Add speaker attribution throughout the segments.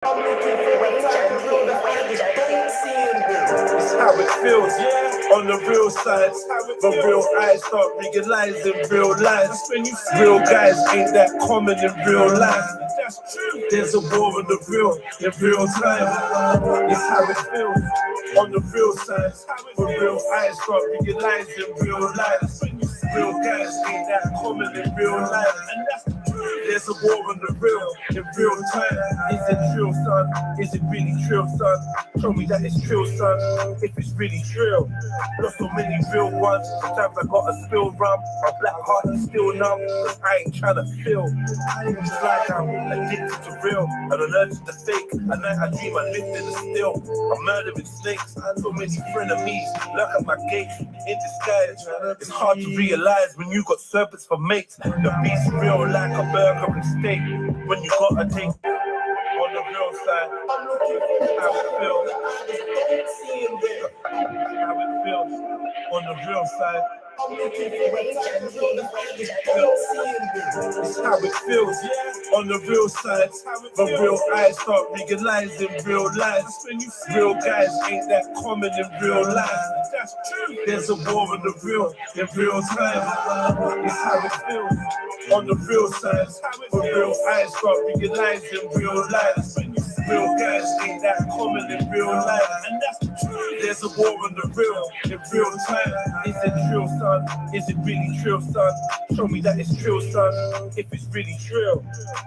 Speaker 1: I'm looking for a time real that I just don't see in real. It's how it feels, yeah, on the real side. But real eyes start realizing real lies. Real guys ain't that common in real life. That's true. There's a war on the real in real time. It's how it feels on the real side. But real eyes start realizing real lies. Real guys ain't that common in real life. And that's true. There's a war on the real in real time. Is it true, son? Is it really true, son? Show me that it's true, son. If it's really true. Not so many real ones. Sometimes I gotta spill rum. My black heart is still numb. Cause I ain't trying to feel. It's like I'm addicted to real and allergic to fake. At night I dream I live in the still. I'm murdering snakes. So many frenemies. Look at my gate in disguise. It's hard to realize when you got serpents for mates. The beast real like a burger and steak. When you gotta take on the real side, I'm looking for how it feels. Don't see him there. How it feels on the real side. I'm looking for a time real that I just don't see him there. It's how it feels, yeah, on the real side. But real eyes start realizing real lies. Real guys ain't that common in real life. That's true. There's a war on the real in real time. It's how it feels on the real side. But real eyes start realizing real lies. Real guys ain't that common in real life. And that's true. There's a war on the real in real time. Is it true, son? Is it really true, son? Show me that it's true, son. If it's really true.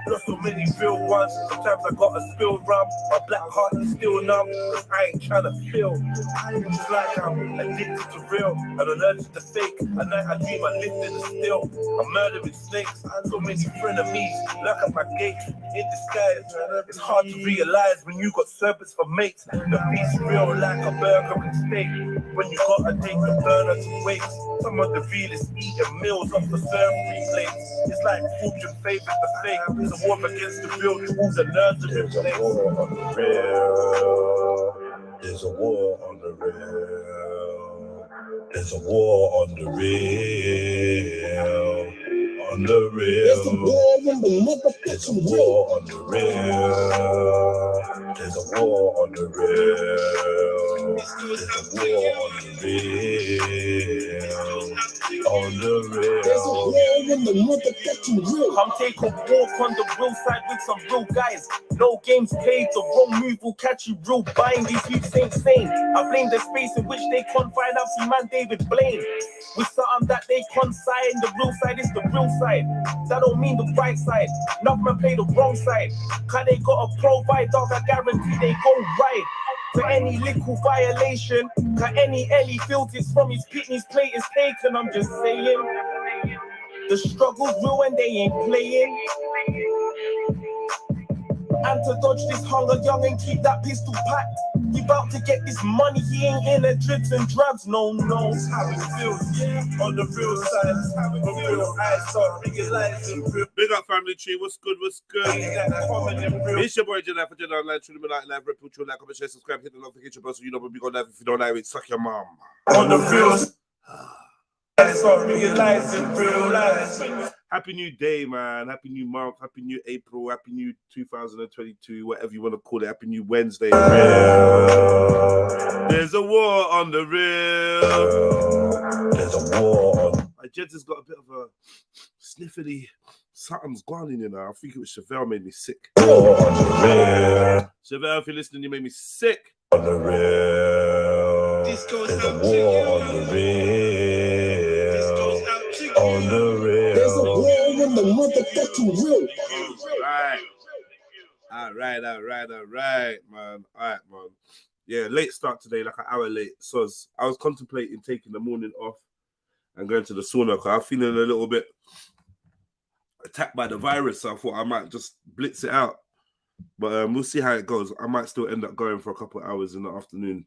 Speaker 1: Not so many real ones. Sometimes I gotta spill rum. My black heart is still numb. Cause I ain't trying to feel. It's like I'm addicted to real and allergic to fake. At night I dream I live in the still. I'm murdering snakes. So many frenemies. Look at my gate in disguise. It's hard to realize when you got serpents for mates. The beast real like a burger and steak. When you gotta take the burner to waste. Some of the realest eating meals off the surgery plates. It's like fortune favors the fake. There's a war against the real. All the nerves are in place.
Speaker 2: There's a war on the real. There's a war on the real. On the real. There's a war on the motherfucking war on the real. There's a war on the real. There's a war on the real. On the real. There's a war on the motherfucking real.
Speaker 1: Come take a walk on the real side with some real guys. No games played, the wrong move will catch you real buying. These youths ain't sane. I blame the space in which they confine. I've seen man David Blaine with something that they consign. The real side is the real side. That don't mean the right side. Enough man play the wrong side. Cause they gotta provide, dog, I guarantee they go right. For any little violation, cause any Ellie feels it's from his kidney's plate is taken. I'm just saying, the struggle's real and they ain't playing. And to dodge this hunger young and keep that pistol packed. He about to get this money, he ain't in the drips and drugs, no.
Speaker 2: It's how it feels, yeah, on the real side. It's how it feels. Eyes start realizing real.
Speaker 3: Big up family tree, what's good, what's good? It's your boy JEDI for JEDI Online, Trilluminati Live, REDPILLTRILL, like, comment, share, subscribe, hit the notification bell so you know when we go live. If you don't like it, suck your mom.
Speaker 2: On the real eyes start realizing real lies.
Speaker 3: Happy new day, man. Happy new month. Happy new April. Happy new 2022. Whatever you want to call it. Happy new Wednesday. Real. There's a war on the real.
Speaker 2: There's a war on.
Speaker 3: My Jed's got a bit of a sniffly. Something's gone in, you know. I think it was Chevelle made me sick.
Speaker 2: War on the real.
Speaker 3: Chevelle, if you're listening, you made me sick.
Speaker 2: On the real. There's a war on the real. On the real. There's a war on the motherfucking real.
Speaker 3: All right, man. All right, man. Yeah, late start today, like an hour late. So I was contemplating taking the morning off and going to the sauna because I'm feeling a little bit attacked by the virus. So I thought I might just blitz it out. But we'll see how it goes. I might still end up going for a couple of hours in the afternoon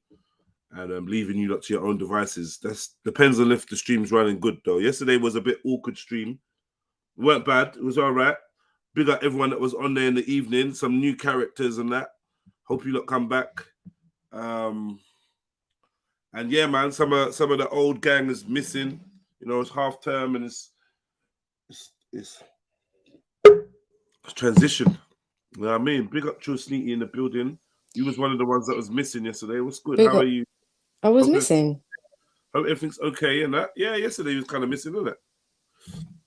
Speaker 3: and leaving you lot to your own devices. That depends on if the stream's running good, though. Yesterday was a bit awkward stream. It weren't bad. It was all right. Big up everyone that was on there in the evening. Some new characters and that. Hope you lot come back. And yeah, man, some of the old gang is missing. You know, it's half term and it's transition. You know what I mean? Big up True Sneaky in the building. You was one of the ones that was missing yesterday. What's good?
Speaker 4: Big
Speaker 3: How
Speaker 4: up.
Speaker 3: are you?
Speaker 4: I was
Speaker 3: Okay.
Speaker 4: missing.
Speaker 3: Hope everything's okay and that. Yeah, yesterday you was kind of missing, wasn't it?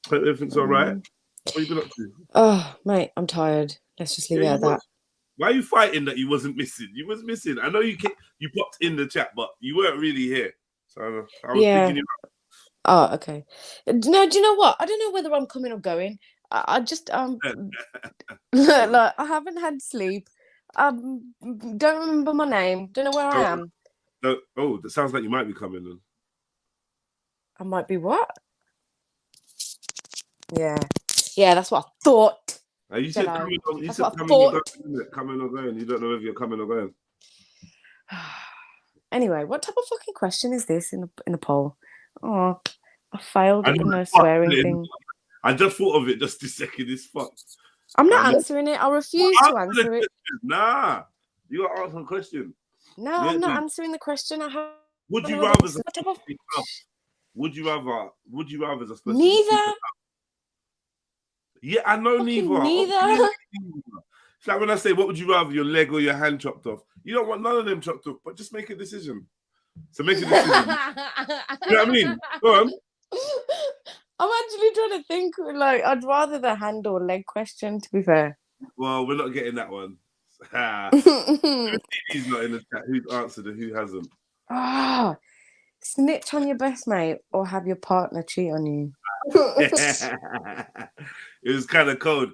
Speaker 3: Hope everything's all right. What you been up to?
Speaker 4: Oh, mate, I'm tired. Let's just leave it
Speaker 3: Yeah,
Speaker 4: at
Speaker 3: you
Speaker 4: that.
Speaker 3: was. Why are you fighting that you wasn't missing? You was missing. I know you popped in the chat, but you weren't really here. So I was
Speaker 4: Yeah.
Speaker 3: thinking you.
Speaker 4: Oh, okay. No, do you know what? I don't know whether I'm coming or going. I just like I haven't had sleep. Don't remember my name. Don't know where I am.
Speaker 3: No, oh, that sounds like you might be coming then.
Speaker 4: I might be what? Yeah, that's what I thought.
Speaker 3: You said
Speaker 4: Hello.
Speaker 3: coming or, you
Speaker 4: That's
Speaker 3: said
Speaker 4: what I
Speaker 3: coming or
Speaker 4: thought.
Speaker 3: going, isn't it? Coming or going. You don't know if you're coming or going.
Speaker 4: Anyway, what type of fucking question is this in the poll? Oh, I failed
Speaker 3: I
Speaker 4: at the
Speaker 3: know
Speaker 4: no
Speaker 3: it's fucked,
Speaker 4: swearing
Speaker 3: isn't it?
Speaker 4: thing.
Speaker 3: I just thought of it just a second. It's fucked.
Speaker 4: I'm not answering it. I refuse to answer it.
Speaker 3: Nah, you got to answer a question.
Speaker 4: No, I'm not answering the question.
Speaker 3: Would you rather? Would you rather? As a
Speaker 4: Neither.
Speaker 3: Yeah, I know neither.
Speaker 4: Neither.
Speaker 3: It's like when I say, "What would you rather, your leg or your hand chopped off?" You don't want none of them chopped off, but just make a decision. So make a decision. You know what I mean? Go on.
Speaker 4: I'm actually trying to think. Like, I'd rather the hand or leg question. To be fair.
Speaker 3: Well, we're not getting that one. He's not in the chat. Who's answered and who hasn't?
Speaker 4: Ah, snitch on your best mate or have your partner cheat on you.
Speaker 3: It was kind of cold.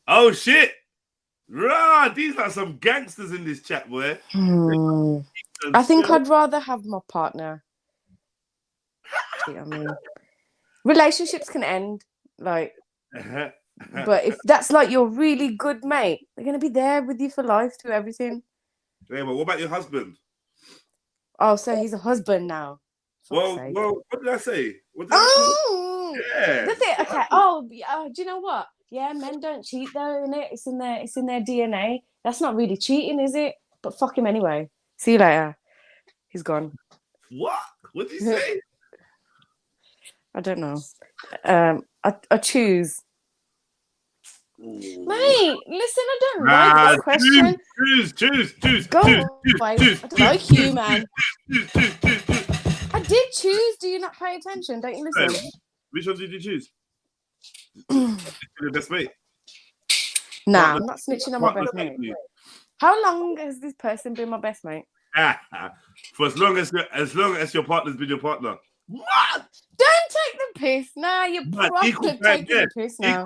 Speaker 3: Oh shit! Rah, these are some gangsters in this chat, boy.
Speaker 4: I think I'd rather have my partner cheat on me. Relationships can end, like, but if that's like your really good mate, they're gonna be there with you for life through everything.
Speaker 3: Yeah, but what about your husband?
Speaker 4: Oh, so he's a husband now.
Speaker 3: Well, what did I say? What did I say? Yeah.
Speaker 4: That's it. Okay. Oh, do you know what? Yeah, men don't cheat though, innit? It's in their DNA. That's not really cheating, is it? But fuck him anyway. See you later. He's gone.
Speaker 3: What? What did you say?
Speaker 4: I don't know. I choose. Mate, listen, I don't like this question.
Speaker 3: Choose.
Speaker 4: Go away. I don't like you, man. I did choose. Do you not pay attention? Don't you listen?
Speaker 3: Which one did you choose? Your best mate?
Speaker 4: Nah, I'm not snitching on my best mate. How long has this person been my best mate?
Speaker 3: For as long as your partner's been your partner. What?
Speaker 4: Don't take the piss. Nah, you're proper taking the piss now.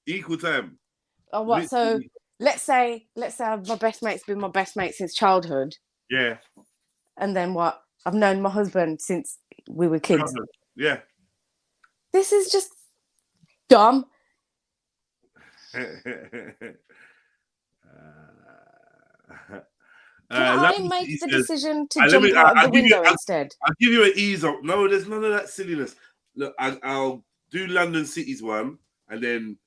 Speaker 3: Equal time.
Speaker 4: Oh, what? So let's say my best mate's been my best mate since childhood.
Speaker 3: Yeah.
Speaker 4: And then what? I've known my husband since we were kids.
Speaker 3: Childhood. Yeah.
Speaker 4: This is just dumb. Can I make the decision to jump out of the window instead?
Speaker 3: I'll give you an ease up. No, there's none of that silliness. Look, I'll do London City's one, and then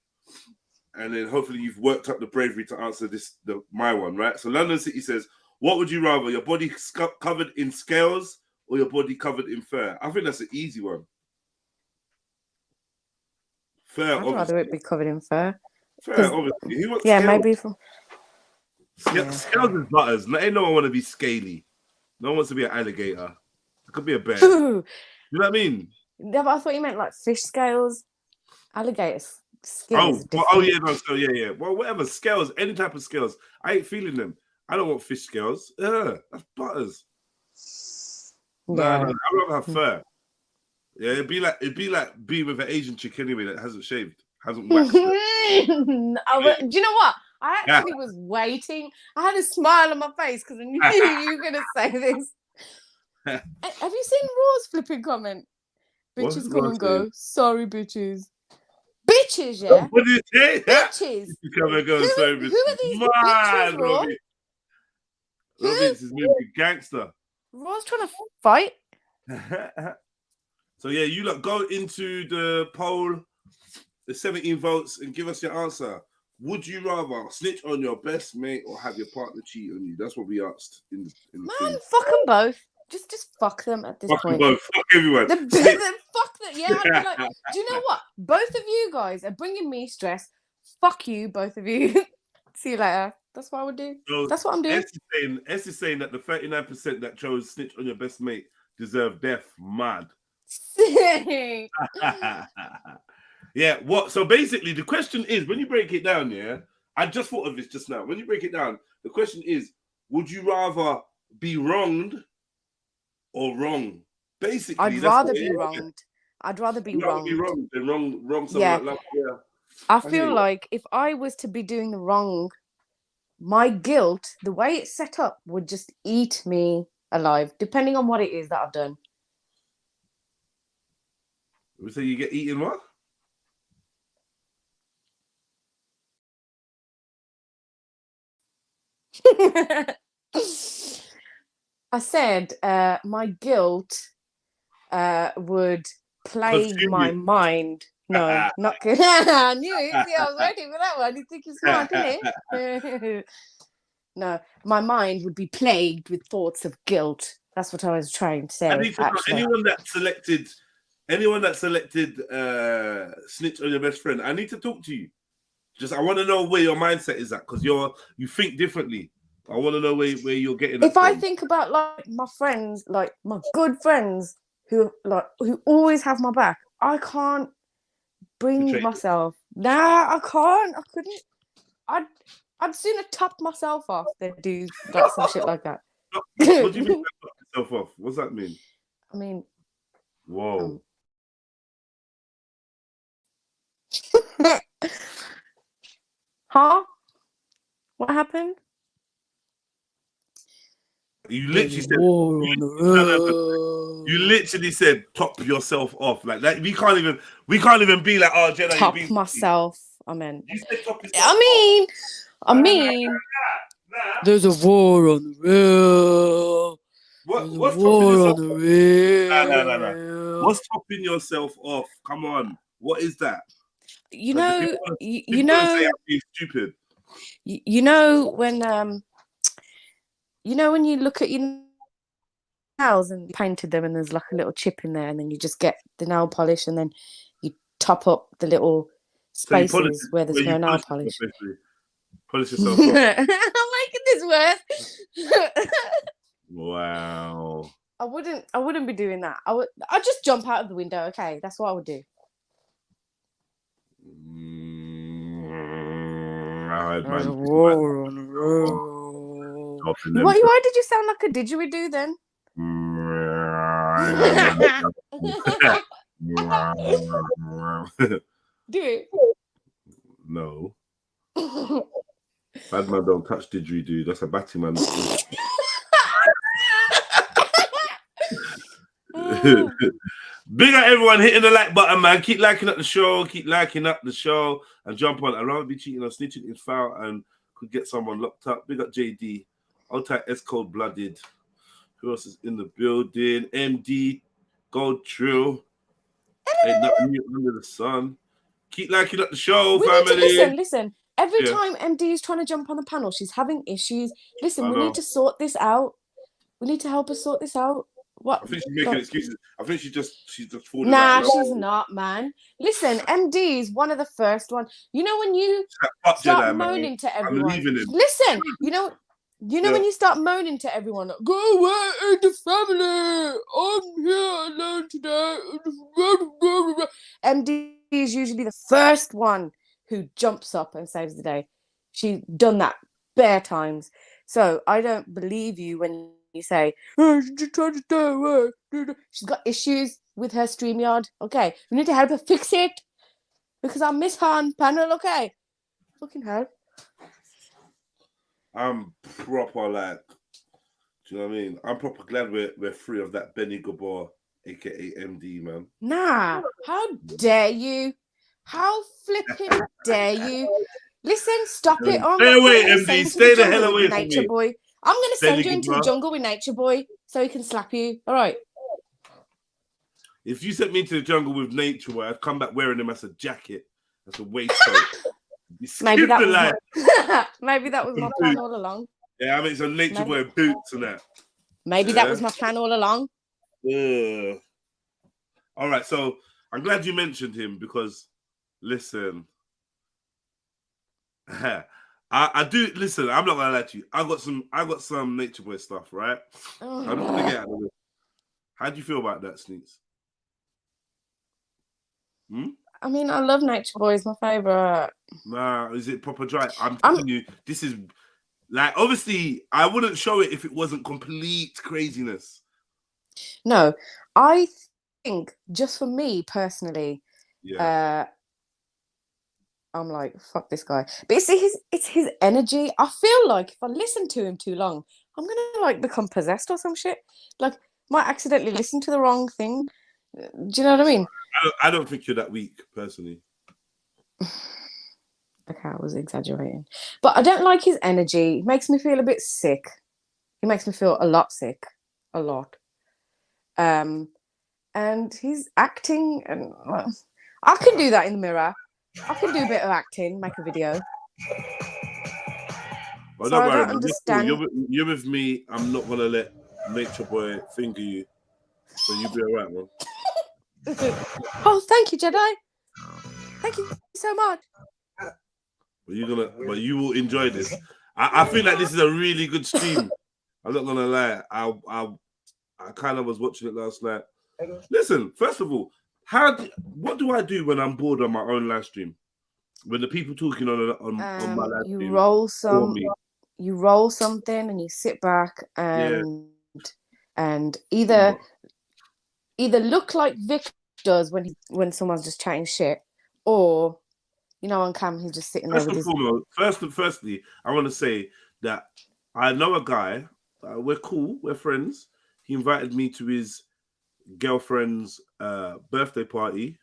Speaker 3: hopefully you've worked up the bravery to answer my one, right? So London City says, what would you rather, your body covered in scales or your body covered in fur? I think that's an easy one. Fur,
Speaker 4: I'd rather it be covered in fur.
Speaker 3: Fur, obviously. Who wants
Speaker 4: scales?
Speaker 3: Maybe
Speaker 4: from...
Speaker 3: Scales is butters. Ain't no one want to be scaly. No one wants to be an alligator. It could be a bear. You know what I mean?
Speaker 4: Yeah, but I thought you meant like fish scales. Alligators.
Speaker 3: Yeah, no, so yeah. Well, whatever, scales, any type of scales. I ain't feeling them. I don't want fish scales. That's butters. Yeah. No, I'd rather have fur. Yeah, it'd be like being with an Asian chick anyway that hasn't shaved, hasn't waxed.
Speaker 4: Do you know what? I actually was waiting. I had a smile on my face because I knew you were gonna say this. Have you seen Raw's flipping comment? Bitches come and go. Sorry, bitches. Bitches, yeah.
Speaker 3: What did you say?
Speaker 4: Bitches.
Speaker 3: Come and go. Sorry, bitches.
Speaker 4: Who are these bitches, Raw?
Speaker 3: Robbie's is moving gangster.
Speaker 4: Raw's trying to fight.
Speaker 3: So yeah, you lot go into the poll, the 17 votes, and give us your answer. Would you rather snitch on your best mate or have your partner cheat on you? That's what we asked in the
Speaker 4: Man,
Speaker 3: thing.
Speaker 4: fuck them both. Just fuck them at this point.
Speaker 3: Both. Fuck everyone.
Speaker 4: Fuck them. Yeah, I'd be like, do you know what? Both of you guys are bringing me stress. Fuck you, both of you. See you later. That's what I would do.
Speaker 3: So
Speaker 4: That's what I'm doing.
Speaker 3: S is saying that the 39% that chose snitch on your best mate deserve death. Mad. Yeah. What? So basically, the question is, when you break it down, yeah, I just thought of this just now. When you break it down, the question is, would you rather be wronged or wrong? Basically,
Speaker 4: I'd rather be wronged. I'd rather be wronged.
Speaker 3: Be wrong than wrong someone
Speaker 4: Yeah.
Speaker 3: like love. Yeah.
Speaker 4: I feel like if I was to be doing the wrong, my guilt, the way it's set up, would just eat me alive, depending on what it is that I've done.
Speaker 3: So you get eaten what?
Speaker 4: I said my guilt would plague my mind. No, not good. I knew it. See, I was waiting for that one. You think you're smart, innit? No, my mind would be plagued with thoughts of guilt. That's what I was trying to say.
Speaker 3: Anyone that selected snitch on your best friend, I need to talk to you. I want to know where your mindset is at, because you think differently. I want to know where you're getting.
Speaker 4: If I think about like my friends, like my good friends who always have my back, I can't bring myself. Nah, I can't. I couldn't. I'd sooner top myself off than do like some shit like that.
Speaker 3: What do you mean top yourself off? What's that mean?
Speaker 4: I mean,
Speaker 3: whoa.
Speaker 4: Huh? What happened?
Speaker 3: You literally said you literally said top yourself off like that. We can't even be like, oh, Jedi,
Speaker 4: top myself. I meant.
Speaker 3: You said top yourself.
Speaker 4: I mean, there's a war on the real.
Speaker 3: What's topping yourself on the real? No. What's topping yourself off? Come on. What is that?
Speaker 4: You know, you know,
Speaker 3: say I'm being stupid.
Speaker 4: You know when you look at your nails and you painted them and there's like a little chip in there, and then you just get the nail polish and then you top up the little spaces where there's no nail polish.
Speaker 3: Polish yourself off.
Speaker 4: I'm making this worse.
Speaker 3: Wow.
Speaker 4: I wouldn't be doing that. I'd just jump out of the window. Okay, that's what I would do. There's a war on the road. Why did you sound like a didgeridoo then? Do it.
Speaker 3: No. Bad man don't touch didgeridoo. That's a batty man. Big up everyone hitting the like button, man. Keep liking up the show. And jump on. I'd rather be cheating or snitching is foul and could get someone locked up. Big up JD. All type S cold blooded. Who else is in the building? MD, Gold Trill. Ain't nothing new under the sun. Keep liking up the show, family.
Speaker 4: Listen. Every time MD is trying to jump on the panel, she's having issues. Listen, we need to sort this out. We need to help her sort this out. What?
Speaker 3: I think she's making excuses. I think she's just falling.
Speaker 4: Nah, she's not, man. Listen, MD is one of the first ones. You know when you start moaning to everyone. Listen, you know when you start moaning to everyone, like, go away in the family. I'm here alone today. MD is usually the first one who jumps up and saves the day. She's done that bare times. So I don't believe you when you say, oh, she's just trying to stay away. She's got issues with her StreamYard. Okay, we need to help her fix it because I miss her on panel. Okay, fucking hell.
Speaker 3: I'm proper like, do you know what I mean? I'm proper glad we're free of that Benny Gabor, aka MD, man.
Speaker 4: Nah, how dare you? How flipping dare you? Listen, stop it.
Speaker 3: Stay away, MD. Stay the hell away from
Speaker 4: Nature
Speaker 3: me.
Speaker 4: Boy. I'm going to send you into the jungle with Nature Boy so he can slap you. All right.
Speaker 3: If you sent me into the jungle with Nature Boy, I'd come back wearing him as a jacket. That's a waistcoat.
Speaker 4: Maybe that was my plan all along.
Speaker 3: Yeah, I mean, some Nature Boy boots and that.
Speaker 4: Maybe that was my plan all along.
Speaker 3: Yeah. All right, so I'm glad you mentioned him because, listen, I do listen. I'm not gonna lie to you. I got some Nature Boy stuff, right?
Speaker 4: Oh,
Speaker 3: I'm just gonna get out of the way. How do you feel about that, Sneaks?
Speaker 4: I mean, I love Nature Boy. It's my favorite.
Speaker 3: Nah, is it proper dry? I'm telling you, this is like obviously I wouldn't show it if it wasn't complete craziness.
Speaker 4: No, I think just for me personally,
Speaker 3: Yeah.
Speaker 4: I'm like, fuck this guy. But it's his energy. I feel like if I listen to him too long, I'm gonna like become possessed or some shit. Like, might accidentally listen to the wrong thing. Do you know what I mean?
Speaker 3: I don't think you're that weak, personally.
Speaker 4: Okay, I was exaggerating. But I don't like his energy. It makes me feel a bit sick. He makes me feel a lot sick. A lot. And he's acting, and I can do that in the mirror. I can do a bit of acting, make a video.
Speaker 3: Well,
Speaker 4: So
Speaker 3: don't
Speaker 4: I
Speaker 3: worry,
Speaker 4: don't
Speaker 3: man.
Speaker 4: understand.
Speaker 3: You're with me. I'm not gonna let Nature Boy finger you, so you'll be alright, man.
Speaker 4: Oh, thank you, JEDI. Thank you so much.
Speaker 3: But you will enjoy this. I feel like this is a really good stream. I'm not gonna lie. I kind of was watching it last night. Listen, first of all, what do I do when I'm bored on my own live stream? When the people talking on my live stream,
Speaker 4: you roll something and you sit back and either look like Vic does when someone's just chatting shit, or on cam he's just sitting there with his.
Speaker 3: Firstly, I want to say that I know a guy. We're cool. We're friends. He invited me to his girlfriend's birthday party.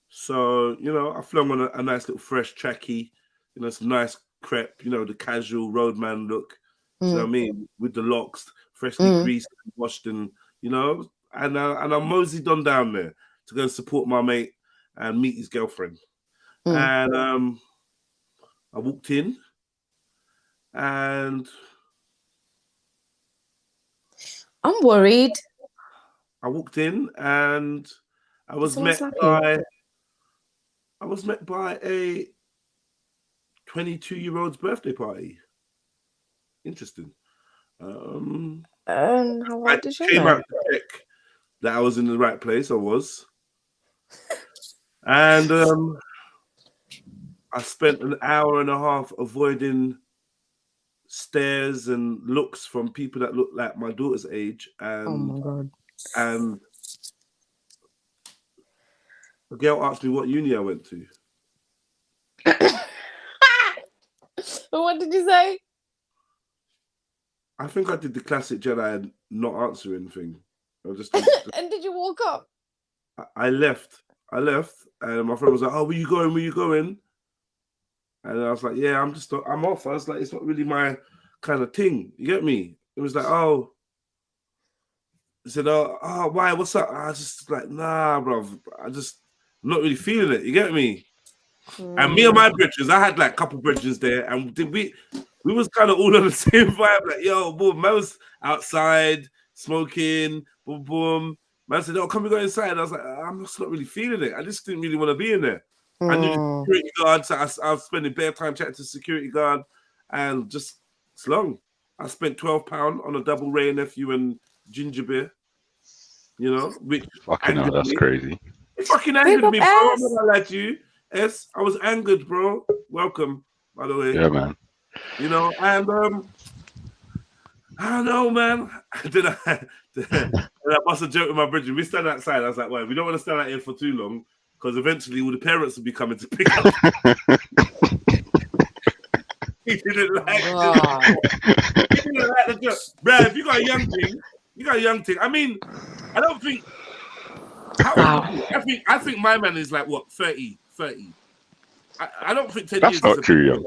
Speaker 3: So, I flung on a nice little fresh trackie, some nice crepe, the casual roadman look. You know what I mean? With the locks, freshly greased and washed, and and I moseyed on down there to go and support my mate and meet his girlfriend. And I walked in, and
Speaker 4: I'm worried.
Speaker 3: I walked in, and I was met by a 22-year-old's birthday party. Interesting.
Speaker 4: How old is your
Speaker 3: came
Speaker 4: man?
Speaker 3: out to check that I was in the right place. I was, and I spent an hour and a half avoiding stares and looks from people that look like my daughter's age. And
Speaker 4: oh my god!
Speaker 3: And the girl asked me what uni I went to.
Speaker 4: What did you say?
Speaker 3: I think I did the classic JEDI not answering thing.
Speaker 4: And did you walk up?
Speaker 3: I left, and my friend was like, "Oh, where you going? Where you going?" And I was like, "Yeah, I'm off." I was like, "It's not really my kind of thing." You get me? It was like, "Oh," I said, "Oh, why? What's up?" I was just like, "Nah, bro. I'm not really feeling it." You get me? And me and my bridges, I had like a couple bridges there, and we was kind of all on the same vibe. Like, yo, boom, man was outside smoking, boom, boom. Man said, "Oh, come we go inside." I was like, "I'm just not really feeling it. I just didn't really want to be in there." I knew the security guard, so I was spending bare time chatting to the security guard, and just it's long. I spent £12 on a double Ray and Nephew and ginger beer. Which
Speaker 5: fucking hell, that's crazy.
Speaker 3: It fucking angered me, bro. I'm not gonna lie to you. Yes, I was angered, bro. Welcome, by the way.
Speaker 5: Yeah, man.
Speaker 3: And I don't know, man. Then I must have joked with my brethren. We stand outside. I was like, well, we don't want to stand out here for too long because eventually all the parents will be coming to pick up. He didn't like it. He didn't like the joke. Bro, if you got a young thing, you got a young thing. I mean, I don't think. I think my man is like what 30. I don't think 10
Speaker 5: That's
Speaker 3: years
Speaker 5: not
Speaker 3: is
Speaker 5: too young.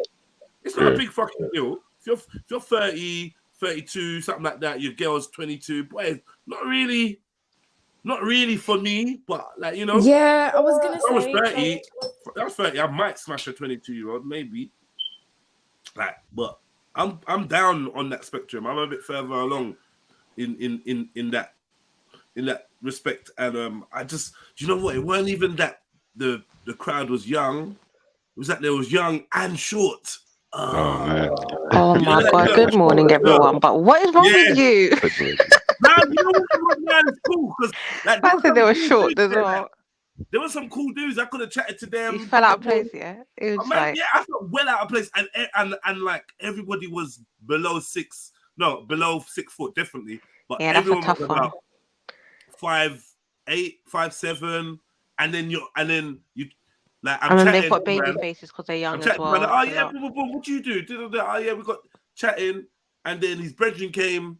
Speaker 3: It's not a big fucking deal. If you're 30, 32, something like that, your girl's 22, boy, not really for me, but like,
Speaker 4: Yeah, I was gonna say.
Speaker 3: I was 30, I might smash a 22-year-old, maybe. Like, but I'm down on that spectrum. I'm a bit further along in that respect. And I just, do you know what? It weren't even that the crowd was young. It was that they was young and short.
Speaker 2: Oh man.
Speaker 5: Oh my God. Good morning, everyone. But what is wrong with you?
Speaker 3: Man, you know what, man, it's cool because like
Speaker 5: I said they were short as well.
Speaker 3: There were some cool dudes. I could have chatted to them.
Speaker 5: You fell out of place, yeah? It was
Speaker 3: Man,
Speaker 5: like...
Speaker 3: yeah, I felt well out of place, and like everybody was below 6 foot, definitely. But
Speaker 5: Yeah, that's a
Speaker 3: everyone
Speaker 5: tough
Speaker 3: was
Speaker 5: one.
Speaker 3: about 5'8", 5'7", and then you like I'm
Speaker 5: And then
Speaker 3: chatting.
Speaker 5: they've got baby
Speaker 3: man.
Speaker 5: faces because they're young
Speaker 3: I'm
Speaker 5: as
Speaker 3: chatting,
Speaker 5: well.
Speaker 3: man, oh
Speaker 5: It's a
Speaker 3: yeah,
Speaker 5: lot.
Speaker 3: boom, boom, boom, what do you do? Oh yeah, we got chatting, and then his brethren came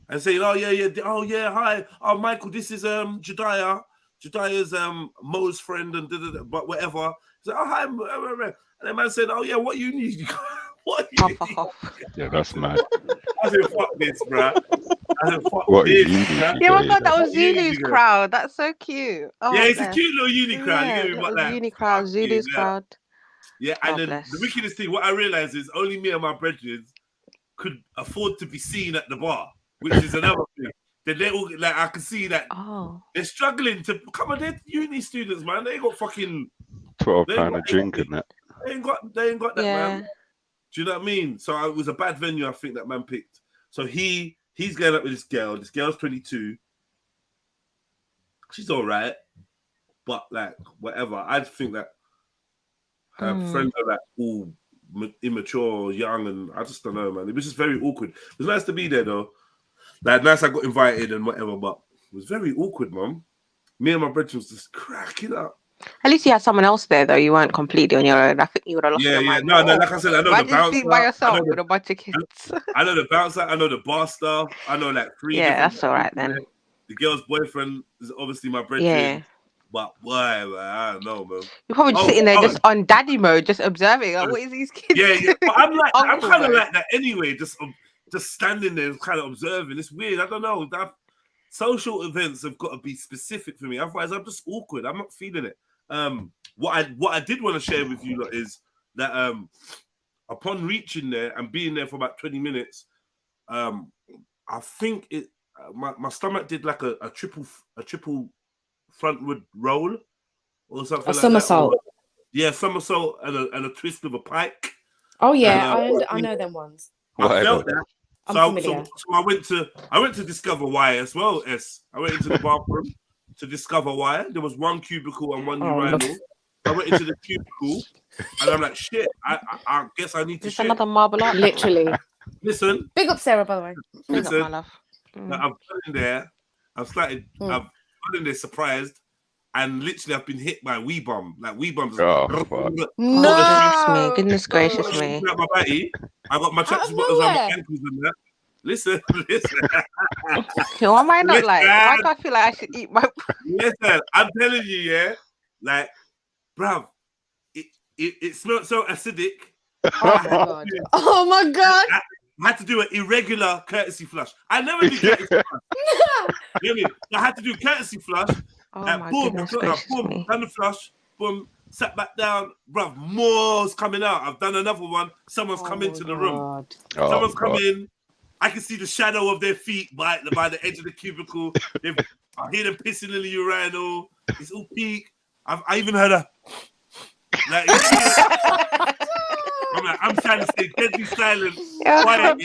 Speaker 3: and saying, oh yeah, hi, oh Michael, this is Jediah. Jediah's Mo's friend and but whatever. He's like, oh hi, and the man said, oh yeah, what you need? What you need?
Speaker 5: Fuck off.
Speaker 2: Yeah, that's mad.
Speaker 3: I said, fuck this, bro. I said, fuck
Speaker 2: What
Speaker 3: this,
Speaker 2: is uni?
Speaker 3: bruh.
Speaker 5: Yeah, my God, that was
Speaker 3: What you
Speaker 5: Zulu's
Speaker 3: need, girl?
Speaker 5: crowd. That's so cute. Oh,
Speaker 3: Yeah, it's a
Speaker 5: bless.
Speaker 3: cute little uni crowd.
Speaker 5: Yeah,
Speaker 3: You get me? But
Speaker 5: little
Speaker 3: like,
Speaker 5: uni crowd,
Speaker 3: fuck
Speaker 5: Zulu's
Speaker 3: you,
Speaker 5: crowd.
Speaker 3: Yeah,
Speaker 5: Oh,
Speaker 3: and then
Speaker 5: bless.
Speaker 3: the wickedest thing, what I realized is only me and my brethren could afford to be seen at the bar, which is another thing. Then they all like I can see that they're struggling to come on. They're uni students, man. They ain't got fucking
Speaker 2: £12 a drink and that.
Speaker 3: They ain't got that, man. Do you know what I mean? So it was a bad venue, I think, that man picked. So he's going up with this girl. This girl's 22. She's all right, but like whatever. I think that her friends are like all immature, young, and I just don't know, man. It was just very awkward. It was nice to be there, though. Like, nice I got invited and whatever, but it was very awkward, man. Me and my brethren was just cracking up.
Speaker 5: At least you had someone else there, though. You weren't completely on your own. I think you would have lost your mind.
Speaker 3: No, like I said, I know
Speaker 5: Why
Speaker 3: the
Speaker 5: did you
Speaker 3: bouncer.
Speaker 5: sit by yourself with a bunch of kids?
Speaker 3: I know the bouncer. I know the bar staff. I know like 3
Speaker 5: Yeah,
Speaker 3: different
Speaker 5: that's all right then.
Speaker 3: The girl's boyfriend is obviously my brethren.
Speaker 5: Yeah.
Speaker 3: But why, man? I don't know, man.
Speaker 5: You're probably just sitting there just on daddy mode, just observing. Like, what is these kids?
Speaker 3: Yeah. But I'm like, I'm
Speaker 5: Uncle
Speaker 3: kind of
Speaker 5: mode.
Speaker 3: like that anyway. Just standing there, kind of observing. It's weird. I don't know. Social events have got to be specific for me. Otherwise, I'm just awkward. I'm not feeling it. What I did want to share with you lot is that upon reaching there and being there for about 20 minutes, I think it my stomach did like a triple frontward roll or something.
Speaker 4: A somersault.
Speaker 3: Yeah, somersault and a twist of a pike.
Speaker 4: Oh yeah, I know them ones.
Speaker 3: I felt that.
Speaker 4: I'm
Speaker 3: So I went to discover why as well. I went into the bathroom to discover why. There was one cubicle and one urinal. I went into the cubicle and I'm like, shit. I guess I need to.
Speaker 5: Just another marble art.
Speaker 4: Literally.
Speaker 3: Listen.
Speaker 4: Big up Sarah, by the way.
Speaker 3: Listen.
Speaker 5: My love.
Speaker 3: I've gone in there. I've gone in there surprised, and literally I've been hit by a wee bum. Like wee bums.
Speaker 2: Oh, fuck.
Speaker 5: No. Goodness gracious me.
Speaker 3: My body. I got my traps buttons on my ankles and that. Listen.
Speaker 5: Why am I not like? Why do I feel like I should eat my?
Speaker 3: Listen, I'm telling you, yeah. Like, bruv, it smelled so acidic.
Speaker 4: Oh my god.
Speaker 3: I had to do an irregular courtesy flush. I never do courtesy flush. You know what I mean? I had to do courtesy flush.
Speaker 5: My
Speaker 3: boom,
Speaker 5: goodness
Speaker 3: boom, done the flush, boom, sat back down, bruv, more's coming out. I've done another one. Someone's come into the room. Someone's come in. I can see the shadow of their feet by the edge of the cubicle. I hear them pissing in the urinal. It's all peak. I even heard a like. I'm trying to stay deadly silent, quiet.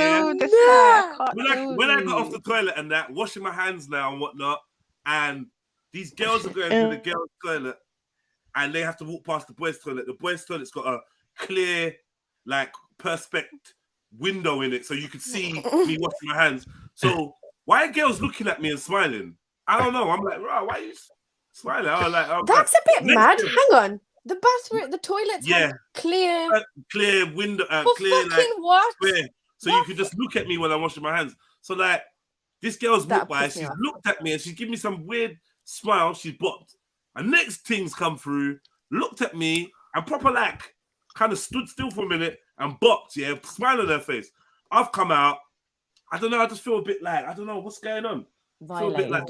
Speaker 3: When I got off the toilet and that, washing my hands now and whatnot, and these girls are going to the girls' toilet, and they have to walk past the boys' toilet. The boys' toilet's got a clear, like, perspex window in it, so you could see me washing my hands. So why are girls looking at me and smiling? I don't know. I'm like, why are you smiling?
Speaker 4: That's a bit mad. Hang on. The bathroom, the toilets have clear
Speaker 3: window,
Speaker 4: for
Speaker 3: clear,
Speaker 4: fucking
Speaker 3: like,
Speaker 4: what?
Speaker 3: clear. So you can just look at me when I'm washing my hands. So like, this girl's walked by, she's looked at me and she's given me some weird smile. She's bopped. And next things come through, looked at me and proper like kind of stood still for a minute and bopped, smile on her face. I've come out. I don't know. I just feel a bit like, I don't know what's going on. I feel a bit like,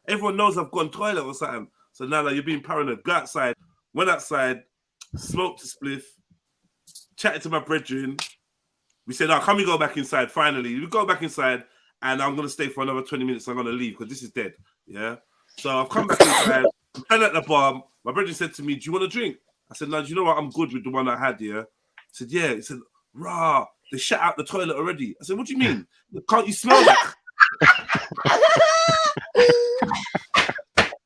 Speaker 3: everyone knows I've gone toilet or something. So now you're being paranoid. Go outside. Went outside, smoked a spliff, chatted to my brethren. We said, can we go back inside? Finally, we go back inside, and I'm going to stay for another 20 minutes. I'm going to leave because this is dead. Yeah. So I've come back inside. I'm standing at the bar. My brethren said to me, do you want a drink? I said, no, do you know what? I'm good with the one I had here. I said, yeah. He said, rah, they shut out the toilet already. I said, what do you mean? Can't you smell that?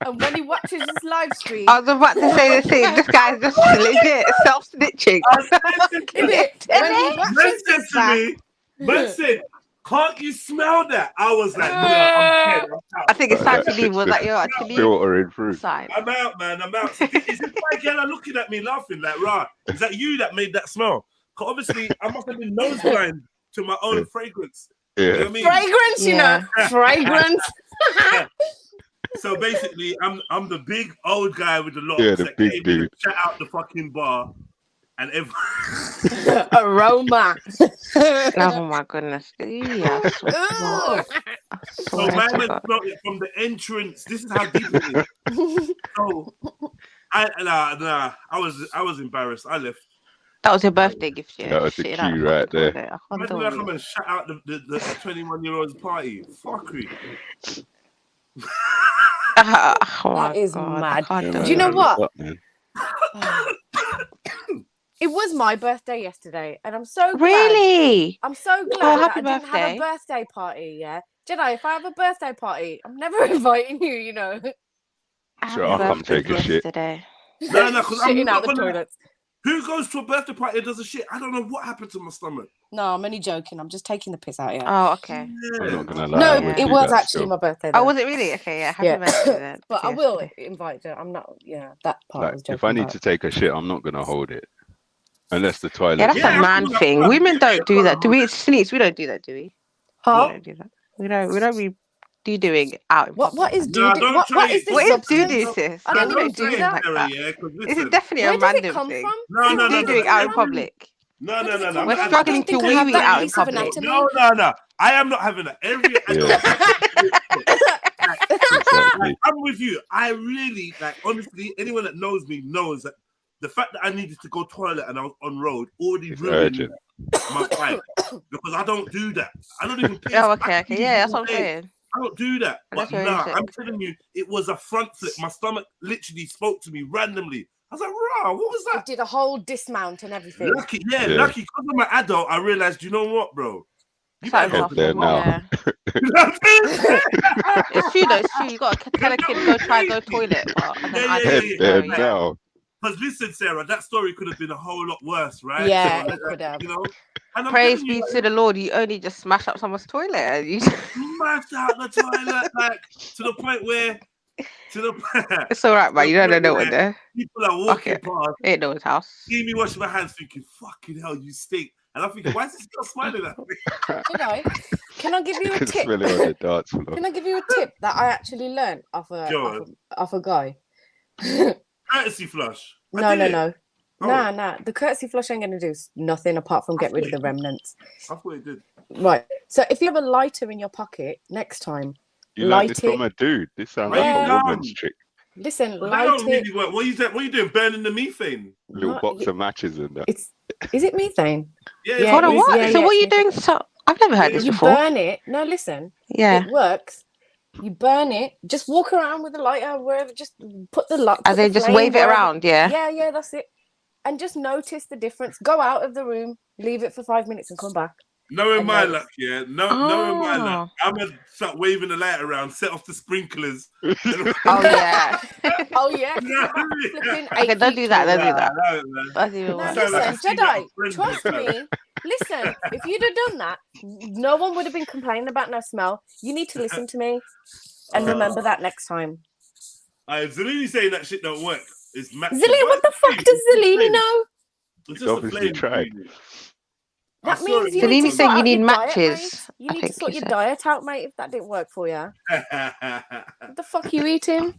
Speaker 4: And when he watches this live stream,
Speaker 5: I was about to say the same. This guy's just legit self-snitching.
Speaker 4: when he
Speaker 3: Man
Speaker 4: watches
Speaker 3: said
Speaker 4: this
Speaker 3: to
Speaker 4: back,
Speaker 3: me, man said, can't you smell that? I was like, no, I'm dead. I'm out.
Speaker 5: I think it's time to leave. Was that your actually
Speaker 2: filtering through.
Speaker 5: sign?
Speaker 3: I'm out, man. I'm out. So is this my girl looking at me laughing like, rah, is that you that made that smell? Because obviously, I must have been nose blind to my own fragrance.
Speaker 2: Yeah.
Speaker 3: You know what I mean?
Speaker 4: fragrance, you know, fragrance.
Speaker 3: So basically, I'm the big old guy with the locks
Speaker 2: Yeah, the
Speaker 3: that
Speaker 2: big
Speaker 3: came in
Speaker 2: dude.
Speaker 3: and shut out the fucking bar, and
Speaker 4: Aroma.
Speaker 5: Oh my goodness. Yeah, I swear to God. I
Speaker 3: so
Speaker 5: swear
Speaker 3: my
Speaker 5: to
Speaker 3: man
Speaker 5: God.
Speaker 3: smelled it from the entrance. This is how deep it is. So I was embarrassed. I left.
Speaker 5: That was your birthday gift, yeah.
Speaker 2: That was the
Speaker 5: Shit, that
Speaker 2: cue right there.
Speaker 5: toilet. I can't
Speaker 3: Imagine
Speaker 5: do
Speaker 3: I
Speaker 5: it.
Speaker 3: come and shut out the 21-year-old's party. Fuckery.
Speaker 5: Oh my
Speaker 4: That is
Speaker 5: God,
Speaker 4: mad.
Speaker 5: I can't
Speaker 4: Do you know
Speaker 5: it.
Speaker 4: what?
Speaker 2: Man.
Speaker 4: It was my birthday yesterday, and I'm so glad.
Speaker 5: Really?
Speaker 4: I'm so glad
Speaker 5: Oh,
Speaker 4: that
Speaker 5: happy
Speaker 4: I didn't have a
Speaker 5: birthday.
Speaker 4: birthday party. Yeah, Jedi. If I have a birthday party, I'm never inviting you. You know,
Speaker 2: Sure,
Speaker 5: Happy
Speaker 2: I'll come
Speaker 5: birthday
Speaker 2: take a shit.
Speaker 5: yesterday.
Speaker 3: No, because I'm
Speaker 4: shitting
Speaker 3: not
Speaker 4: out the
Speaker 3: gonna.
Speaker 4: toilets.
Speaker 3: Who goes to a birthday party and does a shit? I don't know what happened to my stomach.
Speaker 4: No, I'm only joking. I'm just taking the piss out here.
Speaker 5: Oh, okay.
Speaker 2: I'm not gonna lie.
Speaker 4: No,
Speaker 2: I
Speaker 5: yeah.
Speaker 2: would
Speaker 4: it
Speaker 2: do
Speaker 4: was
Speaker 2: that
Speaker 4: actually
Speaker 2: still.
Speaker 4: my birthday.
Speaker 5: Oh,
Speaker 4: Though.
Speaker 5: was it really? Okay, yeah. Happy
Speaker 4: Yeah.
Speaker 5: birthday then.
Speaker 4: But I
Speaker 5: Yes,
Speaker 4: will
Speaker 5: today.
Speaker 4: invite her. I'm not. Yeah, that part I
Speaker 2: Like,
Speaker 4: was joking
Speaker 2: if I need
Speaker 4: about.
Speaker 2: to take a shit, I'm not gonna hold it, unless the
Speaker 5: Yeah,
Speaker 2: toilet.
Speaker 5: that's
Speaker 3: Yeah,
Speaker 5: a
Speaker 3: I'm
Speaker 5: man
Speaker 3: gonna
Speaker 5: thing.
Speaker 3: fuck.
Speaker 5: Women
Speaker 3: Yeah,
Speaker 5: don't do
Speaker 3: I'm
Speaker 5: that. Do
Speaker 3: gonna
Speaker 5: we? Sneaks, we don't do that, do we? We
Speaker 4: Huh?
Speaker 5: don't do that. We don't be doing out in public.
Speaker 4: What is
Speaker 3: No,
Speaker 4: doo
Speaker 3: don't
Speaker 4: what
Speaker 3: try
Speaker 4: is
Speaker 3: it.
Speaker 4: this
Speaker 5: What is do
Speaker 4: substance?
Speaker 5: this?
Speaker 4: I
Speaker 5: Yeah,
Speaker 4: don't
Speaker 5: we
Speaker 3: Don't
Speaker 5: don't do
Speaker 3: try
Speaker 5: things
Speaker 3: it,
Speaker 5: like
Speaker 3: Sarah,
Speaker 5: that.
Speaker 3: yeah, because
Speaker 5: This is
Speaker 3: listen.
Speaker 5: definitely
Speaker 4: Where
Speaker 5: a
Speaker 4: does it
Speaker 5: random
Speaker 4: come
Speaker 5: thing.
Speaker 4: from?
Speaker 3: No, no, no,
Speaker 5: Do
Speaker 3: no.
Speaker 5: doing out in public.
Speaker 3: No,
Speaker 4: Where
Speaker 3: no,
Speaker 4: does
Speaker 3: no,
Speaker 4: it
Speaker 3: no.
Speaker 4: come
Speaker 3: I'm
Speaker 5: We're
Speaker 3: not
Speaker 4: from? I
Speaker 5: struggling
Speaker 4: don't
Speaker 5: to
Speaker 4: think I
Speaker 5: wee
Speaker 4: have
Speaker 5: wee
Speaker 4: that
Speaker 5: out in
Speaker 4: piece of
Speaker 5: public.
Speaker 4: anatomy.
Speaker 3: No. I am not having that. Every adult.
Speaker 2: Exactly.
Speaker 3: I'm with you. I really like. Honestly, anyone that knows me knows that the fact that I needed to go toilet and I was on road already
Speaker 2: It's
Speaker 3: ruined
Speaker 2: urgent.
Speaker 3: my fight because I don't do that. I don't even piss.
Speaker 5: Oh,
Speaker 3: I
Speaker 5: okay.
Speaker 3: do
Speaker 5: Yeah, that's
Speaker 3: all
Speaker 5: what I'm
Speaker 3: day.
Speaker 5: saying.
Speaker 3: I don't do that.
Speaker 5: That's
Speaker 3: But
Speaker 5: very
Speaker 3: nah,
Speaker 5: sick.
Speaker 3: I'm telling you, it was a front flip. My stomach literally spoke to me randomly. I was like, rah, what was
Speaker 4: It
Speaker 3: that?
Speaker 4: did a whole dismount and everything.
Speaker 3: Lucky,
Speaker 2: Yeah.
Speaker 3: lucky. Because I'm an adult, I realized, you know what, bro? You
Speaker 5: It's like
Speaker 3: better
Speaker 2: Head
Speaker 3: go
Speaker 2: there
Speaker 3: to
Speaker 2: now.
Speaker 5: Yeah.
Speaker 3: the
Speaker 5: It's true though, it's true. You gotta tell a kid go try go toilet, and then
Speaker 3: Yeah,
Speaker 5: I
Speaker 3: yeah,
Speaker 5: do
Speaker 2: Head
Speaker 5: it.
Speaker 2: there
Speaker 5: Yeah.
Speaker 2: now.
Speaker 3: Because listen, Sarah, that story could have been a whole lot worse, right?
Speaker 4: Yeah,
Speaker 3: So,
Speaker 4: it could have.
Speaker 3: You know, and I'm
Speaker 5: Praise
Speaker 3: telling
Speaker 5: be
Speaker 3: you,
Speaker 5: to the Lord, you only just smash up someone's toilet. And you
Speaker 3: smashed out the toilet, like to the point where,
Speaker 5: It's all right, man. You don't know what there.
Speaker 3: people are
Speaker 5: Fuck
Speaker 3: walking
Speaker 5: it.
Speaker 3: past,
Speaker 5: Ain't no one's house.
Speaker 3: see me washing my hands, thinking, "Fucking hell, you stink," and I'm thinking, "Why is this girl smiling at me?"
Speaker 4: Did I? Can I give you a
Speaker 2: Can
Speaker 4: tip?
Speaker 2: smell it on the dance floor.
Speaker 4: Can I give you a tip that I actually learned off a guy?
Speaker 3: Courtesy flush. I
Speaker 4: No.
Speaker 3: did it. Oh.
Speaker 4: Nah. The courtesy flush ain't gonna do nothing apart from get rid of the remnants.
Speaker 3: I thought it did.
Speaker 4: Right. So if you have a lighter in your pocket next time,
Speaker 2: You learned
Speaker 4: light
Speaker 2: this from
Speaker 4: it.
Speaker 2: a dude. This sounds
Speaker 4: Yeah.
Speaker 2: like a woman's trick.
Speaker 4: Listen,
Speaker 3: But that
Speaker 4: light
Speaker 3: don't
Speaker 4: it.
Speaker 3: really work. What are you doing? Burning the methane?
Speaker 2: Little
Speaker 4: No,
Speaker 2: box of matches and that.
Speaker 4: Is it methane?
Speaker 3: Yeah.
Speaker 4: Yeah,
Speaker 5: Hold on,
Speaker 4: it is.
Speaker 5: what?
Speaker 4: Yeah,
Speaker 5: So
Speaker 4: yeah,
Speaker 5: what are you
Speaker 4: it's
Speaker 5: doing? So I've never heard this
Speaker 4: You
Speaker 5: before.
Speaker 4: burn it. No, listen.
Speaker 5: Yeah.
Speaker 4: It works. You burn it. Just walk around with a lighter wherever. Just put the light.
Speaker 5: And then just wave it around, yeah.
Speaker 4: Yeah, that's it. And just notice the difference. Go out of the room, leave it for 5 minutes, and come back.
Speaker 3: Knowing
Speaker 4: And
Speaker 3: my
Speaker 4: notice.
Speaker 3: luck, yeah. Knowing my luck, I'm gonna start waving the light around, set off the sprinklers.
Speaker 5: Oh yeah.
Speaker 4: Oh yeah. 'Cause it's about flipping
Speaker 5: Okay,
Speaker 4: 8
Speaker 5: don't
Speaker 4: feet
Speaker 5: do that.
Speaker 4: tall.
Speaker 5: Don't do that.
Speaker 3: No,
Speaker 5: That's even
Speaker 4: Now
Speaker 5: worse.
Speaker 3: Sounds like
Speaker 4: listen,
Speaker 3: a scene out
Speaker 4: Jedi.
Speaker 3: of Friends
Speaker 4: Trust
Speaker 3: this time.
Speaker 4: me. Listen, if you'd have done that, no one would have been complaining about no smell. You need to listen to me and remember that next time.
Speaker 3: Zelini saying that shit don't work. It's massive.
Speaker 4: Zilly, what the fuck does Zellini know?
Speaker 3: It's
Speaker 2: He's obviously tried.
Speaker 4: That means you
Speaker 5: Zellini
Speaker 4: need to
Speaker 5: said
Speaker 4: sort
Speaker 5: you
Speaker 4: out
Speaker 5: need
Speaker 4: your diet,
Speaker 5: matches,
Speaker 4: mate. You
Speaker 5: I
Speaker 4: need to
Speaker 5: think
Speaker 4: sort
Speaker 5: he
Speaker 4: your
Speaker 5: said.
Speaker 4: diet out, mate, if that didn't work for you. What the fuck you eating?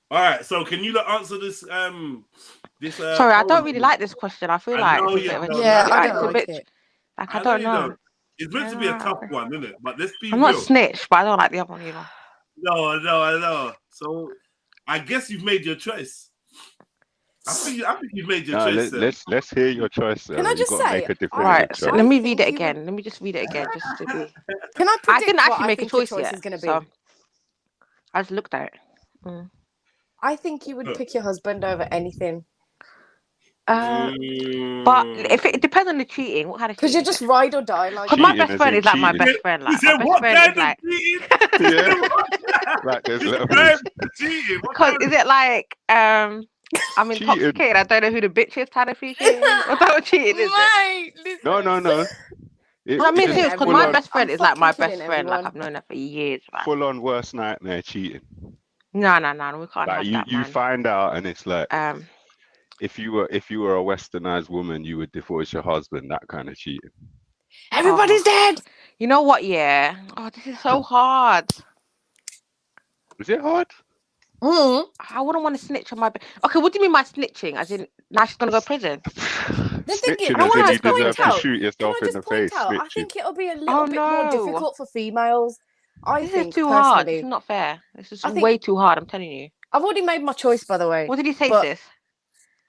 Speaker 3: All right, so can you answer this?
Speaker 5: Sorry, I don't really like this question. I feel like
Speaker 3: know
Speaker 5: it's a
Speaker 3: you
Speaker 5: bit of a
Speaker 3: don't.
Speaker 4: Yeah,
Speaker 3: It's
Speaker 4: I
Speaker 3: a
Speaker 4: don't like
Speaker 5: bit,
Speaker 4: it.
Speaker 5: like I don't know.
Speaker 3: It's meant to be a tough one, isn't it? But let's be
Speaker 5: I'm
Speaker 3: real.
Speaker 5: not snitch, but I don't like the other one, you know.
Speaker 3: No, I know. So I guess you've made your choice. I think you've made your
Speaker 2: No,
Speaker 3: choice.
Speaker 2: let's hear your choice.
Speaker 4: Can I
Speaker 2: You've
Speaker 4: just
Speaker 2: got to
Speaker 4: say,
Speaker 2: make a definitive
Speaker 5: Right, so
Speaker 2: choice.
Speaker 5: let me
Speaker 4: I
Speaker 5: read
Speaker 4: think
Speaker 5: it
Speaker 4: you
Speaker 5: again. Let me just read it again, just to be.
Speaker 4: Can I
Speaker 5: I
Speaker 4: predict
Speaker 5: didn't
Speaker 4: what
Speaker 5: actually
Speaker 4: I
Speaker 5: make a
Speaker 4: think your
Speaker 5: choice
Speaker 4: choice
Speaker 5: yet,
Speaker 4: is going to be?
Speaker 5: so I just looked at it.
Speaker 4: I think you would pick your husband over anything.
Speaker 5: But if it depends on the cheating, what kind of
Speaker 4: Because
Speaker 5: cheating?
Speaker 4: you're just ride or die. Like,
Speaker 5: Because my
Speaker 6: Cheating
Speaker 5: best
Speaker 6: as
Speaker 5: friend
Speaker 6: in
Speaker 5: is like my
Speaker 6: cheating.
Speaker 5: best friend.
Speaker 3: You
Speaker 5: Like,
Speaker 3: said
Speaker 5: my best
Speaker 3: what
Speaker 5: friend
Speaker 3: kind
Speaker 5: is like.
Speaker 3: of cheating?
Speaker 6: Yeah. Like there's
Speaker 3: This
Speaker 6: levels.
Speaker 3: guy's cheating. What
Speaker 5: Because
Speaker 3: kind
Speaker 5: is it like I'm intoxicated? I don't know who the bitch is, kind of cheating. What type of cheating is it?
Speaker 4: mate, listen.
Speaker 6: No. It's
Speaker 5: I mean,
Speaker 4: killing
Speaker 5: serious, because
Speaker 6: full
Speaker 5: my
Speaker 6: on,
Speaker 5: best friend
Speaker 4: I'm
Speaker 5: is like my
Speaker 4: fucking
Speaker 5: best
Speaker 4: killing
Speaker 5: friend. Like,
Speaker 4: everyone.
Speaker 5: I've known her for years, man.
Speaker 6: full on worst nightmare cheating.
Speaker 5: No, we can't
Speaker 6: Like
Speaker 5: have
Speaker 6: you,
Speaker 5: that,
Speaker 6: you
Speaker 5: man.
Speaker 6: find out and it's like
Speaker 5: Um,
Speaker 6: if you were a westernized woman, you would divorce your husband. That kind of cheating.
Speaker 4: Everybody's dead.
Speaker 5: you know what? Yeah. Oh, this is so hard.
Speaker 6: Is it hard?
Speaker 4: Mm.
Speaker 5: I wouldn't want to snitch on my. Okay, what do you mean by snitching? As in, now she's gonna go to prison?
Speaker 6: Snitching
Speaker 5: I
Speaker 6: as
Speaker 5: wanna
Speaker 6: in you
Speaker 5: just point
Speaker 6: deserve to
Speaker 4: out-
Speaker 6: shoot
Speaker 4: Can
Speaker 6: yourself
Speaker 4: I
Speaker 6: in
Speaker 4: just
Speaker 6: the
Speaker 4: point
Speaker 6: face.
Speaker 4: out? I
Speaker 6: Snitching.
Speaker 4: think it'll be a little
Speaker 5: Oh,
Speaker 4: bit more
Speaker 5: no.
Speaker 4: difficult for females. I
Speaker 5: This
Speaker 4: think
Speaker 5: is too hard. This
Speaker 4: personally.
Speaker 5: is not fair. This is
Speaker 4: I think-
Speaker 5: way too hard. I'm telling you.
Speaker 4: I've already made my choice, by the way.
Speaker 5: What did he say,
Speaker 4: But-
Speaker 5: sis?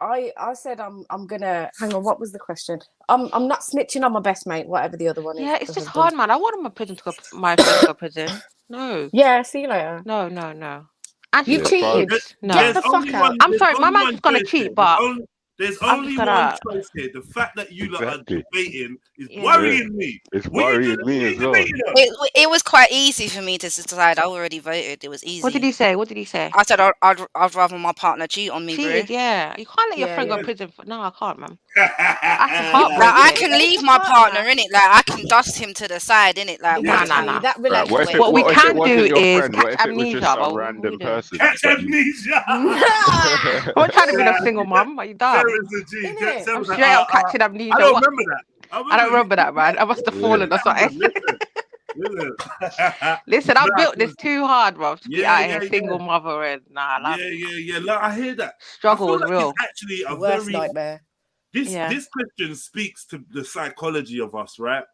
Speaker 4: I said I'm gonna hang on. What was the question? I'm not snitching on my best mate, whatever the other one is.
Speaker 5: Yeah, it's
Speaker 4: the
Speaker 5: just
Speaker 4: husband.
Speaker 5: hard, man. I want my friend to go prison. No.
Speaker 4: Yeah, see you later.
Speaker 5: No. And
Speaker 4: You
Speaker 5: she's got
Speaker 4: cheated.
Speaker 5: kids. No.
Speaker 4: Get the fuck out.
Speaker 5: I'm sorry, my man's just gonna cheat, but
Speaker 3: there's
Speaker 5: I'm
Speaker 3: only
Speaker 5: just
Speaker 3: one
Speaker 5: gonna-
Speaker 3: choice here. The fact that you lot are
Speaker 6: Exactly.
Speaker 3: debating is
Speaker 5: Yeah.
Speaker 3: worrying me.
Speaker 6: It's
Speaker 3: What you
Speaker 6: worrying
Speaker 3: doing-
Speaker 6: me
Speaker 3: what
Speaker 6: as
Speaker 3: you
Speaker 6: well.
Speaker 3: debating on?
Speaker 7: It was quite easy for me to decide. I already voted. It was easy.
Speaker 5: What did he say?
Speaker 7: I said I'd rather my partner cheat on me,
Speaker 5: Cheated,
Speaker 7: bro.
Speaker 5: yeah. You can't let your
Speaker 4: Yeah,
Speaker 5: friend go
Speaker 4: yeah.
Speaker 5: to prison for. No, I can't, man.
Speaker 7: Like,
Speaker 5: heartbreaking.
Speaker 7: I can leave my
Speaker 4: Partner.
Speaker 7: partner in it. Like I can dust him to the side in it. Like
Speaker 5: Nah,
Speaker 4: Exactly.
Speaker 5: nah.
Speaker 4: That
Speaker 6: Right,
Speaker 4: relationship.
Speaker 6: what if it,
Speaker 5: What we
Speaker 6: what if it
Speaker 5: can
Speaker 6: wasn't
Speaker 5: do
Speaker 6: your
Speaker 5: is
Speaker 6: friend? What
Speaker 5: catch
Speaker 6: if it was just
Speaker 5: amnesia,
Speaker 6: some
Speaker 5: but what
Speaker 6: random
Speaker 5: we do?
Speaker 6: person?
Speaker 3: Catch
Speaker 6: but you-
Speaker 3: amnesia.
Speaker 5: I'm not trying to be no single mum. Are you done?
Speaker 3: There is a G.
Speaker 4: Innit?
Speaker 3: Jack Sam
Speaker 5: I'm
Speaker 3: was like,
Speaker 5: straight up catching amnesia.
Speaker 3: I don't
Speaker 5: What?
Speaker 3: remember that.
Speaker 5: I don't remember that, man. I must have fallen or something.
Speaker 3: Listen.
Speaker 5: Listen, I
Speaker 3: Nah,
Speaker 5: built this too hard, bro. To be
Speaker 3: Yeah,
Speaker 5: out
Speaker 3: yeah,
Speaker 5: here, single mother, and
Speaker 3: Yeah. Like, I hear that.
Speaker 5: struggle
Speaker 3: I
Speaker 5: was
Speaker 3: feel like
Speaker 5: real.
Speaker 3: it's actually a
Speaker 4: Worst
Speaker 3: very
Speaker 4: nightmare.
Speaker 5: Yeah.
Speaker 3: This question speaks to the psychology of us, right?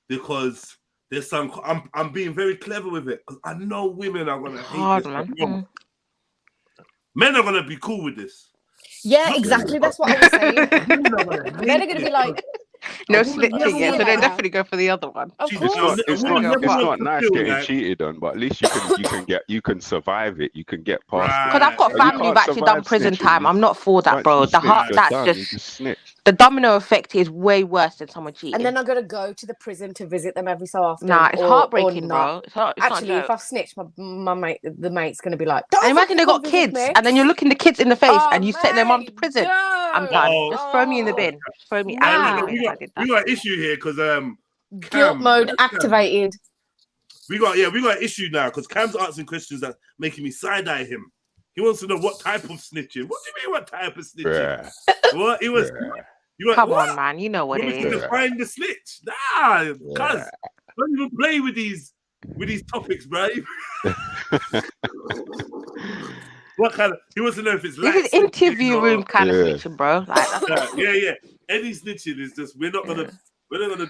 Speaker 3: Because there's some. I'm being very clever with it because I know women are gonna hate
Speaker 5: Hard,
Speaker 3: this.
Speaker 5: man.
Speaker 3: but no, Men are gonna be cool with this.
Speaker 4: Yeah, exactly. That's what I was saying.
Speaker 3: Women are gonna hate
Speaker 4: They're gonna be
Speaker 3: it.
Speaker 4: like,
Speaker 5: No
Speaker 3: I would
Speaker 5: snitching,
Speaker 3: never
Speaker 5: yeah. So
Speaker 3: want
Speaker 5: they
Speaker 4: that.
Speaker 5: definitely go for the other one.
Speaker 4: of
Speaker 3: She
Speaker 4: course.
Speaker 3: just-
Speaker 6: It's
Speaker 3: I would never
Speaker 6: not
Speaker 3: want to
Speaker 6: nice
Speaker 3: feel
Speaker 6: getting
Speaker 3: like-
Speaker 6: cheated on, but at least you can survive it. You can get past
Speaker 3: Right.
Speaker 6: it.
Speaker 5: Because I've got
Speaker 6: You
Speaker 5: family
Speaker 6: can't
Speaker 5: who've actually done
Speaker 6: survive
Speaker 5: prison
Speaker 6: snitching.
Speaker 5: time. I'm not for that,
Speaker 6: Once
Speaker 5: bro.
Speaker 6: you
Speaker 5: The
Speaker 6: snitch,
Speaker 5: heart,
Speaker 6: you're
Speaker 5: that's
Speaker 6: done.
Speaker 5: just
Speaker 6: You just snitch.
Speaker 5: the domino effect is way worse than someone cheating.
Speaker 4: And then I'm gonna go to the prison to visit them every so often.
Speaker 5: Nah, it's
Speaker 4: or
Speaker 5: heartbreaking,
Speaker 4: not.
Speaker 5: bro. It's not
Speaker 4: Actually,
Speaker 5: a
Speaker 4: if
Speaker 5: joke.
Speaker 4: I've snitched, my mate, the mate's gonna be like, "Don't
Speaker 5: And imagine
Speaker 4: fucking
Speaker 5: they got
Speaker 4: come visit
Speaker 5: kids,
Speaker 4: me."
Speaker 5: and then you're looking the kids in the face,
Speaker 4: Oh,
Speaker 5: and you send their mum to
Speaker 4: mate,
Speaker 5: prison. I'm done.
Speaker 3: Uh-oh.
Speaker 5: Just throw me in the bin. Just throw me
Speaker 4: Nah.
Speaker 5: out of the
Speaker 3: we
Speaker 5: bin.
Speaker 3: got
Speaker 5: I did
Speaker 3: we
Speaker 5: that.
Speaker 3: got an issue here because
Speaker 4: Guilt
Speaker 3: Cam,
Speaker 4: mode
Speaker 3: Cam.
Speaker 4: activated.
Speaker 3: we got an issue now because Cam's asking questions that making me side eye him. He wants to know what type of snitching. What do you mean what type of snitching?
Speaker 6: Bruh.
Speaker 3: What he was?
Speaker 6: Bruh.
Speaker 3: You want,
Speaker 5: Come
Speaker 3: what?
Speaker 5: on, man. You know what
Speaker 3: You
Speaker 5: it
Speaker 3: want me to
Speaker 5: is.
Speaker 3: define the snitch? Nah, cuz don't even play with these topics, bro. What kind of? He wants to know if it's
Speaker 5: This
Speaker 3: like
Speaker 5: is interview room kind of
Speaker 6: Yeah.
Speaker 5: snitching, bro. Like, that's
Speaker 3: Yeah. Any snitching is just we're not gonna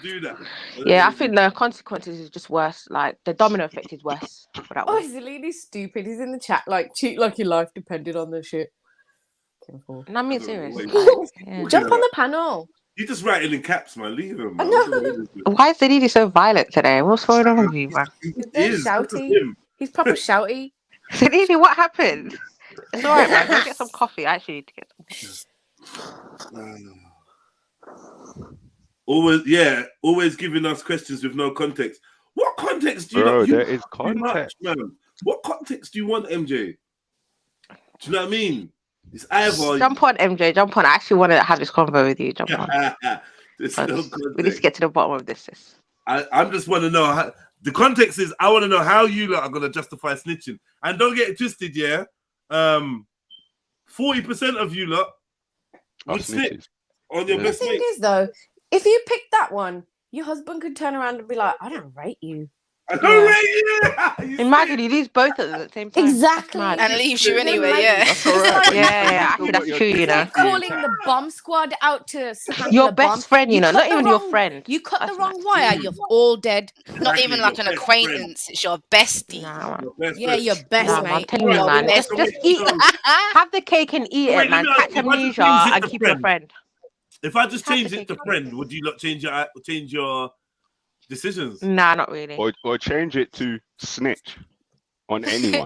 Speaker 3: do that.
Speaker 5: yeah, I think the consequences is just worse. Like the domino effect is worse for that
Speaker 4: Oh,
Speaker 5: one.
Speaker 4: he's stupid. He's in the chat like cheat like your life depended on the shit.
Speaker 5: And I mean serious.
Speaker 3: Wait.
Speaker 5: Like, yeah.
Speaker 4: Jump on the panel.
Speaker 3: You just writing in caps, man. Leave him. Man.
Speaker 4: know.
Speaker 5: Why is the lady so violent today? What's going on with you, man?
Speaker 3: It
Speaker 4: Very
Speaker 3: is.
Speaker 4: shouty.
Speaker 3: Him.
Speaker 4: He's proper shouty.
Speaker 5: Sadidi, what happened? It's alright, man. Go get some coffee. I actually need to get some.
Speaker 3: Always giving us questions with no context. What context do you
Speaker 6: Bro,
Speaker 3: not
Speaker 6: there
Speaker 3: use
Speaker 6: is
Speaker 3: too much,
Speaker 6: context.
Speaker 3: man? What context do you want, MJ? Do you know what I mean? It's either
Speaker 5: Jump on, MJ. Jump on. I actually want to have this convo with you. Jump on.
Speaker 3: There's no
Speaker 5: We need to
Speaker 3: context.
Speaker 5: get to the bottom of this. Sis.
Speaker 3: I just want to know how the context is. I want to know how you lot are gonna justify snitching, and don't get it twisted. Yeah, 40% of you lot
Speaker 6: Are
Speaker 3: would snitch
Speaker 6: snitches.
Speaker 3: on your
Speaker 6: Yeah.
Speaker 4: The
Speaker 3: best
Speaker 4: thing
Speaker 3: mate.
Speaker 4: is, though, if you pick that one, your husband could turn around and be like, "I don't rate you."
Speaker 3: I don't rate you.
Speaker 5: Imagine he leaves both at the same time.
Speaker 4: Exactly.
Speaker 5: That's mad.
Speaker 7: and leaves you
Speaker 4: Then,
Speaker 7: anyway.
Speaker 4: like,
Speaker 7: Yeah.
Speaker 4: it's like-
Speaker 5: Yeah, actually, that's true. You
Speaker 4: It's
Speaker 5: know,
Speaker 4: like calling the bomb squad out to handle
Speaker 5: your
Speaker 4: a bomb.
Speaker 5: best friend. You know,
Speaker 4: cut
Speaker 5: not
Speaker 4: the
Speaker 5: even your
Speaker 4: wrong-
Speaker 5: friend.
Speaker 4: You cut
Speaker 5: That's
Speaker 4: the wrong
Speaker 5: mad.
Speaker 4: wire, you're all dead.
Speaker 7: Not even like an
Speaker 3: Your best
Speaker 7: acquaintance. It's your bestie.
Speaker 5: Nah, man.
Speaker 3: Your best
Speaker 4: Yeah,
Speaker 3: friend.
Speaker 4: your best
Speaker 5: Nah, man. I'm
Speaker 4: mate.
Speaker 5: telling you,
Speaker 7: Your
Speaker 5: man.
Speaker 7: best
Speaker 5: Just eat. Have the cake and eat
Speaker 3: Wait,
Speaker 5: it, man.
Speaker 3: let me ask
Speaker 5: Catch
Speaker 3: you, what
Speaker 5: amnesia
Speaker 3: is it
Speaker 5: and
Speaker 3: to
Speaker 5: keep your friend.
Speaker 3: If I just
Speaker 5: Have
Speaker 3: change
Speaker 5: to
Speaker 3: it to
Speaker 5: take it.
Speaker 3: friend, would you not change your decisions?
Speaker 5: Nah, not really.
Speaker 6: Or change it to snitch on anyone.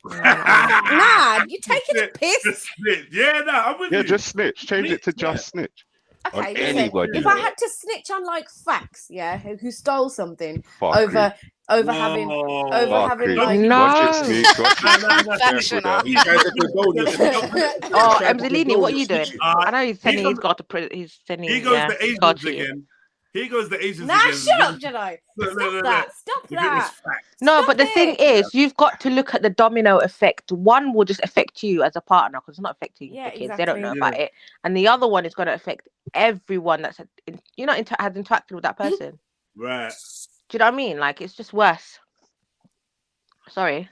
Speaker 4: Nah, you taking a
Speaker 3: Just
Speaker 4: piss?
Speaker 3: snitch. Yeah, nah, I'm with
Speaker 6: Yeah,
Speaker 3: you.
Speaker 6: just snitch. Change it to just snitch.
Speaker 4: Okay,
Speaker 6: On
Speaker 4: listen,
Speaker 6: anybody.
Speaker 4: if I had to snitch on like facts, yeah, who stole something
Speaker 6: Fuck
Speaker 4: over having like
Speaker 5: No.
Speaker 6: Watch it, snitch. Watch it, snitch. Careful
Speaker 7: Factional.
Speaker 6: there.
Speaker 8: You guys are condone yourself.
Speaker 5: Oh,
Speaker 8: Trying to
Speaker 5: Emzalini,
Speaker 8: condone
Speaker 5: what are you
Speaker 8: your
Speaker 5: doing?
Speaker 8: snitching.
Speaker 5: I know he's sending.
Speaker 3: goes-
Speaker 5: He's got to. He's sending.
Speaker 3: Here goes the
Speaker 5: he's got
Speaker 3: Asians
Speaker 5: to you.
Speaker 3: again. Here goes the Asians
Speaker 4: Nah,
Speaker 3: again.
Speaker 4: shut up, Jedi.
Speaker 3: No,
Speaker 4: Stop that. Stop
Speaker 3: If it was
Speaker 4: that.
Speaker 3: fact.
Speaker 5: No,
Speaker 4: Stop
Speaker 5: but the thing
Speaker 4: it.
Speaker 5: is, you've got to look at the domino effect. One will just affect you as a partner because it's not affecting
Speaker 4: Yeah,
Speaker 5: the kids. They don't know
Speaker 3: exactly.
Speaker 5: about it. And the other one is going to affect everyone that's, has interacted with that person.
Speaker 3: Right.
Speaker 5: Do you know what I mean? Like, it's just worse. Sorry.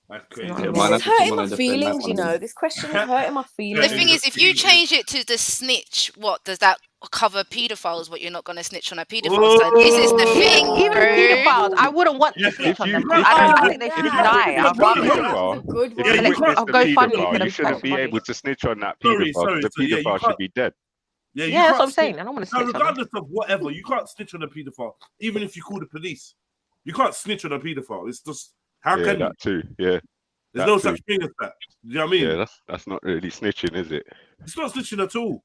Speaker 3: That's crazy.
Speaker 5: Yeah,
Speaker 4: This
Speaker 5: man,
Speaker 4: is hurting my feelings, you know. This question is hurting my
Speaker 7: The
Speaker 4: feelings.
Speaker 7: thing is, if you change it to the snitch, what does that cover? Pedophiles, but you're not going to snitch on a pedophile. So this is the thing,
Speaker 5: even
Speaker 7: bro.
Speaker 5: pedophiles, I wouldn't want to snitch on them. I think they should die. I'd rather I'll go fund it.
Speaker 6: You shouldn't be able to snitch on that
Speaker 3: Sorry,
Speaker 6: pedophile. The
Speaker 3: yeah, you
Speaker 6: pedophile should
Speaker 3: can't-
Speaker 6: be dead.
Speaker 3: Yeah, you
Speaker 5: Yeah, that's
Speaker 3: can't
Speaker 5: what I'm saying.
Speaker 3: snitch-
Speaker 5: I don't want to
Speaker 3: No,
Speaker 5: snitch on them.
Speaker 3: regardless of whatever, you can't snitch on a pedophile, even if you call the police. You can't snitch on a pedophile. It's just how
Speaker 6: Yeah,
Speaker 3: can you?
Speaker 6: that too. Yeah.
Speaker 3: There's
Speaker 6: that
Speaker 3: no
Speaker 6: too.
Speaker 3: such thing as that. You know what I mean?
Speaker 6: Yeah, that's not really snitching, is it?
Speaker 3: It's not snitching at all.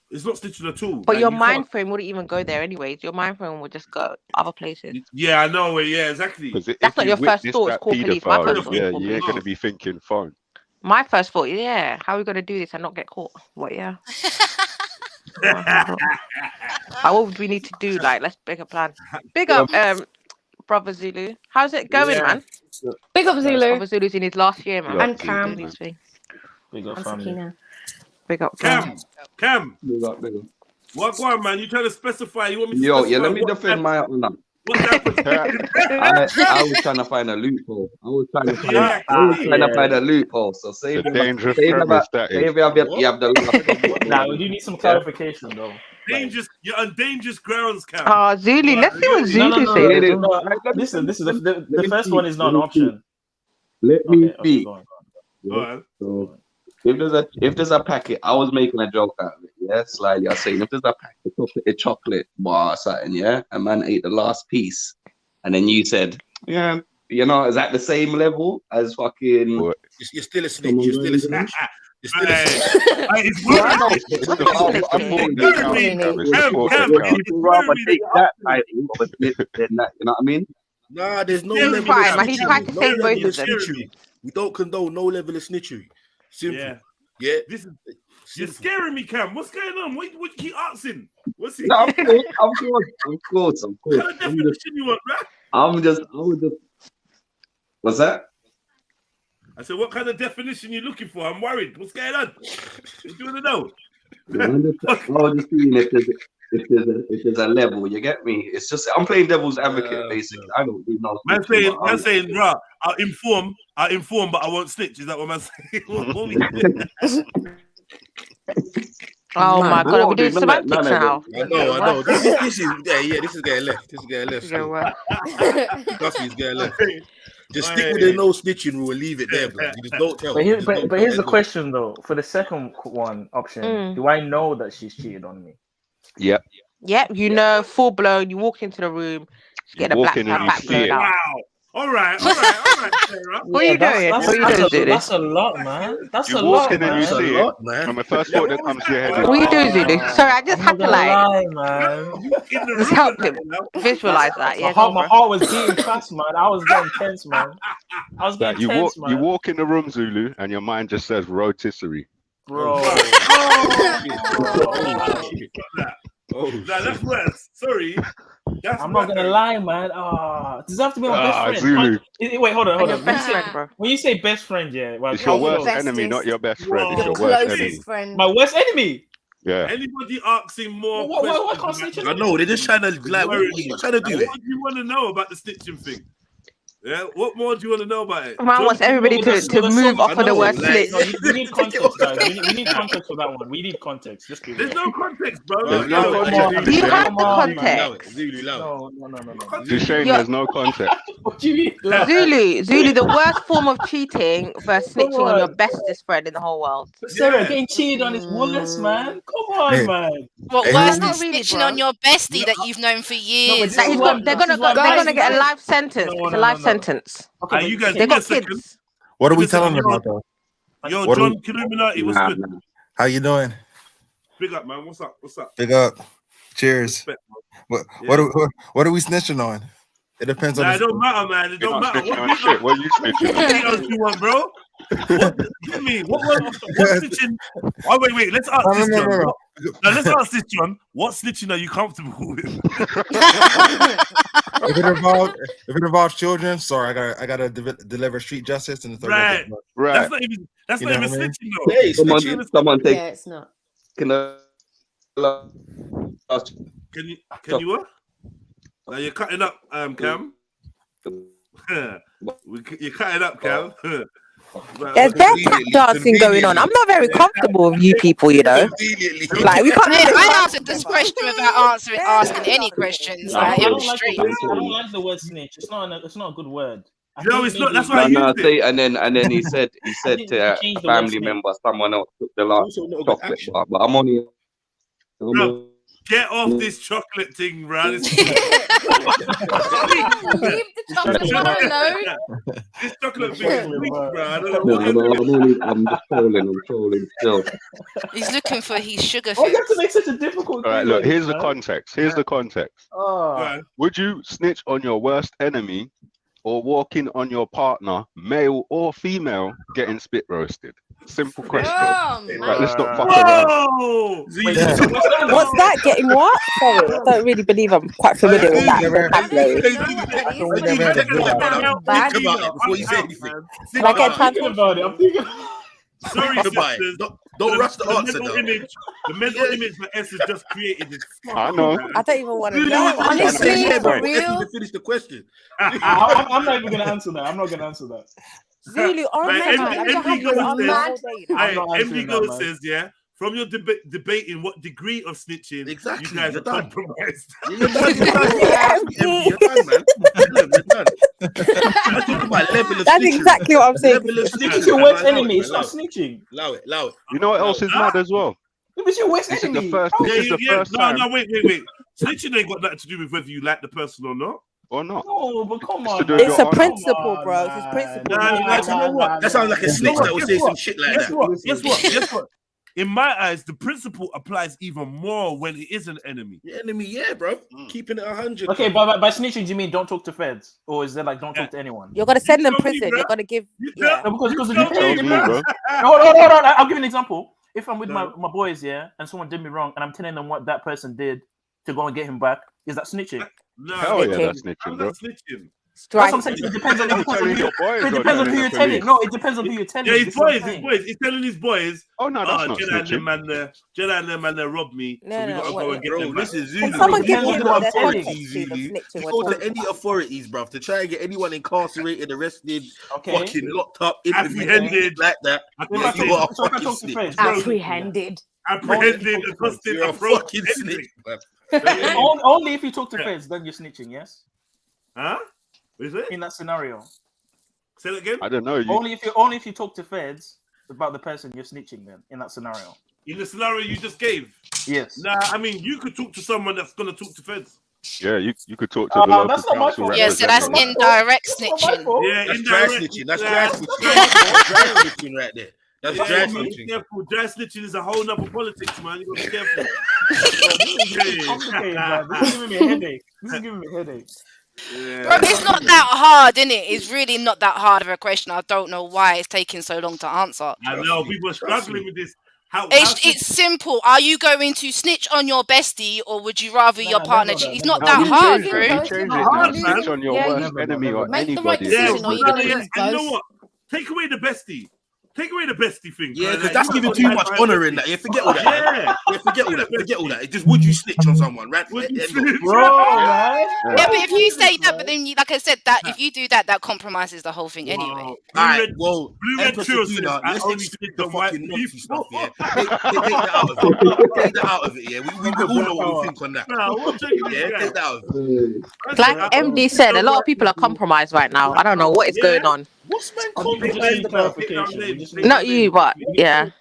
Speaker 3: It's not snitching at all.
Speaker 5: But
Speaker 3: Like,
Speaker 5: your
Speaker 3: you
Speaker 5: mind
Speaker 3: can't-
Speaker 5: frame wouldn't even go there anyways. Your mind frame would just go other places.
Speaker 3: Yeah, I know. Yeah, exactly.
Speaker 6: Because
Speaker 5: That's not your first thought, it's call police. My first thought is
Speaker 6: yeah,
Speaker 5: call
Speaker 6: you ain't
Speaker 5: police.
Speaker 6: gonna be thinking phone.
Speaker 5: My first thought, yeah, how are we going to do this and not get caught? What, yeah. What would we need to do? Like, let's make a plan. Big up, Brother Zulu. How's it going, man?
Speaker 4: Big up, Zulu.
Speaker 5: Brother Zulu's in his last year, man.
Speaker 4: And Cam.
Speaker 5: Doing his thing.
Speaker 9: Big up,
Speaker 4: And
Speaker 9: family.
Speaker 4: Sakina.
Speaker 5: Big up, Cam.
Speaker 3: Cam.
Speaker 8: Big up, big up.
Speaker 3: What going, man? You trying to specify? You want me to
Speaker 8: Yo,
Speaker 3: specify
Speaker 8: yeah, let me
Speaker 3: what
Speaker 8: defend
Speaker 3: type-
Speaker 8: my honor.
Speaker 3: what type of-
Speaker 8: I was trying to find a loophole. I was trying to find a loophole. So say
Speaker 6: It's a dangerous
Speaker 8: say
Speaker 6: premise, that is.
Speaker 8: you have the
Speaker 9: Nah, we do need some clarification though.
Speaker 3: Dangerous, you're on dangerous grounds, Cam.
Speaker 5: Oh, Zulu. Let's see what
Speaker 9: No,
Speaker 5: Zulu
Speaker 9: no,
Speaker 5: says.
Speaker 9: no, no. Listen, the first one is not an option.
Speaker 8: Let me speak.
Speaker 9: go on.
Speaker 3: Alright.
Speaker 8: So if there's a packet, I was making a joke out of it, yeah, slightly. I was saying if there's a packet of chocolate bar or something, yeah, a man ate the last piece, and then you said, yeah, you know, is that the same level as fucking?
Speaker 6: What?
Speaker 8: You're still a snitch. You're still a snitch. You're still a snitch.
Speaker 3: It's
Speaker 8: People rather take that title of a snitch than that. You know what I mean?
Speaker 10: Nah, there's no
Speaker 3: Yeah,
Speaker 10: level
Speaker 5: he's fine,
Speaker 10: of
Speaker 5: man. He tried to
Speaker 10: snitchery. No
Speaker 5: save
Speaker 10: level
Speaker 5: both
Speaker 10: of
Speaker 5: of them.
Speaker 10: snitchery. We don't condone no level of snitchery. Simple.
Speaker 3: Yeah.
Speaker 10: Yeah.
Speaker 3: This is you're scaring me, Cam. What's going on? What you keep asking? What's it?
Speaker 8: No, of course.
Speaker 3: What kind of definition you want, right?
Speaker 8: I was just. What's that?
Speaker 3: I said, what kind of definition you looking for? I'm worried. What's going on? What do you want to know?
Speaker 8: I was just seeing if there's a level. You get me? It's just I'm playing devil's advocate, basically. I don't really know.
Speaker 3: Man saying, bruh, I'll inform, but I won't snitch. Is that what man saying? What we doing?
Speaker 5: Oh my God, are we doing
Speaker 8: none of
Speaker 5: semantics now?
Speaker 10: I know. This is getting left. This is getting left.
Speaker 5: Yeah, well.
Speaker 10: Trust me, it's getting left. Just stick with the no snitching rule and leave it there, bro. You just don't tell.
Speaker 9: But
Speaker 10: You just don't
Speaker 9: here's
Speaker 10: tell.
Speaker 9: the question though. For the second one option, do I know that she's cheated on me?
Speaker 6: Yep.
Speaker 5: Yep, you know, full blown. You walk into the room, get a
Speaker 6: walk
Speaker 5: black
Speaker 6: in and
Speaker 5: hat
Speaker 6: you
Speaker 5: back
Speaker 6: see
Speaker 5: blown
Speaker 6: it.
Speaker 5: out.
Speaker 3: Wow. All right, Sarah.
Speaker 5: What are you doing? What are you doing, Zulu?
Speaker 9: That's a lot, man. That's
Speaker 6: You
Speaker 9: a
Speaker 6: walk
Speaker 9: lot,
Speaker 6: in and you
Speaker 9: man.
Speaker 6: see it, and the first thought that comes to your head is,
Speaker 5: What are you doing, Zulu? Sorry, I just had to
Speaker 9: lie,
Speaker 5: like
Speaker 9: man.
Speaker 5: just help him visualize that. Yeah,
Speaker 9: My heart was beating fast, man. I was getting tense, man. I was
Speaker 6: that
Speaker 9: getting
Speaker 6: you
Speaker 9: tense, man.
Speaker 6: walk, you walk in the room, Zulu, and your mind just says rotisserie.
Speaker 9: Bro.
Speaker 3: Oh, that's worse. Sorry.
Speaker 9: I'm not gonna lie, man. Does it have to be my best friend?
Speaker 6: Zulu.
Speaker 9: Wait, hold on.
Speaker 5: Your best friend, bro.
Speaker 9: When you say best friend, yeah, well,
Speaker 6: It's your worst enemy, not your best friend. It's your worst enemy.
Speaker 4: Friend.
Speaker 9: My worst enemy.
Speaker 6: Yeah.
Speaker 3: Anybody asking more
Speaker 9: Why can't
Speaker 3: questions?
Speaker 9: snitch?
Speaker 10: I know they're just trying to like. What are you trying to do?
Speaker 3: What do you want to know about the snitching thing? Yeah, what more do you want to know about it?
Speaker 5: Man wants everybody to move off of the word snitch.
Speaker 9: No, we need context, guys. We need context for that one. We need context. Just
Speaker 3: There's no context, bro.
Speaker 6: There's no context.
Speaker 5: You have the context.
Speaker 9: No.
Speaker 6: Dushane, there's no context.
Speaker 9: What do you mean?
Speaker 5: Zulu, the worst form of cheating versus snitching on your bestest friend in the whole world.
Speaker 9: Sarah, getting cheated on is worse, man. Come on, man.
Speaker 7: What worse than
Speaker 5: Not really,
Speaker 7: snitching
Speaker 5: bro.
Speaker 7: on your bestie that you've known for years?
Speaker 9: this is
Speaker 5: They're gonna get a life sentence. It's a life sentence. sentence.
Speaker 9: Okay,
Speaker 3: you guys,
Speaker 5: They
Speaker 3: give me a
Speaker 5: got
Speaker 3: second.
Speaker 5: kids.
Speaker 1: What are
Speaker 3: Give
Speaker 1: we
Speaker 3: me a second.
Speaker 1: telling them about though?
Speaker 3: Yo,
Speaker 1: What are
Speaker 3: John
Speaker 1: we-
Speaker 3: Trilluminati, what's good?
Speaker 1: How you doing?
Speaker 3: Big up, man. What's up? What's up?
Speaker 1: Big up. Cheers.
Speaker 3: Respect,
Speaker 1: What are we snitching on? It depends on.
Speaker 3: Nah, it don't matter, man. It don't matter.
Speaker 6: Snitching on shit. What are you snitching on?
Speaker 3: What details you want, bro? What you mean? What snitching? Oh, wait. Let's ask this, John.
Speaker 1: No.
Speaker 3: Now, let's ask this, John. What snitching are you comfortable with?
Speaker 1: If it involves children, sorry, I gotta deliver street justice in the third.
Speaker 3: Right.
Speaker 6: Right.
Speaker 3: That's
Speaker 1: You
Speaker 3: not
Speaker 1: know
Speaker 3: even
Speaker 1: what I mean?
Speaker 3: snitching, though.
Speaker 10: Hey,
Speaker 8: Someone take.
Speaker 4: Yeah, it's not.
Speaker 8: Can
Speaker 3: Can you what? Now you're cutting up, Cam. You're cutting up, Cam.
Speaker 5: There's tap dancing going on. I'm not very comfortable with you people, you know. Like we can't.
Speaker 7: I answered this question without asking any questions.
Speaker 9: No,
Speaker 7: Like,
Speaker 9: I
Speaker 7: it
Speaker 9: don't
Speaker 7: was
Speaker 9: like
Speaker 7: straight.
Speaker 9: the, I don't like the word snitch. It's not a good word.
Speaker 3: No, it's not. That's why I used it.
Speaker 8: say, and then he said to a
Speaker 9: change the
Speaker 8: family
Speaker 9: word
Speaker 8: member, someone else took the last
Speaker 10: Also not a good
Speaker 8: chocolate
Speaker 10: action.
Speaker 8: bar, but I'm only.
Speaker 3: Bro, get off this chocolate thing, bro.
Speaker 4: Leave the chocolate bar alone.
Speaker 3: This chocolate thing is weak, bro. I don't know.
Speaker 8: I'm just trolling still.
Speaker 7: He's looking for his sugar
Speaker 9: Why do you have
Speaker 7: fix.
Speaker 9: to make such a difficult
Speaker 6: All right,
Speaker 9: thing?
Speaker 6: look, here's the
Speaker 9: man?
Speaker 6: context. Here's the context.
Speaker 9: Oh.
Speaker 6: Would you snitch on your worst enemy or walk in on your partner, male or female, getting spit roasted? Simple question.
Speaker 4: Oh,
Speaker 6: Right, let's not fuck
Speaker 4: man.
Speaker 6: around.
Speaker 3: Whoa!
Speaker 5: What's that? Getting what? Sorry, I don't really believe I'm quite familiar with that vocabulary.
Speaker 10: Before you say anything.
Speaker 5: Can I get
Speaker 9: I'm thinking about it. I'm thinking.
Speaker 3: Sorry,
Speaker 10: Think about it.
Speaker 3: sisters.
Speaker 10: Don't rush the answer,
Speaker 3: mental
Speaker 10: though.
Speaker 3: image, the mental image that S has just created is
Speaker 6: I know.
Speaker 5: I don't even want to know.
Speaker 4: Honestly,
Speaker 10: Yeah,
Speaker 4: for
Speaker 10: but let's
Speaker 4: real.
Speaker 10: even finish the question.
Speaker 9: I'm not even gonna answer that. I'm not gonna answer that.
Speaker 5: Zulu, oh
Speaker 3: Right,
Speaker 5: man,
Speaker 3: MD
Speaker 5: I'm not happy. I'm
Speaker 3: says-
Speaker 5: mad.
Speaker 3: Hey,
Speaker 9: not
Speaker 3: MD
Speaker 9: answering that,
Speaker 3: Go
Speaker 9: man.
Speaker 3: says, yeah, from your debating what degree of snitching
Speaker 10: Exactly,
Speaker 3: you guys
Speaker 10: you're
Speaker 3: are
Speaker 10: done.
Speaker 3: compromised.
Speaker 10: You're done, man. You're done. I'm talking about level of
Speaker 5: That's
Speaker 10: snitching.
Speaker 5: exactly what I'm saying.
Speaker 10: Level of
Speaker 9: If
Speaker 10: snitching.
Speaker 9: it's your worst
Speaker 10: Allow it,
Speaker 9: enemy, it's
Speaker 10: allow
Speaker 9: not
Speaker 10: it.
Speaker 9: snitching.
Speaker 10: Allow it.
Speaker 6: You know what else is mad as well?
Speaker 9: If it's your worst
Speaker 6: This is
Speaker 9: enemy.
Speaker 6: the first. This is the first
Speaker 3: No,
Speaker 6: time,
Speaker 3: wait. Snitching ain't got nothing to do with whether you like the person or not.
Speaker 6: or not?
Speaker 9: No, but come
Speaker 6: It's to
Speaker 9: on.
Speaker 6: do
Speaker 9: man.
Speaker 6: with
Speaker 5: It's
Speaker 6: your
Speaker 5: a
Speaker 6: honor.
Speaker 5: principle, bro. It's a principle.
Speaker 10: You know what? That sounds like a snitch that would say some shit like
Speaker 3: Guess
Speaker 10: that.
Speaker 3: what? Guess what? In my eyes, the principle applies even more when it is an enemy.
Speaker 10: Your enemy, yeah, bro. Keeping it 100.
Speaker 9: Okay, but by snitching, do you mean don't talk to feds? Or is it like don't talk to anyone?
Speaker 5: You're gonna send them
Speaker 3: You tell me,
Speaker 5: prison.
Speaker 3: bro.
Speaker 5: You're gonna give.
Speaker 3: You
Speaker 5: Yeah.
Speaker 3: tell-
Speaker 9: No, because it
Speaker 3: tell
Speaker 9: depends.
Speaker 3: me,
Speaker 6: me, bro.
Speaker 9: No, I'll give you an example. If I'm with my boys, yeah, and someone did me wrong, and I'm telling them what that person did to go and get him back, is that snitching?
Speaker 3: No,
Speaker 6: Hell yeah,
Speaker 5: Snitching.
Speaker 6: that's snitching, bro.
Speaker 3: snitching.
Speaker 9: That's what I'm
Speaker 5: Strike.
Speaker 9: saying. It depends on
Speaker 6: You're telling your boys,
Speaker 9: it
Speaker 6: or
Speaker 9: depends on
Speaker 6: telling
Speaker 9: who you're
Speaker 6: the
Speaker 9: telling.
Speaker 6: police?
Speaker 9: No, it depends on who you're telling.
Speaker 3: Yeah, his
Speaker 9: This is what I'm
Speaker 3: boys.
Speaker 9: saying.
Speaker 3: He's telling his boys.
Speaker 6: Oh no, that's not
Speaker 3: Jedi and them
Speaker 6: snitching.
Speaker 3: man, they robbed me.
Speaker 5: No,
Speaker 3: so we
Speaker 5: no,
Speaker 3: gotta
Speaker 5: what-
Speaker 3: go and get
Speaker 10: Bro,
Speaker 3: them back.
Speaker 10: this is
Speaker 5: Can
Speaker 10: Zulu.
Speaker 5: someone
Speaker 10: If
Speaker 5: give
Speaker 10: you
Speaker 5: me
Speaker 10: go to
Speaker 5: the
Speaker 10: authorities,
Speaker 5: context to the
Speaker 10: Zulu,
Speaker 5: snitching
Speaker 10: you
Speaker 5: we're
Speaker 10: go to
Speaker 5: talking
Speaker 10: any authorities, bruv, to try and get anyone incarcerated, arrested,
Speaker 9: Okay.
Speaker 10: fucking locked up, interviewed,
Speaker 3: Apprehended.
Speaker 10: like that.
Speaker 9: If
Speaker 10: Yeah,
Speaker 9: I
Speaker 10: you
Speaker 9: talk-
Speaker 10: got a
Speaker 9: so if I
Speaker 10: fucking
Speaker 9: talk to
Speaker 10: snitch.
Speaker 9: friends,
Speaker 4: Apprehended.
Speaker 3: Apprehended, accosted,
Speaker 10: You're a
Speaker 3: approached,
Speaker 10: fucking
Speaker 3: everything.
Speaker 10: snitch, bruv.
Speaker 9: Only if you talk to feds, then you're snitching. Yes,
Speaker 3: Huh? What is it?
Speaker 9: in that scenario.
Speaker 3: Say that again.
Speaker 6: I don't know.
Speaker 9: Only if you talk to feds about the person, you're snitching. Then in that scenario.
Speaker 3: In the scenario you just gave.
Speaker 9: Yes.
Speaker 3: Nah, I mean, you could talk to someone that's gonna talk to feds.
Speaker 6: Yeah, you could talk to the local
Speaker 9: that's not my
Speaker 6: council
Speaker 9: fault.
Speaker 7: Yeah, so that's
Speaker 6: representative.
Speaker 7: indirect
Speaker 9: That's not my
Speaker 7: snitching.
Speaker 9: fault.
Speaker 3: Yeah,
Speaker 10: That's dry
Speaker 3: indirect.
Speaker 10: snitching. That's
Speaker 3: Yeah.
Speaker 10: dry snitching. That's dry snitching right there. That's dry
Speaker 3: Yeah, man, be
Speaker 10: snitching.
Speaker 3: careful. Dry snitching is a whole nother politics, man. You gotta be careful.
Speaker 9: Complicated, man. This is giving me a headache.
Speaker 3: Yeah.
Speaker 7: Bro, it's not that hard, innit? It's really not that hard of a question. I don't know why it's taking so long to answer.
Speaker 3: I know people are struggling with this. How
Speaker 7: It's simple. Are you going to snitch on your bestie, or would you rather your partner cheat? It's not that
Speaker 6: No,
Speaker 7: hard,
Speaker 6: you
Speaker 7: bro.
Speaker 6: change it now.
Speaker 3: hard, man.
Speaker 6: Snitch on your
Speaker 4: Yeah,
Speaker 6: worst enemy or
Speaker 4: Make the right
Speaker 6: anybody.
Speaker 4: decision, or you're gonna lose
Speaker 3: and you know
Speaker 4: both.
Speaker 3: what? Take away the bestie. Take away the bestie thing.
Speaker 10: Yeah,
Speaker 3: man.
Speaker 10: because
Speaker 3: Like,
Speaker 10: that's
Speaker 3: you
Speaker 10: giving
Speaker 3: got
Speaker 10: too
Speaker 3: my
Speaker 10: much
Speaker 3: mind.
Speaker 10: honor in that. Yeah, forget all that. Man.
Speaker 3: Yeah.
Speaker 10: Yeah, forget all that. Forget all that. It's just would you snitch on someone, right?
Speaker 3: Would you
Speaker 10: End
Speaker 3: snitch?
Speaker 10: of.
Speaker 9: Bro, man.
Speaker 7: Yeah, but if you say that, but then, like I said, that if you do that, that compromises the whole thing anyway.
Speaker 3: Wow.
Speaker 10: Alright, well,
Speaker 3: Blue Red
Speaker 10: Empress
Speaker 3: Trio
Speaker 10: Sakina,
Speaker 3: says, I
Speaker 10: let's
Speaker 3: only
Speaker 10: exclude
Speaker 3: snitch
Speaker 10: the
Speaker 3: on white
Speaker 10: fucking Nazi
Speaker 3: people.
Speaker 10: stuff, yeah? Take that out of it. Take that out of it, yeah? We all know what we think on that.
Speaker 3: Nah, we'll check this
Speaker 10: Yeah,
Speaker 3: guy.
Speaker 10: take that out of it.
Speaker 5: Like MD said, a lot of people are compromised right now. I don't know what is going on.
Speaker 10: What's man
Speaker 9: I think we just need
Speaker 10: compromised about?
Speaker 9: clarification. We just need-
Speaker 5: Not you, but yeah.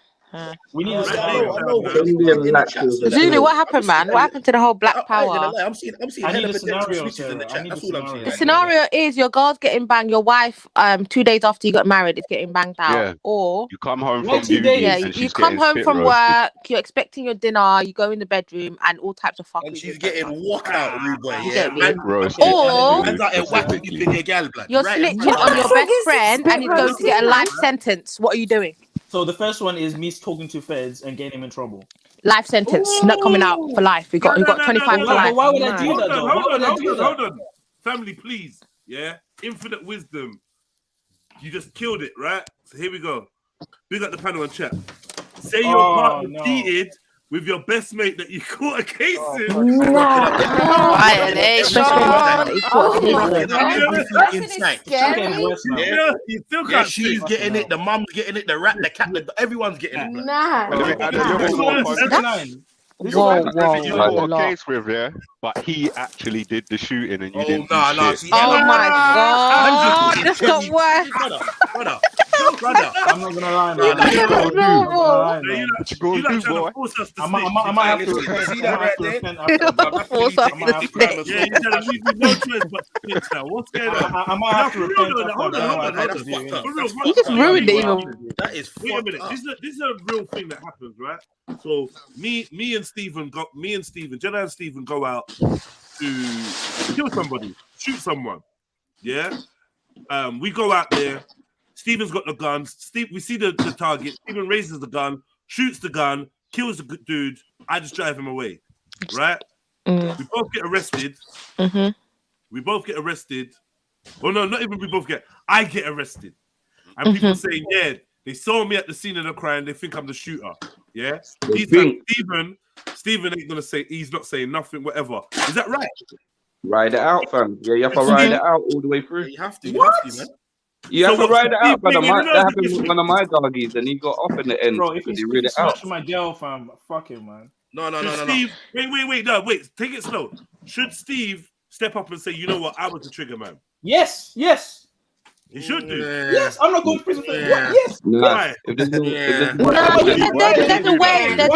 Speaker 9: We need
Speaker 10: I
Speaker 9: a
Speaker 10: know.
Speaker 8: Indian latches.
Speaker 5: Zulu, what happened, man? What happened to the whole black
Speaker 10: I ain't gonna
Speaker 5: power?
Speaker 10: lie. I'm seeing
Speaker 9: I need
Speaker 10: hella
Speaker 9: a
Speaker 10: potential
Speaker 9: scenario,
Speaker 10: snitches in
Speaker 9: Sarah.
Speaker 10: the
Speaker 9: I
Speaker 10: chat.
Speaker 9: need
Speaker 10: That's
Speaker 9: a
Speaker 10: all I'm
Speaker 9: scenario.
Speaker 5: The
Speaker 10: seeing.
Speaker 5: scenario is your girl's getting banged, your wife 2 days after you got married is getting banged out.
Speaker 6: Yeah.
Speaker 5: Or
Speaker 6: You come home
Speaker 9: Why
Speaker 6: from
Speaker 9: 2 days?
Speaker 6: uni
Speaker 5: yeah,
Speaker 6: and
Speaker 5: you
Speaker 6: she's
Speaker 5: come
Speaker 6: getting
Speaker 5: home
Speaker 6: spit
Speaker 5: from
Speaker 6: roasted.
Speaker 5: work, you're expecting your dinner, you go in the bedroom and all types of
Speaker 10: And
Speaker 5: fuckery
Speaker 10: she's
Speaker 5: is going
Speaker 10: getting
Speaker 5: on.
Speaker 10: walk out, rude boy.
Speaker 5: You
Speaker 10: Yeah,
Speaker 5: get me?
Speaker 6: Spit roasted.
Speaker 5: Or
Speaker 10: man's out there whacking
Speaker 6: specifically.
Speaker 10: you in your gal, blood.
Speaker 5: you're
Speaker 10: Right in
Speaker 5: snitching
Speaker 10: front
Speaker 5: on
Speaker 10: of
Speaker 5: your
Speaker 10: her.
Speaker 5: best friend and he's going to get a life sentence. What are you doing?
Speaker 9: So the first one is me talking to feds and getting him in trouble.
Speaker 5: Life sentence, not coming out for life. He got 25 for
Speaker 9: But
Speaker 5: life.
Speaker 9: why would I do that though? Why would I do that?
Speaker 3: Hold on. Family, please. Yeah. Infinite wisdom. You just killed it, right? So here we go. Big up the panel and chat. Say your partner cheated with your best mate that you caught a case in.
Speaker 7: Violation.
Speaker 10: Yeah,
Speaker 3: you still
Speaker 10: yeah,
Speaker 3: can't
Speaker 10: she's
Speaker 3: say.
Speaker 10: getting it. The mum's getting it. The rat, the cat, everyone's getting it. blood.
Speaker 4: Nah.
Speaker 6: And let me add a little more context.
Speaker 5: Whoa,
Speaker 6: You
Speaker 5: whoa,
Speaker 6: got
Speaker 5: a
Speaker 6: a
Speaker 5: lot.
Speaker 6: case with, yeah, but he actually did the shooting and you didn't
Speaker 10: nah,
Speaker 6: do shit.
Speaker 10: see,
Speaker 5: Oh my
Speaker 10: God,
Speaker 5: god, this got worse.
Speaker 10: brother.
Speaker 9: I'm not gonna lie, man.
Speaker 3: You like trying to force us to
Speaker 9: I might have to repent.
Speaker 10: See that right there?
Speaker 5: Force us to snitch.
Speaker 3: Yeah, you're telling me no choice but to snitch now. What's going on?
Speaker 9: I might have to repent.
Speaker 3: Hold on.
Speaker 10: That's fucked up.
Speaker 5: You just ruined it even.
Speaker 10: That is
Speaker 3: Wait a
Speaker 10: fucked
Speaker 3: minute.
Speaker 10: up.
Speaker 3: This is a real thing that happens, right? So me and Stephen, Jedi and Stephen go out to kill somebody, shoot someone. Yeah. We go out there. Stephen's got the gun. We see the target. Stephen raises the gun, shoots the gun, kills the dude. I just drive him away. Right? We both get arrested. We both get arrested. Oh no, not even we both get. I get arrested. And people saying, yeah, they saw me at the scene of the crime. They think I'm the shooter. Yeah. Stephen ain't gonna say. He's not saying nothing. Whatever. Is that right?
Speaker 8: Ride it out, fam. Yeah, you have to ride it out all the way through.
Speaker 10: You have to, man.
Speaker 8: You have to ride it out, brother.
Speaker 3: wait,
Speaker 8: That happened with one of my doggies, and he got off in the end
Speaker 9: Bro, if
Speaker 8: because
Speaker 9: he's
Speaker 8: he read it out.
Speaker 9: smashing my girl, fam, fuck him, man.
Speaker 10: No.
Speaker 3: Steve, wait. Take it slow. Should Steve step up and say, you know what, I was the trigger man?
Speaker 9: Yes.
Speaker 3: He should do.
Speaker 9: Yes, I'm not going to prison for
Speaker 10: Yeah.
Speaker 9: what? Yes.
Speaker 3: Why?
Speaker 5: There's a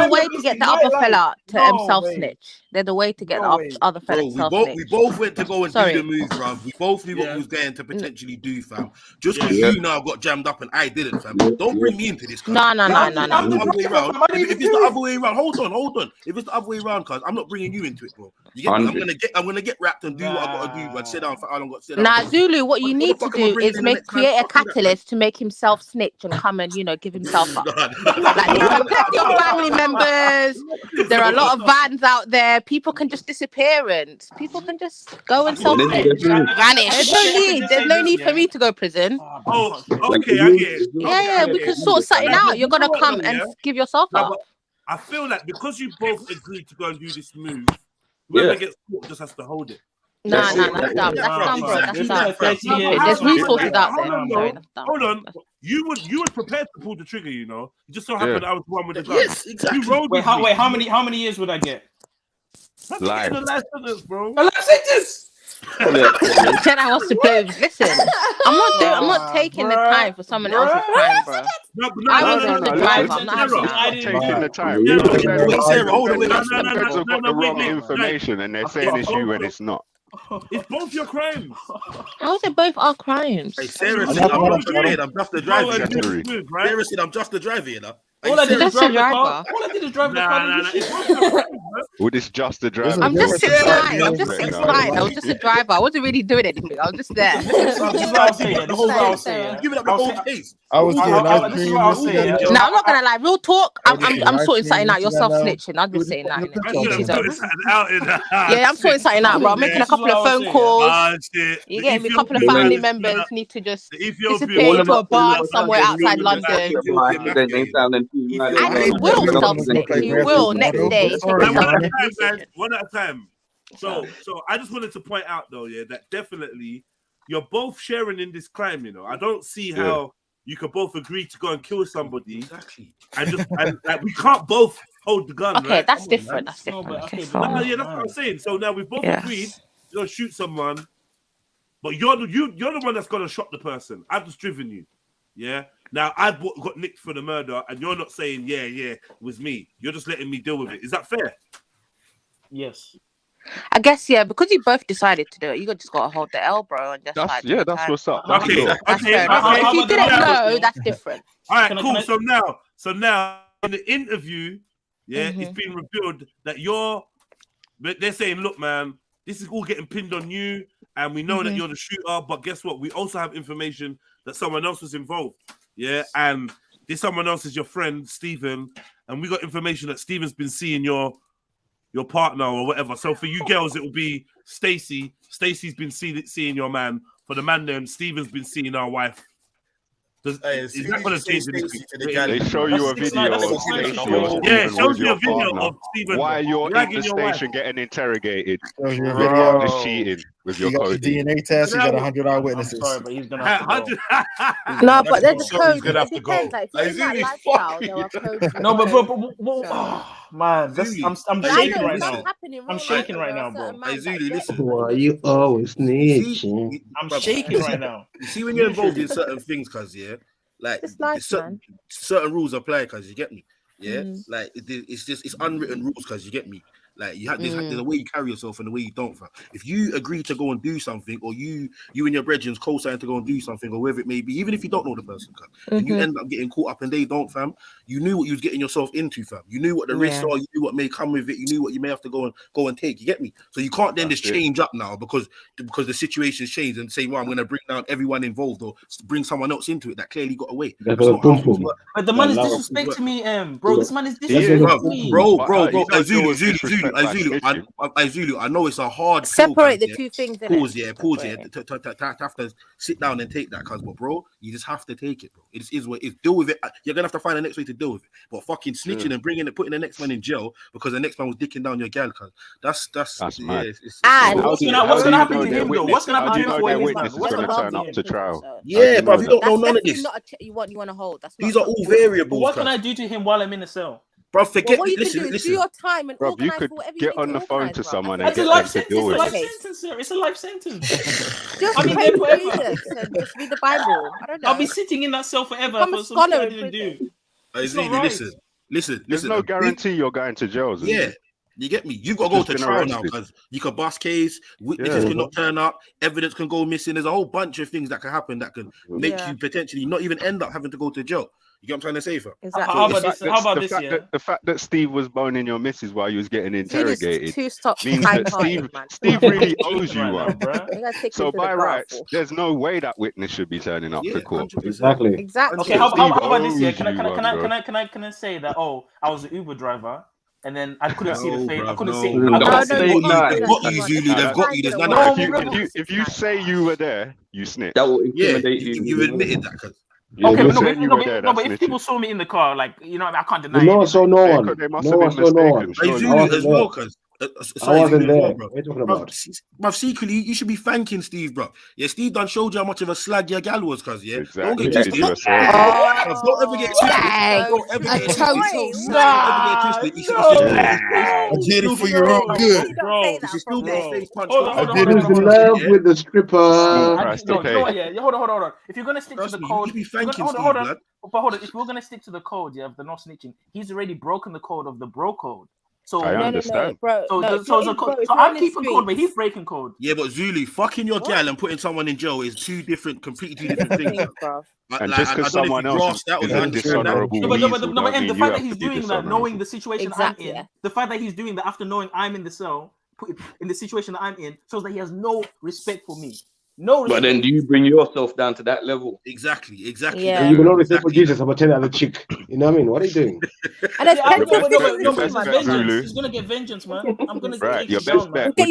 Speaker 5: way to get the other fella to self-snitch. There's a way to get the other fella to self-snitch.
Speaker 10: We both went to go and do the move, bruv. We both knew what we was going to potentially do, fam. Just because you now got jammed up and I didn't, fam. Don't bring me into this.
Speaker 5: No.
Speaker 10: If it's the other way around, hold on. If it's the other way around, cuz I'm not bringing you into it, bro. I'm gonna get wrapped and do what I gotta do, but sit down for how long got sit down.
Speaker 5: Nah, Zulu, what you need to do is create a catalyst to make himself snitch and come and give himself up. Protect your family members. There are a lot of vans out there. People can just disappear and people can just go and self-snitch.
Speaker 7: Vanish.
Speaker 5: There's no need for me to go to prison.
Speaker 3: Oh, okay, I get it.
Speaker 5: Yeah, we can sort something out. You're gonna come and give yourself up.
Speaker 3: I feel like because you both agreed to go and do this move, whoever gets caught just has to hold it.
Speaker 5: That's dumb. That's dumb, bro. That's dumb. There's resources out there.
Speaker 3: Hold on. You were prepared to pull the trigger, you know. It just so happened I was the one with the gun.
Speaker 10: Yes, exactly.
Speaker 9: Wait, how many years would I get?
Speaker 3: That's getting a life sentence, bro.
Speaker 9: A life sentence.
Speaker 5: Jedi wants to play with. Listen, I'm not taking the time for someone else's crime, bro. I wasn't the driver. I'm not
Speaker 6: taking the time.
Speaker 10: Sarah, hold on.
Speaker 6: Feds have got the wrong information and they're saying it's you and it's not.
Speaker 3: It's both your crimes.
Speaker 5: How is it both our crimes?
Speaker 10: Hey, Sarah said I'm just the driver. Sarah said I'm just the driver, you know.
Speaker 9: All I did is drive the car. All I did is drive the car.
Speaker 6: Well, this just the driver.
Speaker 5: I'm just 6'9". I'm just 6'9". I was just a driver. I wasn't really doing anything. I was just there.
Speaker 10: Give it up the whole case.
Speaker 1: I was getting ice cream.
Speaker 5: No, I'm not gonna lie. Real talk. I'm sorting something out. You're self-snitching. I'm just saying that. Yeah, I'm sorting something out, bro. I'm making a couple of phone calls. You getting me? A couple of family members need to just disappear into a bar somewhere outside London. And he will self-snitch. He will next day.
Speaker 3: One at a time. So I just wanted to point out though, that definitely you're both sharing in this crime. You know, I don't see how you could both agree to go and kill somebody, and we can't both hold the gun.
Speaker 5: Okay,
Speaker 3: right?
Speaker 5: that's different. That's different.
Speaker 3: That's what I'm saying. So now we've both agreed to go shoot someone, but you're the one that's gonna shot the person. I've just driven you. Yeah. Now I got nicked for the murder, and you're not saying yeah, it was me. You're just letting me deal with it. Is that fair?
Speaker 9: Yes.
Speaker 5: I guess, yeah, because you both decided to do it, you just got to hold the L, bro, and just
Speaker 6: That's
Speaker 5: like...
Speaker 6: that's what's up.
Speaker 3: Okay.
Speaker 5: That's fair enough.
Speaker 9: How
Speaker 5: If you
Speaker 9: about the
Speaker 5: didn't
Speaker 9: murder?
Speaker 5: know, that's different.
Speaker 3: All right,
Speaker 9: Can I-
Speaker 3: cool.
Speaker 9: can I-
Speaker 3: So now in the interview, it's been revealed that they're saying, look, man, this is all getting pinned on you, and we know that you're the shooter, but guess what? We also have information that someone else was involved. Yeah, and this someone else is your friend, Stephen, and we got information that Stephen's been seeing your partner or whatever. So for you girls, it will be Stacey. Stacey's been seeing your man. For the man, then Stephen's been seeing our wife. Is that going to change anything?
Speaker 6: They show you a video of Stacey or Stephen with your partner while you're in the station getting interrogated. Just cheating with your code.
Speaker 11: DNA test. You got 100 eyewitnesses.
Speaker 9: Sorry, but he's gonna have to go.
Speaker 5: No, but there's a code.
Speaker 10: gonna have
Speaker 5: It
Speaker 10: to go.
Speaker 5: depends. Like, if you're in that lifestyle, there are codes.
Speaker 9: No, but oh, man, I'm shaking right now. I'm shaking right now, bro.
Speaker 10: Zuli, listen.
Speaker 12: Why you always snitching?
Speaker 9: I'm shaking right now.
Speaker 10: You see, when you're involved in certain things, cuz, yeah, like
Speaker 5: It's life,
Speaker 10: certain rules apply, cuz, you get me? Yeah, like it's unwritten rules, cuz, you get me? Like you have there's a way you carry yourself and the way you don't. Fam. If you agree to go and do something, or you and your brethren co-sign to go and do something, or whatever it may be, even if you don't know the person, and you end up getting caught up and they don't, fam. You knew what you was getting yourself into, fam. You knew what the risks are. You knew what may come with it. You knew what you may have to go and take. You get me? So you can't then just change up now because the situation's changed and say, well, I'm going to bring down everyone involved or bring someone else into it that clearly got away.
Speaker 9: But the man is disrespecting me, bro. This man is disrespecting me,
Speaker 10: bro. Zulu, I know it's a hard
Speaker 5: separate the two things.
Speaker 10: Pause to have to sit down and take that, cuz, but bro, you just have to take it, bro. It is what it is. Deal with it. You're gonna have to find the next way to deal with it. But fucking snitching and putting the next man in jail because the next man was dicking down your gal, cuz that's
Speaker 6: mad.
Speaker 9: What's gonna happen to him though? What's gonna happen to him for his man?
Speaker 6: What's gonna turn up to trial?
Speaker 10: Yeah, but you don't know none of this.
Speaker 5: You want to hold.
Speaker 10: These are all variables.
Speaker 9: What can I do to him while I'm in the cell?
Speaker 10: Bro, forget.
Speaker 5: What you can do is do your time and
Speaker 6: bro, you
Speaker 5: organize
Speaker 6: could
Speaker 5: for whatever
Speaker 6: get
Speaker 5: you
Speaker 6: on the phone to someone and
Speaker 9: That's
Speaker 6: get
Speaker 9: a life
Speaker 6: them to deal with it.
Speaker 9: It's a life sentence.
Speaker 5: Just
Speaker 9: I'll be
Speaker 5: pray
Speaker 9: there
Speaker 5: for
Speaker 9: forever.
Speaker 5: Jesus and just read the Bible. I don't know.
Speaker 9: I'll be sitting in that cell forever
Speaker 5: I'm a
Speaker 9: for something
Speaker 5: scholar
Speaker 9: I
Speaker 5: in
Speaker 9: didn't do.
Speaker 10: Listen.
Speaker 6: There's no guarantee you're going to jail.
Speaker 10: Yeah. You get me? You've got to go to trial now because you can bust case, witnesses cannot turn up, evidence can go missing. There's a whole bunch of things that can happen that can make you potentially not even end up having to go to jail. You get what I'm trying to say, fam?
Speaker 5: Exactly.
Speaker 9: How about this?
Speaker 6: The fact that Steve was boning your missus while you was getting interrogated means
Speaker 5: that
Speaker 6: Steve really owes you one.
Speaker 5: bro.
Speaker 6: So by rights, there's no way that witness should be turning up to court.
Speaker 12: Exactly.
Speaker 9: Okay, how about this? Yeah, can I say that? Oh, I was an Uber driver. And then I couldn't see the face. I couldn't see.
Speaker 10: They've got you. There's none.
Speaker 6: If you say you were there, you snitch.
Speaker 8: That will intimidate you.
Speaker 10: You admitted that.
Speaker 9: Okay, but if people saw me in the car, like, you know, I can't deny.
Speaker 12: No one saw no one.
Speaker 6: They must have been mistaken.
Speaker 12: I wasn't there. What are you talking about?
Speaker 10: Bro, secretly, you should be thanking Steve, bro. Yeah, Steve done showed you how much of a slag your gal was, cuz, yeah?
Speaker 6: Exactly.
Speaker 10: Don't get twisted. Don't ever get twisted.
Speaker 11: I did it for your own good.
Speaker 9: Bro,
Speaker 12: I did it in love with the stripper.
Speaker 9: Hold on. If you're gonna stick to the code, hold on. If we're gonna stick to the code, of the not snitching, he's already broken the code of the bro code. So
Speaker 6: I understand.
Speaker 5: Bro,
Speaker 9: so I'm keeping code, but he's breaking code.
Speaker 10: Yeah, but Zulu, fucking your gal and putting someone in jail is completely two different things.
Speaker 6: And just because someone else is a dishonorable
Speaker 9: but the fact that he's doing that, knowing the situation I'm in, the fact that he's doing that after knowing I'm in the cell, in the situation that I'm in, shows that he has no respect for me. No,
Speaker 8: but then do you bring yourself down to that level?
Speaker 10: Exactly.
Speaker 5: Yeah.
Speaker 12: You can only say for Jesus, I'm going to tell you the chick. You know what I mean? What are you doing?
Speaker 9: He's going to get vengeance, man. I'm going to get
Speaker 6: your best bet would be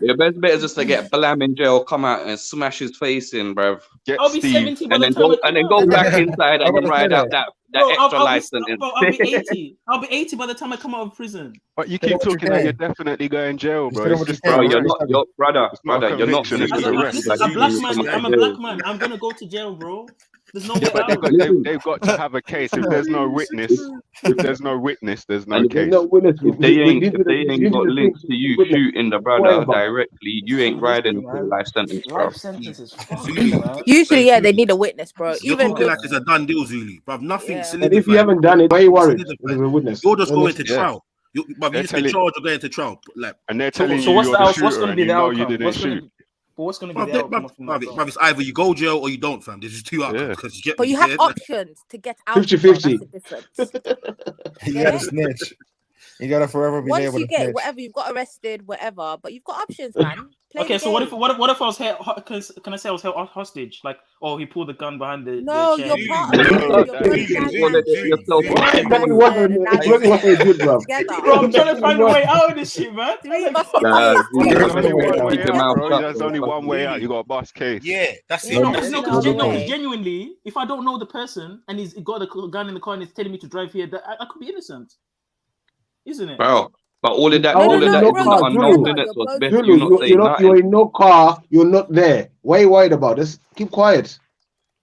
Speaker 8: your best bet is just to get Blam in jail, come out and smash his face in, bruv.
Speaker 9: I'll be 70
Speaker 8: and then go back inside and ride out that extra license.
Speaker 9: I'll be 80. I'll be 80 by the time I come out of prison.
Speaker 6: But you keep talking like you're definitely going to jail, bro.
Speaker 8: You're not, brother. You're not.
Speaker 9: I'm a black man. I'm gonna go to jail, bro. There's no
Speaker 6: Yeah,
Speaker 9: way
Speaker 6: but
Speaker 9: out.
Speaker 6: they've got to have a case. If there's no witness, there's no
Speaker 12: And
Speaker 6: case.
Speaker 8: If they ain't got links to you shooting the brother directly, you ain't riding for a life sentence, bro.
Speaker 9: Life sentence is fucked, man.
Speaker 5: Usually, yeah, they need a witness, bro.
Speaker 10: You're
Speaker 5: Even
Speaker 10: talking
Speaker 5: with,
Speaker 10: like it's a done deal, Zulu, bruv. Nothing
Speaker 12: And if you
Speaker 10: solidified.
Speaker 12: haven't done it, why are you worried?
Speaker 10: Solidified.
Speaker 12: There's a witness.
Speaker 10: You're just going to
Speaker 6: Yeah.
Speaker 10: trial. You
Speaker 6: They're
Speaker 10: just get
Speaker 6: telling-
Speaker 10: charged or going to trial. Like,
Speaker 6: And they're
Speaker 9: So
Speaker 6: telling
Speaker 9: what's
Speaker 6: you
Speaker 9: the
Speaker 6: you're the
Speaker 9: outcome? What's
Speaker 6: shooter
Speaker 9: gonna
Speaker 6: and
Speaker 9: be
Speaker 6: you
Speaker 9: the
Speaker 6: know you
Speaker 9: outcome?
Speaker 6: didn't shoot.
Speaker 9: What's gonna be
Speaker 10: bruv,
Speaker 9: the outcome from that?
Speaker 10: bruv, it's either you go jail or you don't, fam. There's just two outcomes. Because you get
Speaker 5: but
Speaker 10: me,
Speaker 5: you have
Speaker 10: yeah?
Speaker 5: options to get out.
Speaker 12: 50-50.
Speaker 5: That's the difference.
Speaker 11: You gotta snitch. You gotta forever be
Speaker 5: Once
Speaker 11: able
Speaker 5: you
Speaker 11: to
Speaker 5: get
Speaker 11: snitch.
Speaker 5: whatever, you've got arrested, whatever, but you've got options, man. Play
Speaker 9: Okay,
Speaker 5: the
Speaker 9: so what
Speaker 5: game.
Speaker 9: if I was can I say I was held hostage? Like, oh, he pulled the gun behind the
Speaker 5: No,
Speaker 9: chair.
Speaker 5: you're part of it. You're
Speaker 12: It wasn't good, bro.
Speaker 9: Bro, I'm trying to find a way out of this shit, man.
Speaker 6: There's only one way out. You got a bus case.
Speaker 10: Yeah, that's it.
Speaker 9: No,
Speaker 10: That's
Speaker 9: because
Speaker 10: it.
Speaker 9: genuinely, if I don't know the person and he's got a gun in the car and he's telling me to drive here, I could be innocent, isn't it?
Speaker 8: Bro, but all of that,
Speaker 12: No,
Speaker 8: all of that
Speaker 12: no,
Speaker 8: is in
Speaker 12: bro,
Speaker 8: the unknown,
Speaker 12: Zulu,
Speaker 8: innit? So it's best
Speaker 12: Zulu,
Speaker 8: you not say
Speaker 12: you're
Speaker 8: nothing.
Speaker 12: in no car. You're not there. What are you worried about? Just keep quiet.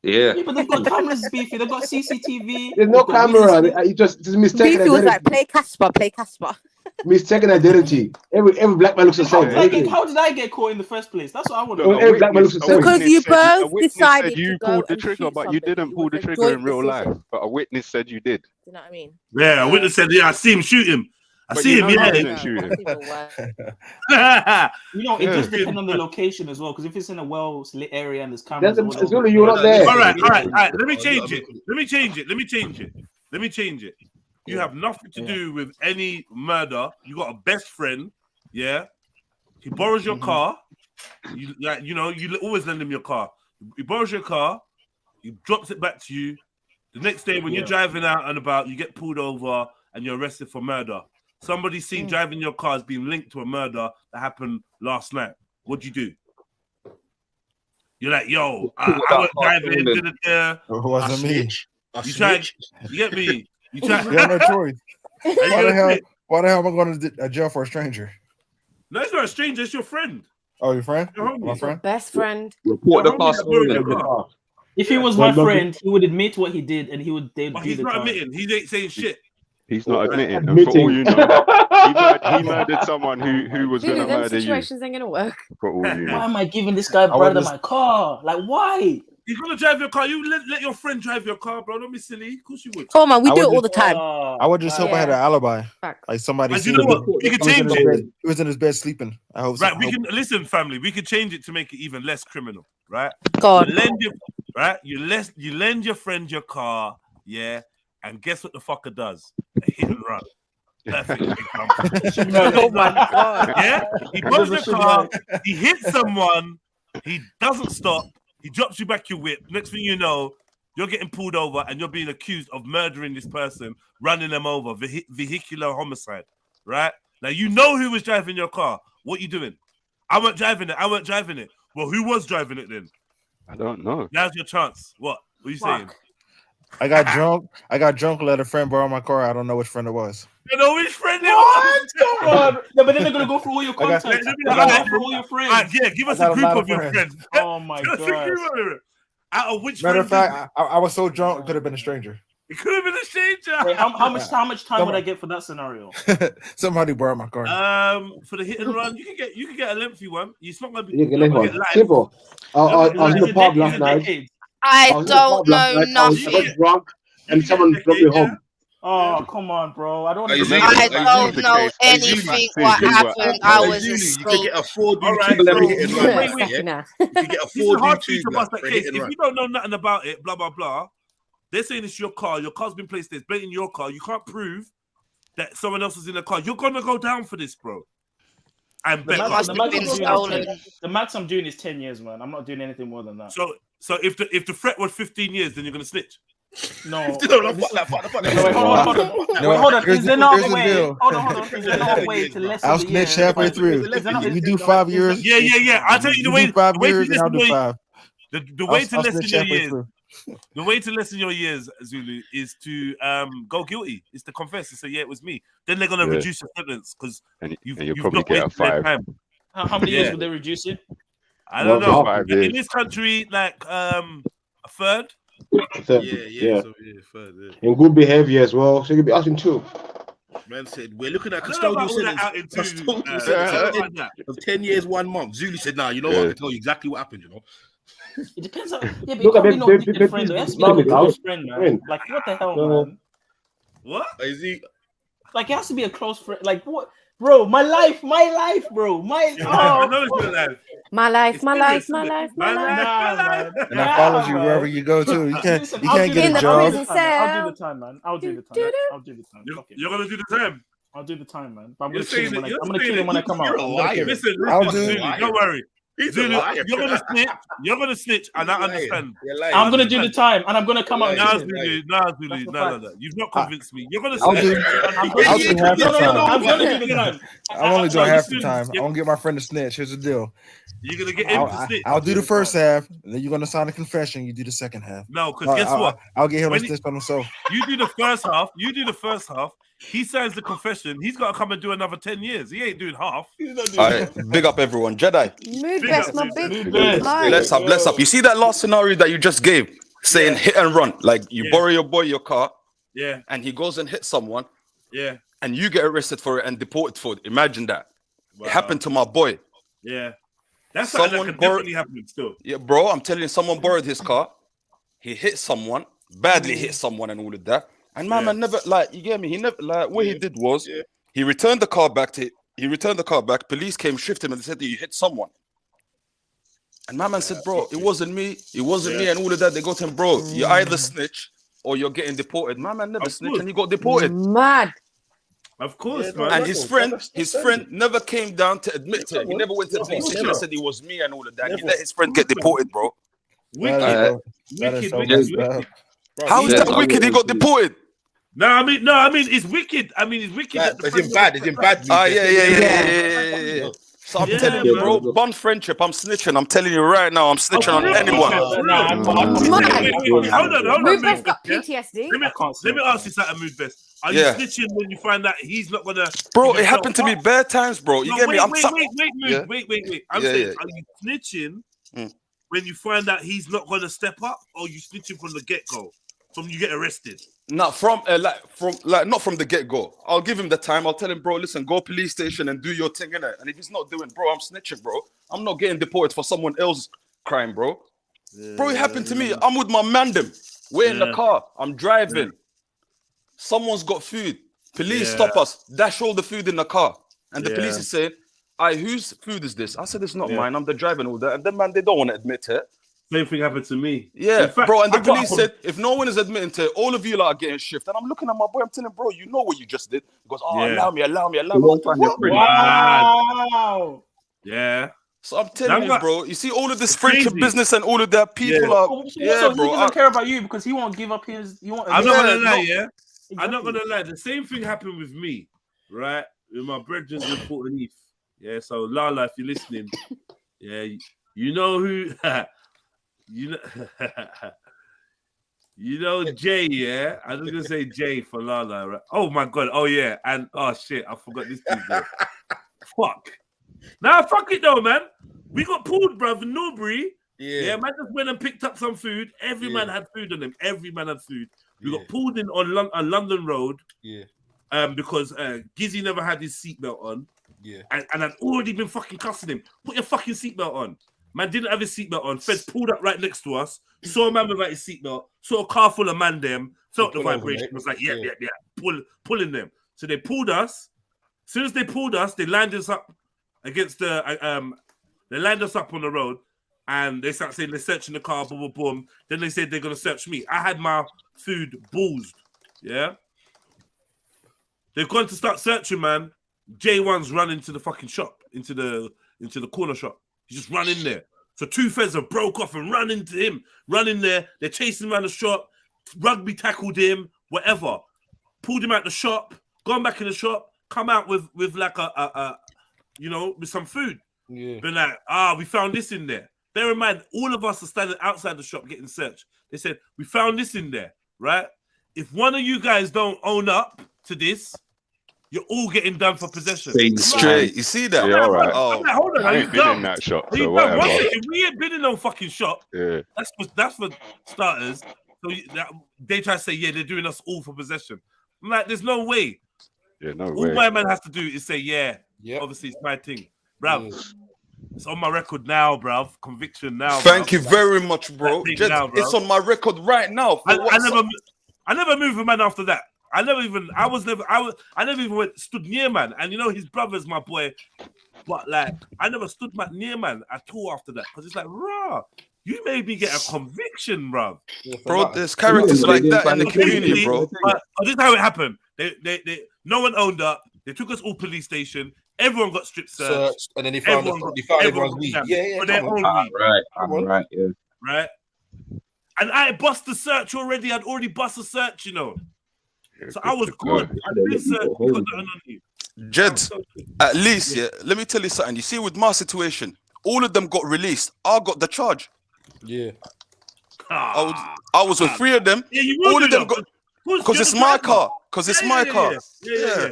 Speaker 8: Yeah.
Speaker 9: Yeah, but they've got cameras, Beefy. They've got CCTV.
Speaker 12: There's no
Speaker 9: they've got
Speaker 12: camera.
Speaker 9: witnesses.
Speaker 12: You just mistaken
Speaker 5: Beefy was
Speaker 12: identity.
Speaker 5: like, play Casper.
Speaker 12: Mistaken identity. Every black man looks the same.
Speaker 9: How did I get caught in the first place? That's what I want to
Speaker 12: Well,
Speaker 9: know.
Speaker 12: every black man looks the same.
Speaker 5: Because you both decided
Speaker 6: said you
Speaker 5: to go
Speaker 6: pulled the
Speaker 5: and
Speaker 6: trigger,
Speaker 5: shoot
Speaker 6: but you
Speaker 5: somebody.
Speaker 6: didn't
Speaker 5: It
Speaker 6: pull
Speaker 5: was
Speaker 6: the
Speaker 5: a
Speaker 6: trigger
Speaker 5: joint
Speaker 6: in real
Speaker 5: decision.
Speaker 6: life. But a witness said you did.
Speaker 5: Do you know what I mean?
Speaker 3: Yeah, a witness said, yeah, I see him shoot him. I
Speaker 6: But
Speaker 3: see
Speaker 6: you
Speaker 3: him,
Speaker 6: know you
Speaker 3: yeah.
Speaker 6: didn't shoot him.
Speaker 9: You know, it just depends on the location as well. Because if it's in a well-lit area and there's cameras,
Speaker 12: Zulu, you're not there.
Speaker 3: All right. Let me change it. You have nothing to do with any murder. You got a best friend, yeah. He borrows your car. You always lend him your car. He borrows your car. He drops it back to you. The next day, when you're driving out and about, you get pulled over and you're arrested for murder. Somebody seen driving your car has been linked to a murder that happened last night. What'd you do? You're like, yo, I was driving.
Speaker 11: It wasn't me.
Speaker 3: You tried. You get me? You tried.
Speaker 11: You have no choice. Why the hell am I going to jail for a stranger?
Speaker 3: No, it's not a stranger. It's your friend.
Speaker 11: Oh, your friend?
Speaker 3: Your
Speaker 11: My friend?
Speaker 4: Best friend.
Speaker 8: Report the car stolen.
Speaker 9: If he was my friend, he would admit what he did, and he would.
Speaker 3: But he's not admitting. He ain't saying shit.
Speaker 6: He's not admitting. And for all you know, he murdered someone who was going to
Speaker 4: Them
Speaker 6: murder you.
Speaker 4: situations ain't gonna work.
Speaker 6: For all you
Speaker 9: Why
Speaker 6: know.
Speaker 9: am I giving this guy brother my car? Like, why?
Speaker 3: You're gonna drive your car. You let your friend drive your car, bro. Don't be silly. Of course you would.
Speaker 5: Oh man, we
Speaker 11: I
Speaker 5: do it
Speaker 11: would
Speaker 5: all the time.
Speaker 11: I would just hope I had an alibi. Like somebody.
Speaker 3: And you know what? We can change it.
Speaker 11: He was in his bed sleeping. I hope.
Speaker 3: Right, we can listen, family. We can change it to make it even less criminal, right?
Speaker 5: God.
Speaker 3: You lend your friend your car, yeah, and guess what the fucker does? A hit and run. Perfect example.
Speaker 5: Oh my God.
Speaker 3: Yeah, he borrows the car, he hits someone, he doesn't stop, he drops you back your whip. Next thing you know, you're getting pulled over and you're being accused of murdering this person, running them over, vehicular homicide, right? Now you know who was driving your car. What you doing? I weren't driving it. Well, who was driving it then?
Speaker 6: I don't know.
Speaker 3: Now's your chance. What are you saying?
Speaker 11: I got drunk, let a friend borrow my car. I don't know which friend it was.
Speaker 3: You know which friend it was?
Speaker 9: Come on. No, but then they're gonna go through all your contacts. They're gonna go through all your friends.
Speaker 3: Yeah, give us a group of your friends.
Speaker 9: Oh my God.
Speaker 3: Out of which
Speaker 11: Matter of
Speaker 3: friend?
Speaker 11: fact, I was so drunk, it could have been a stranger.
Speaker 3: It could have been a stranger.
Speaker 9: Wait, how much time would I get for that scenario?
Speaker 11: Somebody borrowed my car.
Speaker 3: For the hit and run, you can get a lengthy one. It's not gonna be.
Speaker 12: You can get one. Simple. I was in the pub last night.
Speaker 7: I don't know
Speaker 12: I
Speaker 7: nothing.
Speaker 12: got drunk and someone brought me home.
Speaker 9: Oh, come on, bro. I don't
Speaker 7: I don't know anything what happened. I was
Speaker 10: You can get a 4
Speaker 3: All right,
Speaker 10: hit and run.
Speaker 3: wait.
Speaker 10: Yeah? You can get a
Speaker 3: This is hard
Speaker 10: 4-2
Speaker 3: for you to bust that
Speaker 10: for a
Speaker 3: case.
Speaker 10: hit and
Speaker 3: If
Speaker 10: run.
Speaker 3: you don't know nothing about it, blah blah blah. They're saying it's your car. Your car's been placed there. It's in your car. You can't prove that someone else was in the car. You're gonna go down for this, bro. And
Speaker 9: the max I'm doing is 10 years, man. I'm not doing anything more than that.
Speaker 3: So if the threat was 15 years, then you're gonna snitch.
Speaker 9: No.
Speaker 11: Hold
Speaker 9: on. Is there not a way? Hold on. Is there not a way to lessen
Speaker 11: I'll
Speaker 9: the
Speaker 11: snitch
Speaker 9: years?
Speaker 11: halfway through. You do 5 years.
Speaker 3: Yeah. I'll tell you the way.
Speaker 11: Do 5 years, and I'll do 5.
Speaker 3: The way to
Speaker 11: I'll
Speaker 3: lessen
Speaker 11: snitch
Speaker 3: your
Speaker 11: halfway
Speaker 3: years.
Speaker 11: through.
Speaker 3: The way to lessen your years, Zulu, is to go guilty. Is to confess and say, yeah, it was me. Then they're gonna reduce your sentence because
Speaker 6: you'll probably get a 5.
Speaker 9: How many years would they reduce it?
Speaker 3: I don't know. In this country, like a third.
Speaker 10: Yeah.
Speaker 12: In good behavior as well. So you'll be out in two.
Speaker 10: Man said, we're looking at
Speaker 3: I don't know
Speaker 10: custodial
Speaker 3: about all that out in
Speaker 10: sentence.
Speaker 3: two,
Speaker 10: Custodial sentence
Speaker 3: I don't know about that.
Speaker 10: of 10 years, 1 month. Zulu said, nah, you know what? I can tell you exactly what happened, you know.
Speaker 9: It depends on. Yeah, but
Speaker 12: Look
Speaker 9: it
Speaker 12: at
Speaker 9: can't be no
Speaker 12: the-
Speaker 9: distant
Speaker 12: the-
Speaker 9: friend. Though. It has to be
Speaker 12: the-
Speaker 9: like a
Speaker 12: the-
Speaker 9: close
Speaker 12: the-
Speaker 9: friend, man.
Speaker 12: friend.
Speaker 9: Like what the hell,
Speaker 12: No.
Speaker 9: man?
Speaker 3: What?
Speaker 10: Is he?
Speaker 9: Like it has to be a close friend. Like what, bro? My life, bro.
Speaker 3: I know it's your life.
Speaker 4: My life, my life, my
Speaker 3: Serious,
Speaker 4: life,
Speaker 3: isn't it?
Speaker 4: my life.
Speaker 9: Nah, man.
Speaker 11: And I followed you wherever you go to. You can't
Speaker 9: Listen,
Speaker 11: you
Speaker 9: I'll
Speaker 11: can't
Speaker 9: do
Speaker 11: get
Speaker 9: the
Speaker 11: a
Speaker 9: time, I'll
Speaker 11: job.
Speaker 9: do the time, I'll do the time, man. I'll do the time. I'll do the time. Fuck it.
Speaker 3: You're gonna do the time.
Speaker 9: I'll do the time, man. But I'm
Speaker 3: You're
Speaker 9: gonna kill
Speaker 3: saying
Speaker 9: him
Speaker 3: that-
Speaker 9: when
Speaker 3: you're
Speaker 9: I'm gonna
Speaker 3: saying
Speaker 9: kill him
Speaker 3: that
Speaker 9: when I come out.
Speaker 10: you're a
Speaker 9: I'm gonna kill him.
Speaker 3: Listen,
Speaker 11: I'll
Speaker 3: Zulu,
Speaker 10: do-
Speaker 3: don't worry.
Speaker 10: He's a
Speaker 3: Zulu,
Speaker 10: liar.
Speaker 3: you're gonna snitch. You're gonna snitch, and I understand.
Speaker 10: You're lying.
Speaker 9: I'm gonna do the time, and I'm gonna come out.
Speaker 3: Nah,
Speaker 9: and kill him.
Speaker 3: Zulu,
Speaker 9: That's the
Speaker 3: no.
Speaker 9: fact.
Speaker 3: You've not convinced me. You're gonna
Speaker 11: I'll
Speaker 3: snitch.
Speaker 11: do-
Speaker 9: I'm
Speaker 11: I'll do half the time.
Speaker 9: I'm gonna do the time.
Speaker 11: I'm only doing
Speaker 3: No,
Speaker 11: half the
Speaker 3: listen,
Speaker 11: time. I'm gonna get my friend to snitch. Here's the deal.
Speaker 3: You're gonna get him to snitch.
Speaker 11: I'll do the first half, and then you're gonna sign a confession. You do the second half.
Speaker 3: No, because guess what?
Speaker 11: I'll get him to
Speaker 3: When
Speaker 11: snitch on himself.
Speaker 3: You do the first half. You do the first half. He signs the confession. He's got to come and do another 10 years. He ain't doing half.
Speaker 13: Big up everyone. JEDI.
Speaker 4: Mood
Speaker 3: Big
Speaker 4: best,
Speaker 3: up,
Speaker 4: my
Speaker 3: dude.
Speaker 4: big
Speaker 9: Best.
Speaker 4: life.
Speaker 13: Let's up. You see that last scenario that you just gave, saying hit and run. Like you borrow your boy your car,
Speaker 3: Yeah,
Speaker 13: and he goes and hits someone,
Speaker 3: yeah,
Speaker 13: and you get arrested for it and deported for it. Imagine that.
Speaker 3: Wow.
Speaker 13: It happened to my boy.
Speaker 3: yeah. That's something that
Speaker 13: Someone
Speaker 3: can
Speaker 13: borrowed-
Speaker 3: definitely happen still.
Speaker 13: Yeah, bro, I'm telling you, someone borrowed his car. He hit someone, badly hit someone, and all of that. And my man never, like, you get me? He never, like, what he did was he returned the car back to. He returned the car back. Police came, shifted him, and they said that you hit someone. And my man said, bro, it wasn't me. It wasn't me, and all of that. They go to him, bro. You either snitch or you're getting deported. My man never snitched, and he got deported.
Speaker 4: Mad.
Speaker 3: Of course, man.
Speaker 13: And his friend never came down to admit to it. He never went to the police station and said it was me and all of that. He let his friend get deported, bro.
Speaker 3: Wicked,
Speaker 11: That is so
Speaker 3: wicked.
Speaker 11: messed up.
Speaker 13: How is that wicked? He got deported.
Speaker 3: No, I mean, it's wicked. I mean, it's wicked. that the
Speaker 10: It's in
Speaker 3: friend-
Speaker 10: bad. It's in bad.
Speaker 13: Ah, yeah. So I'm telling you, bro, bond friendship. I'm snitching. I'm telling you right now, I'm snitching on anyone.
Speaker 3: Hold on.
Speaker 4: Mood best
Speaker 3: Mood
Speaker 4: got
Speaker 3: Best,
Speaker 4: PTSD.
Speaker 3: Let me ask you something, Mood Best. Are you
Speaker 13: Yeah.
Speaker 3: snitching when you find out he's not gonna?
Speaker 13: Bro, it happened to me bare times, bro. You
Speaker 3: No,
Speaker 13: get me?
Speaker 3: wait,
Speaker 13: I'm
Speaker 3: wait,
Speaker 13: some-
Speaker 3: wait,
Speaker 13: Yeah.
Speaker 3: Mood. I'm
Speaker 13: Yeah,
Speaker 3: saying,
Speaker 13: yeah.
Speaker 3: are you snitching
Speaker 13: Mm.
Speaker 3: when you find out he's not gonna step up, or you snitching from the get go, from you get arrested?
Speaker 13: Not from not from the get go. I'll give him the time. I'll tell him, bro, listen, go police station and do your thing in it. And if he's not doing, bro, I'm snitching, bro. I'm not getting deported for someone else's crime, bro. Bro, it happened to me. I'm with my mandem. We're in the car. I'm driving. Someone's got food. Police stop us. Dash all the food in the car. And the police is saying, whose food is this? I said, it's not mine. I'm the driver and all that. And then, man, they don't want to admit to it.
Speaker 3: Same thing happened to me.
Speaker 13: Yeah,
Speaker 3: In fact,
Speaker 13: bro. And the
Speaker 3: I got
Speaker 13: police said, if no one is admitting to it, all of you are getting shifted. And I'm looking at my boy. I'm telling him, bro, you know what you just did. He goes, oh, allow me.
Speaker 9: Wow.
Speaker 3: Yeah.
Speaker 13: So I'm telling you, bro. You see all of this friendship
Speaker 3: crazy.
Speaker 13: business and all of that. People are,
Speaker 9: So
Speaker 13: yeah,
Speaker 9: he
Speaker 13: bro.
Speaker 9: doesn't care about you because he won't give up his. He won't.
Speaker 3: I'm not gonna lie,
Speaker 9: Exactly.
Speaker 3: I'm not gonna lie. The same thing happened with me, right? With my brethren in Port Heath. Yeah, so Lala, if you're listening, yeah, you know who you know you know Jay, yeah? I was gonna say Jay for Lala, right? Oh my god, oh yeah, and oh shit, I forgot this dude. Fuck. Nah, fuck it though, man. We got pulled, bruv, in Norbury. Yeah, man just went and picked up some food. Every man had food on them. Every man had food. We got pulled in on London Road. Because Gizzy never had his seatbelt on. And I'd already been fucking cussing him. Put your fucking seatbelt on. Man didn't have his seatbelt on. Feds pulled up right next to us. Saw a man without his seatbelt. Saw a car full of man them. Felt the vibration. Was like, yeah. Pulling them. So they pulled us. As soon as they pulled us, they lined us up against the they lined us up on the road, and they started saying they're searching the car, boom, boom, boom. Then they said they're gonna search me. I had my food bullsed. Yeah. They've gone to start searching, man. J1's run into the fucking shop, into the corner shop. He's just run in there. So two feds have broke off and run into him. Run in there. They're chasing him around the shop. Rugby tackled him. Whatever. Pulled him out the shop. Gone back in the shop. Come out with like with some food. Yeah. Been like, we found this in there. Bear in mind, all of us are standing outside the shop getting searched. They said, we found this in there, right? If one of you guys don't own up to this, you're all getting done for possession.
Speaker 13: Straight. You see that?
Speaker 6: Yeah, all right.
Speaker 3: I'm like, hold on,
Speaker 6: I
Speaker 3: are
Speaker 6: ain't
Speaker 3: you
Speaker 6: been
Speaker 3: dumb?
Speaker 6: in that shop,
Speaker 3: Are you
Speaker 6: so
Speaker 3: dumb?
Speaker 6: whatever.
Speaker 3: We ain't been in no fucking shop.
Speaker 6: Yeah.
Speaker 3: That's for starters. So they try to say, yeah, they're doing us all for possession. I'm like, there's no way.
Speaker 6: Yeah, no
Speaker 3: all
Speaker 6: way.
Speaker 3: my man has to do is say, yeah, obviously it's my thing, bruv. It's on my record now, bruv. Conviction now.
Speaker 13: Thank
Speaker 3: bruv.
Speaker 13: you very much, bro. Jed,
Speaker 3: now,
Speaker 13: it's on my record right now.
Speaker 3: I never moved a man after that. I never even stood near man. And you know, his brother's my boy. But like, I never stood near man at all after that. Because it's like, rah, you made me get a conviction, bruv.
Speaker 13: Bro, there's characters like that in the community, bro.
Speaker 3: But this is how it happened. No one owned up. They took us all police station. Everyone got strip searched.
Speaker 10: And then they found everyone's weed. Yeah,
Speaker 3: for their own weed.
Speaker 8: Right, yeah.
Speaker 3: Right. And I bust the search already. I'd already bust the search, you know. So I was good. I did search. You got nothing on you.
Speaker 13: Jed, at least, yeah, let me tell you something. You see, with my situation, all of them got released. I got the charge.
Speaker 10: Yeah.
Speaker 13: I was with 3 of them.
Speaker 3: Yeah, you
Speaker 13: all of them got, because it's my car. Because it's my car.
Speaker 3: Yeah.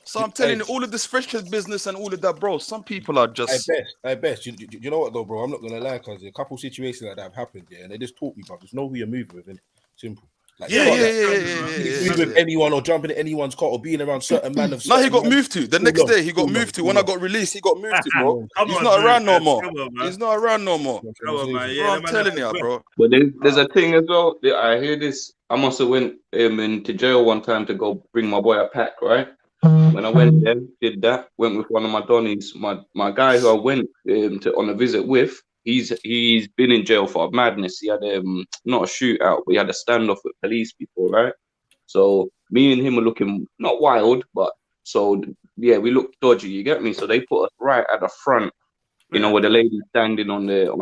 Speaker 13: So I'm telling you, all of this fresh business and all of that, bro. Some people are just.
Speaker 10: I best. You know what though, bro? I'm not gonna lie, because a couple situations like that have happened, yeah, and they just taught me, bro. Just know who you're moving with, innit? Simple. Like, with anyone or jumping in anyone's car or being around certain men of.
Speaker 13: No, he got moved to. The next day, he got moved to. When I got released, he got moved to, bro. He's not around no more. He's not around no more. Bro, I'm telling you, bro.
Speaker 8: But there's a thing as well. I hear this. I must have went into jail one time to go bring my boy a pack, right? When I went there, did that, went with one of my donnies. My guy who I went on a visit with, he's been in jail for madness. He had not a shootout, but he had a standoff with police before, right? So me and him were looking not wild, but so yeah, we looked dodgy. You get me? So they put us right at the front. You know, where the lady standing on the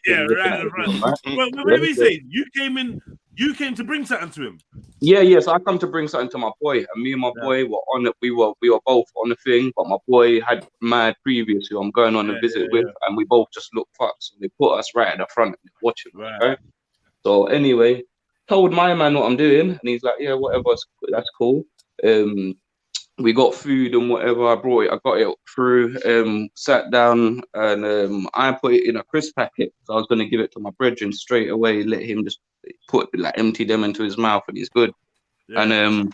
Speaker 3: yeah, right at the front. Well, what did we say? You came to bring something to him.
Speaker 8: Yeah. So I come to bring something to my boy, and me and my boy were on it. We were both on the thing, but my boy had mad previous who I'm going on a visit with, and we both just looked fucked. So they put us right at the front, watching, right? So anyway, told my man what I'm doing, and he's like, yeah, whatever, that's cool. We got food and whatever. I brought it. I got it through. Sat down and I put it in a crisp packet. So I was going to give it to my brethren straight away. Let him just empty them into his mouth, and he's good. Yeah. And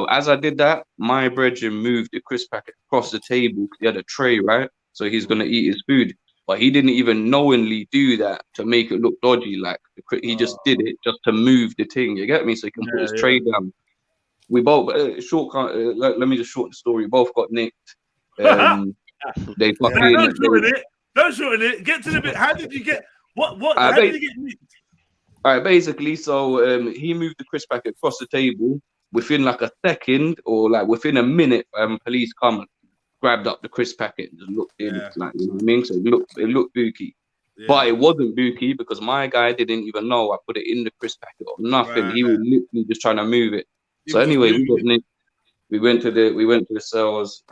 Speaker 8: as I did that, my brethren moved the crisp packet across the table because he had a tray, right? So he's going to eat his food, but he didn't even knowingly do that to make it look dodgy. Like he just did it just to move the thing. You get me? So he can put his tray down. We both let me just shorten the story. We both got nicked. They fucking
Speaker 3: don't shorten it. Get to the bit. How did you get what? How did you get nicked?
Speaker 8: All right, basically, so he moved the crisp packet across the table. Within like a second or like within a minute, police come and grabbed up the crisp packet and just looked in. Like, you know what I mean? So it looked booky. Yeah. But it wasn't booky because my guy didn't even know I put it in the crisp packet or nothing. Right, he was literally just trying to move it. So anyway, we went to the cells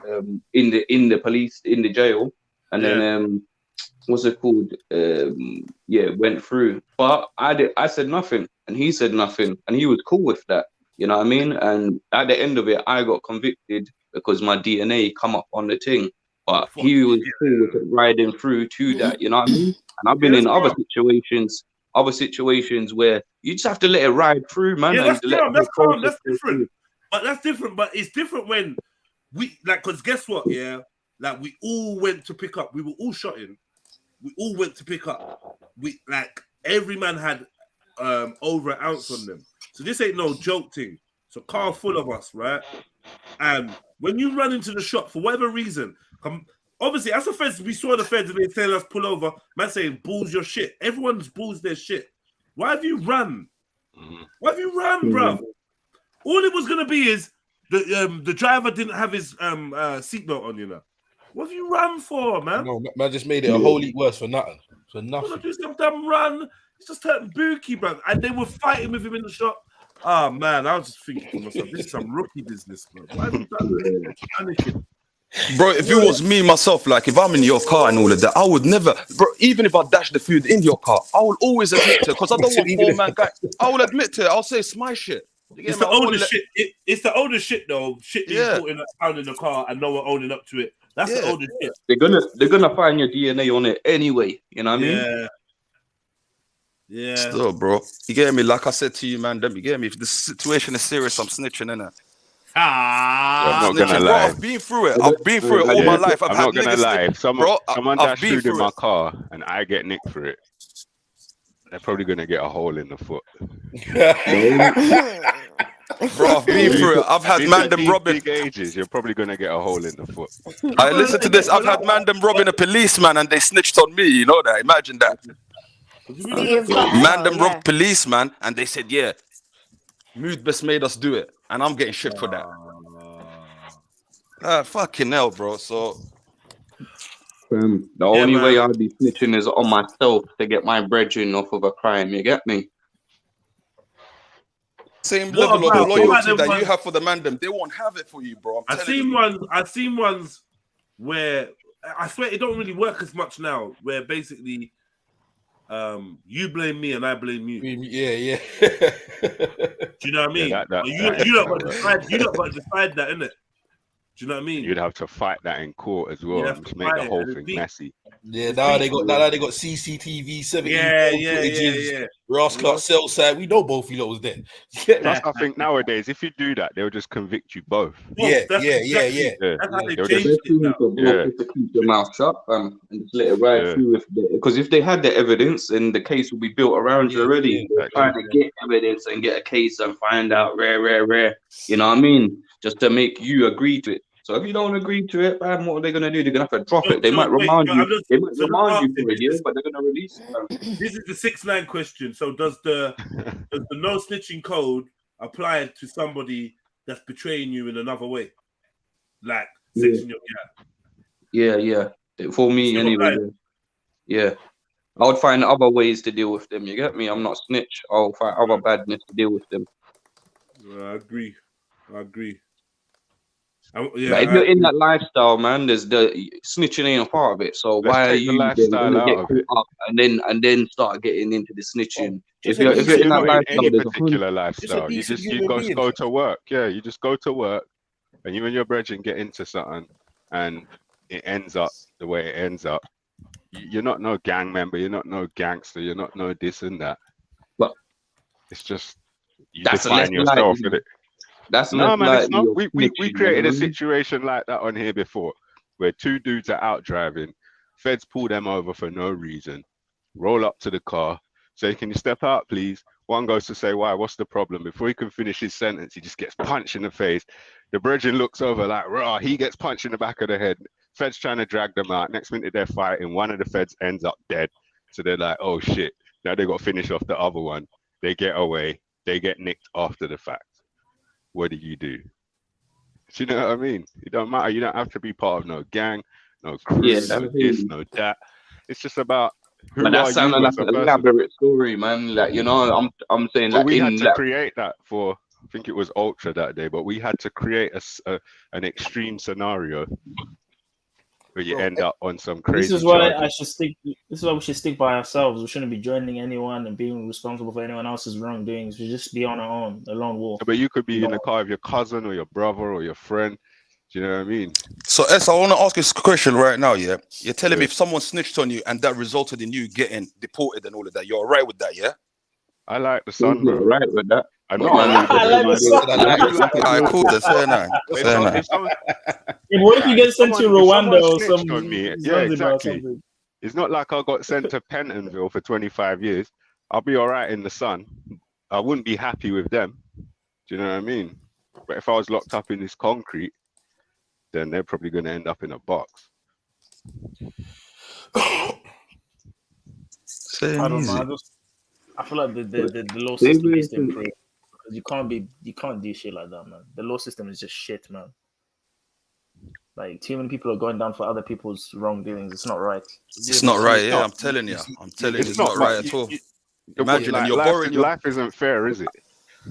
Speaker 8: in the jail, and then what's it called? Went through. But I said nothing, and he said nothing, and he was cool with that. You know what I mean? And at the end of it, I got convicted because my DNA come up on the thing. But he was cool with it riding through to that. You know what I mean? And I've been in other situations where you just have to let it ride through, man.
Speaker 3: Yeah, that's calm. That's different. But that's different. But it's different when we because guess what? Yeah, like we all went to pick up. We were all shotting. We all went to pick up. Every man had over an ounce on them. So this ain't no joke thing. It's a car full of us, right? And when you run into the shop for whatever reason, obviously, as the feds, we saw the feds and they tell us pull over. Man saying, "Balls your shit." Everyone's balls their shit. Why have you run? Why have you run, bro? All it was gonna be is the driver didn't have his seatbelt on. You know, what have you run for, man?
Speaker 10: No, man just made it a whole heap worse for nothing. For nothing.
Speaker 3: Do some dumb run. It's just turned booky, bro. And they were fighting with him in the shop. Oh man, I was just thinking to myself, this is some rookie business, bro. Why have you done this?
Speaker 13: Bro, if it was me myself, like if I'm in your car and all of that, I would never, bro. Even if I dash the food in your car, I will always admit to it because I don't want 4-man guy. I will admit to it. I'll say it's my shit.
Speaker 3: It's the older shit. It's the older shit though. Shit that you put down in the car and no one owning up to it. That's the older shit. They're
Speaker 8: gonna find your DNA on it anyway. You know what I mean?
Speaker 3: Yeah.
Speaker 13: Still, bro. You get me? Like I said to you, man. You get me? If the situation is serious, I'm snitching, innit?
Speaker 6: I'm not
Speaker 13: Snitching,
Speaker 6: gonna
Speaker 13: bro.
Speaker 6: lie.
Speaker 13: I've been through it. I've been through it all my life. I've
Speaker 6: I'm
Speaker 13: had
Speaker 6: not gonna
Speaker 13: niggas
Speaker 6: lie.
Speaker 13: snitch,
Speaker 6: If someone
Speaker 13: bro.
Speaker 6: dash
Speaker 13: I've been
Speaker 6: food in
Speaker 13: through
Speaker 6: my
Speaker 13: it.
Speaker 6: car and I get nicked for it, they're probably gonna get a hole in the foot.
Speaker 13: Bro, I've been through it. I've had man them robbing.
Speaker 6: Big ages, you're probably gonna get a hole in the foot.
Speaker 13: I listen to this. I've had man them robbing a policeman and they snitched on me. You know that? Imagine that. Man them robbed policeman and they said, yeah, Mood best made us do it, and I'm getting shit for that. Fucking hell, bro. So
Speaker 8: the only way I'll be snitching is on myself to get my brethren off of a crime. You get me?
Speaker 13: Same level of loyalty that you have for the man them, they won't have it for you, bro.
Speaker 3: I've seen ones where I swear it don't really work as much now. Where basically, you blame me and I blame you.
Speaker 10: Yeah.
Speaker 3: Do you know what I mean? You don't got to decide. You don't got to decide that, innit? Do you know what I mean?
Speaker 6: You'd have to fight that in court as well, and just make the whole thing messy.
Speaker 10: Yeah, now they got CCTV, 17 footages. Ross Clark cell side. We know both of you lot was there.
Speaker 6: Plus, I think nowadays, if you do that, they'll just convict you both.
Speaker 10: Yeah.
Speaker 8: That's how they change it to keep your mouth shut and just let it ride through. Because if they had the evidence, then the case will be built around you already. They're trying to get evidence and get a case and find out rare. You know what I mean? Just to make you agree to it. So if you don't agree to it, man, what are they gonna do? They're gonna have to drop it. They might remind you. They might remind you for a year, but they're gonna release it.
Speaker 3: This is the 6ix9ine question. So does the no snitching code apply to somebody that's betraying you in another way, like section your gap?
Speaker 8: Yeah. For me, anyway. Yeah. I would find other ways to deal with them. You get me? I'm not snitch. I'll find other badness to deal with them.
Speaker 3: I agree.
Speaker 8: If you're in that lifestyle, man, there's the snitching ain't a part of it. So why are you gonna get caught up and then start getting into the snitching? If you're in that lifestyle,
Speaker 6: any particular lifestyle, you go to work. Yeah, you just go to work, and you and your brethren get into something, and it ends up the way it ends up. You're not no gang member. You're not no gangster. You're not no this and that.
Speaker 8: But
Speaker 6: it's just you define yourself with it. No, man, it's not. We created a situation like that on here before, where two dudes are out driving, feds pull them over for no reason, roll up to the car, say, "Can you step out, please?" One goes to say, "Why? What's the problem?" Before he can finish his sentence, he just gets punched in the face. The brethren looks over like, "Raw!" He gets punched in the back of the head. Feds trying to drag them out. Next minute they're fighting. One of the feds ends up dead. So they're like, "Oh shit!" Now they got to finish off the other one. They get away. They get nicked after the fact. What do? Do you know what I mean? It don't matter. You don't have to be part of no gang, no crew, no this, no that. It's just about who
Speaker 8: but that sounded like an elaborate story, man. Like, you know, I'm saying
Speaker 6: like we
Speaker 8: in
Speaker 6: had to create that for. I think it was Ultra that day, but we had to create an extreme scenario where you end up on some crazy.
Speaker 9: This is why This is why we should stick by ourselves. We shouldn't be joining anyone and being responsible for anyone else's wrongdoings. We just be on our own, a lone wolf.
Speaker 6: But you could be in the car with your cousin or your brother or your friend. Do you know what I mean?
Speaker 13: So S, I want to ask you a question right now. Yeah, you're telling me if someone snitched on you and that resulted in you getting deported and all of that, you're all right with that? Yeah.
Speaker 6: I like the sun, bro.
Speaker 8: Right with that.
Speaker 6: I'm not. I like the sun.
Speaker 13: Alright, cool. That's fair enough.
Speaker 9: What if you get sent to Rwanda or something?
Speaker 6: On me? Yeah, exactly. It's not like I got sent to Pentonville for 25 years. I'll be all right in the sun. I wouldn't be happy with them. Do you know what I mean? But if I was locked up in this concrete, then they're probably going to end up in a box.
Speaker 9: I don't know. I feel like the law system needs to improve. You can't do shit like that, man. The law system is just shit, man. Like, too many people are going down for other people's wrongdoings. It's not right.
Speaker 13: It's not right. Yeah, I'm telling you. It's not right at all. Imagine, and you're borrowing.
Speaker 6: Life isn't fair, is it?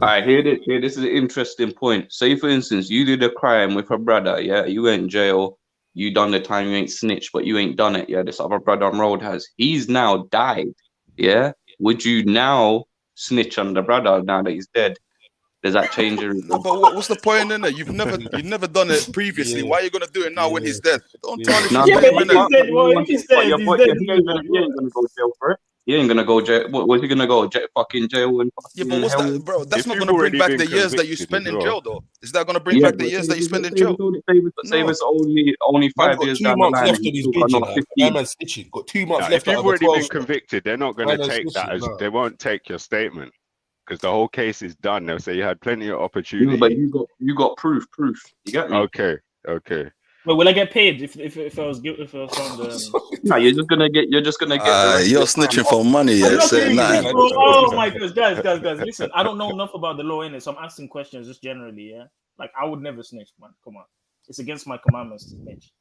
Speaker 8: All right, here this is an interesting point. Say, for instance, you did a crime with a brother, yeah? You went in jail. You done the time. You ain't snitched, but you ain't done it, yeah? This other brother on road has. He's now died, yeah? Would you now snitch on the brother now that he's dead? Does that change your...
Speaker 13: No, but what's the point in it? You've never done it previously. Why are you gonna do it now when he's dead? Don't tell me.
Speaker 8: He ain't gonna go to jail for it. He ain't gonna go jail. What was he gonna go? Fucking jail and
Speaker 13: Yeah, but what's
Speaker 8: hell?
Speaker 13: that, bro? That's
Speaker 6: If
Speaker 13: not
Speaker 6: you've
Speaker 13: going to bring
Speaker 6: already
Speaker 13: back
Speaker 6: been
Speaker 13: the years that you
Speaker 6: convicted
Speaker 13: spent
Speaker 6: as
Speaker 13: in
Speaker 6: well.
Speaker 13: jail, though. Is that going to bring
Speaker 8: Yeah,
Speaker 13: back the
Speaker 8: but
Speaker 13: years that you spent in
Speaker 8: say
Speaker 13: jail?
Speaker 8: it's only
Speaker 10: Man
Speaker 8: 5
Speaker 10: got
Speaker 8: years
Speaker 10: 2
Speaker 8: down the
Speaker 10: months
Speaker 8: line,
Speaker 10: left
Speaker 8: and
Speaker 10: on
Speaker 8: he's
Speaker 10: his
Speaker 8: still got
Speaker 10: bid, you
Speaker 8: another
Speaker 10: know.
Speaker 8: 15.
Speaker 10: Man, snitching. Got 2 months
Speaker 6: If
Speaker 10: left out
Speaker 6: you've
Speaker 10: of a
Speaker 6: already
Speaker 10: 12
Speaker 6: been
Speaker 10: shot.
Speaker 6: convicted, they're not going to
Speaker 10: Man,
Speaker 6: take that
Speaker 10: snitching,
Speaker 6: as
Speaker 10: nah.
Speaker 6: they won't take your statement because the whole case is done. They'll say you had plenty of
Speaker 8: No, but
Speaker 6: opportunity.
Speaker 8: you got proof. You get me?
Speaker 6: Okay.
Speaker 9: Wait, will I get paid if I was found?
Speaker 8: No, you're just gonna get the rest of
Speaker 13: You're
Speaker 8: your time
Speaker 13: snitching
Speaker 8: off.
Speaker 13: for money,
Speaker 9: I'm
Speaker 13: yeah?
Speaker 9: not
Speaker 13: Saying
Speaker 9: getting paid,
Speaker 13: nothing.
Speaker 9: bro. Oh my gosh, guys, listen. I don't know enough about the law in it, so I'm asking questions just generally. Yeah, like I would never snitch, man. Come on, it's against my commandments to snitch.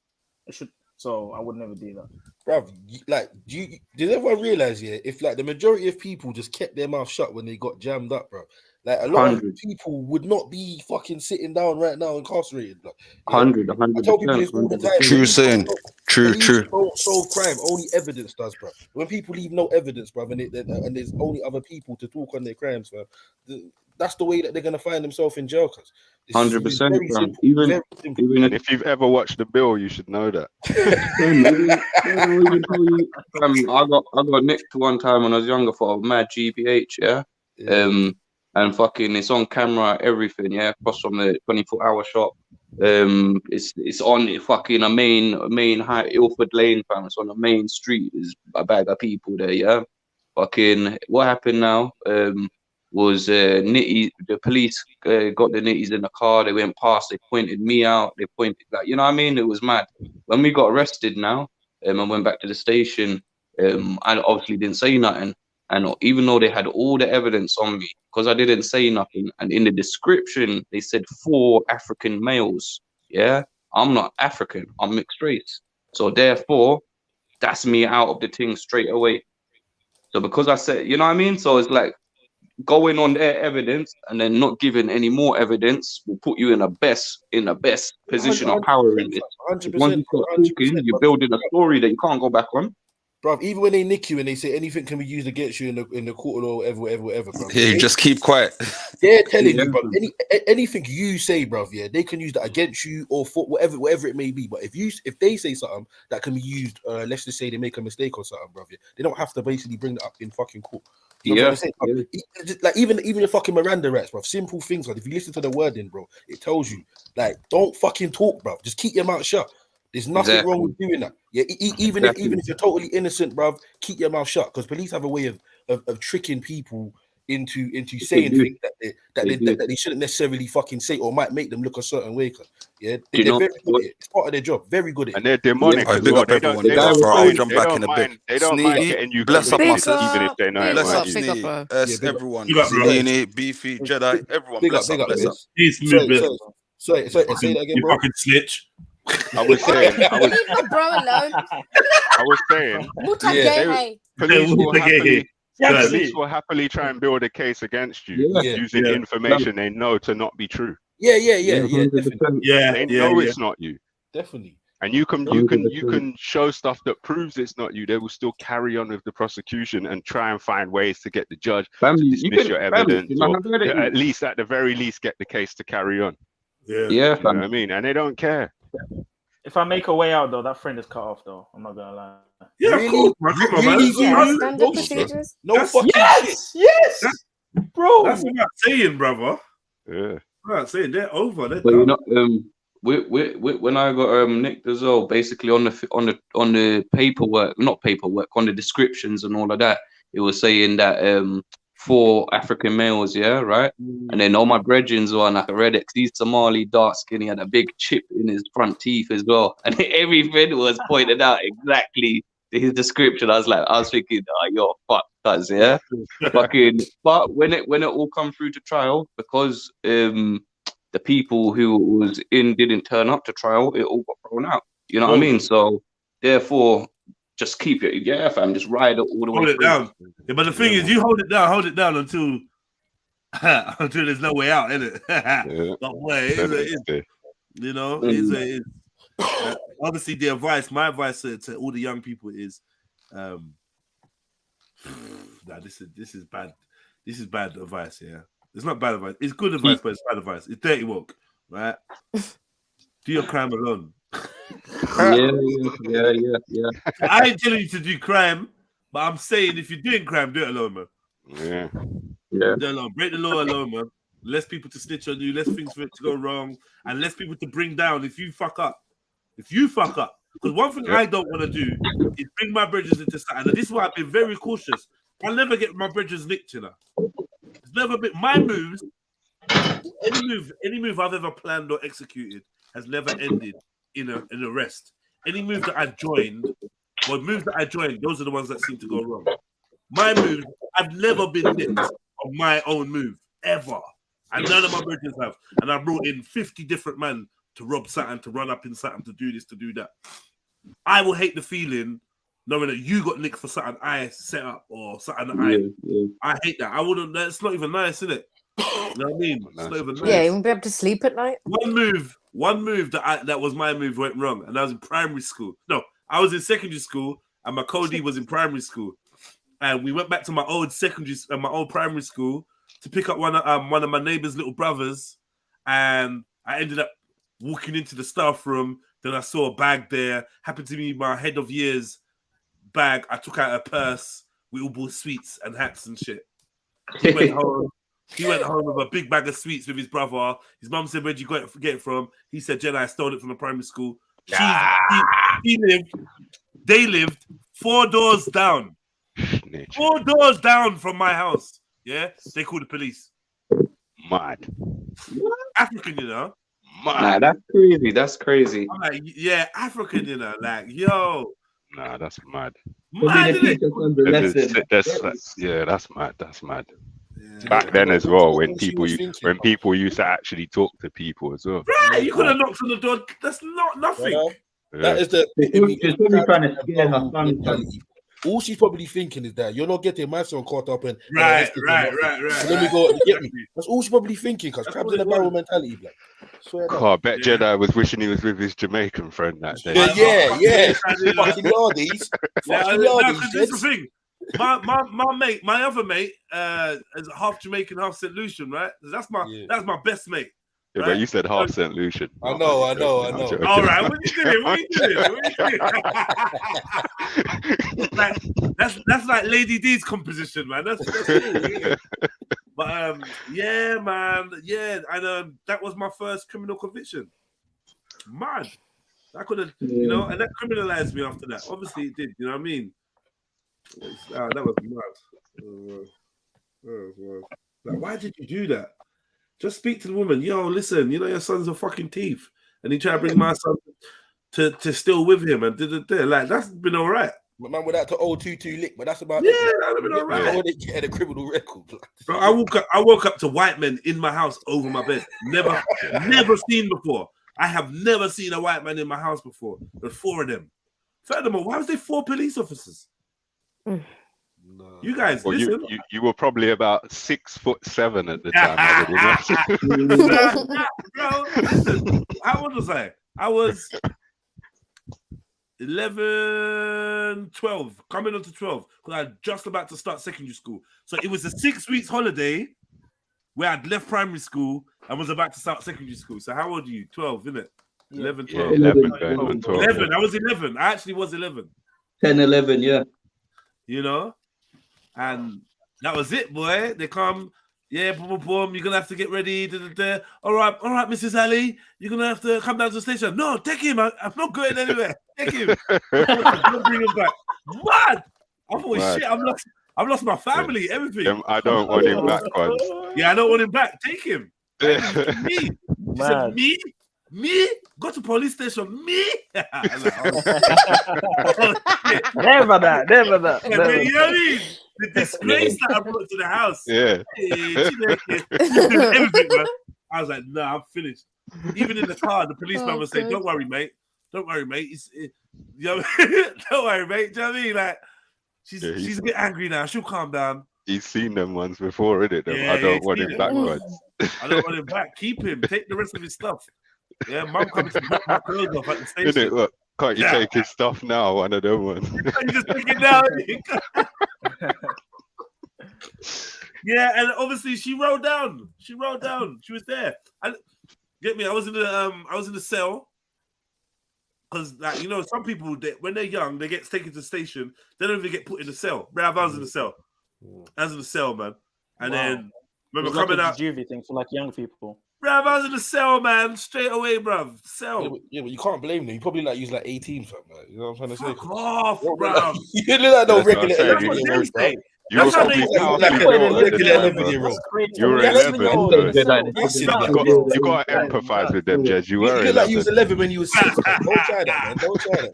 Speaker 9: So I would never do that.
Speaker 10: Bruv, like, did everyone realize, yeah, if like the majority of people just kept their mouth shut when they got jammed up, bro, like a lot of
Speaker 8: 100.
Speaker 10: people would not be fucking sitting down right now incarcerated. Like, yeah?
Speaker 8: 100,
Speaker 10: I tell people this all the time.
Speaker 8: 100%.
Speaker 13: True saying. True.
Speaker 10: Don't solve crime. Only evidence does, bro. When people leave no evidence, bro, and there's only other people to talk on their crimes, bro, that's the way that they're gonna find themselves in jail. Cause
Speaker 8: 100%,
Speaker 10: very
Speaker 8: fam.
Speaker 10: simple.
Speaker 8: Even
Speaker 6: And if you've ever watched The Bill, you should know that.
Speaker 8: I got nicked one time when I was younger for a mad GPH, yeah. And fucking, it's on camera, everything, yeah. Across from the 24-hour shop. It's on fucking a main high Ilford Lane, fam. It's on the main street. There's a bag of people there, yeah. Fucking, what happened now? Was Nitty, the police got the Nitties in the car, they went past, they pointed me out, they pointed, like, you know what I mean? It was mad. When we got arrested now, I went back to the station, I obviously didn't say nothing, and even though they had all the evidence on me, because I didn't say nothing, and in the description, they said 4 African males, yeah? I'm not African, I'm mixed race. So therefore, that's me out of the thing straight away. So because I said, you know what I mean? So it's like, going on their evidence and then not giving any more evidence will put you in the best position of power in this.
Speaker 10: 100%.
Speaker 8: Once you start talking, you're building a story that you can't go back on.
Speaker 10: Bro, even when they nick you and they say anything can be used against you in the court or whatever, bro.
Speaker 13: Yeah, you just keep quiet.
Speaker 10: They're telling you, bro. Anything you say, bro, yeah, they can use that against you or for whatever it may be. But if they say something that can be used, let's just say they make a mistake or something, bro, yeah, they don't have to basically bring that up in fucking court. You know what I'm saying? Like even your fucking Miranda rights, bro. Simple things, like if you listen to the wording, bro, it tells you like don't fucking talk, bro. Just keep your mouth shut. There's nothing wrong with doing that. Yeah, even if you're totally innocent, bruv, keep your mouth shut. Because police have a way of tricking people into saying things that they shouldn't necessarily fucking say, or might make them look a certain way. Yeah, they're very good at it. It's part of their job. Very good at it.
Speaker 6: And they're demonic as well. They don't mind getting you
Speaker 13: bless up my sis,
Speaker 6: even if they know it.
Speaker 13: Bless up Sneaky, everyone. Zini, Beefy, Jedi, everyone. Bless up, bless up.
Speaker 10: Sorry, say that again, bro.
Speaker 3: You fucking snitch.
Speaker 6: I was saying,
Speaker 4: Leave my bro alone.
Speaker 6: I was saying, police will happily try and build a case against you using information they know to not be true.
Speaker 10: Yeah, definitely.
Speaker 6: They know it's not you.
Speaker 10: Definitely.
Speaker 6: And you can show stuff that proves it's not you. They will still carry on with the prosecution and try and find ways to get the judge to dismiss your evidence, or at least, at the very least, get the case to carry on.
Speaker 8: Yeah,
Speaker 6: you know what I mean? And they don't care.
Speaker 9: If I make a way out, though, that friend is cut off, though. I'm not gonna lie.
Speaker 3: Yeah, of course, bro. Come on, man.
Speaker 10: Standard procedures. No fucking shit.
Speaker 9: Yes, bro.
Speaker 3: That's what I'm saying, brother.
Speaker 6: Yeah.
Speaker 3: I'm not saying they're over. They're
Speaker 8: But you know, when I got nicked as well, basically on the paperwork, not paperwork, on the descriptions and all of that, it was saying that 4 African males, yeah, right? And then all my brethren were on like a red X. He's Somali, dark skin. He had a big chip in his front teeth as well, and everything was pointed out exactly to his description. I was thinking, oh, you're fucked, cuz, yeah. Fucking. But when it all come through to trial, because the people who was in didn't turn up to trial, it all got thrown out. You know what I mean? So therefore, just keep it, fam. Just ride it all the way.
Speaker 3: Hold it down. Yeah, but the thing is, you hold it down until there's no way out, innit? But boy, you know, obviously my advice to all the young people is, this is bad. This is bad advice, yeah. It's not bad advice. It's good advice, but it's bad advice. It's dirty woke, right? Do your crime alone.
Speaker 8: Yeah.
Speaker 3: I ain't telling you to do crime, But I'm saying if you're doing crime, do it alone, man.
Speaker 6: Yeah.
Speaker 8: Yeah.
Speaker 3: Do it alone. Break the law alone, man. Less people to snitch on you, less things for it to go wrong, and less people to bring down if you fuck up. Because one thing I don't want to do is bring my bridges into something. And this is why I've been very cautious. I'll never get my bridges nicked, you know. It's never been my moves. Any move I've ever planned or executed has never ended in an arrest. Any move that I've joined, those are the ones that seem to go wrong. My moves, I've never been nicked on my own move, ever. And none of my bridges have. And I brought in 50 different men to rob something, to run up in something, to do this, to do that. I will hate the feeling knowing that you got nicked for something I set up or something that I hate that. I wouldn't. That's not even nice, is it? You know what I mean? It's not even nice.
Speaker 4: Yeah, you won't be able to sleep at night.
Speaker 3: One move that was my move went wrong, and I was in primary school. No, I was in secondary school, and my Cody was in primary school, and we went back to my old primary school to pick up one of my neighbor's little brothers, and I ended up walking into the staff room. Then I saw a bag there. Happened to be my head of years bag. I took out a purse. We all bought sweets and hats and shit. He went home. He went home with a big bag of sweets with his brother. His mum said, "Where'd you get it from?" He said, "JEDI, I stole it from the primary school." They lived 4 doors down. 4 doors down from my house. Yeah, they called the police.
Speaker 6: Mad.
Speaker 3: African, you know.
Speaker 8: Nah, that's crazy. That's crazy.
Speaker 3: I'm like, yeah, African, you know, like, yo.
Speaker 6: Nah, that's mad.
Speaker 3: Mad, isn't it?
Speaker 6: That's mad. That's mad. Yeah. Back then as well, when people used to actually talk to people as well.
Speaker 3: Right, you could have knocked on the door. That's not nothing.
Speaker 10: Yeah. That is the.
Speaker 8: It's probably trying to scare her son.
Speaker 10: All she's probably thinking is that you're not getting my son caught up in.
Speaker 3: Right.
Speaker 10: So let me go get me. That's all she's probably thinking, because crabs in the barrel mentality, black.
Speaker 6: I bet JEDI was wishing he was with his Jamaican friend that day.
Speaker 10: Yeah. Fucking yardies.
Speaker 3: This is the thing. My mate, my other mate, is half Jamaican, half St. Lucian, right? That's my best mate.
Speaker 6: Yeah, but you said half St. Lucian.
Speaker 10: I know.
Speaker 3: All right, what you doing? That's like Lady D's composition, man. That's cool. But yeah, man, yeah, and that was my first criminal conviction. Mad. I could have, you know, and that criminalized me after that. Obviously, it did. You know what I mean? That was mad. Like, why did you do that? Just speak to the woman. Yo, listen, you know your son's a fucking thief, and he tried to bring my son to still with him, and like that's been all right.
Speaker 10: My man went out to 022 lick, but that's about
Speaker 3: it. That'd have been all right.
Speaker 10: I want to get a criminal record.
Speaker 3: Bro, I woke up to white men in my house over my bed. Never seen before. I have never seen a white man in my house before. There's 4 of them. Furthermore, why was there 4 police officers? No. You guys, listen.
Speaker 6: You were probably about 6'7" at the time.
Speaker 3: Bro, listen. How old was I? I was 11, 12, coming on to 12, because I was just about to start secondary school. So it was a 6 weeks holiday where I'd left primary school and was about to start secondary school. So how old are you? 12, isn't it? 11, 12. 11. I was 11. I actually was 11.
Speaker 8: 10, 11, yeah.
Speaker 3: You know? And that was it, boy. They come, yeah, boom, boom, boom. You're gonna have to get ready. All right, Mrs. Ali, you're gonna have to come down to the station. No, take him. I'm not going anywhere. Take him. Don't bring him back. What? I thought, shit, I've lost my family, everything.
Speaker 6: I don't want him back, man.
Speaker 3: Yeah, I don't want him back. Take him. Me. He said, me? Go to police station. Me? Like,
Speaker 9: never that.
Speaker 3: You know what I mean? The disgrace that I brought to the house.
Speaker 6: Yeah.
Speaker 3: Everything, man. I was like, nah, I'm finished. Even in the car, the policeman would say, don't worry, mate. Don't worry, mate. You know, don't worry, mate. Do you know what I mean? Like, she's a bit angry now. She'll calm down.
Speaker 6: He's seen them ones before, isn't it?
Speaker 3: Yeah,
Speaker 6: I don't want him back, man.
Speaker 3: I don't want him back. Keep him. Take the rest of his stuff. Yeah, mum coming to drop my clothes off at the station.
Speaker 6: Isn't it? Look, can't you take his stuff now? One of them ones.
Speaker 3: You just take it now. Yeah, and obviously she rolled down. She was there. Get me? I was in the cell. Because, like, you know, some people, when they're young, they get taken to the station, they don't even get put in the cell. Bruv, I was in the cell. I was in the cell, man. And then, remember
Speaker 9: like
Speaker 3: coming
Speaker 9: a
Speaker 3: out.
Speaker 9: juvie thing for like young people.
Speaker 3: Bruv, I was in the cell, man. Straight away, bruv. Cell.
Speaker 10: Yeah, but you can't blame them. You probably like use like 18, fam. Like, you know what I'm trying to say?
Speaker 3: Fuck off,
Speaker 10: Don't
Speaker 3: bruv.
Speaker 10: you look like no
Speaker 6: That's what I'm
Speaker 10: regular
Speaker 6: saying.
Speaker 10: 11-year-old, bro.
Speaker 6: You were probably
Speaker 10: like
Speaker 6: powerfully
Speaker 10: a
Speaker 6: built at the
Speaker 10: regular
Speaker 6: time, bro.
Speaker 10: 11-year-old.
Speaker 6: You were 11, so you got to empathize with them, Jez. You were
Speaker 10: look like you was
Speaker 6: 11.
Speaker 10: 11 when you was 6. Don't try that, man. Don't try that.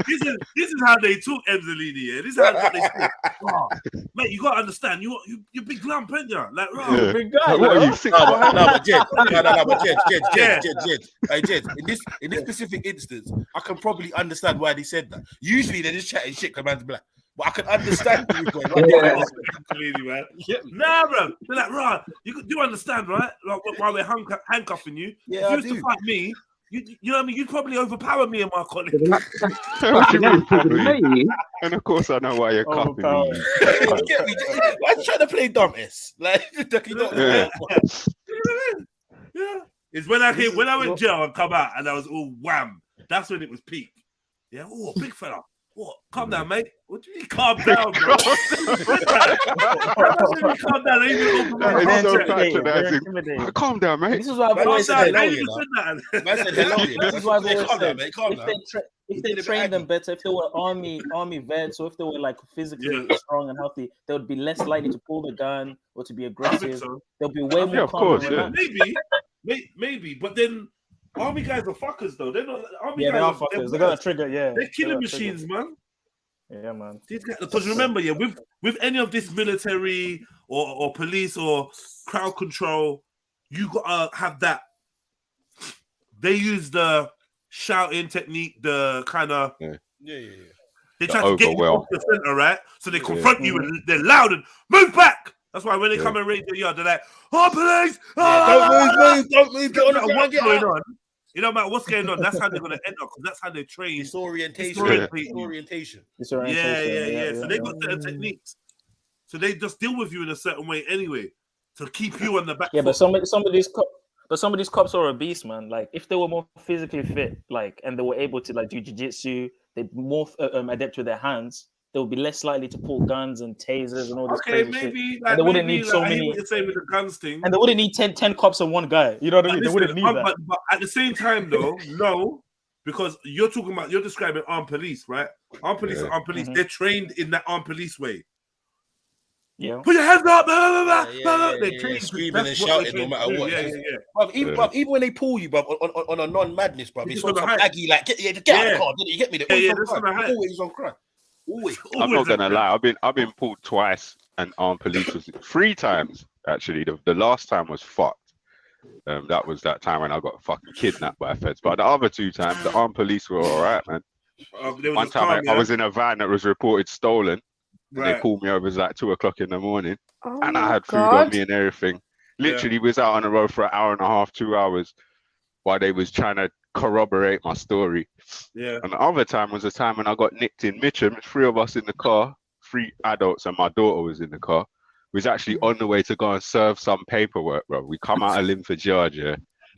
Speaker 3: This is how they talk, Emzelini. Yeah, this is how they talk. Oh, mate, you gotta understand. You big lump, ain't you? Like,
Speaker 6: Yeah.
Speaker 9: Big guy,
Speaker 6: Like, what are you, 6'5"?
Speaker 10: But Jed, in this specific instance, I can probably understand why they said that. Usually they're just chatting shit because man's black. But I can understand where you're going.
Speaker 3: Man. Nah, bro. They're like, right, you do understand, right? Like, while we're handcuffing you,
Speaker 10: Yeah,
Speaker 3: if
Speaker 10: I
Speaker 3: you used
Speaker 10: do.
Speaker 3: to fight me, you know what I mean? You'd probably overpower me and my colleague.
Speaker 6: What you mean, probably? And of course, I know why you're cuffing me.
Speaker 10: Get me? I'm trying to play dumbass. Like, you don't
Speaker 6: Yeah.
Speaker 3: Yeah. It's when I went jail and come out and I was all wham. That's when it was peak. Yeah. Oh, big fella. What? Calm down, mate. What do you mean calm down, bro? Calm down.
Speaker 6: Calm down, mate.
Speaker 9: This is why I've always said hello.
Speaker 10: I said hello.
Speaker 9: This is why I've always
Speaker 10: Calm down,
Speaker 9: said
Speaker 10: mate. Calm down.
Speaker 9: if they trained them better, if they were army vets, or if they were like physically strong and healthy, they would be less likely to pull the gun or to be aggressive.
Speaker 3: so.
Speaker 9: They'll be way more
Speaker 6: of course,
Speaker 9: calm.
Speaker 6: yeah.
Speaker 3: Maybe, but then army guys are fuckers though. They're not. Army
Speaker 9: Yeah,
Speaker 3: guys
Speaker 9: they are fuckers. They're gonna trigger. Yeah,
Speaker 3: they're killing machines, man.
Speaker 9: Yeah, man.
Speaker 3: Because remember, yeah, with any of this military or police or crowd control, you gotta have that. They use the shouting technique, the kind of They try to get you off the center, right? So they confront you and they're loud and move back. That's why when they come and raid your yard, they're like, "Oh, police!
Speaker 10: Don't move, get on the ground, get
Speaker 3: going
Speaker 10: out."
Speaker 3: on. It don't matter what's going on. That's how they're gonna end up because that's how they train.
Speaker 10: It's orientation.
Speaker 3: Orientation. Yeah. So they got certain techniques. So they just deal with you in a certain way anyway to keep you on the back.
Speaker 9: Yeah, but some of these cops are a beast, man. Like if they were more physically fit, like, and they were able to like do jiu-jitsu, they're more adept with their hands. They would be less likely to pull guns and tasers and all this crazy shit.
Speaker 3: Like,
Speaker 9: and they wouldn't need so
Speaker 3: I
Speaker 9: many.
Speaker 3: What you're saying with the guns thing.
Speaker 9: And they wouldn't need 10 cops on one guy. You know what I mean? They wouldn't need that.
Speaker 3: But at the same time, though, no, because you're describing armed police, right? Armed police are armed police. They're trained in that armed police way.
Speaker 9: Yeah.
Speaker 3: Put your hands up. They're trained
Speaker 10: screaming and shouting no matter what. Bruv, even when they pull you, bruv, on a non-madness, bruv, it's on some aggy, like, get out of the car. You get me? Always on cry. Always.
Speaker 6: I'm not gonna lie. I've been pulled twice, and armed police was 3 times actually. The last time was fucked. That was that time when I got fucking kidnapped by feds. But the other 2 times, the armed police were all right, man. One time I was in a van that was reported stolen. And they pulled me over. It was like 2 o'clock in the morning, and I had food on me and everything. Literally, was out on the road for an hour and a half, 2 hours, while they was trying to corroborate my story.
Speaker 3: Yeah.
Speaker 6: And the other time was a time when I got nicked in Mitcham. 3 of us in the car, 3 adults, and my daughter was in the car. We was actually on the way to go and serve some paperwork, bro. We come out of Linford Yard,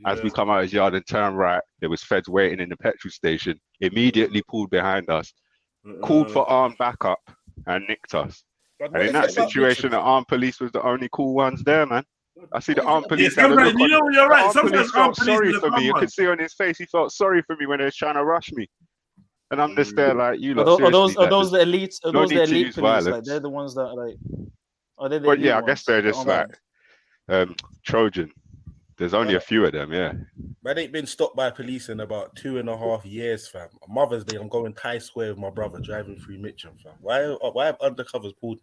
Speaker 6: As we come out of his yard and turn right, there was feds waiting in the petrol station. Immediately pulled behind us, called for armed backup, and nicked us. And in that situation, the armed police was the only cool ones there, man. I see the armed police.
Speaker 3: You're right. Sometimes
Speaker 6: felt sorry for me. You could see on his face he felt sorry for me when they was trying to rush me. And I'm just there like, you lot.
Speaker 9: Are those the elites? Are those the elite police?
Speaker 6: Violence.
Speaker 9: Like they're the ones that like. Are they the
Speaker 6: Well,
Speaker 9: elite
Speaker 6: yeah, I
Speaker 9: ones?
Speaker 6: guess they're just like Trojan. There's only a few of them, yeah.
Speaker 10: Man ain't been stopped by police in about 2.5 years, fam. Mother's Day, I'm going Thai Square with my brother driving through Mitcham, fam. Why have undercovers pulled?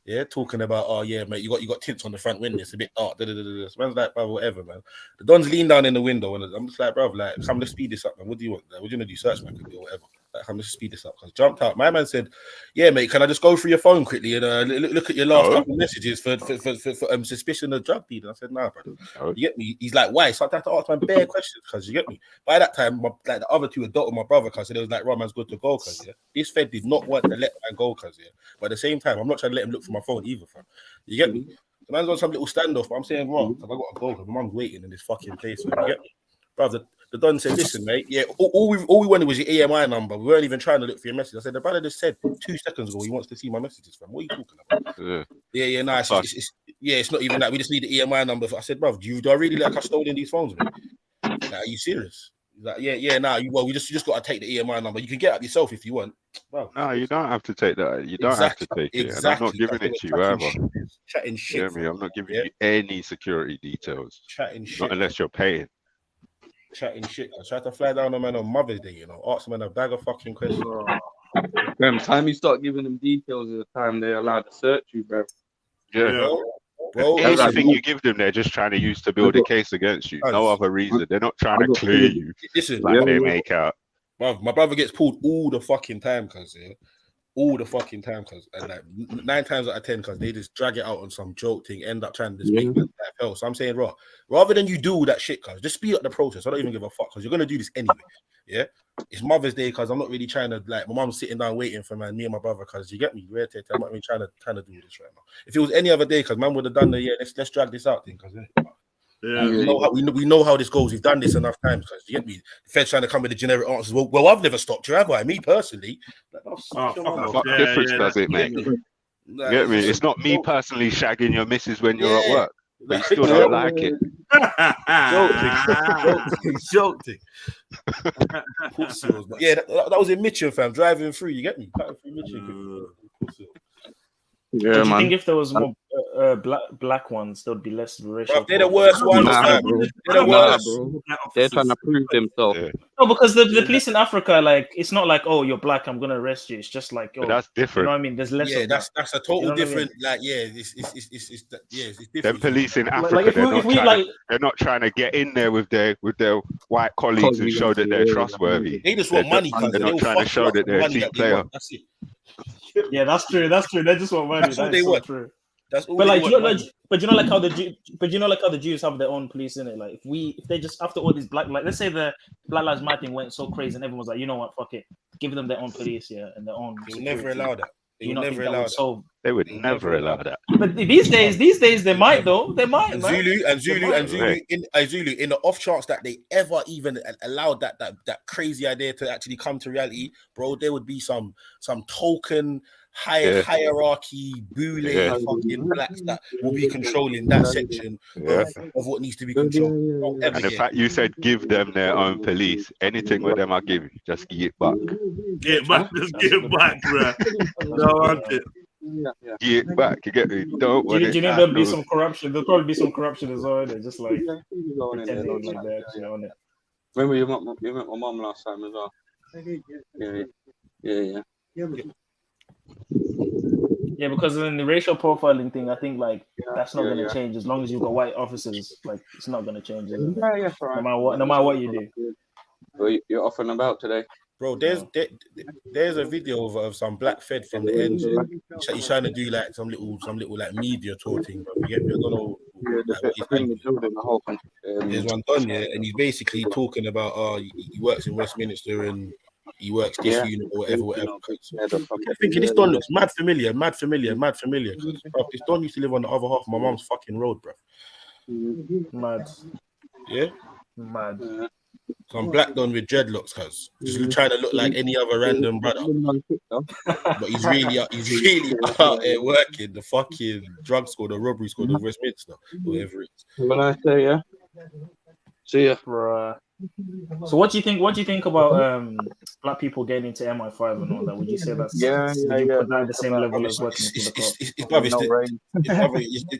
Speaker 10: Yeah, talking about, oh yeah, mate, you got tints on the front window, it's a bit dark. Man's like, brother, whatever, man. The Don's lean down in the window, and I'm just like, brother, like, come, let's speed this up, man. What do you want? Like, what do you want to do? Search, man, or whatever. Like, come, let's speed this up. Cause jumped out. My man said, yeah, mate, can I just go through your phone quickly and look at your last couple of messages for suspicion of drug dealing? I said, nah, brother. You get me? He's like, why? So I had to ask my bare questions, cause you get me. By that time, like the other 2 adult with my brother, cause they was like, man's good to go, cause this fed did not want to let man go, cause but at the same time, I'm not trying to let him look for my phone either, fam. You get me? The man's on some little standoff, but I'm saying, cause I gotta go, cause my mum's waiting in this fucking place. So you get me? Brother, the Don said, listen, mate, yeah, all we wanted was your EMI number. We weren't even trying to look for your message. I said, the brother just said 2 seconds ago he wants to see my messages, fam. What are you talking about? Yeah, nah, it's not even that. We just need the EMI number. I said, bro, do I really like I stolen these phones, mate? Like, are you serious? He's like, we just got to take the EMI number. You can get up yourself if you want. Bro,
Speaker 6: no, you don't have to take that. You don't have to take it. And I'm not giving it to you either.
Speaker 10: Chatting shit.
Speaker 6: I'm not giving you any security details.
Speaker 10: Chatting shit.
Speaker 6: Not unless you're paying.
Speaker 10: Chatting shit. I tried to fly down a man on Mother's Day, ask them a bag of fucking questions.
Speaker 8: Time you start giving them details of the time they're allowed to search you, bro.
Speaker 6: Yeah.
Speaker 10: Bro,
Speaker 6: anything you give them, they're just trying to use to build a case against you. No other reason. They're not trying to clear you.
Speaker 10: Listen,
Speaker 6: like they make out.
Speaker 10: My brother gets pulled all the fucking time, cuz all the fucking time, cuz and like 9 times out of 10, cuz they just drag it out on some joke thing, end up trying to just make that hell. So I'm saying, rather than you do all that shit, cuz just speed up the process. I don't even give a fuck, cuz you're gonna do this anyway. Yeah, it's Mother's Day, cuz I'm not really trying to like my mom's sitting down waiting for me and my brother, cuz you get me. I'm not even trying to do this right now. If it was any other day, cuz man would have done the let's drag this out thing, cuz we know how this goes. We've done this enough times, cuz you get me. The Fed's trying to come with the generic answers. Well, I've never stopped you, have I? Me personally.
Speaker 6: What difference does it make? Get me? It's not me personally shagging your missus when you're at work. But you still don't like it.
Speaker 10: Joking. Yeah, that was in Mitchell, fam. Driving through, you get me?
Speaker 8: Yeah,
Speaker 9: do you
Speaker 8: man.
Speaker 9: think if there was more black ones, there would be less racial?
Speaker 10: They're the worst ones,
Speaker 8: bro.
Speaker 10: They're the worst.
Speaker 8: Bro. They're trying to prove themselves.
Speaker 9: No, because the police in Africa, like, it's not like, oh, you're black, I'm gonna arrest you. It's just like, oh,
Speaker 6: but that's different.
Speaker 9: You know what I mean? There's less.
Speaker 10: Yeah, that's a total different.
Speaker 9: I
Speaker 10: mean? Like, it's different.
Speaker 6: Them police in Africa, they're not trying to get in there with their white colleagues and show that they're trustworthy.
Speaker 10: They just want money.
Speaker 6: They're not trying to show that they're a team player.
Speaker 10: That's it.
Speaker 9: Yeah, that's true. They just want money. That's
Speaker 10: they
Speaker 9: so
Speaker 10: want.
Speaker 9: True.
Speaker 10: That's all.
Speaker 9: But like, you know, like how the Jews have their own police in it. Like, if they just after all these let's say the Black Lives Matter thing went so crazy and everyone was like, you know what, fuck it, give them their own police, and their own.
Speaker 10: They would never allow that. They would never allow that.
Speaker 6: They would never allow that.
Speaker 9: But these days they might though. They might.
Speaker 10: And Zulu in the off chance that they ever even allowed that crazy idea to actually come to reality, bro, there would be some token hierarchy bullying fucking blacks that will be controlling that section of what needs to be controlled.
Speaker 6: And the fact you said give them their own police, anything with them I give you, just give it back.
Speaker 1: Just give it back, bro. Don't want it.
Speaker 6: Give it back. You get me? Don't want it.
Speaker 9: Do you know there'll be some corruption? There'll probably be some corruption as well. They're just like pretending like they're actually on it.
Speaker 8: Remember you met my mum last time as well. Yeah.
Speaker 9: Yeah, because in the racial profiling thing, I think like that's not going to change as long as you've got white officers. Like, it's not going to change. No matter what you do.
Speaker 8: Well, you're off and about today,
Speaker 10: bro. There's a video of some black Fed from the end. He's trying to do like some little like media tour thing, bro. You get me? I don't know. There's one done, and he's basically talking about he works in Westminster and he works this unit or whatever. I'm thinking this Don looks mad familiar. Cause this Don used to live on the other half of my mom's fucking road, bro.
Speaker 9: Mad.
Speaker 10: Yeah?
Speaker 9: Mad.
Speaker 10: Some black Don with dreadlocks, cuz just trying to look like any other random brother. But he's really out there working the fucking drug squad, the robbery squad of Westminster, whatever it is.
Speaker 8: When I say see ya.
Speaker 9: Bruh. So what do you think about black people getting into MI5 and all that? Would you say that's put that at the same level as working for the cops?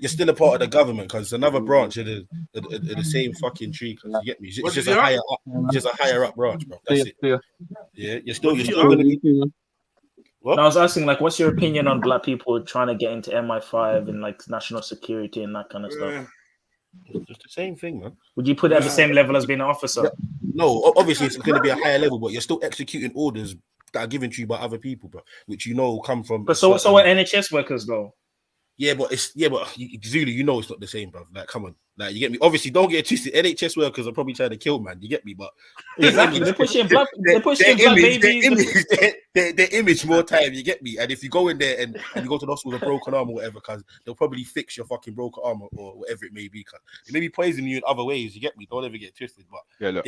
Speaker 10: You're still a part of the government because it's another branch of the same fucking tree. Cause you get me? It's just a higher up. Just a higher up branch, bro. That's it. Yeah, you're still gonna be.
Speaker 9: What? I was asking, like, what's your opinion on black people trying to get into MI5 and like national security and that kind of stuff?
Speaker 10: It's just the same thing, man.
Speaker 9: Would you put it at the same level as being an officer?
Speaker 10: No, obviously it's going to be a higher level, but you're still executing orders that are given to you by other people, bro, which come from.
Speaker 9: But so are NHS workers though?
Speaker 10: Yeah, but Zulu, you know it's not the same, bro. Like, come on, like you get me. Obviously, don't get it twisted. NHS workers are probably trying to kill man. You get me, but
Speaker 9: exactly, they're pushing black babies.
Speaker 10: Their image more time. You get me. And if you go in there and you go to the hospital with a broken arm or whatever, cause they'll probably fix your fucking broken arm or whatever it may be. Cause they may be poisoning you in other ways. You get me. Don't ever get twisted. But
Speaker 6: yeah, look,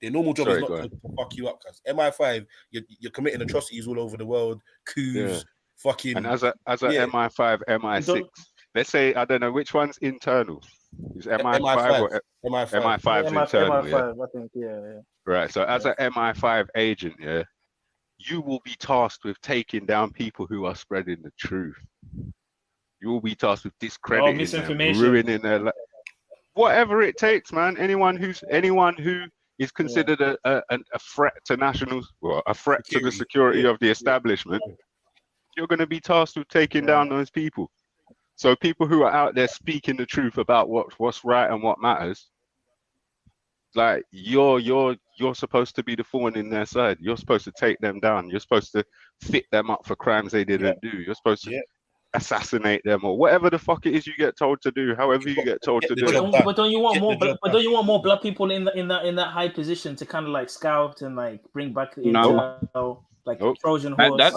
Speaker 10: their normal job is not to fuck you up. Cause MI5, you're committing atrocities all over the world. Coups.
Speaker 6: Yeah.
Speaker 10: Fucking
Speaker 6: and as a MI5, MI6, let's say I don't know which one's internal. Is MI5 or MI5's internal?
Speaker 9: MI5, I think, yeah.
Speaker 6: Right. So as an MI5 agent, you will be tasked with taking down people who are spreading the truth. You will be tasked with discrediting
Speaker 9: misinformation,
Speaker 6: them, ruining their life. Whatever it takes, man. Anyone who is considered a threat to a threat to the security of the establishment. You're going to be tasked with taking down those people. So people who are out there speaking the truth about what's right and what matters, like you're supposed to be the thorn in their side. You're supposed to take them down. You're supposed to fit them up for crimes they didn't do. You're supposed to assassinate them or whatever the fuck it is you get told to do. However you get told to do it.
Speaker 9: But don't you want more? But don't you want more black people in that high position to kind of like scout and like bring back intel? Like Trojan horse.
Speaker 6: I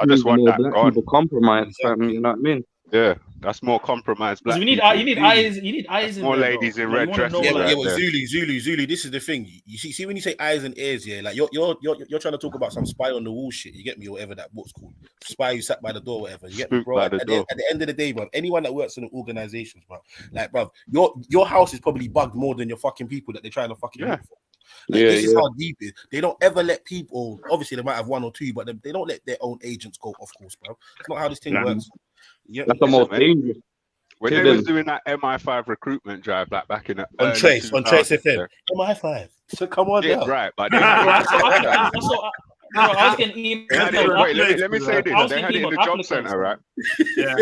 Speaker 6: just want that gone.
Speaker 8: Compromise, you know what I mean?
Speaker 6: Yeah, that's more compromised.
Speaker 9: You need eyes. You need eyes in
Speaker 6: more
Speaker 9: there,
Speaker 6: ladies
Speaker 9: bro.
Speaker 6: in red dresses.
Speaker 10: Zulu. This is the thing. You see when you say eyes and ears, like you're trying to talk about some spy on the wall shit. You get me, or whatever that book's called. Spy who sat by the door, whatever. You get me, bro. At the end of the day, bro, anyone that works in the organizations, bro, like, bro, your house is probably bugged more than your fucking people that they're trying to fucking look for. Like, this is how deep it is. They don't ever let people. Obviously, they might have one or two, but they don't let their own agents go. Of course, bro. It's not how this thing works.
Speaker 8: That's the most dangerous.
Speaker 6: When they was doing that MI5 recruitment drive, like back in the
Speaker 10: on Trace FM, MI5. So come on,
Speaker 6: right? But
Speaker 9: I was getting
Speaker 6: let me say this. They had it in the job center, right? Yeah.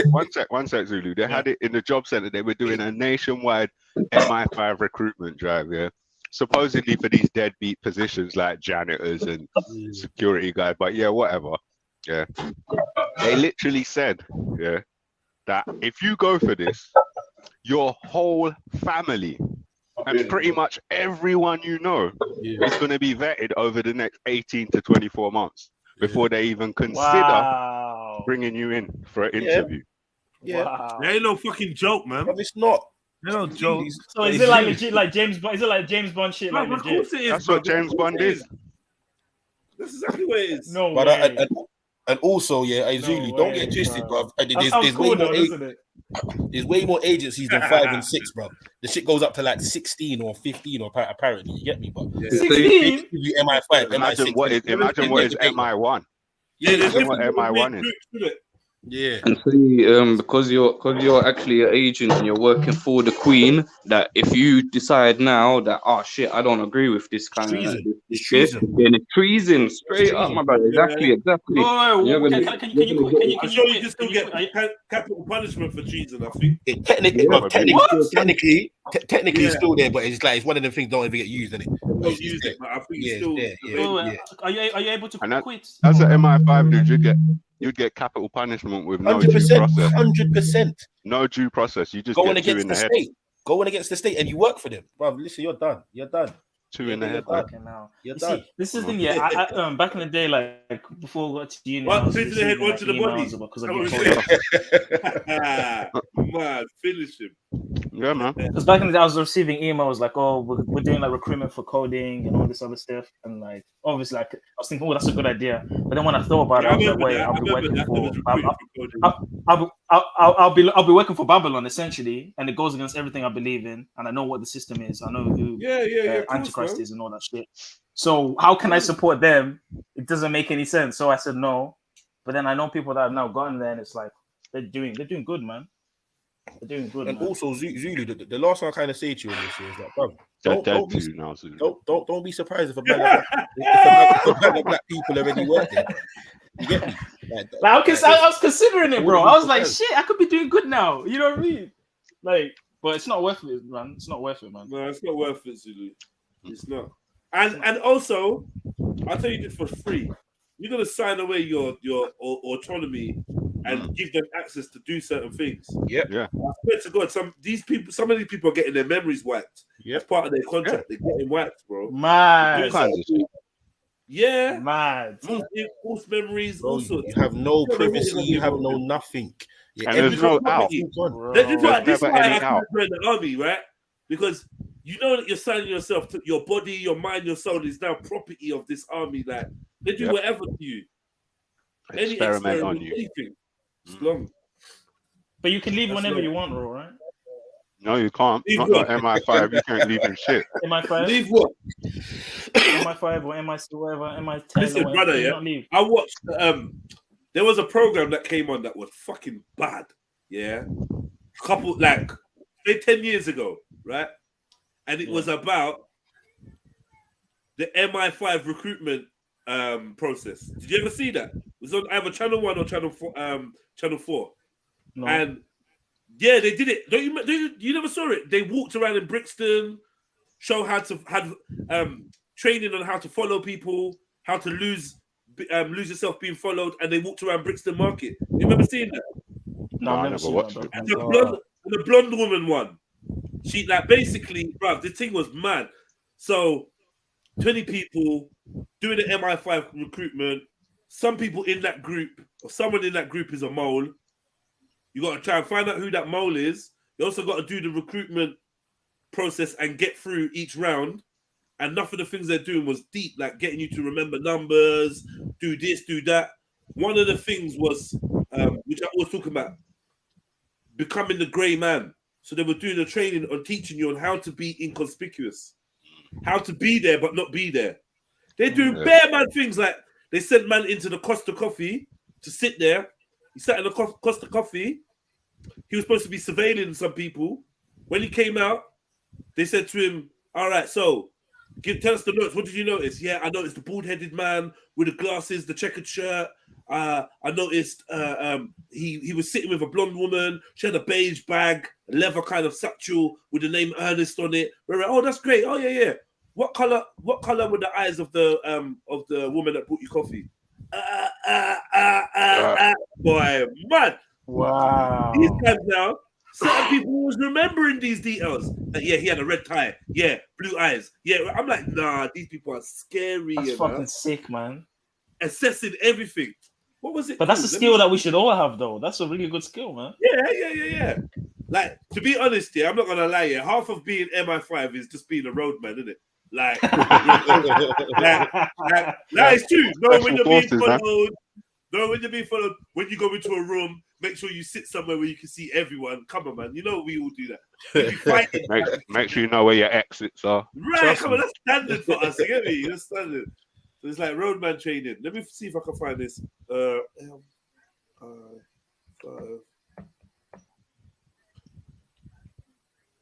Speaker 6: One sec, Zulu. They had it in the job center. They were doing a nationwide MI5 recruitment drive. Yeah. Supposedly for these deadbeat positions like janitors and security guys, but whatever. Yeah, they literally said, that if you go for this, your whole family and pretty much everyone you know is going to be vetted over the next 18 to 24 months before they even consider bringing you in for an interview.
Speaker 3: Yeah, there ain't no fucking joke, man.
Speaker 10: But it's not.
Speaker 3: No joke.
Speaker 9: So is it like legit, like James Bond? Is it like James Bond shit? Like
Speaker 3: of course it is.
Speaker 6: That's what James Bond is.
Speaker 3: That's exactly what it is.
Speaker 9: No,
Speaker 10: but and also, Zulu, don't get twisted, bro. There's way more agencies than 5 and 6, bro. The shit goes up to like 16 or 15, or apparently, you get me, but
Speaker 9: 16.
Speaker 10: MI5,
Speaker 6: imagine what is MI1.
Speaker 3: Yeah, there's
Speaker 6: what MI1 is.
Speaker 10: Yeah,
Speaker 8: and see, because you're actually an agent and you're working for the Queen, that if you decide now that I don't agree with this kind of shit, then it's treason straight up, my brother. Exactly.
Speaker 3: Oh, can you just still get capital punishment for treason? I think
Speaker 10: technically, it's still there, but it's like it's one of the things don't ever get used, isn't it?
Speaker 3: Don't use it, but I think it's still there.
Speaker 9: Are you able to quit?
Speaker 6: As an MI5 dude, you'd get capital punishment with no due process.
Speaker 10: 100%.
Speaker 6: No due process. You just
Speaker 10: going
Speaker 6: get 2
Speaker 10: against
Speaker 6: in the head.
Speaker 10: State. Going against the state, and you work for them, bro. Listen, you're done.
Speaker 6: 2 in the head.
Speaker 9: See, this is the thing. Yeah, I back in the day, like before I got to uni,
Speaker 3: one to the head, one to the body. Man, finish him.
Speaker 6: Yeah, man.
Speaker 9: Because back in the day, I was receiving emails like, "Oh, we're doing like recruitment for coding and all this other stuff," and like, obviously, like, I was thinking, "Oh, that's a good idea." But then when I thought about it, I was like, "Wait, I'll be working for Babylon essentially, and it goes against everything I believe in, and I know what the system is. I know who Antichrist is and all that shit. So how can I support them? It doesn't make any sense." So I said no. But then I know people that have now gotten there, and it's like they're doing good, man. They're doing good.
Speaker 10: And
Speaker 9: man.
Speaker 10: also, Zulu, the last one I kind of say to you in this is that, bro, don't be surprised if a bag of black people already work there. You get me?
Speaker 9: I was considering it, bro. I was like, shit, I could be doing good now. You know what I mean? Like, but it's not worth it, man. It's not worth it, man.
Speaker 3: No, it's not worth it, Zulu. It's not. And also, I'll tell you this for free. You're gonna sign away your autonomy and give them access to do certain things.
Speaker 10: Yeah.
Speaker 3: I swear to God, some of these people are getting their memories wiped. That's part of their contract. They're getting wiped, bro.
Speaker 9: Mad.
Speaker 3: Yeah.
Speaker 9: Mad.
Speaker 3: False memories,
Speaker 10: Bro,
Speaker 3: all sorts.
Speaker 10: you have no privacy, you have no nothing. Yeah,
Speaker 6: And there's no out.
Speaker 3: This
Speaker 6: There's
Speaker 3: is
Speaker 6: never
Speaker 3: why
Speaker 6: any
Speaker 3: I
Speaker 6: out.
Speaker 3: join the army, right? Because you know that you're signing yourself to your body, your mind, your soul is now property of this army. Like they do whatever to you. Any
Speaker 6: Experiment on you.
Speaker 3: anything. It's long.
Speaker 9: But you can leave whenever you want, bro, right?
Speaker 6: No, you can't.
Speaker 3: Leave
Speaker 6: Not
Speaker 3: what?
Speaker 6: MI5. You can't leave in shit.
Speaker 9: MI5?
Speaker 3: Leave what?
Speaker 9: MI5 or MI6 or whatever, MI10
Speaker 3: Listen,
Speaker 9: or
Speaker 3: brother,
Speaker 9: whatever.
Speaker 3: yeah.
Speaker 9: Not leave.
Speaker 3: I watched there was a program that came on that was fucking bad. Yeah. Couple like say 10 years ago, right? And it was about the MI5 recruitment process. Did you ever see that? It was on either Channel 1 or Channel 4.
Speaker 9: No.
Speaker 3: And yeah, they did it. You never saw it? They walked around in Brixton, show how to have training on how to follow people, how to lose yourself being followed, and they walked around Brixton Market. You remember seeing that?
Speaker 9: No, I've never watched it.
Speaker 3: And the blonde woman one. She like basically, bruv, the thing was mad. So 20 people doing the MI5 recruitment. Some people in that group, or someone in that group is a mole. You got to try and find out who that mole is. You also got to do the recruitment process and get through each round. And enough of the things they're doing was deep, like getting you to remember numbers, do this, do that. One of the things was, which I was talking about, becoming the grey man. So they were doing a training on teaching you on how to be inconspicuous, how to be there but not be there. They're doing bare man things like they sent man into the Costa Coffee to sit there. He sat in the Costa Coffee. He was supposed to be surveilling some people. When he came out, they said to him, all right, so tell us the notes. What did you notice? Yeah, I noticed the bald-headed man with the glasses, the checkered shirt. I noticed he was sitting with a blonde woman. She had a beige bag, a leather kind of satchel with the name Ernest on it. We're like, oh, that's great. Oh, yeah. What color were the eyes of the woman that bought you coffee? Boy, man.
Speaker 9: Wow.
Speaker 3: These guys now, certain people was remembering these details. Yeah, he had a red tie. Yeah, blue eyes. Yeah, I'm like, nah, these people are scary.
Speaker 9: That's fucking sick, man.
Speaker 3: Assessing everything. What was it?
Speaker 9: But that's a skill that we should all have, though. That's a really good skill, man.
Speaker 3: Yeah. Like, to be honest, I'm not gonna lie, half of being MI5 is just being a roadman, isn't it? Like, it's true. No, when you're being followed, when you go into a room, make sure you sit somewhere where you can see everyone. Come on, man. You know we all do that.
Speaker 6: Make sure you know where your exits are.
Speaker 3: Right, come on, that's standard for us. You get me? That's standard. So it's like roadman training. Let me see if I can find this. I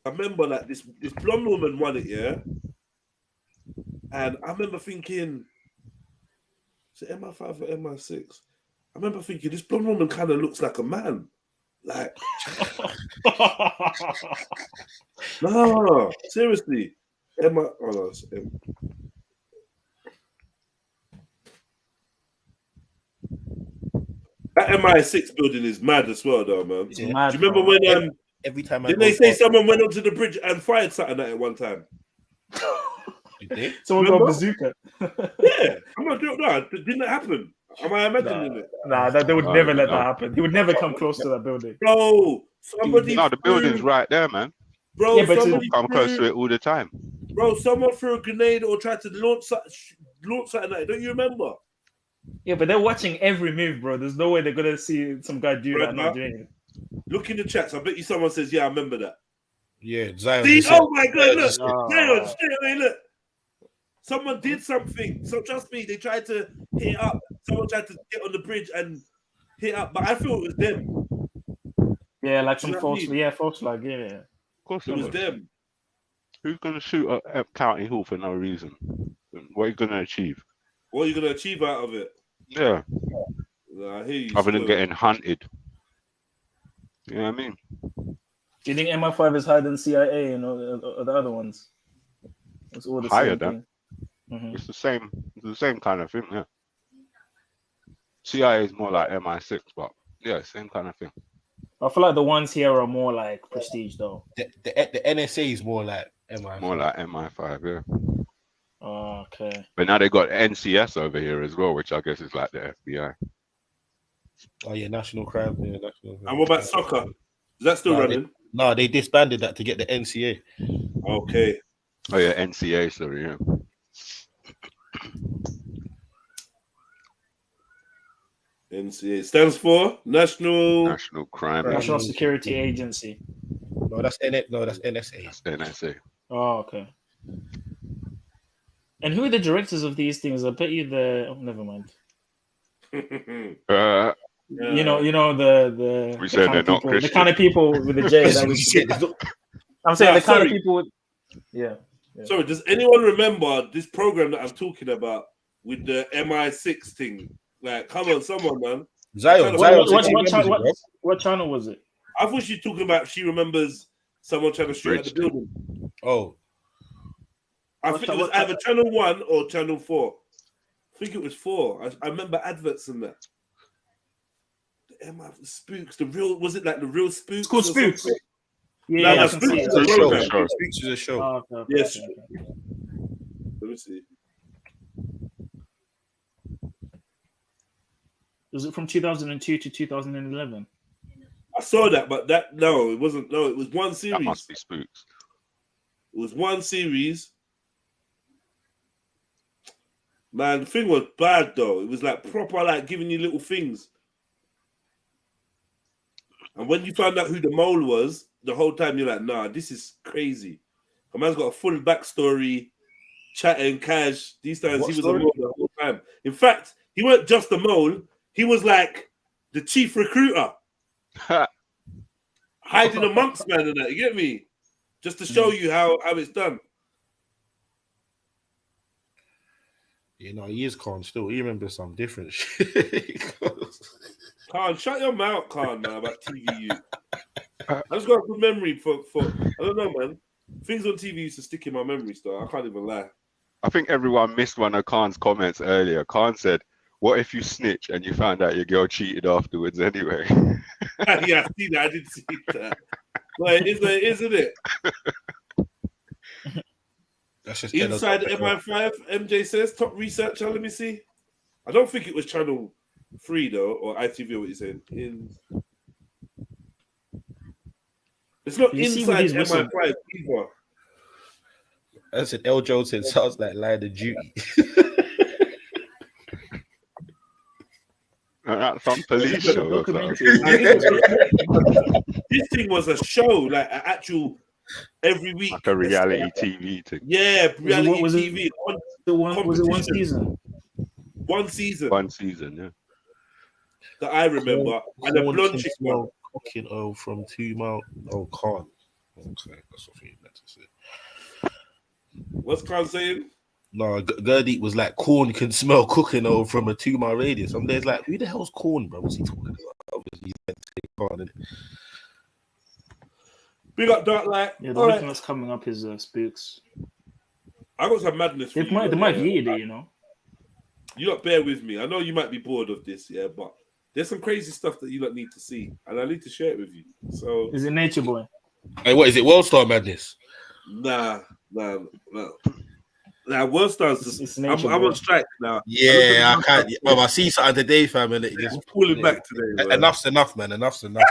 Speaker 3: remember like this blonde woman won it, yeah. And I remember thinking, is it MI5 or MI6? I remember thinking this blonde woman kind of looks like a man. Like, no, seriously. That MI6 building is mad as well, though, man. Do you remember when
Speaker 10: every time
Speaker 3: didn't they say someone went onto the bridge and fired something at it one time?
Speaker 9: Someone got a bazooka.
Speaker 3: Yeah, I'm not doing that. Didn't that happen? Am I imagining it?
Speaker 9: Nah, they would never let that happen. He would never come close to that building.
Speaker 3: Bro, somebody.
Speaker 6: No, the building's right there, man.
Speaker 3: Bro,
Speaker 6: yeah, but somebody come close to it all the time.
Speaker 3: Bro, someone threw a grenade or tried to launch something at it. Don't you remember?
Speaker 9: Yeah, but they're watching every move, bro. There's no way they're gonna see some guy do that and not doing it.
Speaker 3: Look in the chats. I bet you someone says, "Yeah, I remember that."
Speaker 10: Yeah, Zion.
Speaker 3: See, oh my God! Look, Zion, straight away, look. Someone did something. So trust me, they tried to hit up. Someone tried to get on the bridge and hit up, but I thought it was them.
Speaker 9: Yeah, like some false, false flag. Yeah,
Speaker 6: of course
Speaker 3: it was them.
Speaker 6: Who's gonna shoot at County Hall for no reason? What are you gonna achieve?
Speaker 3: What are you gonna achieve out of it?
Speaker 6: Yeah.
Speaker 3: I hear you.
Speaker 6: Other than getting hunted. You know what I mean?
Speaker 9: Do you think MI5 is higher than CIA and all the other ones? It's all the
Speaker 6: higher
Speaker 9: same
Speaker 6: than.
Speaker 9: thing. Mm-hmm.
Speaker 6: It's the same kind of thing, yeah. CIA is more like MI6, but Yeah, same kind of thing.
Speaker 9: I feel like the ones here are more like prestige, though.
Speaker 10: The NSA is more like MI5.
Speaker 6: More like MI5, yeah.
Speaker 9: Oh, okay.
Speaker 6: But now they got NCS over here as well, which I guess is like the FBI.
Speaker 10: Oh yeah, national crime. Yeah, national crime.
Speaker 3: And what about soccer? Is that still running?
Speaker 10: They disbanded that to get the NCA.
Speaker 3: Okay.
Speaker 6: Oh yeah, NCA, sorry, yeah.
Speaker 3: NCA stands for National
Speaker 6: Crime
Speaker 9: National Security Agency.
Speaker 10: No, that's NSA.
Speaker 6: That's NSA.
Speaker 9: Oh, okay. And who are the directors of these things? I bet you never mind. You know the
Speaker 6: We said they're not
Speaker 9: people,
Speaker 6: Christian.
Speaker 9: the kind of people with the J that we I'm saying the kind of people with
Speaker 3: Sorry, does anyone remember this program that I'm talking about with the MI6 thing? Like, come on, someone, man.
Speaker 10: Zion.
Speaker 9: What channel was it?
Speaker 3: I thought she talking about she remembers someone trying to shoot at the building.
Speaker 10: Oh.
Speaker 3: I think it was either Channel 1 or Channel 4. I think it was 4. I remember adverts in that. The MI Spooks, was it like the real Spooks?
Speaker 9: It's called Spooks.
Speaker 3: Something?
Speaker 9: Yeah,
Speaker 3: no, Spooks is a show.
Speaker 10: Spooks is a show.
Speaker 9: Oh, okay.
Speaker 3: Yes. Let me see.
Speaker 9: Was it from 2002 to 2011?
Speaker 3: I saw that, but it wasn't. No, it was one series.
Speaker 6: That must be Spooks.
Speaker 3: It was one series. Man, the thing was bad though. It was like proper, like giving you little things. And when you found out who the mole was, the whole time you're like, nah, this is crazy. A man's got a full backstory, chatting cash. These times he was a mole the whole time. In fact, he weren't just a mole. He was like the chief recruiter. Hiding amongst man and that, you get me? Just to show you how it's done.
Speaker 10: You know, he is Khan still. He remembers some different shit.
Speaker 3: Khan, shut your mouth, Khan, man, about TVU. I just got a good memory for I don't know, man. Things on TV used to stick in my memory still. I can't even lie.
Speaker 6: I think everyone missed one of Khan's comments earlier. Khan said, "What if you snitch and you found out your girl cheated afterwards anyway?"
Speaker 3: Yeah, I see that. I did see that. Like, isn't it?
Speaker 10: That's just
Speaker 3: Inside MI5, MJ says, top researcher. Let me see. I don't think it was Channel 3 though, or ITV. What you saying? It's not inside MI5 either.
Speaker 10: That's an L. Jolson. Sounds like Line of Duty.
Speaker 6: That's some police show. Or something.
Speaker 3: This thing was a show, like an actual every week.
Speaker 6: Like a reality TV thing.
Speaker 3: Yeah, reality TV.
Speaker 9: Was it one season?
Speaker 3: One season.
Speaker 6: One season, yeah.
Speaker 3: That I remember. And the blonde chick one.
Speaker 10: Cooking from 2 Mile. Oh, Khan. Okay, that's what you meant to say.
Speaker 3: What's Khan saying?
Speaker 10: No, Gurdeep was like, corn can smell cooking over from a 2 mile radius. I'm there's like, who the hell's corn, bro? What's he talking about? Obviously, he's meant to say corn, isn't it?
Speaker 3: Big up Dark Light.
Speaker 9: Yeah, the only thing that's coming up is Spooks.
Speaker 3: I got some madness.
Speaker 9: They might hear it, you know.
Speaker 3: You lot bear with me. I know you might be bored of this, yeah, but there's some crazy stuff that you lot need to see, and I need to share it with you. So,
Speaker 9: is it Nature Boy?
Speaker 10: Hey, what is it? World Star Madness?
Speaker 3: Nah. World Stars. I'm on strike now.
Speaker 10: Yeah, I can't. Well, I see something today, fam, and it just
Speaker 3: pulling back today. Man.
Speaker 10: Enough's enough, man. Enough's enough.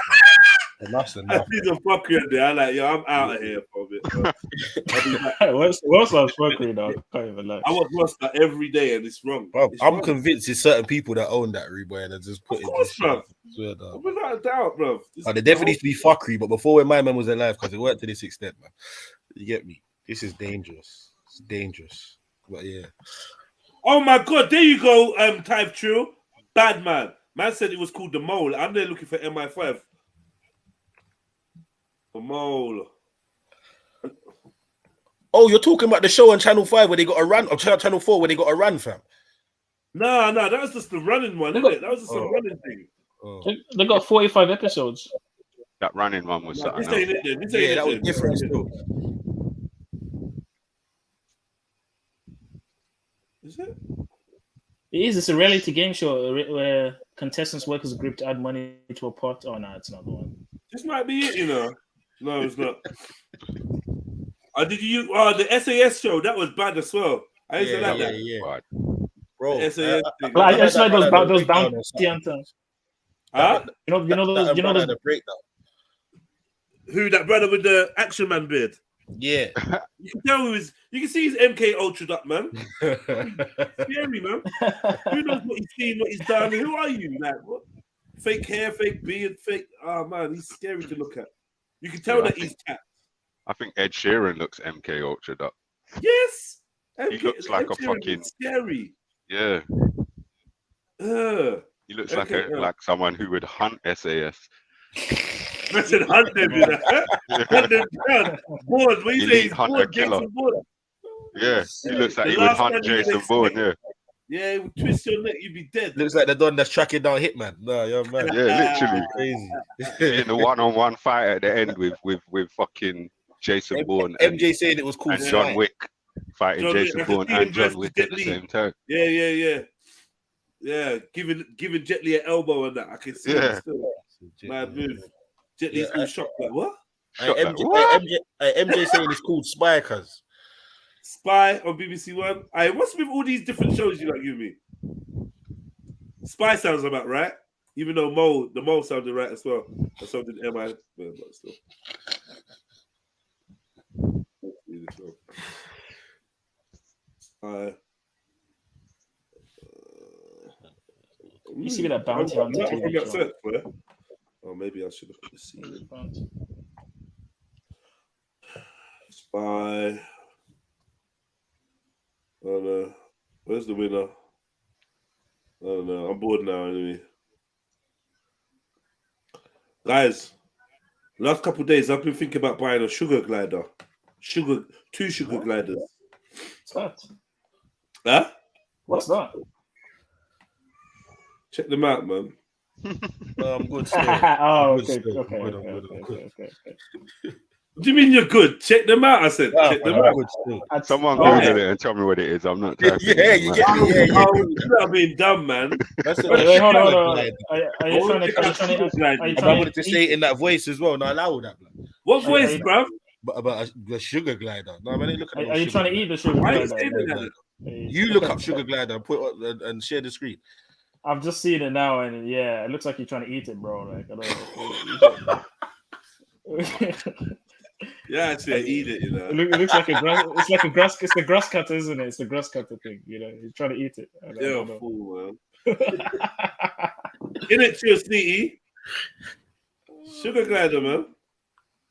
Speaker 10: Enough's enough.
Speaker 3: I see the fucker in there. I'm like, yo, I'm out of here for a bit.
Speaker 9: World Star's fucking though. Can't even lie.
Speaker 3: I watch World Star every day, and it's wrong.
Speaker 10: Bro, I'm convinced it's certain people that own that Reboy and they just put it.
Speaker 3: Without a doubt, bro.
Speaker 10: There definitely needs to be fuckery, but before when my man was alive, because it worked to this extent, man. You get me? This is dangerous. It's dangerous. But yeah.
Speaker 3: Oh my god, there you go, Type Trill. Bad man. Man said it was called The Mole. I'm there looking for MI5. The Mole.
Speaker 10: Oh, you're talking about the show on Channel 5 where they got a run, or Channel 4 where they got a run, fam?
Speaker 3: No, that was just the running one, isn't it? That was just a running thing.
Speaker 9: They got 45 episodes.
Speaker 6: That running one was something.
Speaker 10: Yeah, that was different still.
Speaker 3: Is it?
Speaker 9: It is. It's a reality game show where contestants work as a group to add money to a pot. Oh no, it's not the one.
Speaker 3: This might be it, you know. No, it's not. Did you? The SAS show that was bad as well. I used to like that.
Speaker 10: Yeah. Bro,
Speaker 3: The SAS thing.
Speaker 9: I just like those bounty hunters.
Speaker 3: Huh?
Speaker 9: You know those.
Speaker 10: The breakdown.
Speaker 3: Who, that brother with the Action Man beard?
Speaker 10: Yeah.
Speaker 3: You can tell you can see his MK Ultra up, man. Scary, man. Who knows what he's seen, what he's done? Who are you, like what? Fake hair, fake beard, fake. Oh man, he's scary to look at. You can tell that he's tapped.
Speaker 6: I think Ed Sheeran looks MK Ultra up.
Speaker 3: Yes.
Speaker 6: He looks like a fucking
Speaker 3: scary.
Speaker 6: Yeah. He looks like someone who would hunt SAS.
Speaker 3: Listen, hunt them, you know. Hunt them down. Bourne, what you say? He's
Speaker 6: hunter killer. Yeah, he looks like he would hunt Jason Bourne. Yeah.
Speaker 3: Yeah, he would twist your neck, you'd be dead.
Speaker 10: Looks like the don that's tracking down Hitman. No, you're mad.
Speaker 6: Yeah, literally.
Speaker 10: Crazy.
Speaker 6: In the one-on-one fight at the end with fucking Jason Bourne.
Speaker 10: MJ saying it was cool.
Speaker 6: And John Wick fighting Jason Bourne and John Wick at the same time.
Speaker 3: Yeah. Yeah, giving Jet Li an elbow and that. I can see it still. Mad move. Jet Li's all shocked like, what?
Speaker 10: MJ saying it's called Spy, cuz.
Speaker 3: Spy on BBC One. What's with all these different shows you like give me? Spy sounds about right. Even though the Mole sounded right as well. Or so did MI, but still.
Speaker 9: You see that bounty on the TV.
Speaker 3: Oh, maybe I should have seen it. Spy. Oh no. Where's the winner? I don't know. I'm bored now anyway. Guys, last couple of days I've been thinking about buying a sugar glider. Two sugar gliders.
Speaker 9: What's that?
Speaker 3: Huh?
Speaker 9: What's that?
Speaker 3: Check them out, man.
Speaker 10: I'm good.
Speaker 9: Oh, okay.
Speaker 3: What do you mean you're good? Check them out, I said. Check them out.
Speaker 6: Someone Google it and tell me what it is. I'm not typing
Speaker 10: you get me.
Speaker 3: You're not being dumb, man.
Speaker 9: Wait, hold on. Are you trying
Speaker 10: I wanted to say it in that voice as well. No, allow that.
Speaker 3: What voice, bruv?
Speaker 10: About the sugar glider. No, man, look at
Speaker 9: Are you trying to eat the sugar glider?
Speaker 10: You look up sugar glider and put and share the screen.
Speaker 9: I've just seen it now, and yeah, it looks like you're trying to eat it, bro. Like, I don't know.
Speaker 3: Yeah, actually, I eat it. You know,
Speaker 9: it looks like a grass. It's like a grass. It's the grass cutter, isn't it? It's the grass cutter thing. You know, you're trying to eat it.
Speaker 3: You're a fool, man. In it to your sneaky sugar glider, man.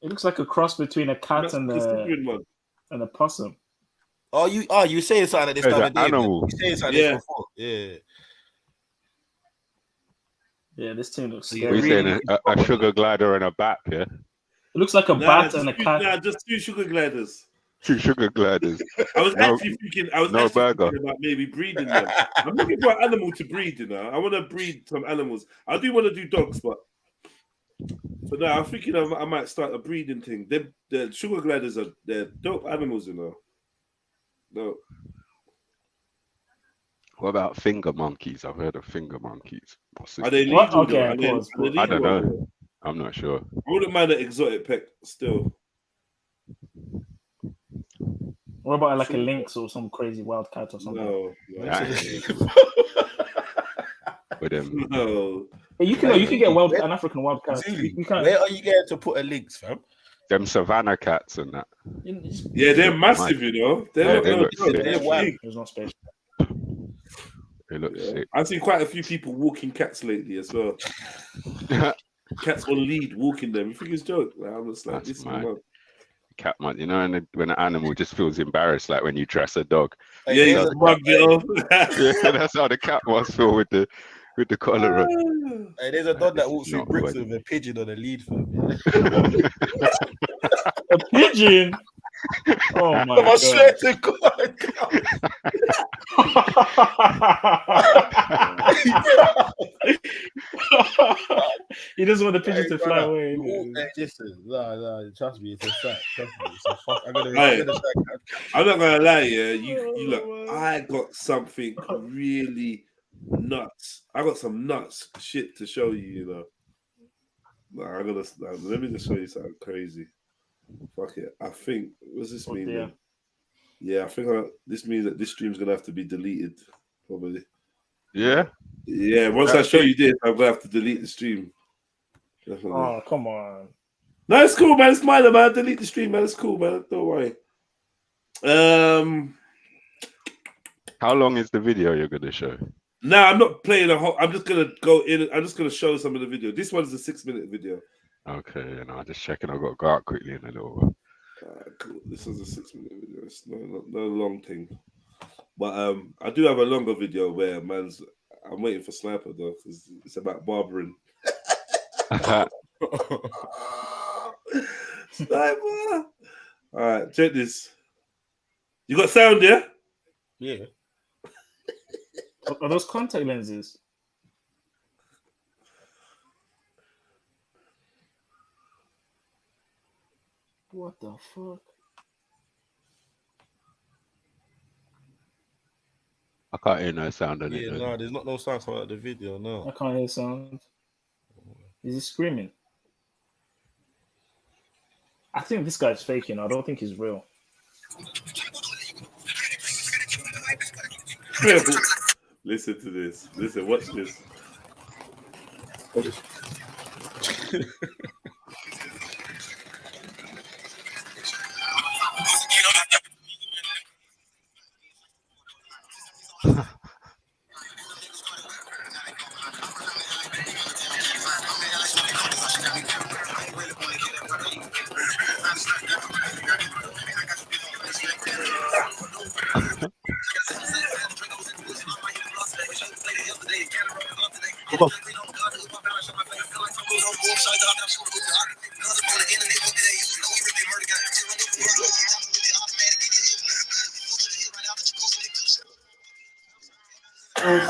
Speaker 9: It looks like a cross between a cat and a possum.
Speaker 10: You saying something at this time of day?
Speaker 6: Animal.
Speaker 10: You saying something before? Yeah.
Speaker 9: Yeah, this thing looks
Speaker 6: scary. We're saying a sugar glider and a bat, yeah?
Speaker 9: It looks like a bat and a cat.
Speaker 3: Nah, just two sugar gliders.
Speaker 6: Two sugar gliders.
Speaker 3: I was actually thinking
Speaker 6: burger.
Speaker 3: About maybe breeding them. I'm looking for an animal to breed, you know. I want to breed some animals. I do want to do dogs, but no, I'm thinking I might start a breeding thing. The sugar gliders they're dope animals, you know. No.
Speaker 6: What about finger monkeys? I've heard of finger monkeys.
Speaker 3: Are they legal?
Speaker 9: Okay,
Speaker 6: I don't know. I'm not sure.
Speaker 3: I wouldn't mind an exotic pet still.
Speaker 9: What about like a lynx or some crazy wild cat or something?
Speaker 3: No.
Speaker 6: No.
Speaker 9: You can get an African wild cat.
Speaker 10: Where are you going to put a lynx, fam?
Speaker 6: Them savannah cats and that.
Speaker 3: Yeah, they're massive, you know. They're
Speaker 9: wild. There's no space.
Speaker 6: They look sick.
Speaker 3: I've seen quite a few people walking cats lately as well. Cats on lead walking them. You think it's a joke? Like, I'm just like, this is mad.
Speaker 6: Cat man, you know, and when an animal just feels embarrassed, like when you dress a dog.
Speaker 3: Yeah, you just mug it off.
Speaker 6: Yeah, that's how the cat must feel with the collar on.
Speaker 10: Hey, there's a dog that walks through bricks with a pigeon on a lead, fam.
Speaker 9: A pigeon? Oh my God.
Speaker 10: I swear to God.
Speaker 9: He doesn't want the pigeon to fly away.
Speaker 10: No, trust me, it's a fact. Trust me, it's a fuck.
Speaker 3: I'm not gonna lie, yeah. You look. I got something really nuts. I got some nuts shit to show you. You know. Nah, let me just show you something crazy. Fuck it. I think. What's this mean?
Speaker 9: Dear.
Speaker 3: Yeah, I think this means that this stream's gonna have to be deleted. Probably.
Speaker 6: Yeah.
Speaker 3: Yeah. Once I show you this, I'm gonna have to delete the stream. Definitely.
Speaker 9: Oh, come on.
Speaker 3: No, it's cool, man. It's mine, man. Delete the stream, man. It's cool, man. Don't worry.
Speaker 6: How long is the video you're gonna show?
Speaker 3: No, I'm not playing a whole. I'm just gonna go in. I'm just gonna show some of the video. This one's a 6-minute video.
Speaker 6: Okay, and I'm just checking. I've got to go out quickly in a little while.
Speaker 3: Cool. This is a 6-minute video. It's no long thing. But I do have a longer video where I'm waiting for Sniper though because it's about barbering. Sniper. All right, check this. You got sound, yeah?
Speaker 10: Yeah.
Speaker 9: Are those contact lenses? What the fuck?
Speaker 6: I can't hear no sound on it.
Speaker 10: Yeah, no, there's not no sound coming out of the video, no.
Speaker 9: I can't hear sound. Is he screaming? I think this guy's faking. I don't think he's real.
Speaker 3: Listen to this. Listen, watch this.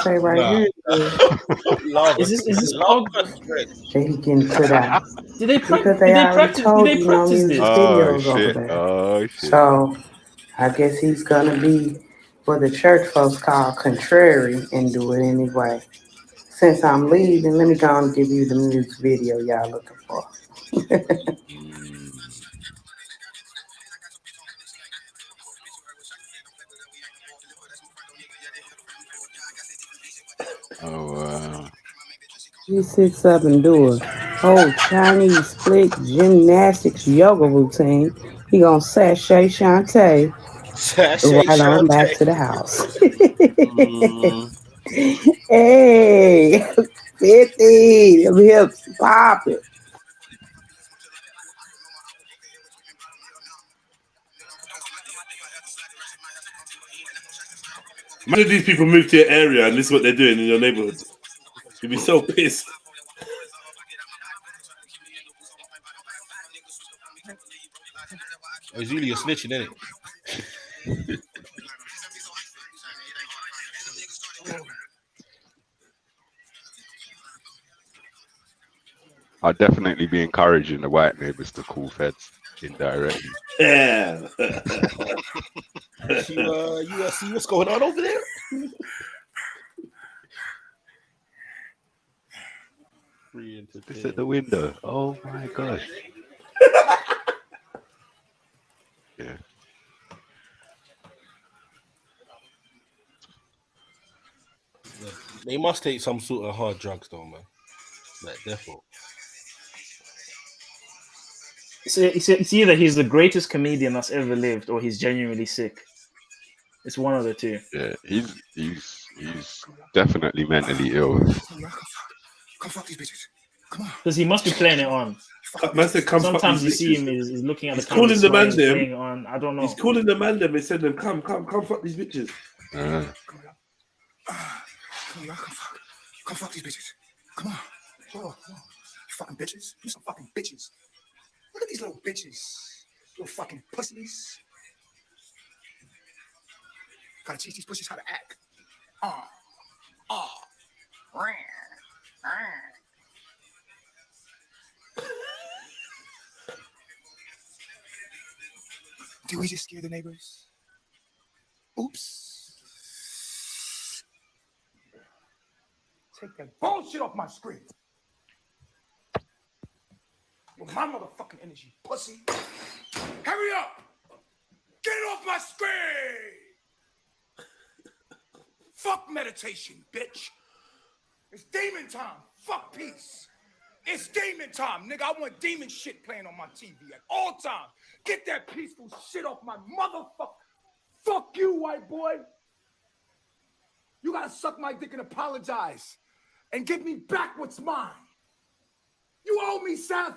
Speaker 14: Say right here
Speaker 9: Is this called?
Speaker 14: that he can put out.
Speaker 9: Did they
Speaker 14: Because they already told you no music videos over there.
Speaker 6: Oh shit.
Speaker 14: So I guess he's gonna be what the church folks call contrary and do it anyway. Since I'm leaving, let me go and give you the music video y'all looking for.
Speaker 6: Oh wow.
Speaker 14: He sits up and do a whole Chinese split gymnastics yoga routine. He gonna sashay Shantae right on back to the house. Hey, 50, them hips popping.
Speaker 3: Imagine these people move to your area and this is what they're doing in your neighborhood. You'd be so pissed.
Speaker 10: It's really a snitching, isn't it?
Speaker 6: I'd definitely be encouraging the white neighbors to call feds indirectly.
Speaker 3: Yeah.
Speaker 10: You see what's going on over there?
Speaker 6: It's at the window. Oh my gosh. Yeah.
Speaker 10: They must take some sort of hard drugs, though, man. Like, definitely.
Speaker 9: It's either he's the greatest comedian that's ever lived, or he's genuinely sick. It's one of the two.
Speaker 6: Yeah, he's definitely mentally ill.
Speaker 15: Come fuck these bitches. Come on.
Speaker 9: Because he must be playing it on.
Speaker 3: Man said, come
Speaker 9: Sometimes you see him is looking at
Speaker 3: he's
Speaker 9: the camera.
Speaker 3: calling the man
Speaker 9: playing
Speaker 3: them.
Speaker 9: on. I don't know.
Speaker 3: He's calling the man them and said them, come fuck these bitches.
Speaker 15: Come fuck these bitches. Come on. You fucking bitches. You some fucking bitches. Look at these little bitches. Little fucking pussies. Gotta teach these pussies how to act. Did we just scare the neighbors? Oops. Take that bullshit off my screen. With my motherfucking energy, pussy. Hurry up! Get it off my screen! Fuck meditation, bitch. It's demon time. Fuck peace. It's demon time, nigga. I want demon shit playing on my TV at all times. Get that peaceful shit off my motherfucker. Fuck you, white boy. You gotta suck my dick and apologize and give me back what's mine. You owe me, Seth.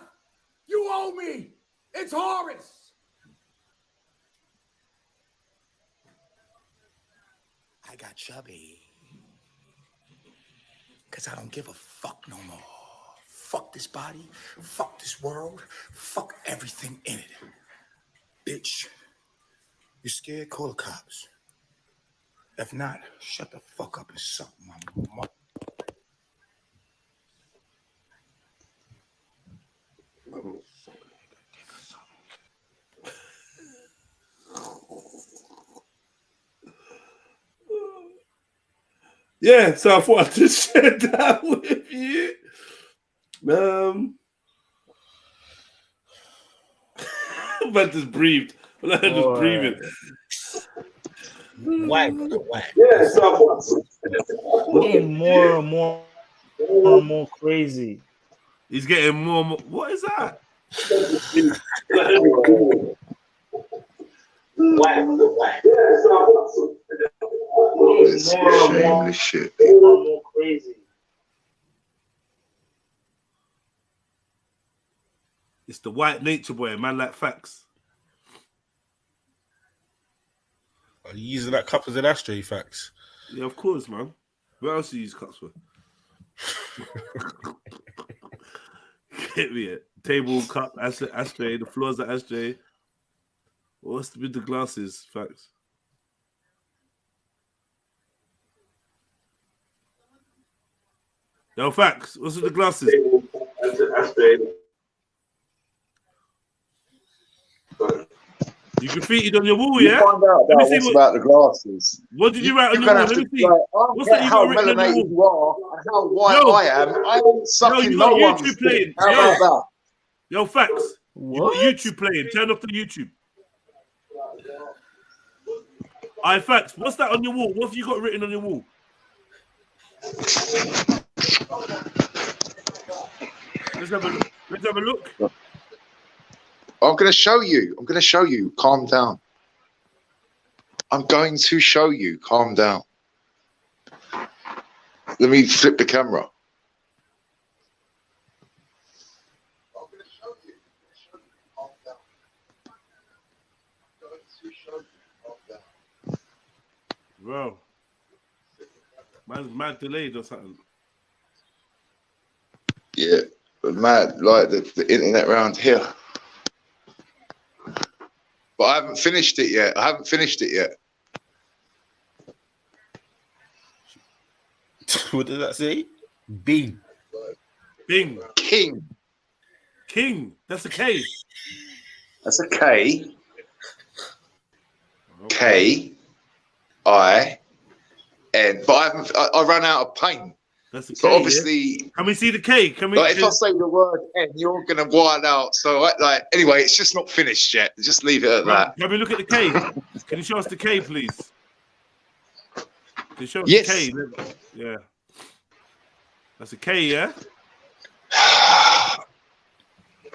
Speaker 15: You owe me. It's Horace. I got chubby. Because I don't give a fuck no more. Fuck this body. Fuck this world. Fuck everything in it. Bitch. You scared? Call the cops. If not, shut the fuck up and suck my mother.
Speaker 3: Yeah, so I thought I'd just share that with you. But just breathed. Just breathing.
Speaker 10: Whack.
Speaker 3: Yeah, so
Speaker 9: getting more and more crazy.
Speaker 3: He's getting more and more. What is that?
Speaker 12: Shameless shit.
Speaker 9: More crazy.
Speaker 3: It's the white nature boy, man. Like facts.
Speaker 10: Are you using that cup as an ashtray, facts?
Speaker 3: Yeah, of course, man. What else do you use cups for? Get me it. Table, cup, ashtray. The floor's the ashtray. What's with the glasses? Facts. Yo, facts. What's with the glasses? You graffitied on your wall, yeah?
Speaker 12: Find out about what's about the glasses.
Speaker 3: What did you write on your wall? Let me see. What's that you
Speaker 12: how
Speaker 3: got written on your
Speaker 12: melanated
Speaker 3: wall?
Speaker 12: you are and how white I am. I ain't sucking
Speaker 3: you
Speaker 12: no
Speaker 3: got
Speaker 12: one's
Speaker 3: YouTube playing.
Speaker 12: dick. How about that?
Speaker 3: Yo, facts.
Speaker 9: What?
Speaker 3: You got YouTube playing. Turn off the YouTube. Alright, facts. What's that on your wall? What have you got written on your wall? Let's have a look. Let's have a look.
Speaker 12: I'm going to show you. I'm going to show you. Calm down. I'm going to show you. Calm down. Let me flip the camera.
Speaker 3: Bro. Man's mad delayed or something.
Speaker 12: Yeah, but mad, like the internet around here. But I haven't finished it yet.
Speaker 10: What does that say? Bing.
Speaker 3: Bing.
Speaker 12: King.
Speaker 3: That's a K.
Speaker 12: That's a K. K-I-N. But I ran out of paint.
Speaker 3: That's a K.
Speaker 12: So obviously,
Speaker 3: yeah? Can we see the K? Can we?
Speaker 12: Like, if I say the word N, you're gonna wild out. So anyway, it's just not finished yet. Just leave it at that.
Speaker 3: Can we look at the K? Can you show us the K, please? Can you show us
Speaker 12: Yes.
Speaker 3: the K? Yeah. That's a K, yeah?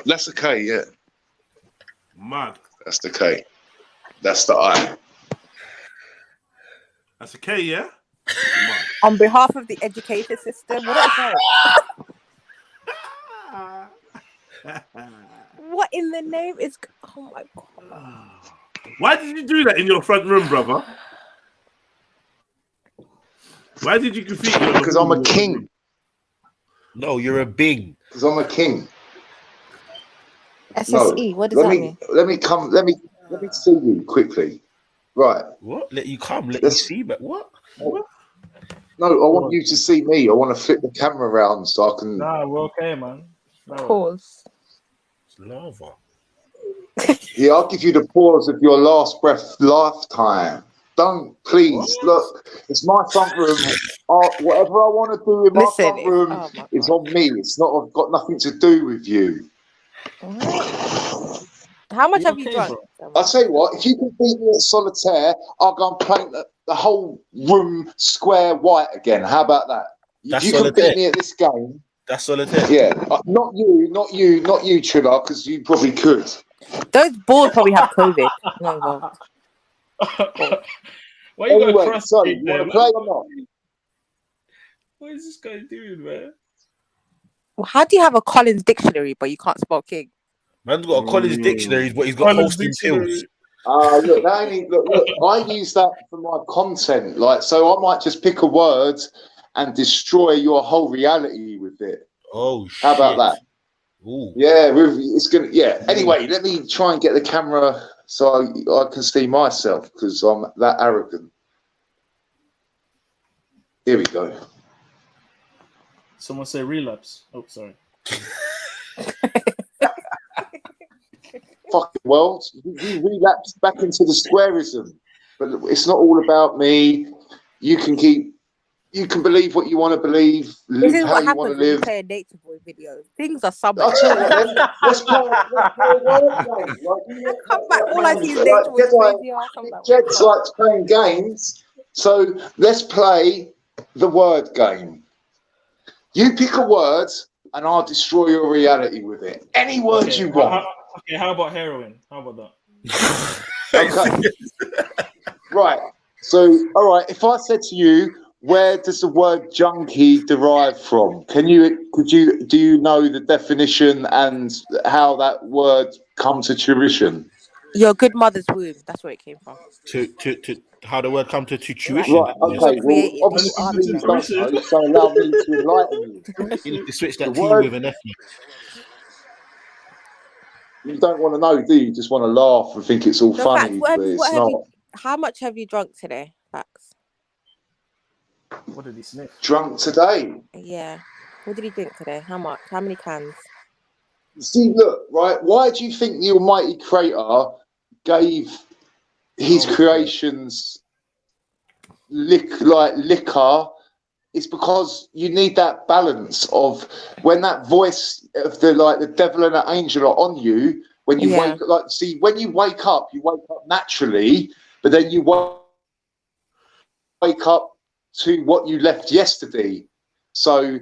Speaker 12: That's a K, yeah.
Speaker 3: Mad.
Speaker 12: That's the K. That's the I.
Speaker 3: That's a K, yeah?
Speaker 5: On behalf of the education system, what is that? What in the name is? Oh my god!
Speaker 3: Why did you do that in your front room, brother? Why did you graffiti?
Speaker 12: Because I'm a king.
Speaker 10: No, you're a bing.
Speaker 12: Because I'm a king.
Speaker 5: SSE. What does that mean?
Speaker 12: Let me see you quickly. Right.
Speaker 10: What? Let you come? Let you see? But what?
Speaker 12: No, I want you to see me. I want to flip the camera around so I can.
Speaker 9: Nah, we're okay, man. No.
Speaker 5: Pause.
Speaker 10: It's lava.
Speaker 12: Yeah, I'll give you the pause of your last breath lifetime. Don't, please. Look, it's my front room. Whatever I want to do in my front room is on me. It's not got nothing to do with you.
Speaker 5: How much have you drunk?
Speaker 12: I'll tell you what, if you can beat me at solitaire, I'll go and paint the whole room square white again. How about that?
Speaker 10: That's
Speaker 12: if you can beat me at this game.
Speaker 10: That's solitaire.
Speaker 12: Yeah. Not you, Triller, because you probably could.
Speaker 5: Those balls probably have COVID. No.
Speaker 9: Why you
Speaker 12: anyway,
Speaker 9: got cross
Speaker 12: so you want to play or not?
Speaker 9: What is this guy doing, man?
Speaker 5: Well, how do you have a Collins dictionary but you can't spell king?
Speaker 10: Man's got a college dictionary, but he's got hosting skills.
Speaker 12: Look, look, I use that for my content. Like, so I might just pick a word and destroy your whole reality with it.
Speaker 10: Oh, shit.
Speaker 12: How about that?
Speaker 10: Ooh.
Speaker 12: Yeah, it's gonna. Yeah. Anyway, let me try and get the camera so I can see myself because I'm that arrogant. Here we go.
Speaker 9: Someone say relapse. Oh, sorry.
Speaker 12: Fucking world, you relapse back into the squarism, but it's not all about me. You can believe what you want to believe,
Speaker 5: This
Speaker 12: live
Speaker 5: is
Speaker 12: how
Speaker 5: what
Speaker 12: you want
Speaker 5: happens
Speaker 12: to
Speaker 5: when you
Speaker 12: live.
Speaker 5: play a nature boy video. Things are summer.
Speaker 12: I'll tell you what, then, let's play a word game.
Speaker 5: I come back, all I see is nature boys crazy ass. I'm like,
Speaker 12: Jed's likes playing games, so let's play the word game. You pick a word, and I'll destroy your reality with it. Any word you want.
Speaker 9: Okay, how about heroin? How about that?
Speaker 12: Okay. Right. So, all right. If I said to you, where does the word junkie derive from? Do you know the definition and how that word come to fruition?
Speaker 5: your good mother's womb. That's where it came from.
Speaker 11: To how the word come to tuition.
Speaker 12: Right. Okay. Well, obviously you don't know, so allow me to enlighten you.
Speaker 11: You need to switch that
Speaker 12: The
Speaker 11: T
Speaker 12: word-
Speaker 11: with an F.
Speaker 12: You don't want to know, do you? You just want to laugh and think it's all
Speaker 5: No,
Speaker 12: funny,
Speaker 5: Facts,
Speaker 12: but it's not.
Speaker 5: How much have you drunk today? Facts.
Speaker 9: What did he sniff?
Speaker 12: Drunk today.
Speaker 5: Yeah. What did he drink today? How much? How many cans?
Speaker 12: See, look, right. Why do you think the Almighty Creator gave his creations liquor? It's because you need that balance of when that voice of the devil and the angel are on you. When you when you wake up naturally, but then you wake up to what you left yesterday. So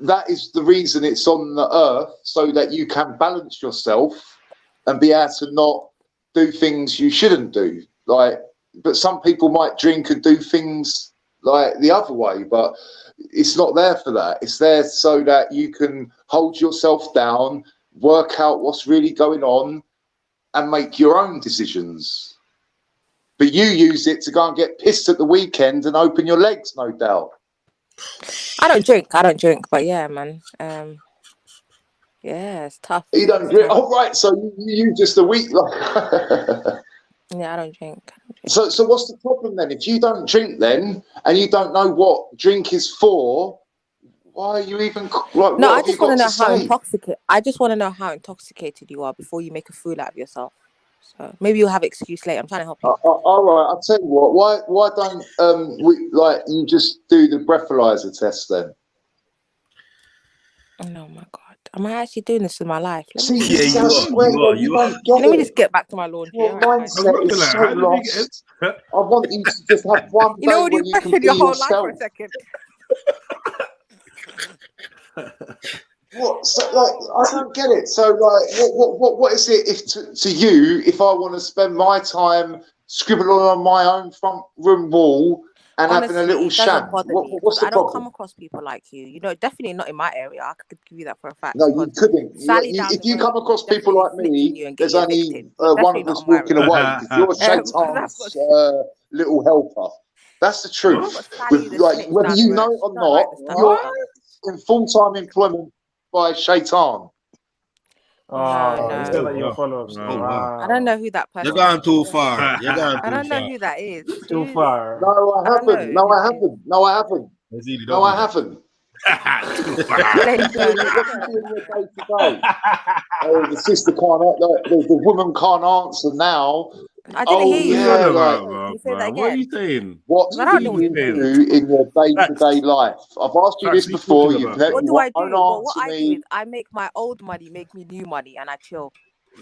Speaker 12: that is the reason it's on the earth, so that you can balance yourself and be able to not do things you shouldn't do. But some people might drink and do things like the other way, but it's not there for that. It's there so that you can hold yourself down, work out what's really going on, and make your own decisions. But you use it to go and get pissed at the weekend and open your legs, no doubt.
Speaker 5: I don't drink, but yeah, man. Yeah, it's tough.
Speaker 12: You don't drink? Oh, right. So you just a week.
Speaker 5: Yeah, I don't drink.
Speaker 12: So what's the problem then? If you don't drink then, and you don't know what drink is for, why are you even like?
Speaker 5: No, I just want to know how intoxicated. I just want to know how intoxicated you are before you make a fool out of yourself. So maybe you'll have excuse later. I'm trying to help you.
Speaker 12: All right, I'll tell you what. Why don't you just do the breathalyzer test then?
Speaker 5: Oh my God. Am I actually doing this in my life?
Speaker 12: Let me
Speaker 5: just get back to my laundry.
Speaker 12: Your mindset is so lost. I want you to just have one day
Speaker 5: when
Speaker 12: where
Speaker 5: you
Speaker 12: you can
Speaker 5: question
Speaker 12: be
Speaker 5: your whole
Speaker 12: yourself.
Speaker 5: life for a second.
Speaker 12: What? So, I don't get it. So, what is it? If to you, if I want to spend my time scribbling on my own front room wall and
Speaker 5: Honestly,
Speaker 12: having a little
Speaker 5: it doesn't
Speaker 12: shag,
Speaker 5: bother me.
Speaker 12: what's the
Speaker 5: I don't
Speaker 12: problem?
Speaker 5: come across people like you. You know, definitely not in my area. I could give you that for a fact.
Speaker 12: No, you couldn't. If you come across people like me, there's only one of us walking away. Because you're Shaitan's little helper. That's the truth. Whether you know it or not, you're in full-time employment by Shaitan.
Speaker 9: It's like your followers.
Speaker 5: I don't know who that person
Speaker 10: You're going too far. You're going too
Speaker 5: I don't know
Speaker 10: far.
Speaker 5: who that is.
Speaker 9: Too far.
Speaker 12: No, I haven't. No, I haven't. No, I haven't. No, I haven't. The sister can't. The woman can't answer now.
Speaker 5: I didn't hear you.
Speaker 12: yeah, like
Speaker 5: Can you say that
Speaker 3: What are
Speaker 5: again?
Speaker 3: you saying?
Speaker 12: what
Speaker 5: I don't
Speaker 12: do
Speaker 5: know what
Speaker 12: you
Speaker 5: you're
Speaker 12: do in your day-to-day life? I've asked you this before. You've never,
Speaker 5: What
Speaker 12: you
Speaker 5: do I
Speaker 12: won't
Speaker 5: do? Well, what
Speaker 12: answer
Speaker 5: I do
Speaker 12: me.
Speaker 5: is I make my old money make me new money, and I chill.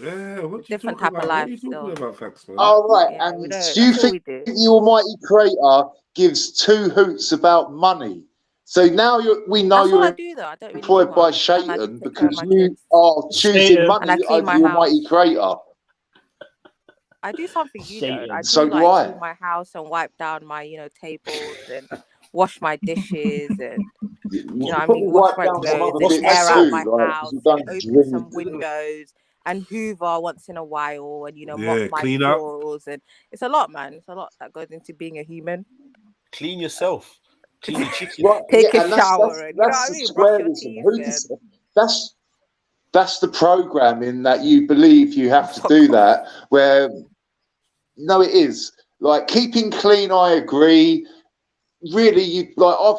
Speaker 3: Yeah, what you
Speaker 5: Different
Speaker 3: talking
Speaker 5: type of
Speaker 3: about? What are
Speaker 5: life
Speaker 3: you talking
Speaker 5: still.
Speaker 3: about, facts, man?
Speaker 12: All right,
Speaker 5: Yeah,
Speaker 12: and do
Speaker 5: that's
Speaker 12: you
Speaker 5: what we
Speaker 12: think
Speaker 5: do.
Speaker 12: the Almighty Creator gives two hoots about money? So now we know
Speaker 5: That's all I
Speaker 12: you're
Speaker 5: do though. I don't really do
Speaker 12: employed by
Speaker 5: much, and I
Speaker 12: Satan
Speaker 5: take care of
Speaker 12: because
Speaker 5: my
Speaker 12: you
Speaker 5: kids,
Speaker 12: are choosing
Speaker 9: Satan.
Speaker 5: and I
Speaker 12: money
Speaker 5: clean
Speaker 12: over
Speaker 5: my
Speaker 12: the
Speaker 5: house.
Speaker 12: Almighty Creator.
Speaker 5: I do something you don't. I do
Speaker 12: So do
Speaker 5: like
Speaker 12: I.
Speaker 5: clean my house and wipe down my, tables and wash my dishes and
Speaker 12: You
Speaker 5: what I
Speaker 12: probably
Speaker 5: mean, wash
Speaker 12: wipe
Speaker 5: my
Speaker 12: down some
Speaker 5: clothes
Speaker 12: other
Speaker 5: and
Speaker 12: bits
Speaker 5: air out
Speaker 12: too,
Speaker 5: my
Speaker 12: like
Speaker 5: house
Speaker 12: you
Speaker 5: and
Speaker 12: don't
Speaker 5: open
Speaker 12: drink.
Speaker 5: some windows and hoover once in a while and mop
Speaker 3: Yeah,
Speaker 5: my
Speaker 3: clean up.
Speaker 5: floors, and it's a lot, man. It's a lot that goes into being a human.
Speaker 10: Clean yourself. Clean your chicken.
Speaker 12: Right,
Speaker 5: Take
Speaker 12: yeah,
Speaker 5: a
Speaker 12: and
Speaker 5: shower and you know what I
Speaker 12: the
Speaker 5: mean, brush your
Speaker 12: squareness of
Speaker 5: teeth
Speaker 12: who
Speaker 5: and
Speaker 12: that's the programming that you believe you have to do that. Where no, it is like keeping clean. I agree. Really, I've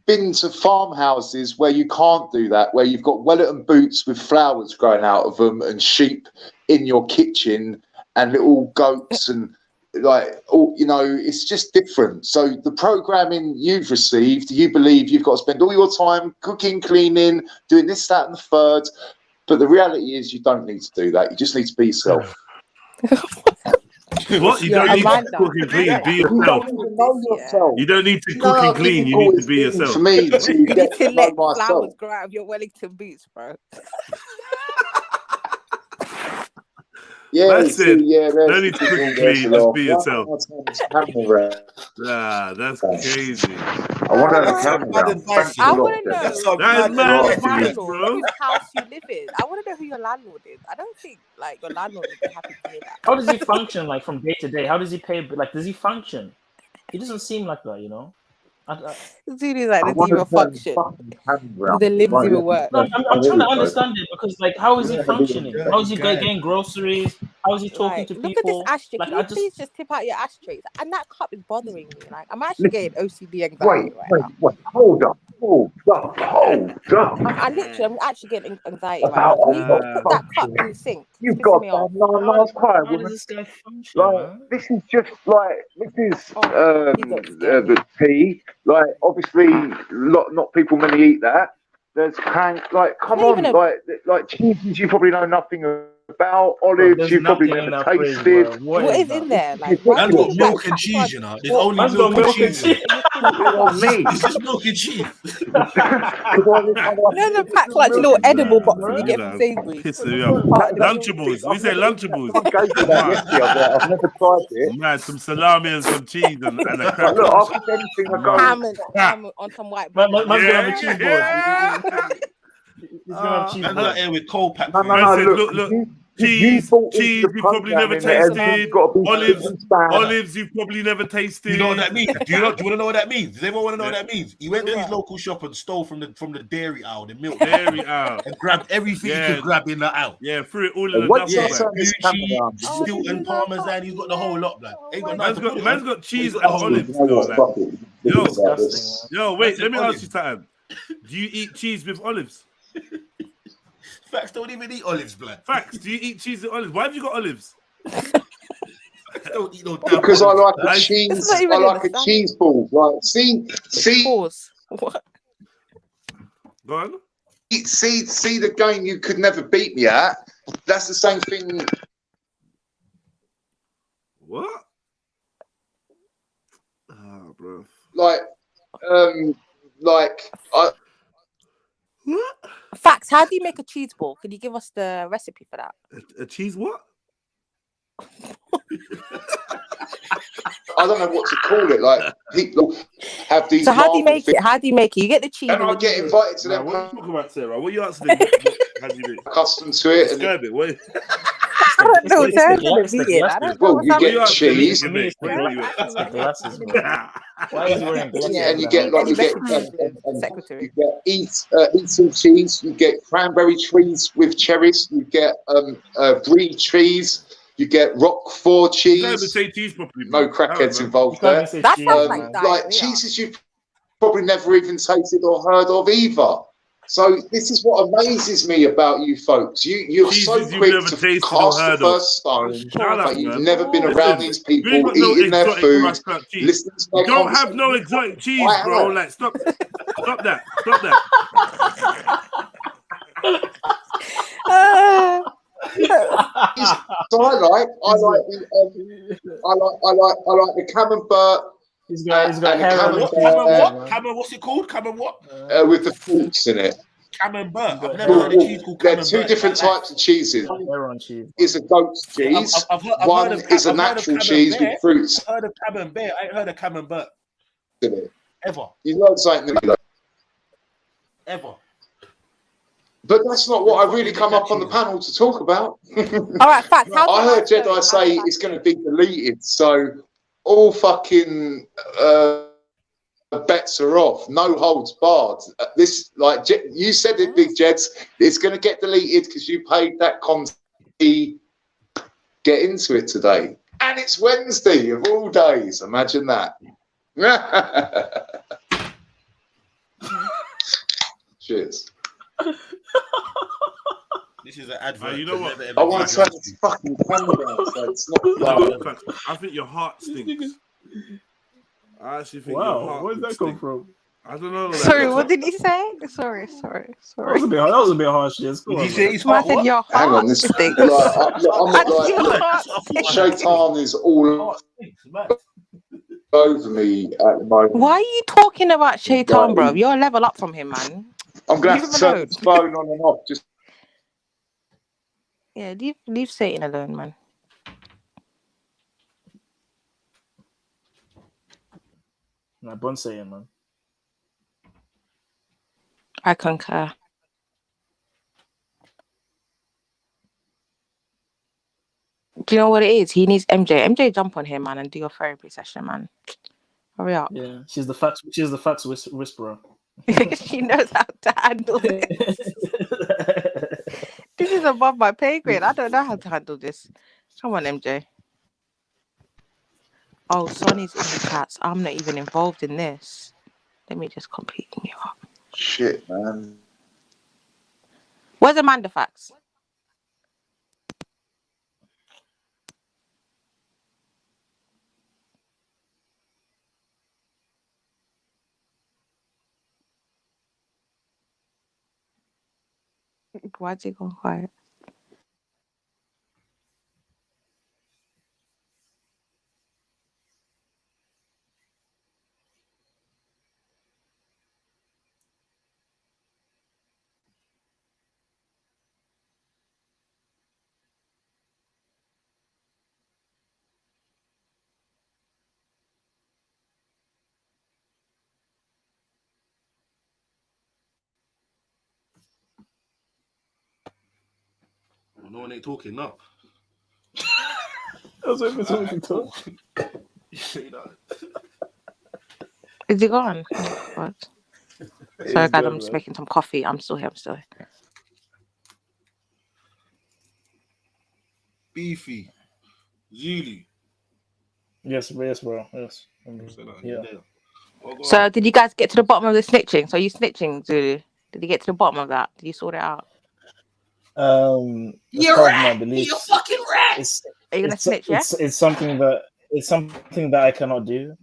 Speaker 12: been to farmhouses where you can't do that, where you've got Wellington boots with flowers growing out of them and sheep in your kitchen and little goats and it's just different. So the programming you've received, you believe you've got to spend all your time cooking, cleaning, doing this, that, and the third. But the reality is you don't need to do that. You just need to be yourself.
Speaker 3: What? You don't need to cook and clean. Be
Speaker 12: You
Speaker 3: yourself.
Speaker 12: don't even know yourself.
Speaker 3: You don't need to cook and clean. You need to be yourself.
Speaker 12: For me to
Speaker 5: you
Speaker 12: get
Speaker 5: need to
Speaker 12: to know
Speaker 5: let
Speaker 12: myself.
Speaker 5: flowers grow out of your Wellington boots, bro.
Speaker 12: Yeah,
Speaker 3: That's it.
Speaker 12: yeah,
Speaker 3: No need to cook and clean. Just be yourself.
Speaker 12: Nah,
Speaker 3: That's crazy.
Speaker 12: I want to have a camera around. Thanks
Speaker 5: I
Speaker 12: a lot.
Speaker 5: want to know
Speaker 3: That's
Speaker 5: who's
Speaker 3: mad
Speaker 5: your
Speaker 3: advice,
Speaker 5: landlord,
Speaker 3: bro.
Speaker 5: whose house you live in. I want to know who your landlord is. I don't think your landlord would be happy to hear that.
Speaker 9: How does he function like from day to day? How does he pay? Like, does he function? He doesn't seem like that,
Speaker 5: Zulu's like, doesn't even function. The limbs even work.
Speaker 9: No, I'm trying to understand it because, like, how is he functioning? How is he getting groceries? How is he talking to
Speaker 5: Look
Speaker 9: people?
Speaker 5: at this ashtray.
Speaker 9: Like,
Speaker 5: Can you please just tip out your ashtrays? And that cup is bothering me. Like, I'm actually getting OCD anxiety right now.
Speaker 12: Hold up.
Speaker 5: I'm actually getting anxiety right now. Can you put that cup in the sink?
Speaker 12: You've
Speaker 5: It's
Speaker 12: got
Speaker 5: pissing me off.
Speaker 12: nice quiet
Speaker 9: How
Speaker 12: woman.
Speaker 9: does this guy function, man?
Speaker 12: This is just this is
Speaker 5: the
Speaker 12: tea. Like, obviously, not people many eat that. There's come on, like cheeses you probably know nothing about. Olives you probably never tasted.
Speaker 5: What is in there? Like,
Speaker 10: Man's got milk and cheese, you know. There's only milk and cheese. It's just milk and cheese.
Speaker 5: The pack like little edible boxes you get from Sainsbury's.
Speaker 3: Pissing me off. Lunchables. We say lunchables.
Speaker 12: I've never tried it.
Speaker 3: Man, some salami and some cheese and a cracker.
Speaker 12: Look, I'll pick anything I go.
Speaker 5: Ham on some white
Speaker 9: Man's
Speaker 5: bread.
Speaker 9: gonna have a cheese board. He's gonna have cheese
Speaker 10: I'm
Speaker 9: board.
Speaker 10: not here with cold pack.
Speaker 3: Look. Cheese, you've probably never tasted. Olives, you've probably never tasted.
Speaker 10: You know what that means? Do you want to know what that means? Does everyone want to know what that means? He went to his local shop and stole from the dairy aisle, the milk
Speaker 3: dairy aisle,
Speaker 10: and grabbed everything he could grab in the aisle.
Speaker 3: Yeah, threw it all in the duffel bag.
Speaker 10: Cheese, Stilton, Parmesan, he's got the whole lot, blood.
Speaker 3: Man's got cheese and olives still. Yo, wait, let me ask you something. Do you eat cheese with olives?
Speaker 10: Facts don't even eat olives, blood.
Speaker 3: Facts, do you eat cheese with olives? Why have you got olives?
Speaker 10: Don't eat no
Speaker 12: because I like a cheese. I like a cheese ball. Right? See.
Speaker 5: Pause. What?
Speaker 3: Go on.
Speaker 12: See the game you could never beat me at. That's the same thing.
Speaker 3: What? Oh, bro. What?
Speaker 5: Facts. How do you make a cheese ball? Can you give us the recipe for that?
Speaker 3: A cheese what?
Speaker 12: I don't know what to call it. Like, people have these.
Speaker 5: So how do you make it? How do you make it? You get the cheese.
Speaker 12: And I get invited to them.
Speaker 3: What are you talking about, Sarah? What are you asking? How do you do it?
Speaker 12: Accustomed to it.
Speaker 3: Describe it. What?
Speaker 5: I don't know.
Speaker 12: Well, you get cheese.
Speaker 9: Why is he wearing glasses?
Speaker 12: And you get Eton cheese. You get cranberry trees with cherries. You get brie cheese. You get Roquefort cheese.
Speaker 3: You can't even say cheese properly.
Speaker 12: No crackheads involved there.
Speaker 5: That sounds like
Speaker 12: cheeses you've probably never even tasted or heard of either. So this is what amazes me about you folks. You're so
Speaker 3: Cheeses you've
Speaker 12: quick
Speaker 3: never
Speaker 12: to
Speaker 3: tasted or
Speaker 12: cast the
Speaker 3: heard of.
Speaker 12: first stone,
Speaker 3: Shut up,
Speaker 12: but you've
Speaker 3: man.
Speaker 12: never been around
Speaker 3: Listen,
Speaker 12: these
Speaker 3: you ain't
Speaker 12: people,
Speaker 3: got no
Speaker 12: eating their
Speaker 3: exotic
Speaker 12: food,
Speaker 3: Muscat cheese.
Speaker 12: listening to
Speaker 3: You
Speaker 12: their
Speaker 3: don't have no
Speaker 12: conversations.
Speaker 3: exotic cheese,
Speaker 12: I
Speaker 3: bro.
Speaker 12: have.
Speaker 3: Like, stop that. Stop that.
Speaker 12: So I like the camembert.
Speaker 9: He's got
Speaker 12: and the
Speaker 9: hair
Speaker 12: camembert
Speaker 10: What's it called? Camembert?
Speaker 12: with the fruits in it.
Speaker 10: Camembert. I've never heard of cheese called
Speaker 12: There are
Speaker 10: camembert.
Speaker 12: two different types of cheeses. Is a goat's cheese. One is a natural cheese with fruits
Speaker 10: I've heard of camembert. I ain't heard of camembert.
Speaker 12: in it.
Speaker 10: Ever.
Speaker 12: You learn something new.
Speaker 10: Ever.
Speaker 12: But that's not what I really come up on the panel to talk about.
Speaker 5: All right, facts.
Speaker 12: I heard Jedi say it's going to be deleted, so all fucking bets are off. No holds barred. This, like you said it, Big Jeds, it's going to get deleted because you paid that Conti. Get into it today, and it's Wednesday of all days. Imagine that. Cheers.
Speaker 10: This is an advert.
Speaker 3: You know what?
Speaker 12: I want to turn this fucking camera down, so it's not.
Speaker 3: I think your heart stinks. I actually think
Speaker 9: Wow,
Speaker 3: your heart.
Speaker 9: where did that come from?
Speaker 3: I don't know.
Speaker 5: Sorry, what did he say? Sorry.
Speaker 9: That was a bit harsh. Yes.
Speaker 10: Did he say his
Speaker 5: I
Speaker 10: heart?
Speaker 5: said
Speaker 10: What?
Speaker 5: your
Speaker 12: Hang on,
Speaker 5: heart
Speaker 12: this
Speaker 5: stinks.
Speaker 12: I'm like Shaitan is all over me at the moment.
Speaker 5: Why are you talking about Shaitan, bro? You're a level up from him, man.
Speaker 12: I'm gonna have
Speaker 5: Leave
Speaker 12: to
Speaker 5: him
Speaker 12: turn
Speaker 5: alone.
Speaker 12: this phone on and off. Just
Speaker 5: Yeah, leave Satan alone, man.
Speaker 9: Nah, Bun saying, man.
Speaker 5: I concur. Do you know what it is? He needs MJ. MJ, jump on him, man, and do your therapy session, man. Hurry up.
Speaker 9: Yeah, she's the facts whisperer.
Speaker 5: She knows how to handle this. This is above my pay grade. I don't know how to handle this. Come on, MJ. Oh, Sonny's in the chats. I'm not even involved in this. Let me just complete you up.
Speaker 12: shit, man.
Speaker 5: Where's Amanda Facts? Why'd you go quiet?
Speaker 10: No one ain't talking, no.
Speaker 9: I was waiting for someone to talk.
Speaker 5: Is he gone? Oh, God. Sorry, guys, I'm just making some coffee. I'm still here.
Speaker 10: Beefy. Zulu.
Speaker 9: Yes, bro. Yes. Yeah.
Speaker 5: So, did you guys get to the bottom of the snitching? So, you snitching, Zulu? Did you get to the bottom of that? Did you sort it out?
Speaker 9: You're rat. You're fucking rat.
Speaker 5: Are you gonna snitch? Yeah.
Speaker 9: It's something that I cannot do.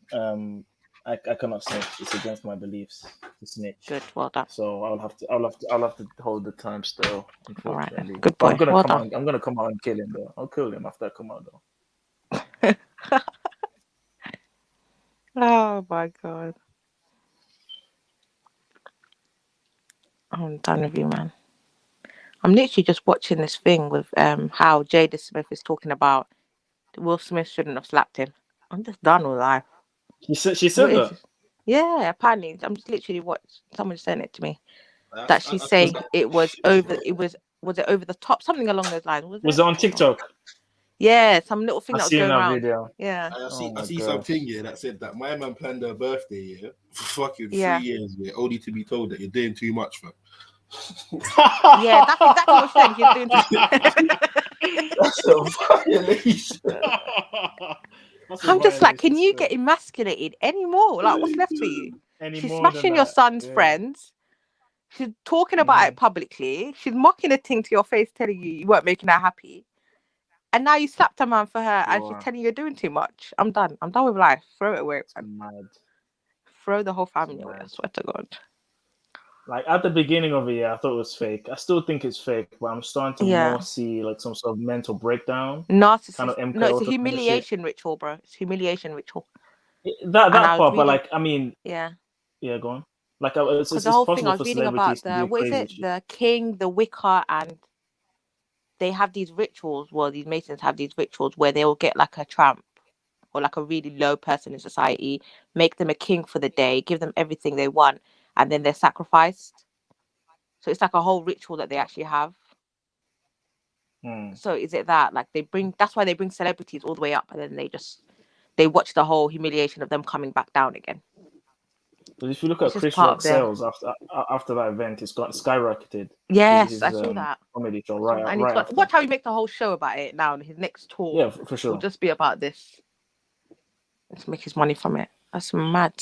Speaker 9: I cannot snitch. It's against my beliefs to snitch.
Speaker 5: Good. Well done.
Speaker 9: So I'll have to hold the time still. Unfortunately.
Speaker 5: All right. Good boy.
Speaker 9: I'm gonna come out and kill him though. I'll kill him after I come out though.
Speaker 5: Oh my God. I'm done with you, man. I'm literally just watching this thing with how Jada Smith is talking about Will Smith shouldn't have slapped him. I'm just done with life.
Speaker 9: She said that.
Speaker 5: Yeah, apparently. I'm just literally someone sent it to me. That she's saying it was over. Was it over the top? Something along those lines.
Speaker 9: Was it on TikTok?
Speaker 5: Yeah, some little thing that was
Speaker 9: seen
Speaker 5: going
Speaker 9: that
Speaker 5: around.
Speaker 9: video.
Speaker 5: Yeah.
Speaker 10: I see something here that said that my man planned her birthday for fucking 3 years, only to be told that you're doing too much, fam.
Speaker 5: Yeah, that's exactly what she said. You're doing too
Speaker 10: That's a violation.
Speaker 5: I'm just like, can you get emasculated anymore? Like, what's left for you? She's smashing your son's friends. She's talking about it publicly. She's mocking a thing to your face, telling you weren't making her happy. And now you slapped a man for her and she's telling you you're doing too much. I'm done. I'm done with life. Throw it away.
Speaker 9: Mad.
Speaker 5: Throw the whole family away. I swear to God.
Speaker 9: Like at the beginning of it, I thought it was fake. I still think it's fake, but I'm starting to more see like some sort of mental breakdown.
Speaker 5: Narcissist.
Speaker 9: Kind of MK
Speaker 5: No, it's a
Speaker 9: Ultra kind of
Speaker 5: humiliation ritual, bro. It's humiliation ritual.
Speaker 9: That part, but like, I mean,
Speaker 5: yeah,
Speaker 9: go on. Like, it's
Speaker 5: the whole thing
Speaker 9: possible
Speaker 5: I was
Speaker 9: for
Speaker 5: reading about the what is it?
Speaker 9: Shit.
Speaker 5: The king, the Wicca, and they have these rituals. Well, these Masons have these rituals where they will get like a tramp or like a really low person in society, make them a king for the day, give them everything they want, and then they're sacrificed. So it's like a whole ritual that they actually have. So is it that like that's why they bring celebrities all the way up, and then they watch the whole humiliation of them coming back down again.
Speaker 9: But if you look at Chris Rock's sales after that event, it's got skyrocketed.
Speaker 5: Yes, I saw that.
Speaker 9: Comedy show
Speaker 5: watch how he makes the whole show about it now. His next tour,
Speaker 9: yeah, for sure,
Speaker 5: will just be about this. Let's make his money from it. That's mad.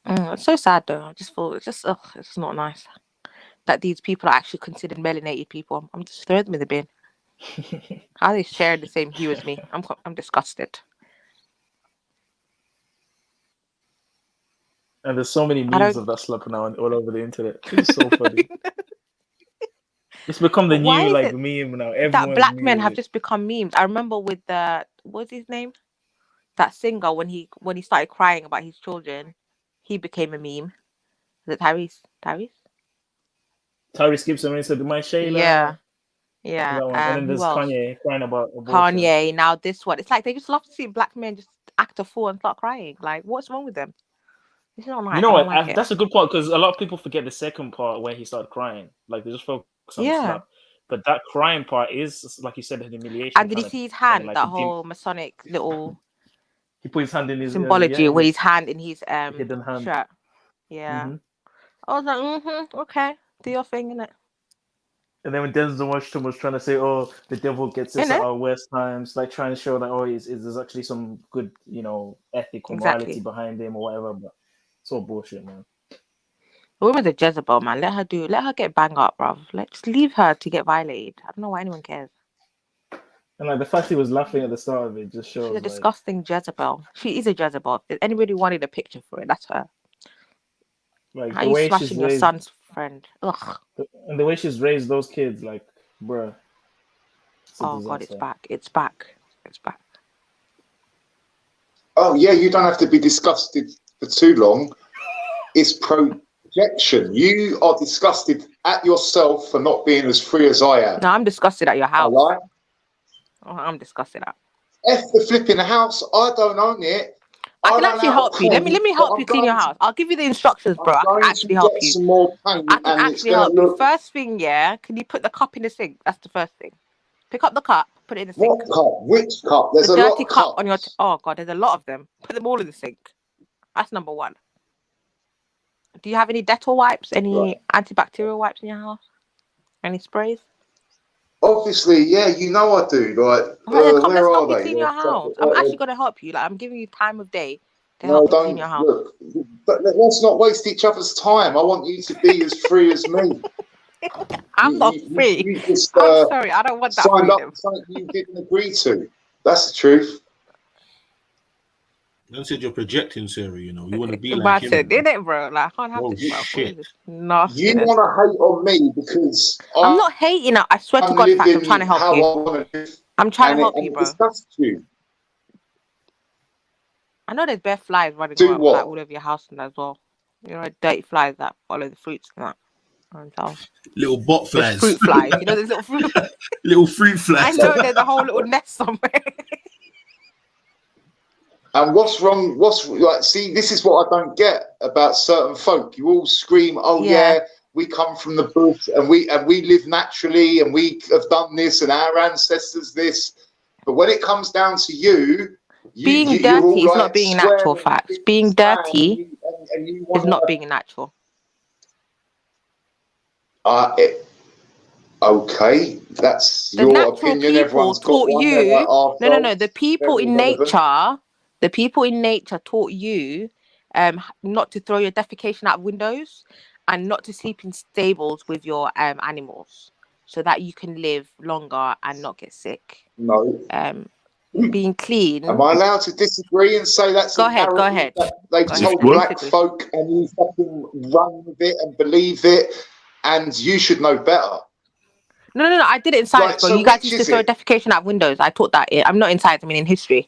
Speaker 5: It's so sad though. I just thought it's not nice that these people are actually considered melanated people. I'm just throwing them in the bin. How they share the same hue as me? I'm disgusted.
Speaker 9: And there's so many memes of that slap now all over the internet. It's so funny. It's become the new like meme now.
Speaker 5: That black men have just become memes. I remember with what's his name? That singer when he started crying about his children, he became a meme. Is it Tyrese?
Speaker 9: Tyrese Gibson when he said, "My Shayla."
Speaker 5: Yeah.
Speaker 9: And then there's Kanye crying about abortion.
Speaker 5: Kanye. Now this one. It's like they just love to see black men just act a fool and start crying. Like, what's wrong with them? It's not nice.
Speaker 9: You know what? That's a good part because a lot of people forget the second part where he started crying. Like they just focus on the slap. But that crying part is, like you said, the humiliation.
Speaker 5: And did you see his hand? Like that whole Masonic little.
Speaker 9: He put his hand in his
Speaker 5: symbology with his hand in his
Speaker 9: hidden hand
Speaker 5: shirt. Yeah. I was like, okay, do your thing, innit?
Speaker 9: And then when Denzel Washington was trying to say, "Oh, the devil gets us at our worst times," like trying to show that, there's actually some good, ethic or morality behind him or whatever. But it's all bullshit, man.
Speaker 5: The woman's a Jezebel, man. Let her get bang up, bruv. Just leave her to get violated. I don't know why anyone cares.
Speaker 9: And like the fact he was laughing at the start of it just shows.
Speaker 5: She's a disgusting Jezebel. She is a Jezebel. If anybody wanted a picture for it, that's her.
Speaker 9: Like
Speaker 5: how you smashing your son's friend? Ugh.
Speaker 9: And the way she's raised those kids, like, bruh.
Speaker 5: Oh God, it's back. It's back. It's back.
Speaker 12: Oh yeah, you don't have to be disgusted for too long. It's projection. You are disgusted at yourself for not being as free as I am.
Speaker 5: No, I'm disgusted at your house.
Speaker 12: All right?
Speaker 5: Oh, I'm disgusted at.
Speaker 12: F the flipping house. I don't own it.
Speaker 5: I can actually help you. Let me help you clean your house. I'll give you the instructions, bro. I can actually help you.
Speaker 12: Some more paint
Speaker 5: I can actually help you. First thing, can you put the cup in the sink? That's the first thing. Pick up the cup, put it in the sink.
Speaker 12: What cup? Which cup? There's a lot of
Speaker 5: cup on your. Oh God, there's a lot of them. Put them all in the sink. That's number one. Do you have any Dettol wipes? Any antibacterial wipes in your house? Any sprays?
Speaker 12: Obviously, yeah, you know I do. Like,
Speaker 5: where are they? Clean your house. I'm actually going to help you. Like, I'm giving you time of day to help you clean your house.
Speaker 12: Look, but let's not waste each other's time. I want you to be as free as me.
Speaker 5: I'm not free.
Speaker 12: You just,
Speaker 5: I'm sorry, I don't want that.
Speaker 12: Signed up for something you didn't agree to. That's the truth.
Speaker 10: You said you're projecting, Sarah. You want to be
Speaker 5: like him. Did it, bro? Like, I can't have this, bro.
Speaker 10: Shit.
Speaker 5: Nasty.
Speaker 12: You want to hate on me because
Speaker 5: I'm not hating. I swear to God, in fact, I'm trying to help you. I'm trying to help you, bro.
Speaker 12: You.
Speaker 5: I know there's bare flies running around like, all over your house and as well. Dirty flies that follow the fruits and that.
Speaker 10: Little bot flies.
Speaker 5: Fruit flies. There's little fruit.
Speaker 10: Little fruit flies.
Speaker 5: I know there's a whole little nest somewhere.
Speaker 12: And what's wrong? See, this is what I don't get about certain folk. You all scream, "Oh yeah, we come from the bush and we live naturally and we have done this and our ancestors this." But when it comes down to
Speaker 5: being dirty is not being natural. Facts. Being dirty is not being natural.
Speaker 12: Okay, that's your opinion. Everyone's got one.
Speaker 5: No. The people in nature. The people in nature taught you not to throw your defecation out of windows, and not to sleep in stables with your animals, so that you can live longer and not get sick.
Speaker 12: No.
Speaker 5: Being clean.
Speaker 12: Am I allowed to disagree and say that's
Speaker 5: Go
Speaker 12: a
Speaker 5: ahead.
Speaker 12: narrative that they've told black folk and you fucking run with it and believe it, and you should know better?
Speaker 5: No. I did it in science, bro.
Speaker 12: So
Speaker 5: You guys
Speaker 12: which
Speaker 5: used to
Speaker 12: is
Speaker 5: throw
Speaker 12: it?
Speaker 5: defecation out windows. I taught that. I'm not in science. I mean in history.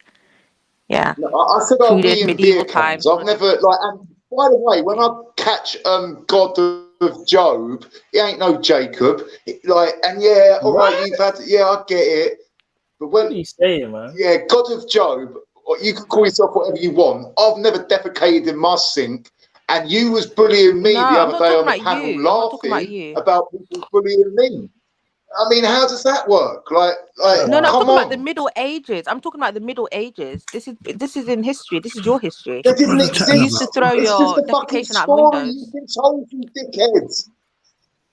Speaker 5: Yeah.
Speaker 12: No, I said I'll
Speaker 5: Tudors,
Speaker 12: be in
Speaker 5: medieval
Speaker 12: beer cans.
Speaker 5: times.
Speaker 12: I've never like. And by the way, when I catch God of Job, he ain't no Jacob. Like, and yeah, all right, you've had. Yeah, I get it. But when
Speaker 9: What are you saying, man?
Speaker 12: yeah, God of Job, or you can call yourself whatever you want. I've never defecated in my sink, and you was bullying me
Speaker 5: No,
Speaker 12: the
Speaker 5: I'm
Speaker 12: other
Speaker 5: not
Speaker 12: day on
Speaker 5: talking
Speaker 12: the
Speaker 5: about
Speaker 12: panel,
Speaker 5: you. I'm not talking about
Speaker 12: laughing
Speaker 5: you.
Speaker 12: about people bullying me. I mean, how does that work? Like,
Speaker 5: No, I'm
Speaker 12: come
Speaker 5: talking
Speaker 12: on.
Speaker 5: about the Middle Ages. I'm talking about the Middle Ages. This is in history. This is your history.
Speaker 12: That didn't
Speaker 5: You
Speaker 12: exist.
Speaker 5: used to throw
Speaker 12: It's just
Speaker 5: your
Speaker 12: a fucking
Speaker 5: defecation out
Speaker 12: story.
Speaker 5: windows.
Speaker 12: You've been told, you dickheads.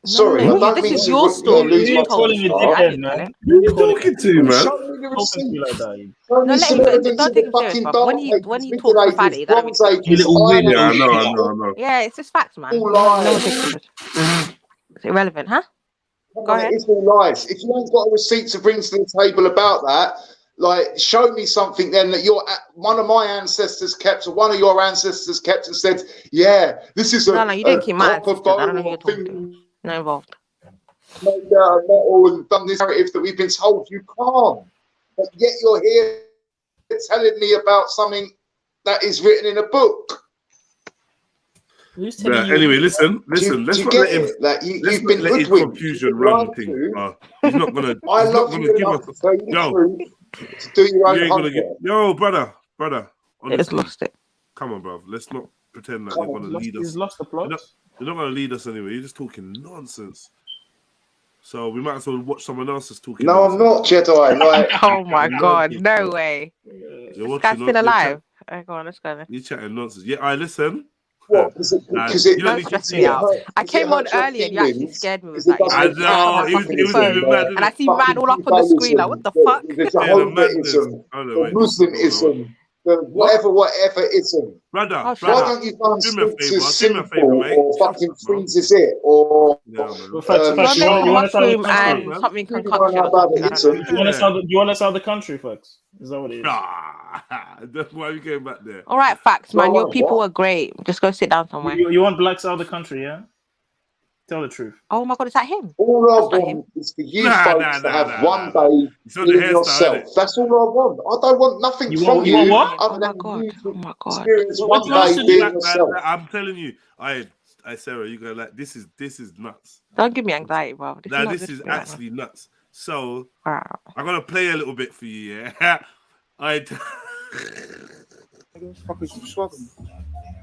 Speaker 5: No,
Speaker 12: Sorry, I don't
Speaker 5: this
Speaker 12: mean
Speaker 5: is
Speaker 12: to
Speaker 5: your story.
Speaker 12: lose
Speaker 5: You
Speaker 12: my
Speaker 5: told the
Speaker 12: temper.
Speaker 5: story. I didn't tell it.
Speaker 3: Who are you talking to, man?
Speaker 12: Show me the
Speaker 9: Talking to you like
Speaker 12: receipts.
Speaker 9: that.
Speaker 12: Show
Speaker 5: No,
Speaker 12: me
Speaker 5: let
Speaker 12: some
Speaker 5: him.
Speaker 12: evidence
Speaker 5: Don't
Speaker 12: of
Speaker 5: take
Speaker 12: the
Speaker 5: him serious,
Speaker 12: fucking
Speaker 5: bro.
Speaker 12: dark
Speaker 5: When
Speaker 12: ages,
Speaker 5: he
Speaker 12: Middle
Speaker 5: talks
Speaker 12: ages,
Speaker 5: profanity, that don't make
Speaker 12: Bronze
Speaker 5: sense.
Speaker 12: ages, Iron
Speaker 3: Yeah, I
Speaker 12: Ages.
Speaker 3: know, I know, I know.
Speaker 5: Yeah, it's just facts, man.
Speaker 12: All
Speaker 5: No one
Speaker 12: lies.
Speaker 5: takes it. It's irrelevant, huh?
Speaker 12: Come
Speaker 5: Go
Speaker 12: on,
Speaker 5: ahead.
Speaker 12: it is all lies. If you ain't got a receipt to bring to the table about that, like, show me something then that one of my ancestors kept, or one of your ancestors kept, and said, yeah, this is
Speaker 5: No, you didn't keep my
Speaker 12: copper
Speaker 5: ancestors. I don't know
Speaker 12: bow
Speaker 5: who you're
Speaker 12: or
Speaker 5: talking to.
Speaker 12: thing
Speaker 5: Not involved.
Speaker 12: made out of metal and done this narrative that we've been told you can't. But yet you're here telling me about something that is written in a book.
Speaker 9: Who's telling you?
Speaker 3: Anyway, listen.
Speaker 12: Do
Speaker 3: Let's
Speaker 12: you
Speaker 3: not
Speaker 12: get
Speaker 3: let him.
Speaker 12: it? Like,
Speaker 3: Let's
Speaker 12: you've
Speaker 3: not
Speaker 12: been
Speaker 3: let his
Speaker 12: hoodwinked.
Speaker 3: confusion
Speaker 12: You've been
Speaker 3: run
Speaker 12: lied
Speaker 3: thing.
Speaker 12: to.
Speaker 3: He's not gonna.
Speaker 12: I
Speaker 3: He's not
Speaker 12: love
Speaker 3: gonna
Speaker 12: you
Speaker 3: give
Speaker 12: enough
Speaker 3: us.
Speaker 12: to tell you the
Speaker 3: Yo,
Speaker 12: truth, to do your own
Speaker 3: you ain't gonna give.
Speaker 12: homework.
Speaker 3: Yo, brother.
Speaker 5: They just
Speaker 3: Honestly,
Speaker 5: lost it.
Speaker 3: come on, bro. Let's not pretend like
Speaker 12: Come
Speaker 3: you're
Speaker 12: on,
Speaker 3: gonna lead us.
Speaker 9: He's lost the plot.
Speaker 3: You're not gonna lead us anywhere. You're just talking nonsense. So we might as well watch someone else's talking.
Speaker 12: No, I'm not Jedi. Like,
Speaker 5: Oh my god, no way.
Speaker 3: You're
Speaker 5: This
Speaker 3: watching.
Speaker 5: guy's still alive. Go on, let's go then.
Speaker 3: You're chatting nonsense. Yeah, I listen.
Speaker 12: what? Because
Speaker 3: You don't
Speaker 5: Don't
Speaker 3: need to
Speaker 5: stress
Speaker 3: see
Speaker 5: me
Speaker 3: it.
Speaker 5: out. I came on early and you actually
Speaker 12: feelings,
Speaker 5: scared me with
Speaker 12: because it
Speaker 5: that. You know,
Speaker 12: doesn't
Speaker 5: you snatched
Speaker 3: know,
Speaker 5: my
Speaker 3: he was
Speaker 5: fucking
Speaker 3: moving
Speaker 5: phone,
Speaker 3: mad,
Speaker 5: and I
Speaker 3: innit?
Speaker 5: see man
Speaker 12: fucking
Speaker 5: all up on the screen. Like, what the fuck?
Speaker 12: the
Speaker 3: Yeah, the
Speaker 12: Jehovah-ism,
Speaker 3: madness.
Speaker 12: the Muslim-ism, the whatever-ism.
Speaker 3: Brother,
Speaker 5: Oh, shut
Speaker 12: Why
Speaker 5: up.
Speaker 12: don't you go and
Speaker 3: do me a
Speaker 12: speak to
Speaker 3: favour,
Speaker 12: simple
Speaker 3: mate.
Speaker 12: or
Speaker 3: Shut
Speaker 12: fucking
Speaker 3: up, bro.
Speaker 12: freezes it or
Speaker 3: Yeah, man.
Speaker 9: Well, facts,
Speaker 5: Go and make a
Speaker 9: you want us out of the
Speaker 5: mushroom
Speaker 9: country?
Speaker 5: and something
Speaker 12: you don't
Speaker 5: concoction
Speaker 12: know
Speaker 5: or
Speaker 12: about
Speaker 5: something.
Speaker 12: the
Speaker 5: I don't know.
Speaker 12: ism.
Speaker 9: Do you want us out of the country, facts? Is that what it is?
Speaker 3: That's why you came back there.
Speaker 5: All right, facts, man. Your
Speaker 12: What?
Speaker 5: people were great. Just go sit down somewhere.
Speaker 9: You want blacks out of the country, yeah? Tell the truth.
Speaker 5: Oh my god, is that him?
Speaker 12: All I
Speaker 5: That's not him.
Speaker 12: want is for you folks to have one day
Speaker 3: It's not the
Speaker 12: being
Speaker 3: hairstyle,
Speaker 12: yourself.
Speaker 3: innit?
Speaker 12: That's all I want. I don't want nothing
Speaker 9: You
Speaker 12: from
Speaker 9: want
Speaker 12: you
Speaker 9: what?
Speaker 12: other
Speaker 5: Oh my
Speaker 12: than
Speaker 5: god.
Speaker 12: you
Speaker 5: Oh
Speaker 12: to
Speaker 5: my god.
Speaker 12: experience
Speaker 9: What
Speaker 12: one
Speaker 9: you want us
Speaker 12: day
Speaker 9: to do?
Speaker 12: being
Speaker 3: Black
Speaker 12: yourself.
Speaker 3: man, I'm telling you, I Sarah, you go like this is nuts.
Speaker 5: Don't give me anxiety, bro. This is
Speaker 3: Now
Speaker 5: not
Speaker 3: this
Speaker 5: good
Speaker 3: is
Speaker 5: for me right now.
Speaker 3: actually nuts. So
Speaker 5: Wow.
Speaker 3: I'm gonna play a little bit for you, yeah.
Speaker 15: What the fuck is you talking about?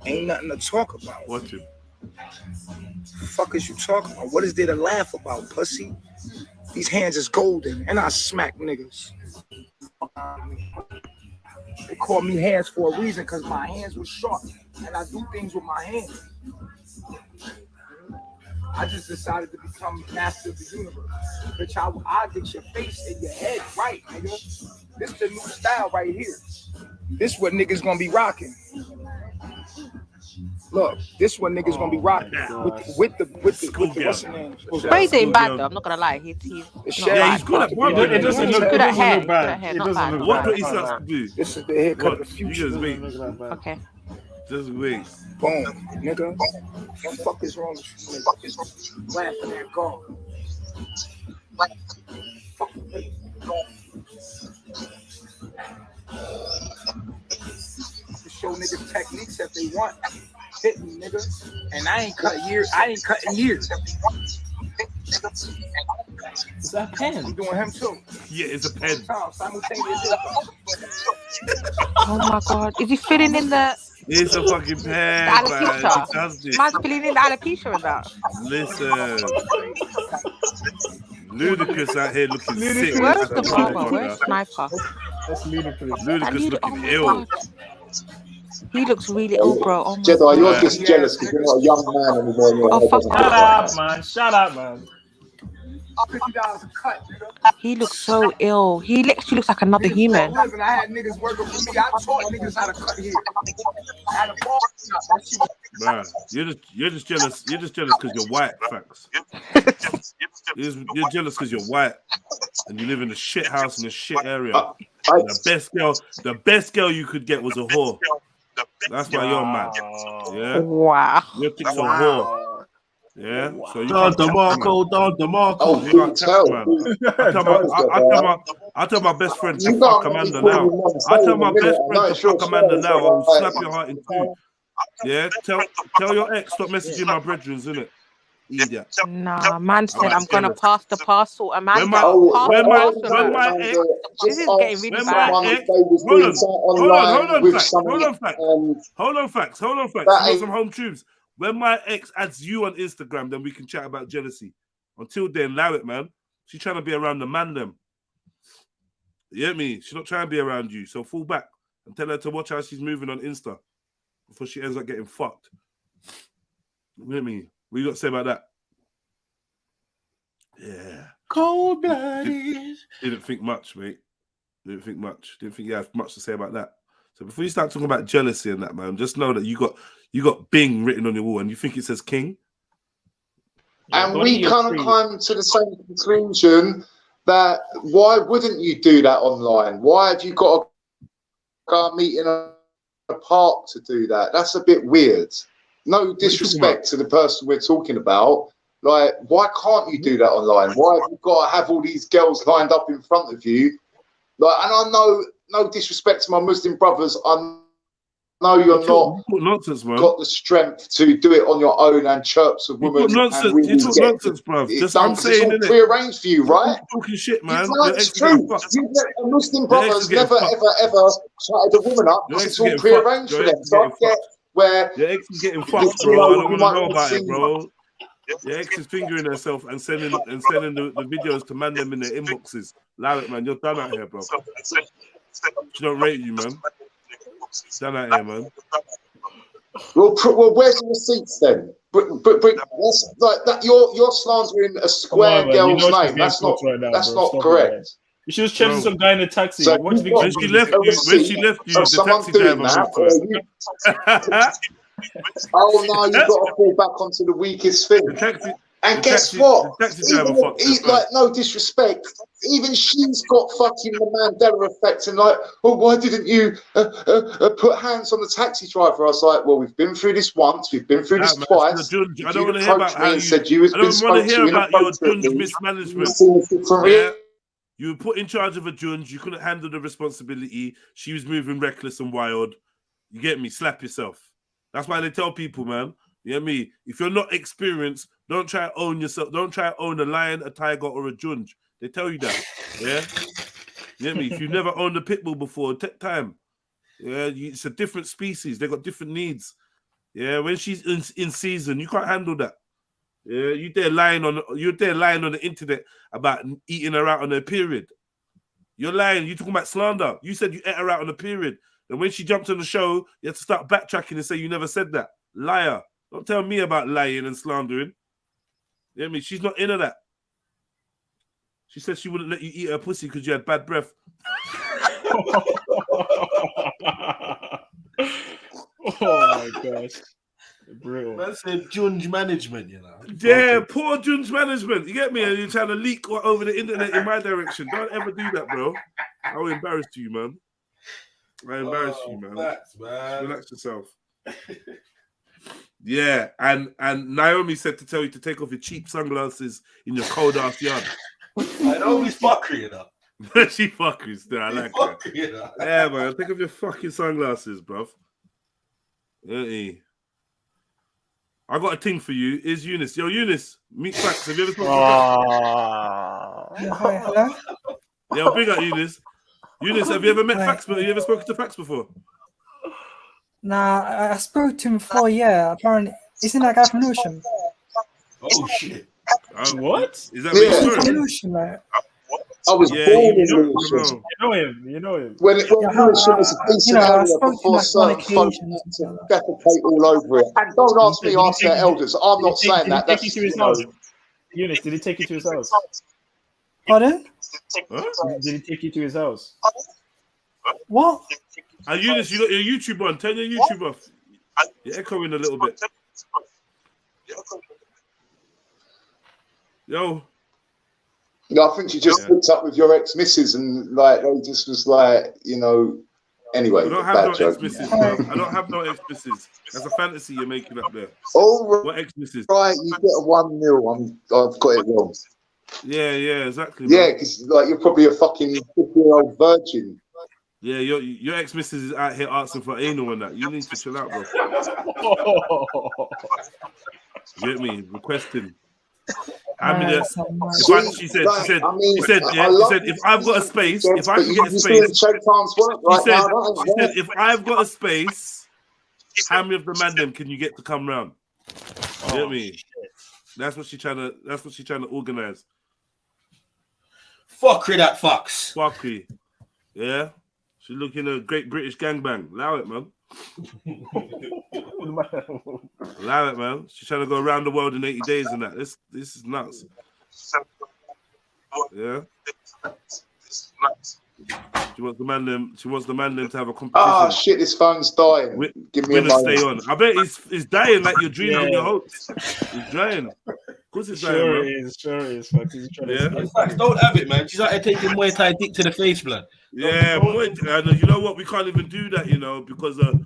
Speaker 15: Ain't nothing to talk about.
Speaker 3: Watch him.
Speaker 15: Fuck is you talking about? What is there to laugh about, pussy? These hands is golden, and I smack niggas. They call me hands for a reason, because my hands were sharp, and I do things with my hands. I just decided to become master of the universe. Bitch, I'll get your face and your head right, nigga. This the new style right here. This what niggas gonna be rocking. Look, this one niggas gonna be rocking with the what's the name?
Speaker 5: But he's doing bad though. I'm not gonna lie. He's
Speaker 3: Yeah, he's good at one thing.
Speaker 9: It doesn't look
Speaker 5: good at hair.
Speaker 9: bad.
Speaker 5: He's
Speaker 9: It
Speaker 5: good at hair.
Speaker 9: doesn't
Speaker 5: Not
Speaker 9: look
Speaker 5: bad.
Speaker 3: What do he start to do?
Speaker 15: This is the haircut
Speaker 3: What?
Speaker 15: of the
Speaker 3: You
Speaker 15: future.
Speaker 3: just wait.
Speaker 5: Okay.
Speaker 3: Just wait.
Speaker 15: Boom, nigga. What the fuck is wrong with you, nigga? Laughing at God. To show niggas techniques if they want. Hit me, nigga. And I ain't cutting years.
Speaker 9: Is that pen?
Speaker 15: I'm doing him too.
Speaker 3: Yeah, it's a pen.
Speaker 15: Simultaneous.
Speaker 5: Oh my god. Is he filling in the
Speaker 3: It's a fucking pen, man.
Speaker 5: alopecia?
Speaker 3: He does this.
Speaker 5: Man's filling in the alopecia and that.
Speaker 3: Listen. Ludicrous out here looking sick.
Speaker 5: Where's the barber? Where's Sniper?
Speaker 9: That's ludicrous.
Speaker 3: Ludicrous
Speaker 5: Oh
Speaker 3: looking
Speaker 5: my
Speaker 3: ill.
Speaker 5: god. He looks really ill, bro. Oh my
Speaker 12: Jedi,
Speaker 5: god.
Speaker 12: you're just jealous because you're not a young man anymore.
Speaker 5: Oh fuck
Speaker 9: Shut up, man. Shut up, man.
Speaker 15: $50 a cut, nigga.
Speaker 5: He looks so ill. He literally looks like another human.
Speaker 15: Living, I had niggas working for me. I taught niggas how to cut hair. I had a bar shop. That shit was
Speaker 3: Man, you're just jealous. You're just jealous because you're white, facts. You're jealous because you're white and you live in a shit house in a shit area. And the best girl you could get was a whore. That's why you're mad. Yeah.
Speaker 5: Wow.
Speaker 3: Your chick's a whore. Yeah. So you
Speaker 10: Don DeMarco.
Speaker 12: Oh,
Speaker 3: you can't tell, man. I tell my best friend to fuck Amanda now. I tell my best friend to fuck Amanda now. I will slap your heart in two. Yeah, tell your ex stop messaging my brethren, innit? Idiot.
Speaker 5: Nah, man said I'm gonna pass the parcel. Amanda,
Speaker 3: When my ex,
Speaker 5: this is getting really bad.
Speaker 3: Hold on, facts. You want some home truths? When my ex adds you on Instagram, then we can chat about jealousy. Until then, allow it, man. She's trying to be around the man them. You get me? She's not trying to be around you. So fall back and tell her to watch how she's moving on Insta before she ends up getting fucked. You get me? What you got to say about that? Yeah.
Speaker 10: Cold-blooded.
Speaker 3: Didn't think much, mate. Didn't think you had much to say about that. So before you start talking about jealousy and that, man, just know that you got Bing written on your wall and you think it says King.
Speaker 12: And we can't come to the same conclusion that why wouldn't you do that online? Why have you got to go meet in a park to do that? That's a bit weird. No disrespect to the person we're talking about. Like, why can't you do that online? Why have you got to have all these girls lined up in front of you? Like, and I know, no disrespect to my Muslim brothers, I know you're not
Speaker 3: nonsense, man.
Speaker 12: Got the strength to do it on your own and chirps of women.
Speaker 3: You talk nonsense, bro. Just I'm saying,
Speaker 12: it's all prearranged for you, right?
Speaker 3: Talking shit, man.
Speaker 12: It's true. Muslim brothers never, ever chatted a woman up because it's all prearranged for them. So I get where
Speaker 3: your ex is getting fucked, bro. I don't want to know about it, bro. Your ex is fingering herself and sending the videos to man them in their inboxes. Allow it, man. You're done out here, bro. She don't rate you, man. Done out here, man.
Speaker 12: Well, where's the receipts then? But that's like that. You're slandering a square girl's name. That's not correct.
Speaker 9: She was chasing some guy in a taxi.
Speaker 12: So
Speaker 9: when she
Speaker 3: left you, the taxi driver.
Speaker 12: Oh no, you've got to fall back onto the weakest thing. Guess what? No disrespect, even she's got fucking the Mandela effect and like, oh, why didn't you put hands on the taxi driver? I was like, well, we've been through this once, we've been through this twice.
Speaker 3: I don't want to hear about how you
Speaker 12: said you was
Speaker 3: I don't want to hear about your Junge mismanagement. Yeah. You were put in charge of a Junge, you couldn't handle the responsibility. She was moving reckless and wild. You get me? Slap yourself. That's why they tell people, man. You get me? If you're not experienced, don't try to own yourself. Don't try to own a lion, a tiger, or a Junge. They tell you that. Yeah? You get me? If you've never owned a pit bull before, take time. Yeah, it's a different species. They got different needs. Yeah, when she's in season, you can't handle that. Yeah, you're there lying on the internet about eating her out on her period. You're lying. You're talking about slander. You said you ate her out on a period. And when she jumped on the show, you had to start backtracking and say you never said that. Liar. Don't tell me about lying and slandering. You know what I mean? She's not into that. She said she wouldn't let you eat her pussy because you had bad breath.
Speaker 9: Oh my gosh. Brutal.
Speaker 10: That's a Junge management, you know.
Speaker 3: Yeah, poor Junge management. You get me? And you're trying to leak over the internet in my direction. Don't ever do that, bro. I will embarrass you, man. I embarrass you, man.
Speaker 10: Man.
Speaker 3: Relax yourself. Yeah, and Naomi said to tell you to take off your cheap sunglasses in your cold ass yard.
Speaker 10: I know he's fuckery, you know.
Speaker 3: She fuckery still. I like that.
Speaker 10: You know?
Speaker 3: Yeah, man. Take off your fucking sunglasses, bruv. Yeah. I got a thing for you. Is Eunice? Yo, Eunice, meet facts. Have you ever spoken to Facts?
Speaker 16: Hello?
Speaker 3: Yo, big up Eunice. Eunice, have you ever met Facts? Have you ever spoken to Facts before?
Speaker 16: Nah, I spoke to him before, yeah. Apparently, isn't that guy from Lucian?
Speaker 10: Oh, shit.
Speaker 9: What?
Speaker 3: Is that what
Speaker 16: from Lucian, like?
Speaker 12: I was born in Lucian.
Speaker 9: You know him.
Speaker 12: When Lucian was a decent area before certain folk to defecate all over it. And don't ask me, ask their elders. I'm not saying that. That's,
Speaker 9: Eunice, did he take you to his house?
Speaker 16: Pardon?
Speaker 3: Huh?
Speaker 9: Did he take you to his house?
Speaker 16: What?
Speaker 3: Eunice, you got your YouTube on. Turn your YouTube off. You're echoing a little bit. Yo.
Speaker 12: No, I think she just hooked up with your ex-missus and like they just was like, you know. Anyway,
Speaker 3: I don't have no ex-missus. I don't have no ex-missus. That's a fantasy you're making up there.
Speaker 12: Oh,
Speaker 3: what ex-missus?
Speaker 12: Right, you get a 1-0. I've got it wrong.
Speaker 3: Yeah, exactly.
Speaker 12: Yeah, because like you're probably a fucking 50-year-old virgin.
Speaker 3: Yeah, your ex-missus is out here asking for anal and that. You need to chill out, bro. You get me? Requesting. She said, if I've got a space, if I can get a space, if I've got a space, how many of the man them can you get to come round? You get me? That's what she's trying to organize.
Speaker 10: Fuckery that fucks.
Speaker 3: Fuckery. Yeah. She's looking at a great British gangbang. Allow it, man. Allow it, man. She's trying to go around the world in 80 days and that. This is nuts. Yeah. She wants the man them to have a competition.
Speaker 12: Ah, shit, this phone's dying. Give me a moment.
Speaker 3: Stay on. I bet it's dying like your dreams and your hopes. It's dying. Of course it's dying,
Speaker 9: Sure
Speaker 3: man.
Speaker 9: is. Yeah.
Speaker 10: Facts, don't have it, man. She's out here taking Muay Thai dick to the face, blood.
Speaker 3: Yeah, you know what? We can't even do that, you know, because of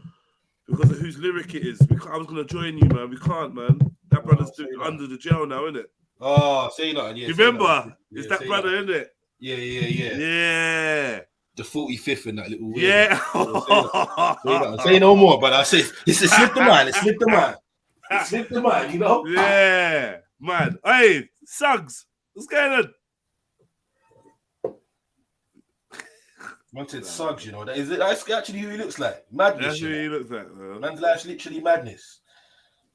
Speaker 3: whose lyric it is. I was gonna join you, man. We can't, man. That brother's under the jail now, isn't it?
Speaker 10: Oh, say that. Yeah,
Speaker 3: you remember? It's that brother, isn't it?
Speaker 10: Yeah.
Speaker 3: Yeah.
Speaker 10: The 45th in that little way.
Speaker 3: Yeah.
Speaker 10: Say no more, but I say it's a slip the mind. It's slip the mind. It's slip the mind, you know?
Speaker 3: Yeah, man. Hey, Suggs, what's going on?
Speaker 10: Man said Suggs, you know. That's actually who he looks like. Madness.
Speaker 3: That's who he looks like, man.
Speaker 10: Man's like literally madness.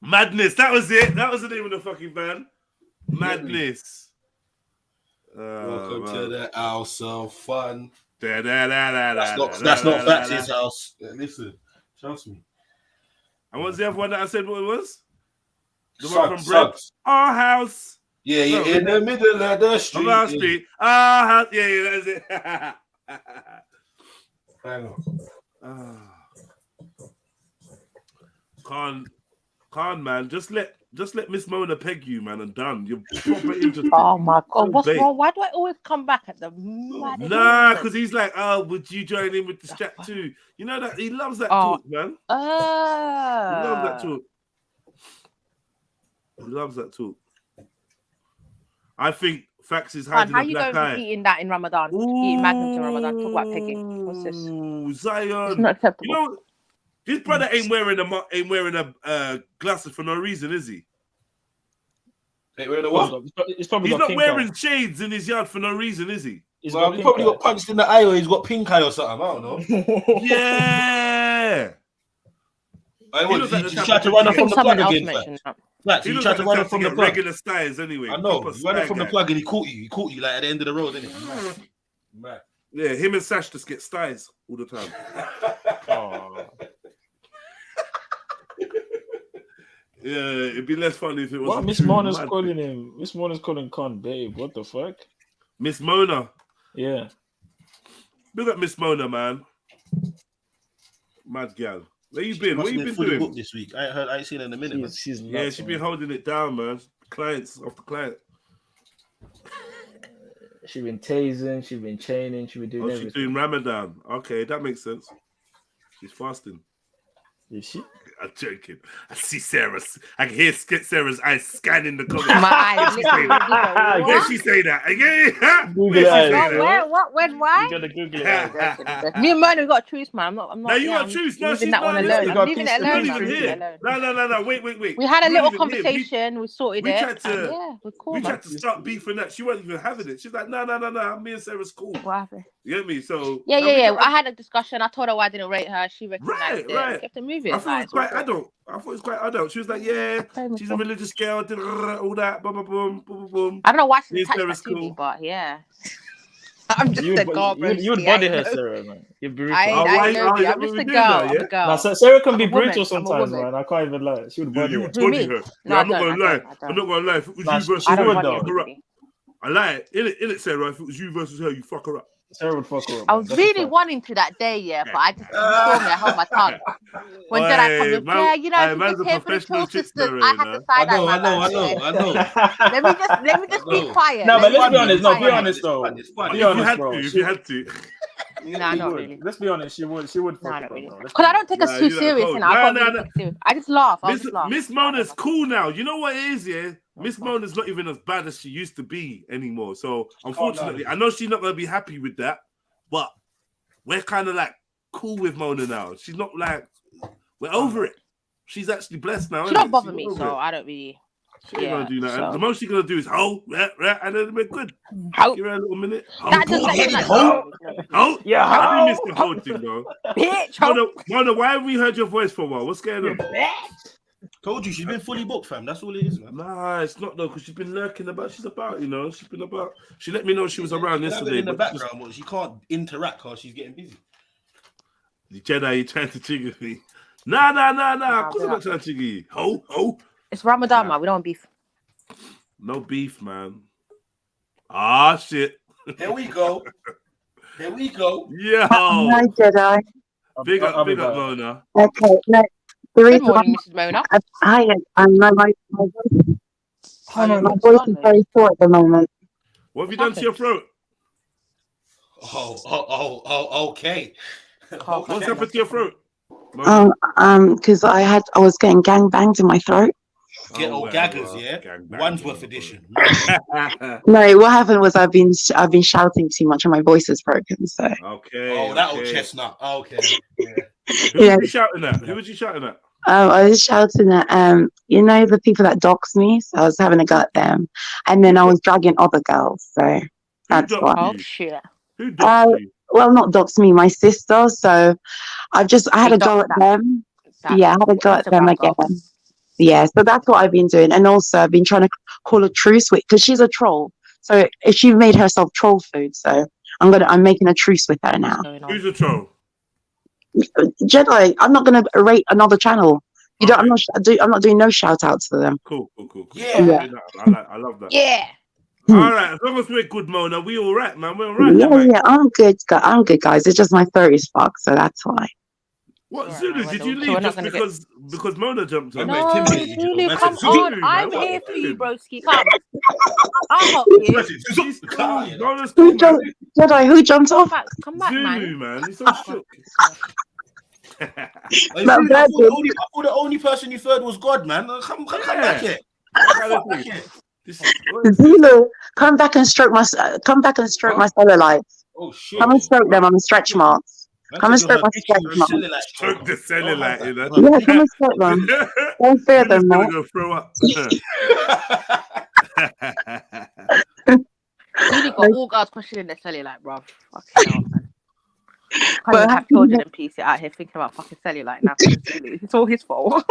Speaker 3: Madness. That was it. That was the name of the fucking band. Madness.
Speaker 10: Welcome to the house of fun.
Speaker 3: That's
Speaker 10: That's not Fatsy's house. Listen, trust me.
Speaker 3: And what's the other one that I said what it was? The
Speaker 10: Suggs,
Speaker 3: one from Bread.
Speaker 10: Suggs.
Speaker 3: Our house.
Speaker 10: Yeah, in the middle of the street.
Speaker 3: Of our street. Our house. Yeah, that's it.
Speaker 10: Hang on.
Speaker 3: Can't, man. Just let Miss Mona peg you, man, and done. You're proper interested.
Speaker 5: Oh my god, what's wrong? Why do I always come back at the
Speaker 3: Nah, because he's like, oh, would you join in with the strap too? You know that he loves that talk, man. He loves that talk. He loves that talk. I think Fax is hiding
Speaker 5: how
Speaker 3: a
Speaker 5: you
Speaker 3: black
Speaker 5: going
Speaker 3: eye.
Speaker 5: to eating that in Ramadan? Eating magnums in Ramadan. Talk about pegging. What's this?
Speaker 3: Zion.
Speaker 5: It's not acceptable.
Speaker 3: You know, his brother ain't wearing a glasses for no reason, is he?
Speaker 10: Ain't wearing a what?
Speaker 3: He's not wearing shades in his yard for no reason, is he?
Speaker 10: He probably got punched in the eye, or he's got pink eye or something. I don't know.
Speaker 3: Yeah.
Speaker 10: He tried to run off from the plug again. He tried to run off from the plug.
Speaker 3: Regular styles anyway.
Speaker 10: I know. He ran off from the plug and he caught you. He caught you like at the end of the road, didn't he? Man.
Speaker 3: Yeah, him and Sash just get styles all the time. Yeah, it'd be less funny if it was.
Speaker 9: What Miss Mona's calling him? Miss Mona's calling Con babe. What the fuck?
Speaker 3: Miss Mona.
Speaker 9: Yeah.
Speaker 3: Look at Miss Mona, man. Mad gal. Where you been? What you been doing
Speaker 10: this week? I ain't seen her in a minute. Man.
Speaker 9: She's
Speaker 3: she's been holding it down, man. Clients off the client.
Speaker 9: She's been tasing. She's been chaining. She's been doing everything.
Speaker 3: She's doing Ramadan. Okay, that makes sense. She's fasting.
Speaker 9: Is she?
Speaker 3: I'm joking. I see Sarah. I can hear Sarah's eyes scanning the comments.
Speaker 5: My eyes.
Speaker 3: Where she say that?
Speaker 9: Google eyes.
Speaker 5: Where? What? When? Why?
Speaker 9: You gotta Google it.
Speaker 5: Me and Mona got a truce, man. I'm not.
Speaker 3: No, you got a truce. No,
Speaker 5: leaving that one alone. I'm leaving it alone.
Speaker 3: No. Wait.
Speaker 5: We had a little conversation. We sorted it.
Speaker 3: Yeah, we're cool. We tried to start beefing that. She wasn't even having it. She's like, no. Me and Sarah's cool.
Speaker 5: What happened?
Speaker 3: You get me? So
Speaker 5: yeah. I had a discussion. I told her why I didn't rate her. She recognized it.
Speaker 3: Right.
Speaker 5: Kept it moving.
Speaker 3: I thought it was quite adult. She was like, yeah, she's a religious girl, all that, boom.
Speaker 5: I don't know why she attached that to me, but yeah. I'm just a girl, bro.
Speaker 9: You would body her, Sarah, man. You're brutal.
Speaker 5: I know, B. I'm just a girl. I'm a girl.
Speaker 9: Nah, Sarah can be
Speaker 5: I'm a woman.
Speaker 9: brutal
Speaker 5: I'm a
Speaker 9: sometimes,
Speaker 5: woman.
Speaker 9: man. I can't even lie. She would body
Speaker 3: You
Speaker 9: her.
Speaker 3: would body her.
Speaker 5: No,
Speaker 3: Yeah,
Speaker 5: I
Speaker 3: I'm not
Speaker 5: don't,
Speaker 3: gonna
Speaker 5: I
Speaker 3: lie.
Speaker 5: don't.
Speaker 3: I'm not gonna lie. If it was
Speaker 9: Nah,
Speaker 3: you versus
Speaker 9: she
Speaker 3: her,
Speaker 9: would
Speaker 3: you
Speaker 9: though.
Speaker 3: fuck her up. I lie. Innit, Sarah? If it was you versus her, you fuck her up.
Speaker 9: Sarah would fuck her up.
Speaker 5: I
Speaker 9: Man.
Speaker 5: was
Speaker 9: That's a
Speaker 5: really
Speaker 9: fact.
Speaker 5: wanting to that day, yeah, but I just, you saw me, I held my tongue. When Jedi comes up, yeah, you know, if
Speaker 3: man's
Speaker 5: you're
Speaker 3: a
Speaker 5: just here for the
Speaker 3: professional
Speaker 5: Trill
Speaker 3: tipster,
Speaker 5: sisters, I had to side eye my man. Let me just be quiet.
Speaker 9: No, but let's be honest. No,
Speaker 5: quiet.
Speaker 9: be honest though. Be honest, bro.
Speaker 3: If you had to.
Speaker 5: Nah, not really.
Speaker 9: Let's be honest. She would. She would.
Speaker 5: Nah, not really. Because I don't take us too serious, and I can't really take serious. I just laugh. I just laugh.
Speaker 3: Miss Mona's cool now. You know what it is, yeah? Miss Mona's not even as bad as she used to be anymore. So unfortunately, I know she's not gonna be happy with that, but we're kind of like cool with Mona now. She's not like we're over it. She's actually blessed now.
Speaker 5: She don't bother me, so I don't really.
Speaker 3: She ain't gonna do that. So. The most she's gonna do is and then we're good. Give her a little minute.
Speaker 9: Yeah,
Speaker 3: we missed the whole thing, bro.
Speaker 5: Bitch,
Speaker 3: Mona, why have we heard your voice for a while? What's going on?
Speaker 10: Told you she's been fully booked, fam. That's all it is, man.
Speaker 3: Nah, it's not though, because she's been lurking about. She's about, you know. She's been about. She let me know she was around yesterday.
Speaker 10: In the background, but she can't interact because she's getting busy.
Speaker 3: The Jedi, you trying to trigger me? Nah. Of course I'm not trying to trigger you. Ho.
Speaker 5: It's Ramadan, man. We don't want beef.
Speaker 3: No beef, man. Ah, shit.
Speaker 10: There we go.
Speaker 3: Yo.
Speaker 17: Hi, Jedi.
Speaker 3: Big up, Mona.
Speaker 17: Okay, no.
Speaker 5: Good morning, Mrs. Mona.
Speaker 17: Hi, my voice is very sore at the moment.
Speaker 3: What have you done to your throat?
Speaker 10: Okay.
Speaker 3: What's happened to your throat?
Speaker 17: Because I was getting gang banged in my throat.
Speaker 10: Gaggers, yeah. Wandsworth edition.
Speaker 17: No, what happened was I've been shouting too much and my voice is broken. So.
Speaker 3: Okay.
Speaker 10: Oh, that old chestnut. Okay.
Speaker 3: Who was you shouting at?
Speaker 17: I was shouting at you know, the people that doxed me. So I was having a go at them, and then I was dragging other girls. So that's why.
Speaker 5: Oh shit.
Speaker 3: Who doxed you?
Speaker 17: Well, not doxed me, my sister. So I had a go at them. Yeah, I had a go at them again. Yeah, so that's what I've been doing, and also I've been trying to call a truce with, because she's a troll. So if she made herself troll food, so I'm making a truce with her now.
Speaker 3: Who's a troll?
Speaker 17: Jedi, I'm not gonna rate another channel. I'm not doing no shout outs to them.
Speaker 3: Cool.
Speaker 17: Yeah.
Speaker 3: I love that.
Speaker 5: Yeah.
Speaker 3: All right, as long as we're good, Mona, we all right, man. We're all right.
Speaker 17: Yeah, I'm good. I'm good, guys. It's just my throat is fucked, so that's why.
Speaker 3: What, Zulu? Did you leave just because Mona jumped on?
Speaker 5: No, Zulu, come on. I'm here for you, broski. Come. I'll help you.
Speaker 17: Jedi, who jumped off?
Speaker 5: Come back,
Speaker 3: Zulu, man. He's so shook.
Speaker 10: I thought the only person you heard was God, man. Come back here.
Speaker 17: Zulu, come back and stroke my cellulite.
Speaker 10: Oh shit!
Speaker 17: Come and stroke them on the stretch marks. Come and stroke my stretch marks.
Speaker 3: Stroke the cellulite, you know.
Speaker 17: Yeah, come and stroke them. Don't fear them, man.
Speaker 3: Go throw up.
Speaker 5: Really got all girls questioning their cellulite, bruv. Fucking hell, man. Can't even have children and piece it out here thinking about fucking cellulite now. It's all his fault.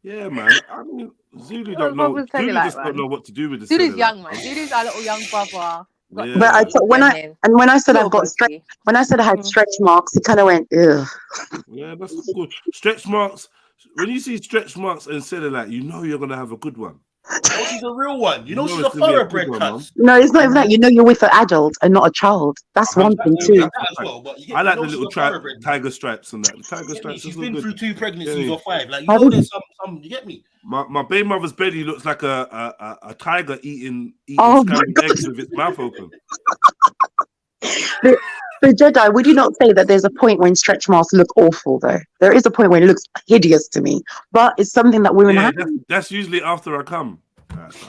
Speaker 3: Yeah, man. I mean, Zulu don't know. Zulu just don't know what to do with the
Speaker 5: Zulu's young, man. Zulu's our little young brother.
Speaker 3: Yeah.
Speaker 17: But when I said I had stretch marks, he kind of went, ugh.
Speaker 3: Yeah, that's good. Stretch marks. When you see stretch marks and cellulite, you know you're gonna have a good one.
Speaker 10: Oh, she's a real one. You know she's a thoroughbred cunt.
Speaker 17: No, it's not even that. You know you're with an adult and not a child. That's one thing too.
Speaker 3: I like the little tiger stripes and that. The tiger stripes.
Speaker 10: She's been through 2 pregnancies or 5. Like, you know, there's some. You get me?
Speaker 3: My baby mother's belly looks like a tiger eating scrambled eggs with its mouth open.
Speaker 17: The Jedi, would you not say that there's a point when stretch marks look awful, though? There is a point when it looks hideous to me, but it's something that women have.
Speaker 3: That's usually after I come.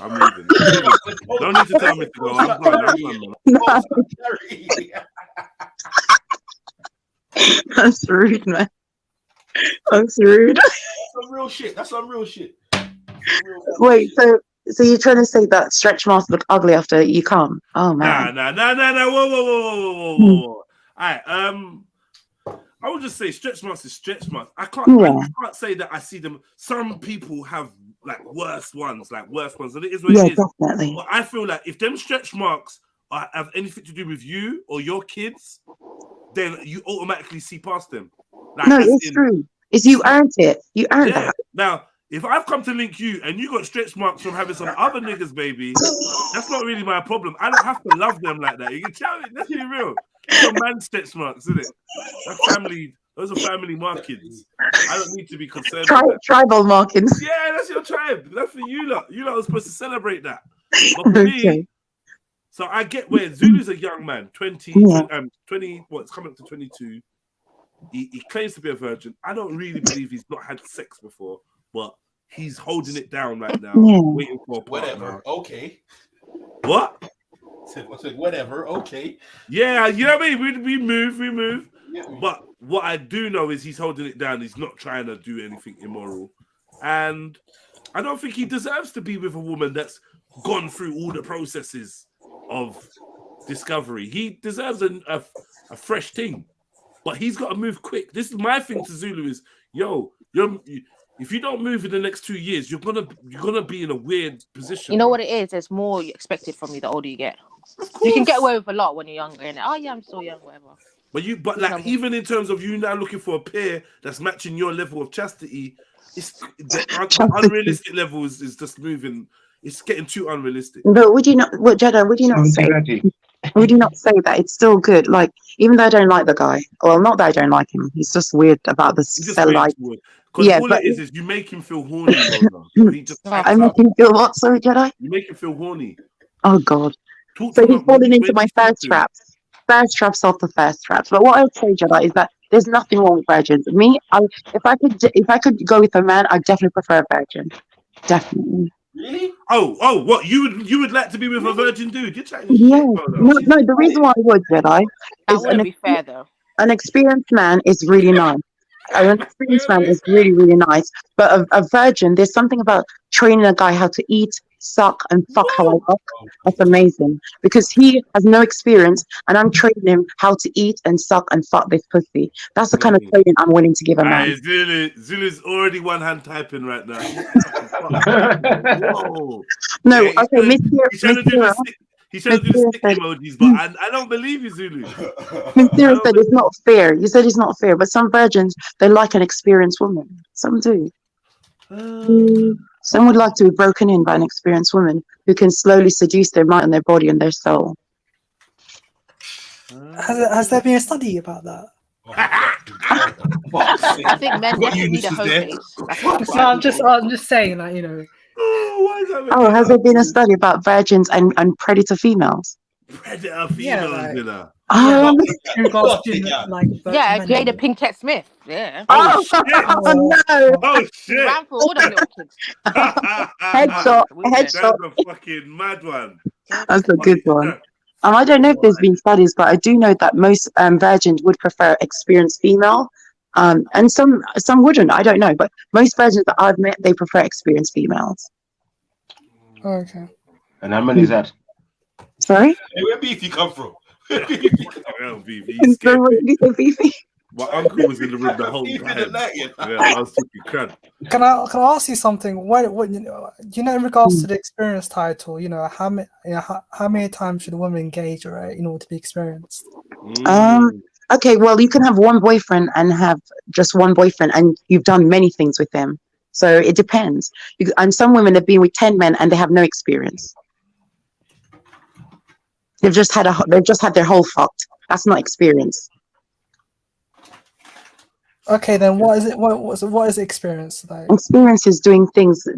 Speaker 3: I'm leaving. Don't need to tell me to go. I'm going.
Speaker 17: That's rude, man. That's rude.
Speaker 10: That's some real shit.
Speaker 17: Wait, so you're trying to say that stretch marks look ugly after you come? Oh man.
Speaker 3: Nah. Whoa. All right. I would just say stretch marks is stretch marks. I can't say that I see them. Some people have like worse ones, and it is what it is.
Speaker 17: Definitely.
Speaker 3: But I feel like if them stretch marks have anything to do with you or your kids, then you automatically see past them. Like,
Speaker 17: no, it's true. It's you earned it. You earned that.
Speaker 3: Now, if I've come to link you and you got stretch marks from having some other niggas, baby, that's not really my problem. I don't have to love them like that. You can tell it. Let's be real. Some man stretch marks, isn't it? That family. Those are family markings. I don't need to be concerned.
Speaker 17: Tribal markings.
Speaker 3: Yeah, that's your tribe. That's for you lot. You lot are supposed to celebrate that. But for me, so I get where Zulu's a young man, 20, it's coming up to 22. He claims to be a virgin. I don't really believe he's not had sex before, but he's holding it down right now, waiting for a partner.
Speaker 10: Whatever. Okay.
Speaker 3: What?
Speaker 10: I said, whatever. Okay.
Speaker 3: Yeah, you know what I mean? We move. Yeah. But what I do know is he's holding it down. He's not trying to do anything immoral. And I don't think he deserves to be with a woman that's gone through all the processes of discovery. He deserves a fresh thing. But he's got to move quick. This is my thing to Zulu is, if you don't move in the next 2 years, you're gonna be in a weird position.
Speaker 5: You know what it is? There's more expected from you the older you get. You can get away with a lot when you're younger, innit? Oh yeah, I'm still young, whatever.
Speaker 3: But like even in terms of you now looking for a pair that's matching your level of chastity, the unrealistic level is just moving. It's getting too unrealistic.
Speaker 17: But would you not, Jedi? Would you not say? Would you not say that it's still good? Like, even though I don't like the guy, well, not that I don't like him, he's just weird about the cell life.
Speaker 3: Because all it is you make him feel horny.
Speaker 17: I make him feel what? Sorry, Jedi?
Speaker 3: You make him feel horny.
Speaker 17: Oh God! So he's falling into my first traps. First traps off the first traps. But what I would say, Jedi, is that there's nothing wrong with virgins. Me, if I could go with a man, I'd definitely prefer a virgin. Definitely.
Speaker 3: Really? Oh, what you would like to be with a virgin dude? You're trying to
Speaker 17: No. The reason why I would, Jedi, is
Speaker 5: wouldn't be fair though.
Speaker 17: An experienced man is really nice. An experienced man is really, really nice. But a virgin, there's something about training a guy how to eat, suck, and fuck how I fuck. That's amazing. Because he has no experience, and I'm training him how to eat and suck and fuck this pussy. That's the kind of training I'm willing to give a man.
Speaker 3: Zulu's already one hand typing right now.
Speaker 17: No, okay,
Speaker 3: He's trying to do the stick emojis, but I don't believe you, Zulu.
Speaker 17: Mysterious said it's not fair. You said it's not fair, but some virgins, they like an experienced woman. Some do. Some would like to be broken in by an experienced woman who can slowly seduce their mind and their body and their soul.
Speaker 16: Has there been a study about that?
Speaker 5: I think men definitely need a home base.
Speaker 16: I'm just saying, like, you know.
Speaker 17: Has there been a study about virgins and predator females?
Speaker 3: Predator females, you know.
Speaker 17: Oh,
Speaker 5: yeah, Jada Pinkett Smith. Yeah.
Speaker 17: Oh, shit. No.
Speaker 3: Oh shit.
Speaker 5: Ran for all the little kids.
Speaker 17: Headshot.
Speaker 3: That's a fucking mad one.
Speaker 17: That's a good one. I don't know if there's been studies, but I do know that most virgins would prefer experienced female. And some wouldn't. I don't know, but most virgins that I've met, they prefer experienced females.
Speaker 16: Okay.
Speaker 10: And how many is that?
Speaker 17: Sorry?
Speaker 10: Hey, where beefy come from?
Speaker 17: Beefy.
Speaker 3: My uncle was in the room the whole time. I was talking crud.
Speaker 16: Can I ask you something? What in regards to the experience title, how many times should a woman engage, right, in order to be experienced?
Speaker 17: Okay, well, you can have one boyfriend and have just one boyfriend, and you've done many things with them. So it depends. And some women have been with 10 men and they have no experience. They've just had their whole fucked. That's not experience.
Speaker 16: Okay, then what is it? What is experience like?
Speaker 17: Experience is doing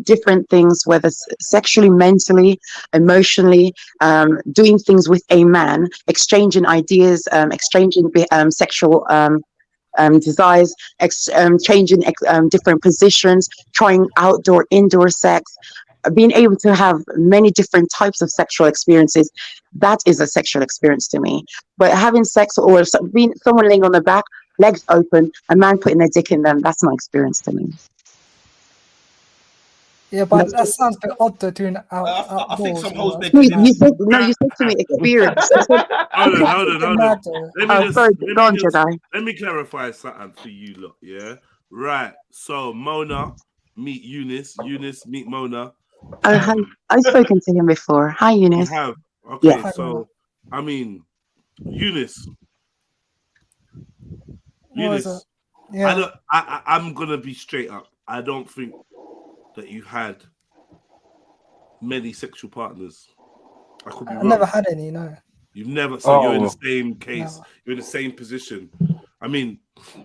Speaker 17: different things, whether sexually, mentally, emotionally, doing things with a man, exchanging ideas, exchanging sexual desires, changing different positions, trying outdoor, indoor sex, being able to have many different types of sexual experiences. That is a sexual experience to me. But having sex or being someone laying on their back, legs open, a man putting their dick in them, that's not experience to me.
Speaker 16: Yeah, but that sounds a bit odd though, doing outdoors.
Speaker 10: I think some hoes make
Speaker 17: you said to me experience.
Speaker 3: Hold on. Let me clarify something for you lot, yeah? Right. So Mona, meet Eunice. Eunice, meet Mona.
Speaker 17: I've spoken to him before. Hi, Eunice.
Speaker 3: You have? Okay,
Speaker 17: Yeah.
Speaker 3: so I mean, Eunice.
Speaker 16: What is it?
Speaker 3: Eunice.
Speaker 16: Yeah.
Speaker 3: I'm gonna be straight up. I don't think that you've had many sexual partners. I could be
Speaker 16: I
Speaker 3: wrong.
Speaker 16: never had any, no.
Speaker 3: You've never, so you're in the
Speaker 6: Oh.
Speaker 3: same case.
Speaker 16: No.
Speaker 3: You're in the same position. I mean,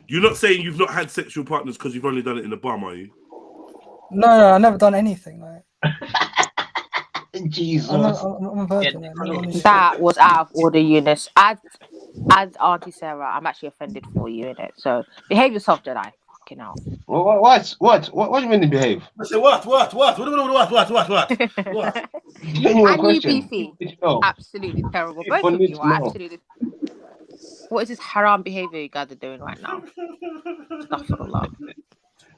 Speaker 3: you're not saying you've not had sexual partners because you've only done it in the bum, are you?
Speaker 16: No, I've never done anything. Like,
Speaker 10: Jesus.
Speaker 16: I'm a virgin. Like, never done anything.
Speaker 5: That was out of order, Eunice. As Auntie Sarah, I'm actually offended for you in it. So behave yourself, Jedi. Fucking hell.
Speaker 10: What do you mean to behave?
Speaker 18: I say what? What?
Speaker 10: Genuine
Speaker 5: And you,
Speaker 10: question.
Speaker 5: Beefy.
Speaker 10: No.
Speaker 5: Absolutely terrible. Both
Speaker 10: One
Speaker 5: of
Speaker 10: needs
Speaker 5: you
Speaker 10: to
Speaker 5: are
Speaker 10: know.
Speaker 5: absolutely. What is this haram behavior you guys are doing right now? Astaghfirullah.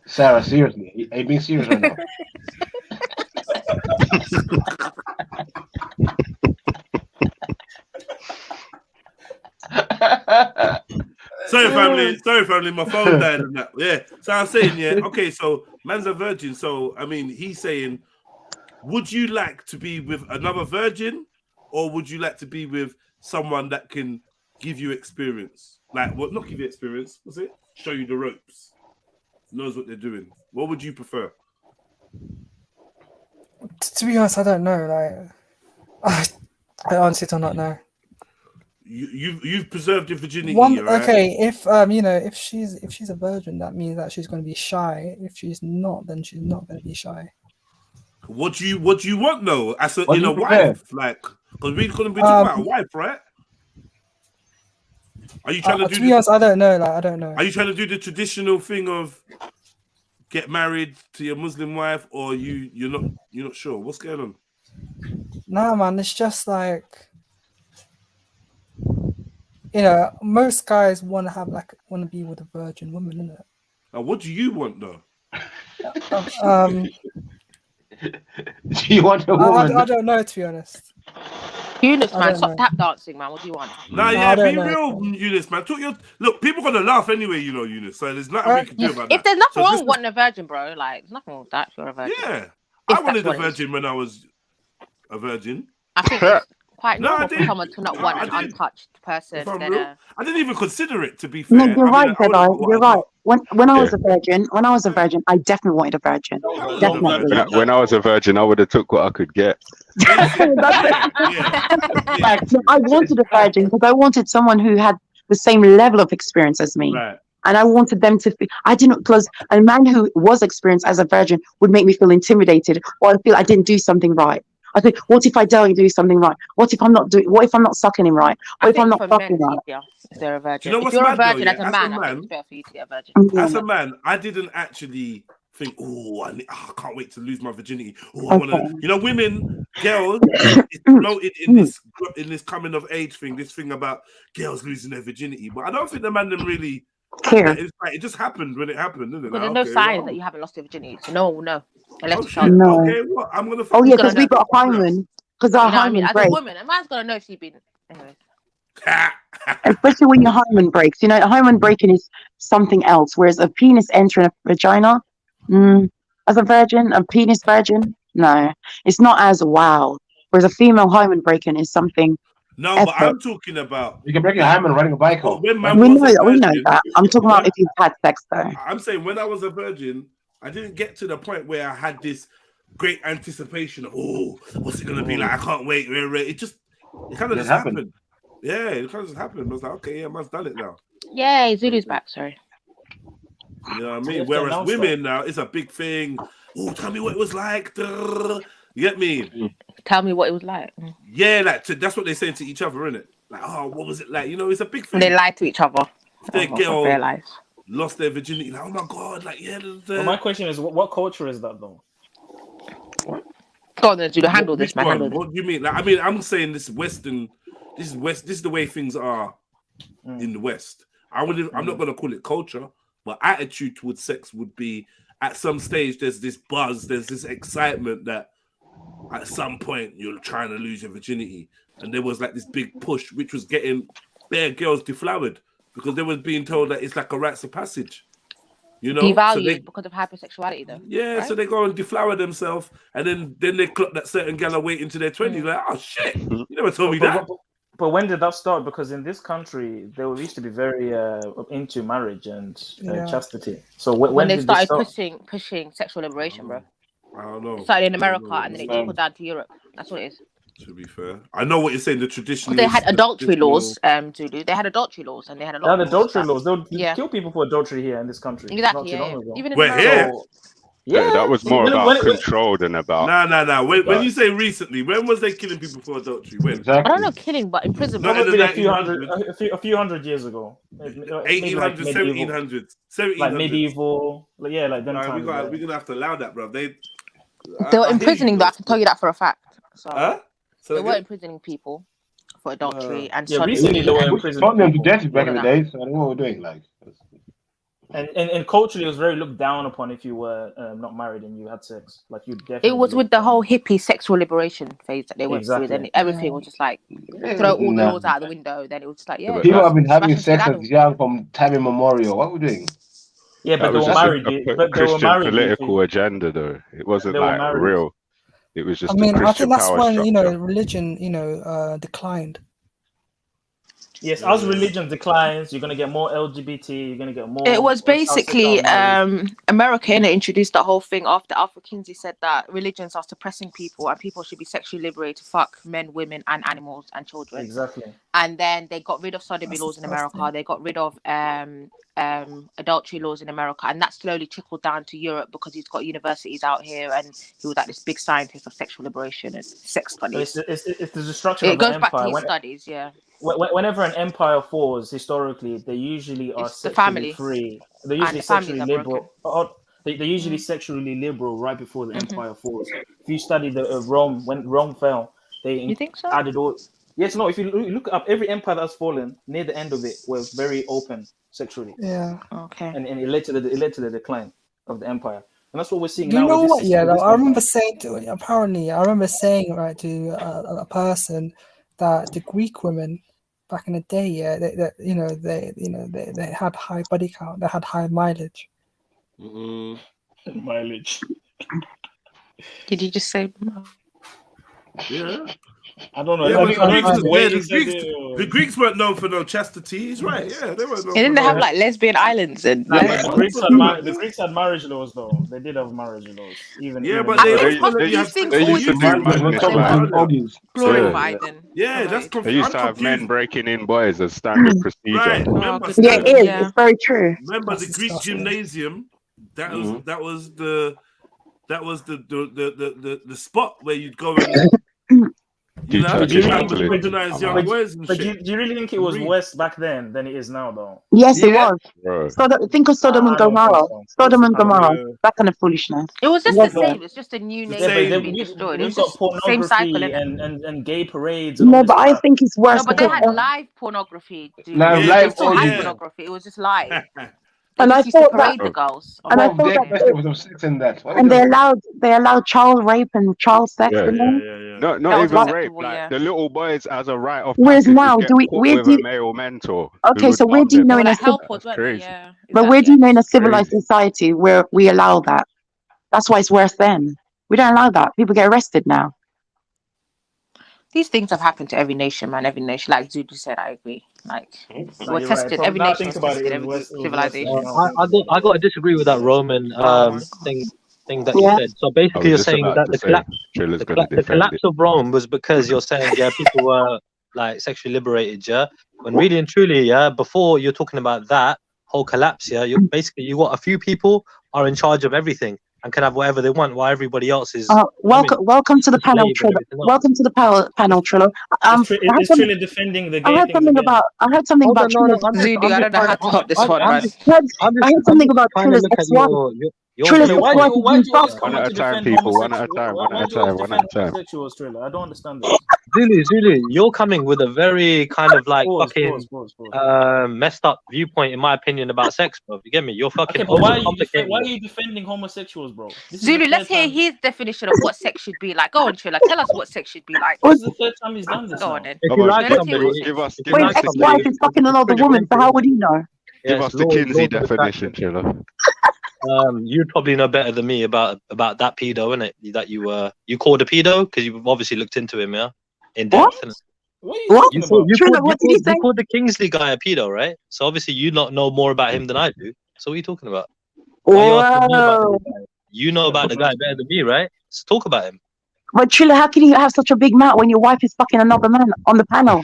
Speaker 10: Sarah, seriously, are you being serious right now?
Speaker 3: Sorry, family. My phone died and that. Yeah. So I'm saying, yeah. Okay, so man's a virgin. So I mean, he's saying, would you like to be with another virgin, or would you like to be with someone that can give you experience? Like, what? Not give you experience. What's it? Show you the ropes. Knows what they're doing. What would you prefer?
Speaker 16: To be honest, I don't know. Like, I honestly do not know.
Speaker 3: You've preserved your virginity.
Speaker 16: Right? Okay, if if she's a virgin, that means that she's going to be shy. If she's not, then she's not going to be shy.
Speaker 3: What do you want though? As a wife, like, because we couldn't be talking about a wife, right? Are you trying to do?
Speaker 16: To be honest, I don't know. Like, I don't know.
Speaker 3: Are you trying to do the traditional thing of get married to your Muslim wife, or you're not sure? What's going on?
Speaker 16: Nah, man, it's just like, most guys want to be with a virgin woman, isn't it?
Speaker 3: Now, what do you want though?
Speaker 10: Do you want a woman?
Speaker 16: I don't know, to be honest.
Speaker 5: Eunice, man, stop tap dancing, man. What do you want?
Speaker 3: Nah, yeah, be real, Eunice, man. Look, people gonna laugh anyway, Eunice. So there's nothing we can do about that.
Speaker 5: If there's nothing wrong with wanting a virgin, bro, like there's nothing wrong with that if you're a virgin.
Speaker 3: Yeah, I wanted a virgin when I was a virgin.
Speaker 5: I think it's quite normal for someone to not want an untouched person.
Speaker 3: I didn't even consider it, to be fair.
Speaker 17: No, you're right, Jedi. You're right. When I was a virgin, I definitely wanted a virgin. Definitely.
Speaker 6: When I was a virgin, I would have took what I could get.
Speaker 17: I wanted a virgin because I wanted someone who had the same level of experience as me.
Speaker 3: Right.
Speaker 17: And I wanted them to because a man who was experienced as a virgin would make me feel intimidated, or I feel I didn't do something right. I think, what if I don't do something right? What if I'm not sucking him right? What if I'm not fucking right?
Speaker 5: If they're a virgin.
Speaker 3: You know
Speaker 5: if you're a virgin
Speaker 3: though,
Speaker 5: as a man, I think it's better for you to get a virgin.
Speaker 3: As a man, I didn't actually think, I can't wait to lose my virginity. I want to, women, girls, it's floated in this coming of age thing, this thing about girls losing their virginity. But I don't think the man them really care. It's like, it just happened when it happened, isn't it?
Speaker 5: Because there's no signs that you haven't lost your virginity, so no one will know. Unless you
Speaker 3: shit.
Speaker 17: No.
Speaker 3: Okay, what? I'm gonna.
Speaker 17: Oh yeah, because we got a hymen. Because our hymen
Speaker 5: as
Speaker 17: breaks.
Speaker 5: a woman, a man's gonna know if she's been. Anyway.
Speaker 17: Especially when your hymen breaks. A hymen breaking is something else, whereas a penis entering a vagina, as a virgin, a penis virgin, no, it's not as wow. Whereas a female hymen breaking is something.
Speaker 3: No, epic. But I'm talking about
Speaker 10: you can break your hymen riding a bike home.
Speaker 17: We know that. I'm talking about if you've had sex though.
Speaker 3: I'm saying when I was a virgin, I didn't get to the point where I had this great anticipation of, what's it gonna be like? I can't wait. It kind of just happened. Yeah, it kind of just happened. I was like, okay, yeah, man's done it now.
Speaker 5: Yeah, Zulu's back. Sorry.
Speaker 3: You know what I mean? Whereas women now, it's a big thing. Oh, tell me what it was like. You get me?
Speaker 5: Tell me what it was like.
Speaker 3: Yeah, that's what they're saying to each other, innit? Like, what was it like? It's a big thing.
Speaker 5: They lie to each other.
Speaker 3: They get lost their virginity. Like, oh my god, like
Speaker 9: Well, my question is, what culture is that though?
Speaker 5: Go on, then, handle this, man.
Speaker 3: What do you mean? Like, I mean, I'm saying this Western. This is the way things are in the West. I'm not gonna call it culture, but attitude towards sex would be at some stage. There's this buzz. There's this excitement that at some point you're trying to lose your virginity, and there was like this big push, which was getting bare girls deflowered. Because they was being told that it's like a rites of passage,
Speaker 5: devalued because of hypersexuality, though.
Speaker 3: Yeah,
Speaker 5: right?
Speaker 3: So they go and deflower themselves, and then they clock that certain gal are waiting to their 20s. Like, oh shit, you never told me that.
Speaker 9: But when did that start? Because in this country, they used to be very into marriage and chastity. So
Speaker 5: when they
Speaker 9: did
Speaker 5: started
Speaker 9: this start?
Speaker 5: pushing sexual liberation, bro.
Speaker 3: I don't know.
Speaker 5: It started in America and then it trickled down to Europe. That's what it is.
Speaker 3: To be fair, I know what you're saying. The traditional.
Speaker 5: They had adultery laws, Zulu. They had adultery laws, and they had a lot.
Speaker 9: They had adultery laws. They would kill people for adultery here in this country.
Speaker 5: Exactly.
Speaker 9: Not too long ago.
Speaker 5: Even in
Speaker 3: We're here.
Speaker 6: Yeah, that was more about control than about.
Speaker 3: Nah. When you say recently, when was they killing people for adultery? When?
Speaker 5: Exactly. I don't know, killing, but imprisonment.
Speaker 9: Probably a few hundred years ago.
Speaker 3: 1800s, 1700s,
Speaker 9: like medieval. Yeah, like them times.
Speaker 3: We're gonna have to allow that, bro. They
Speaker 5: were imprisoning, though. I can tell you that for a fact. So they were imprisoning people for adultery and
Speaker 9: recently they were imprisoning people.
Speaker 11: Back in the day, so I don't know what we're doing. Like,
Speaker 9: and culturally, it was very looked down upon if you were not married and you had sex. Like you definitely.
Speaker 5: It was with the whole hippie sexual liberation phase that they went through. Then everything was just like throw all the laws out the window. Then it was just like
Speaker 11: people have been having sex as young from time immemorial. What are we doing?
Speaker 9: Yeah, but they were married. But they were married.
Speaker 6: Political agenda, though. It wasn't like real. It was just.
Speaker 16: I mean, I think that's when religion, declined.
Speaker 9: Yes, as religion declines, you're gonna get more LGBT. You're gonna get more.
Speaker 5: It was basically America introduced the whole thing after Alfred Kinsey said that religions are suppressing people and people should be sexually liberated to fuck men, women, and animals and children.
Speaker 9: Exactly.
Speaker 5: And then they got rid of sodomy laws in America. They got rid of adultery laws in America, and that slowly trickled down to Europe because he's got universities out here, and he was like this big scientist of sexual liberation and sex studies.
Speaker 9: It's the destruction of
Speaker 5: the empire.
Speaker 9: It goes
Speaker 5: back to his studies, yeah.
Speaker 9: Whenever an empire falls, historically, they usually are sexually free. They're usually sexually liberal. They're usually sexually liberal right before the empire falls. If you study the Rome, when Rome fell, they added all. Yes, no. If you look up every empire that's fallen, near the end of it was very open sexually.
Speaker 16: Yeah.
Speaker 5: Okay.
Speaker 9: And it led to the decline of the empire, and that's what we're seeing
Speaker 16: now.
Speaker 9: You know
Speaker 16: what? Yeah, I remember saying right to a person that the Greek women back in the day, they had high body count, they had high mileage.
Speaker 9: Mileage.
Speaker 5: Did you just say?
Speaker 3: Yeah.
Speaker 9: I don't know.
Speaker 3: Yeah, the Greeks weren't known for no chastity. He's right. Yeah, they weren't known.
Speaker 5: Didn't they have like lesbian islands and?
Speaker 9: The Greeks had marriage laws, though. They did have marriage laws.
Speaker 3: But
Speaker 6: they used to do
Speaker 5: glorified.
Speaker 3: Yeah, that's.
Speaker 6: They used to have men breaking in boys as standard procedure.
Speaker 3: Right.
Speaker 17: It's very true.
Speaker 3: Remember the Greek gymnasium? That was the spot where you'd go and.
Speaker 9: Do you really think it was worse back then than it is now, though?
Speaker 17: Yes, it was. Think of Sodom and Gomorrah. Sodom and Gomorrah. That kind of foolishness.
Speaker 5: It was just the same. It's just a new name being destroyed. It's just the same cycle.
Speaker 9: And gay parades.
Speaker 17: No, but I think it's worse.
Speaker 5: No, but they had live pornography.
Speaker 11: Live
Speaker 5: pornography. It was just live.
Speaker 17: And I thought that,
Speaker 5: the girls.
Speaker 17: And I thought that, and they allowed child rape and child sex.
Speaker 6: No, not even rape. Like the little boys as a right of.
Speaker 17: Whereas now,
Speaker 6: where do you male mentor?
Speaker 17: Okay, so where do you know in a but where do you know in a civilized society where we allow that? That's why it's worse then. We don't allow that. People get arrested now.
Speaker 5: These things have happened to every nation, man. Every nation, like Zulu said, I agree. Like we're tested. Every nation is tested. Every civilization.
Speaker 18: I got to disagree with that Roman thing that you said. So basically, you're saying that the collapse of Rome was because you're saying people were like sexually liberated, when really and truly, before you're talking about that whole collapse, you got a few people are in charge of everything and can have whatever they want, while everybody else is.
Speaker 17: Welcome to the panel, Trillo. Welcome to the panel, Trillo.
Speaker 9: Is Trillo defending the gay
Speaker 17: I heard something about.
Speaker 5: Zulu. I don't know how to pop this one, man.
Speaker 17: I heard something about Trilla's ex-wife.
Speaker 6: One at a time, people. One at a time.
Speaker 9: I don't understand this.
Speaker 18: Zulu, you're coming with a very kind of like messed up viewpoint, in my opinion, about sex, bro. You get me? You're fucking.
Speaker 9: Okay, why are you defending homosexuals, bro?
Speaker 5: Zulu, let's hear his definition of what sex should be like. Go on, Trilla. Tell us what sex should be like.
Speaker 9: This is the third time he's done this.
Speaker 5: Go on, then.
Speaker 18: If you like somebody,
Speaker 6: give us.
Speaker 17: Wait, ex-wife is fucking another woman, so how would he know?
Speaker 6: Give us the Kinsey definition, Trilla.
Speaker 18: You'd probably know better than me about that pedo, innit? That you called a pedo because you've obviously looked into him, in depth.
Speaker 9: What are you talking about?
Speaker 18: You called the Kingsley guy a pedo, right? So obviously you not know more about him than I do. So what are you talking about? Why are you asking me about the guy? You know about the guy better than me, right? So talk about him.
Speaker 17: But Trilla, how can you have such a big mouth when your wife is fucking another man on the panel?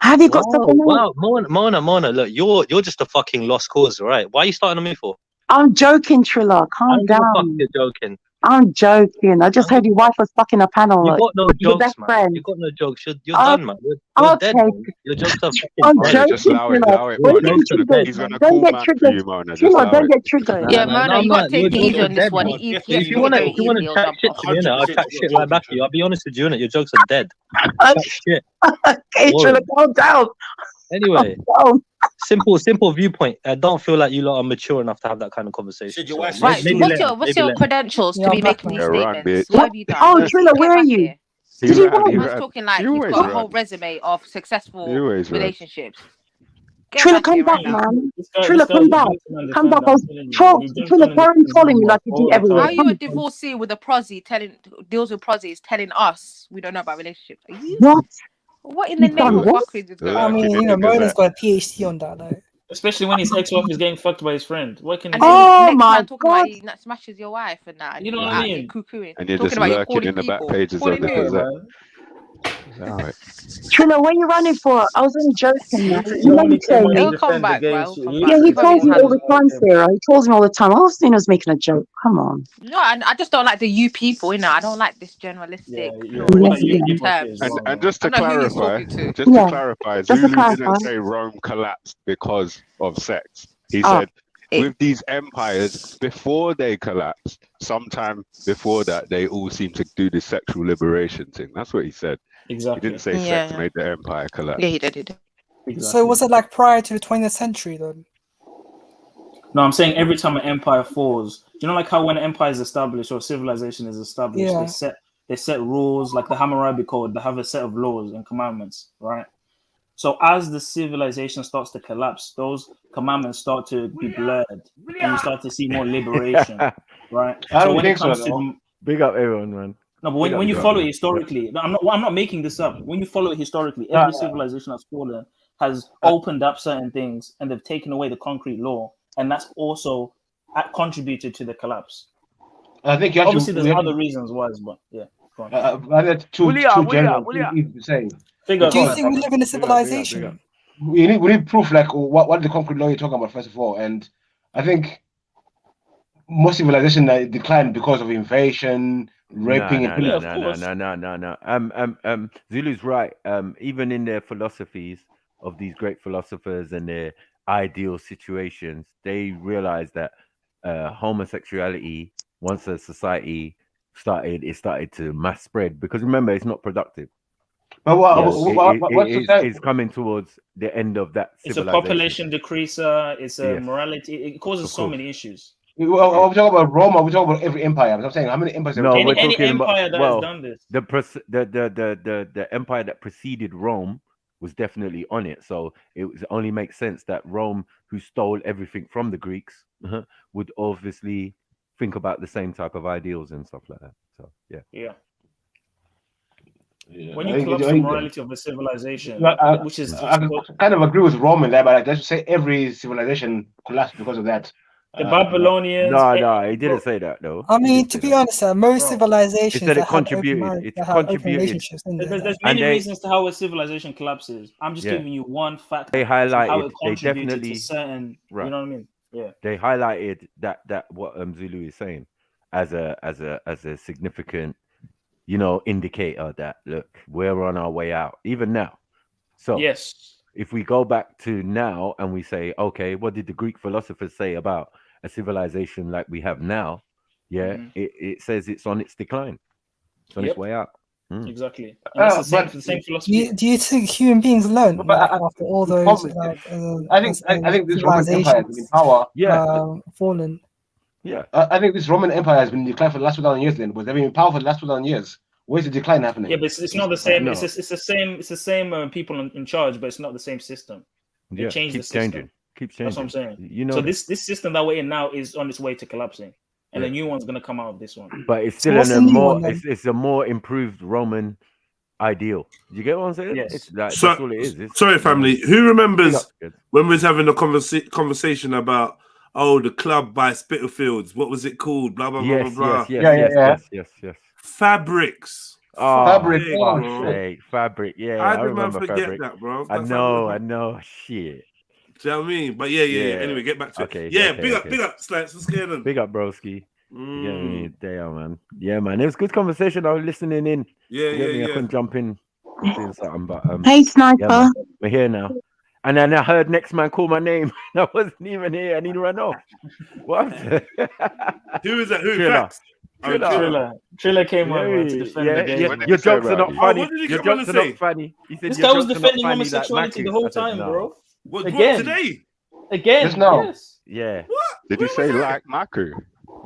Speaker 17: Have you got such a mouth?
Speaker 18: Wow, Mona, look, you're just a fucking lost cause, right? Why are you starting on me for?
Speaker 17: I'm joking, Trilla. Calm down.
Speaker 18: You're joking.
Speaker 17: I'm joking. I just heard your wife was fucking a panel.
Speaker 18: You got no
Speaker 17: your
Speaker 18: jokes,
Speaker 17: best
Speaker 18: man.
Speaker 17: friend.
Speaker 18: You got no jokes. You're done, man. You're dead, man. Your jokes are fucking
Speaker 17: I'm
Speaker 18: dead.
Speaker 17: joking,
Speaker 6: Just allow it,
Speaker 17: Trilla.
Speaker 6: Mona.
Speaker 17: Don't get triggered.
Speaker 6: He's gonna
Speaker 17: Don't
Speaker 6: call
Speaker 17: get
Speaker 6: man for
Speaker 17: triggered.
Speaker 6: you, Mona. Just
Speaker 17: Trilla,
Speaker 6: allow
Speaker 17: don't
Speaker 6: it.
Speaker 17: get triggered.
Speaker 7: Yeah, Mona, you got to take it easy on this one. He
Speaker 18: If you wanna chat shit to me, innit, I'll chat shit right back to you. I'll be honest with you, innit, your jokes are dead. Chat shit.
Speaker 17: Okay, Trilla, calm down.
Speaker 18: Anyway, simple viewpoint. I don't feel like you lot are mature enough to have that kind of conversation. So
Speaker 7: Right,
Speaker 18: maybe
Speaker 7: what's
Speaker 18: later,
Speaker 7: your credentials to be making these statements? What have you done?
Speaker 17: Oh, Trilla, where are you?
Speaker 7: Did you I was talking like he's got a whole resume of successful relationships.
Speaker 17: Trilla, come back, man. Trilla, come back. Come back. Trilla, carry on calling me like you do everywhere.
Speaker 7: How are you a divorcee with a prosy deals with prosies telling us we don't know about relationships? Are you? What in the name of fuckery is going on?
Speaker 16: I mean, you know, Mona's got a PhD on that, though.
Speaker 9: Especially when his ex-wife is getting fucked by his friend. What can he
Speaker 7: And
Speaker 9: say?
Speaker 7: then next man talking about he smashes your wife and that. And
Speaker 9: You know
Speaker 7: you're
Speaker 9: what I
Speaker 7: out here
Speaker 9: mean?
Speaker 7: cuckooing.
Speaker 6: And you're
Speaker 7: Talking
Speaker 6: just
Speaker 7: about you're
Speaker 6: lurking
Speaker 7: calling
Speaker 6: in the back
Speaker 7: people.
Speaker 6: pages of
Speaker 7: Calling
Speaker 6: the
Speaker 7: who?
Speaker 6: Gazette. Allow it.
Speaker 17: Trilla, where you running for? I was only joking, man. You know me saying
Speaker 7: He'll come back, bro. He'll come back.
Speaker 17: Yeah, he
Speaker 7: He's probably
Speaker 17: tells me
Speaker 7: had
Speaker 17: all the time, Sarah. He tells me all the time. I was was making a joke. Come on.
Speaker 7: No, I just don't like the you people, you know. I don't like this generalistic terms.
Speaker 6: And just to
Speaker 7: I don't know who he's
Speaker 6: clarify,
Speaker 7: talking to.
Speaker 6: Zulu didn't say Rome collapsed because of sex. He said with these empires, before they collapsed, sometime before that, they all seem to do this sexual liberation thing. That's what he said.
Speaker 9: Exactly.
Speaker 6: He didn't say sex made the empire collapse.
Speaker 7: Yeah, he did.
Speaker 16: So was it like prior to the 20th century, though?
Speaker 9: No, I'm saying every time an empire falls, you know, like how when an empire is established or civilization is established,
Speaker 16: Yeah.
Speaker 9: they set rules, like the Hammurabi Code. They have a set of laws and commandments, right? So as the civilization starts to collapse, those commandments start to be blurred, and you start to see more liberation, right?
Speaker 19: I
Speaker 9: So
Speaker 19: don't
Speaker 9: when it
Speaker 19: think
Speaker 9: comes
Speaker 19: so.
Speaker 9: to
Speaker 19: Though. Big up everyone, man.
Speaker 9: no, but when you follow it historically, I'm not making this up. When you follow it historically, every civilization that's fallen has opened up certain things, and they've taken away the concrete law, and that's also contributed to the collapse.
Speaker 19: I think you have
Speaker 9: obviously
Speaker 19: to,
Speaker 9: there's other reasons why, but yeah. Go on.
Speaker 19: That's too general to say.
Speaker 16: Do you think we live in a civilization?
Speaker 19: We need proof, like what the concrete law you're talking about, first of all. And I think most civilization declined because of invasion, raping,
Speaker 20: No. Zulu's right. Even in their philosophies of these great philosophers and their ideal situations, they realized that homosexuality, once a society started to mass spread, because remember, it's not productive.
Speaker 19: But
Speaker 20: it's coming towards the end of that
Speaker 9: It's a
Speaker 20: civilization.
Speaker 9: population decreaser. It's a morality. It causes so many issues.
Speaker 19: Are we talking about Rome? Are we talking about every empire? I'm saying how many empires?
Speaker 20: No, we're
Speaker 9: any
Speaker 20: talking
Speaker 9: empire
Speaker 20: about
Speaker 9: that has done this.
Speaker 20: The empire that preceded Rome was definitely on it. So it only makes sense that Rome, who stole everything from the Greeks, would obviously think about the same type of ideals and stuff like that. So yeah.
Speaker 9: When you collapse the morality of a civilization, which is
Speaker 19: I kind of agree with Roman there, but let's say every civilization collapsed because of that.
Speaker 9: The Babylonians.
Speaker 20: No, he didn't say that though.
Speaker 16: I mean, to be honest, most civilizations
Speaker 20: He said it
Speaker 16: that have open
Speaker 20: contributed.
Speaker 16: marriage,
Speaker 20: It
Speaker 16: that have open
Speaker 20: contributed.
Speaker 16: relationships in there.
Speaker 9: There's many reasons to how a civilization collapses. I'm just giving you one fact.
Speaker 20: They highlighted.
Speaker 9: How it
Speaker 20: They
Speaker 9: contributed
Speaker 20: definitely.
Speaker 9: to certain.
Speaker 20: Right.
Speaker 9: You know what I mean? Yeah.
Speaker 20: They highlighted that what Zulu is saying as a significant, indicator that look, we're on our way out even now. So
Speaker 9: yes,
Speaker 20: if we go back to now and we say, okay, what did the Greek philosophers say about a civilization like we have now? Yeah, it says it's on its decline. It's on its way out.
Speaker 9: Exactly. And that's the same philosophy.
Speaker 16: Do you think human beings learn after all those
Speaker 19: I think this Roman Empire has been in power.
Speaker 16: Fallen.
Speaker 20: Yeah,
Speaker 19: I think this Roman Empire has been in decline for the last 2,000 years. Then, was they've been in power for the last 2,000 years? Where's the decline happening?
Speaker 9: Yeah, but it's not the same.
Speaker 20: No.
Speaker 9: It's the same. It's the same people in charge, but it's not the same system. They changed the system.
Speaker 20: Keeps changing.
Speaker 9: That's what I'm saying.
Speaker 20: So
Speaker 9: this system that we're in now is on its way to collapsing, and a new one's going to come out of this one.
Speaker 20: But it's still it's a more improved Roman ideal. You get what I'm saying?
Speaker 9: Yes.
Speaker 20: It's like,
Speaker 3: So,
Speaker 20: that's all it is. It's,
Speaker 3: sorry, family. Who remembers
Speaker 20: Big up.
Speaker 3: when we was having a conversation about the club by Spitalfields? What was it called? Blah blah blah blah blah.
Speaker 20: Yes.
Speaker 3: Fabrics.
Speaker 20: Oh,
Speaker 19: Fabric.
Speaker 20: Fabric. Yeah,
Speaker 3: How
Speaker 20: I
Speaker 3: did man
Speaker 20: remember
Speaker 3: forget
Speaker 20: Fabric.
Speaker 3: that, bro?
Speaker 20: I
Speaker 3: That's how it
Speaker 20: know. Shit.
Speaker 3: Do you know what I mean? But yeah. Anyway, get back to
Speaker 20: Okay,
Speaker 3: it. Yeah,
Speaker 20: okay.
Speaker 3: big up, Slacks. What's going on?
Speaker 20: Big up, broski. You get me? Damn, man. Yeah, man. It was good conversation. I was listening in.
Speaker 3: Yeah.
Speaker 20: I couldn't jump in doing something, but
Speaker 17: Hey, Sniper.
Speaker 20: yeah, man. We're here now. And then I heard next man call my name. I wasn't even here. I need to run off. What?
Speaker 3: Who is that? Who?
Speaker 20: Triller.
Speaker 3: Facts?
Speaker 9: Triller came on to defend the game.
Speaker 20: Your jokes are not funny.
Speaker 3: What did he
Speaker 20: Your
Speaker 3: come on
Speaker 20: jokes
Speaker 3: and
Speaker 20: are
Speaker 3: say?
Speaker 20: not funny. He said
Speaker 9: This
Speaker 20: your
Speaker 9: guy was
Speaker 20: jokes are not
Speaker 9: defending
Speaker 20: funny
Speaker 9: homosexuality
Speaker 20: like
Speaker 9: the whole
Speaker 20: Marcus. I said,
Speaker 9: time,
Speaker 20: no.
Speaker 9: bro.
Speaker 3: What
Speaker 9: Again.
Speaker 3: today?
Speaker 9: Again.
Speaker 19: Just now.
Speaker 9: Yes.
Speaker 20: Yeah.
Speaker 6: Did you say like Maku?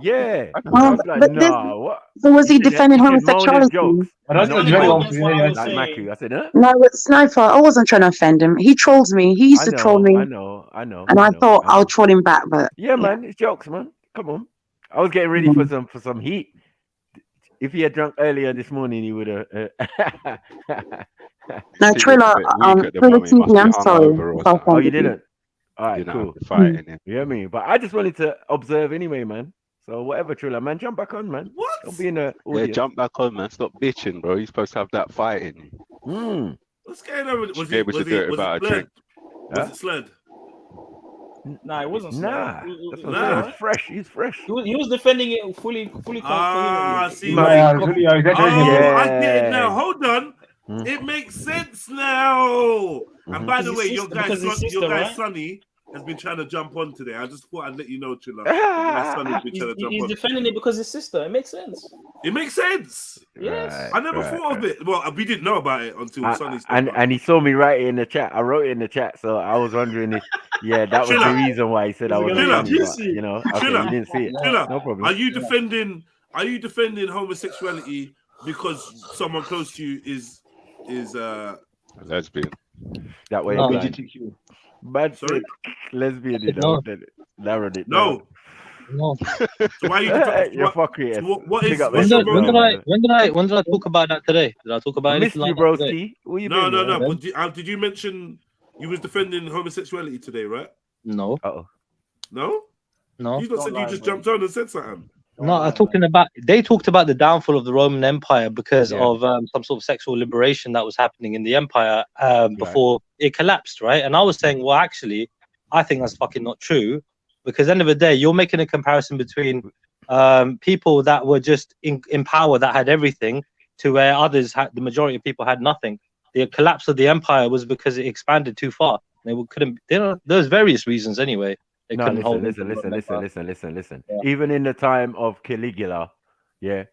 Speaker 20: Yeah. I was like,
Speaker 17: but
Speaker 20: nah, what?
Speaker 17: So was he
Speaker 20: said-
Speaker 17: defending
Speaker 20: he said Mona's
Speaker 17: homosexuality?
Speaker 20: jokes.
Speaker 19: But that's
Speaker 20: Not
Speaker 19: not defending
Speaker 20: jokes.
Speaker 19: homosexuality.
Speaker 20: Like Maku. I said, huh?
Speaker 17: No, but Sniper, I wasn't trying to offend him. He trolls me. He used to troll me.
Speaker 20: I know.
Speaker 17: And I thought I'll troll him back, but
Speaker 20: Yeah, man, it's jokes, man. Come on. I was getting ready for some heat. If he had drunk earlier this morning, he would have.
Speaker 17: No, Triller, Triller TV, I'm sorry.
Speaker 20: Oh, you didn't? All right,
Speaker 6: You
Speaker 20: cool.
Speaker 6: know, fighting him.
Speaker 20: You know what I mean? But I just wanted to observe anyway, man. So whatever, Triller, man, jump back on, man.
Speaker 3: What?
Speaker 20: Don't be in the
Speaker 6: Yeah,
Speaker 20: audience.
Speaker 6: jump back on, man. Stop bitching, bro. You're supposed to have that fight in you.
Speaker 3: What's going on?
Speaker 6: Should be able to do it without a drink.
Speaker 3: Was it slurred?
Speaker 9: Nah, it wasn't.
Speaker 20: Nah,
Speaker 9: It
Speaker 20: that's what I'm saying. He's fresh. He's fresh.
Speaker 9: He was defending it fully.
Speaker 3: See,
Speaker 19: I
Speaker 3: I get it now. Hold on. It makes sense now. And by the way, your guy Sonny has been trying to jump on today. I just thought I'd let you know, Triller. Sonny's been trying to jump
Speaker 9: He's
Speaker 3: on.
Speaker 9: defending it because his sister. It makes sense.
Speaker 3: It makes sense.
Speaker 9: Yes.
Speaker 3: I never thought of it. Well, we didn't know about it until Sonny started.
Speaker 20: And he saw me write it in the chat. I wrote it in the chat, so I was wondering if, that was the reason why he said I was funny. But, you know, okay, you didn't see it. No problem.
Speaker 3: Are you defending homosexuality because someone close to you is
Speaker 6: lesbian?
Speaker 20: That way,
Speaker 19: LGBTQ.
Speaker 20: But lesbian, you know, narrowed it.
Speaker 18: No.
Speaker 3: So why are you?
Speaker 20: You're fucking.
Speaker 3: So what is?
Speaker 18: When did I talk about that today? Did I talk about anything like that today?
Speaker 3: No. But did you mention you was defending homosexuality today, right?
Speaker 18: No.
Speaker 3: No.
Speaker 18: No.
Speaker 3: You said you just jumped on and said something.
Speaker 18: No, I'm talking about. They talked about the downfall of the Roman Empire because of some sort of sexual liberation that was happening in the empire before it collapsed, right? And I was saying, well, actually, I think that's fucking not true, because at the end of the day, you're making a comparison between people that were just in power that had everything to where others had, the majority of people had nothing. The collapse of the empire was because it expanded too far. They couldn't. There's various reasons anyway.
Speaker 20: Listen. Yeah. Even in the time of Caligula,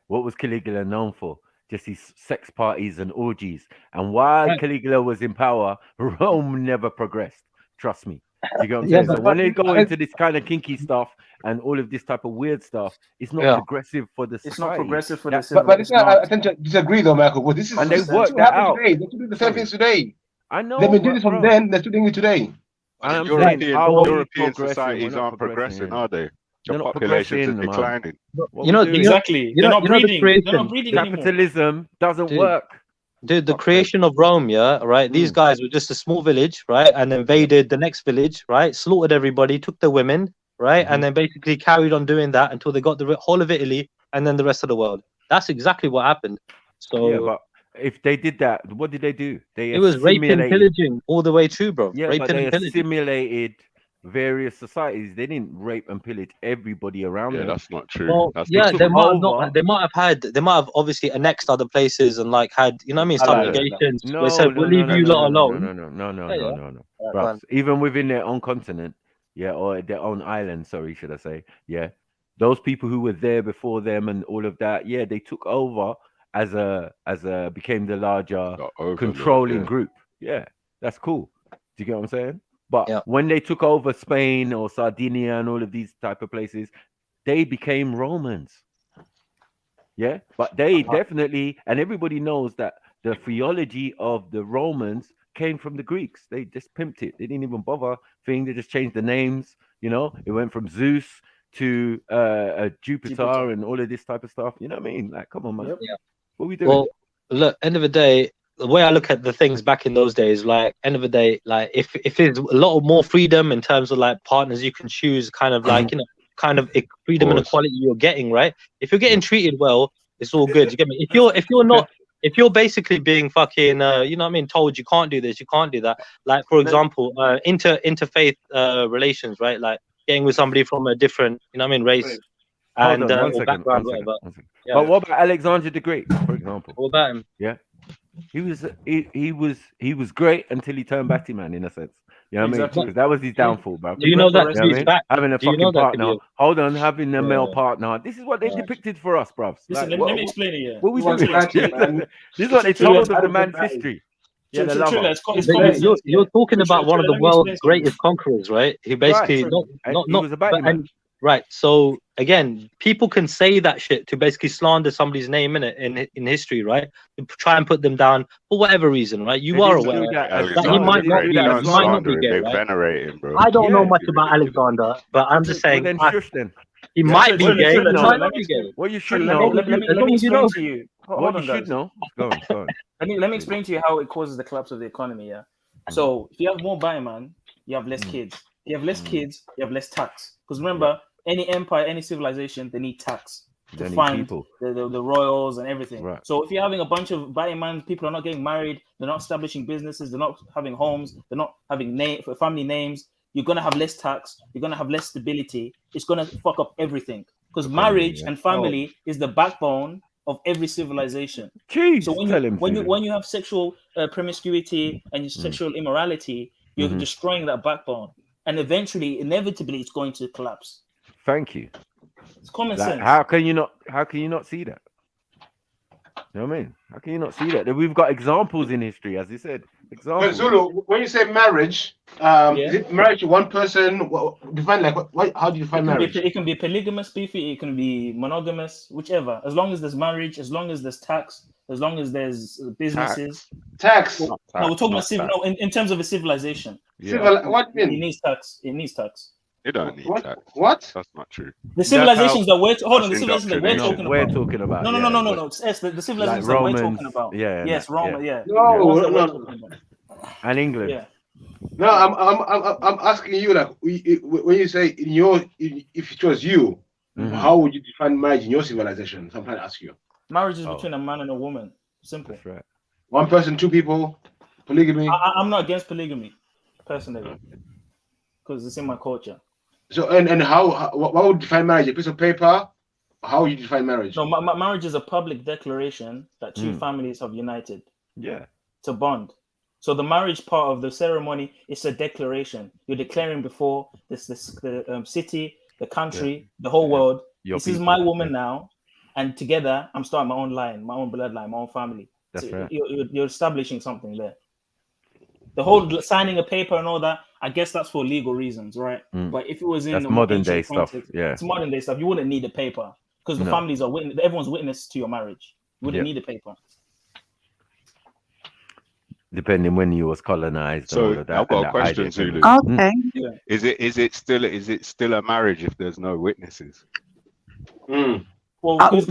Speaker 20: what was Caligula known for? Just these sex parties and orgies. And while Caligula was in power, Rome never progressed. Trust me. You get what I'm saying? So when they go into this kind of kinky stuff and all of this type of weird stuff, it's not progressive for the society.
Speaker 9: It's not progressive for the
Speaker 19: But this I tend to disagree though, Michael. Well, this is
Speaker 20: and they work
Speaker 19: what
Speaker 20: that
Speaker 19: happened
Speaker 20: out.
Speaker 19: today. They're doing the same things today.
Speaker 20: I know.
Speaker 19: They've been doing this from then. They're still doing it today.
Speaker 6: European societies aren't progressing, are they? The populations are declining.
Speaker 18: Exactly.
Speaker 9: They're not breeding. They're not breeding
Speaker 20: Capitalism doesn't work.
Speaker 18: Dude, the creation of Rome, right? These guys were just a small village, right? And invaded the next village, right? Slaughtered everybody, took the women, right? And then basically carried on doing that until they got the whole of Italy and then the rest of the world. That's exactly what happened. So
Speaker 20: but if they did that, what did they do?
Speaker 18: It was rape and pillaging all the way through, bro.
Speaker 20: Yeah,
Speaker 18: rape
Speaker 20: but
Speaker 18: and
Speaker 20: they
Speaker 18: pillaging.
Speaker 20: assimilated various societies. They didn't rape and pillage everybody around them.
Speaker 6: That's not true.
Speaker 18: Well, they might have obviously annexed other places and like had, you know what I mean, subjugations. They said we'll leave you lot alone.
Speaker 20: No. Bro, even within their own continent, or their own island, should I say, those people who were there before them and all of that, they took over as a became the larger controlling group. Yeah, that's cool. Do you get what I'm saying? But when they took over Spain or Sardinia and all of these type of places, they became Romans. Yeah, but they definitely, and everybody knows that the theology of the Romans came from the Greeks. They just pimped it. They didn't even bother thing. They just changed the names. You know, it went from Zeus to Jupiter and all of this type of stuff. You know what I mean? Like, come on, man. What are we doing?
Speaker 18: Well, look, end of the day, the way I look at the things back in those days, like end of the day, like if there's a lot more freedom in terms of like partners you can choose, kind of like freedom and equality you're getting, right? If you're getting treated well, it's all good. You get me? If you're not, if you're basically being fucking, you know what I mean, told you can't do this, you can't do that. Like for example, interfaith relations, right? Like getting with somebody from a different, you know what I mean, race and
Speaker 20: Hold on,
Speaker 18: or
Speaker 20: one second.
Speaker 18: background, whatever. Yeah.
Speaker 20: But what about Alexander the Great, for example?
Speaker 18: What about him?
Speaker 20: Yeah, he was great until he turned batty man, in a sense. You know what I mean? Because that was his downfall, bro.
Speaker 18: Do you know that?
Speaker 20: You know what I mean? Having a fucking partner. Hold on, having a male
Speaker 18: Yeah.
Speaker 20: partner. This is what they depicted for us, bruv.
Speaker 9: Listen,
Speaker 20: Like,
Speaker 9: let me explain it. Yeah.
Speaker 20: What we doing?
Speaker 9: Trilluminati,
Speaker 20: This is what they told us of the man's history. Yeah, the lover.
Speaker 18: You're talking about one of the world's greatest conquerors, right? He basically
Speaker 20: And he was a batty man.
Speaker 18: right. So again, people can say that shit to basically slander somebody's name in history, right? To try and put them down for whatever reason, right? You are aware that he might not be, gay,
Speaker 6: They
Speaker 18: right?
Speaker 6: venerate him, bro.
Speaker 18: I don't know much about Alexander, but I'm just saying he might be gay. He might not be gay.
Speaker 20: Well, you should
Speaker 9: Let
Speaker 20: know.
Speaker 9: me explain to you.
Speaker 20: What
Speaker 9: Hold
Speaker 20: you
Speaker 9: on,
Speaker 20: should
Speaker 9: guys.
Speaker 20: know. Go on.
Speaker 9: Let me explain to you how it causes the collapse of the economy. Yeah. So if you have more buy, man, you have less kids. You have less kids. You have less tax. Because remember, any empire, any civilization, they need tax to
Speaker 20: They need
Speaker 9: fund
Speaker 20: people.
Speaker 9: the royals and everything.
Speaker 20: Right.
Speaker 9: So if you're having a bunch of buy man, people are not getting married. They're not establishing businesses. They're not having homes. They're not having family names. You're gonna have less tax. You're gonna have less stability. It's gonna fuck up everything. Because marriage and family is the backbone of every civilization.
Speaker 20: Jeez,
Speaker 9: so when you have sexual promiscuity and sexual immorality, you're destroying that backbone, and eventually, inevitably, it's going to collapse.
Speaker 20: Thank you.
Speaker 9: It's common
Speaker 20: Like,
Speaker 9: sense.
Speaker 20: how can you not see that? You know what I mean? How can you not see that? We've got examples in history, as you said.
Speaker 19: But
Speaker 20: Examples.
Speaker 19: Zulu, when you say marriage, is it marriage to one person? Define how do you define marriage?
Speaker 9: It can be polygamous, beefy. It can be monogamous, whichever. As long as there's marriage, as long as there's tax, as long as there's businesses.
Speaker 19: Tax.
Speaker 9: No, we're talking about civil. No, in terms of a civilization.
Speaker 19: What do you mean?
Speaker 9: It needs tax. It needs tax.
Speaker 6: You don't need that.
Speaker 19: What?
Speaker 6: That's not true.
Speaker 9: The civilizations that we're hold on. The
Speaker 6: That's
Speaker 9: civilizations that we're talking about.
Speaker 20: talking about.
Speaker 9: No. It's the civilizations that we're talking about. Yes, Rome. Yeah.
Speaker 19: No.
Speaker 20: And England.
Speaker 9: Yeah.
Speaker 19: No, I'm asking you, like, when you say if it was you, how would you define marriage in your civilization? So I'm trying to ask you.
Speaker 9: Marriage is between a man and a woman. Simple.
Speaker 20: That's right.
Speaker 19: One person, two people, polygamy.
Speaker 9: I'm not against polygamy, personally, because it's in my culture.
Speaker 19: So and what would define marriage? A piece of paper? How would you define marriage?
Speaker 9: No, marriage is a public declaration that two families have united.
Speaker 20: Yeah.
Speaker 9: It's a bond. So the marriage part of the ceremony is a declaration. You're declaring before the city, the country, the whole world. This is my woman now, and together I'm starting my own line, my own bloodline, my own family.
Speaker 20: That's
Speaker 9: So
Speaker 20: right.
Speaker 9: you're establishing something there. The whole signing a paper and all that, I guess that's for legal reasons, right? But if it was in
Speaker 20: That's
Speaker 9: the
Speaker 20: modern
Speaker 9: ancient
Speaker 20: day stuff,
Speaker 9: context,
Speaker 20: yeah.
Speaker 9: it's modern day stuff. You wouldn't need a paper because the
Speaker 20: No.
Speaker 9: families are witness. Everyone's witness to your marriage. You wouldn't
Speaker 20: Yep.
Speaker 9: need a paper.
Speaker 20: Depending when you was colonized. and all
Speaker 6: So
Speaker 20: of that,
Speaker 6: I've got
Speaker 20: and
Speaker 6: a
Speaker 20: that
Speaker 6: question,
Speaker 20: idea.
Speaker 6: Zulu.
Speaker 17: Okay.
Speaker 9: Yeah.
Speaker 6: Is it still a marriage if there's no witnesses?
Speaker 9: Well,
Speaker 17: God's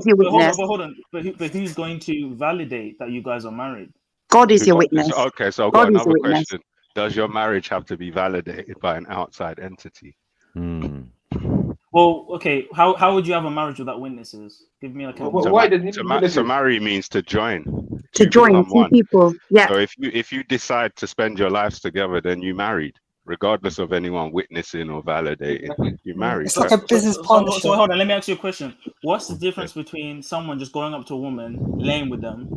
Speaker 17: your witness.
Speaker 9: Hold on. But who's going to validate that you guys are married?
Speaker 17: God is your witness.
Speaker 6: Okay, so I've
Speaker 17: God
Speaker 6: got
Speaker 17: is
Speaker 6: another
Speaker 17: your witness.
Speaker 6: question. Does your marriage have to be validated by an outside entity?
Speaker 9: Well, okay. How would you have a marriage without witnesses? Give me like a
Speaker 6: To marry means to join.
Speaker 17: To join two
Speaker 6: someone.
Speaker 17: people. Yeah.
Speaker 6: So if you decide to spend your lives together, then you married, regardless of anyone witnessing or validating. You married.
Speaker 16: It's like a business partnership.
Speaker 9: So hold on, let me ask you a question. What's the difference between someone just going up to a woman, laying with them,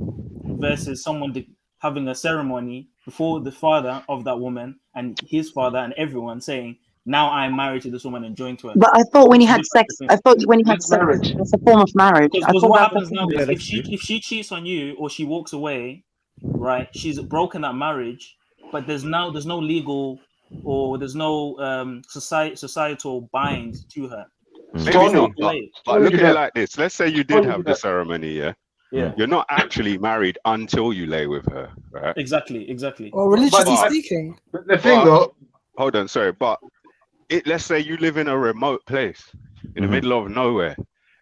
Speaker 9: versus someone having a ceremony before the father of that woman and his father and everyone saying, "Now I'm married to this woman and joined to her."
Speaker 17: But I thought when you had sex, it's a form of marriage. I
Speaker 9: Because
Speaker 17: thought
Speaker 9: what
Speaker 17: that's
Speaker 9: happens
Speaker 17: the
Speaker 9: now
Speaker 17: thing.
Speaker 9: is if she cheats on you or she walks away, right? She's broken that marriage, but there's no legal or there's no societal bind to her.
Speaker 6: Maybe not, but look at it like this. Let's say you did have the ceremony, yeah?
Speaker 9: Yeah.
Speaker 6: You're not actually married until you lay with her, right?
Speaker 9: Exactly.
Speaker 16: Well, religiously speaking.
Speaker 19: The thing though.
Speaker 6: Hold on, sorry, but let's say you live in a remote place in the middle of nowhere,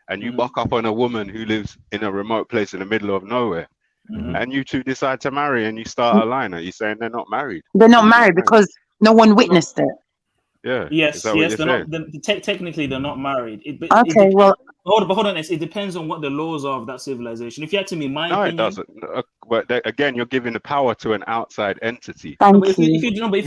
Speaker 6: and you buck up on a woman who lives in a remote place in the middle of nowhere. and you two decide to marry and you start a line, are you saying they're not married?
Speaker 17: They're not married because no one witnessed it.
Speaker 6: Yeah.
Speaker 9: Yes,
Speaker 6: Is that what
Speaker 9: yes,
Speaker 6: you're
Speaker 9: they're
Speaker 6: saying?
Speaker 9: not. Technically, they're not married.
Speaker 17: Okay, well,
Speaker 9: But hold on. It depends on what the laws are of that civilization. If you ask me, my
Speaker 6: No,
Speaker 9: opinion.
Speaker 6: it doesn't. But again, you're giving the power to an outside entity.
Speaker 9: But if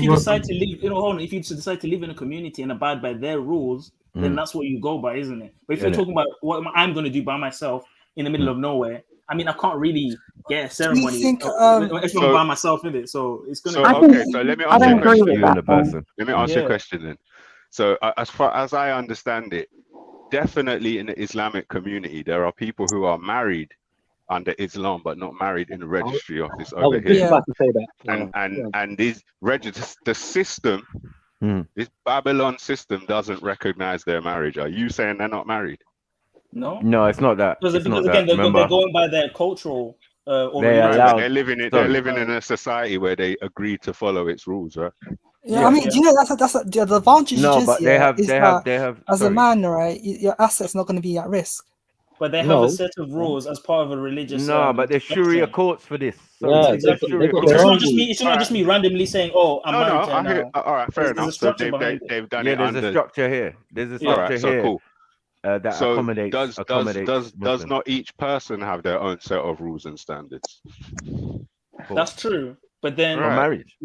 Speaker 9: you decide to live, hold on. If you decide to live in a community and abide by their rules, then that's what you go by, isn't it? But if you're talking about what I'm going to do by myself in the middle of nowhere, I mean, I can't really get a ceremony
Speaker 16: think,
Speaker 9: if I'm by myself in it. So it's going to.
Speaker 6: Okay, so let me ask you a question. Let me ask you a
Speaker 9: Yeah.
Speaker 6: question then. So as far as I understand it, definitely in the Islamic community, there are people who are married under Islam, but not married in the registry office over
Speaker 18: was just
Speaker 6: here.
Speaker 18: about to say that.
Speaker 6: And these the system, this Babylon system doesn't recognize their marriage. Are you saying they're not married?
Speaker 9: No.
Speaker 20: No, it's not that.
Speaker 9: Because
Speaker 20: It's not
Speaker 9: again,
Speaker 20: that.
Speaker 9: they're going by their cultural.
Speaker 6: They're living in a society where they agree to follow its rules, right?
Speaker 16: Yeah, I mean, do you know that's the advantage?
Speaker 6: No, but they have-
Speaker 16: as a
Speaker 6: sorry.
Speaker 16: man, right? Your asset's not going to be at risk.
Speaker 9: But they have a set of rules as part of a religious.
Speaker 20: No, but there's Sharia courts for this. So
Speaker 18: Yeah,
Speaker 20: exactly.
Speaker 9: It's not just me randomly saying, "Oh, I'm married to her."
Speaker 6: All right, fair enough. So they've done it
Speaker 20: there's
Speaker 6: under.
Speaker 20: a structure here. There's a structure
Speaker 6: All right, so
Speaker 20: here.
Speaker 6: cool.
Speaker 20: That
Speaker 6: So
Speaker 20: accommodates.
Speaker 6: does not each person have their own set of rules and standards?
Speaker 9: That's true, but then
Speaker 20: For marriage.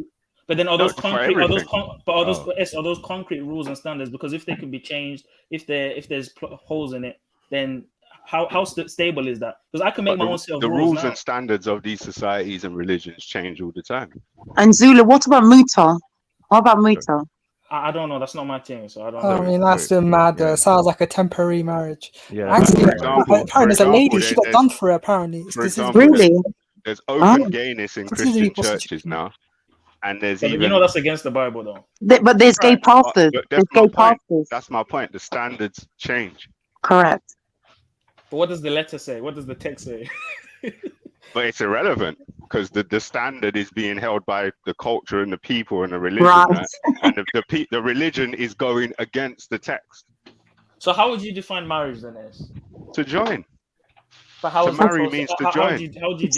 Speaker 9: But then are those
Speaker 6: No, for
Speaker 9: concrete? Are those
Speaker 6: everything.
Speaker 9: are those concrete rules and standards? Because if they can be changed, if there's holes in it, then how stable is that? Because I can make my own set of
Speaker 6: the
Speaker 9: rules
Speaker 6: rules
Speaker 9: now.
Speaker 6: and standards of these societies and religions change all the time.
Speaker 17: And Zula, what about Muta? What about Muta?
Speaker 9: I don't know. That's not my thing, so I don't.
Speaker 16: I mean, that's still mad. Though. It sounds like a temporary marriage.
Speaker 20: Yeah.
Speaker 16: Actually,
Speaker 6: For example,
Speaker 16: apparently, there's a lady. She got done for it. Apparently,
Speaker 6: For example,
Speaker 17: Really?
Speaker 6: there's open
Speaker 17: Oh.
Speaker 6: gayness in
Speaker 16: Consider
Speaker 6: Christian
Speaker 16: people such-
Speaker 6: churches now, and there's
Speaker 9: But
Speaker 6: even
Speaker 9: you know that's against the Bible, though.
Speaker 17: But there's gay pastors.
Speaker 6: But
Speaker 17: There's
Speaker 6: that's my
Speaker 17: gay
Speaker 6: point.
Speaker 17: pastors.
Speaker 6: That's my point. The standards change,
Speaker 17: Correct.
Speaker 9: But what does the letter say? What does the text say?
Speaker 6: but it's irrelevant because the standard is being held by the culture and the people and the religion,
Speaker 17: Right.
Speaker 6: right? And the religion is going against the text.
Speaker 9: So how would you define marriage then? Is
Speaker 6: To join.
Speaker 9: but how
Speaker 6: To
Speaker 9: is
Speaker 6: marry
Speaker 9: that
Speaker 6: means
Speaker 9: so
Speaker 6: to
Speaker 9: how
Speaker 6: join.
Speaker 9: would you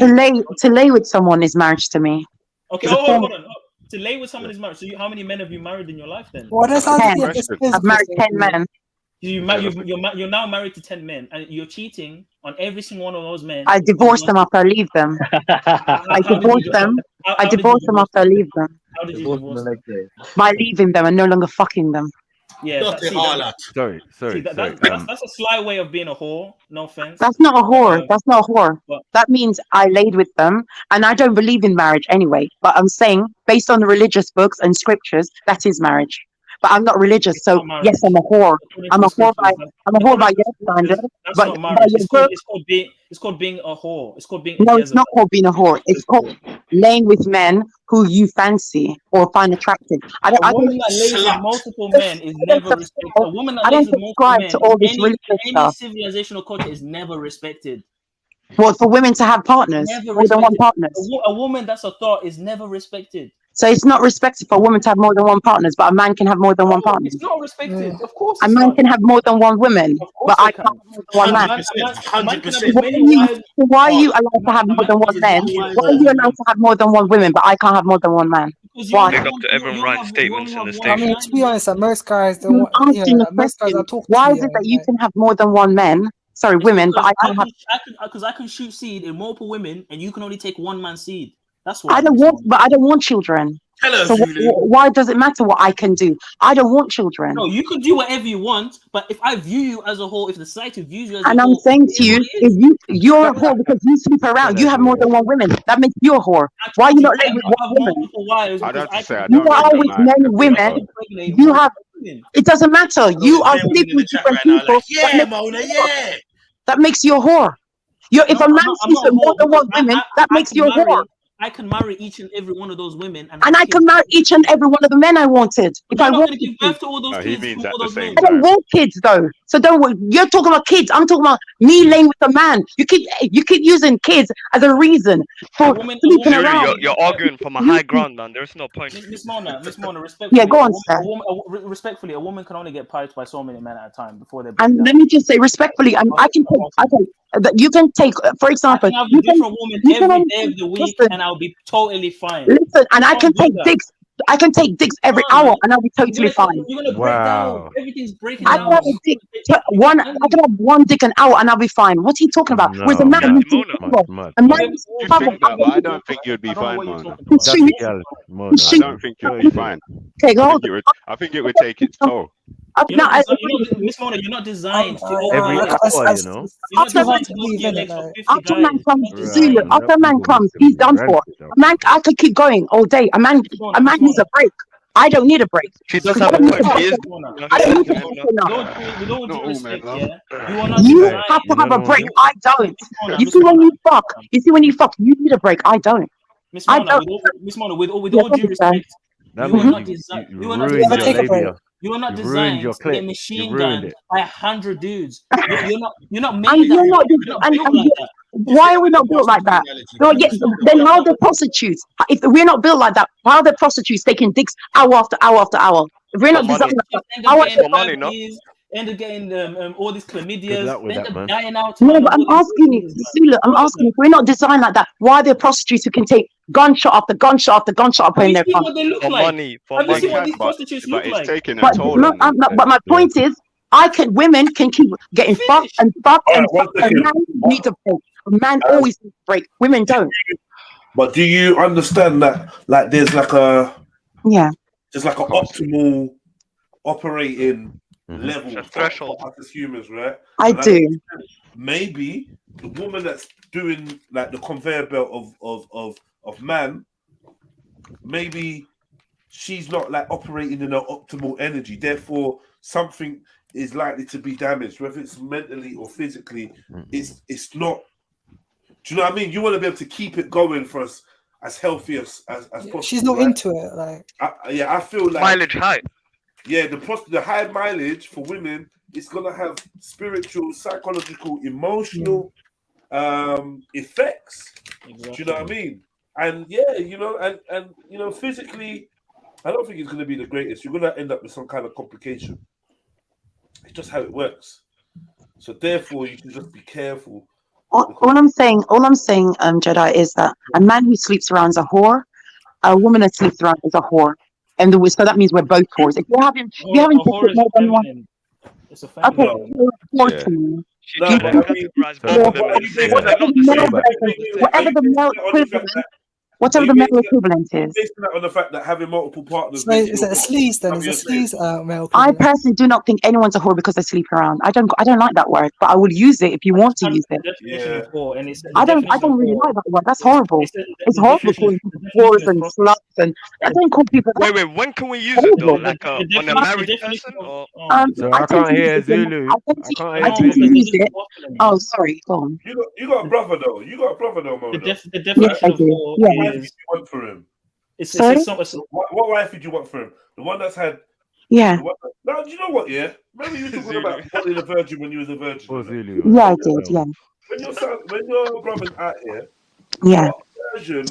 Speaker 17: To lay with someone is marriage to me.
Speaker 9: Okay,
Speaker 17: It's a
Speaker 9: hold
Speaker 17: form-
Speaker 9: on. To lay with someone is marriage. So how many men have you married in your life then?
Speaker 16: What does that
Speaker 17: Ten.
Speaker 16: mean? This
Speaker 17: I've married 10 men.
Speaker 9: You're now married to 10 men, and you're cheating on every single one of those men.
Speaker 17: I divorce them after I leave them. I divorce them. I divorce them after I leave them.
Speaker 9: How did you divorce them?
Speaker 17: By leaving them and no longer fucking them.
Speaker 9: Yeah,
Speaker 20: Sorry.
Speaker 9: That's a sly way of being a whore. No offense.
Speaker 17: That's not a whore. That's not a whore.
Speaker 9: But-
Speaker 17: That means I laid with them, and I don't believe in marriage anyway. But I'm saying, based on the religious books and scriptures, that is marriage. But I'm not religious, so
Speaker 9: not marriage.
Speaker 17: yes, I'm a whore. I'm a whore by your standard.
Speaker 9: That's
Speaker 17: But
Speaker 9: not
Speaker 17: by
Speaker 9: marriage.
Speaker 17: your
Speaker 9: It's called being a whore. It's called being.
Speaker 17: no, it's not called being a whore. It's called laying with men who you fancy or find attractive. I
Speaker 9: A woman that lays with multiple men is never respected. A woman that
Speaker 17: I don't
Speaker 9: lays with multiple
Speaker 17: subscribe
Speaker 9: men
Speaker 17: to all this
Speaker 9: in
Speaker 17: religious
Speaker 9: any
Speaker 17: stuff.
Speaker 9: civilizational culture is never respected.
Speaker 17: What, for women to have partners?
Speaker 9: Never
Speaker 17: More than one
Speaker 9: respected.
Speaker 17: partners?
Speaker 9: A woman that's a thought is never respected.
Speaker 17: So it's not respected for a woman to have more than one partners, but a man can have more than one partner.
Speaker 9: It's not respected. Of course,
Speaker 17: A
Speaker 9: it's
Speaker 17: man
Speaker 9: not.
Speaker 17: can have more than one woman, but I can't have more than one man.
Speaker 12: 100%.
Speaker 17: So why are you allowed to have more than one man? Why are you allowed to have more than one woman, but I can't have more than one man? Why?
Speaker 21: Big up to everyone writing statements in the
Speaker 16: I mean,
Speaker 21: station.
Speaker 16: to be honest, most guys don't
Speaker 17: I'm
Speaker 16: want.
Speaker 17: asking a
Speaker 16: Most guys
Speaker 17: question.
Speaker 16: are talking.
Speaker 17: Why is it that you can have more than one man? Sorry, women, but I can't have.
Speaker 9: Because I can shoot seed in multiple women, and you can only take one man's seed. That's why.
Speaker 17: I don't want, but I don't want children.
Speaker 9: Tell us,
Speaker 17: So
Speaker 9: Zulu.
Speaker 17: why does it matter what I can do? I don't want children.
Speaker 9: No, you can do whatever you want, but if I view you as a whole, if the society views you as
Speaker 17: And
Speaker 9: a
Speaker 17: I'm
Speaker 9: whole,
Speaker 17: saying to you, if you're a whore because you sleep around, you have more than one women. That makes you a whore. Why are you not living with one woman?
Speaker 6: I'd have to say I
Speaker 17: You
Speaker 6: don't
Speaker 17: are
Speaker 6: really
Speaker 17: with
Speaker 6: mind.
Speaker 17: many women. You have. It doesn't matter. You are sleeping with different people.
Speaker 10: Yeah, Mona, yeah.
Speaker 17: That makes you a whore. If a man sleeps with more than one woman, that makes you a whore.
Speaker 9: I can marry each and every one of those women,
Speaker 17: And I can marry each and every one of the men I wanted if I wanted to.
Speaker 9: give birth to all those
Speaker 6: He
Speaker 9: kids.
Speaker 6: means
Speaker 9: to
Speaker 6: at
Speaker 9: all
Speaker 6: the
Speaker 9: those
Speaker 6: same
Speaker 9: men.
Speaker 17: I don't want kids though, so don't worry. You're talking about kids. I'm talking about me laying with a man. You keep using kids as a reason for sleeping
Speaker 21: Zulu,
Speaker 17: around.
Speaker 21: you're arguing from a high ground, man. There's no point.
Speaker 9: Miss Mona, respectfully.
Speaker 17: Yeah, go on, sir.
Speaker 9: Respectfully, a woman can only get piped by so many men at a time before they.
Speaker 17: And let me just say respectfully, I can You can take, for example,
Speaker 9: I can have a different woman every day of the week, and I'll be totally fine.
Speaker 17: Listen, and I can take dicks. I can take dicks every hour, and I'll be totally fine.
Speaker 9: You're gonna break down. Everything's breaking
Speaker 17: I
Speaker 9: down.
Speaker 17: can have a dick, I can have one dick an hour, and I'll be fine. What are you talking about? Whereas a man needs to cover. A man needs to cover.
Speaker 6: I don't think you'd be fine, Mona.
Speaker 17: I
Speaker 6: don't think you'd be fine.
Speaker 17: Okay, go.
Speaker 6: I think it would take its toll.
Speaker 9: Miss Mona, you're not designed to
Speaker 20: every hour, you know.
Speaker 17: After man comes, Zulu, after a man comes, he's done for. A man, I could keep going all day. A man needs a break. I don't need a break.
Speaker 21: She does have a point. She is.
Speaker 17: I don't need a break enough. You have to have a break. I don't. You see when you fuck, you need a break. I don't.
Speaker 9: Miss Mona, with all due respect, you are not designed. You are not designed to get machine gunned by 100 dudes. You're not made that.
Speaker 17: Why are we not built like that? No, then how are the prostitutes? If we're not built like that, how are the prostitutes taking dicks hour after hour after hour? If we're not designed like that,
Speaker 9: end up getting all these chlamydias, end up dying out.
Speaker 17: No, but I'm asking you, Zulu, if we're not designed like that, why are there prostitutes who can take gunshot after gunshot after gunshot up in their
Speaker 9: what they look like? Have you seen what these prostitutes look like?
Speaker 17: But my point is, women can keep getting fucked and fucked and fucked. A man needs a break. A man always needs a break. Women don't.
Speaker 3: But do you understand that? Like, there's like a there's like an optimal operating level threshold for us as humans, right?
Speaker 17: I do.
Speaker 3: Maybe the woman that's doing like the conveyor belt of man, maybe she's not like operating in her optimal energy. Therefore, something is likely to be damaged, whether it's mentally or physically. It's not. Do you know what I mean? You want to be able to keep it going for us as healthy as possible.
Speaker 16: She's not into it, like.
Speaker 3: I feel like
Speaker 21: mileage high.
Speaker 3: Yeah, the high mileage for women is gonna have spiritual, psychological, emotional effects. Exactly. Do you know what I mean? And and physically, I don't think it's gonna be the greatest. You're gonna end up with some kind of complication. It's just how it works. So therefore, you can just be careful.
Speaker 17: All I'm saying, JEDI, is that a man who sleeps around is a whore. A woman that sleeps around is a whore. And so that means we're both whores. If you're having more than one,
Speaker 9: it's a family.
Speaker 17: Whatever the male equivalent is.
Speaker 3: Based on the fact that having multiple partners.
Speaker 16: So is it a sleaze then? Is a sleaze male equivalent?
Speaker 17: I personally do not think anyone's a whore because they sleep around. I don't like that word, but I would use it if you want to use it. I don't really like that word. That's horrible. It's horrible calling people whores and sluts, and I don't call people.
Speaker 21: Wait, when can we use it though? Like on a married person or?
Speaker 20: So I can't hear Zulu.
Speaker 17: I tend to use it. Oh, sorry. Go on.
Speaker 3: You got a brother though. Mona.
Speaker 9: The definition of whore
Speaker 3: What wife did you want for him?
Speaker 9: What
Speaker 3: wife did you want for him? The one that's had.
Speaker 17: Yeah.
Speaker 3: No, do you know what? Yeah. Remember you were talking about wanting a virgin when you was a virgin.
Speaker 17: Yeah, I did. Yeah.
Speaker 3: When your brother's out here.
Speaker 17: Yeah.
Speaker 3: What version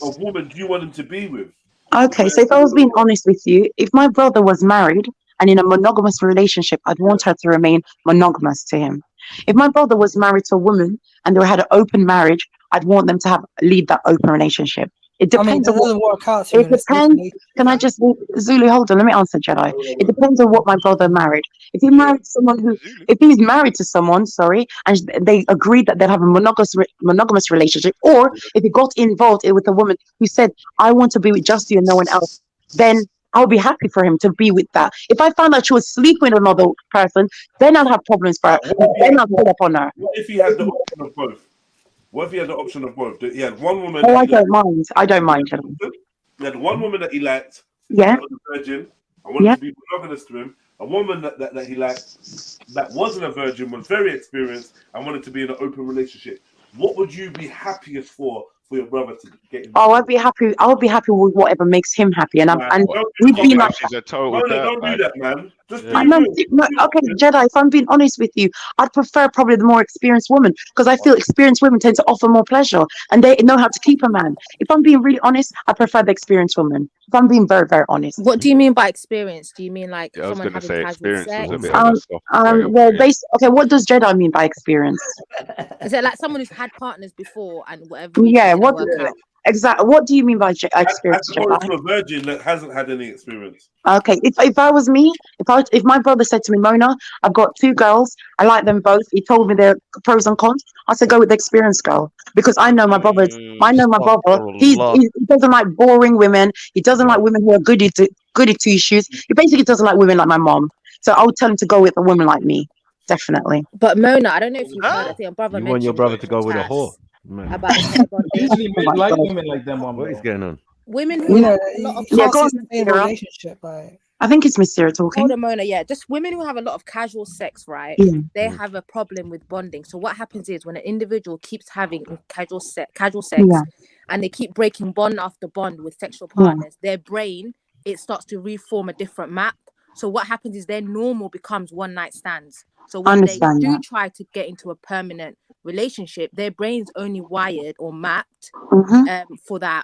Speaker 3: of woman do you want him to be with?
Speaker 17: Okay, so if I was being honest with you, if my brother was married and in a monogamous relationship, I'd want her to remain monogamous to him. If my brother was married to a woman and they had an open marriage, I'd want them to lead that open relationship. It depends on what. It depends. Can I just Zulu? Hold on. Let me answer, JEDI. It depends on what my brother married. If he married someone if he's married to someone, and they agreed that they'll have a monogamous relationship, or if he got involved with a woman who said, "I want to be with just you and no one else," then I'll be happy for him to be with that. If I found out she was sleeping with another person, then I'll have problems for her. Then I'll pull up on her.
Speaker 3: What if he had the option of both? What if he had the option of both? He had one woman.
Speaker 17: Oh, I don't mind. I don't mind.
Speaker 3: He had one woman that he liked.
Speaker 17: Yeah.
Speaker 3: That was a virgin. I wanted to be monogamous to him. A woman that he liked that wasn't a virgin, was very experienced, and wanted to be in an open relationship. What would you be happiest for your brother to get in?
Speaker 17: Oh, I'd be happy with whatever makes him happy, and we'd be like.
Speaker 6: She's a total
Speaker 3: don't do that, man.
Speaker 17: I know. Okay, Jedi. If I'm being honest with you, I'd prefer probably the more experienced woman because I feel experienced women tend to offer more pleasure and they know how to keep a man. If I'm being really honest, I prefer the experienced woman. If I'm being very, very honest.
Speaker 7: What do you mean by experience? Do you mean like
Speaker 6: Yeah, I was
Speaker 7: someone
Speaker 6: gonna
Speaker 7: having
Speaker 6: say
Speaker 7: casual
Speaker 6: experience was
Speaker 7: sex?
Speaker 6: a bit of a soft way of
Speaker 17: Well,
Speaker 6: putting it.
Speaker 17: okay. What does Jedi mean by experience?
Speaker 7: Is it like someone who's had partners before and whatever reason
Speaker 17: Yeah.
Speaker 7: it didn't work out?
Speaker 17: Exactly? What do you mean by experience,
Speaker 3: According
Speaker 17: Jedi?
Speaker 3: to a virgin that hasn't had any experience.
Speaker 17: Okay, if I was me, if my brother said to me, Mona, I've got 2 girls, I like them both. He told me their pros and cons. I said go with the experienced girl because I know my brother. He doesn't like boring women. He doesn't like women who are goody two shoes. He basically doesn't like women like my mom. So I would tell him to go with a woman like me, definitely.
Speaker 7: But Mona, I don't know if you've heard. I think your brother
Speaker 20: You want your
Speaker 7: mentioned
Speaker 20: brother
Speaker 7: it
Speaker 20: to go with a
Speaker 7: in
Speaker 20: whore?
Speaker 7: Taz about the pair bonding.
Speaker 9: Usually men like women like them, man.
Speaker 20: What is going on?
Speaker 7: Women
Speaker 16: You
Speaker 7: who
Speaker 16: know,
Speaker 7: have a lot of
Speaker 16: you can't
Speaker 17: go on,
Speaker 16: sustain a
Speaker 17: Sarah.
Speaker 16: relationship. Like,
Speaker 17: I think it's Miss Sarah talking.
Speaker 7: Hold on, Mona. Yeah, just women who have a lot of casual sex, right?
Speaker 17: Yeah.
Speaker 7: They have a problem with bonding. So what happens is when an individual keeps having casual sex,
Speaker 17: Yeah.
Speaker 7: and they keep breaking bond after bond with sexual
Speaker 17: Yeah.
Speaker 7: partners, their brain it starts to reform a different map. So what happens is their normal becomes one night stands. So when they
Speaker 17: Understand
Speaker 7: do
Speaker 17: that.
Speaker 7: try to get into a permanent relationship, their brain's only wired or mapped for that.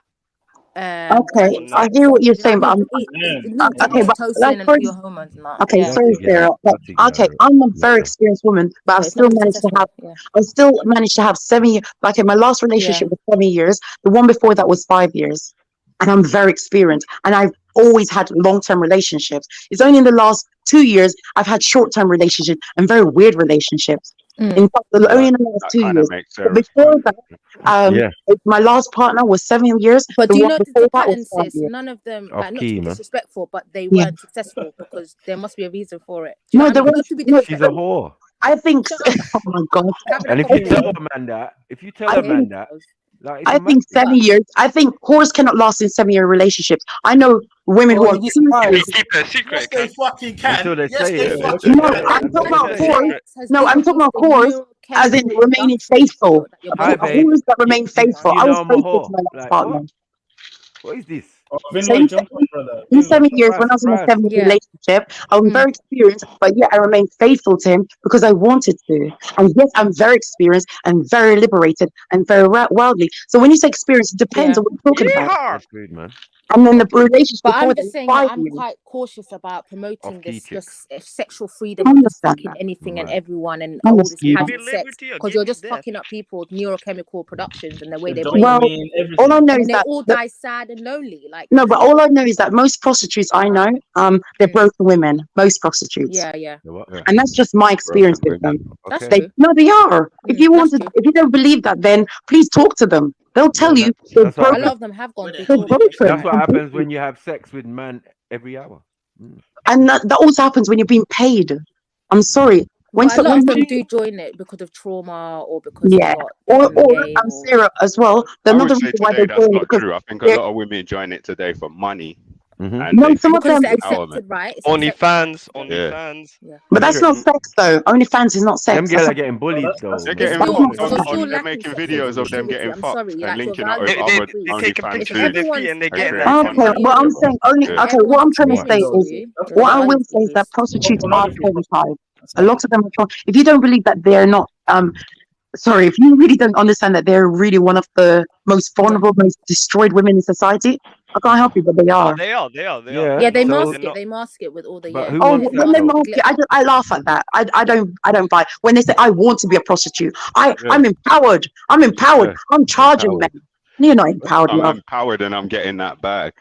Speaker 17: Okay, I hear what you're saying, but okay, but like
Speaker 7: and
Speaker 17: for
Speaker 7: your hormones and that.
Speaker 17: okay,
Speaker 7: Yeah.
Speaker 17: sorry, Sarah. But, okay, I'm a very experienced woman, but I've
Speaker 7: it's not
Speaker 17: still
Speaker 7: really
Speaker 17: managed to
Speaker 7: successful,
Speaker 17: have.
Speaker 7: yeah.
Speaker 17: I still managed to have 7 years. Like, okay, my last relationship was 7 years. The one before that was 5 years, and I'm very experienced. And I've always had long-term relationships. It's only in the last 2 years I've had short-term relationships and very weird relationships. In fact, only in the last 2 years. But before that, my last partner was 7 years.
Speaker 7: But
Speaker 17: the
Speaker 7: do you
Speaker 17: one
Speaker 7: know
Speaker 17: before
Speaker 7: the
Speaker 17: that was
Speaker 7: pattern,
Speaker 17: 5
Speaker 7: sis?
Speaker 17: years.
Speaker 7: None of them,
Speaker 20: Off
Speaker 7: like, not to
Speaker 20: key,
Speaker 7: be
Speaker 20: man.
Speaker 7: disrespectful, but they
Speaker 17: Yeah.
Speaker 7: weren't successful because there must be a reason for it. Do you
Speaker 17: No,
Speaker 7: know
Speaker 17: there
Speaker 7: what I mean?
Speaker 17: was.
Speaker 7: Not to be
Speaker 17: No,
Speaker 20: She's a whore.
Speaker 17: I think. Oh my God.
Speaker 20: And if you tell a man that, like, it's
Speaker 17: I
Speaker 20: a
Speaker 17: think
Speaker 20: man.
Speaker 17: 7 years. I think whores cannot last in 7-year relationships. I know women who are
Speaker 21: If they keep it a secret,
Speaker 10: Yes, they fucking can.
Speaker 20: Until they
Speaker 10: Yes,
Speaker 20: say
Speaker 10: they
Speaker 20: it.
Speaker 10: fucking
Speaker 17: No,
Speaker 10: can.
Speaker 17: I'm talking about
Speaker 20: Until
Speaker 17: whores. No, I'm talking about whores as in remaining faithful.
Speaker 20: Hi, babe.
Speaker 17: Whores that remain faithful.
Speaker 20: You
Speaker 17: I
Speaker 20: know
Speaker 17: was
Speaker 20: I'm a
Speaker 17: faithful
Speaker 20: whore.
Speaker 17: to my last
Speaker 20: Like,
Speaker 17: partner.
Speaker 20: what is this?
Speaker 17: So in 7 years, when I was in a 7-year relationship, I was very experienced, but yet I remained faithful to him because I wanted to. And yes, I'm very experienced and very liberated and very worldly. So when you say experience, it depends on what you're talking about.
Speaker 20: That's good, man.
Speaker 17: And then the relationship
Speaker 7: But
Speaker 17: before
Speaker 7: I'm
Speaker 17: that
Speaker 7: just
Speaker 17: was
Speaker 7: saying
Speaker 17: 5
Speaker 7: that I'm
Speaker 17: years.
Speaker 7: quite cautious about promoting
Speaker 20: Off-key
Speaker 7: this
Speaker 20: chicks.
Speaker 7: sexual freedom
Speaker 17: I
Speaker 7: of just
Speaker 17: understand
Speaker 7: fucking
Speaker 17: that.
Speaker 7: anything and
Speaker 20: Right.
Speaker 7: everyone and
Speaker 17: I
Speaker 7: all this
Speaker 17: understand
Speaker 7: casual
Speaker 17: that.
Speaker 7: sex because you're just fucking up people's neurochemical productions and the way their
Speaker 17: Well,
Speaker 7: brains
Speaker 17: all I know
Speaker 7: and
Speaker 17: is
Speaker 7: then they
Speaker 17: that
Speaker 7: all die sad and lonely. Like,
Speaker 17: no, but all I know is that most prostitutes I know, they're broken women. Most prostitutes.
Speaker 7: yeah.
Speaker 17: And that's just my experience with them.
Speaker 7: That's
Speaker 17: They
Speaker 7: true.
Speaker 17: no, they are. If you want to, if you don't believe that, then please talk to them. They'll tell you they're
Speaker 20: That's what
Speaker 7: A
Speaker 17: broken.
Speaker 7: lot of them have gone through
Speaker 17: They're
Speaker 7: trauma.
Speaker 17: broken.
Speaker 20: That's what happens
Speaker 17: completely.
Speaker 20: when you have sex with man every hour.
Speaker 17: And that also happens when you're being paid. I'm sorry. When
Speaker 7: But a lot of
Speaker 17: when
Speaker 7: them do join it because of trauma or because
Speaker 17: yeah,
Speaker 7: of what
Speaker 17: or
Speaker 7: game
Speaker 17: I'm
Speaker 7: or
Speaker 17: Sarah as well.
Speaker 6: I
Speaker 17: Another
Speaker 6: would say
Speaker 17: reason why
Speaker 6: today
Speaker 17: they
Speaker 6: that's
Speaker 17: join it
Speaker 6: not
Speaker 17: because
Speaker 6: true. I think a
Speaker 17: they're
Speaker 6: lot of women join it today for money, and
Speaker 17: no,
Speaker 6: they
Speaker 17: some
Speaker 6: think
Speaker 17: of them.
Speaker 6: it's
Speaker 7: accepted,
Speaker 6: empowerment.
Speaker 7: right? It's
Speaker 21: OnlyFans,
Speaker 6: Yeah.
Speaker 21: OnlyFans.
Speaker 17: But that's not sex though. OnlyFans is not sex.
Speaker 20: Them girls
Speaker 17: That's
Speaker 20: are getting bullied though.
Speaker 6: They're
Speaker 7: It's
Speaker 6: getting
Speaker 7: still,
Speaker 6: fucked
Speaker 7: you're still
Speaker 6: they're
Speaker 7: lacking
Speaker 6: making
Speaker 7: sexual
Speaker 6: videos of them
Speaker 7: creativity.
Speaker 6: getting
Speaker 7: I'm
Speaker 6: fucked
Speaker 7: sorry,
Speaker 6: and
Speaker 7: like your
Speaker 6: linking up
Speaker 7: value
Speaker 6: with
Speaker 21: They
Speaker 6: other
Speaker 21: take a
Speaker 6: OnlyFans
Speaker 21: picture
Speaker 6: too.
Speaker 21: of their feet and they get that
Speaker 6: Everyone's
Speaker 17: okay.
Speaker 6: on
Speaker 17: Well, I'm
Speaker 6: it.
Speaker 17: saying only.
Speaker 6: Yeah.
Speaker 17: Okay, what I'm trying to say is,
Speaker 7: Okay,
Speaker 17: what I
Speaker 7: the
Speaker 17: will
Speaker 7: values
Speaker 17: say is that
Speaker 7: is-
Speaker 17: prostitutes are traumatized. A lot of them are if you don't believe that they're not sorry, if you really don't understand that they're really one of the most vulnerable, most destroyed women in society, I can't help you, but they are.
Speaker 21: They are.
Speaker 7: Yeah, they
Speaker 20: so-
Speaker 7: mask it. They mask it with all the
Speaker 20: But
Speaker 7: yeah.
Speaker 20: who
Speaker 17: Oh,
Speaker 20: wants
Speaker 17: when
Speaker 20: that
Speaker 17: they
Speaker 20: though?
Speaker 17: mask it, I laugh at that. I don't buy. When they say I want to be a prostitute, I'm empowered. I'm empowered.
Speaker 6: Yeah.
Speaker 17: I'm charging men. You're not empowered,
Speaker 6: I'm
Speaker 17: love.
Speaker 6: empowered and I'm getting that bag.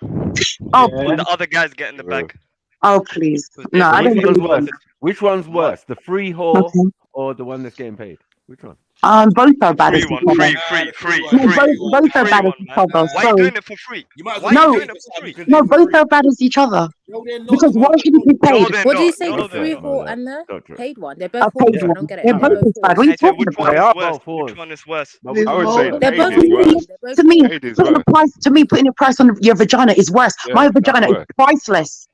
Speaker 17: Oh,
Speaker 21: But the other guys get in the bag.
Speaker 17: oh, please.
Speaker 21: Because
Speaker 17: No, I
Speaker 20: Which
Speaker 17: don't
Speaker 20: one's
Speaker 17: believe
Speaker 20: worse?
Speaker 17: them.
Speaker 20: Which one's worse? The free whore
Speaker 17: Okay.
Speaker 20: or the one that's getting paid? Which one?
Speaker 17: Both are bad as
Speaker 21: Free
Speaker 17: each
Speaker 21: one,
Speaker 17: other.
Speaker 21: free.
Speaker 17: No, both are
Speaker 21: Free
Speaker 17: bad as
Speaker 21: one,
Speaker 17: each
Speaker 21: man.
Speaker 17: other.
Speaker 21: Why you
Speaker 17: Sorry.
Speaker 21: doing it for free? Why are
Speaker 17: No,
Speaker 21: you doing it for free?
Speaker 17: no, both are bad as each other. Because why should it be
Speaker 21: No,
Speaker 17: paid?
Speaker 21: they're
Speaker 7: What do you
Speaker 21: not.
Speaker 7: say? The
Speaker 21: No,
Speaker 7: free
Speaker 21: they're not.
Speaker 7: whore and the
Speaker 20: Don't true.
Speaker 7: paid one. They're
Speaker 17: A
Speaker 7: both
Speaker 17: paid
Speaker 7: whores. I
Speaker 17: one.
Speaker 7: don't get it.
Speaker 17: They're
Speaker 7: They're
Speaker 17: both
Speaker 7: both
Speaker 17: as bad. What are
Speaker 7: whores.
Speaker 17: you
Speaker 21: I say,
Speaker 17: talking
Speaker 21: which
Speaker 17: about?
Speaker 21: one
Speaker 20: They
Speaker 21: is
Speaker 20: are
Speaker 21: worse?
Speaker 20: both whores.
Speaker 21: Which one is worse?
Speaker 20: But we
Speaker 6: I would say
Speaker 7: They're
Speaker 6: paid
Speaker 7: both
Speaker 6: is worse.
Speaker 7: whores. They're both
Speaker 17: To me,
Speaker 6: Paid is
Speaker 17: putting a
Speaker 6: worse.
Speaker 17: price putting a price on your vagina is worse.
Speaker 6: Yeah,
Speaker 17: My
Speaker 6: that's
Speaker 17: vagina is
Speaker 6: worse.
Speaker 17: priceless.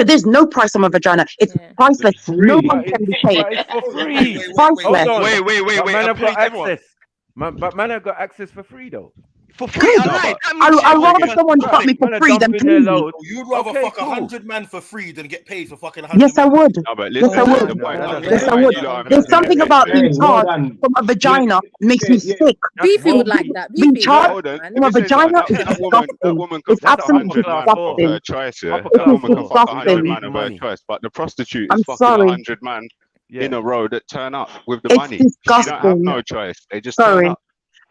Speaker 17: There's no price on my vagina. It's priceless. No
Speaker 20: But
Speaker 17: one can be paid.
Speaker 20: it's for free.
Speaker 17: It's priceless.
Speaker 20: Hold on.
Speaker 21: Wait.
Speaker 20: But man
Speaker 21: A
Speaker 20: have got
Speaker 21: paid one.
Speaker 20: access. But man have got access for free though.
Speaker 21: For free, I lied.
Speaker 17: I'd rather someone fuck me for free than pay me.
Speaker 10: You'd rather
Speaker 20: Okay,
Speaker 10: fuck
Speaker 20: cool.
Speaker 10: 100 man for free than get paid for fucking 100
Speaker 17: Yes, I would.
Speaker 6: No, but
Speaker 17: Yes, I would. Yes, I would. There's something about being charged from a vagina makes me sick.
Speaker 4: Beefy would like that.
Speaker 17: Being
Speaker 4: Beefy.
Speaker 17: charged from a vagina is disgusting. It's absolutely disgusting.
Speaker 6: Her choice, yeah.
Speaker 17: It
Speaker 6: That
Speaker 17: is
Speaker 6: woman can fuck 100
Speaker 17: disgusting.
Speaker 6: man of her choice, but the prostitute
Speaker 17: I'm
Speaker 6: is fucking
Speaker 17: sorry.
Speaker 6: 100 man in a row that turn up with the
Speaker 17: It's
Speaker 6: money. She don't have
Speaker 17: disgusting.
Speaker 6: no choice. They just turn
Speaker 17: Sorry.
Speaker 6: up.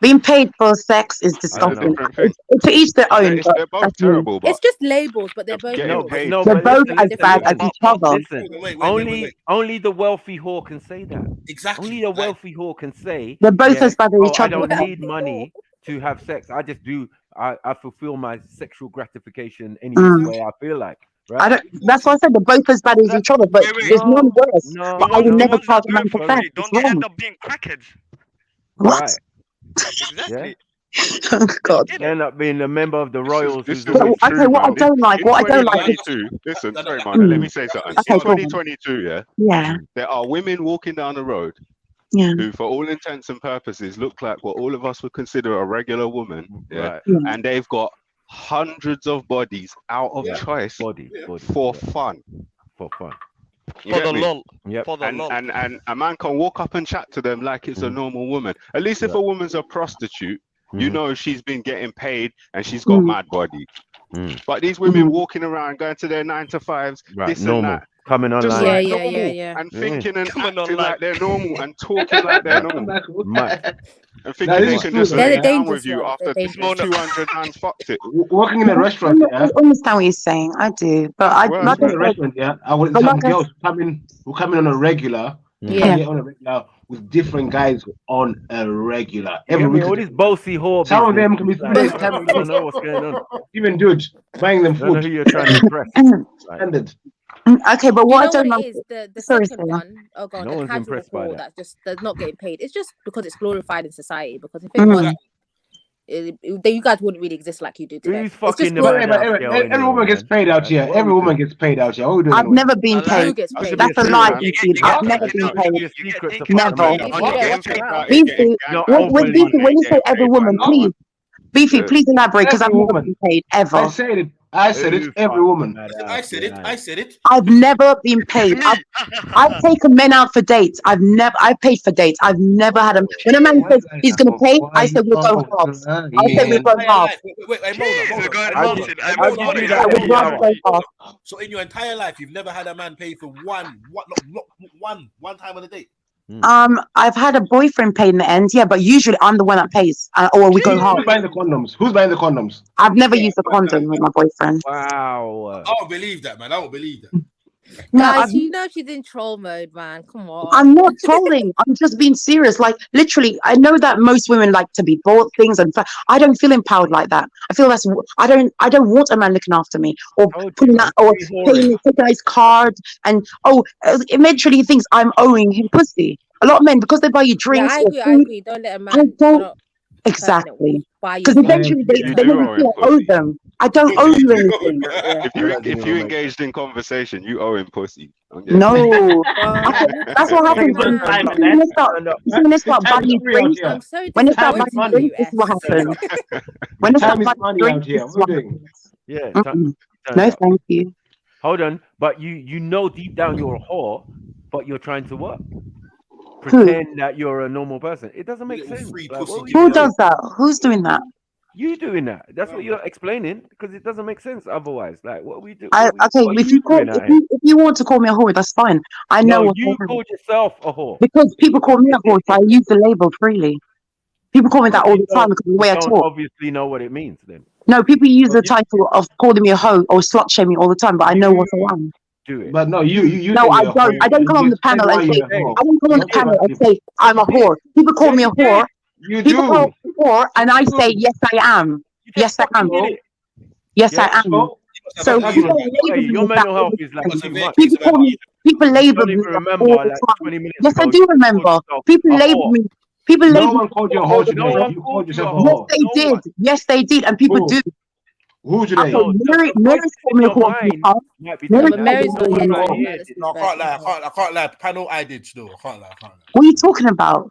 Speaker 17: Being paid for sex is disgusting.
Speaker 6: different thing.
Speaker 17: It's to each their own. But
Speaker 6: They're both
Speaker 17: that's me.
Speaker 6: terrible, but
Speaker 4: It's just labels, but they're both
Speaker 6: getting
Speaker 4: labels.
Speaker 6: paid.
Speaker 20: No,
Speaker 17: They're
Speaker 20: but
Speaker 17: both
Speaker 20: listen,
Speaker 17: as bad as
Speaker 20: listen,
Speaker 17: each other.
Speaker 20: listen. Only the wealthy whore can say that.
Speaker 10: Exactly.
Speaker 20: Only the wealthy whore can say
Speaker 17: They're both as bad as each
Speaker 20: I
Speaker 17: other.
Speaker 20: don't need money to have sex. I just do. I fulfill my sexual gratification any way I feel like. Right?
Speaker 17: I don't. That's why I said they're both as bad as each other, but there's none worse.
Speaker 20: No,
Speaker 17: but I will never charge a man
Speaker 21: Go
Speaker 17: for
Speaker 21: for
Speaker 17: sex.
Speaker 21: free.
Speaker 17: It's
Speaker 21: Don't they
Speaker 17: wrong.
Speaker 21: end up being crackheads?
Speaker 17: What?
Speaker 20: Right.
Speaker 21: Exactly.
Speaker 17: Oh God.
Speaker 20: End up being a member of the royals.
Speaker 6: This
Speaker 20: who's
Speaker 6: is
Speaker 20: always
Speaker 17: Okay, what I don't like,
Speaker 6: In
Speaker 17: what I don't like is
Speaker 6: 2022, listen, sorry, man, let me say something.
Speaker 17: Okay,
Speaker 6: In
Speaker 17: go on.
Speaker 6: 2022, yeah,
Speaker 17: Yeah.
Speaker 6: there are women walking down the road
Speaker 17: Yeah.
Speaker 6: who, for all intents and purposes, look like what all of us would consider a regular woman, yeah,
Speaker 20: Right.
Speaker 6: and they've got hundreds of bodies out of choice for fun.
Speaker 20: For fun.
Speaker 6: You
Speaker 21: For
Speaker 6: get
Speaker 21: the
Speaker 6: me?
Speaker 21: lol.
Speaker 20: Yep.
Speaker 21: For the lol.
Speaker 6: And a man can walk up and chat to them like it's a normal woman. At least if a woman's a prostitute, you know she's been getting paid and she's got mad body. But these women walking around, going to their 9 to 5s,
Speaker 20: Right,
Speaker 6: this
Speaker 20: normal.
Speaker 6: and that.
Speaker 20: Coming
Speaker 6: Just
Speaker 20: online.
Speaker 6: like
Speaker 4: Yeah,
Speaker 6: normal,
Speaker 4: yeah.
Speaker 6: and thinking and
Speaker 21: Coming
Speaker 6: acting
Speaker 21: online.
Speaker 6: like they're normal and talking like they're normal.
Speaker 20: Mad.
Speaker 6: And thinking
Speaker 19: this
Speaker 6: they
Speaker 19: is
Speaker 6: can
Speaker 19: true,
Speaker 6: just
Speaker 19: though,
Speaker 4: They're
Speaker 6: lay
Speaker 4: the
Speaker 6: down
Speaker 4: dangerous
Speaker 6: with you
Speaker 4: ones.
Speaker 6: after
Speaker 4: They're dangerous.
Speaker 6: 200 hands fucked it.
Speaker 19: Working in a restaurant, yeah.
Speaker 17: I understand what you're saying. I do, but I
Speaker 6: Well,
Speaker 17: like
Speaker 19: Working
Speaker 17: I
Speaker 19: in a
Speaker 17: said,
Speaker 19: restaurant, yeah. I would
Speaker 17: but
Speaker 19: have
Speaker 17: like I
Speaker 19: girls who come in on a regular.
Speaker 4: Yeah.
Speaker 19: On a regular with different guys on a regular.
Speaker 20: You
Speaker 19: Every
Speaker 20: get me?
Speaker 19: week.
Speaker 20: All this bossy whore
Speaker 19: Some of
Speaker 20: business.
Speaker 19: them can be
Speaker 20: It's
Speaker 19: 3
Speaker 20: like,
Speaker 19: days,
Speaker 20: I
Speaker 19: 10
Speaker 20: don't
Speaker 19: minutes.
Speaker 20: know what's going on.
Speaker 19: Even dude, buying them
Speaker 20: I don't know who
Speaker 19: food.
Speaker 20: you're trying to impress. Like,
Speaker 19: Standard.
Speaker 17: okay, but
Speaker 4: You
Speaker 17: what I
Speaker 4: know
Speaker 17: don't
Speaker 4: what
Speaker 17: like.
Speaker 4: it is? The
Speaker 17: Sorry,
Speaker 4: second
Speaker 17: Stella.
Speaker 4: one, oh god,
Speaker 20: no
Speaker 4: the
Speaker 20: one's
Speaker 4: casual
Speaker 20: impressed by
Speaker 4: whore
Speaker 20: that.
Speaker 4: that's not getting paid. It's just because it's glorified in society. Because if it was, then you guys wouldn't really exist like you do today.
Speaker 20: Who's
Speaker 4: It's
Speaker 20: fucking
Speaker 4: just
Speaker 20: the
Speaker 4: glorified.
Speaker 20: man out there
Speaker 19: Every
Speaker 20: anyway,
Speaker 19: woman gets
Speaker 20: man?
Speaker 19: paid out
Speaker 20: Like,
Speaker 19: here.
Speaker 20: what
Speaker 19: Every
Speaker 20: we
Speaker 19: woman
Speaker 20: doing?
Speaker 19: gets paid out here. What are we doing
Speaker 17: I've
Speaker 19: anyway?
Speaker 17: never been
Speaker 21: I
Speaker 17: paid.
Speaker 4: Who gets
Speaker 6: That
Speaker 4: paid?
Speaker 6: should be a
Speaker 17: That's a
Speaker 6: true,
Speaker 17: lie,
Speaker 6: man.
Speaker 21: You
Speaker 17: Beefy.
Speaker 21: get
Speaker 17: I've
Speaker 21: taken
Speaker 17: never been
Speaker 21: out.
Speaker 17: paid.
Speaker 20: Your
Speaker 21: You get
Speaker 20: secret
Speaker 21: taken out.
Speaker 17: Never.
Speaker 4: If you
Speaker 6: Man,
Speaker 4: get
Speaker 21: Getting
Speaker 4: watched
Speaker 21: paid.
Speaker 4: around.
Speaker 17: Beefy,
Speaker 20: Not
Speaker 17: with
Speaker 20: openly.
Speaker 17: Beefy, when you say every woman, please, Beefy,
Speaker 6: Yeah.
Speaker 17: please elaborate because I've
Speaker 19: Every
Speaker 17: never
Speaker 19: woman.
Speaker 17: been paid ever.
Speaker 19: I said it. I said it.
Speaker 20: Who
Speaker 19: Every
Speaker 20: fucking
Speaker 19: woman.
Speaker 20: mad
Speaker 10: I
Speaker 20: out
Speaker 10: said
Speaker 20: there,
Speaker 10: it.
Speaker 20: man?
Speaker 10: I said it.
Speaker 17: I've never been paid. I've taken men out for dates. I've paid for dates. I've never had them. When a man says he's gonna pay, I said we'll go halves. I said we'll go
Speaker 10: Entire
Speaker 17: half.
Speaker 10: life. Wait, Mona.
Speaker 21: going
Speaker 20: How'd
Speaker 21: halves
Speaker 20: you,
Speaker 21: in.
Speaker 20: how'd you do that
Speaker 17: I would
Speaker 20: every
Speaker 17: rather
Speaker 20: hour?
Speaker 17: go half.
Speaker 10: So in your entire life, you've never had a man pay for one time on a date.
Speaker 17: I've had a boyfriend pay in the end, yeah, but usually I'm the one that pays, or we go half.
Speaker 19: Who's buying the condoms? Who's buying the condoms?
Speaker 17: I've never used a condom with my boyfriend.
Speaker 20: Wow.
Speaker 10: I don't believe that, man. I don't believe that.
Speaker 17: No,
Speaker 4: Guys, you know she's in troll mode, man. Come on.
Speaker 17: I'm not trolling. I'm just being serious. Like literally, I know that most women like to be bought things, and I don't feel empowered like that. I feel that's I don't want a man looking after me or putting that or paying me taking his card and eventually he thinks I'm owing him pussy. A lot of men because they buy you drinks
Speaker 4: I
Speaker 17: or
Speaker 4: agree. I
Speaker 17: food.
Speaker 4: agree. Don't let a
Speaker 17: I
Speaker 4: man.
Speaker 17: don't exactly
Speaker 4: buy you
Speaker 17: because
Speaker 4: food.
Speaker 17: eventually they
Speaker 6: You
Speaker 17: make
Speaker 6: do
Speaker 17: me
Speaker 6: owe
Speaker 17: feel
Speaker 6: him
Speaker 17: I owe them. I don't owe you anything.
Speaker 6: If you engaged in conversation, you owe him pussy.
Speaker 17: No, that's what happens when they start buying you drinks.
Speaker 4: I'm so
Speaker 17: When they start
Speaker 4: disappointed
Speaker 17: buying
Speaker 4: in you,
Speaker 17: drinks, this is what
Speaker 4: S.
Speaker 17: happens. When they start
Speaker 19: Time is
Speaker 17: buying
Speaker 19: money
Speaker 17: drinks,
Speaker 19: out here.
Speaker 17: this is
Speaker 19: What
Speaker 17: what
Speaker 19: are we doing?
Speaker 17: happens.
Speaker 20: Yeah.
Speaker 17: No, thank you.
Speaker 20: Hold on, but you know deep down you're a whore, but you're trying to what? Pretend that you're a normal person. It doesn't make sense. Like,
Speaker 17: Who does that? Who's doing that?
Speaker 20: You doing that? That's what you're explaining because it doesn't make sense otherwise. Like, what we do?
Speaker 17: Okay,
Speaker 20: what
Speaker 17: if
Speaker 20: are you doing out here?
Speaker 17: if you want to call me a whore, that's fine. I know
Speaker 20: No,
Speaker 17: what
Speaker 20: you
Speaker 17: I am.
Speaker 20: called yourself a whore.
Speaker 17: Because people call me a whore, so I use the label freely. People call me that all the time because of the way I
Speaker 20: You don't
Speaker 17: talk.
Speaker 20: obviously know what it means then.
Speaker 17: No, people use the title of calling me a hoe or slut shaming all the time, but I know what I am.
Speaker 20: Do it.
Speaker 19: But no, you.
Speaker 17: No, I don't. I don't come on the panel and say. I don't come on the panel and say I'm a whore. People call me a whore. People call me a whore, and I say yes, I am. Yes, I am. Yes, I am. So people label me
Speaker 20: your
Speaker 17: as
Speaker 20: mental
Speaker 17: that all
Speaker 20: health
Speaker 17: the
Speaker 20: is like
Speaker 17: time.
Speaker 20: too much.
Speaker 17: People call me. People label me
Speaker 20: even
Speaker 17: that
Speaker 20: remember,
Speaker 17: all the
Speaker 20: like,
Speaker 17: time.
Speaker 20: 20 minutes
Speaker 17: Yes, I
Speaker 20: ago,
Speaker 17: do
Speaker 20: you
Speaker 17: remember.
Speaker 20: called yourself
Speaker 17: People
Speaker 20: a
Speaker 17: label
Speaker 20: whore.
Speaker 17: me. People
Speaker 19: No
Speaker 17: label
Speaker 19: one
Speaker 17: me.
Speaker 19: called you a whore today.
Speaker 20: No one
Speaker 19: You
Speaker 20: called
Speaker 19: called
Speaker 20: you
Speaker 19: yourself
Speaker 20: a
Speaker 19: a
Speaker 17: Yes,
Speaker 19: whore.
Speaker 17: they did. Yes, they did, and people
Speaker 19: Who?
Speaker 17: do.
Speaker 19: Who
Speaker 17: I
Speaker 19: today?
Speaker 17: thought Mary's called me a whore in the past.
Speaker 20: Might be
Speaker 17: Mary's
Speaker 20: doing
Speaker 4: Mary's
Speaker 17: called me
Speaker 4: not
Speaker 17: a
Speaker 4: here.
Speaker 17: whore.
Speaker 10: No, I can't lie. I can't lie. Panel, I did still. I can't lie.
Speaker 17: What are you talking about?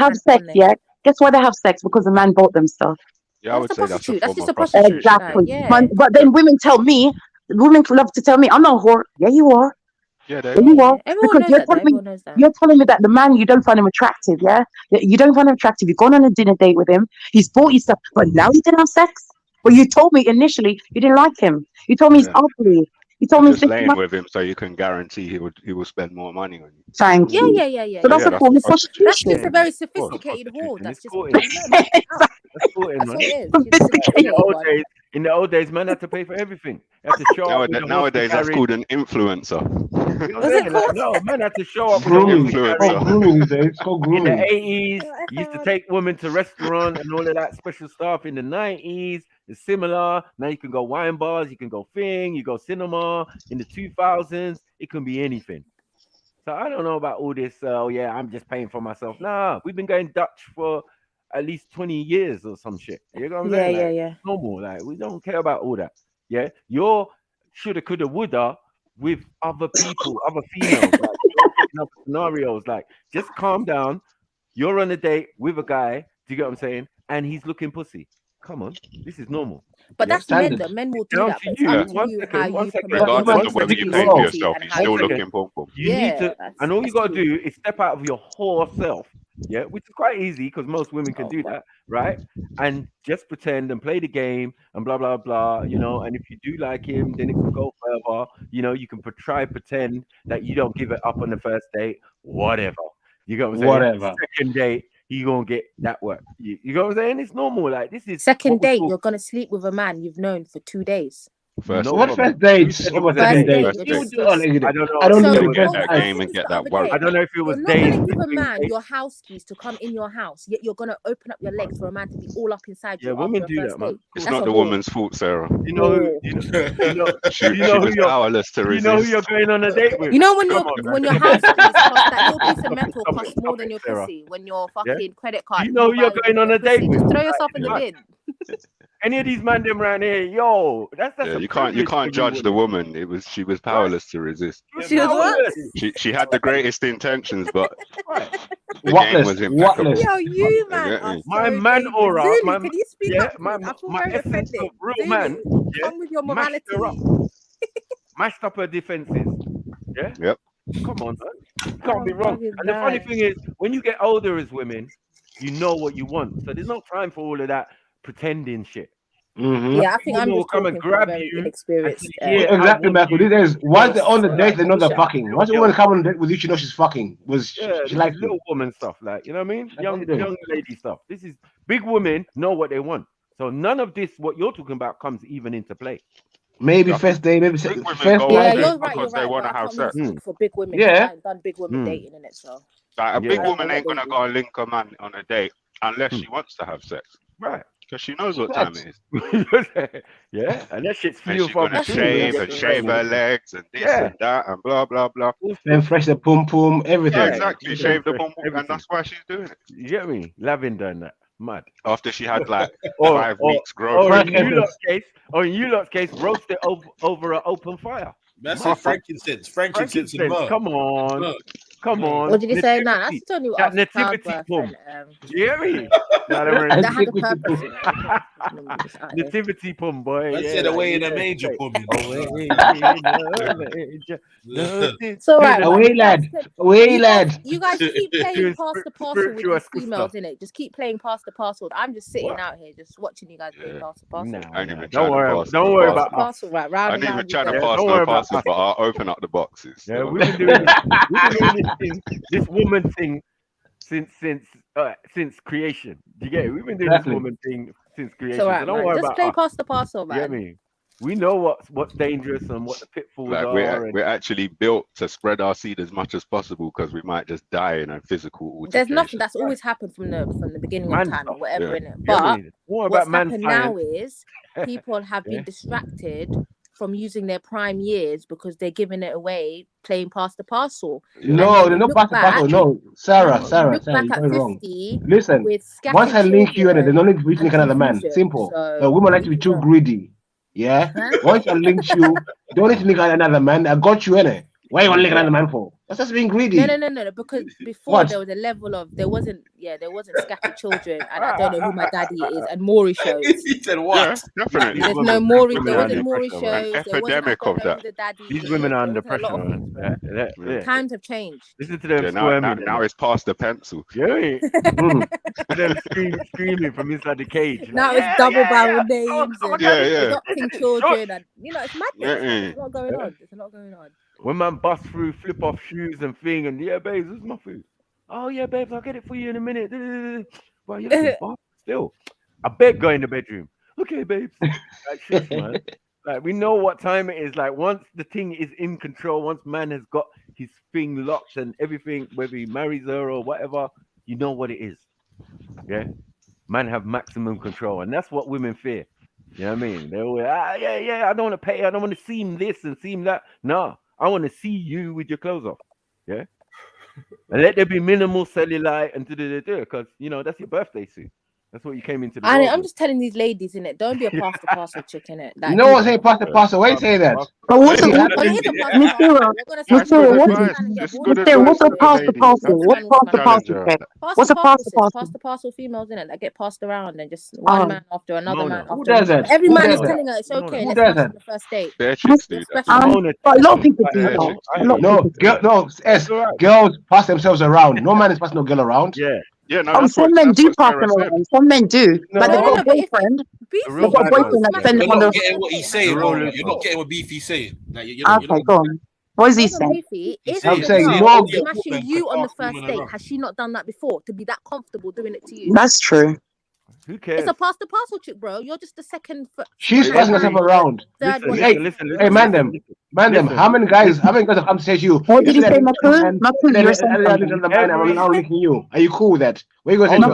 Speaker 17: have sex, yeah. Guess why they have sex? Because the man bought them stuff.
Speaker 6: Yeah, I would say that's a
Speaker 7: That's
Speaker 6: form
Speaker 7: just
Speaker 6: of
Speaker 7: a prostitute.
Speaker 17: Exactly.
Speaker 7: Yeah.
Speaker 17: But then women love to tell me, I'm not a whore. Yeah, you are.
Speaker 6: Yeah, they
Speaker 17: Yeah, you are.
Speaker 7: Everyone
Speaker 17: Because
Speaker 7: knows that. Everyone knows that.
Speaker 17: you're telling me that the man, you don't find him attractive, yeah? You don't find him attractive. You've gone on a dinner date with him. He's bought you stuff, but now you didn't have sex. But you told me initially you didn't like him. You told me he's ugly. You told me
Speaker 6: just laying with him so you can guarantee he will spend more money on you.
Speaker 17: Thank you.
Speaker 7: Yeah.
Speaker 17: So that's a form of
Speaker 7: That's
Speaker 17: prostitution.
Speaker 7: just a very sophisticated whore. That's just
Speaker 20: courting. That's courting,
Speaker 7: that's
Speaker 20: man.
Speaker 7: what it is. She's a sophisticated one.
Speaker 20: In the old days, man had to pay for everything. Had to show up with the
Speaker 6: Nowadays, that's called an influencer.
Speaker 20: You know what I'm saying? Like, no, man had to show up with
Speaker 19: Grooming.
Speaker 20: the
Speaker 19: It's called
Speaker 20: In the
Speaker 19: grooming.
Speaker 20: 80s, you used to take women to restaurant and all of that special stuff. In the 90s, it's similar. Now you can go wine bars, you can go thing, you go cinema. In the 2000s, it can be anything. So I don't know about all this. Yeah, I'm just paying for myself. Nah, we've been going Dutch for at least 20 years or some shit. You know what I'm saying? Like,
Speaker 7: Yeah.
Speaker 20: Normal. Like, we don't care about all that. Yeah, you're shoulda, coulda, woulda with other people, other females. Like, scenarios. Like, just calm down. You're on a date with a guy. Do you get what I'm saying? And he's looking pussy. Come on, this is normal.
Speaker 7: But that's men. The men will do that. But it's up to you how you promote
Speaker 6: Regardless of whether you pay for yourself, you're still looking pom pom.
Speaker 20: You need to, and all you got to do is step out of your whore self. Yeah, which is quite easy because most women can do that, right? And just pretend and play the game and blah blah blah, you know. And if you do like him, then it can go further. You know, you can pretend that you don't give it up on the first date, whatever. You got what I'm saying?
Speaker 19: Whatever.
Speaker 20: Second date, you gonna get that work. You know what I'm saying? It's normal. Like, this is
Speaker 7: second date. You're gonna sleep with a man you've known for 2 days.
Speaker 19: First dates? I don't know. I don't know
Speaker 6: that game and get that work.
Speaker 20: I don't know if it was
Speaker 7: You're not gonna give a man your house keys to come in your house, yet you're gonna open up your legs for a man to be all up inside you.
Speaker 20: Yeah, women do that, man.
Speaker 6: It's not the woman's fault, Sarah.
Speaker 20: You know
Speaker 6: she was powerless to resist.
Speaker 20: You know who you're going on a date with.
Speaker 7: You know when your house keys cost, that little piece of metal costs more than your pussy. When your fucking credit card.
Speaker 20: You know who you're going on a date with.
Speaker 7: Just throw yourself in the bin.
Speaker 20: Any of these man them around here, yo, that's
Speaker 6: you can't judge the woman. She was powerless to resist.
Speaker 7: She was what?
Speaker 6: She had the greatest intentions, but the game was impeccable.
Speaker 7: Yo, you man,
Speaker 20: my man aura,
Speaker 7: can you speak up?
Speaker 20: my essence of real man,
Speaker 7: come with your morality.
Speaker 20: Mashed up her defenses. Yeah.
Speaker 6: Yep.
Speaker 20: Come on, man. You can't be wrong. And the funny thing is, when you get older as women, you know what you want. So there's no time for all of that pretending shit.
Speaker 7: Yeah, I think I'm just
Speaker 20: come and grab
Speaker 7: very
Speaker 20: you.
Speaker 7: inexperienced.
Speaker 19: Exactly, Michael. These days, once they're on the date, they know they're fucking. Once a woman come on a date with you, she knows she's fucking. She like
Speaker 20: little woman stuff, like, you know what I mean? Young lady stuff. This is big women know what they want. So none of this, what you're talking about, comes even into play.
Speaker 19: Maybe first day, maybe first day.
Speaker 7: Yeah, you're right.
Speaker 6: Because they want to have sex.
Speaker 7: For big women,
Speaker 19: Yeah.
Speaker 7: I haven't done big women dating in it, so.
Speaker 6: Like, a big woman ain't gonna go and link a man on a date unless she wants to have sex,
Speaker 20: right?
Speaker 6: Because she knows what time it is.
Speaker 20: Yeah, and that shit's
Speaker 6: and she's gonna shave her legs and this and that and blah blah blah.
Speaker 19: Then fresh the pum pum, everything.
Speaker 6: Yeah, exactly. Shave the pum pum, and that's why she's doing it.
Speaker 20: You get me? Lavender and that. Mad.
Speaker 6: After she had like 5 weeks growth.
Speaker 20: Or in you lot's case, roast it over an open fire.
Speaker 10: That's it, frankincense. Frankincense and myrrh.
Speaker 20: Come on. Come on.
Speaker 7: What did you say? No, that's only
Speaker 20: that nativity pump. Do you hear me?
Speaker 7: That had a purpose.
Speaker 20: Nativity pump, boy.
Speaker 10: I said away in a manger pump.
Speaker 7: It's all right.
Speaker 19: Away, lad. Away, lad.
Speaker 7: You guys keep playing Past the Parcel with these females, innit? Just keep playing Past the Parcel. I'm just sitting out here, just watching you guys play Past the Parcel.
Speaker 20: Don't worry about
Speaker 7: Parcel, right? Round
Speaker 6: I
Speaker 7: and
Speaker 6: didn't even
Speaker 7: round.
Speaker 6: try to pass the parcel, but I'll open up the boxes.
Speaker 20: Yeah, we've been doing this woman thing since creation. Do you get it? We've been doing this woman thing since creation.
Speaker 7: It's all right,
Speaker 20: so don't worry
Speaker 7: just
Speaker 20: about
Speaker 7: play
Speaker 20: us.
Speaker 7: Past the Parcel, man.
Speaker 20: You get me? We know what's dangerous and what the pitfalls
Speaker 6: Like
Speaker 20: are.
Speaker 6: we're actually built to spread our seed as much as possible because we might just die in a physical.
Speaker 7: There's nothing that's always happened from the beginning of time or whatever in it.
Speaker 20: Yeah.
Speaker 7: But
Speaker 20: What
Speaker 7: what's
Speaker 20: about
Speaker 7: happened now is people have been distracted from using their prime years because they're giving it away playing Past the Parcel.
Speaker 19: No, they're not Past the Parcel. No, Sarah,
Speaker 7: look back
Speaker 19: you're
Speaker 7: at
Speaker 19: very wrong.
Speaker 7: 50
Speaker 19: Listen,
Speaker 7: with
Speaker 19: once I link you in it, there's no need to reach
Speaker 7: and
Speaker 19: another man.
Speaker 7: confusion.
Speaker 19: Simple.
Speaker 7: So,
Speaker 19: Women like to be too greedy. Yeah. Once I linked you, don't need to link another man. I got you in it. Why you want to lick another man for? That's just being greedy.
Speaker 7: No. Because before there was a level of there wasn't scattered children, and I don't know who my daddy is, and Maury shows.
Speaker 10: He said what?
Speaker 6: Yeah, definitely.
Speaker 7: There's no Maury.
Speaker 20: Women
Speaker 7: There
Speaker 20: are
Speaker 7: wasn't
Speaker 20: under
Speaker 7: Maury
Speaker 20: pressure, man.
Speaker 7: shows. There wasn't I
Speaker 6: Epidemic
Speaker 7: don't
Speaker 6: of
Speaker 7: know
Speaker 6: that.
Speaker 7: who the daddy
Speaker 20: These
Speaker 7: is.
Speaker 20: women are under
Speaker 7: There wasn't a
Speaker 20: pressure,
Speaker 7: lot of-
Speaker 20: man.
Speaker 7: Times have changed.
Speaker 20: Listen to them
Speaker 6: Yeah,
Speaker 20: squirming.
Speaker 6: now it's past the pencil.
Speaker 20: Yeah, them screaming from inside the cage. Like,
Speaker 7: Now it's double barrel names
Speaker 20: oh,
Speaker 7: and
Speaker 6: yeah.
Speaker 7: adopting children, and it's madness. There's a lot going on. There's a lot going on.
Speaker 20: When man bust through, flip off shoes and thing, and yeah, babes, this is my food. Oh yeah, babes, I'll get it for you in a minute. Well, you're looking fast still. I beg, go in the bedroom. Okay, babes. Like, shit, man. Like, we know what time it is. Like, once the thing is in control, once man has got his thing locked and everything, whether he marries her or whatever, you know what it is. Yeah, man have maximum control, and that's what women fear. You know what I mean? They're always, yeah, I don't want to pay. I don't want to seem this and seem that. No, I want to see you with your clothes off. Yeah, and let there be minimal cellulite and because that's your birthday suit. That's what you came into the world
Speaker 7: I'm
Speaker 20: with.
Speaker 7: just telling these ladies in it. Don't be a past the parcel chick in it. Like,
Speaker 19: No one's saying past the parcel. Why you say that?
Speaker 17: But what's
Speaker 7: Well,
Speaker 17: a
Speaker 7: it is a past the parcel. We're gonna say
Speaker 17: Mister, what's a past the parcel? What's past the parcel? What's a past the parcel?
Speaker 7: Past the parcel females in it that get passed around and just one man after another man
Speaker 19: Who
Speaker 7: after
Speaker 19: does
Speaker 7: another.
Speaker 19: that?
Speaker 7: Every
Speaker 19: Who
Speaker 7: man
Speaker 19: does
Speaker 7: is
Speaker 19: that?
Speaker 7: telling her it's okay.
Speaker 19: Who
Speaker 7: Let's
Speaker 19: does
Speaker 7: smash
Speaker 19: that?
Speaker 7: on the first date.
Speaker 6: Bare chicks do that.
Speaker 17: But a lot of people do that.
Speaker 19: Girls pass themselves around. No man is passing no girl around.
Speaker 6: Yeah, no,
Speaker 17: Oh,
Speaker 6: that's
Speaker 17: some
Speaker 6: what
Speaker 17: men do
Speaker 6: that's
Speaker 17: pass
Speaker 6: what
Speaker 17: them
Speaker 6: Sarah said.
Speaker 17: around. Some men do. But they've got a boyfriend. They've got a boyfriend that sends them on
Speaker 10: You're not
Speaker 17: the.
Speaker 10: getting what he's saying, bro. You're not getting what Beefy's saying. Like, you're
Speaker 17: Okay, go on. What is he saying?
Speaker 7: Beefy, if
Speaker 19: I'm
Speaker 7: the
Speaker 19: saying
Speaker 7: girl
Speaker 19: no.
Speaker 7: is smashing you on the first date, has she not done that before to be that comfortable doing it to you?
Speaker 17: That's true.
Speaker 20: Who cares?
Speaker 7: It's a pass the parcel chick, bro. You're just the second.
Speaker 19: She's passing herself around.
Speaker 20: Listen.
Speaker 19: Hey, man, them. How many guys have come to say to you?
Speaker 17: What did he say, Maku? Maku, you were saying something.
Speaker 19: I'm now licking you. Are you cool with that? Where you going to say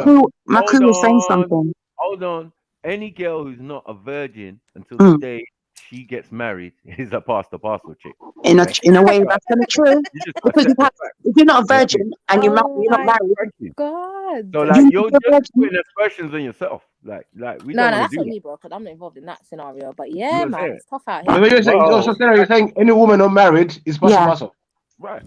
Speaker 17: Maku was saying something.
Speaker 20: Hold on. Any girl who's not a virgin until the day she gets married is a past the parcel chick.
Speaker 17: In a way, that's kind of true. Because if you're not a virgin and you're not married,
Speaker 7: God.
Speaker 20: So like you're just putting aspersions on yourself. Like we
Speaker 7: No,
Speaker 20: don't
Speaker 7: that's
Speaker 20: do
Speaker 7: not
Speaker 20: that.
Speaker 7: me, bro. Because I'm not involved in that scenario. But yeah,
Speaker 20: were
Speaker 7: man,
Speaker 20: saying.
Speaker 7: it's tough out
Speaker 19: But
Speaker 7: here.
Speaker 19: you're saying any woman not married is pass the parcel.
Speaker 20: Right.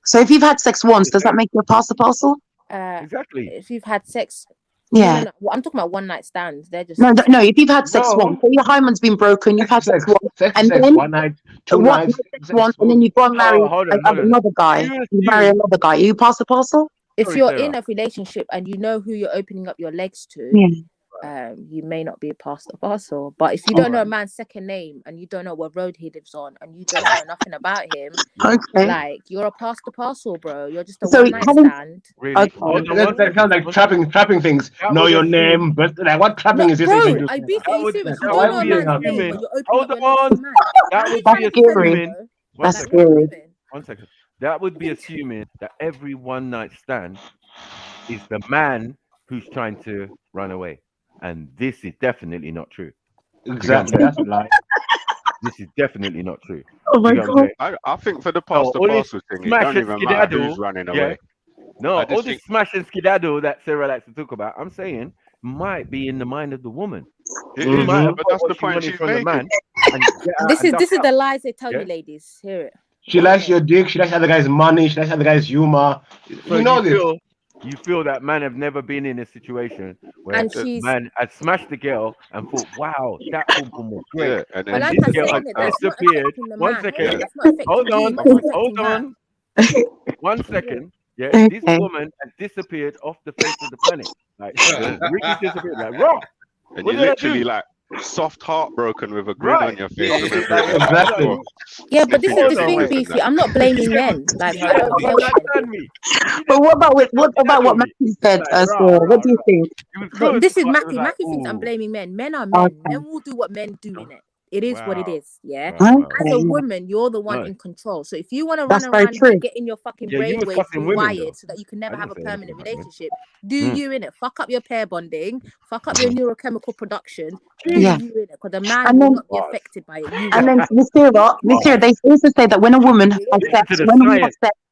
Speaker 17: So if you've had sex once, does that make you a pass the parcel?
Speaker 20: Exactly.
Speaker 7: If you've had sex.
Speaker 17: Yeah.
Speaker 7: No. I'm talking about one night stands. They're just
Speaker 17: No. If you've had sex once, so your hymen's been broken, you've had sex once, and then
Speaker 19: 1 night, 2 nights,
Speaker 17: once, and then you go and marry another guy. You marry another guy. You pass the parcel.
Speaker 7: If you're in a relationship and you know who you're opening up your legs to, you may not be past the parcel. But if you don't know a man's second name and you don't know what road he lives on and you don't know nothing about him, like you're a past the parcel, bro. You're just a one night stand.
Speaker 20: Really?
Speaker 19: That sounds like trapping things. Know your name, but like what trapping is this?
Speaker 7: Bro, I be serious. You don't know a man's name, but you're opening up your legs to man.
Speaker 20: That would be assuming.
Speaker 17: That's scary.
Speaker 20: 1 second. That would be assuming that every one night stand is the man who's trying to run away. And this is definitely not true.
Speaker 19: Exactly. That's a lie.
Speaker 20: This is definitely not true.
Speaker 17: Oh my God.
Speaker 6: I think for the past the parcel thing, it don't even matter who's running away.
Speaker 20: No, all this smash and skedaddle that Sarah likes to talk about, I'm saying might be in the mind of the woman.
Speaker 6: It is, but that's the point she's making.
Speaker 7: This is the lies they tell you, ladies. Hear it.
Speaker 19: She likes your dick. She likes other guys' money. She likes other guys' humor.
Speaker 20: So
Speaker 19: you know this.
Speaker 20: You feel that man have never been in a situation where
Speaker 7: And
Speaker 20: the
Speaker 7: she's-
Speaker 20: man had smashed the girl and thought, "Wow, that boom was great."
Speaker 6: Yeah, and
Speaker 20: and
Speaker 6: then
Speaker 20: this girl had disappeared. 1 second. Hold on. 1 second. Yeah, this woman had disappeared off the face of the planet. Like really disappeared. Like raw.
Speaker 6: And
Speaker 20: What
Speaker 6: you
Speaker 20: did I
Speaker 6: literally
Speaker 20: do?
Speaker 6: like soft heartbroken with a grin on your face.
Speaker 19: Exactly.
Speaker 7: Yeah, but this is the thing, Beefy. I'm not blaming men. Like, I don't blame men.
Speaker 17: But what about what Matthew said, Sarah? What do you think?
Speaker 7: But this is Mackie. Mackie thinks I'm blaming men. Men are men. Men will do what men do in it. It is what it is, yeah. As a woman, you're the one in control. So if you want to run around and get in your fucking brainwave wired so that you can never have a permanent relationship, do you in it? Fuck up your pair bonding, fuck up your neurochemical production. Do you in it? Because a man will not be affected by it.
Speaker 17: And then, Mister, they also say that when a woman has sex,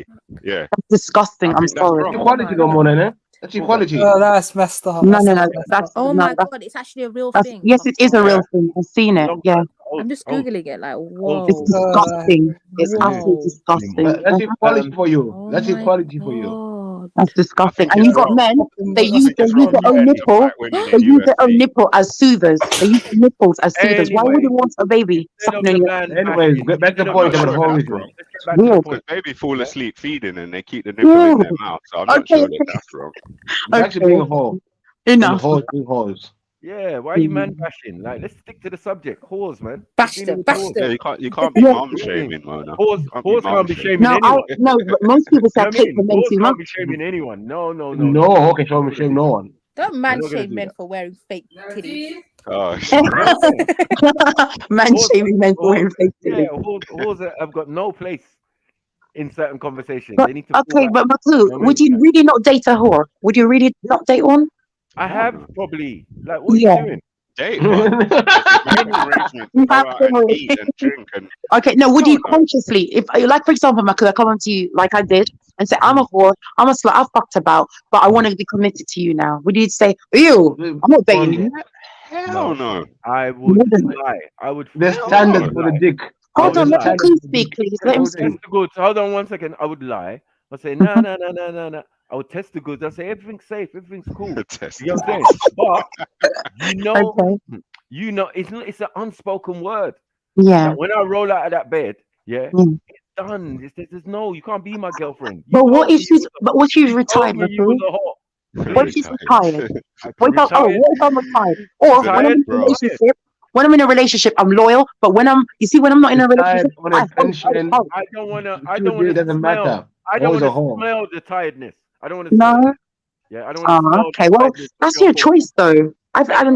Speaker 6: equality. Yeah.
Speaker 17: That's disgusting. I'm
Speaker 6: think that's
Speaker 17: sorry.
Speaker 6: wrong.
Speaker 19: Equality no more, then, eh? That's equality.
Speaker 16: Oh, that's messed up.
Speaker 17: No, no, no.
Speaker 16: messed
Speaker 17: That's
Speaker 7: Oh
Speaker 17: no.
Speaker 7: my
Speaker 17: That's,
Speaker 7: god, it's actually a real
Speaker 17: that's
Speaker 7: thing.
Speaker 17: yes, it is a real thing. I've seen it.
Speaker 20: Long
Speaker 17: Yeah,
Speaker 20: time.
Speaker 7: I'm just googling it. Like,
Speaker 17: it's
Speaker 7: whoa,
Speaker 17: disgusting. It's absolutely
Speaker 7: whoa.
Speaker 17: disgusting.
Speaker 19: That's equality for you.
Speaker 7: Oh
Speaker 19: That's
Speaker 7: my
Speaker 19: equality for you.
Speaker 7: god.
Speaker 17: That's disgusting. And you got men, they use their own nipple. They use their own nipple as soothers. They use their nipples as soothers. Why would you want a baby sucking on your?
Speaker 19: Anyways, get back to the point about holism.
Speaker 6: Because baby fall asleep feeding and they keep the nipple in their mouth. So I'm not sure that that's wrong.
Speaker 19: It's actually being a whore.
Speaker 17: Enough.
Speaker 19: Whores.
Speaker 20: Yeah, why are you man bashing? Like, let's stick to the subject. Whores, man.
Speaker 7: Bash them.
Speaker 6: Yeah, you can't be mom shaming, Mona.
Speaker 20: Whores can't be shaming
Speaker 17: No,
Speaker 20: anyone.
Speaker 17: no, but most people say
Speaker 20: You know what I
Speaker 17: take
Speaker 20: mean?
Speaker 17: the men
Speaker 20: Whores
Speaker 17: too
Speaker 20: can't
Speaker 17: much.
Speaker 20: be shaming anyone. No.
Speaker 19: No, okay, so shame no one.
Speaker 7: Don't man
Speaker 20: We're not gonna
Speaker 7: shame
Speaker 20: do
Speaker 7: men
Speaker 20: that.
Speaker 7: for wearing fake titties.
Speaker 6: Gosh.
Speaker 17: Man shaming men for wearing fake
Speaker 20: Yeah,
Speaker 17: titties.
Speaker 20: whores have got no place in certain conversations.
Speaker 17: But
Speaker 20: They need to fall
Speaker 17: okay,
Speaker 20: back.
Speaker 17: but
Speaker 20: You know
Speaker 17: Maku,
Speaker 20: what I mean?
Speaker 17: would you really not date a whore? Would you really not date one?
Speaker 20: I have probably. Like, what are
Speaker 17: Yeah.
Speaker 20: you doing?
Speaker 6: Date one. Make arrangements to go out and eat and drink and
Speaker 17: Okay, no, would you consciously, if like for example, Maku, I come on to you like I did and say, I'm a whore, I'm a slut, I've fucked about, but I want to be committed to you now. Would you say, ew, I'm not dating you?
Speaker 6: hell no.
Speaker 20: I would lie. I would.
Speaker 19: There's standards for the dick.
Speaker 17: Hold on, let Maku speak, please. Let him
Speaker 20: Test
Speaker 17: speak.
Speaker 20: the goods. Hold on 1 second. I would lie. I'd say, no. I would test the goods. I'd say, everything's safe. Everything's cool.
Speaker 6: Test.
Speaker 20: You know what I'm saying? But, you know, it's an unspoken word.
Speaker 17: Yeah.
Speaker 20: Like, when I roll out of that bed, it's done. There's no, you can't be my girlfriend. You
Speaker 17: But what
Speaker 20: told
Speaker 17: if
Speaker 20: me
Speaker 17: she's, but what if she's retired,
Speaker 20: me you was
Speaker 17: Maku?
Speaker 20: a whore.
Speaker 17: What if she's retired? What if I'm retired? Or when I'm
Speaker 20: Retired,
Speaker 17: in a
Speaker 20: bro.
Speaker 17: relationship, I'm loyal. But when I'm not in a relationship,
Speaker 20: I don't wanna smell. I don't wanna smell the tiredness. I don't wanna smell
Speaker 17: No.
Speaker 20: it. Yeah, I don't wanna smell
Speaker 17: Okay,
Speaker 20: the
Speaker 17: well,
Speaker 20: tiredness of
Speaker 17: that's
Speaker 20: your
Speaker 17: your
Speaker 20: pum.
Speaker 17: choice, though.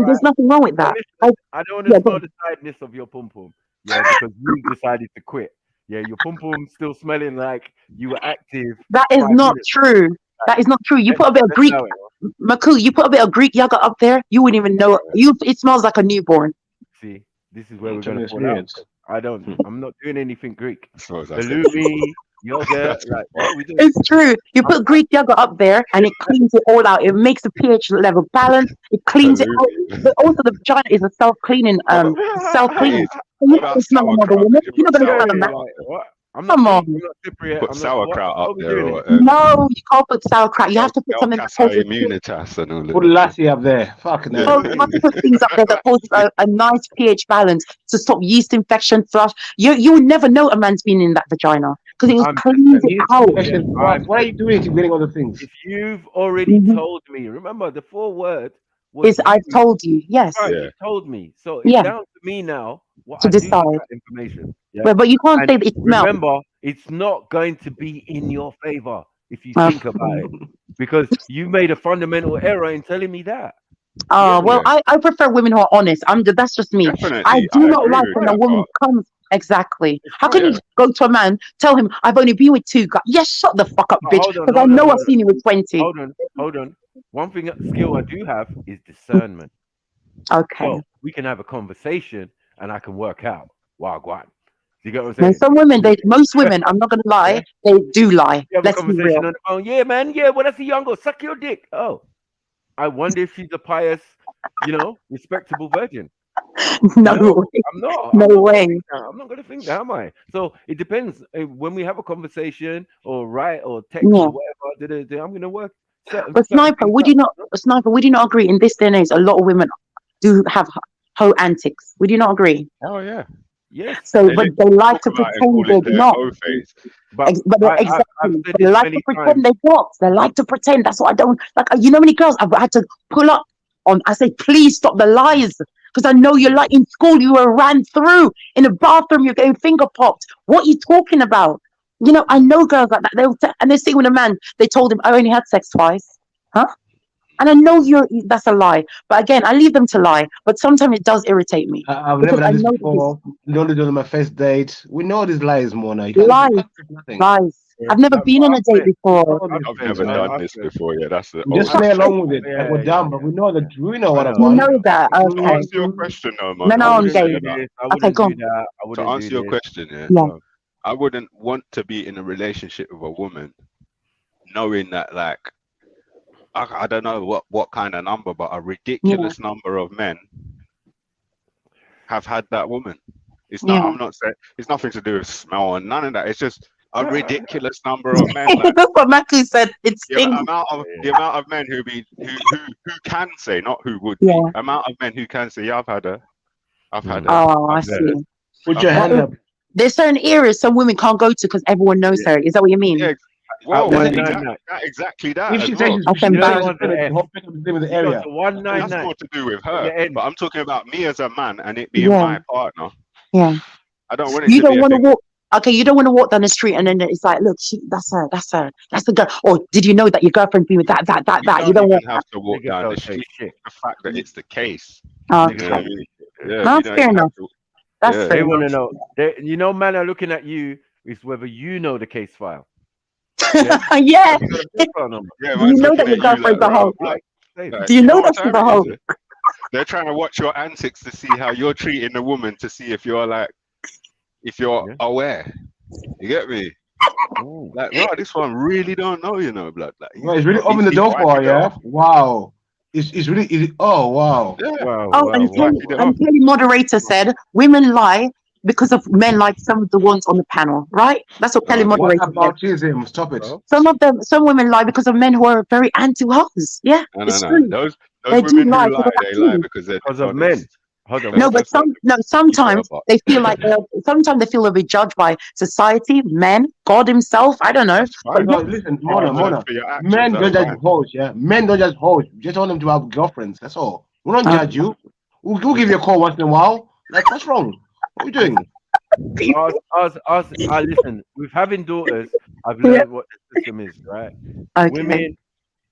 Speaker 17: There's nothing wrong with that.
Speaker 20: I don't wanna smell the tiredness of your pum pum. Yeah, because you decided to quit. Yeah, your pum pum still smelling like you were active.
Speaker 17: That is
Speaker 20: 5
Speaker 17: not
Speaker 20: minutes.
Speaker 17: true. That is not true. You put a bit of
Speaker 20: Let's
Speaker 17: Greek,
Speaker 20: allow it.
Speaker 17: Maku, you put a bit of Greek yogurt up there, you wouldn't even know. It smells like a newborn.
Speaker 20: See, this is where we're
Speaker 19: Tell
Speaker 20: gonna
Speaker 19: me
Speaker 20: fall out.
Speaker 19: experience.
Speaker 20: I'm not doing anything Greek.
Speaker 6: Suppose I said.
Speaker 20: Halloumi, yogurt, like what are we doing?
Speaker 17: It's true. You put Greek yogurt up there and it cleans it all out. It makes the pH level balanced. It cleans it out. But also the vagina is a self-cleaning, self-cleaning. So you
Speaker 6: What
Speaker 17: don't
Speaker 6: about
Speaker 17: smell another
Speaker 6: sauerkraut?
Speaker 17: woman.
Speaker 6: Did
Speaker 17: You're
Speaker 6: you
Speaker 17: not
Speaker 6: put
Speaker 17: going to smell a man.
Speaker 6: sauerkraut?
Speaker 20: What? I'm
Speaker 17: Come
Speaker 20: not
Speaker 17: on.
Speaker 20: Greek, I'm not Cypriot.
Speaker 6: Put
Speaker 20: I'm not,
Speaker 6: sauerkraut
Speaker 20: what
Speaker 6: up
Speaker 20: we
Speaker 6: there
Speaker 20: doing
Speaker 6: or
Speaker 20: here?
Speaker 6: whatever.
Speaker 17: No, you can't put sauerkraut. You have to put something that causes
Speaker 6: Immunitas and all
Speaker 19: Put
Speaker 6: of that.
Speaker 19: lassie up there. Fucking hell.
Speaker 17: you have to put things up there that cause a nice pH balance to stop yeast infection, thrush. You would never know a man's been in that vagina because it cleans it out.
Speaker 19: What are you doing to getting all the things?
Speaker 20: If you've already told me, remember the 4 word was
Speaker 17: I've told you, yes.
Speaker 20: Right,
Speaker 6: Yeah.
Speaker 20: you told me. So it's
Speaker 17: Yeah.
Speaker 20: down to me now what
Speaker 17: To
Speaker 20: I do
Speaker 17: decide.
Speaker 20: with that information. Yeah?
Speaker 17: But you can't
Speaker 20: And
Speaker 17: say that it smells.
Speaker 20: remember, it's not going to be in your favor if you
Speaker 17: Uh,
Speaker 20: think about it. Because you made a fundamental error in telling me that.
Speaker 17: Well, I prefer women who are honest. That's just me.
Speaker 6: Definitely,
Speaker 17: I do
Speaker 6: I
Speaker 17: not
Speaker 6: agree
Speaker 17: like
Speaker 6: with
Speaker 17: when
Speaker 6: that
Speaker 17: a woman
Speaker 6: part.
Speaker 17: comes. Exactly. How can you go to a man, tell him, I've only been with 2 guys? Yes, shut the fuck up, bitch.
Speaker 20: Hold on,
Speaker 17: Because I
Speaker 20: hold on,
Speaker 17: know
Speaker 20: hold
Speaker 17: I've
Speaker 20: on.
Speaker 17: seen you with 20.
Speaker 20: Hold on. One skill I do have is discernment.
Speaker 17: Okay.
Speaker 20: So we can have a conversation and I can work out. Wow, guan. You get what I'm saying?
Speaker 17: And some women, most women, I'm not going to lie, they do lie.
Speaker 20: You have a
Speaker 17: Let's be
Speaker 20: conversation
Speaker 17: real.
Speaker 20: on the phone. Yeah, man. Yeah, when I see you, I'm going to suck your dick. Oh, I wonder if she's a pious, respectable virgin.
Speaker 17: No,
Speaker 20: I'm not.
Speaker 17: No
Speaker 20: I'm not
Speaker 17: way.
Speaker 20: I'm not going to think that, am I? So it depends. When we have a conversation or write or text
Speaker 17: Yeah.
Speaker 20: or whatever, I'm going to work.
Speaker 17: But Sniper, would you not agree in this day and age, a lot of women do have hoe antics? Would you not agree?
Speaker 6: Oh yeah.
Speaker 20: Yes.
Speaker 17: So, but they like to pretend they're not.
Speaker 20: But
Speaker 17: Exactly. They like to pretend they're not. They like to pretend. That's what I don't like. You know how many girls I've had to pull up on? I say, please stop the lies. Because I know you're like in school, you were ran through. In a bathroom, you're getting finger popped. What are you talking about? I know girls like that. And they say when a man, they told him, I only had sex twice. Huh? And I know that's a lie. But again, I leave them to lie. But sometimes it does irritate me.
Speaker 19: I've never done this before. Only done my first date. We know these lies, Mona.
Speaker 17: Lies. I've never been on a date before.
Speaker 6: I've never done this before. Yeah, that's the.
Speaker 19: Just play along with it. Like we're done, but we know that we know what I
Speaker 17: You
Speaker 19: want.
Speaker 17: know that.
Speaker 6: To
Speaker 17: Okay.
Speaker 6: answer your question, though, man.
Speaker 17: Men
Speaker 6: I
Speaker 17: are on
Speaker 6: wouldn't say
Speaker 17: game.
Speaker 6: that.
Speaker 17: Okay, go on.
Speaker 6: To answer your question,
Speaker 17: Yeah.
Speaker 6: I wouldn't want to be in a relationship with a woman knowing that, like, I don't know what kind of number, but a ridiculous number of men have had that woman. It's not. I'm not saying it's nothing to do with smell and none of that. It's just a ridiculous number of men. Like,
Speaker 17: That's what Mackie said. It's
Speaker 6: the amount of men who can say, not who would be. Amount of men who can say, yeah, I've had her.
Speaker 17: Oh, I see.
Speaker 19: Put your hand up.
Speaker 17: There's certain areas some women can't go to because everyone knows her. Is that what you mean?
Speaker 6: Yeah. Well, exactly that.
Speaker 19: If she
Speaker 6: as
Speaker 19: says
Speaker 6: well.
Speaker 19: that's
Speaker 6: more to do with her. But I'm talking about me as a man and it being my partner.
Speaker 17: Yeah.
Speaker 6: I don't want it
Speaker 17: You
Speaker 6: to
Speaker 17: don't
Speaker 6: be
Speaker 17: want to walk. Okay, you don't want to walk down the street and then it's like, look, that's the girl. Or did you know that your girlfriend be with that? You don't want
Speaker 6: have to walk down the street. The fact that it's the case.
Speaker 17: Okay. That's fair enough. That's fair.
Speaker 20: They want to know. You know, man are looking at you is whether you know the case file.
Speaker 17: Yeah. You know that your girlfriend's a hoe. Do you know that she's a hoe?
Speaker 6: They're trying to watch your antics to see how you're treating the woman to see if you're aware. You get me? Like, no, this one really don't know, you know, blood. Like,
Speaker 19: no, it's really open the door for her, yeah? Wow. It's really, oh, wow.
Speaker 17: Yeah. And Kelly moderator said, women lie because of men like some of the ones on the panel, right? That's what Kelly moderator
Speaker 19: said. Stop it.
Speaker 17: Some women lie because of men who are very anti-hoes. Yeah, it's true.
Speaker 6: Those
Speaker 17: they
Speaker 6: women
Speaker 17: do lie.
Speaker 6: they lie because they're
Speaker 20: of men.
Speaker 17: Sometimes they feel like sometimes they feel a bit judged by society, men, God himself. I don't know.
Speaker 19: No, listen, Mona. Men don't just hoes, yeah. Men don't just hoes. Just want them to have girlfriends. That's all. We don't judge you. We'll give you a call once in a while. Like, what's wrong? What are we doing?
Speaker 20: Listen, with having daughters, I've learned what the system is, right?
Speaker 17: Okay.
Speaker 20: Women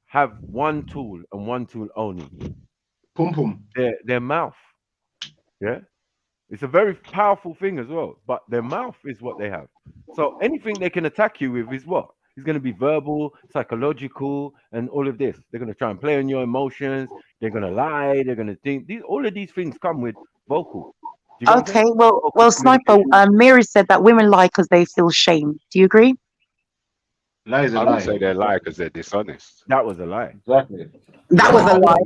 Speaker 20: have one tool and one tool only.
Speaker 19: Pum pum.
Speaker 20: Their mouth. Yeah, it's a very powerful thing as well. But their mouth is what they have. So anything they can attack you with is what? It's going to be verbal, psychological, and all of this. They're going to try and play on your emotions. They're going to lie. They're going to think. All of these things come with vocal.
Speaker 17: Okay, well, Sniper, Mary said that women lie because they feel shame. Do you agree?
Speaker 19: Lie is a lie.
Speaker 6: I don't say they lie because they're dishonest.
Speaker 20: That was a lie.
Speaker 19: Exactly.
Speaker 17: That was a lie.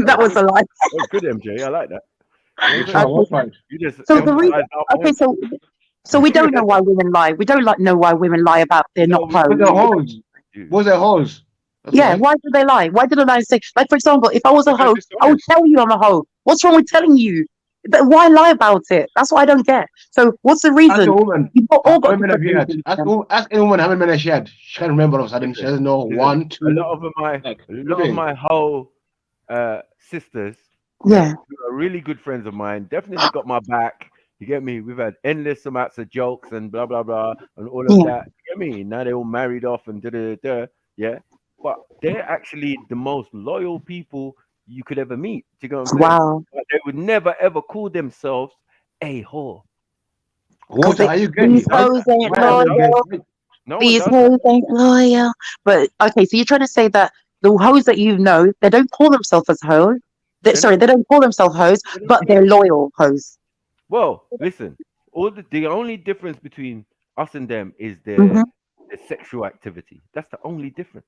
Speaker 17: That was a lie.
Speaker 20: Oh, good, MJ. I like that.
Speaker 17: So we don't know why women lie. We don't know why women lie about they're not hoes.
Speaker 19: Was it hoes?
Speaker 17: Yeah, why do they lie? Why did I say, like, for example, if I was a hoe, I would tell you I'm a hoe. What's wrong with telling you? But why lie about it? That's what I don't get. So what's the reason?
Speaker 19: Ask a woman. Ask any woman how many men she had. She can't remember all of a sudden. She doesn't know. One, two.
Speaker 20: A lot of my whole sisters,
Speaker 17: who
Speaker 20: are really good friends of mine, definitely got my back. You get me? We've had endless amounts of jokes and blah blah blah and all of that. You get me? Now they're all married off and da. Yeah, but they're actually the most loyal people you could ever meet. Do you know what I'm saying?
Speaker 17: Wow.
Speaker 20: But they would never ever call themselves a whore.
Speaker 19: What are you getting?
Speaker 17: These hoes ain't loyal. These hoes ain't loyal. But okay, so you're trying to say that the hoes that you know, they don't call themselves as hoes. They don't call themselves hoes, but they're loyal hoes.
Speaker 20: Well, listen, the only difference between us and them is their sexual activity. That's the only difference.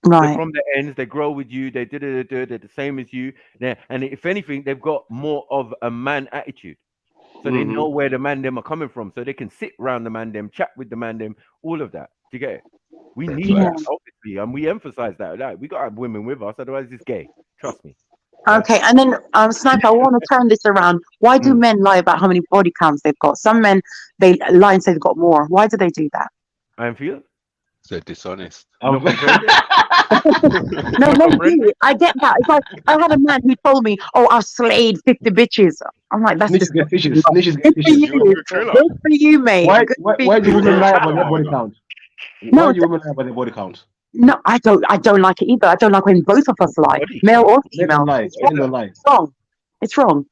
Speaker 17: Right.
Speaker 20: So from the ends, they grow with you. They're the same as you. And if anything, they've got more of a man attitude. So they know where the man them are coming from. So they can sit around the man them, chat with the man them, all of that. Do you get it? We need that, obviously, and we emphasize that. Like, we gotta have women with us, otherwise it's gay. Trust me.
Speaker 17: Okay, and then Sniper, I want to turn this around. Why do men lie about how many body counts they've got? Some men, they lie and say they've got more. Why do they do that?
Speaker 20: I feel
Speaker 6: they're dishonest.
Speaker 17: No, maybe I get that. It's like I had a man who told me, "Oh, I've slayed 50 bitches." I'm like, "That's just good for you, mate."
Speaker 19: Why do women lie about their body count? Why do women lie about their body count?
Speaker 17: No, I don't like it either. I don't like when both of us lie, male or female. It's wrong. It's wrong.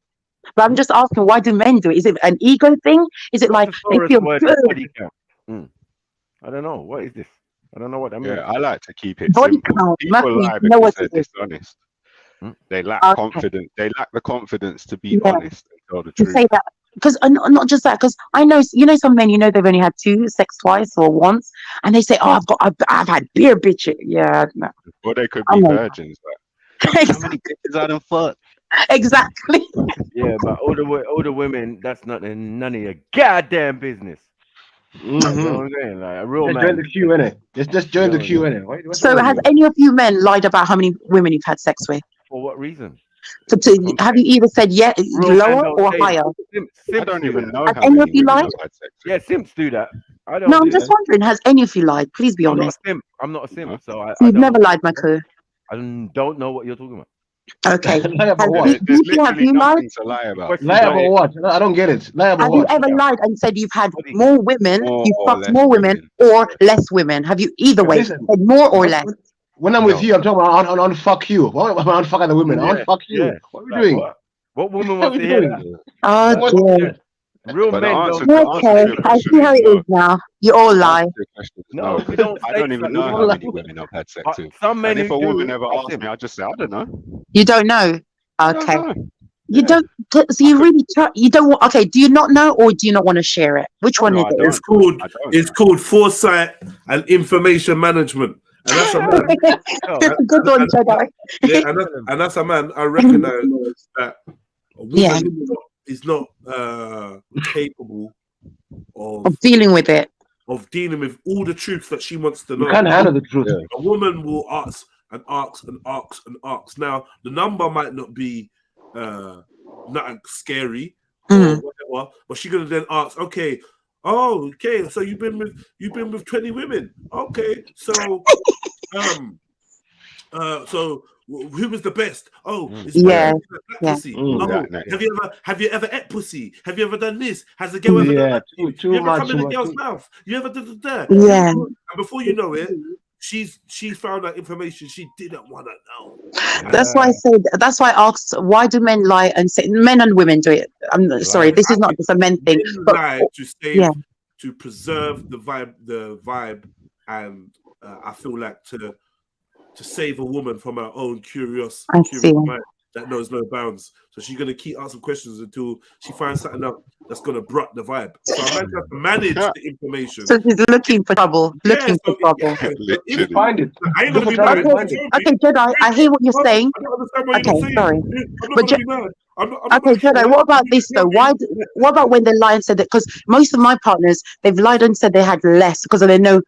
Speaker 17: But I'm just asking, why do men do it? Is it an ego thing? Is it like they feel good?
Speaker 20: I don't know. What is this? I don't know what that means.
Speaker 6: Yeah, I like to keep it
Speaker 17: body
Speaker 6: simple.
Speaker 17: count.
Speaker 6: People lie because they're dishonest. They lack confidence. They lack the confidence to be honest and tell the truth.
Speaker 17: Say that. Because not just that, because I know some men, they've only had 2 sex twice or once, and they say, "Oh, I've had beer bitches." Yeah, no.
Speaker 6: Or they could be virgins. Like, how many bitches I done fucked?
Speaker 17: Exactly.
Speaker 20: Yeah, but older women, that's none of your goddamn business. You know what I'm saying? Like a real
Speaker 19: Just
Speaker 20: man.
Speaker 19: join the queue, innit? Just join the queue, innit?
Speaker 17: So has any of you men lied about how many women you've had sex with?
Speaker 20: For what reason?
Speaker 17: Have you either said lower or higher?
Speaker 6: I don't even know
Speaker 17: Has
Speaker 6: how
Speaker 17: any
Speaker 6: many
Speaker 17: of you
Speaker 6: women
Speaker 17: lied?
Speaker 6: I've had sex with.
Speaker 20: Yeah, simps do that. I don't.
Speaker 17: No, I'm
Speaker 20: do
Speaker 17: just
Speaker 20: that.
Speaker 17: wondering, has any of you lied? Please be
Speaker 20: I'm not a
Speaker 17: honest.
Speaker 20: simp. I'm not a simp, so I
Speaker 17: You've
Speaker 20: don't
Speaker 17: never
Speaker 20: know.
Speaker 17: lied, Maku.
Speaker 20: I don't know what you're talking about.
Speaker 17: Okay.
Speaker 19: Lie about what?
Speaker 17: Have you lied?
Speaker 6: To lie about.
Speaker 19: Lie about what? I don't get it. Lie about
Speaker 17: Have you
Speaker 19: what?
Speaker 17: ever lied and said you've had more women, you've
Speaker 6: or
Speaker 17: fucked
Speaker 6: less
Speaker 17: more women, or less women? Have you either way
Speaker 19: Listen,
Speaker 17: said more or less?
Speaker 19: When I'm with you, I'm talking about on fuck you. Why am I on fuck other women? I want fuck you.
Speaker 20: Yeah.
Speaker 19: What are we
Speaker 20: Like,
Speaker 19: doing?
Speaker 20: What woman
Speaker 19: What are
Speaker 20: wants
Speaker 19: we
Speaker 20: to hear
Speaker 19: doing?
Speaker 20: that?
Speaker 17: Oh
Speaker 19: What-
Speaker 17: dear.
Speaker 20: Real
Speaker 6: But
Speaker 20: men
Speaker 6: the
Speaker 20: don't.
Speaker 6: answer to
Speaker 17: Okay,
Speaker 6: your
Speaker 17: I
Speaker 6: question
Speaker 17: see how
Speaker 6: is
Speaker 17: it
Speaker 6: no.
Speaker 17: is now. You all
Speaker 6: The
Speaker 17: lie.
Speaker 6: answer to your question is
Speaker 20: No,
Speaker 6: no.
Speaker 20: we don't.
Speaker 6: I don't even know how many women I've had sex with.
Speaker 20: Some men
Speaker 6: And if
Speaker 20: who
Speaker 6: a woman
Speaker 20: do,
Speaker 6: ever
Speaker 20: are
Speaker 6: asked me, I'll just say, I don't know.
Speaker 17: You don't know. Okay.
Speaker 6: know.
Speaker 17: You don't. So you really you don't want. Okay. Do you not know, or do you not want to share it? Which one is it?
Speaker 3: It's called foresight and information management, and that's a man.
Speaker 17: Good one, Jedi.
Speaker 3: Yeah, and that's a man. I recognize that a woman is not capable
Speaker 17: Of dealing with it.
Speaker 3: of dealing with all the truth that she wants to know.
Speaker 19: You can't handle the truth.
Speaker 3: A woman will ask and ask and ask and ask. Now, the number might not be nothing scary or whatever, but she's gonna then ask, okay, so you've been with 20 women. Okay, so so who was the best? Oh, it's black pussy. Have you ever ate pussy? Have you ever done this? Has the girl ever done that? You ever come in a girl's mouth? You ever did that?
Speaker 17: Yeah.
Speaker 3: And before you know it, she's found out information she didn't want to know.
Speaker 17: That's why I said. That's why I asked. Why do men lie and say? Men and women do it. I'm sorry. This is not just a men thing.
Speaker 3: Men
Speaker 17: But
Speaker 3: lie to save, to preserve the vibe, and I feel like to save a woman from her own curious mind that knows no bounds. So she's gonna keep asking questions until she finds something out that's gonna bruck the vibe. So a man has to manage the information.
Speaker 17: So she's looking for trouble. Looking for trouble.
Speaker 3: If
Speaker 19: find it.
Speaker 3: I ain't gonna be mad.
Speaker 17: Okay, Jedi. I hear what you're saying.
Speaker 3: I don't understand why you're
Speaker 17: Okay,
Speaker 3: not saying
Speaker 17: sorry.
Speaker 3: it. I'm not
Speaker 17: But
Speaker 3: gonna be mad.
Speaker 17: Okay, Jedi, what about this though? What about when they lie and said that? Because most of my partners, they've lied and said they had less because they know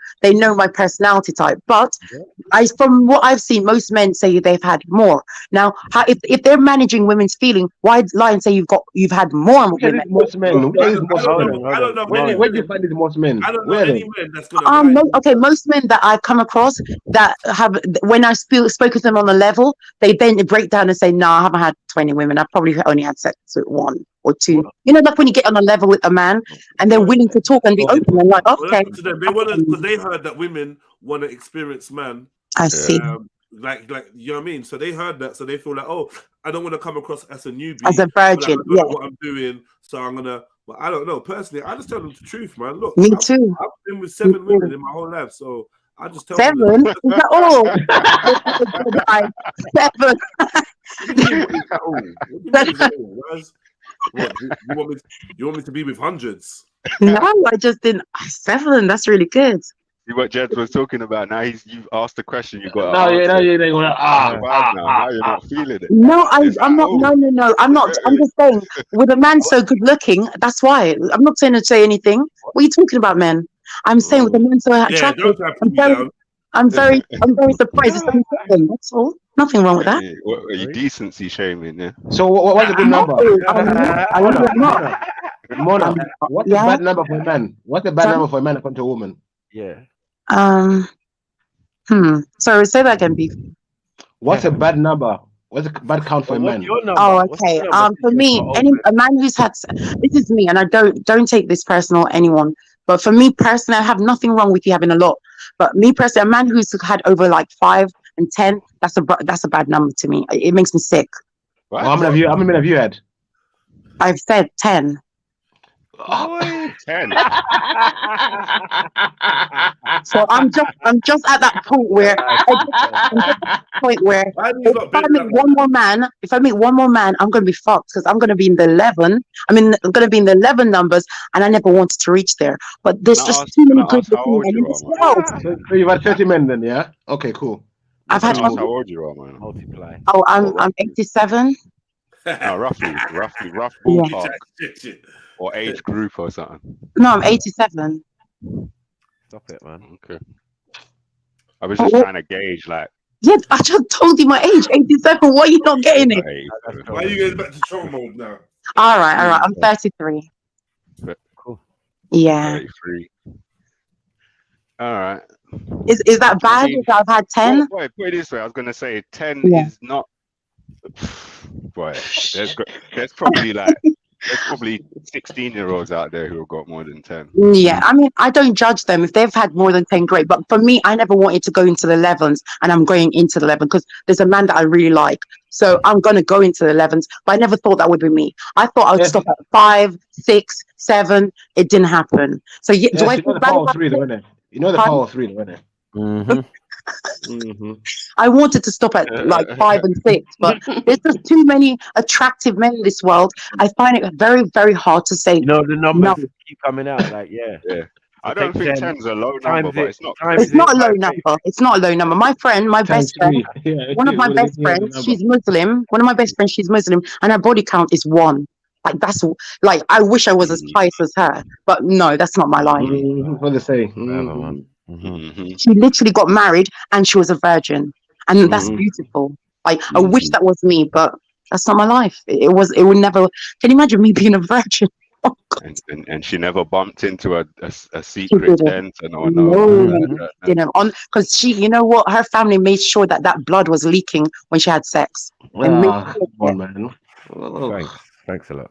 Speaker 17: my personality type. But from what I've seen, most men say they've had more. Now, if they're managing women's feeling, why lie and say you've had more women?
Speaker 19: Most men.
Speaker 3: I don't know.
Speaker 19: Where do you find these most men?
Speaker 3: I don't know any men that's gonna lie.
Speaker 17: Okay, most men that I've come across that have, when I spoke with them on a level, they then break down and say, "No, I haven't had 20 women. I've probably only had sex with 1 or 2." You know, like when you get on a level with a man and they're willing to talk and be open and like, okay.
Speaker 3: Well, to them. They want to, because they heard that women want to experience man.
Speaker 17: I see.
Speaker 3: Like you know what I mean. So they heard that, so they feel like, oh, I don't want to come across as a newbie,
Speaker 17: as a virgin.
Speaker 3: Like, I don't know what I'm doing, so I'm gonna. But I don't know personally. I just tell them the truth, man. Look,
Speaker 17: Me too.
Speaker 3: I've been with 7 women in my whole life, so I just tell
Speaker 17: 7?
Speaker 3: them.
Speaker 17: Is that all? 7.
Speaker 3: What, you want me to be with hundreds?
Speaker 17: No, I just didn't. 7. That's really good.
Speaker 6: See what Jed was talking about. Now you've asked the question. You got
Speaker 19: now you're going
Speaker 6: now you're not feeling it.
Speaker 17: No, I'm not. No. I'm not. I'm just saying, with a man so good looking, that's why. I'm not saying to say anything. What are you talking about, man? I'm saying with a man so attractive. I'm very surprised. It's only 7. That's all. Nothing wrong with that.
Speaker 6: What are you decency shaming? Yeah.
Speaker 19: So what's a good number? Mona, what's a
Speaker 17: Yeah.
Speaker 19: bad number for a man? What's a bad number for a man according to a woman?
Speaker 20: Yeah.
Speaker 17: Sorry, say that again, Beef.
Speaker 19: What's a bad number? What's a bad count for a man?
Speaker 17: Oh, okay. For me, a man who's had, this is me, and I don't take this personal, anyone. But for me personally, I have nothing wrong with you having a lot. But me personally, a man who's had over like 5 and 10, that's a bad number to me. It makes me sick.
Speaker 19: Well, how many have you had?
Speaker 17: I've said 10.
Speaker 6: Oh, 10.
Speaker 17: So I'm just at that point where if I meet one more man, I'm gonna be fucked because I'm gonna be in the 11. I'm gonna be in the 11 numbers, and I never wanted to reach there. But there's just too many good looking men in this world.
Speaker 19: So you've had 30 men then, yeah? Okay, cool.
Speaker 17: I've had.
Speaker 6: How old you are, man?
Speaker 20: Multiply.
Speaker 17: Oh, I'm 87.
Speaker 6: No, roughly, rough ballpark, or age group or something.
Speaker 17: No, I'm 87.
Speaker 20: Stop it, man.
Speaker 6: Okay. I was just trying to gauge, like.
Speaker 17: Yeah, I just told you my age, 87. Why are you not getting it?
Speaker 3: Why are you going back to troll mode now?
Speaker 17: All right. I'm 33.
Speaker 20: Cool.
Speaker 17: Yeah.
Speaker 6: 33. All right.
Speaker 17: Is that bad? If I've had 10?
Speaker 6: Boy, put it this way. I was gonna say 10
Speaker 17: Yeah.
Speaker 6: is not. Boy, there's probably like 16-year-olds out there who have got more than 10.
Speaker 17: Yeah, I mean, I don't judge them. If they've had more than 10, great. But for me, I never wanted to go into the 11s, and I'm going into the 11 because there's a man that I really like. So I'm going to go into the 11s, but I never thought that would be me. I thought I would stop at 5, 6, 7. It didn't happen. So do I
Speaker 19: you know the power of 3, though, innit? You know the power of 3, though, innit?
Speaker 17: I wanted to stop at like 5 and 6, but there's just too many attractive men in this world. I find it very, very hard to say.
Speaker 20: You know, the numbers keep coming out. Like, yeah.
Speaker 6: I don't think 10's a low number, but it's not.
Speaker 17: It's not a low number. It's not a low number. My friend, my best friend, one of my best friends, she's Muslim. One of my best friends, she's Muslim, and her body count is 1. Like that's like I wish I was as pious as her, but no, that's not my life.
Speaker 19: What they say?
Speaker 17: She literally got married and she was a virgin, and that's beautiful. Like I wish that was me, but that's not my life. It would never. Can you imagine me being a virgin? Oh,
Speaker 6: and she never bumped into a secret tent and all. No,
Speaker 17: you know, because she, you know what, her family made sure that blood was leaking when she had sex.
Speaker 20: Thanks a lot.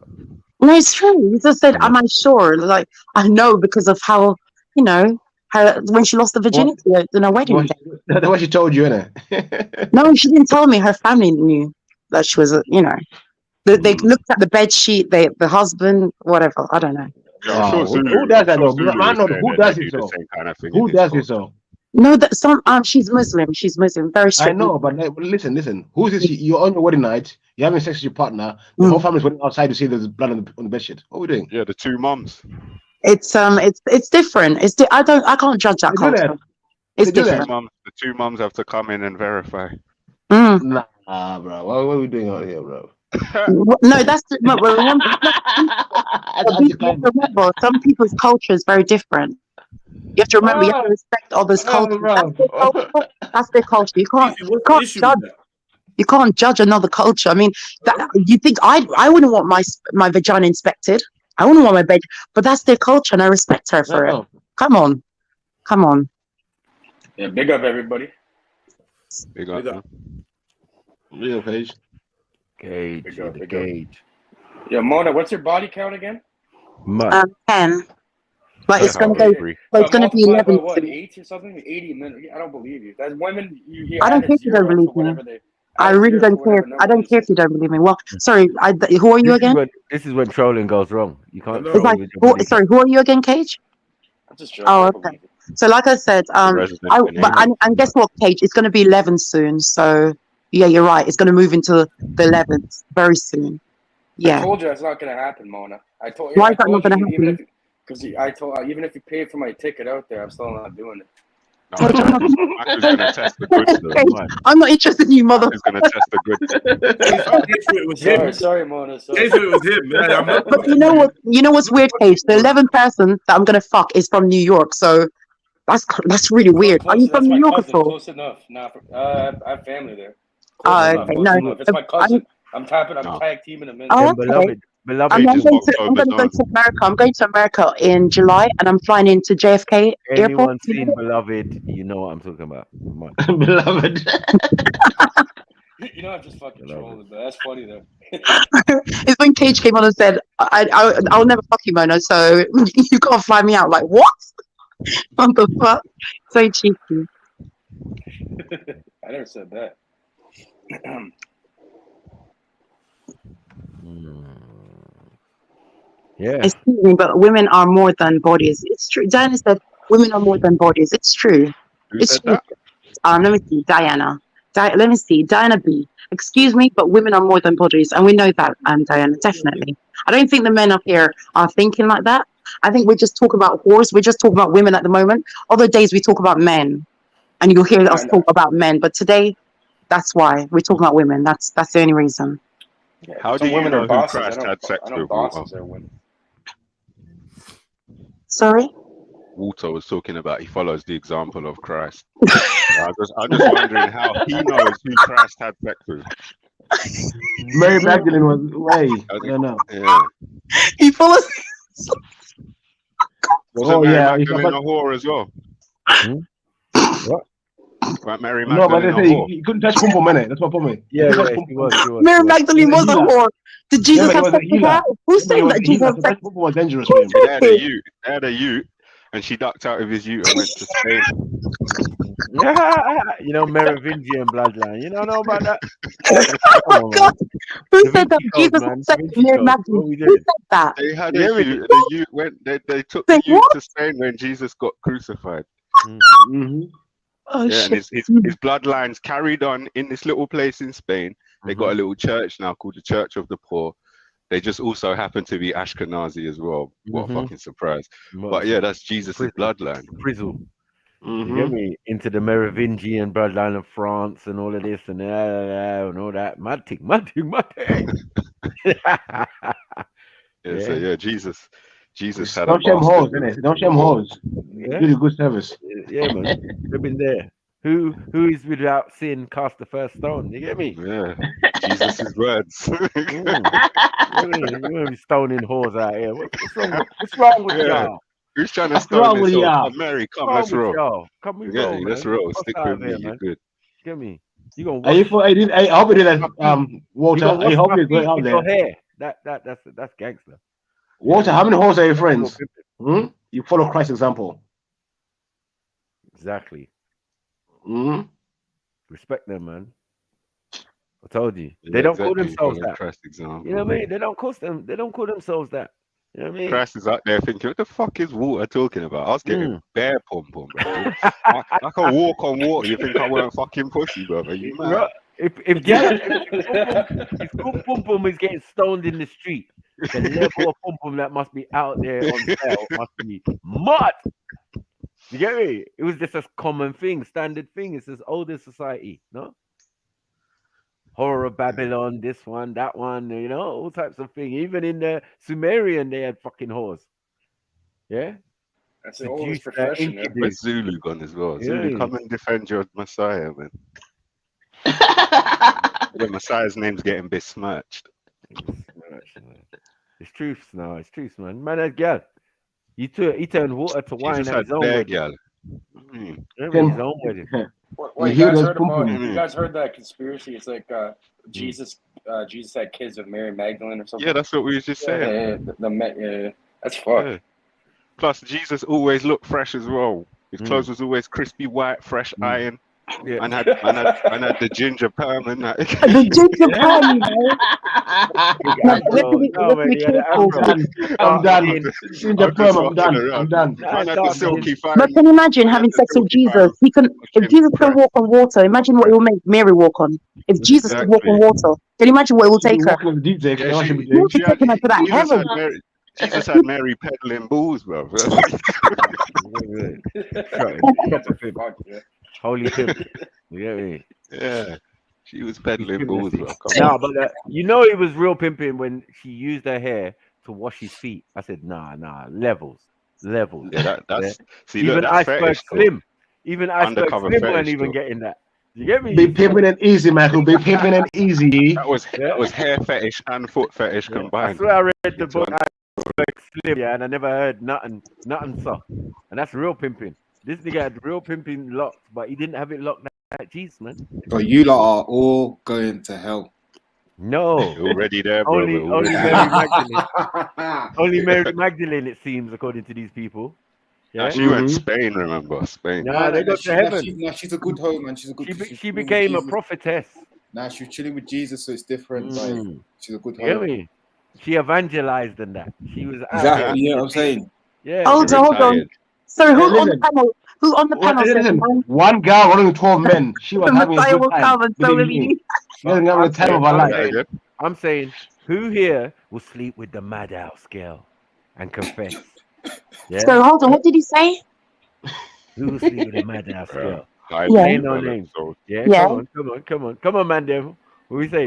Speaker 17: No, it's true. You just said, "Am I sure?" Like I know because of how, you know, her when she lost the virginity in her wedding day.
Speaker 19: That's what she told you, innit?
Speaker 17: No, she didn't tell me. Her family knew that she was, you know. They looked at the bed sheet, the husband, whatever. I don't know.
Speaker 19: Who does that though? I know who does it so. Who does it so?
Speaker 17: No, that some she's Muslim. She's Muslim. Very strict.
Speaker 19: I know, but listen. Who's this? You're on your wedding night. You're having sex with your partner. The whole family's waiting outside to see there's blood on the bed sheet. What are we doing?
Speaker 6: Yeah, the 2 mums.
Speaker 17: It's different. I can't judge that culture. It's different.
Speaker 6: The two mums have to come in and verify.
Speaker 19: Nah, bro. What are we doing out here, bro?
Speaker 17: No, that's remember, some people's culture is very different. You have to remember, you have to respect others' culture. That's their culture. You can't judge. You can't judge another culture. I mean, you think I wouldn't want my vagina inspected. I wouldn't want my bed, but that's their culture, and I respect her for it. Come on.
Speaker 2: Yeah, big up everybody.
Speaker 6: Big up.
Speaker 19: Real page.
Speaker 20: Gauge.
Speaker 2: Yeah, Mona, what's your body count again?
Speaker 17: 10. But it's gonna go. But it's gonna be 11.
Speaker 2: What, 8 or something? 80 minutes. I don't believe you. That's women.
Speaker 17: I don't care if you don't believe me. I really don't care. I don't care if you don't believe me. Well, sorry. Who are you again?
Speaker 20: This is when trolling goes wrong. You can't.
Speaker 17: It's like, sorry. Who are you again, Cage?
Speaker 2: I'm just joking.
Speaker 17: Oh, okay. So, like I said, and guess what, Cage? It's going to be 11 soon. So, yeah, you're right. It's going to move into the 11th very soon. Yeah.
Speaker 2: I told you that's not going to happen, Mona.
Speaker 17: Why is that not going to happen?
Speaker 2: Because I told even if you pay for my ticket out there, I'm still not doing it.
Speaker 6: I'm gonna test the goods.
Speaker 17: I'm not interested in you, mother.
Speaker 6: He's gonna test the goods.
Speaker 2: Sorry, Mona. Sorry.
Speaker 3: If it was him, man.
Speaker 17: But you know what? You know what's weird, Cage? The 11th person that I'm gonna fuck is from New York, so that's really weird. Are you from New York at all?
Speaker 2: Close enough. I have family there.
Speaker 17: Oh, okay. No,
Speaker 2: if it's my cousin, I'm tag teaming him in.
Speaker 17: Oh, okay.
Speaker 20: Beloved,
Speaker 17: I'm going to go to America. I'm going to America in July, and I'm flying into JFK
Speaker 20: Anyone
Speaker 17: airport.
Speaker 20: seen Beloved? You know what I'm talking about.
Speaker 19: Beloved.
Speaker 2: You know, I'm just fucking trolling, but that's funny though.
Speaker 17: It's when Cage came on and said, "I'll never fuck you, Mona, so you can't fly me out." Like what? What the fuck? So cheeky.
Speaker 2: I never said that.
Speaker 20: Yeah.
Speaker 17: Excuse me, but women are more than bodies. It's true. Diana said women are more than bodies. It's true. It's true. Let me see, Diana. Let me see, Diana B. Excuse me, but women are more than bodies, and we know that, Diana, definitely. I don't think the men up here are thinking like that. I think we just talk about whores. We're just talking about women at the moment. Other days we talk about men, and you'll hear us talk about men. But today, that's why we're talking about women. That's the only reason.
Speaker 6: Yeah, how do you know who Christ had sex with?
Speaker 17: Sorry?
Speaker 6: Walter was talking about, he follows the example of Christ. I'm just wondering how he knows who Christ had sex with.
Speaker 19: Mary Magdalene was way. I don't know.
Speaker 6: Yeah.
Speaker 17: He follows.
Speaker 6: Wasn't Mary Magdalene a whore as well?
Speaker 20: What?
Speaker 6: Right, Mary
Speaker 19: No, but
Speaker 6: Magdalene
Speaker 19: they
Speaker 6: a
Speaker 19: say
Speaker 6: whore.
Speaker 19: he couldn't touch pom pom, innit? That's what point.
Speaker 20: Yeah, she was.
Speaker 17: Mary Magdalene was a whore. Did Jesus have sex with her? Who's saying that Jesus had sex?
Speaker 19: Pom was dangerous.
Speaker 6: They had a ute, and she ducked out of his ute and went to Spain.
Speaker 20: You know, Merovingian bloodline. You don't know about that?
Speaker 17: Oh my God! Who said that Jesus had sex with Mary Magdalene? Who said that?
Speaker 6: They had a ute. The ute went. They took the ute to Spain when Jesus got crucified.
Speaker 17: Oh,
Speaker 6: yeah,
Speaker 17: shit.
Speaker 6: and his bloodlines carried on in this little place in Spain. They got a little church now called the Church of the Poor. They just also happen to be Ashkenazi as well. What a fucking surprise! But yeah, that's Jesus' bloodline.
Speaker 20: Frizzle. You get me? Into the Merovingian bloodline of France and all of this and all that. Mad thing.
Speaker 6: So yeah, Jesus had
Speaker 19: Don't shame hoes, innit? Don't shame hoes.
Speaker 20: Yeah.
Speaker 19: Really good service.
Speaker 20: Yeah, man. They've been there. Who is without sin cast the first stone? You get me?
Speaker 6: Yeah. Jesus' words.
Speaker 20: You're gonna be stoning whores out here. What's wrong with y'all?
Speaker 6: Who's trying to stone this all? Mary, come, let's roll.
Speaker 20: Come we
Speaker 6: yeah,
Speaker 20: roll,
Speaker 6: let's
Speaker 20: man.
Speaker 6: roll. Stick with me, you're good.
Speaker 20: Get me. You gonna
Speaker 19: I hope you did that, Walter. I hope you go out there.
Speaker 20: Hair. That's gangster.
Speaker 19: Walter, how many hoes are your friends? You follow Christ's example.
Speaker 20: Exactly. Respect them, man. I told you.
Speaker 6: Yeah,
Speaker 20: They don't call
Speaker 6: exactly.
Speaker 20: themselves
Speaker 6: Follow
Speaker 20: that.
Speaker 6: Christ's example.
Speaker 20: You know what I mean? They don't call themselves that. You know what I mean?
Speaker 6: Christ is out there thinking, what the fuck is Walter talking about? I was getting bare pom pom, bro. I can walk on water. You think I weren't fucking pussy, brother? You mad?
Speaker 20: If pum pum is getting stoned in the street, the level of pum pum that must be out there on sale must be mud. You get me? It was just a common thing, standard thing. It's this older society, no? Horror of Babylon, this one, that one, you know, all types of things. Even in the Sumerian, they had fucking whores. Yeah?
Speaker 2: That's an old profession.
Speaker 6: Where's Zulu gone as well? Zulu, come and defend your Messiah, man. The Messiah's name's getting besmirched.
Speaker 20: It's truth now. It's truth, man. Man, that girl. He turned water to wine at his own wedding.
Speaker 6: Girl.
Speaker 20: His own wedding.
Speaker 2: Well, you guys heard that conspiracy? It's like Jesus had kids with Mary Magdalene or something.
Speaker 6: Yeah, that's what we was just saying.
Speaker 2: Yeah, that's fucked.
Speaker 6: Yeah. Plus, Jesus always looked fresh as well. His clothes was always crispy white, fresh iron. Yeah. And had the ginger perm and that.
Speaker 17: The ginger perm,
Speaker 19: I'm done. Ginger perm, I'm done.
Speaker 17: But can you imagine having sex with Jesus? If Jesus can walk on water, imagine what it will make Mary walk on. If Jesus can walk on water, can you imagine what it will take her? Taking her to that heaven.
Speaker 6: Jesus had Mary peddling bulls, bro.
Speaker 20: Holy pimp.
Speaker 6: Yeah. She was peddling bulls, bro.
Speaker 20: No, but you know it was real pimping when she used her hair to wash his feet. I said, nah, levels.
Speaker 6: Yeah, that's see,
Speaker 20: even
Speaker 6: look,
Speaker 20: Iceberg Slim. Even Iceberg Slim weren't even getting that. You get me?
Speaker 19: Be pimping and easy, Michael. Be pimping and easy.
Speaker 6: That was hair fetish and foot fetish combined.
Speaker 20: I swear I read the book Iceberg Slim, yeah, and I never heard nothing so. And that's real pimping. This nigga had real pimping locked, but he didn't have it locked like Jesus, man.
Speaker 13: But you lot are all going to hell.
Speaker 20: No.
Speaker 6: Already there, bro.
Speaker 20: Only Mary Magdalene. Only Mary Magdalene, it seems, according to these people. Yeah?
Speaker 6: She went Spain, remember? Spain.
Speaker 20: No, they got to heaven.
Speaker 13: She's a good hoe, man. She's a good.
Speaker 20: She became a prophetess.
Speaker 13: Nah, she was chilling with Jesus, so it's different. Like, she's a good hoe.
Speaker 20: Really? She evangelized in that. She was
Speaker 13: exactly. You know what I'm saying?
Speaker 20: Yeah.
Speaker 17: Hold on. So who's on the panel? Who on the panel?
Speaker 19: Listen, one girl running 12 men. She was having a good time. She wasn't having a time of her life.
Speaker 20: I'm saying, who here will sleep with the madhouse girl and confess? Yeah?
Speaker 17: So hold on, what did he say?
Speaker 20: Who will sleep with the madhouse girl?
Speaker 17: Yeah.
Speaker 20: No names. Yeah.
Speaker 17: Yeah.
Speaker 20: Come on, man, devil. What we say?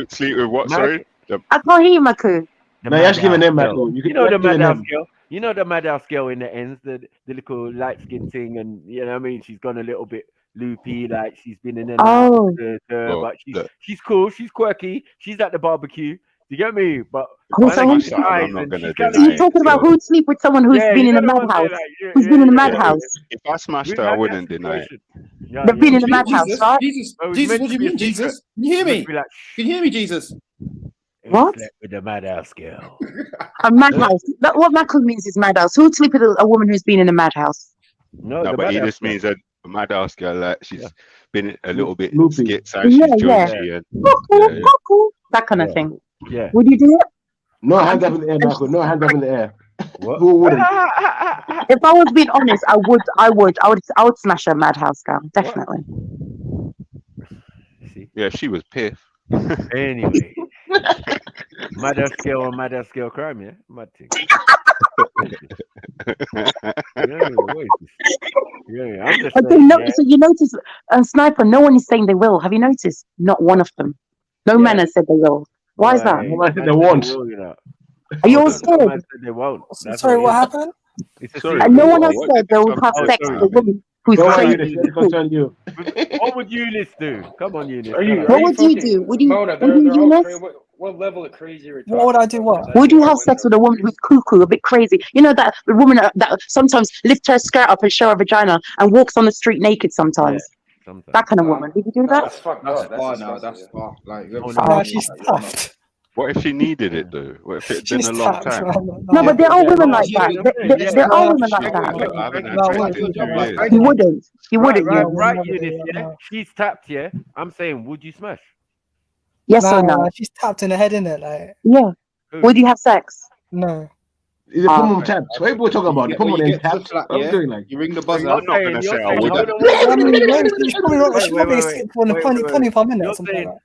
Speaker 6: Sleep with what? Sorry.
Speaker 17: I can't hear you, Maku.
Speaker 19: No, you have to give a name, Michael.
Speaker 20: You know the madhouse girl. You know the madhouse girl in the ends, the little light skin thing, and you know what I mean. She's gone a little bit loopy, like she's been in and out, but she's cool. She's quirky. She's at the barbecue. You get me? But
Speaker 17: I'm not gonna so you're talking about who'd sleep with someone who's been in a madhouse? Who's been in a madhouse?
Speaker 6: If I smashed her, I wouldn't deny it.
Speaker 17: They've been in a madhouse, right?
Speaker 13: Jesus, what do you mean, Jesus? Can you hear me? Can you hear me, Jesus?
Speaker 17: What?
Speaker 20: With the madhouse girl.
Speaker 17: A madhouse. What madhouse means is madhouse. Who'd sleep with a woman who's been in a madhouse?
Speaker 6: No, but it just means that a madhouse girl, like she's been a little bit skits and
Speaker 17: Yeah,
Speaker 6: she's
Speaker 17: yeah.
Speaker 6: judgy and
Speaker 17: Cuckoo, that kind of thing.
Speaker 20: Yeah.
Speaker 17: Would you do it?
Speaker 19: No hands up in the air, Michael. No hands up in the air.
Speaker 20: What?
Speaker 19: Who wouldn't?
Speaker 17: If I was being honest, I would smash a madhouse girl, definitely.
Speaker 6: yeah, she was piff.
Speaker 20: Anyway, madhouse girl or madhouse girl crime, yeah, mad thing. I'm just saying,
Speaker 17: So you notice, Sniper, no one is saying they will. Have you noticed? Not one of them. No man has said they will. Why is that?
Speaker 19: No man said they won't.
Speaker 17: Are you all scared?
Speaker 20: They won't.
Speaker 16: Sorry, what happened?
Speaker 17: No one has said they will have sex with a woman who's crazy.
Speaker 20: What would Eunice do? Come on, Eunice.
Speaker 17: What would you do? Would you,
Speaker 2: Mona, what level of crazy are we talking
Speaker 16: What would I do? What?
Speaker 17: Would you have sex with a woman who's cuckoo, a bit crazy? You know that the woman that sometimes lifts her skirt up and show her vagina and walks on the street naked sometimes. That kind of woman. Would you do that?
Speaker 13: That's fucked up. That's far.
Speaker 16: Like, she's stuffed.
Speaker 6: What if she needed it though? What if it'd been a long time?
Speaker 17: No, but there are women like that. There are women like that. You wouldn't. You wouldn't.
Speaker 20: Right, Eunice. Yeah, she's tapped. Yeah, I'm saying, would you smash?
Speaker 17: Yes or no?
Speaker 16: She's tapped in the head, innit? Like.
Speaker 17: Yeah. Would you have sex?
Speaker 16: No.
Speaker 19: Is it put on tapped? What are you talking about? You put on in tapped? What are you doing like?
Speaker 13: You ring the buzzer.
Speaker 6: I'm not gonna say I wouldn't.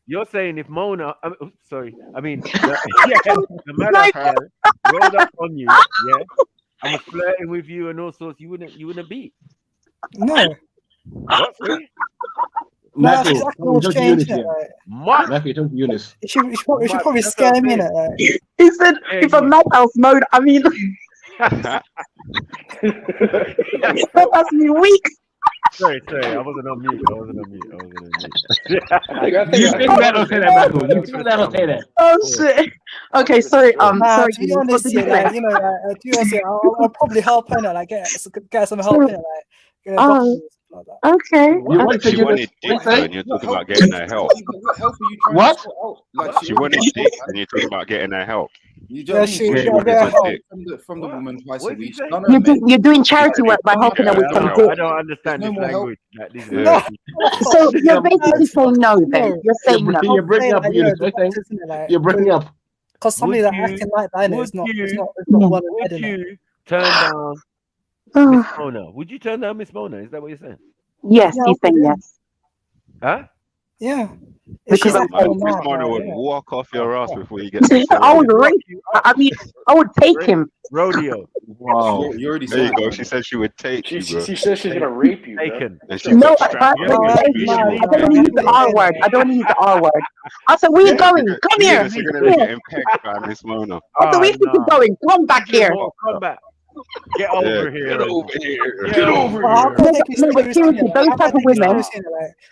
Speaker 20: You're saying if Mona, the madhouse rolled up on you, yeah, and was flirting with you and all sorts, you wouldn't beat.
Speaker 16: No.
Speaker 20: What?
Speaker 19: Matthew,
Speaker 16: talking
Speaker 19: to Eunice.
Speaker 16: She should probably scare me, innit?
Speaker 17: He said, if a madhouse mode, I mean, that's me weak.
Speaker 20: Sorry, I wasn't on mute.
Speaker 17: Oh shit. Okay, sorry. Sorry.
Speaker 16: To be honest, I'll probably help her, like get some help in it, like.
Speaker 17: Okay.
Speaker 6: She wanted dick and you're talking about getting her help.
Speaker 19: What?
Speaker 6: She wanted dick and you're talking about getting her help.
Speaker 13: You don't from the woman twice a week.
Speaker 17: You're doing charity work by helping her with some dick.
Speaker 20: I don't understand this language.
Speaker 17: So you're basically saying no then. You're saying no.
Speaker 19: You're breaking up, Eunice. You're breaking up.
Speaker 16: Because somebody that acting like that is not one of them.
Speaker 20: Would you turn down Miss Mona? Would you turn down Miss Mona? Is that what you're saying?
Speaker 17: Yes, he's saying yes.
Speaker 20: Huh?
Speaker 16: Yeah.
Speaker 17: Because
Speaker 6: Miss Mona would walk off your ass before you get.
Speaker 17: I would rape you. I mean, I would take him.
Speaker 20: Rodeo.
Speaker 6: Wow. There you go. She said she would take you, bro.
Speaker 2: She said she's gonna rape you.
Speaker 20: Taken.
Speaker 17: No, I don't want to use the R word. I don't want to use the R word. I said, where you going? Come here.
Speaker 6: You're gonna get impecced by Miss Mona.
Speaker 17: I said, where you going? Come back here.
Speaker 20: Come back. Get over here.
Speaker 6: Get over here.
Speaker 20: Get over here.
Speaker 17: No, but seriously, those type of women.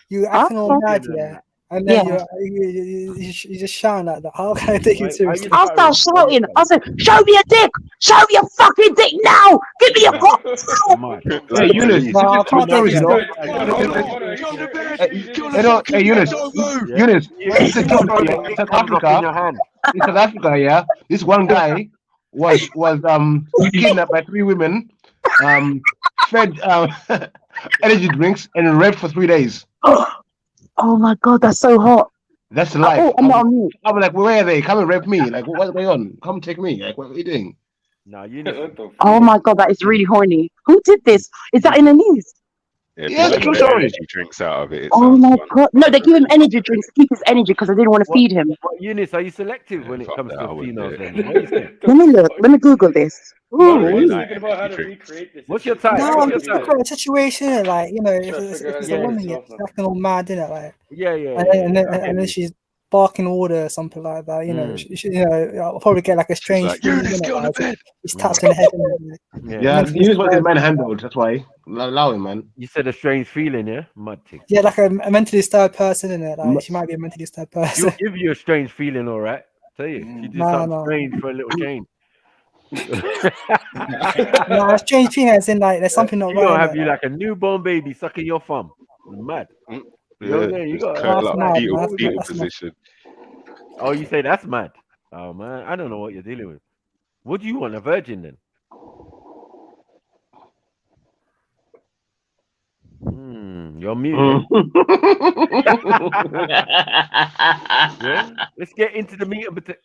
Speaker 16: You acting all mad, yeah. And then you're just shouting at that. How can I take you seriously?
Speaker 17: I'll start shouting. I'll say, show me a dick. Show me a fucking dick now. Give me a cock.
Speaker 19: Hey, Eunice. Hey, Eunice. Eunice. In South Africa, yeah. This one guy was kidnapped by 3 women, fed energy drinks, and raped for 3 days.
Speaker 17: Oh my god, that's so hot.
Speaker 19: That's life.
Speaker 17: Oh, I'm not on mute.
Speaker 19: I'm like, where are they? Come and rape me. Like, what's going on? Come take me. Like, what are you doing?
Speaker 20: No, you know.
Speaker 17: Oh my god, that is really horny. Who did this? Is that in the news?
Speaker 6: Yeah, true story. Energy drinks out of it.
Speaker 17: Oh my god. No, they give him energy drinks to keep his energy because they didn't want to feed him.
Speaker 20: Eunice, are you selective when it comes to females then?
Speaker 17: Let me look. Let me Google this.
Speaker 2: Thinking about how to recreate this.
Speaker 20: What's your type?
Speaker 16: No, I'm just looking at a situation, like, if it's a woman, it's acting all mad, innit? Like,
Speaker 20: yeah.
Speaker 16: And then she's barking order or something like that. You know, I'll probably get like a strange
Speaker 6: like,
Speaker 16: feeling.
Speaker 6: Eunice, get on the bed.
Speaker 16: He's tapped in the head.
Speaker 19: Yeah, Eunice was manhandled. That's why. Allow him, man.
Speaker 20: You said a strange feeling, yeah? Mud thing.
Speaker 16: Yeah, like a mentally disturbed person in it. Like she might be a mentally disturbed person.
Speaker 20: She'll give you a strange feeling, all right. Tell you, she do something strange for a little change.
Speaker 16: No, a strange feeling as in like there's something not
Speaker 20: She
Speaker 16: right.
Speaker 20: gonna have you like a newborn baby sucking your thumb. Mad. You got
Speaker 6: fetal position.
Speaker 20: Oh, you say that's mad? Oh man, I don't know what you're dealing with. What do you want, a virgin then? You're muted. Yeah? Let's get into the meat of it.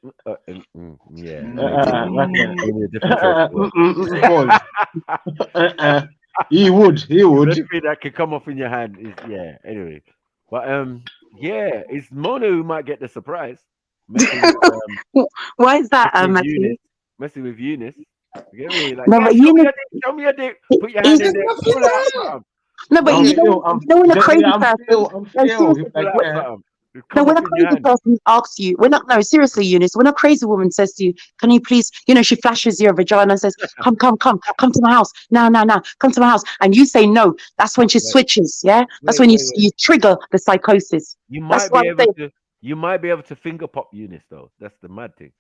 Speaker 19: He would.
Speaker 20: Anything that could come off in your hand is anyway. But it's Mono who might get the surprise.
Speaker 17: Why is that, Matthew?
Speaker 20: Messing with Eunice. You get me? Like,
Speaker 17: no, but Eunice,
Speaker 20: show me your dick. Put your hand in there. Pull it out.
Speaker 17: No, but you know when a crazy person. No, when a crazy person asks you, seriously, Eunice, when a crazy woman says to you, can you please, she flashes your vagina and says, come to my house. Now, come to my house. And you say no, that's when she switches, yeah? That's when you trigger the psychosis.
Speaker 20: You might be able to finger pop Eunice, though. That's the mad thing.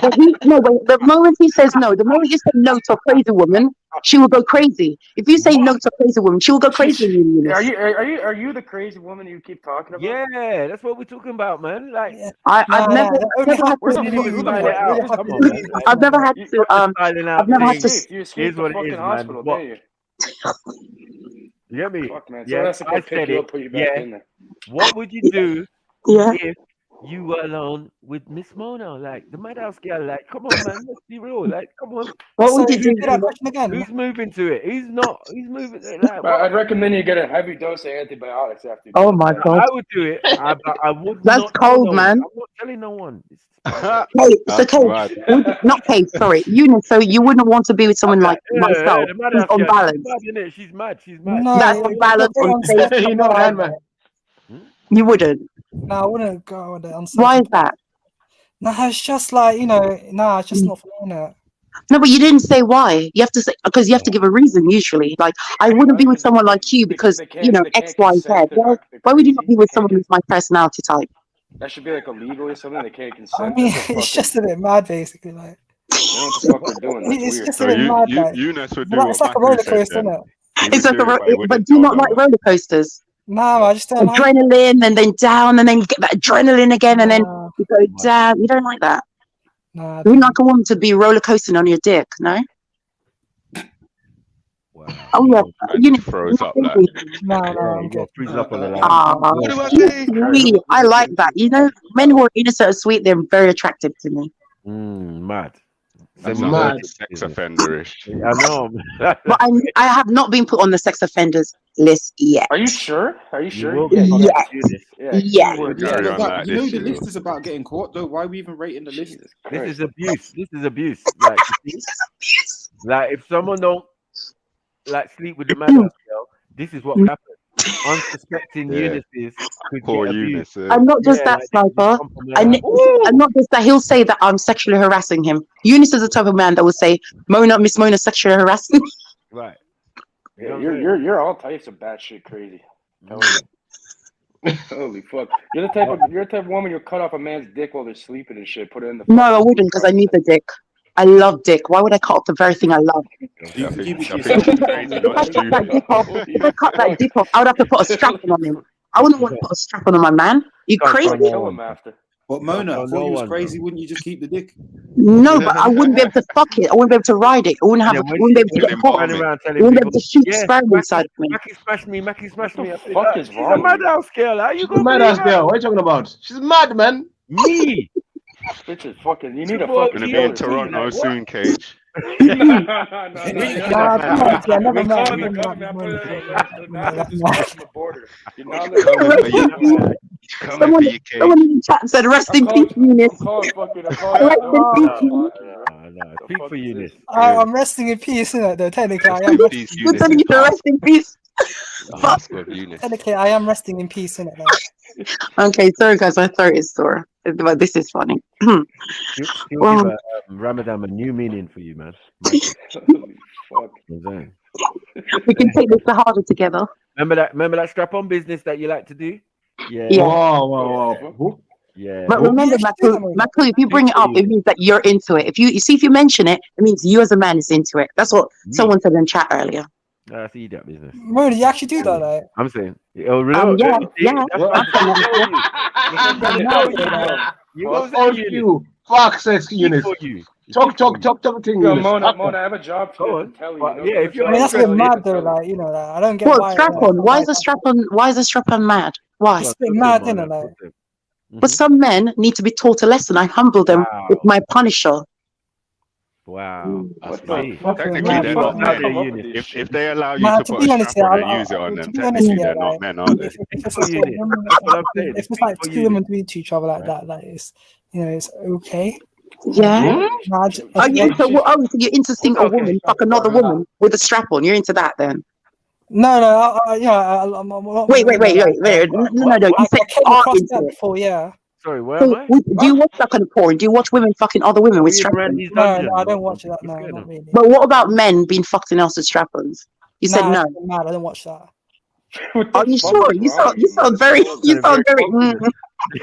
Speaker 17: The moment he says no, the moment you say no to a crazy woman, she will go crazy. If you say no to a crazy woman, she will go crazy.
Speaker 2: Are you the crazy woman you keep talking about?
Speaker 20: Yeah, that's what we're talking about, man. Like,
Speaker 17: I've never had to.
Speaker 2: Here's what it is, man.
Speaker 20: You get me?
Speaker 2: Fuck, man.
Speaker 20: Yeah,
Speaker 2: so I said it. Put you back in there.
Speaker 20: What would you do if you were alone with Miss Mona? Like the madhouse girl, like, come on, man, let's be real. Like, come on.
Speaker 17: What would you do?
Speaker 20: Who's moving to it? He's not. He's moving. Like,
Speaker 2: I'd recommend you get a heavy dose of antibiotics after.
Speaker 17: Oh my god!
Speaker 20: I would do it. I would.
Speaker 17: That's
Speaker 20: not
Speaker 17: cold, man.
Speaker 20: I'm not telling no one.
Speaker 17: Not Kate. Sorry, Eunice. So you wouldn't want to be with someone like myself who's unbalanced.
Speaker 20: She's mad. No,
Speaker 17: that's unbalanced. You wouldn't.
Speaker 16: No, I wouldn't go with it.
Speaker 17: Why is that?
Speaker 16: No, it's just like it's just not for me.
Speaker 17: No, but you didn't say why. You have to say because you have to give a reason. Usually, like I wouldn't be with someone like you because X, Y, Z. Why would you not be with someone with my personality type?
Speaker 2: That should be like illegal or something. They can't consent.
Speaker 16: I mean, it's just a bit mad, basically. Like,
Speaker 2: what the fuck they're doing?
Speaker 16: It's just a bit mad.
Speaker 6: Eunice would do
Speaker 16: it's like a roller coaster, isn't it?
Speaker 17: It's like but do you not like roller coasters?
Speaker 16: No, I just don't like
Speaker 17: adrenaline and then down and then you get that adrenaline again and then you go down. You don't like that?
Speaker 16: No.
Speaker 17: You wouldn't like a woman to be roller coasting on your dick, no?
Speaker 6: Wow.
Speaker 17: Oh yeah,
Speaker 6: Eunice throws up like.
Speaker 16: No,
Speaker 20: freeze up on the line.
Speaker 17: I like that. Men who are innocent and sweet, they're very attractive to me.
Speaker 20: Mad.
Speaker 6: That's mad. Sex offenderish.
Speaker 20: I know.
Speaker 17: But I have not been put on the sex offenders list yet.
Speaker 2: Are you sure?
Speaker 17: Yes.
Speaker 13: Yeah. The list is about getting caught, though. Why are we even rating the list?
Speaker 20: This is abuse. Like if someone don't sleep with the madhouse girl, this is what happens. Unsuspecting Eunices.
Speaker 6: Poor Eunice.
Speaker 17: I'm not just that, Sniper. I'm not just that. He'll say that I'm sexually harassing him. Eunice is the type of man that will say, Miss Mona sexually harassing me.
Speaker 20: Right.
Speaker 2: Yeah, you're all types of batshit crazy. Holy fuck! You're the type of woman you'll cut off a man's dick while they're sleeping and shit. Put it in the.
Speaker 17: No, I wouldn't because I need the dick. I love dick. Why would I cut off the very thing I love?
Speaker 6: If
Speaker 17: I cut that dick off, I would have to put a strap on him. I wouldn't want to put a strap on my man. You crazy?
Speaker 2: Kill him after.
Speaker 13: But Mona, I thought you was crazy. Wouldn't you just keep the dick?
Speaker 17: No, but I wouldn't be able to fuck it. I wouldn't be able to ride it. I wouldn't be able to get hot. I wouldn't be able to shoot sperm inside of me.
Speaker 20: Mackie smashed me.
Speaker 2: What the fuck is wrong?
Speaker 20: She's a madhouse girl. How you
Speaker 19: gonna madhouse girl? What are you talking about? She's mad, man.
Speaker 20: Me.
Speaker 2: Bitch is fucking. You need a fucking.
Speaker 6: Gonna be in Toronto soon, Cage.
Speaker 17: Someone in the chat said, "Rest in peace, Eunice."
Speaker 20: Speak for Eunice.
Speaker 16: I'm resting in peace, isn't it? Though technically, I am.
Speaker 17: Rest in peace.
Speaker 16: Technically, I am resting in peace, innit?
Speaker 17: Okay, sorry guys, my throat is sore. But this is funny.
Speaker 20: He'll give Ramadan a new meaning for you, man.
Speaker 17: We can take this to harder together.
Speaker 20: Remember that strap-on business that you like to do? Yeah.
Speaker 19: Wow.
Speaker 20: Yeah.
Speaker 17: But remember, Maku, if you bring it up, it means that you're into it. If you mention it, it means you as a man is into it. That's what someone said in chat earlier.
Speaker 20: I see that business.
Speaker 16: Mo, do you actually do that, like?
Speaker 20: I'm saying,
Speaker 17: yeah.
Speaker 19: You fuck sex units. Talk thing.
Speaker 2: Mona, I have a job for you to tell you.
Speaker 20: Yeah, if you're
Speaker 16: I mean, that's a bit mad though, like, you know, like, I don't get why.
Speaker 17: Strap-on? Why is a strap-on mad? Why?
Speaker 16: It's a bit mad, isn't it? Like,
Speaker 17: but some men need to be taught a lesson. I humble them with my punisher.
Speaker 6: Wow. Technically, they're not men. If they allow you to put a strap on and use it on them, technically they're not men, are they?
Speaker 16: if it's like two women doing to each other like that, like it's, you know, it's okay.
Speaker 17: Yeah. So you're into seeing a woman fuck another woman with a strap on? You're into that then?
Speaker 16: No.
Speaker 17: Wait. No. You said are into it
Speaker 16: before, yeah.
Speaker 20: Sorry, where am I?
Speaker 17: Do you watch that kind of porn? Do you watch women fucking other women with strap-ons?
Speaker 16: No, I don't watch that. No, not really.
Speaker 17: But what about men being fucked in else with strap-ons? You said no.
Speaker 16: Mad. I don't watch that.
Speaker 17: Are you sure? You sound very.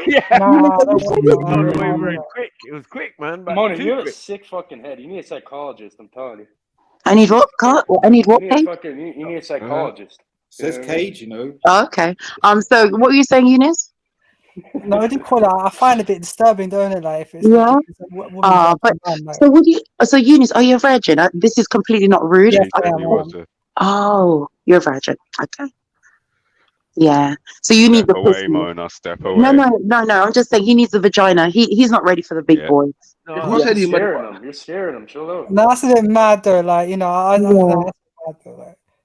Speaker 20: Yeah.
Speaker 2: It
Speaker 20: was quick, man.
Speaker 2: Mona, you have a sick fucking head. You need a psychologist. I'm telling you.
Speaker 17: I need what? I need what?
Speaker 2: You need a psychologist.
Speaker 13: Says Cage, you know.
Speaker 17: Oh, okay. So what were you saying, Eunice?
Speaker 16: No, I didn't call it. I find it a bit disturbing, don't it? Like, if it's
Speaker 17: so Eunice, are you a virgin? This is completely not rude.
Speaker 16: Yes, I am.
Speaker 17: Oh, you're a virgin. Okay. Yeah. So you need the pussy.
Speaker 6: Mona, step away.
Speaker 17: No. I'm just saying he needs a vagina. He's not ready for the big boys.
Speaker 2: No, you're scaring him. Chill out.
Speaker 16: No, that's a bit mad though. Like, you know, I know.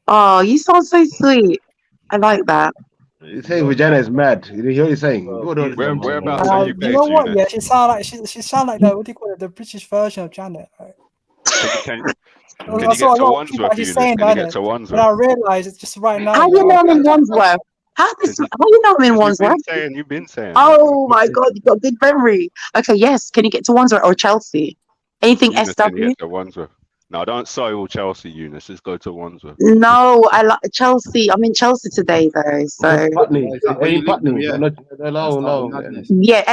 Speaker 17: Oh, you sound so sweet. I like that.
Speaker 19: You say vagina is mad. You hear what you're saying?
Speaker 6: Whereabouts are you based?
Speaker 16: You know what? Yeah, she sound like the what do you call it? The British version of Janet. Right?
Speaker 6: Can you get to Wandsworth, Eunice? Can you get to Wandsworth?
Speaker 16: But I realise it's just right now.
Speaker 17: How do you know I'm in Wandsworth? How you know I'm in Wandsworth?
Speaker 6: You've been saying.
Speaker 17: Oh my God, you got good memory. Okay, yes. Can you get to Wandsworth or Chelsea? Anything
Speaker 6: Eunice,
Speaker 17: SW?
Speaker 6: can you get to Wandsworth? No, don't soil Chelsea, Eunice. Let's go to Wandsworth.
Speaker 17: No, I like Chelsea. I'm in Chelsea today, though. So yeah,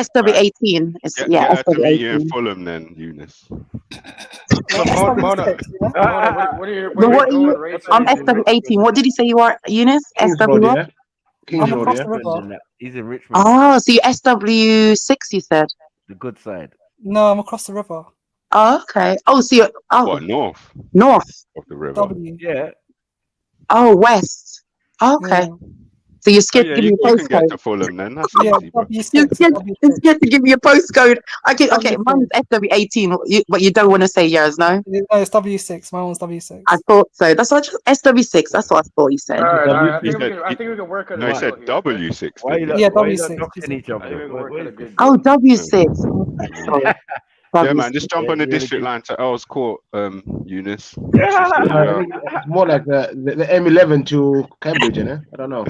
Speaker 17: SW18.
Speaker 6: Get to meet you in Fulham, then, Eunice.
Speaker 2: Mona,
Speaker 17: I'm SW18. What did he say you are, Eunice? SW what?
Speaker 16: I'm across the river.
Speaker 20: He's in Richmond.
Speaker 17: Oh, so you're SW6, you said?
Speaker 20: The good side.
Speaker 16: No, I'm across the river.
Speaker 17: Oh, okay. Oh, so you're
Speaker 6: what, north?
Speaker 17: North
Speaker 6: of the river.
Speaker 20: Yeah.
Speaker 17: Oh, west. Okay. Yeah. So you're scared to give me a postcode.
Speaker 6: You can get to Fulham then. That's easy.
Speaker 17: You're scared to give me a postcode. Okay, mine's SW18, but you don't want to say yours, no?
Speaker 16: No, it's W6. My one's W6.
Speaker 17: I thought so. That's what SW6. That's what I thought you said.
Speaker 2: All right. I think we can work on it.
Speaker 6: No, he said W6.
Speaker 16: Yeah, W6.
Speaker 17: Oh, W6.
Speaker 6: Yeah, man, just jump on the district line to Earl's Court, Eunice.
Speaker 19: It's more like the M11 to Cambridge, you know? I don't know.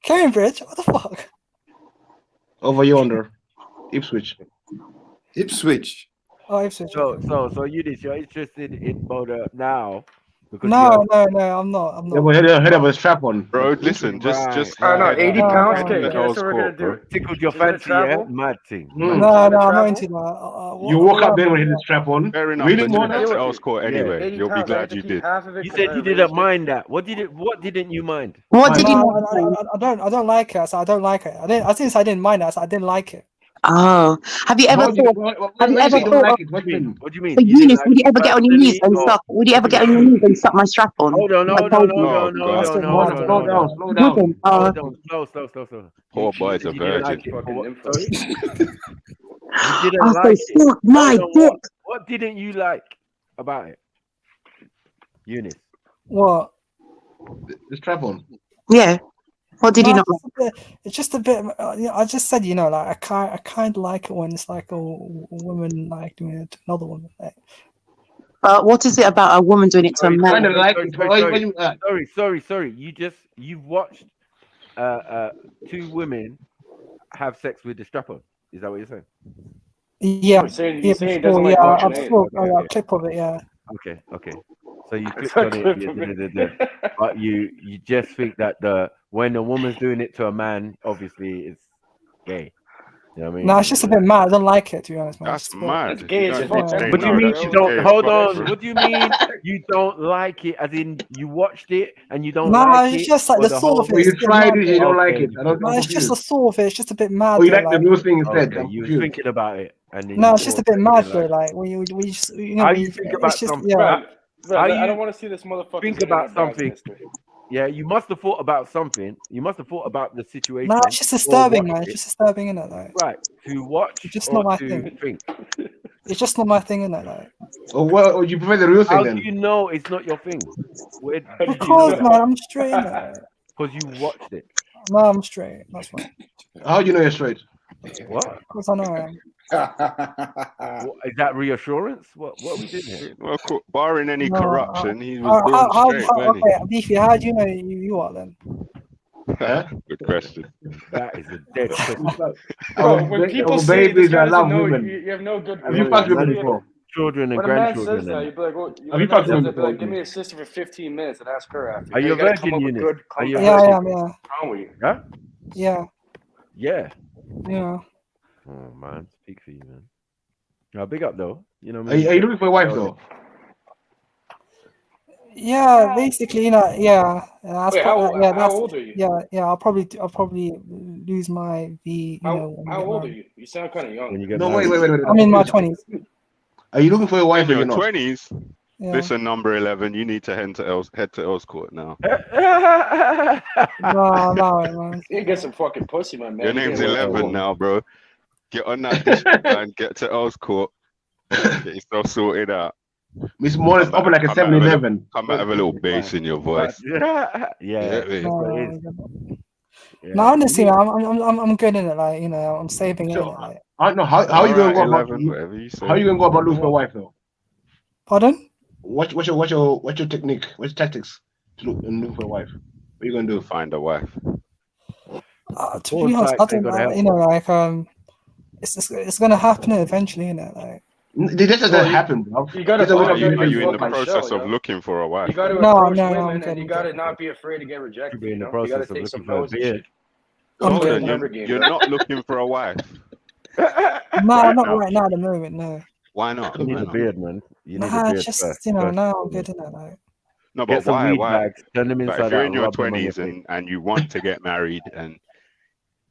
Speaker 16: Cambridge? What the fuck?
Speaker 19: Over yonder. Ipswich.
Speaker 16: Oh, Ipswich.
Speaker 20: So Eunice, you're interested in Boulder now?
Speaker 16: No, I'm not.
Speaker 19: Yeah, but head of a strap on.
Speaker 6: Bro, listen, just
Speaker 2: 80 pounds. Okay, guess what we're gonna do.
Speaker 20: Tickled your fancy, yeah? Mad thing.
Speaker 16: No, I'm not into that.
Speaker 19: You woke up there with the strap on.
Speaker 6: Fair enough.
Speaker 19: Really,
Speaker 6: more to Earl's Court anyway. You'll be glad you did.
Speaker 20: You said you didn't mind that. What didn't you mind?
Speaker 17: What did you mind?
Speaker 16: I don't like it. So I don't like it. I didn't say I didn't mind that. So I didn't like it.
Speaker 17: Oh, have you ever thought?
Speaker 19: What do you mean?
Speaker 20: So
Speaker 17: Eunice, would you ever get on your knees and suck? Would you ever get on your knees and suck my strap on?
Speaker 20: Hold on,
Speaker 19: Slow
Speaker 6: down. Poor boy's a virgin.
Speaker 17: My dick.
Speaker 20: What didn't you like about it, Eunice?
Speaker 16: What?
Speaker 19: The strap on.
Speaker 17: Yeah. What did you not?
Speaker 16: It's just a bit. I just said, you know, like I kind of like it when it's like a woman like doing it to another woman. Like.
Speaker 17: But what is it about a woman doing it to a man?
Speaker 20: Sorry. You've watched two women have sex with the strap-on. Is that what you're saying?
Speaker 2: Yeah. He's saying he doesn't like watching it.
Speaker 16: A clip of it, yeah.
Speaker 20: Okay. So you clicked on it, but you just think that when a woman's doing it to a man, obviously it's gay. You know what I mean?
Speaker 16: No, it's just a bit mad. I don't like it, to be honest, man.
Speaker 6: That's mad.
Speaker 2: It's gay as fuck.
Speaker 20: What do you mean you don't? Hold on. What do you mean you don't like it? As in you watched it and you don't like it?
Speaker 16: No, it's just like the thought of it.
Speaker 19: You tried it, you don't like it.
Speaker 16: No, it's just the thought of it. It's just a bit mad.
Speaker 19: Oh, you like the new thing instead?
Speaker 20: You were thinking about it, and then
Speaker 16: no, it's just a bit mad though. Like when you just, you know,
Speaker 20: how you think about something?
Speaker 2: I don't want to see this motherfucker
Speaker 20: think about something. Yeah, you must have thought about something. You must have thought about the situation.
Speaker 16: No, it's just disturbing, man. It's just disturbing, isn't it? Like,
Speaker 20: right, to watch.
Speaker 16: It's just not my thing. It's just not my thing, isn't it? Like,
Speaker 19: well, you prefer the real thing
Speaker 20: how
Speaker 19: then?
Speaker 20: do you know it's not your thing?
Speaker 16: Because, man, I'm straight.
Speaker 20: Because you watched it.
Speaker 16: No, I'm straight. That's why.
Speaker 19: How do you know you're straight?
Speaker 20: What?
Speaker 16: Because I know I am.
Speaker 20: Is that reassurance? What are we doing here?
Speaker 6: Well, barring any corruption, he was born straight.
Speaker 16: Okay, Beefy, how do you know you are then?
Speaker 6: Good question.
Speaker 20: That is a dead question.
Speaker 2: Bro, when people say this guy doesn't know, you have no good.
Speaker 19: Have you fucked with me before?
Speaker 20: Children and
Speaker 2: when a man
Speaker 20: grandchildren.
Speaker 2: says that, you'd be like, well,
Speaker 19: have you fucked with me
Speaker 2: like,
Speaker 19: before?
Speaker 2: give me a sister for 15 minutes and ask her after.
Speaker 20: Are you a virgin, Eunice?
Speaker 16: Yeah, I am, yeah.
Speaker 2: Are we?
Speaker 20: Huh?
Speaker 16: Yeah.
Speaker 20: Yeah.
Speaker 16: Yeah.
Speaker 20: Oh man, speak for you, man. No, big up though. You know.
Speaker 19: Are you looking for a wife though?
Speaker 16: Yeah, basically, you know, yeah.
Speaker 2: Wait, how old are you?
Speaker 16: Yeah. I'll probably lose my V.
Speaker 2: How old are you? You sound kind of young.
Speaker 19: No, wait.
Speaker 16: I'm in my 20s.
Speaker 19: Are you looking for a wife or
Speaker 6: In
Speaker 19: you're
Speaker 6: your
Speaker 19: not?
Speaker 6: 20s?
Speaker 16: Yeah.
Speaker 6: Listen, number 11, you need to head to Earl's Court now.
Speaker 16: No, man.
Speaker 2: You get some fucking pussy, my man.
Speaker 6: Your name's 11 now, bro. Get on that district and get to Earl's Court. Get yourself sorted out.
Speaker 19: Miss Moore is open like a 7-Eleven.
Speaker 6: Come out of a little bass in your voice.
Speaker 20: Yeah.
Speaker 16: No, honestly, I'm good in it. Like, you know, I'm saving it. Like.
Speaker 19: I don't know how you gonna go about how you gonna go about looking for a wife though.
Speaker 16: Pardon?
Speaker 19: What's your technique? What's your tactics to look for a wife? What are you gonna do?
Speaker 6: Find a wife.
Speaker 16: To be honest, I don't, you know, like it's gonna happen eventually, you know, like.
Speaker 19: It doesn't happen, bro.
Speaker 6: Are you in the process of looking for a wife?
Speaker 2: You got to approach women, and you got to not be afraid to get rejected.
Speaker 20: In the
Speaker 2: you
Speaker 20: process
Speaker 2: got to
Speaker 20: of
Speaker 2: take some
Speaker 20: looking
Speaker 2: no's
Speaker 20: for
Speaker 2: and
Speaker 20: a
Speaker 2: shit.
Speaker 6: You're not looking for a wife.
Speaker 16: No, not right now at the moment, no.
Speaker 6: Why not?
Speaker 20: You need a beard, man. You need a
Speaker 16: Nah,
Speaker 20: beard
Speaker 16: it's just,
Speaker 20: first,
Speaker 16: you know,
Speaker 20: first.
Speaker 16: now I'm good in it, like.
Speaker 6: No,
Speaker 20: Get
Speaker 6: but
Speaker 20: some
Speaker 6: why?
Speaker 20: weed bags, turn them
Speaker 6: But
Speaker 20: inside
Speaker 6: if you're
Speaker 20: out,
Speaker 6: in your
Speaker 20: rub them on your
Speaker 6: 20s
Speaker 20: face.
Speaker 6: and you want to get married and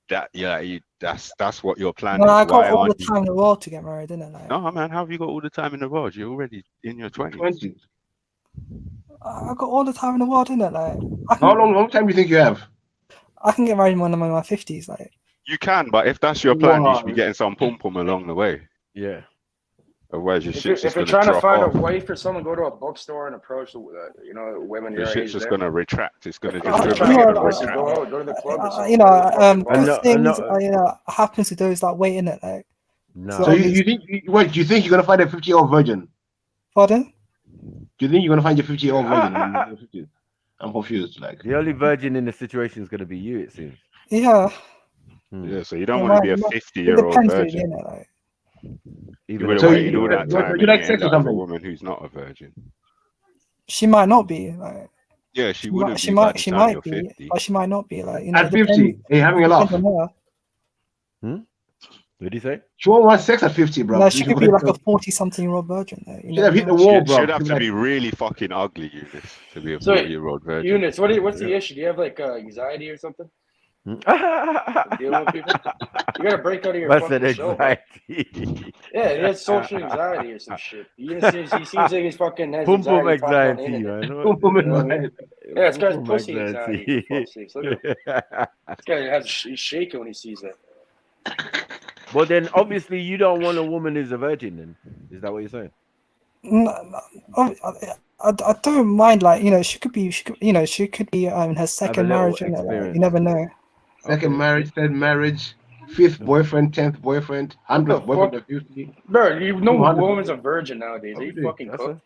Speaker 6: that's what you're planning.
Speaker 16: No, I got
Speaker 6: Why
Speaker 16: all the
Speaker 6: aren't you?
Speaker 16: time in the world to get married, didn't I?
Speaker 6: No, man, how have you got all the time in the world? You're already in your 20s.
Speaker 16: I got all the time in the world, didn't I? Like,
Speaker 19: How long time do you think you have?
Speaker 16: I can get married when I'm in my 50s, like.
Speaker 6: You can, but if that's your plan, you should be getting some pom-pom along the way.
Speaker 20: Yeah.
Speaker 6: Otherwise, your shit's
Speaker 2: If
Speaker 6: just
Speaker 2: you're
Speaker 6: going
Speaker 2: trying
Speaker 6: to
Speaker 2: to find
Speaker 6: drop off.
Speaker 2: a wife or someone, go to a bookstore and approach women
Speaker 6: Your
Speaker 2: your
Speaker 6: shit's
Speaker 2: age.
Speaker 6: just
Speaker 2: there.
Speaker 6: going to retract. It's going to
Speaker 2: Try
Speaker 6: just
Speaker 2: to
Speaker 6: dribble
Speaker 2: get
Speaker 6: out
Speaker 2: a
Speaker 6: and
Speaker 2: pussy,
Speaker 6: retract.
Speaker 2: go to the club or something.
Speaker 16: You know,
Speaker 2: Fucking
Speaker 16: things you know, happens to those that wait in it, like.
Speaker 20: No.
Speaker 19: So you think do you think you're gonna find a 50-year-old virgin?
Speaker 16: Pardon?
Speaker 19: Do you think you're gonna find your 50-year-old virgin? I'm confused. Like
Speaker 20: the only virgin in the situation is going to be you, it seems.
Speaker 16: Yeah.
Speaker 6: Yeah, so you don't want to be a 50-year-old virgin.
Speaker 16: You know, like.
Speaker 6: You would have waited all that time and you end up with a woman who's not a virgin.
Speaker 16: She might not be, like.
Speaker 6: Yeah, she wouldn't
Speaker 16: She
Speaker 6: be
Speaker 16: might
Speaker 6: by the
Speaker 16: be,
Speaker 6: time you're 50.
Speaker 16: but she might not be, like, you know.
Speaker 19: At 50, are you having a laugh?
Speaker 20: What did he say?
Speaker 19: She won't want sex at 50, bro.
Speaker 16: No, she could be like a 40-something-year-old virgin. You
Speaker 19: She'd have hit the wall, bro.
Speaker 6: She'd have to be really fucking ugly, Eunice, to be a
Speaker 2: So,
Speaker 6: 40-year-old virgin.
Speaker 2: Eunice, what's the issue? Do you have like anxiety or something? Dealing with people? You gotta break out of your fucking shell.
Speaker 20: Anxiety.
Speaker 2: Yeah, he has social anxiety or some shit. He seems like he's fucking has
Speaker 20: Pum pum
Speaker 2: anxiety.
Speaker 20: anxiety, man.
Speaker 2: Yeah, this guy's
Speaker 20: Pum
Speaker 2: pussy
Speaker 20: anxiety.
Speaker 2: anxiety. For fuck's sakes. Look at him. This guy he's shaking when he sees that.
Speaker 20: Well, then obviously you don't want a woman who's a virgin. Then is that what you're saying?
Speaker 16: No, I don't mind. Like, you know, she could be in her second marriage. You never know.
Speaker 19: Second marriage, third marriage, 5th boyfriend, 10th boyfriend, 100th boyfriend of 50.
Speaker 2: Bro, you know woman's a virgin nowadays. Are you fucking cooked?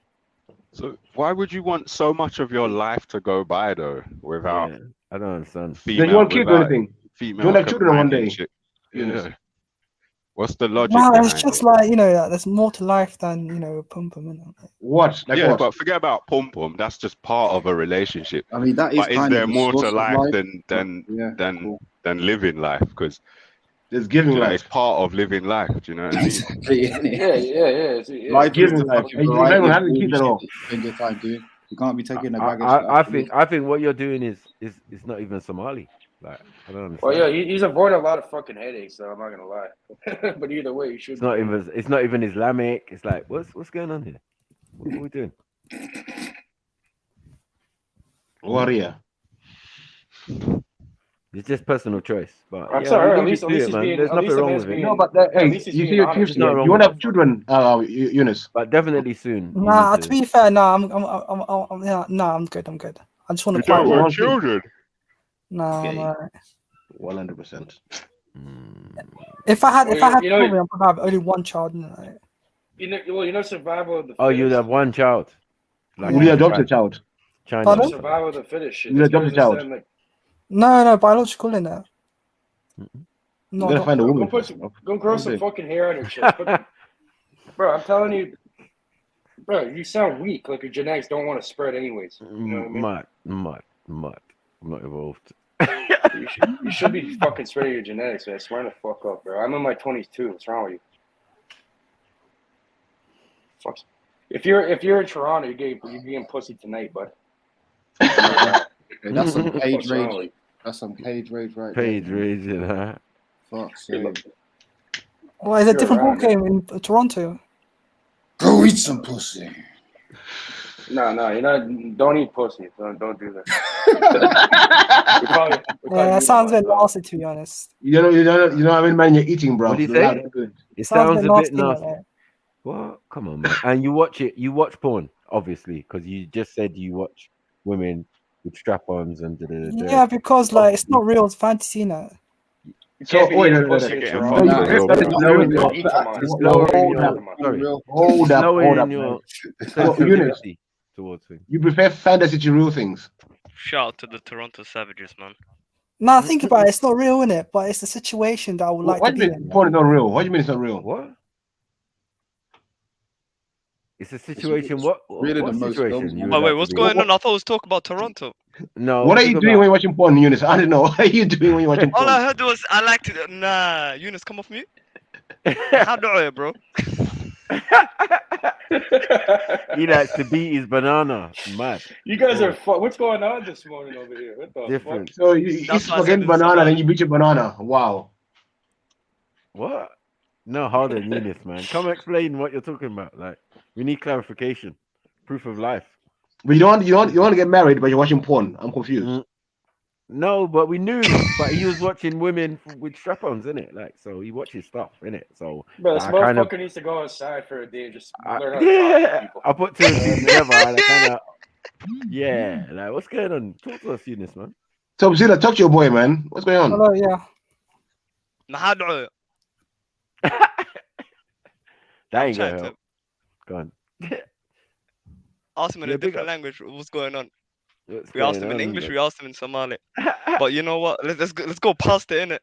Speaker 6: So why would you want so much of your life to go by though without?
Speaker 20: Yeah, I don't understand.
Speaker 19: Then you want kids or anything? You want to have children one day?
Speaker 6: Yeah. What's the logic
Speaker 16: No,
Speaker 6: behind
Speaker 16: it's just
Speaker 6: it?
Speaker 16: like, you know, there's more to life than, you know, pum pum.
Speaker 19: What? Like
Speaker 6: yeah,
Speaker 19: what?
Speaker 6: but forget about pum pum. That's just part of a relationship.
Speaker 13: I mean, that is
Speaker 6: But is
Speaker 13: kind
Speaker 6: there
Speaker 13: of the
Speaker 6: more to
Speaker 13: source of
Speaker 6: life
Speaker 13: life.
Speaker 6: than living life? Because
Speaker 19: there's giving life.
Speaker 6: It's part of living life. Do you know what I mean?
Speaker 2: Yeah.
Speaker 13: Life is the
Speaker 19: life.
Speaker 13: fucking
Speaker 19: You
Speaker 13: variety
Speaker 19: don't
Speaker 13: of
Speaker 19: have
Speaker 13: all
Speaker 19: kids
Speaker 13: the
Speaker 19: at all.
Speaker 13: shit that you spend your time doing. You can't be taking a bag of shit.
Speaker 20: I think what you're doing is not even Somali. Like, I don't understand.
Speaker 2: Well, yeah, he's avoiding a lot of fucking headaches, so I'm not gonna lie. But either way, you should.
Speaker 20: It's not even Islamic. It's like, what's going on here? What are we doing?
Speaker 19: Warrior.
Speaker 20: It's just personal choice. But
Speaker 2: I'm sorry. At least
Speaker 20: there's nothing wrong with it.
Speaker 19: No, but hey, you see your tips. You want to have children, Eunice?
Speaker 20: But definitely soon.
Speaker 16: Nah, to be fair, I'm good. I just want to
Speaker 6: don't want children.
Speaker 16: Nah, I'm alright.
Speaker 19: 100%.
Speaker 16: If I had children, I'd probably have only one child.
Speaker 2: You know, survival of the fittest.
Speaker 20: Oh, you'd have one child.
Speaker 19: Like, would you adopt a child?
Speaker 16: Pardon?
Speaker 2: Survival of the fittest shit.
Speaker 19: You adopt a child?
Speaker 16: No, biological in there.
Speaker 19: No, you gotta find a woman.
Speaker 2: Go grow some fucking hair on your chest. Bro, I'm telling you, bro, you sound weak. Like your genetics don't want to spread anyways. You know what I mean?
Speaker 20: Mud. I'm not evolved.
Speaker 2: You should be fucking spreading your genetics, man. Swear the fuck up, bro. I'm in my 20s too. What's wrong with you? Fuck. If you're in Toronto, you're getting pussy tonight, bud.
Speaker 13: That's some page rage. That's some page rage right there.
Speaker 20: Page rage, you know.
Speaker 13: Fuck's sake.
Speaker 16: Well, is it a different ball game in Toronto?
Speaker 13: Go eat some pussy.
Speaker 2: No, you're not. Don't eat pussy. Don't do that.
Speaker 16: That sounds a bit nasty, to be honest.
Speaker 19: You know how many man you're eating, bro.
Speaker 20: What do you say? It sounds a bit nasty. What? Come on, man. And you watch porn, obviously, because you just said you watch women with strap-ons and
Speaker 16: yeah, because like it's not real, it's fantasy now.
Speaker 19: So wait, hold up. You prefer fantasy to real things?
Speaker 21: Shout out to the Toronto Savages, man.
Speaker 16: Nah, think about it. It's not real, innit? But it's a situation that I would like to be in.
Speaker 19: Porn is not real. What do you mean it's not real?
Speaker 20: What? It's a situation. What situation?
Speaker 21: Wait, what's going on? I thought it was talking about Toronto.
Speaker 20: No.
Speaker 19: What are you doing when you're watching porn, Eunice? I don't know. What are you doing when you're watching porn?
Speaker 21: All I heard was I like to. Nah, Eunice, come off mute. How do I, bro?
Speaker 20: He likes to beat his banana. Mad.
Speaker 2: You guys are. What's going on this morning over here? What the
Speaker 20: different?
Speaker 2: Fuck?
Speaker 19: So you eat spaghetti banana, then you beat your banana. Wow.
Speaker 20: What? No, hold on, Eunice, man. Come explain what you're talking about. Like, we need clarification, proof of life.
Speaker 19: But you want to get married, but you're watching porn. I'm confused.
Speaker 20: No, but we knew. But he was watching women with strap-ons, innit? Like, so he watches stuff, innit? So,
Speaker 2: bro, this motherfucker needs to go outside for a day and just learn how to talk to people.
Speaker 20: I put two and two together. And I kind of, yeah. Like, what's going on? Talk to us, Eunice, man.
Speaker 19: So, Zilla, talk to your boy, man. What's going on?
Speaker 16: Hello, yeah.
Speaker 20: That ain't gonna help. Go on.
Speaker 21: Ask him in a different language. What's going on? We asked him in English. We asked him in Somali. But you know what? Let's go past it, innit?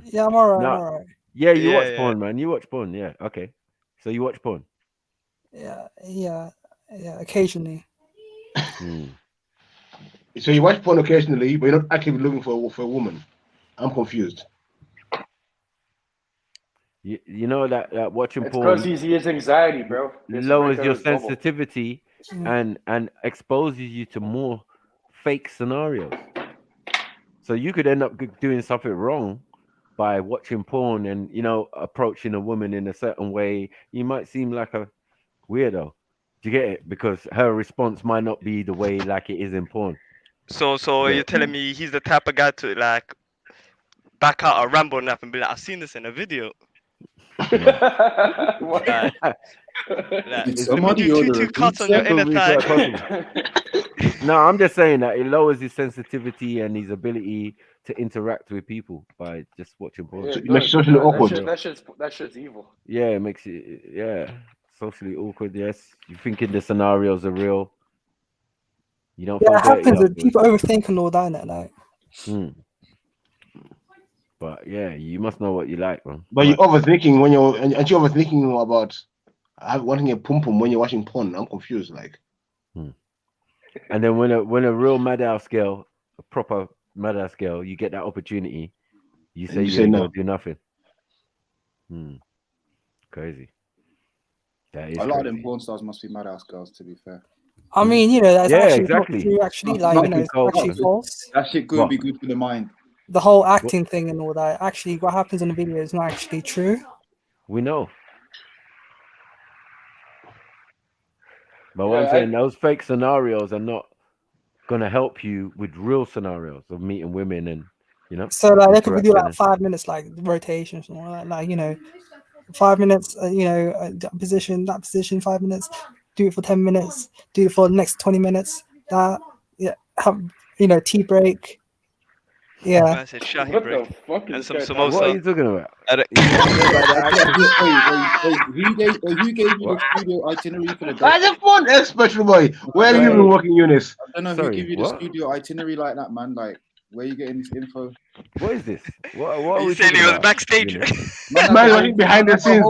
Speaker 16: Yeah, I'm alright. I'm alright.
Speaker 20: Yeah, you watch porn, man. You watch porn. Yeah, okay. So you watch porn.
Speaker 16: Yeah. Occasionally.
Speaker 19: So you watch porn occasionally, but you're not actively looking for a woman. I'm confused.
Speaker 20: You know that watching porn.
Speaker 2: Because he has anxiety, bro.
Speaker 20: Lowers your sensitivity and exposes you to more fake scenarios. So you could end up doing something wrong by watching porn and approaching a woman in a certain way. You might seem like a weirdo. Do you get it? Because her response might not be the way like it is in porn.
Speaker 21: So you're telling me he's the type of guy to like back out a Rambo nap and be like, I've seen this in a video. Two cuts on your inner thigh.
Speaker 20: No, I'm just saying that it lowers his sensitivity and his ability to interact with people by just watching porn.
Speaker 19: It makes it socially awkward.
Speaker 2: That shit's evil.
Speaker 20: Yeah, it makes it. Yeah. socially awkward. Yes, you thinking the scenarios are real. You don't.
Speaker 16: Yeah, it happens that people overthink and all that, innit? Like.
Speaker 20: But yeah, you must know what you like, man.
Speaker 19: But you're overthinking when you're and you're overthinking about wanting a pum pum when you're watching porn. I'm confused, like.
Speaker 20: And then when a real madhouse girl, a proper madhouse girl, you get that opportunity, you say you ain't gonna do nothing. Crazy. That is
Speaker 13: a lot of them porn stars must be madhouse girls, to be fair.
Speaker 16: I mean, you know, that's actually
Speaker 20: exactly.
Speaker 16: not true. Actually, like, you know, it's actually false.
Speaker 13: That shit could be good for the mind.
Speaker 16: The whole acting thing and all that. Actually, what happens in the video is not actually true.
Speaker 20: We know. But what I'm saying, those fake scenarios are not gonna help you with real scenarios of meeting women and, you know.
Speaker 16: So like they could do like 5 minutes, like rotations and all that. Like, you know, 5 minutes, you know, that position, 5 minutes. Do it for 10 minutes. Do it for the next 20 minutes. That, yeah, have, you know, tea break. Yeah.
Speaker 21: I said shahi break and some samosa.
Speaker 20: What are you talking about?
Speaker 13: Who gave you the studio itinerary for the day?
Speaker 19: As a phone expert, boy. Where have you been working, Eunice?
Speaker 13: I don't know who gave you the studio itinerary like that, man. Like, where are you getting this info?
Speaker 20: What is this? What are
Speaker 21: you saying? He was backstage.
Speaker 19: Man watching behind the scenes.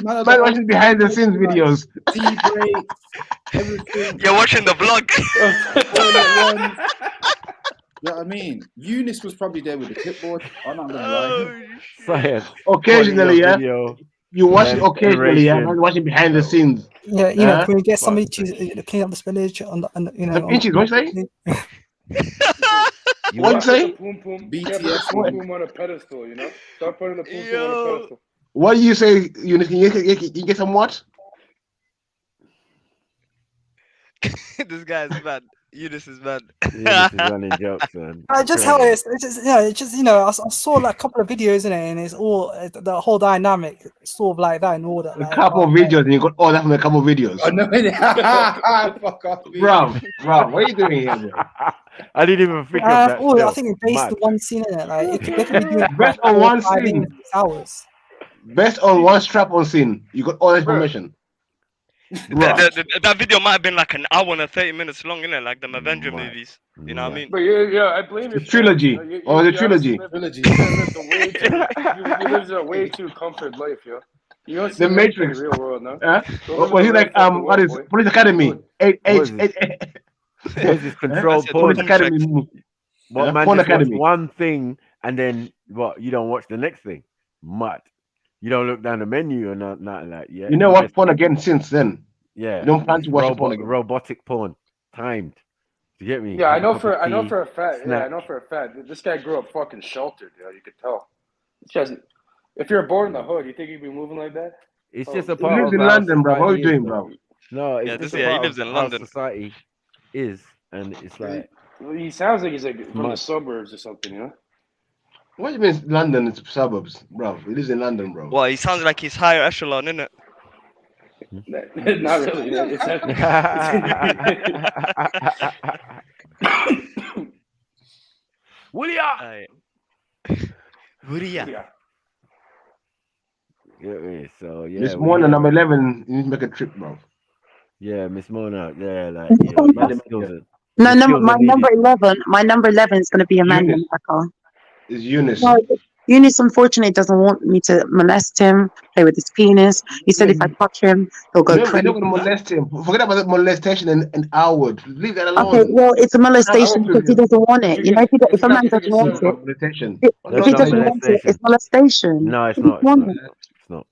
Speaker 19: Man watching behind the scenes videos.
Speaker 13: Tea break, everything.
Speaker 21: You're watching the vlog.
Speaker 13: You know what I mean? Eunice was probably there with the clipboard. I'm not gonna
Speaker 20: lie.
Speaker 19: Occasionally, yeah. You watch it occasionally, yeah. I'm watching behind the scenes.
Speaker 16: Yeah, you know, can we get somebody to clean up the spillage on the, you know?
Speaker 19: The pinches, what you say? What you say?
Speaker 2: BTS pum pum on a pedestal, you know? Start putting the pum pum on a pedestal.
Speaker 19: What do you say, Eunice? Can you get some what?
Speaker 21: This guy's bad. Eunice is bad.
Speaker 20: Eunice is running jokes, man.
Speaker 16: Just how it's just, you know, it's just, you know, I saw like a couple of videos in it, and it's all the whole dynamic sort of like that in order.
Speaker 19: A couple of videos, and you got all that from a couple of videos.
Speaker 13: Oh, no, fuck off,
Speaker 19: bro, what are you doing here, bro?
Speaker 20: I didn't even think of that.
Speaker 16: I think it's based on one scene in it. Like, they could be doing
Speaker 19: best on one scene.
Speaker 16: Hours.
Speaker 19: Best on one strap-on scene. You got all the information.
Speaker 21: That video might have been like an hour and 30 minutes long, innit? Like the Avenger movies. You know what I mean?
Speaker 2: But yeah, I blame you.
Speaker 19: The trilogy. Or the trilogy.
Speaker 2: You live a way too comfort life, yo. You don't see
Speaker 19: the Matrix.
Speaker 2: In the real world, no?
Speaker 19: Was he like what is Police Academy? Eight.
Speaker 20: What is this controlled
Speaker 19: Police Academy?
Speaker 20: What man just watch one thing and then what? You don't watch the next thing? Mad. You don't look down the menu or nothing like yeah.
Speaker 19: You know what porn again since then?
Speaker 20: Yeah.
Speaker 19: You don't plan to watch porn again.
Speaker 20: Robotic porn. Timed. Do you get me?
Speaker 2: Yeah, I know for a fact. Yeah, I know for a fact. This guy grew up fucking sheltered, you know, you could tell. If you're born in the hood, you think you'd be moving like that?
Speaker 20: It's just a part of
Speaker 19: he lives in London, bro. What are you doing, bro?
Speaker 20: No, it's just a part
Speaker 21: he lives in
Speaker 20: of
Speaker 21: London.
Speaker 20: how society is, and it's like
Speaker 2: he sounds like he's like from the suburbs or something, you know?
Speaker 19: What do you mean London is suburbs, bro? He lives in London, bro.
Speaker 21: Well, he sounds like he's higher echelon, innit?
Speaker 2: Not really.
Speaker 21: Willia.
Speaker 20: Yeah, so yeah.
Speaker 19: This morning, I'm 11. You need to make a trip, bro.
Speaker 20: Yeah, Miss Mona. Yeah, like
Speaker 17: my number 11. My number 11 is going to be Amanda Miracle.
Speaker 19: Is Eunice.
Speaker 17: No, Eunice, unfortunately, doesn't want me to molest him, play with his penis. He said if I touch him, he'll go crazy.
Speaker 19: You're not going to molest him. Forget about the molestation and outward. Leave that alone.
Speaker 17: Okay, well, it's a molestation because he doesn't want it. You know, if a man doesn't want it, if he doesn't want it, it's molestation.
Speaker 20: No, it's not.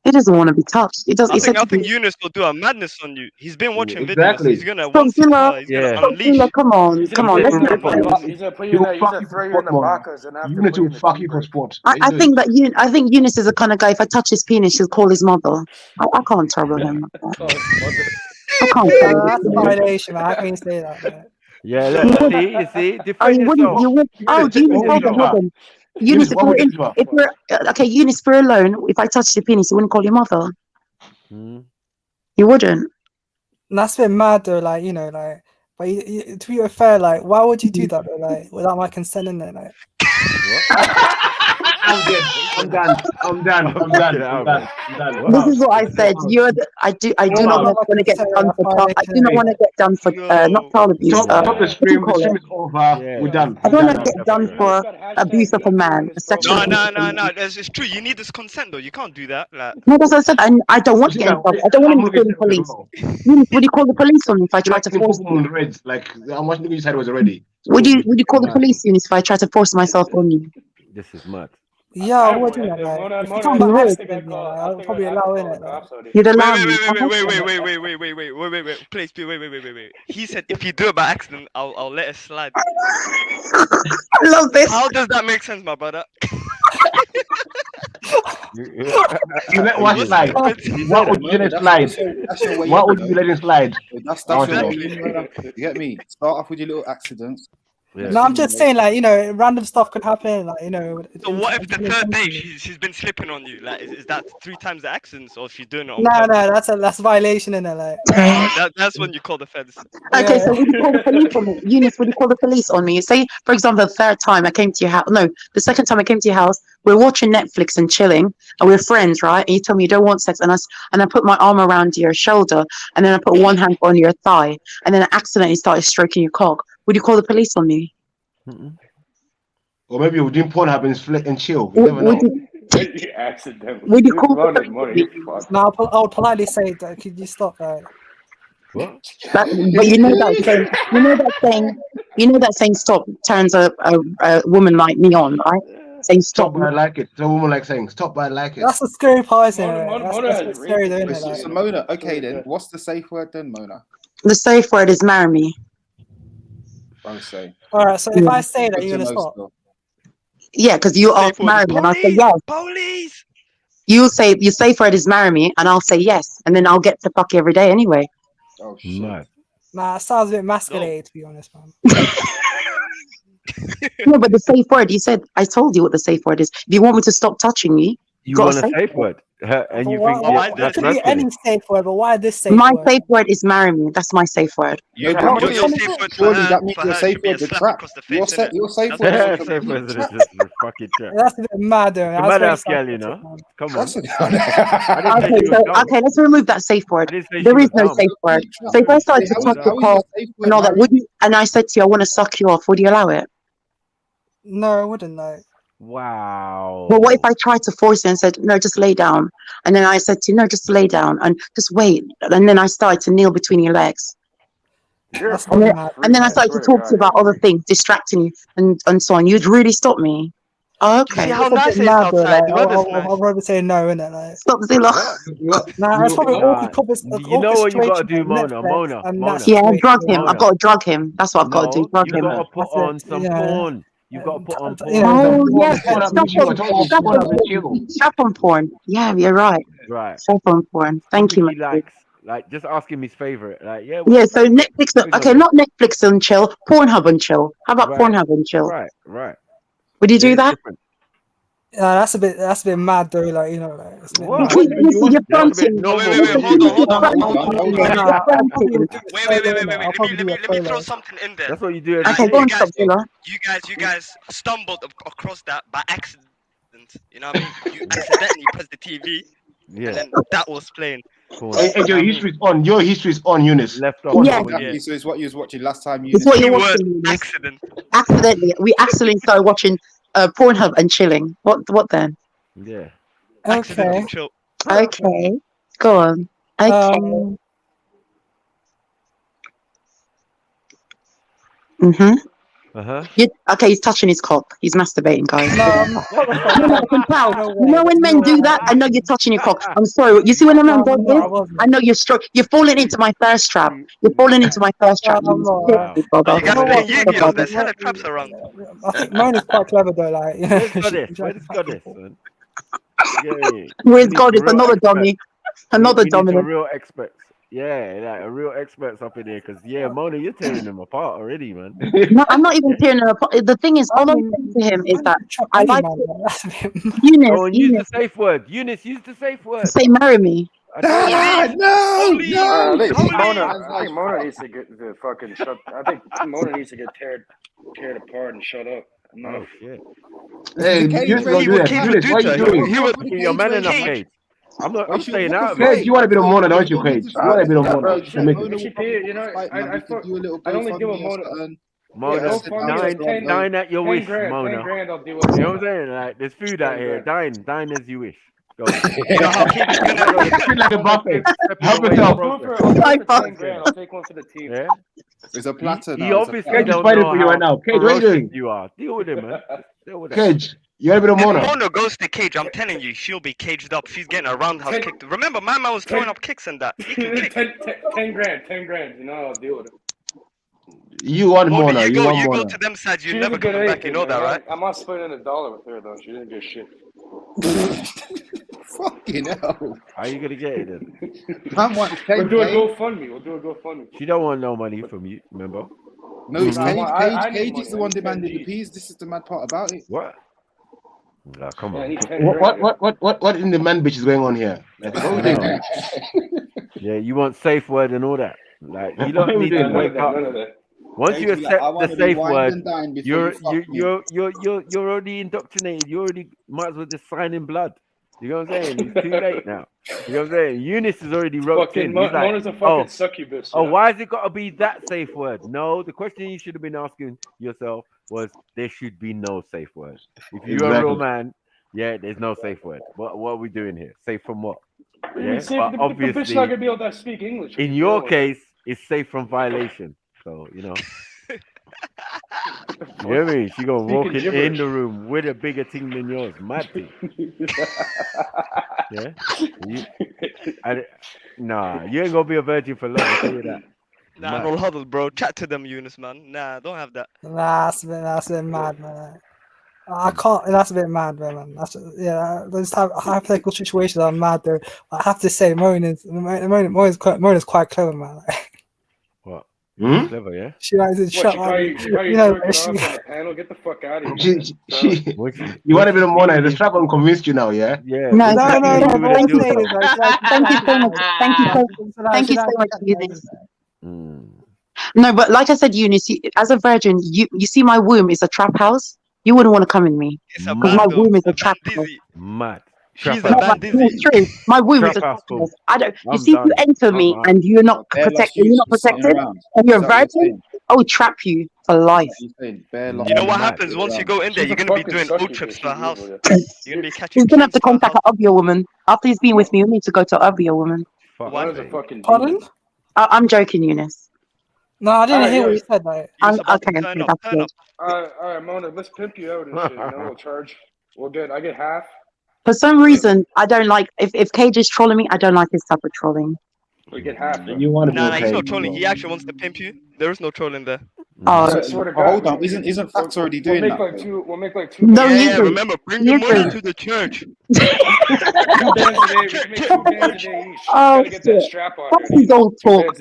Speaker 17: He doesn't want to be touched. He doesn't.
Speaker 21: I think Eunice will do a madness on you. He's been watching videos. He's gonna
Speaker 17: unleash. Come on.
Speaker 2: He's gonna put you in the bacas and after.
Speaker 19: Eunice will fuck you for sport.
Speaker 17: I think Eunice is the kind of guy. If I touch his penis, she'll call his mother. I can't trouble him. I can't.
Speaker 16: That's a violation, man. How can you say that? Man?
Speaker 20: Yeah, look, you see, defend yourself.
Speaker 17: Eunice, if we're okay, Eunice, for alone, if I touched your penis, you wouldn't call your mother. You wouldn't.
Speaker 16: That's a bit mad, though. Like, you know, like, but to be fair, like, why would you do that, though, like, without my consent in it, like?
Speaker 19: I'm done.
Speaker 17: This is what I said. I do not want to get done for I do not want to get done for not child abuse.
Speaker 19: Stop the stream. The stream is over. We're done.
Speaker 17: I don't want to get done for abuse of a man. Sexual
Speaker 21: No. It's true. You need this consent though. You can't do that. Like.
Speaker 17: No, that's what I said. I don't want to get in trouble. I don't want to call the police. Would you call the police on me if I try to force you?
Speaker 19: Like I'm watching the side was already.
Speaker 17: Would you call the police, Eunice, if I try to force myself on you?
Speaker 20: This is mad.
Speaker 16: Yeah, I would do that. If you talk about accident, I'll probably allow in it.
Speaker 17: You'd allow me.
Speaker 21: Wait. Please, wait. He said if you do it by accident, I'll let it slide.
Speaker 17: I love this.
Speaker 21: How does that make sense, my brother?
Speaker 19: You let what slide? What would you let it slide? What would you let it slide?
Speaker 13: That's you get me? Start off with your little accidents.
Speaker 16: Yeah. No, I'm just saying, like, random stuff could happen, like,
Speaker 21: So what if the third day she's been slipping on you? Like, is that 3 times the accidents, or if you're doing it on
Speaker 16: purpose? That's a violation, in it, like.
Speaker 21: That's when you call the feds.
Speaker 17: Okay, so would you call the police on me? Eunice, would you call the police on me? Say, for example, the third time I came to your house. No, the second time I came to your house, we're watching Netflix and chilling, and we're friends, right? And you tell me you don't want sex, and I put my arm around your shoulder, and then I put one hand on your thigh, and then I accidentally started stroking your cock. Would you call the police on me?
Speaker 19: Or maybe we're doing Pornhub and chill. You never know.
Speaker 17: Would you call the
Speaker 16: police? No, I would politely say that. Could you stop that?
Speaker 20: What?
Speaker 17: But you know that saying stop turns a woman like me on, right? Saying stop.
Speaker 19: But I like it. The woman like saying stop, but I like it.
Speaker 16: That's a scary part, isn't it? That's scary, isn't it?
Speaker 13: So Mona, okay then. What's the safe word then, Mona?
Speaker 17: The safe word is marry me.
Speaker 13: I say.
Speaker 16: All right. So if I say that, you're gonna stop.
Speaker 17: Yeah, because you ask marry me, and I'll say yes.
Speaker 21: Police.
Speaker 17: You say your safe word is marry me, and I'll say yes, and then I'll get to fuck you every day anyway.
Speaker 13: Oh shit.
Speaker 16: Nah, it sounds a bit masculine, to be honest, man.
Speaker 17: No, but the safe word, you said, I told you what the safe word is. If you want me to stop touching you,
Speaker 20: you want a safe word. And you think
Speaker 16: that could be any safe word, but why this safe
Speaker 17: word? My safe word is marry me. That's my safe word.
Speaker 13: Surely that means your safe word the trap. Your safe word is
Speaker 20: a fucking trap.
Speaker 16: That's a bit mad, though.
Speaker 20: Come on.
Speaker 17: Okay, let's remove that safe word. There is no safe word. So if I started to touch your cock and all that, and I said to you, I want to suck you off, would you allow it?
Speaker 16: No, I wouldn't, no.
Speaker 20: Wow.
Speaker 17: Well, what if I tried to force you and said, no, just lay down? And then I said to you, no, just lay down and just wait. And then I started to kneel between your legs. And then I started to talk to you about other things, distracting you and so on. You'd really stop me. Oh, okay.
Speaker 21: See how nice it is outside. The weather's nice.
Speaker 16: I'll probably say no, innit? Like.
Speaker 17: Stop, Zilla.
Speaker 16: Nah, it's probably awkward.
Speaker 20: You know what you got to do, Mona.
Speaker 17: Yeah, drug him. I've got to drug him. That's what I've got to do. Drug him.
Speaker 20: You've got to put on some porn. You've got to put on porn.
Speaker 17: Oh, yeah. Strap on porn. Yeah, you're right.
Speaker 20: Right.
Speaker 17: Strap on porn. Thank you,
Speaker 20: like, just ask him his favorite. Like, yeah.
Speaker 17: Yeah, so Netflix. Okay, not Netflix and chill. Pornhub and chill. How about Pornhub and chill?
Speaker 20: Right.
Speaker 17: Would you do that?
Speaker 16: That's a bit mad though, like It's
Speaker 17: you're fronting.
Speaker 21: No, wait, hold on. Let me throw something in there.
Speaker 20: That's what you do.
Speaker 17: Okay, go on, stop,
Speaker 21: you guys stumbled across that by accident. You know what I mean? You accidentally pressed the TV.
Speaker 20: Yeah.
Speaker 21: And then that was playing.
Speaker 19: Hey, your history is on. Your history is on, Eunice.
Speaker 20: Left off.
Speaker 17: Yeah.
Speaker 13: So it's what you was watching last time.
Speaker 17: It's what you're watching. Accidentally. We accidentally started watching Pornhub and chilling. What then?
Speaker 20: Yeah.
Speaker 16: Okay.
Speaker 17: Okay. Go on. Okay. Okay, he's touching his cock. He's masturbating, guys. I can tell. You know when men do that? I know you're touching your cock. I'm sorry. You see when a man does this? I know you're falling into my thirst trap. You're falling into my thirst trap.
Speaker 21: You guys playing Yu-Gi-Oh! There's hella traps around.
Speaker 16: I think mine is quite clever though. Like,
Speaker 20: Where's Goddess?
Speaker 17: Where's Goddess? Another dummy. Another dominant.
Speaker 20: Real experts. Yeah, like a real experts up in here, because Mona, you're tearing them apart already, man.
Speaker 17: No, I'm not even tearing them apart. The thing is, all I'm saying to him is that I like Eunice.
Speaker 20: Use the safe word. Eunice, use the safe word.
Speaker 17: Say marry me.
Speaker 13: No.
Speaker 2: I think Mona needs to get the fucking shut. I think Mona needs to get teared apart and shut up. No.
Speaker 20: Oh shit.
Speaker 19: Hey, you don't do that. Julius, what are you doing?
Speaker 20: Your man in a cage. I'm staying out of
Speaker 19: Cage,
Speaker 20: it.
Speaker 19: you want to be the Mona, don't you, Cage? You want to be the Mona.
Speaker 2: If she paid, you know, I'd only give a Mona.
Speaker 20: Dine at your wish,
Speaker 2: 10
Speaker 20: Mona.
Speaker 2: grand, I'll deal with it.
Speaker 20: You know what I'm saying? Like, there's food out here. Dine as you wish. Go.
Speaker 19: You know how Cage is gonna like a buffet. Help yourself.
Speaker 2: I'll do it for 10 grand. I'll take one for the team.
Speaker 20: Yeah.
Speaker 13: It's a platter
Speaker 20: He
Speaker 13: now.
Speaker 20: obviously
Speaker 19: Cage is
Speaker 20: don't
Speaker 19: fighting
Speaker 20: know
Speaker 19: for you right now. Cage, what are you doing?
Speaker 20: You are. Deal with him, man. Deal with him.
Speaker 19: Cage, you want to be the
Speaker 21: If
Speaker 19: Mona?
Speaker 21: Mona goes to cage, I'm telling you, she'll be caged up. She's getting a roundhouse kick. Remember, my man was throwing up kicks and that. He can kick.
Speaker 2: 10 grand. You know, I'll deal with it.
Speaker 19: You want
Speaker 21: Mona,
Speaker 19: Mona.
Speaker 21: you
Speaker 19: You want
Speaker 21: go
Speaker 19: Mona.
Speaker 21: to them sides, you
Speaker 2: She
Speaker 21: never
Speaker 2: didn't get
Speaker 21: coming back.
Speaker 2: anything,
Speaker 21: You know that,
Speaker 2: man.
Speaker 21: right?
Speaker 2: I'm not splitting $1 with her though. She didn't get shit.
Speaker 13: Fucking hell.
Speaker 20: How you gonna get it then?
Speaker 2: We'll do a GoFundMe.
Speaker 20: She don't want no money from you, remember?
Speaker 13: No, it's
Speaker 2: I need
Speaker 13: Cage
Speaker 2: money.
Speaker 13: is the one demanding the peas. This is the mad part about it.
Speaker 20: What? Nah, come on.
Speaker 19: What in the man bitch is going on here? Like, what are we doing?
Speaker 20: Yeah, you want safe word and all that. Like, you don't need to wake up.
Speaker 2: None of that.
Speaker 20: Once you
Speaker 13: Cage be like,
Speaker 20: accept
Speaker 13: I
Speaker 20: the
Speaker 13: wanna be
Speaker 20: safe
Speaker 13: wined
Speaker 20: word,
Speaker 13: and dined before
Speaker 20: you're already indoctrinated. You already might as well just sign in blood. You know what I'm saying? It's too late now. You know what I'm saying? Eunice is already roped in. He's like,
Speaker 2: Mona's a fucking succubus.
Speaker 20: Oh, why has it got to be that safe word? No, the question you should have been asking yourself was, there should be no safe word. If you're a real man, yeah, there's no safe word. What are we doing here? Safe from what? Yeah,
Speaker 2: the bitch not gonna be able to speak English.
Speaker 20: In your case, it's safe from violation. So, you know. You hear me? She gonna walk in the room with a bigger thing than yours. Mad thing. Yeah? Nah, you ain't gonna be a virgin for long, I'll tell you that.
Speaker 21: Nah, no huddle, bro. Chat to them, Eunice, man. Nah, don't have that.
Speaker 16: Nah, that's a bit mad, man. I can't. That's a bit mad, man. That's Those hypothetical situations are mad, though. I have to say, Mona's quite clever, man.
Speaker 20: What? Clever, yeah.
Speaker 16: She likes to shut up.
Speaker 2: You know, off on the panel. Get the fuck out of here.
Speaker 19: You want to be the Mona? The strap on convinced you now, yeah?
Speaker 20: Yeah.
Speaker 17: No,
Speaker 16: Thank you
Speaker 17: so much. Thank you so much, Eunice. No, but like I said, Eunice, as a virgin, you see my womb is a trap house. You wouldn't want to come in me because my womb is a trap house.
Speaker 20: Mad.
Speaker 21: She's a bandizzy.
Speaker 17: It's true. My womb is a trap house. I don't. You see, if you enter me and you're not protected, and you're a virgin, I will trap you for life.
Speaker 21: You know what happens once you go in there? You're gonna be doing O trips to a house. You're gonna be catching.
Speaker 17: He's gonna have to contact an Obia woman after he's been with me. We need to go to Obia woman.
Speaker 16: Pardon?
Speaker 17: I'm joking, Eunice.
Speaker 16: No, I didn't hear what you said, though.
Speaker 17: Okay, that's good.
Speaker 2: All right, Mona, let's pimp you out and shit. You know, we'll charge. I get half.
Speaker 17: For some reason, I don't like if Cage is trolling me. I don't like his type of trolling.
Speaker 2: We get half.
Speaker 19: You want to be
Speaker 21: Nah, he's not trolling. He actually wants to pimp you. There is no trolling there.
Speaker 17: Oh,
Speaker 13: hold on. Isn't Fax already doing that?
Speaker 2: We'll make like two.
Speaker 17: No,
Speaker 21: yeah, remember, bring the money to the church.
Speaker 2: 2 bands a day. We can make 2 bands a day each.
Speaker 17: Oh,
Speaker 2: Get that strap on.
Speaker 17: Faxy don't talk.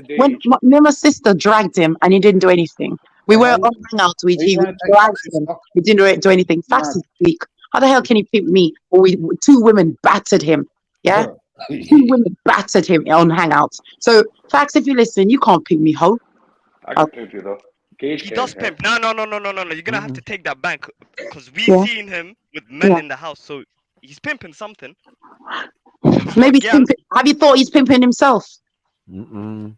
Speaker 17: When my sister dragged him and he didn't do anything. We were on hangout. We dragged him. He didn't do anything. Faxy weak. How the hell can he pimp me? Or 2 women battered him. Yeah? 2 women battered him on hangouts. So, Fax, if you listen, you can't pimp me, ho.
Speaker 2: I can pimp you, though.
Speaker 21: He does pimp. No. You're gonna have to take that back because we've seen him with men in the house. So he's pimping something.
Speaker 17: Maybe he's pimping. Have you thought he's pimping himself? So you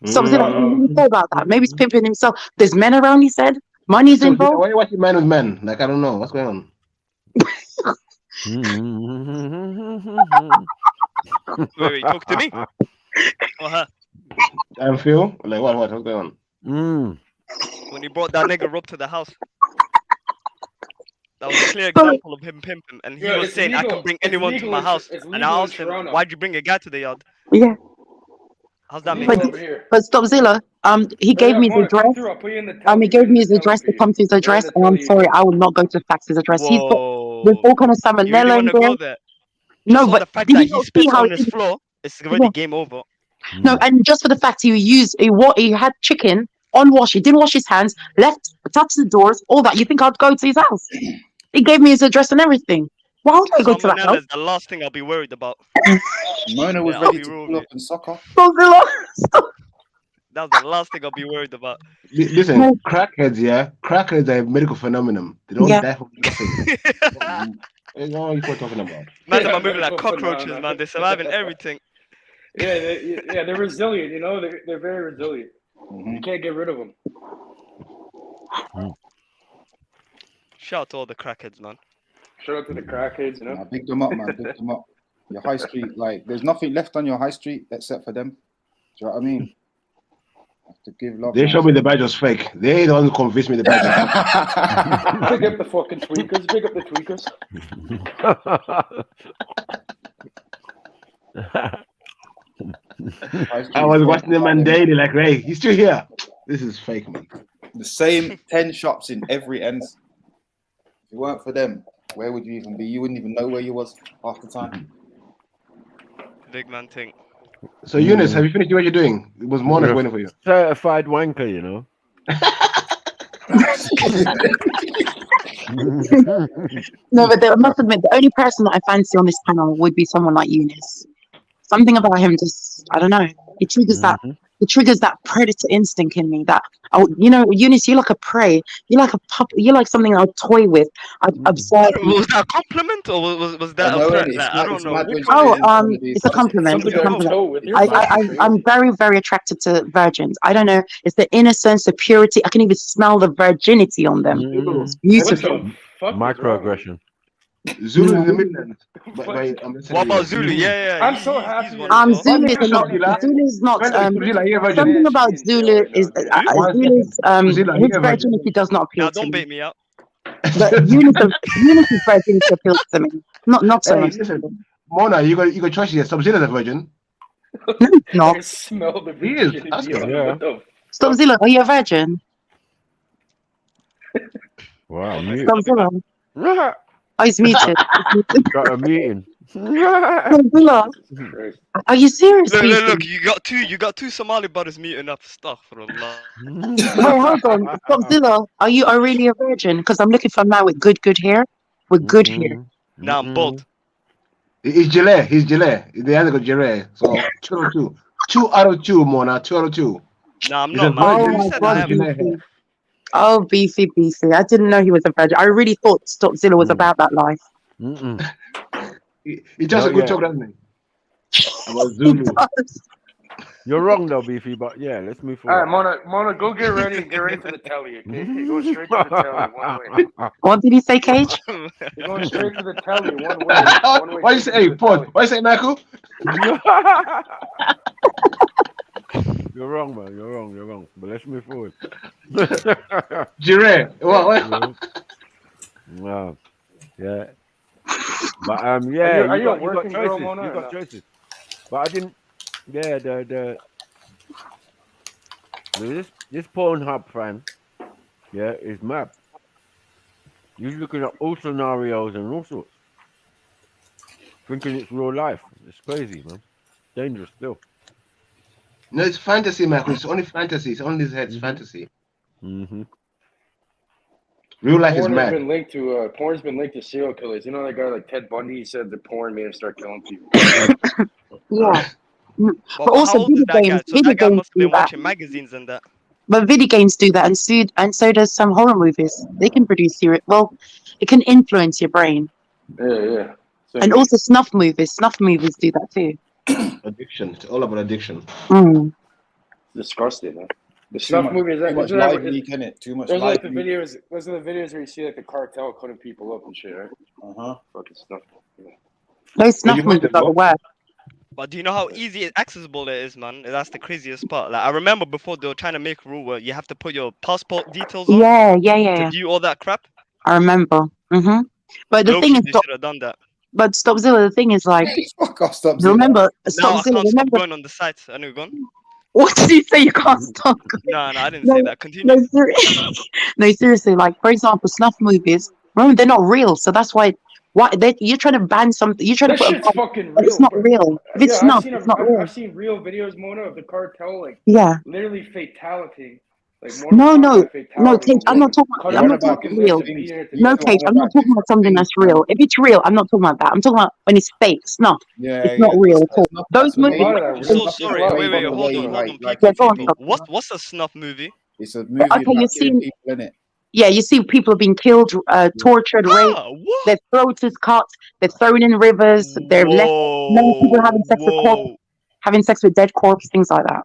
Speaker 17: thought about that? Maybe he's pimping himself. There's men around. He said money's involved.
Speaker 19: Why are you watching men with men? Like I don't know what's going on.
Speaker 21: Wait, talk to me. Or her.
Speaker 19: I feel like what's going on?
Speaker 21: When he brought that nigga Rob to the house. That was a clear example of him pimping, and he was saying, "I can bring anyone to my house." And I asked him, "Why'd you bring a guy to the yard?"
Speaker 17: Yeah.
Speaker 21: How's that make
Speaker 17: but,
Speaker 21: sense?
Speaker 17: but Stopzilla, he gave me his address. He gave me his address to come to his address, and I'm sorry, I will not go to Fax's address. He's got there's all kind of salmonella in there.
Speaker 21: There.
Speaker 17: No, but
Speaker 21: the fact that he spits on his floor, it's already game over.
Speaker 17: No, and just for the fact he had chicken unwashed, he didn't wash his hands, left, touched the doors, all that. You think I'd go to his house? He gave me his address and everything. Why would I go to that house?
Speaker 21: That's the last thing I'll be worried about.
Speaker 13: Mona was ready to pull up and suck off.
Speaker 21: That's the last thing I'll be worried about.
Speaker 19: Listen, crackheads, yeah, crackheads are a medical phenomenon. They don't die from nothing. You know what you're talking about?
Speaker 21: Man, them are moving like cockroaches, man. They survive in everything.
Speaker 2: Yeah, they're resilient. You know, they're very resilient. You can't get rid of them.
Speaker 21: Shout out to all the crackheads, man.
Speaker 2: Shout out to the crackheads, you know.
Speaker 13: Nah, big them up, man. Big them up. Your high street, like, there's nothing left on your high street except for them. Do you know what I mean? Have to give love.
Speaker 19: They showed me the badge was fake. They don't convince me the badge.
Speaker 2: Pick up the fucking tweakers. Pick up the tweakers.
Speaker 19: I was watching them man daily, like, Ray, he's still here. This is fake, man.
Speaker 13: The same 10 shops in every end. If it weren't for them, where would you even be? You wouldn't even know where you was half the time.
Speaker 21: Big man thing.
Speaker 19: So, Eunice, have you finished what you're doing? It was Mona waiting for you.
Speaker 20: Certified wanker, you know.
Speaker 17: No, but I must admit, the only person that I fancy on this panel would be someone like Eunice. Something about him just, I don't know. It triggers that. It triggers that predator instinct in me. That, oh, you know, Eunice, you're like a prey. You're like a pup. You're like something I'd toy with. I'd observe.
Speaker 21: Was that a compliment or was that a threat? I don't know.
Speaker 17: It's a compliment. It's a compliment. I'm very, very attracted to virgins. I don't know. It's the innocence, the purity. I can even smell the virginity on them. It's beautiful.
Speaker 20: Microaggression.
Speaker 19: Zulu in the Midlands.
Speaker 21: What about Zulu? Yeah.
Speaker 2: I'm so happy.
Speaker 17: Zulu's not. Something about Zulu is Zulu's his virginity does not appeal to me.
Speaker 21: Don't bait me out.
Speaker 17: But Eunice's virginity appeals to me. Not so much.
Speaker 19: Listen, Mona, you got choice here. Sub-Zilla the virgin.
Speaker 17: No.
Speaker 2: I smell the
Speaker 19: He is.
Speaker 2: virginity.
Speaker 17: Sub-Zilla, are you a virgin?
Speaker 20: Wow.
Speaker 17: Sub-Zilla. Oh, he's muted.
Speaker 20: Got a meeting.
Speaker 17: Sub-Zilla. Are you serious?
Speaker 21: Look, you got two Somali brothers meeting up stuff for a lot.
Speaker 17: Wait, hold on. Sub-Zilla, are you really a virgin? Because I'm looking for a man with good hair. With good hair.
Speaker 21: Nah, I'm bald.
Speaker 19: He's Gillet. They have got Gillet. So 2 out of 2. 2 out of 2, Mona. 2 out of 2.
Speaker 21: Nah, I'm not, man.
Speaker 17: Oh, my God. Oh, beefy. I didn't know he was a virgin. I really thought Sub-Zilla was about that life.
Speaker 19: He does a good job, doesn't he? About Zulu.
Speaker 20: You're wrong though, Beefy, but yeah, let's move forward.
Speaker 2: All right, Mona, go get ready for the telly, okay? You're going straight to the telly one way.
Speaker 17: What did he say, Cage?
Speaker 2: You're going straight to the telly one way.
Speaker 19: Why you say, hey, Paul, why you say, Michael?
Speaker 20: You're wrong, man. You're wrong. But let's move forward.
Speaker 19: Jire, what?
Speaker 20: Wow. Yeah. But yeah, you got choices. You got choices. But I didn't. Yeah, this Pornhub fan, yeah, is mad. He's looking at all scenarios and all sorts, thinking it's real life. It's crazy, man. Dangerous still.
Speaker 19: No, it's fantasy, Michael. It's only fantasy. It's only his head. It's fantasy. Real life is mad.
Speaker 2: Porn's been linked to serial killers. You know that guy like Ted Bundy? He said the porn made him start killing people.
Speaker 17: Yeah.
Speaker 21: But
Speaker 17: also, video games. Video games
Speaker 21: must have been watching magazines and that.
Speaker 17: But video games do that, and so does some horror movies. They can produce it can influence your brain.
Speaker 2: Yeah.
Speaker 17: And also snuff movies. Snuff movies do that too.
Speaker 19: Addiction. It's all about addiction.
Speaker 2: Disgusting, man. The snuff movies.
Speaker 13: Too much live leak in it. Too much
Speaker 2: live
Speaker 13: live
Speaker 2: leak. Those are the videos where you see like the cartel cutting people up and shit, right? Fucking stuff. Yeah.
Speaker 17: Those snuff movies are the worst.
Speaker 21: But do you know how easy accessible it is, man? That's the craziest part. Like I remember before they were trying to make a rule where you have to put your passport details on.
Speaker 17: Yeah.
Speaker 21: To view all that crap.
Speaker 17: I remember. But the thing is,
Speaker 21: they should have done that.
Speaker 17: But Stopzilla, the thing is like,
Speaker 13: fuck off, Stopzilla.
Speaker 17: Remember,
Speaker 21: Now I can't stop going on the site. I know you're gone.
Speaker 17: What did you say? You can't stop?
Speaker 21: No, I didn't say that. Continue.
Speaker 17: No, seriously. Like for example, snuff movies. Remember, they're not real, so that's why. You're trying to ban something? You're trying to put
Speaker 2: shit's fucking real.
Speaker 17: It's not real. If it's snuff, it's not real.
Speaker 2: I've seen real videos, Mona, of the cartel, like
Speaker 17: yeah,
Speaker 2: literally fatality,
Speaker 17: No, Cage. I'm not talking about real. No, Cage. I'm not talking about something that's real. If it's real, I'm not talking about that. I'm talking about when it's fake snuff. It's not real at all. Those movies.
Speaker 21: So sorry. Wait. Hold on, people. What's a snuff movie?
Speaker 13: It's a movie about killing people in it.
Speaker 17: Yeah, you see people being killed, tortured, raped. Their throats is cut. They're thrown in rivers. They're left. Many people having sex with dead corpse, things like that.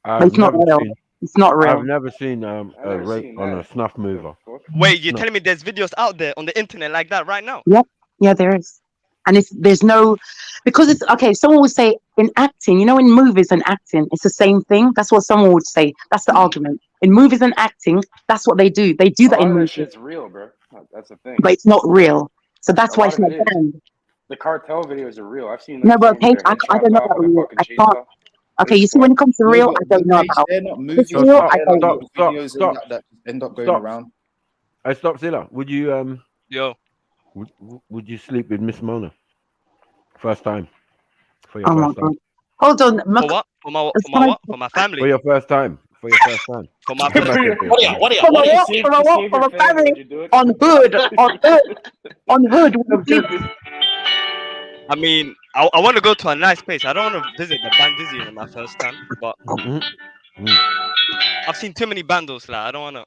Speaker 17: But it's not real. It's not real.
Speaker 20: I've never seen a rape on a snuff movie.
Speaker 21: Wait, you're telling me there's videos out there on the internet like that right now?
Speaker 17: Yep. Yeah, there is. And there's no, because it's okay. Someone would say in acting, in movies and acting, it's the same thing. That's what someone would say. That's the argument. In movies and acting, that's what they do. They do that in movies.
Speaker 2: That shit's real, bro. That's the thing.
Speaker 17: But it's not real. So that's why it's not banned.
Speaker 2: The cartel videos are real. I've seen.
Speaker 17: No, but Paige, I don't know about real. I can't. Okay, you see, when it comes to real, I don't know about.
Speaker 13: They're not movies. That end up going around.
Speaker 20: Hey, stop, Zilla. Would you
Speaker 21: Yo.
Speaker 20: Would you sleep with Miss Mona? First time. For
Speaker 17: your first time. Hold on.
Speaker 21: For what? For my what? For my family.
Speaker 20: For your first time. For your first time.
Speaker 21: For my family.
Speaker 17: For my family. On hood. On hood.
Speaker 21: I mean, I want to go to a nice place. I don't want to visit the Bandizzi on my first time, but I've seen too many bandos. Like, I don't want to.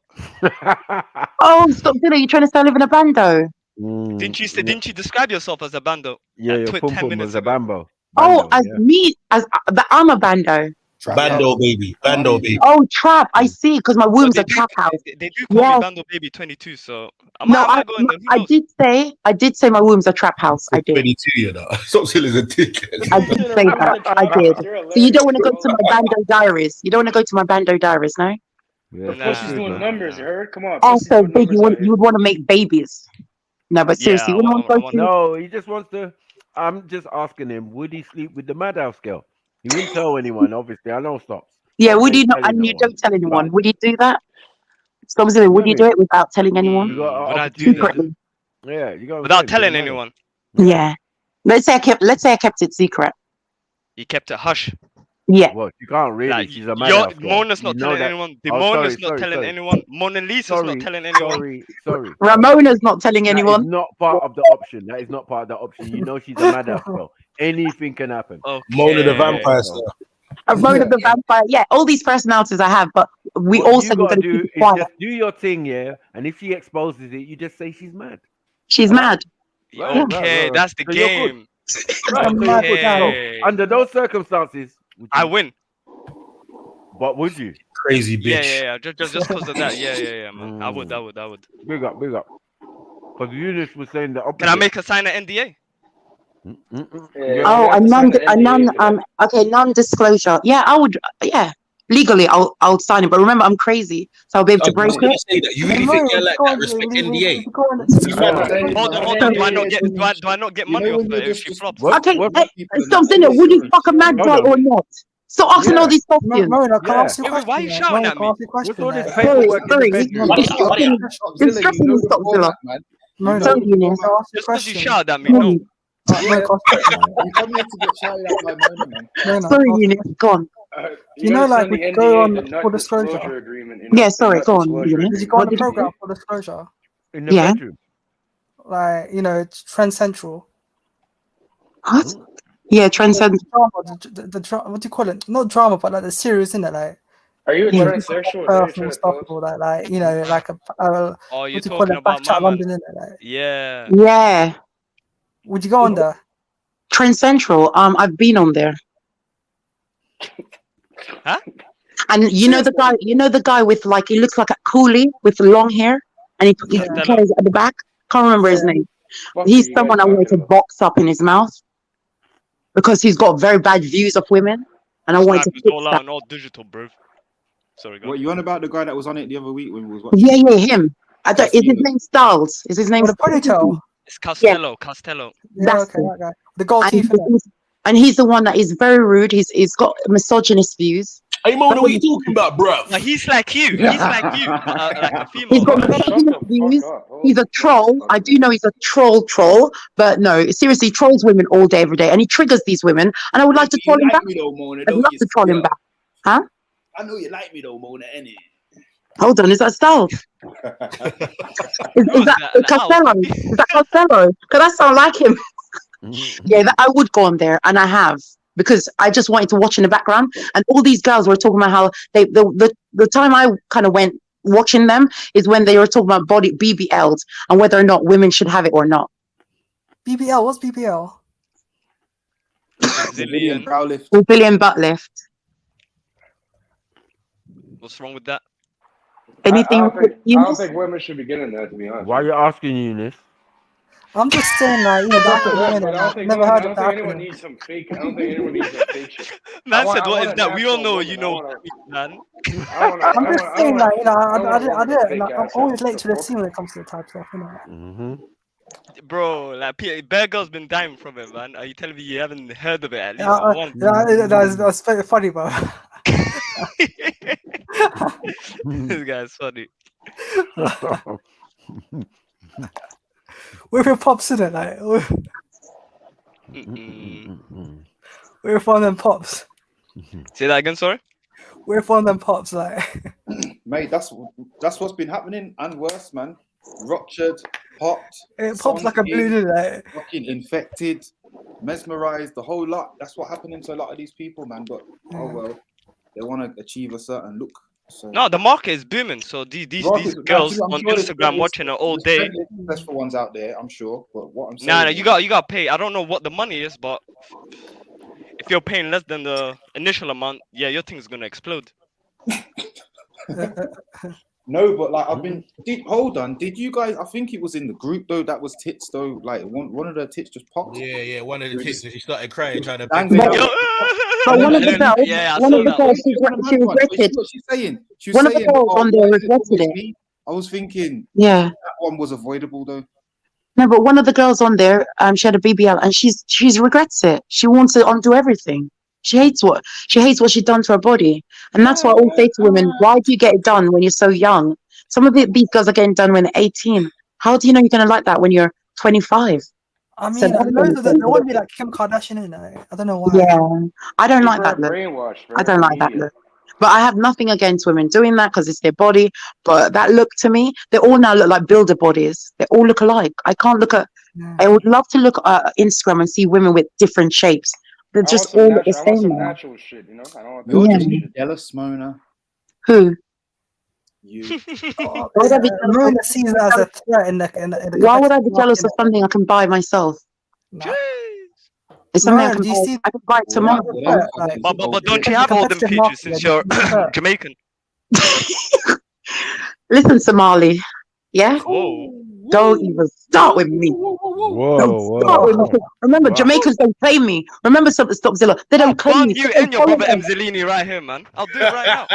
Speaker 17: Oh, stop, Dilla. You trying to start living a bando?
Speaker 21: Didn't you describe yourself as a bando?
Speaker 20: Yeah, your pum was a bambo.
Speaker 17: Oh, I'm a bando.
Speaker 10: Bando baby.
Speaker 17: Oh, trap. I see, because my womb's a trap house.
Speaker 21: They do call me Bando Baby 22, so
Speaker 17: I did say my womb's a trap house. I did.
Speaker 10: 22, you know. Stop silly as a dickhead.
Speaker 17: I did say that. I did. So you don't want to go to my bando diaries? You don't want to go to my bando diaries, no?
Speaker 2: Yeah, Pussy's doing numbers, you heard? Come on.
Speaker 17: Also, big, you would want to make babies. No, but seriously,
Speaker 20: no, he just wants to. I'm just asking him, would he sleep with the madhouse girl? He wouldn't tell anyone, obviously. I know stops.
Speaker 17: Yeah, would he not? And you don't tell anyone. Would he do that? Would you do it without telling anyone?
Speaker 21: Secretly.
Speaker 20: Yeah, you got
Speaker 21: without telling anyone.
Speaker 17: Yeah. Let's say I kept it secret.
Speaker 21: You kept it hush.
Speaker 17: Yeah.
Speaker 20: Well, you can't really. Like, she's a madhouse girl.
Speaker 21: Mona's not telling anyone. Mona's not telling anyone. Mona Lisa's not telling anyone.
Speaker 20: Sorry.
Speaker 17: Ramona's not telling anyone.
Speaker 20: That is not part of the option. That is not part of the option. You know she's a madhouse girl. Anything can happen.
Speaker 10: Okay. Mona the vampire.
Speaker 17: Mona the vampire. Yeah, all these personalities I have, but we also
Speaker 20: got to do is just do your thing, yeah. And if she exposes it, you just say she's mad.
Speaker 17: She's mad.
Speaker 21: Okay, that's the game.
Speaker 20: Under those circumstances,
Speaker 21: I win.
Speaker 20: What would you?
Speaker 10: Crazy bitch.
Speaker 21: Yeah. Just because of that. Yeah, man. I would.
Speaker 20: Big up. Because Eunice was saying that.
Speaker 21: Can I make her sign an NDA?
Speaker 17: Non-disclosure. Yeah, I would. Yeah, legally, I'll sign it. But remember, I'm crazy, so I'll be able to break it.
Speaker 10: Say that. You really think they're like that? Respect NDA.
Speaker 21: Hold on. Do I not get money off her if she flops?
Speaker 17: Okay, stop saying it. Would you fuck a mad guy or not? Stop asking all these questions.
Speaker 21: Why are you shouting at me?
Speaker 17: Sorry. You're stressing me, stop, Zilla. Sorry, Eunice.
Speaker 21: Just because you shout at me, no.
Speaker 17: Sorry, Eunice, go on.
Speaker 16: We go on full disclosure.
Speaker 17: Yeah, sorry, go on, Eunice.
Speaker 16: Did you go on the program for disclosure?
Speaker 20: In the bedroom.
Speaker 16: Like, it's Trend Central.
Speaker 17: What? Yeah, Trend Central.
Speaker 16: The what do you call it? Not drama, but like the series, isn't it? Like,
Speaker 2: are you a transsexual?
Speaker 16: Stuff like like a
Speaker 21: what do you call it?
Speaker 16: Backchat London, isn't it? Like,
Speaker 17: yeah.
Speaker 16: Would you go on there?
Speaker 17: Trend Central. I've been on there.
Speaker 21: Huh?
Speaker 17: And the guy with like, he looks like a coolie with long hair, and he carries at the back. Can't remember his name. He's someone I wanted to box up in his mouth because he's got very bad views of women, and I wanted to fix that.
Speaker 21: All digital, bro. Sorry,
Speaker 13: what you on about the guy that was on it the other week when we was watching?
Speaker 17: Yeah, him. Is his name Styles? Is his name
Speaker 16: the ponytail?
Speaker 21: It's Costello. Costello.
Speaker 17: That's
Speaker 16: that guy. The gold teeth.
Speaker 17: And he's the one that is very rude. He's got misogynist views.
Speaker 10: Hey, Mona, what are you talking about, bro?
Speaker 21: Like, he's like you. He's like you. Like a female.
Speaker 17: He's got misogynist views. He's a troll. I do know he's a troll, but no, seriously, trolls women all day, every day, and he triggers these women. And I would like to troll him back. I'd love to troll him back. Huh?
Speaker 10: I know you like me though, Mona, innit?
Speaker 17: Hold on, is that stealth? Is that Costello? Is that Costello? Because that sound like him. Yeah, I would go on there, and I have, because I just wanted to watch in the background. And all these girls were talking about how the time I kind of went watching them is when they were talking about BBLs and whether or not women should have it or not.
Speaker 16: BBL, what's BBL?
Speaker 21: Brazilian
Speaker 13: brow lift.
Speaker 17: Brazilian butt lift.
Speaker 21: What's wrong with that?
Speaker 17: Anything?
Speaker 2: I don't think women should be getting that, to be honest.
Speaker 20: Why are you asking, Eunice?
Speaker 16: I'm just saying, like, back in the minute, never heard of that.
Speaker 2: I don't think anyone needs some fake shit.
Speaker 21: Man said, "What is that?" We all know, man.
Speaker 16: I'm just saying, like, I'm always late to the scene when it comes to the type stuff,
Speaker 21: Bro, like, Bear Girl's been dying from it, man. Are you telling me you haven't heard of it at least once?
Speaker 16: That's funny, bro.
Speaker 21: This guy's funny.
Speaker 16: We're with pops, isn't it? Like, we're with one of them pops.
Speaker 21: Say that again, sorry?
Speaker 16: We're with one of them pops, like.
Speaker 13: Mate, that's what's been happening, and worse, man. Ruptured, popped.
Speaker 16: It pops like a balloon, like.
Speaker 13: Fucking infected, mesmerized, the whole lot. That's what happening to a lot of these people, man. But oh well, they want to achieve a certain look. So.
Speaker 21: No, the market is booming. So these girls on Instagram watching it all day.
Speaker 13: Successful ones out there, I'm sure. But what I'm saying,
Speaker 21: Nah, you got to pay. I don't know what the money is, but if you're paying less than the initial amount, yeah, your thing's gonna explode.
Speaker 13: No, but like hold on. Did you guys? I think it was in the group though. That was tits though. Like one of the tits just popped.
Speaker 10: Yeah, one of the tits. She started crying, trying to.
Speaker 17: But one of the girls, she regretted.
Speaker 13: What she's saying.
Speaker 17: One of the girls on there regretted it.
Speaker 13: I was thinking,
Speaker 17: yeah,
Speaker 13: that one was avoidable though.
Speaker 17: No, but one of the girls on there, she had a BBL, and she's regrets it. She wants to undo everything. She hates what she's done to her body, and that's why I always say to women, why do you get it done when you're so young? Some of these girls are getting done when they're 18. How do you know you're going to like that when you're 25?
Speaker 16: I mean, they want to be like Kim Kardashian, isn't it? I don't know why.
Speaker 17: Yeah, I don't like that look. I don't like that look. But I have nothing against women doing that because it's their body. But that look to me, they all now look like builder bodies. They all look alike. I can't look at. I would love to look at Instagram and see women with different shapes. They're just all the same. I want some
Speaker 2: natural shit, you know. I don't want
Speaker 13: You're just jealous, Mona.
Speaker 17: Who?
Speaker 13: You.
Speaker 16: Mona sees it as a threat in the
Speaker 17: Why would I be jealous of something I can buy myself? It's something I can buy tomorrow.
Speaker 21: But don't you have all them features since you're Jamaican?
Speaker 17: Listen, Somali. Yeah? Don't even start with me. Remember, Jamaicans don't play me. Remember, Stopzilla, they don't play me.
Speaker 21: You and your brother Mzilini right here, man. I'll do it right now.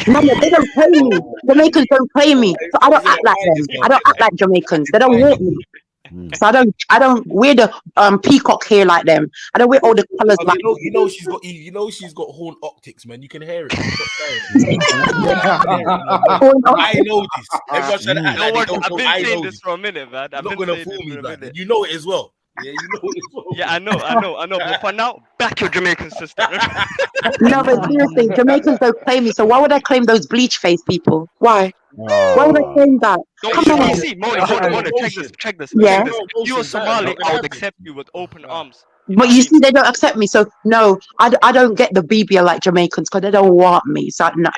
Speaker 17: Remember, they don't play me. Jamaicans don't play me. So I don't act like them. I don't act like Jamaicans. They don't want me. So I don't wear the peacock hair like them. I don't wear all the colors like
Speaker 10: you know she's got horn optics, man. You can hear it. I know this. Everyone said I've
Speaker 21: been saying this for a minute, man.
Speaker 10: I'm not gonna fool me, man. You know it as well. Yeah, you know it as well.
Speaker 21: Yeah, I know. But for now, back your Jamaican sister.
Speaker 17: No, but seriously, Jamaicans don't claim me. So why would I claim those bleach face people? Why? Why would I claim that?
Speaker 21: Come on. You see, Mona, check this.
Speaker 17: Yeah.
Speaker 21: If you were Somali, I would accept you with open arms.
Speaker 17: But you see, they don't accept me. So no, I don't get the BBL like Jamaicans because they don't want me. So no.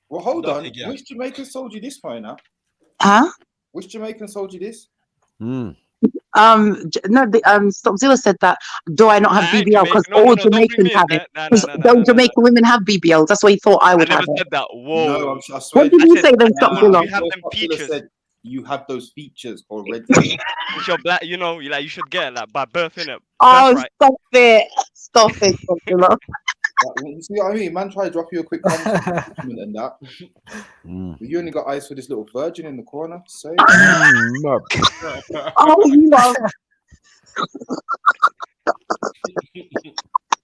Speaker 13: Well, hold on. Which Jamaican sold you this, Mona?
Speaker 17: Huh?
Speaker 13: Which Jamaican sold you this?
Speaker 17: Stopzilla said that. Do I not have BBL? Because all Jamaicans have it. Because don't Jamaican women have BBLs? That's what he thought I would have.
Speaker 21: Said that. Whoa.
Speaker 13: No, I swear.
Speaker 17: What did you say then, Stopzilla?
Speaker 21: You have them features.
Speaker 13: You have those features already.
Speaker 21: It's your black, you should get like by birth, innit?
Speaker 17: Oh, stop it, Stopzilla.
Speaker 13: You see what I mean? Man, try to drop you a quick comment and that. You only got eyes for this little virgin in the corner. Say.
Speaker 17: Oh, you know.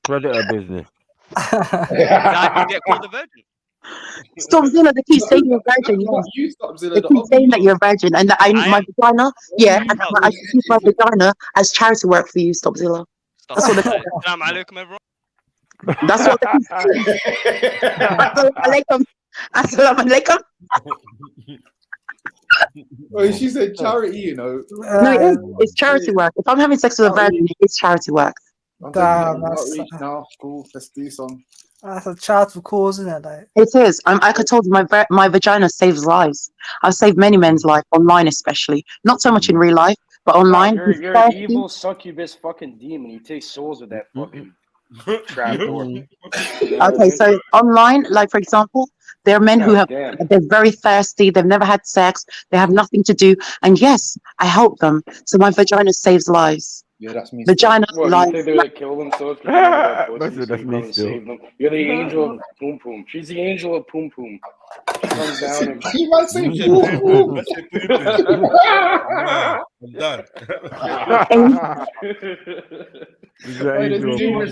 Speaker 20: Predator business.
Speaker 21: You get called a virgin.
Speaker 17: Stopzilla, they keep saying you're a virgin. They keep saying that you're a virgin, and that my vagina. Yeah, and I should use my vagina as charity work for you, Stopzilla. That's what they say.
Speaker 21: Assalamu alaikum, everyone.
Speaker 17: That's what they keep saying. Assalamu alaikum.
Speaker 13: Well, she said charity, you know.
Speaker 17: No, it is. It's charity work. If I'm having sex with a virgin, it's charity work.
Speaker 16: Damn,
Speaker 13: now. Cool. Let's do some.
Speaker 16: That's a charitable cause, isn't it? Like,
Speaker 17: It is. I could told you my vagina saves lives. I've saved many men's life online, especially. Not so much in real life, but online.
Speaker 2: You're an evil succubus fucking demon. You take souls with that fucking trap door.
Speaker 17: Okay, so online, like for example, there are men who they're very thirsty. They've never had sex. They have nothing to do, and yes, I help them. So my vagina saves lives.
Speaker 13: Yeah, that's me.
Speaker 17: Vagina lives.
Speaker 2: You think they would kill themselves? That's me still. You're the angel of Poom Poom. She's the angel of Poom Poom. She comes down and
Speaker 10: You might say Poom Poom.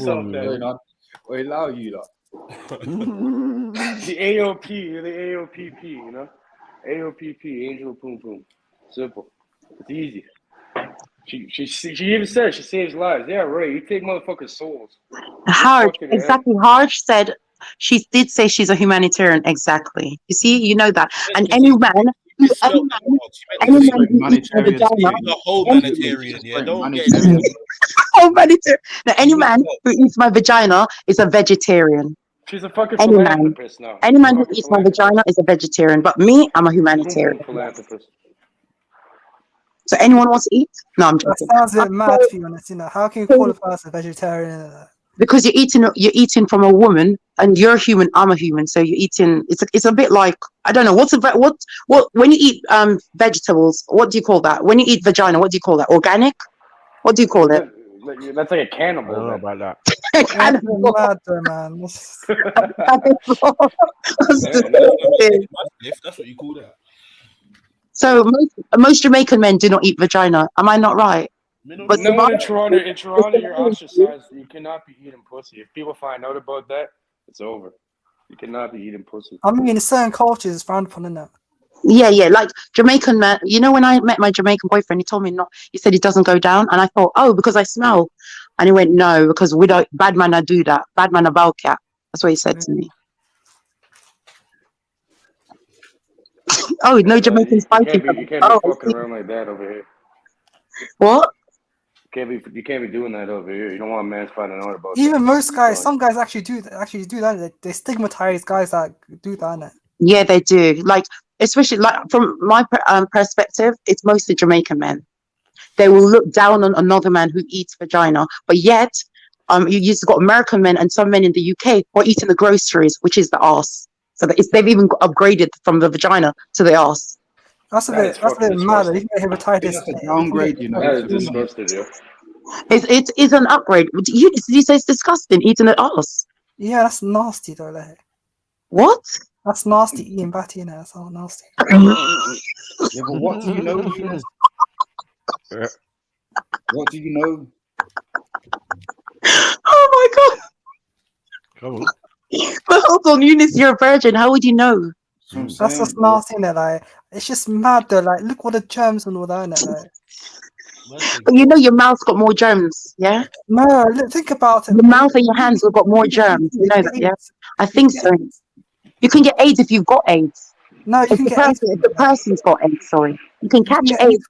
Speaker 10: I'm done.
Speaker 13: We allow you that.
Speaker 2: The AOP, the AOPP, you know? AOPP, Angel of Poom Poom. Simple. It's easy. She even said she saves lives. Yeah, right. You take motherfucking souls.
Speaker 17: Harsh, exactly. Harsh said she did say she's a humanitarian. Exactly. You see, you know that. And any man who eats my vagina,
Speaker 10: the whole humanitarian, yeah. Don't get
Speaker 17: now, any man who eats my vagina is a vegetarian.
Speaker 2: She's a fucking
Speaker 17: any man,
Speaker 2: philanthropist now.
Speaker 17: Any man who eats my vagina is a vegetarian. But me, I'm a humanitarian.
Speaker 2: Philanthropist.
Speaker 17: So anyone wants to eat? No, I'm joking.
Speaker 16: That sounds a bit mad to be honest. You know, how can you call a person a vegetarian?
Speaker 17: Because you're eating from a woman, and you're human. I'm a human, so you're eating. It's a bit like, I don't know what when you eat vegetables. What do you call that? When you eat vagina, what do you call that? Organic? What do you call it?
Speaker 2: That's like a cannibal.
Speaker 20: I don't know about that.
Speaker 10: That's what you call that.
Speaker 17: So most Jamaican men do not eat vagina. Am I not right?
Speaker 2: But no, in Toronto, you're ostracized. You cannot be eating pussy. If people find out about that, it's over. You cannot be eating pussy.
Speaker 16: I mean, in certain cultures, it's frowned upon, isn't it?
Speaker 17: Yeah. Like Jamaican man. You know, when I met my Jamaican boyfriend, he told me not. He said he doesn't go down, and I thought, oh, because I smell. And he went, no, because we don't. Bad man, I do that. Bad man, about cat. That's what he said to me. Oh, no Jamaicans fighting.
Speaker 2: You can't be fucking around like that over here.
Speaker 17: What?
Speaker 2: You can't be doing that over here. You don't want man's finding out about.
Speaker 16: Even most guys, some guys actually do that. They stigmatize guys that do that. Innit?
Speaker 17: Yeah, they do. Like, especially like from my perspective, it's mostly Jamaican men. They will look down on another man who eats vagina, but yet, you've got American men and some men in the UK who are eating the groceries, which is the arse. So they've even upgraded from the vagina to the arse.
Speaker 16: That's a bit mad. You get hepatitis.
Speaker 13: That's a downgrade, you know.
Speaker 2: That is disgusting, yeah.
Speaker 17: It's an upgrade. You say it's disgusting eating the arse.
Speaker 16: Yeah, that's nasty though. Like.
Speaker 17: What?
Speaker 16: That's nasty eating batty, you know. That's all nasty.
Speaker 13: Yeah, but what do you know? What do you know?
Speaker 17: Oh my god!
Speaker 20: Come on.
Speaker 17: But hold on, Eunice, you're a virgin. How would you know?
Speaker 16: That's just nasty, innit? Like, it's just mad though. Like, look all the germs and all that, innit? Like.
Speaker 17: But you know your mouth's got more germs, yeah?
Speaker 16: No, think about it.
Speaker 17: Your mouth and your hands have got more germs. You know that, yeah? I think so. You can get AIDS if you've got AIDS.
Speaker 16: No, you can get AIDS.
Speaker 17: If the person's got AIDS, sorry. You can catch AIDS.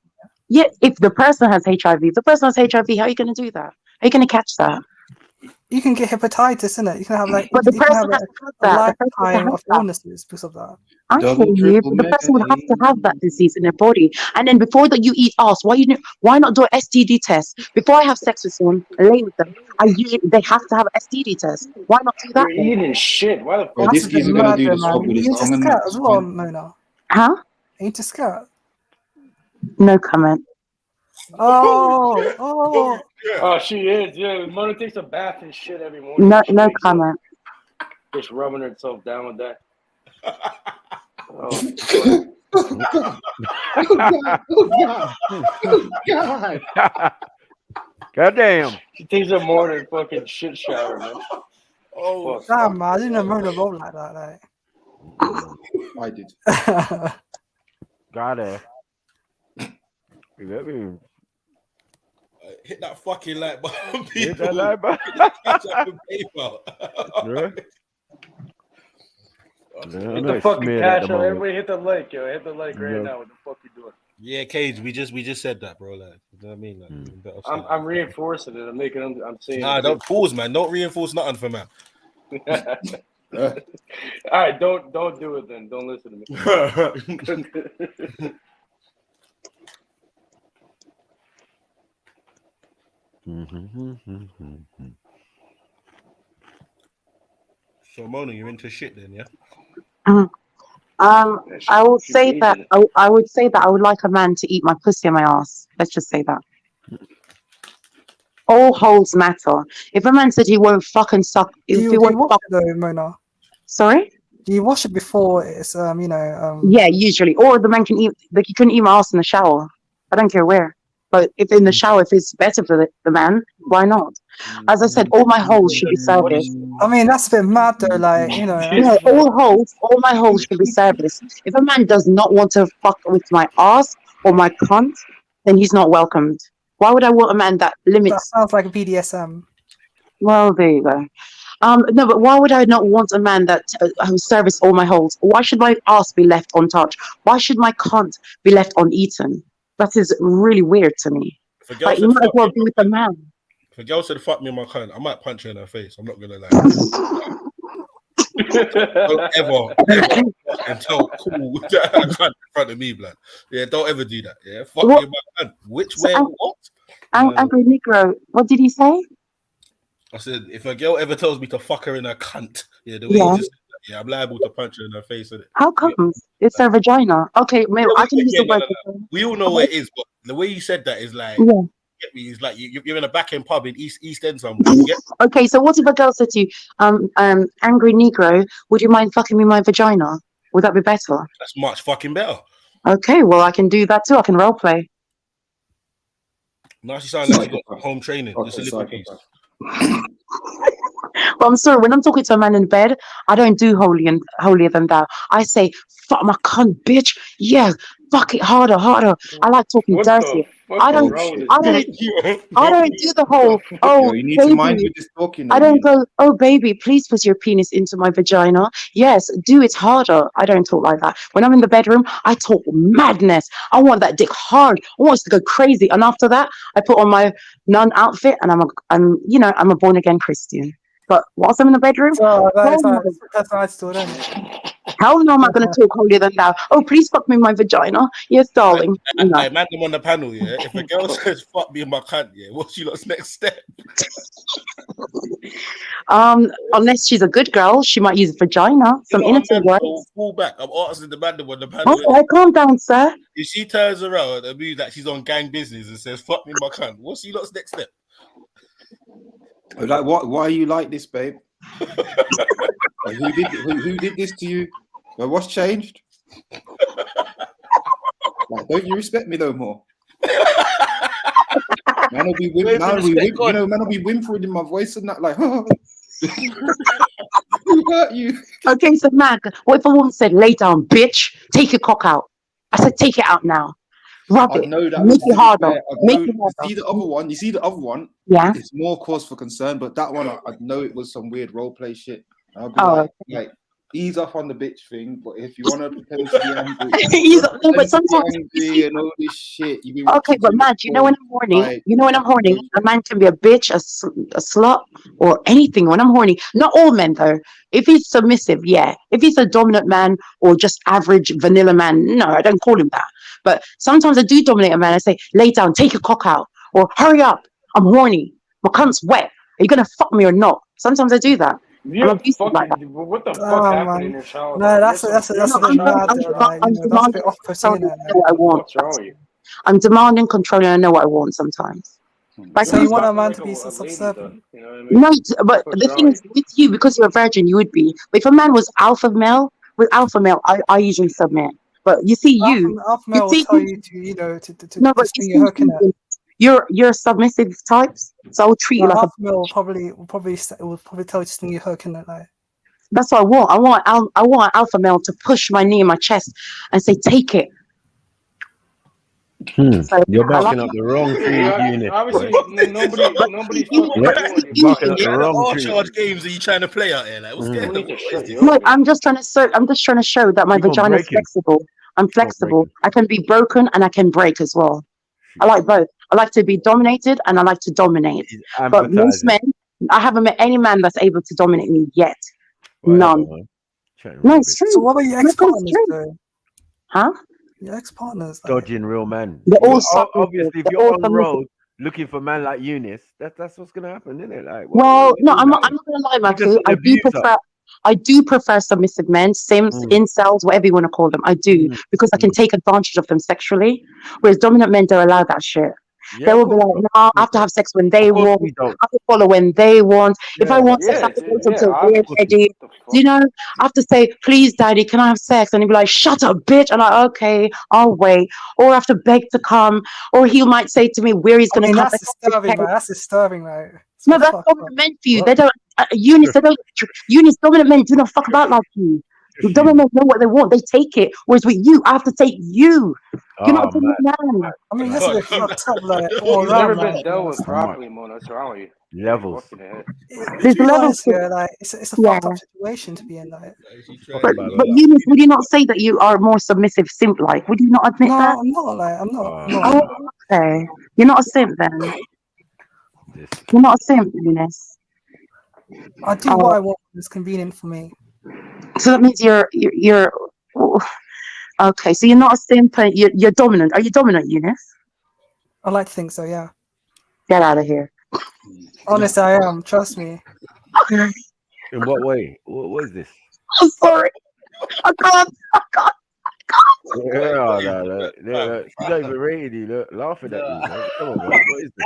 Speaker 17: Yeah, if the person has HIV. If the person has HIV, how are you going to do that? How are you going to catch that?
Speaker 16: You can get hepatitis, innit? You can have like,
Speaker 17: but the person has
Speaker 16: a lifetime of illnesses because of that.
Speaker 17: I hear you, but the person would have to have that disease in their body. And then before that you eat ass, why not do an STD test? Before I have sex with someone, lay with them, they have to have an STD test. Why not do that?
Speaker 2: You're eating shit. Why the fuck?
Speaker 13: This kid's gonna do this with his tongue and
Speaker 16: as well, Mona.
Speaker 17: Huh?
Speaker 16: Ain't a scat.
Speaker 17: No comment.
Speaker 16: Oh,
Speaker 2: she is. Yeah, Mona takes a bath and shit every morning.
Speaker 17: No comment.
Speaker 2: Just rubbing herself down with that.
Speaker 20: God damn.
Speaker 2: She takes a morning fucking shit shower, man.
Speaker 16: Oh, damn, man. I didn't know Mona rolled like that.
Speaker 13: I did.
Speaker 20: Got it. Let me
Speaker 10: hit that fucking like button, people.
Speaker 20: Hit that like button.
Speaker 10: Catch up with paper.
Speaker 2: Hit the fucking cash out. Everybody hit the like, yo. Hit the like right now. What the fuck you doing?
Speaker 10: Yeah, Cage. We just said that, bro. Like, you know what I mean? Like,
Speaker 2: I'm reinforcing it. I'm making them. I'm saying.
Speaker 10: Nah, don't pause, man. Don't reinforce nothing for man.
Speaker 2: All right, don't do it then. Don't listen to me.
Speaker 10: So Mona, you're into shit then, yeah?
Speaker 17: I would say that I would say that I would like a man to eat my pussy and my ass. Let's just say that. All holes matter. If a man said he won't fucking suck, if he won't fuck,
Speaker 16: though, Mona.
Speaker 17: Sorry?
Speaker 16: Do you wash it before it's
Speaker 17: Yeah, usually. Or the man can eat, like, he couldn't eat my ass in the shower. I don't care where. But if in the shower, if it's better for the man, why not? As I said, all my holes should be serviced.
Speaker 16: I mean, that's a bit mad though, like,
Speaker 17: Yeah, all my holes should be serviced. If a man does not want to fuck with my ass or my cunt, then he's not welcomed. Why would I want a man that limits?
Speaker 16: That sounds like a BDSM.
Speaker 17: Well, there you go. No, but why would I not want a man that who service all my holes? Why should my ass be left untouched? Why should my cunt be left uneaten? That is really weird to me. Like, you might as well be with a man.
Speaker 10: If a girl said fuck me in my cunt, I might punch her in her face. I'm not gonna lie. Don't ever and tell cool that in front of me, blood. Yeah, don't ever do that. Yeah, fuck me in my cunt. Which way? What?
Speaker 17: Angry Negro, what did he say?
Speaker 10: I said, if a girl ever tells me to fuck her in her cunt, yeah, the way you just said that, yeah, I'm liable to punch her in her face.
Speaker 17: How comes? It's her vagina. Okay, maybe I can use the word.
Speaker 10: We all know what it is, but the way you said that is like, get me? It's like you're in a back end pub in East End somewhere.
Speaker 17: Okay, so what if a girl said to you, Angry Negro, would you mind fucking me in my vagina? Would that be better?
Speaker 10: That's much fucking better.
Speaker 17: Okay, well, I can do that too. I can role play.
Speaker 10: Now she sounds like you got home training. Just a little piece.
Speaker 17: Well, I'm sorry, when I'm talking to a man in bed, I don't do holier than thou. I say, fuck my cunt, bitch. Yeah, fuck it harder. I like talking dirty. I don't do the whole,
Speaker 13: you need
Speaker 17: baby.
Speaker 13: to mind with this talking.
Speaker 17: I don't go, oh baby, please put your penis into my vagina. Yes, do it harder. I don't talk like that. When I'm in the bedroom, I talk madness. I want that dick hard. I want it to go crazy. And after that, I put on my nun outfit and I'm a born again Christian. But whilst I'm in the bedroom,
Speaker 16: that's nice to it.
Speaker 17: Hell no, I'm not going to talk holier than thou. Oh, please fuck me in my vagina. Yes, darling.
Speaker 10: I man them on the panel, yeah. If a girl says fuck me in my cunt, yeah, what's your next step?
Speaker 17: Unless she's a good girl, she might use a vagina. Some innocent words.
Speaker 10: Fall back. I'm asking the man them on the panel.
Speaker 17: Okay, calm down, sir.
Speaker 10: If she turns around and means that she's on gang business and says fuck me in my cunt, what's your next step?
Speaker 13: Like, why are you like this, babe? Like, who did this to you? Like, what's changed? Like, don't you respect me no more? Man will be whimpering in my voice and that, like, who hurt you?
Speaker 17: Okay, so Mag, what if a woman said, lay down, bitch, take your cock out? I said, take it out now. Rub it. Make it harder.
Speaker 13: You see the other one?
Speaker 17: Yeah.
Speaker 13: It's more cause for concern, but that one, I know it was some weird role play shit. I'll be like, ease off on the bitch thing, but if you want to pretend to be angry,
Speaker 17: but sometimes
Speaker 13: angry and all this shit.
Speaker 17: Okay, but man, you know when I'm horny? A man can be a bitch, a slut, or anything. When I'm horny, not all men though. If he's submissive, yeah. If he's a dominant man or just average vanilla man, no, I don't call him that. But sometimes I do dominate a man. I say, lay down, take your cock out, or hurry up, I'm horny, my cunt's wet. Are you gonna fuck me or not? Sometimes I do that.
Speaker 2: What the fuck happened in your shower?
Speaker 16: No, that's a bit mad.
Speaker 17: I'm demanding, controlling. I know what I want sometimes.
Speaker 16: So you want a man to be subservient?
Speaker 17: No, but the thing is, with you, because you're a virgin, you would be. But if a man was alpha male, I usually submit. But you see,
Speaker 16: alpha male will tell you to swing your hook in it.
Speaker 17: You're submissive types, so I'll treat you like
Speaker 16: alpha male will probably tell you to swing your hook in it. Like,
Speaker 17: that's what I want. I want an alpha male to push my knee in my chest and say, "Take it." So
Speaker 20: You're
Speaker 17: I like
Speaker 20: barking up the wrong tree, Eunice.
Speaker 2: Obviously, nobody's
Speaker 17: you
Speaker 2: fucking
Speaker 17: know,
Speaker 2: doing
Speaker 20: You're barking up
Speaker 10: Yeah,
Speaker 20: the
Speaker 10: the
Speaker 20: wrong
Speaker 10: all
Speaker 20: tree.
Speaker 10: charge games are you trying to play out here? Like, what's going on?
Speaker 2: need to
Speaker 10: What
Speaker 2: shut
Speaker 10: is
Speaker 2: you
Speaker 10: this?
Speaker 17: no, I'm just trying to show that my
Speaker 20: Keep on
Speaker 17: vagina is
Speaker 20: breaking.
Speaker 17: flexible. I'm
Speaker 20: Stop
Speaker 17: flexible.
Speaker 20: breaking.
Speaker 17: I can be broken and I can break as well. I like both. I like to be dominated and I like to dominate.
Speaker 20: He's
Speaker 17: But most
Speaker 20: empathizing.
Speaker 17: men, I haven't met any man that's able to dominate me yet.
Speaker 20: Whatever,
Speaker 17: None.
Speaker 20: man. Chatting
Speaker 17: No,
Speaker 20: rubbish.
Speaker 17: it's true.
Speaker 16: So what about your
Speaker 17: No, it's
Speaker 16: ex-partners
Speaker 17: true.
Speaker 16: though?
Speaker 17: Huh?
Speaker 16: Your ex-partners, like,
Speaker 20: Dodging real man.
Speaker 17: They're all
Speaker 20: Obviously, if
Speaker 17: They're
Speaker 20: you're
Speaker 17: all
Speaker 20: on
Speaker 17: submissive.
Speaker 20: road looking for a man like Eunice, that's what's gonna happen, isn't it? Like,
Speaker 17: Well, no,
Speaker 20: do
Speaker 17: I'm not
Speaker 20: that?
Speaker 17: gonna lie,
Speaker 20: You're just
Speaker 17: Matthew.
Speaker 20: an abuser.
Speaker 17: I do prefer submissive men, sims, incels, whatever you want to call them. I do, because I can take advantage of them sexually. Whereas dominant men don't allow that shit.
Speaker 20: Yeah,
Speaker 17: They
Speaker 20: of
Speaker 17: will be
Speaker 20: course
Speaker 17: like,
Speaker 20: not.
Speaker 17: no, I have to have sex when they
Speaker 20: Of course
Speaker 17: want.
Speaker 20: we don't.
Speaker 17: I have to follow when they want. If I
Speaker 20: Yeah,
Speaker 17: want
Speaker 20: that's
Speaker 17: sex, I
Speaker 2: Yeah,
Speaker 17: have to go
Speaker 2: yeah,
Speaker 17: to a weird
Speaker 2: obviously.
Speaker 17: edgy. You know, I have to say, please, daddy, can I have sex? And he'll be like, shut up, bitch. And I'm like, okay, I'll wait. Or I have to beg to come. Or he might say to me where he's
Speaker 16: I
Speaker 17: going to
Speaker 16: mean,
Speaker 17: come.
Speaker 16: that's disturbing, right? That's disturbing, right? It's
Speaker 17: No,
Speaker 16: so
Speaker 17: that's
Speaker 16: fucked
Speaker 17: dominant
Speaker 16: up.
Speaker 17: men for you. They don't. Eunice, dominant men do not fuck about like you. Dominant men know what they want. They take it. Whereas with you, I have to take you. You're not a dominant man.
Speaker 16: I mean, that's a bit fucked up, like
Speaker 2: You've
Speaker 16: all
Speaker 2: never
Speaker 16: around,
Speaker 2: been
Speaker 16: like,
Speaker 2: dealt
Speaker 16: you
Speaker 2: with
Speaker 16: know,
Speaker 2: properly, Mona. What's wrong with you?
Speaker 20: Levels.
Speaker 2: Fucking head.
Speaker 17: There's
Speaker 16: to be
Speaker 17: levels
Speaker 16: honest,
Speaker 17: to
Speaker 16: yeah, like it's a
Speaker 17: yeah.
Speaker 16: fucked up situation to be in, like.
Speaker 17: But Eunice, would you not say that you are more submissive, simp like? Would you not admit
Speaker 16: No,
Speaker 17: that?
Speaker 16: I'm not, like, I'm not.
Speaker 17: Oh, okay. You're not a simp then. You're not a simp, Eunice.
Speaker 16: I do what I want. It's convenient for me.
Speaker 17: So that means you're okay. So you're not a simp. You're dominant. Are you dominant, Eunice?
Speaker 16: I like to think so, yeah.
Speaker 17: Get out of here.
Speaker 16: Honestly, I am. Trust me.
Speaker 20: In what way? What is this?
Speaker 17: I'm sorry. I can't.
Speaker 20: Yeah, no. She's not even rating you. Look, laughing at you. Man. Come on, man. What is this?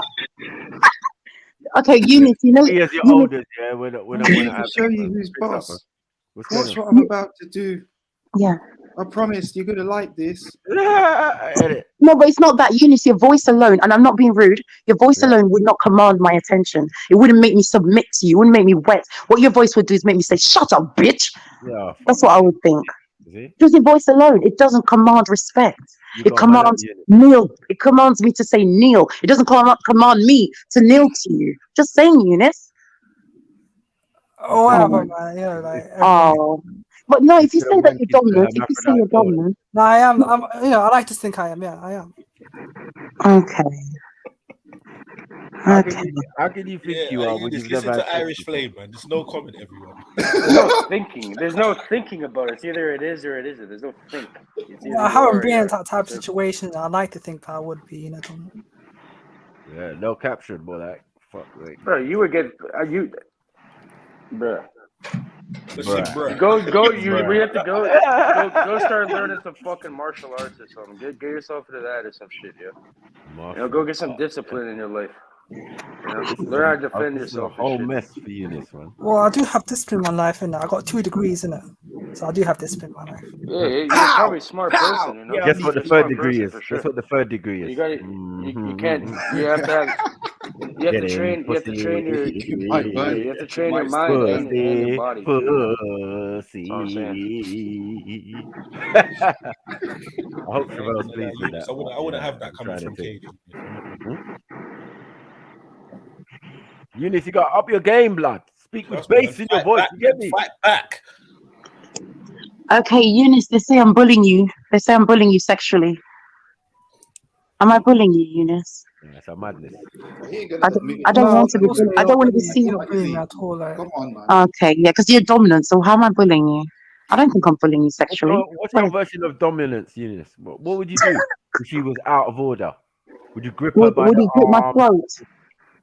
Speaker 17: Okay, Eunice, you know.
Speaker 20: Me as your
Speaker 17: Eunice,
Speaker 20: oldest, yeah. We're not
Speaker 12: I need to
Speaker 20: having
Speaker 12: show
Speaker 20: it,
Speaker 12: you
Speaker 20: man.
Speaker 12: who's
Speaker 20: Pick up, man.
Speaker 12: boss.
Speaker 20: What's going
Speaker 12: Watch
Speaker 20: on?
Speaker 12: what I'm about to do.
Speaker 17: Yeah.
Speaker 12: I promise you're gonna like this.
Speaker 17: No, but it's not that, Eunice. Your voice alone, and I'm not being rude. Your voice alone would not command my attention. It wouldn't make me submit to you. It wouldn't make me wet. What your voice would do is make me say, "Shut up, bitch."
Speaker 20: Yeah,
Speaker 17: That's what I would think.
Speaker 20: see?
Speaker 17: Just your voice alone, it doesn't command respect.
Speaker 20: You
Speaker 17: It
Speaker 20: got a man up,
Speaker 17: commands
Speaker 20: Eunice.
Speaker 17: kneel. It commands me to say kneel. It doesn't command me to kneel to you. Just saying, Eunice.
Speaker 16: Oh, whatever, man. You know, like.
Speaker 17: Oh, but no. If you
Speaker 20: Instead of
Speaker 17: say that you're
Speaker 20: wanking to
Speaker 17: dominant, if you say you're
Speaker 20: hermaphrodite daughter.
Speaker 17: dominant,
Speaker 16: No, I am. You know, I like to think I am. Yeah, I am.
Speaker 17: okay.
Speaker 20: How can you think you are when
Speaker 10: Just
Speaker 20: you've
Speaker 10: listen
Speaker 20: never
Speaker 10: to
Speaker 20: had sex
Speaker 10: Irish
Speaker 20: before?
Speaker 10: Flame, man. There's no comment, everyone.
Speaker 2: There's no thinking. There's no thinking about it. It's either it is or it isn't. There's no think. It's either
Speaker 16: Well, I
Speaker 2: you
Speaker 16: haven't
Speaker 2: are or
Speaker 16: been
Speaker 2: you
Speaker 16: in that type of
Speaker 2: aren't.
Speaker 16: situation. I like to think that I would be, you know.
Speaker 20: Yeah, no caption, more like fuck, like.
Speaker 2: Bro, you would get you, bro.
Speaker 20: Bruh.
Speaker 2: Go. You
Speaker 20: Bruh.
Speaker 2: we have to go start learning some fucking martial arts or something. Get yourself into that or some shit, yeah. You know, go get some discipline in your life. You know, learn how to defend
Speaker 20: This is a
Speaker 2: yourself.
Speaker 20: whole
Speaker 2: and shit.
Speaker 20: mess for you, this one.
Speaker 16: Well, I do have discipline in my life, and I got 2 degrees in it, so I do have discipline in my life.
Speaker 2: Yeah, you're probably a smart person. You know.
Speaker 20: Guess what the
Speaker 2: You're a
Speaker 20: third
Speaker 2: smart
Speaker 20: degree
Speaker 2: person
Speaker 20: is?
Speaker 2: for sure.
Speaker 20: Guess what the third degree is?
Speaker 2: You got you can't. You have to have. You have to train. You have to train your. You have to train your mind and your body.
Speaker 20: Pussy.
Speaker 2: That's all I'm saying.
Speaker 20: I hope Chevelle's pleased with that.
Speaker 10: I wouldn't have that coming from
Speaker 20: Cage.
Speaker 10: Cage.
Speaker 20: Eunice, you got to up your game, blood. Speak with bass in your voice. You get me?
Speaker 10: Fight back.
Speaker 17: Okay, Eunice. They say I'm bullying you. They say I'm bullying you sexually. Am I bullying you, Eunice?
Speaker 20: That's a madness.
Speaker 17: I don't want to be. I don't want to be seen.
Speaker 12: Come on, man.
Speaker 17: Okay, yeah, because you're dominant. So how am I bullying you? I don't think I'm bullying you sexually.
Speaker 20: What's your version of dominance, Eunice? What would you do if she was out of order? Would you grip her by
Speaker 17: Would
Speaker 20: the
Speaker 17: he grip my
Speaker 20: arm?
Speaker 17: throat?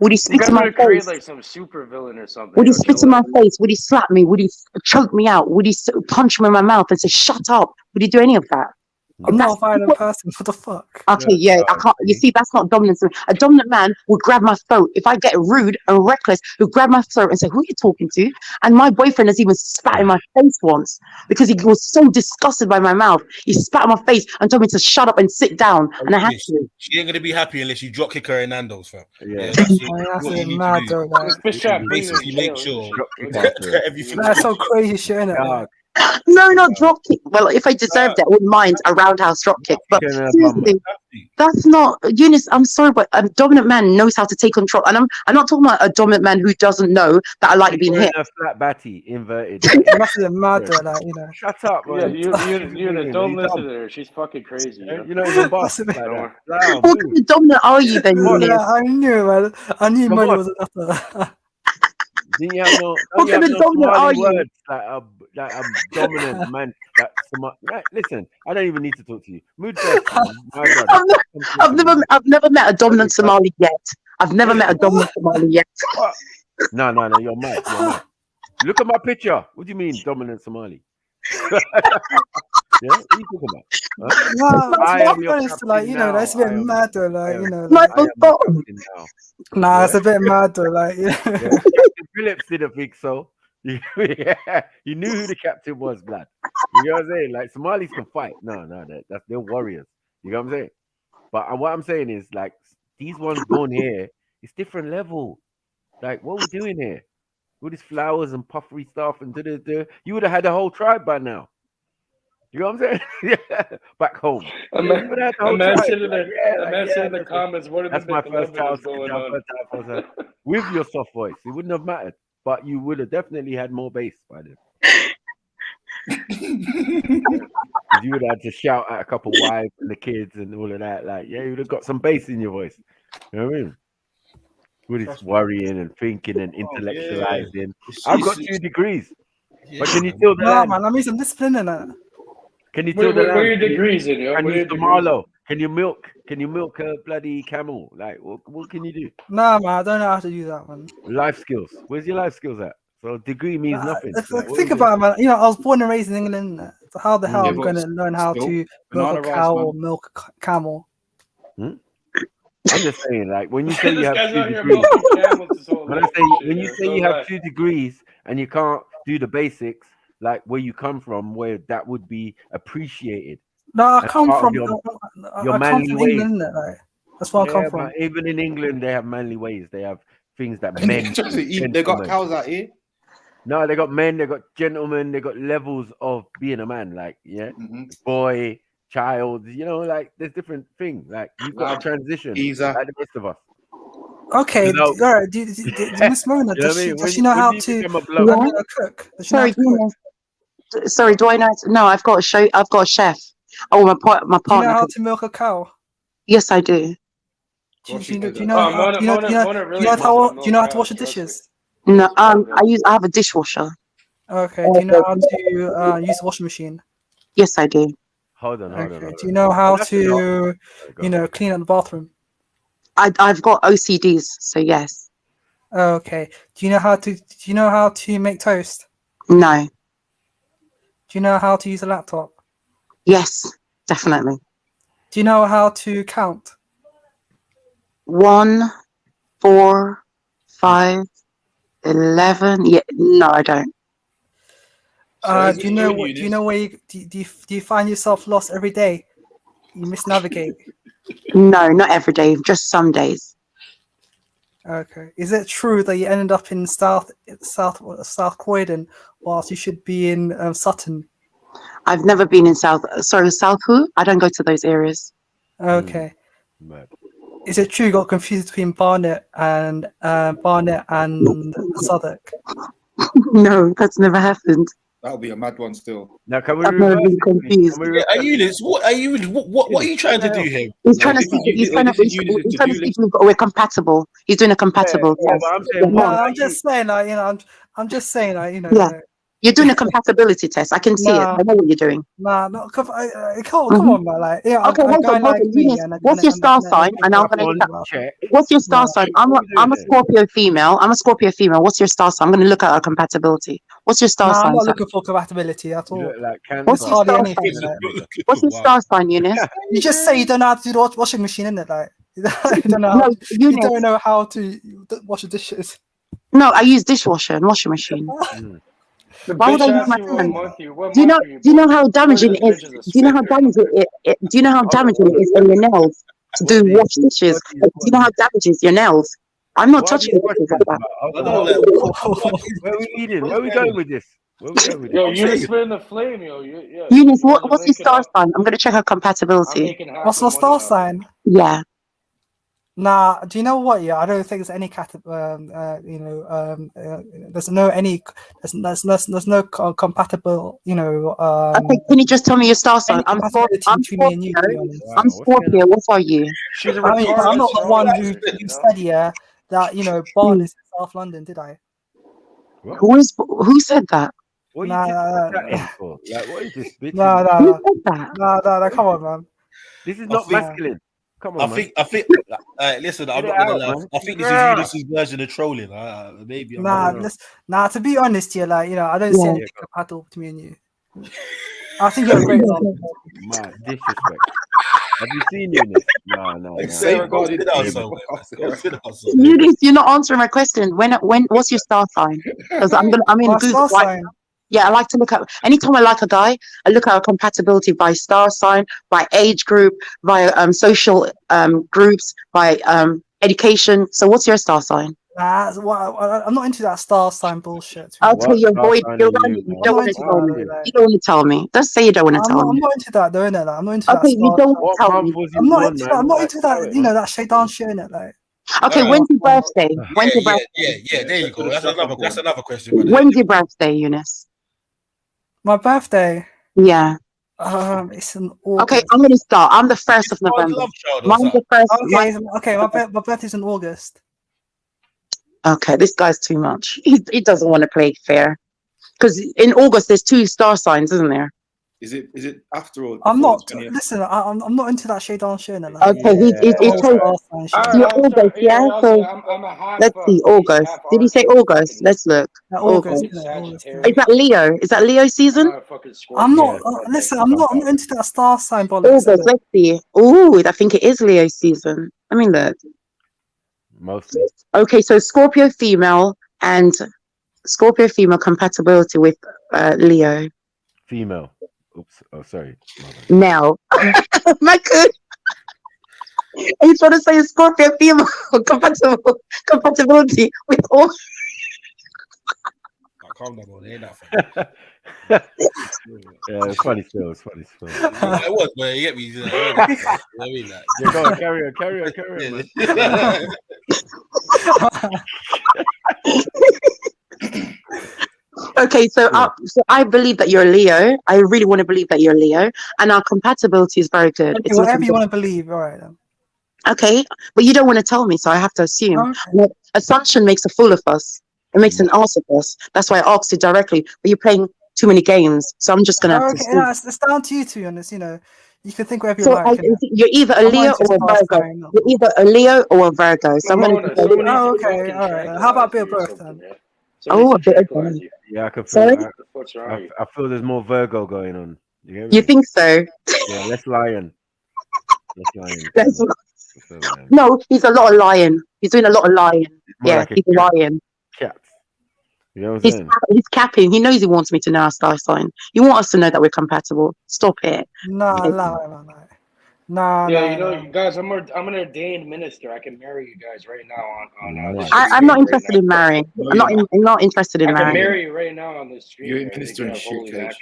Speaker 17: Would he
Speaker 2: You
Speaker 17: spit
Speaker 2: gotta
Speaker 17: in my
Speaker 2: create
Speaker 17: face?
Speaker 2: like some super villain or something.
Speaker 17: Would he
Speaker 2: you know,
Speaker 17: spit in my face? Would he slap me? Would he choke me out? Would he punch me in my mouth and say, "Shut up"? Would he do any of that?
Speaker 16: I'm not a violent person. What the fuck?
Speaker 17: Okay, yeah, I can't. You see, that's not dominance. A dominant man would grab my throat. If I get rude and reckless, he'll grab my throat and say, "Who are you talking to?" And my boyfriend has even spat in my face once because he was so disgusted by my mouth. He spat in my face and told me to shut up and sit down, and I had to.
Speaker 10: She ain't gonna be happy unless you drop kick her in Nando's, fam.
Speaker 20: Yeah,
Speaker 10: that's
Speaker 16: That's
Speaker 10: what you
Speaker 16: mad,
Speaker 10: need to
Speaker 16: though.
Speaker 10: do. Basically, make sure everything.
Speaker 16: That's some crazy shit, innit?
Speaker 20: Dog,
Speaker 17: No, not drop kick. Well, if I deserved it, I wouldn't mind a roundhouse drop kick. But seriously, that's not Eunice. I'm sorry, but a dominant man knows how to take control. And I'm not talking about a dominant man who doesn't know that I like being hit.
Speaker 20: A flat batty inverted.
Speaker 16: That's a mad, like, you know.
Speaker 20: Shut up,
Speaker 2: Yeah,
Speaker 20: man.
Speaker 2: you don't listen to her. She's fucking crazy.
Speaker 20: You know, even boss like that.
Speaker 17: What kind of dominant are you then, Eunice?
Speaker 16: I knew, man. I knew money was after.
Speaker 20: Didn't you have no,
Speaker 17: What kind of dominant are you?
Speaker 20: words like a dominant man? Right, listen, I don't even need to talk to you. Mood first, man.
Speaker 17: I've never met a dominant Somali yet. I've never met a dominant Somali yet.
Speaker 20: No, you're mad. Look at my picture. What do you mean, dominant Somali? Yeah, what are you talking about?
Speaker 16: Nah,
Speaker 20: I am your
Speaker 16: honest, like, you know, that's a bit mad though, like, you know.
Speaker 17: Like,
Speaker 16: Nah, it's a bit mad though, like, yeah.
Speaker 20: Captain Phillips didn't think so. You knew who the captain was, blood. You know what I'm saying? Like, Somalis can fight. No, they're warriors. You know what I'm saying? But what I'm saying is, like, these ones born here, it's different level. Like, what are we doing here? All these flowers and puffery stuff and you would have had the whole tribe by now. You know what I'm saying? Back home.
Speaker 2: A man said in the comments, what are
Speaker 20: that's
Speaker 2: the
Speaker 20: my first time
Speaker 2: going on?
Speaker 20: With your soft voice. It wouldn't have mattered. But you would have definitely had more bass by then. You would have had to shout at a couple wives and the kids and all of that. Like, yeah, you would have got some bass in your voice. You know what I mean? With this worrying and thinking and intellectualizing. I've got 2 degrees. But can you till the land?
Speaker 16: Man, I mean some discipline in that.
Speaker 20: Can you till the land?
Speaker 2: What are your degrees in, yo?
Speaker 20: Can you Marlo? Can you milk a bloody camel? Like, what can you do?
Speaker 16: Nah, man, I don't know how to do that, man.
Speaker 20: Life skills. Where's your life skils at? So degree means nothing.
Speaker 16: Think about it, man. You know, I was born and raised in England. So how the hell am I going to learn how to milk a cow or milk a camel?
Speaker 20: I'm just saying, like, when you say you have 2 degrees, when you say you have 2 degrees and you can't do the basics, like where you come from, where that would be appreciated.
Speaker 16: No, I come from
Speaker 20: your
Speaker 16: I
Speaker 20: manly
Speaker 16: come from
Speaker 20: ways.
Speaker 16: England, like, that's where I come from.
Speaker 20: Even in England, they have manly ways. They have things that men.
Speaker 13: They got cows out here.
Speaker 20: No, they got men. They got gentlemen. They got levels of being a man. Like, boy, child. You know, like there's different things. Like you've got a transition, like the rest of us.
Speaker 16: Okay, all right. Do Miss Mona, does she know how to cook?
Speaker 17: Sorry, do I know? No, I've got a show. I've got a chef. Oh, my partner.
Speaker 16: Do you know how to milk a cow?
Speaker 17: Yes, I do.
Speaker 16: Do you know how to wash the dishes?
Speaker 17: No, I have a dishwasher.
Speaker 16: Okay. Do you know how to use the washing machine?
Speaker 17: Yes, I do.
Speaker 20: Hold on.
Speaker 16: Do you know how to, clean up the bathroom?
Speaker 17: I've got OCDs, so yes.
Speaker 16: Okay. Do you know how to make toast?
Speaker 17: No.
Speaker 16: Do you know how to use a laptop?
Speaker 17: Yes, definitely.
Speaker 16: Do you know how to count?
Speaker 17: 1, 4, 5, 11. Yeah, no, I don't.
Speaker 16: Do you know where do you find yourself lost every day? You misnavigate.
Speaker 17: No, not every day, just some days.
Speaker 16: Okay. Is it true that you ended up in South Croydon whilst you should be in Sutton?
Speaker 17: I've never been in South who? I don't go to those areas.
Speaker 16: Okay. Is it true you got confused between Barnet and Southwark?
Speaker 17: No, that's never happened.
Speaker 13: That would be a mad one still.
Speaker 20: Now, can we
Speaker 17: I've never been confused.
Speaker 10: What are you trying to do here?
Speaker 17: He's trying to see if we're compatible. He's doing a compatible test.
Speaker 16: I'm just saying, I'm just saying,
Speaker 17: Yeah. You're doing a compatibility test. I can see it. I know what you're doing.
Speaker 16: Come on, man. Like, yeah,
Speaker 17: okay, hold on. What's your star sign? And I'm gonna check. What's your star sign? I'm a Scorpio female. What's your star sign? I'm gonna look at our compatibility. What's your star sign?
Speaker 16: I'm not looking for compatibility at all.
Speaker 17: What's your star sign? What's your star sign, Eunice?
Speaker 16: You just say you don't know how to do the washing machine, innit? Like, you don't know how to wash the dishes.
Speaker 17: No, I use dishwasher and washing machine. Why would I use my hand? Do you know how damaging it is? Do you know how damaging it is on your nails to do wash dishes? Do you know how damages your nails? I'm not touching the dishes like that.
Speaker 20: Where are we leading? Where are we going with this?
Speaker 2: Yo, you spin the flame, yo.
Speaker 17: Eunice, what's your star sign? I'm gonna check her compatibility.
Speaker 16: What's my star sign?
Speaker 17: Yeah.
Speaker 16: Nah, do you know what? Yeah, I don't think there's any there's no compatible.
Speaker 17: Okay, can you just tell me your star sign? I'm Scorpio. I'm Scorpio. What are you?
Speaker 2: She's
Speaker 16: I'm not the one who said that Bond is in South London, did I?
Speaker 17: Who said that?
Speaker 20: What
Speaker 16: Nah,
Speaker 20: for? Like, what is this bitch?
Speaker 16: Nah, come on, man.
Speaker 20: This is not masculine. Come on,
Speaker 10: I think. Listen, I'm not gonna lie. I think this is Eunice's version of trolling. Maybe.
Speaker 16: Nah. To be honest, I don't see anything compatible between me and you. I think you're a great guy.
Speaker 20: Man, disrespect. Have you seen Eunice? No.
Speaker 17: Eunice, you're not answering my question. What's your star sign? Because I'm in Google. Yeah, I like to look at, anytime I like a guy, I look at a compatibility by star sign, by age group, by social groups, by education. So what's your star sign?
Speaker 16: I'm not into that star sign bullshit.
Speaker 17: Okay, you're void. You don't want to tell me. You don't want to tell me. Just say you don't want to tell me.
Speaker 16: I'm not into that, though, innit? I'm not into that.
Speaker 17: Okay, you don't want to tell me.
Speaker 16: I'm not into that. That shaitan shit, innit? Like.
Speaker 17: Okay, when's your birthday?
Speaker 10: Yeah. There you go. That's another question.
Speaker 17: When's your birthday, Eunice?
Speaker 16: My birthday.
Speaker 17: Yeah.
Speaker 16: It's in August.
Speaker 17: Okay, I'm gonna start. I'm the 1st of November. Mine's the 1st.
Speaker 16: Okay, my birthday's in August.
Speaker 17: Okay, this guy's too much. He doesn't want to play fair. Because in August there's 2 star signs, isn't there?
Speaker 13: Is it after all?
Speaker 16: I'm not. Listen, I'm not into that shaitan shit.
Speaker 17: Okay, he's you're August, yeah. So let's see, August. Did he say August? Let's look.
Speaker 16: August.
Speaker 17: Is that Leo? Is that Leo season?
Speaker 16: I'm not. Listen, I'm not into that star sign.
Speaker 17: August. Let's see. Ooh, I think it is Leo season. I mean, look.
Speaker 20: Mostly.
Speaker 17: Okay, so Scorpio female compatibility with Leo.
Speaker 20: Female. Oops. Oh, sorry.
Speaker 17: Male. My good. Are you trying to say Scorpio female compatibility with all?
Speaker 10: Calm down, man. Ain't that funny.
Speaker 20: Yeah, it's funny still.
Speaker 10: It was, but you get me. I mean, like,
Speaker 20: yeah, go on, carry on.
Speaker 17: Okay, so I believe that you're a Leo. I really want to believe that you're a Leo, and our compatibility is very good.
Speaker 16: Okay, whatever you want to believe, all right then.
Speaker 17: Okay, but you don't want to tell me, so I have to assume. Okay. Assumption makes a fool of us. It makes an ass of us. That's why I asked you directly. But you're playing too many games, so I'm just gonna have to.
Speaker 16: No, it's down to you, to be honest. You can think whatever you like.
Speaker 17: You're either a Leo or a Virgo. You're either a Leo or a Virgo. So I'm gonna.
Speaker 16: Oh, okay, all right. How about a bit of both then?
Speaker 17: Oh, a bit of both.
Speaker 20: Yeah, I can feel. I feel there's more Virgo going on.
Speaker 17: You think so?
Speaker 20: Yeah, less lion.
Speaker 17: No, he's a lot of lion. He's doing a lot of lion. Yeah, he's a lion.
Speaker 20: Cat. You know what I'm saying?
Speaker 17: He's capping. He knows he wants me to know our star sign. You want us to know that we're compatible. Stop it.
Speaker 16: No.
Speaker 2: You guys, I'm an ordained minister. I can marry you guys right now on
Speaker 17: I'm not interested in marrying. I'm not interested in marrying.
Speaker 2: I can marry you right now on the street.
Speaker 13: You're a minister in shit cage.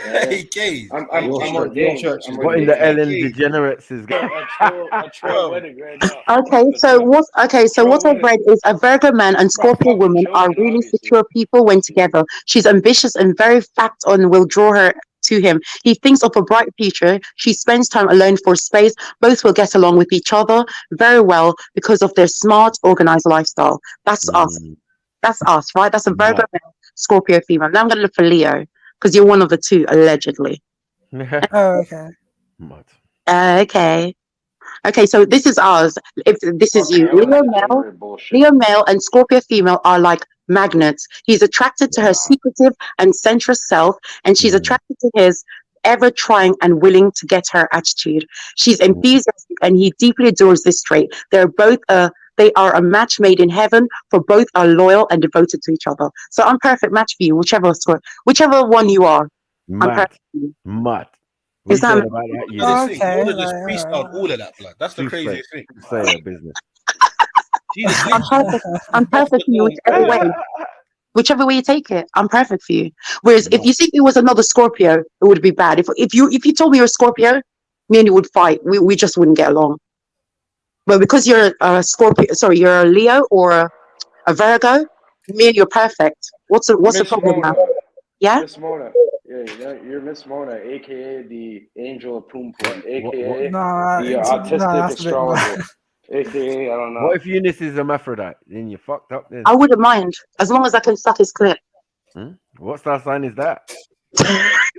Speaker 10: Hey, Gaze.
Speaker 2: I'm ordained.
Speaker 20: What in the Ellen DeGenerates is going?
Speaker 2: A true wedding right now.
Speaker 17: Okay, so what I've read is a Virgo man and Scorpio woman are really secure people when together. She's ambitious and very fact on will draw her to him. He thinks of a bright future. She spends time alone for space. Both will get along with each other very well because of their smart, organized lifestyle. That's us. That's us, right? That's a Virgo man, Scorpio female. Now I'm going to look for Leo because you're one of the two, allegedly.
Speaker 16: Oh, okay.
Speaker 17: Okay, so this is ours. If this is you, Leo male and Scorpio female are like magnets. He's attracted to her secretive and sensuous self, and she's attracted to his ever trying and willing to get her attitude. She's enthusiastic, and he deeply adores this trait. They are a match made in heaven, for both are loyal and devoted to each other. So I'm perfect match for you, whichever one you are. I'm perfect for you. Is that
Speaker 10: okay? You just freestyle all of that, blood. That's the craziest thing.
Speaker 20: Say business.
Speaker 17: I'm perfect for you whichever way. Whichever way you take it, I'm perfect for you. Whereas if you think it was another Scorpio, it would be bad. If you told me you're a Scorpio, me and you would fight. We just wouldn't get along. But because you're a Scorpio, sorry, you're a Leo or a Virgo, me and you're perfect. What's the problem now? Yeah?
Speaker 2: Miss Mona. Yeah, you're Miss Mona, aka the angel of Poom Poom, aka the autistic astrologer, aka I don't know.
Speaker 20: What if Eunice is hermaphrodite? Then you're fucked up then.
Speaker 17: I wouldn't mind, as long as I can suck his clit.
Speaker 20: What star sign is that?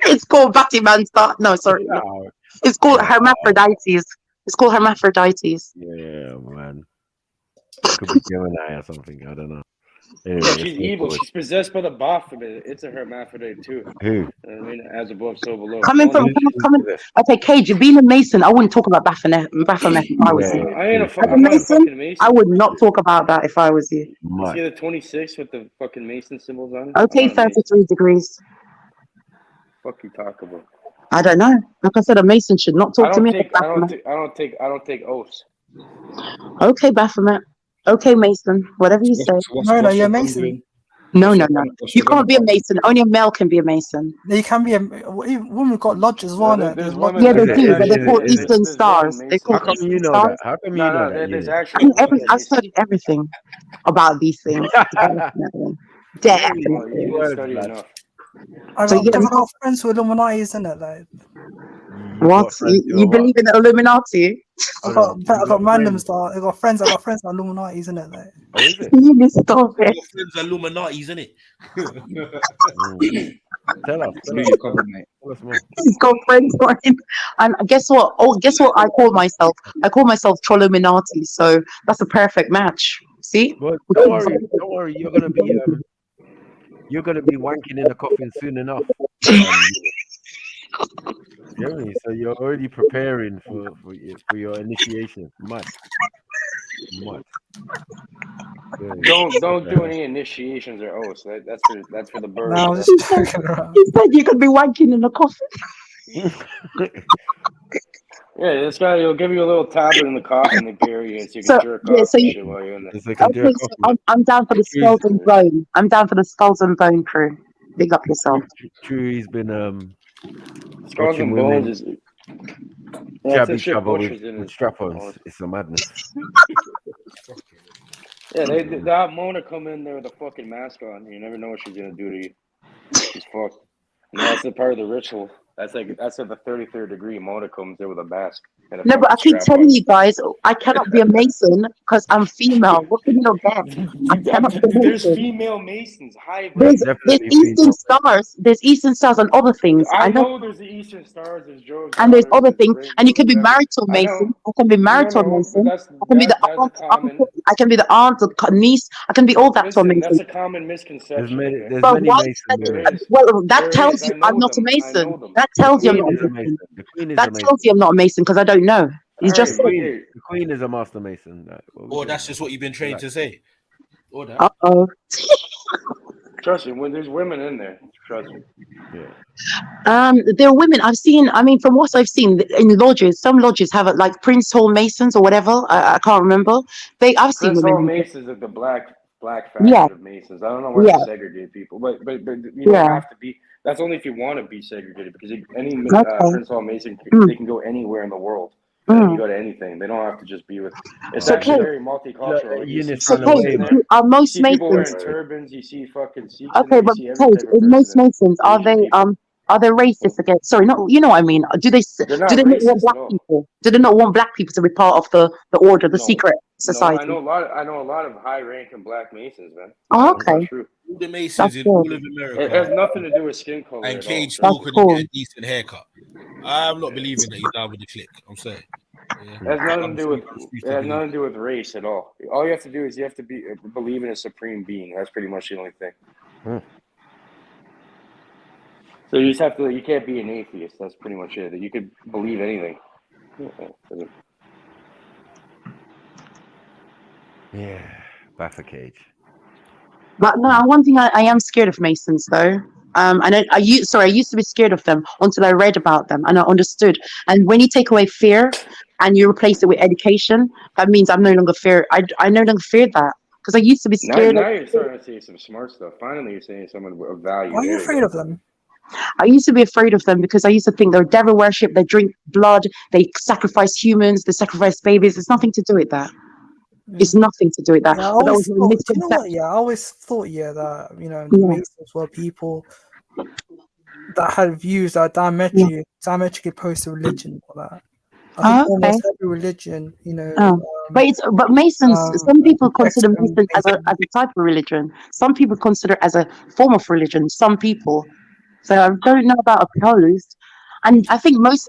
Speaker 17: It's called Batman star. No, sorry. No. It's called hermaphrodites. It's called hermaphrodites.
Speaker 20: Yeah, man. Could be Gemini or something. I don't know. Anyway,
Speaker 2: yeah, she's evil. She's possessed by the Baphomet. It's a hermaphrodite too.
Speaker 20: Who?
Speaker 2: I mean, as above, so below.
Speaker 17: Coming. Okay, Cage, you're being a Mason. I wouldn't talk about Baphomet if I was you.
Speaker 2: I ain't
Speaker 17: As a Mason, I would not talk about that if I was you.
Speaker 2: You see the 26 with the fucking Mason symbols on it?
Speaker 17: Okay, 33 degrees.
Speaker 2: Fuck you talk about?
Speaker 17: I don't know. Like I said, a Mason should not talk to me.
Speaker 2: I don't take oaths.
Speaker 17: Okay, Baphomet. Okay, Mason. Whatever you say.
Speaker 16: No, you're a Mason.
Speaker 17: No. You can't be a Mason. Only a male can be a Mason.
Speaker 16: You can be a woman got lodges as well.
Speaker 17: Yeah, they do, but they're called Eastern Stars. They're called
Speaker 20: How come you know that? How come you know that?
Speaker 17: I've studied everything about these things. Definitely.
Speaker 16: I've got friends with Illuminati, isn't it? Like,
Speaker 17: what? You believe in the Illuminati?
Speaker 16: I've got random stuff. I've got friends that are Illuminati, isn't it? Like,
Speaker 17: you stop it.
Speaker 10: Friends are Illuminati, isn't it?
Speaker 20: Tell us.
Speaker 17: He's got friends for him. And guess what? Guess what I call myself? I call myself Trilluminati. So that's a perfect match. See?
Speaker 20: Well, don't worry. You're gonna be wanking in a coffin soon enough. So you're already preparing for your initiation. Must.
Speaker 2: Don't do any initiations or oaths. That's for the birds.
Speaker 17: No, he said you could be wanking in a coffin.
Speaker 2: Yeah, this guy will give you a little tablet in the coffin and bury you, so you can jerk off and shit while you're in there.
Speaker 17: I'm down for the skulls and bone. I'm down for the skulls and bone crew. Big up yourself.
Speaker 20: True, he's been
Speaker 2: skulls and bones is
Speaker 20: jabby trouble with strap-ons. It's a madness.
Speaker 2: Yeah, they have Mona come in there with a fucking mask on. You never know what she's gonna do to you. She's fucked. And that's the part of the ritual. That's at the 33rd degree. Mona comes there with a mask. And
Speaker 17: No, but I keep telling you guys, I cannot be a Mason because I'm female. What can you not get? I cannot be a Mason.
Speaker 2: There's female Masons.
Speaker 17: There's Eastern Stars. There's Eastern Stars and other things.
Speaker 2: I know there's the Eastern Stars. There's Joe's.
Speaker 17: And there's other things. And you can be married to a Mason. I can be married to a Mason. I can be the aunt. I can be the aunt, the niece. I can be all that to a Mason.
Speaker 2: That's a common misconception.
Speaker 20: There's many Masons.
Speaker 17: Well, that tells you I'm not a Mason. That tells you I'm not a Mason. That tells you I'm not a Mason because I don't know. He's just
Speaker 20: the Queen is a master Mason.
Speaker 10: Or that's just what you've been trained to say. Or that.
Speaker 17: Uh-oh.
Speaker 2: Trust me, when there's women in there, trust me.
Speaker 20: Yeah.
Speaker 17: There are women I've seen. I mean, from what I've seen in lodges, some lodges have it like Prince Hall Masons or whatever. I can't remember. I've seen
Speaker 2: Prince
Speaker 17: women.
Speaker 2: Hall Masons are the black faction of Masons. I don't know why they segregate people, but you don't have to be. That's only if you want to be segregated, because any Prince Hall Mason, they can go anywhere in the world. You go to anything. They don't have to just be with. It's actually very multicultural.
Speaker 17: Are most Masons
Speaker 2: people wearing turbans? You see fucking Sikhs.
Speaker 17: Okay, but in most Masons, are they racist against? Sorry, not you know what I mean. Do they not want black people? Do they not want black people to be part of the order, the secret society?
Speaker 2: I know a lot of high-ranking black Masons, man.
Speaker 17: Oh, okay.
Speaker 10: All the Masons in all of America.
Speaker 2: It has nothing to do with skin color.
Speaker 10: And Cage still couldn't get a decent haircut. I'm not believing that he's down with the clique. I'm saying. Yeah.
Speaker 2: It has nothing to do with race at all. All you have to do is you have to believe in a supreme being. That's pretty much the only thing. So you just have to. You can't be an atheist. That's pretty much it. You could believe anything.
Speaker 20: Yeah, back a Cage.
Speaker 17: But no, one thing I am scared of Masons though. And I used to be scared of them until I read about them and I understood. And when you take away fear and you replace it with education, that means I'm no longer fear. I no longer fear that because I used to be scared.
Speaker 2: Now you're starting to say some smart stuff. Finally, you're saying someone of value.
Speaker 16: Why are you afraid of them?
Speaker 17: I used to be afraid of them because I used to think they're devil worship. They drink blood. They sacrifice humans. They sacrifice babies. It's nothing to do with that. It's nothing to do with that.
Speaker 16: Yeah, I
Speaker 17: But that
Speaker 16: always
Speaker 17: was a
Speaker 16: thought, do you know
Speaker 17: misconception.
Speaker 16: what? Yeah, I always thought, that
Speaker 17: Yeah.
Speaker 16: Masons were people that had views that are diametrically opposed to religion or that. I think almost every religion,
Speaker 17: But Masons, some people consider Masons as a type of religion. Some people consider it as a form of religion. Some people. So I don't know about opposed. And I think most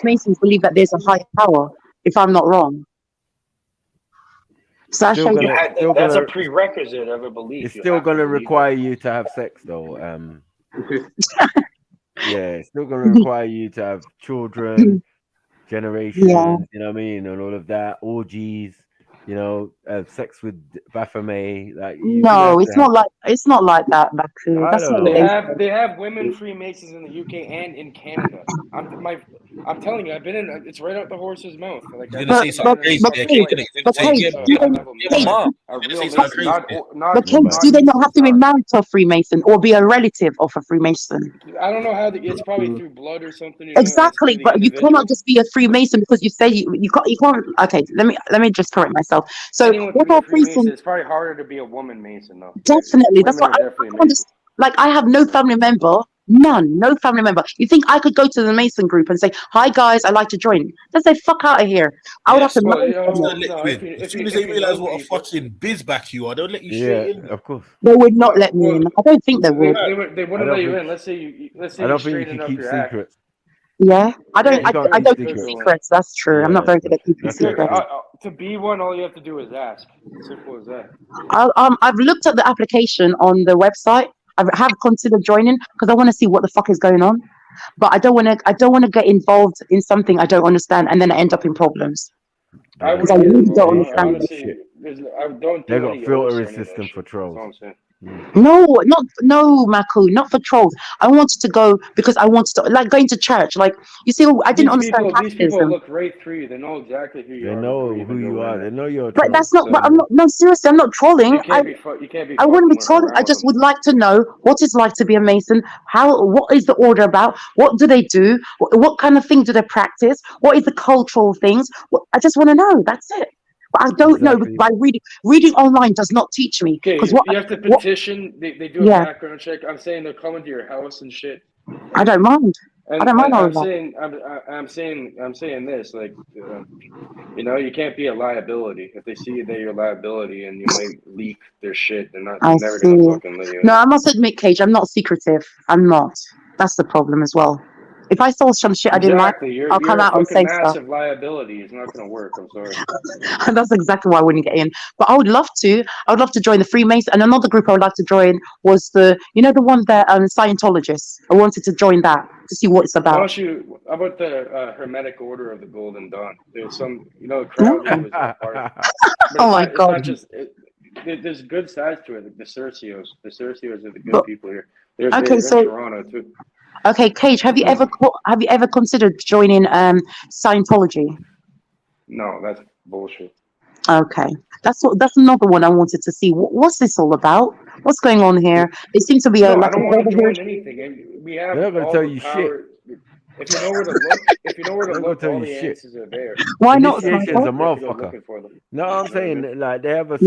Speaker 17: Masons believe that there's a higher power, if I'm not wrong. So
Speaker 2: that's a prerequisite of a belief.
Speaker 20: It's still going to require you to have sex, though. Yeah, it's still going to require you to have children, generations, you know what I mean, and all of that, orgies, sex with Baphomet. Like,
Speaker 17: no, it's not like that, Baku. That's not
Speaker 2: they have women Freemasons in the UK and in Canada. I'm telling you, I've been in. It's right out the horse's mouth. Like,
Speaker 10: you're gonna say something crazy.
Speaker 17: Do they not have to be married to a Freemason or be a relative of a Freemason?
Speaker 2: I don't know how. It's probably through blood or something.
Speaker 17: Exactly, but you cannot just be a Freemason because you say you can't. Okay, let me just correct myself. So what are Freemasons?
Speaker 2: It's probably harder to be a woman Mason, though.
Speaker 17: Definitely, that's what I understand. Like, I have no family member. No family member. You think I could go to the Mason group and say, "Hi guys, I'd like to join"? They say, "Fuck out of here." I would have to.
Speaker 10: As soon as they realize what a fucking bizback you are, they'll let you straight in.
Speaker 20: Of course.
Speaker 17: They would not let me in. I don't think they would.
Speaker 2: They wouldn't let you in. Let's say
Speaker 20: I don't think you can keep secrets.
Speaker 17: Yeah, I don't keep secrets. That's true. I'm not very good at keeping secrets.
Speaker 2: To be one, all you have to do is ask. Simple as that.
Speaker 17: I've looked at the application on the website. I have considered joining because I want to see what the fuck is going on, but I don't want to get involved in something I don't understand and then I end up in problems. Because I really don't understand this shit.
Speaker 20: They got filtering system for trolls.
Speaker 17: No, Maku, not for trolls. I wanted to go because I wanted to, like, going to church. Like, you see, I didn't understand
Speaker 2: These people look right through you. They know exactly who you are.
Speaker 20: They know who you are. They know you're a
Speaker 17: troll. But that's not. But I'm not. No, seriously, I'm not trolling. I wouldn't be trolling. I just would like to know what it's like to be a Mason. What is the order about? What do they do? What kind of thing do they practice? What is the cultural things? I just want to know. That's it. But I don't know by reading online does not teach me.
Speaker 2: Okay, you have to petition. They do a background check. I'm saying they're coming to your house and shit.
Speaker 17: I don't mind. I don't mind all of
Speaker 2: that. I'm saying this, like, you can't be a liability. If they see that you're a liability and you might leak their shit, they're never gonna fucking let you.
Speaker 17: No, I must admit, Cage, I'm not secretive. I'm not. That's the problem as well. If I saw some shit I didn't like, I'll come out and say stuff.
Speaker 2: Massive liability is not going to work. I'm sorry.
Speaker 17: That's exactly why I wouldn't get in. But I would love to. I would love to join the Freemasons. And another group I would like to join was the one that Scientologists. I wanted to join that to see what it's about.
Speaker 2: How about the Hermetic Order of the Golden Dawn? There's some, Crowley was a part.
Speaker 17: Oh my God.
Speaker 2: It's not just, there's good sides to it. Like the Cercios. The Cercios are the good people here. They're in Toronto too.
Speaker 17: Okay, Cage, have you ever considered joining Scientology?
Speaker 2: No, that's bullshit.
Speaker 17: Okay, that's another one I wanted to see. What's this all about? What's going on here? It seems to be
Speaker 2: I don't want to join anything. We have.
Speaker 20: They're gonna tell you shit.
Speaker 2: If you know where to look, all the answers are there.
Speaker 17: Why not?
Speaker 20: Initiation's a motherfucker. No, I'm saying, like, they have a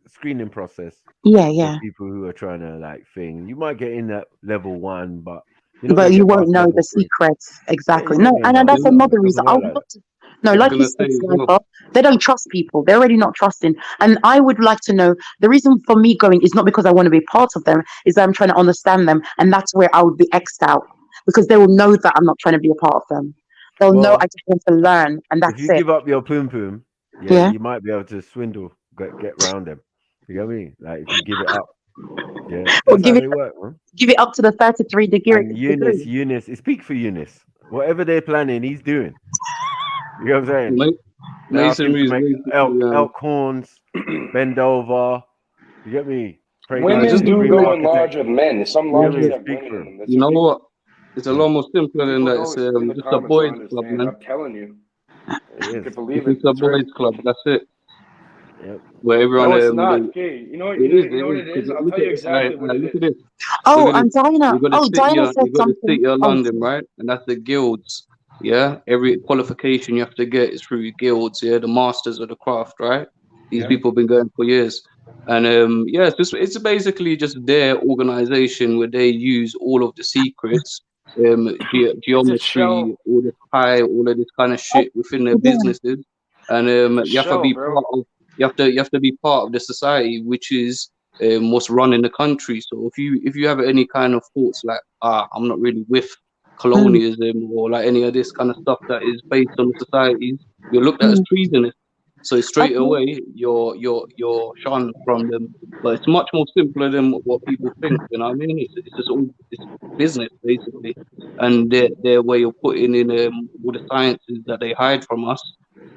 Speaker 20: screening process.
Speaker 17: Yeah.
Speaker 20: People who are trying to, like, thing. You might get in at level 1, but
Speaker 17: you won't know the secrets exactly. No, and that's another reason. Like you said, they don't trust people. They're already not trusting. And I would like to know, the reason for me going is not because I want to be part of them, is that I'm trying to understand them, and that's where I would be X'd out, because they will know that I'm not trying to be a part of them. They'll know I just want to learn, and that's it.
Speaker 20: If you give up your poom, you might be able to swindle, get around them. You know what I mean? Like, if you give it up. Yeah,
Speaker 17: or give it up to the 33 degree.
Speaker 20: Eunice, it's peak for Eunice. Whatever they're planning, he's doing. You know what I'm saying? Elk horns, bend over. You get me?
Speaker 2: Women do go in lodge with men. Some lodges have women in them.
Speaker 8: You know what? It's a lot more simpler than that. It's just a boys' club, man.
Speaker 2: I'm telling you.
Speaker 8: It's a boys' club. That's it. where everyone.
Speaker 2: No, it's not. Okay, you know what it is. I'll tell you exactly what it
Speaker 8: look
Speaker 2: is.
Speaker 8: at this.
Speaker 17: Oh,
Speaker 8: Look at
Speaker 17: and
Speaker 8: this.
Speaker 17: Dinah. Oh, Dinah said
Speaker 8: You've got the
Speaker 17: something.
Speaker 8: city of
Speaker 17: Oh,
Speaker 8: London, right? And that's the guilds. Yeah, every qualification you have to get is through guilds. Yeah, the masters of the craft, right? These people have been going for years, and yeah, it's basically just their organization where they use all of the secrets, geometry, all the pi, all of this kind of shit within their businesses, and you have to be part of. You have to be part of the society, which is what's running the country. So if you have any kind of thoughts like I'm not really with colonialism or like any of this kind of stuff that is based on the societies, you're looked at as treasonous. So straight away you're shunned from them. But it's much more simpler than what people think. You know what I mean? It's just all it's business basically, and their way of putting in all the sciences that they hide from us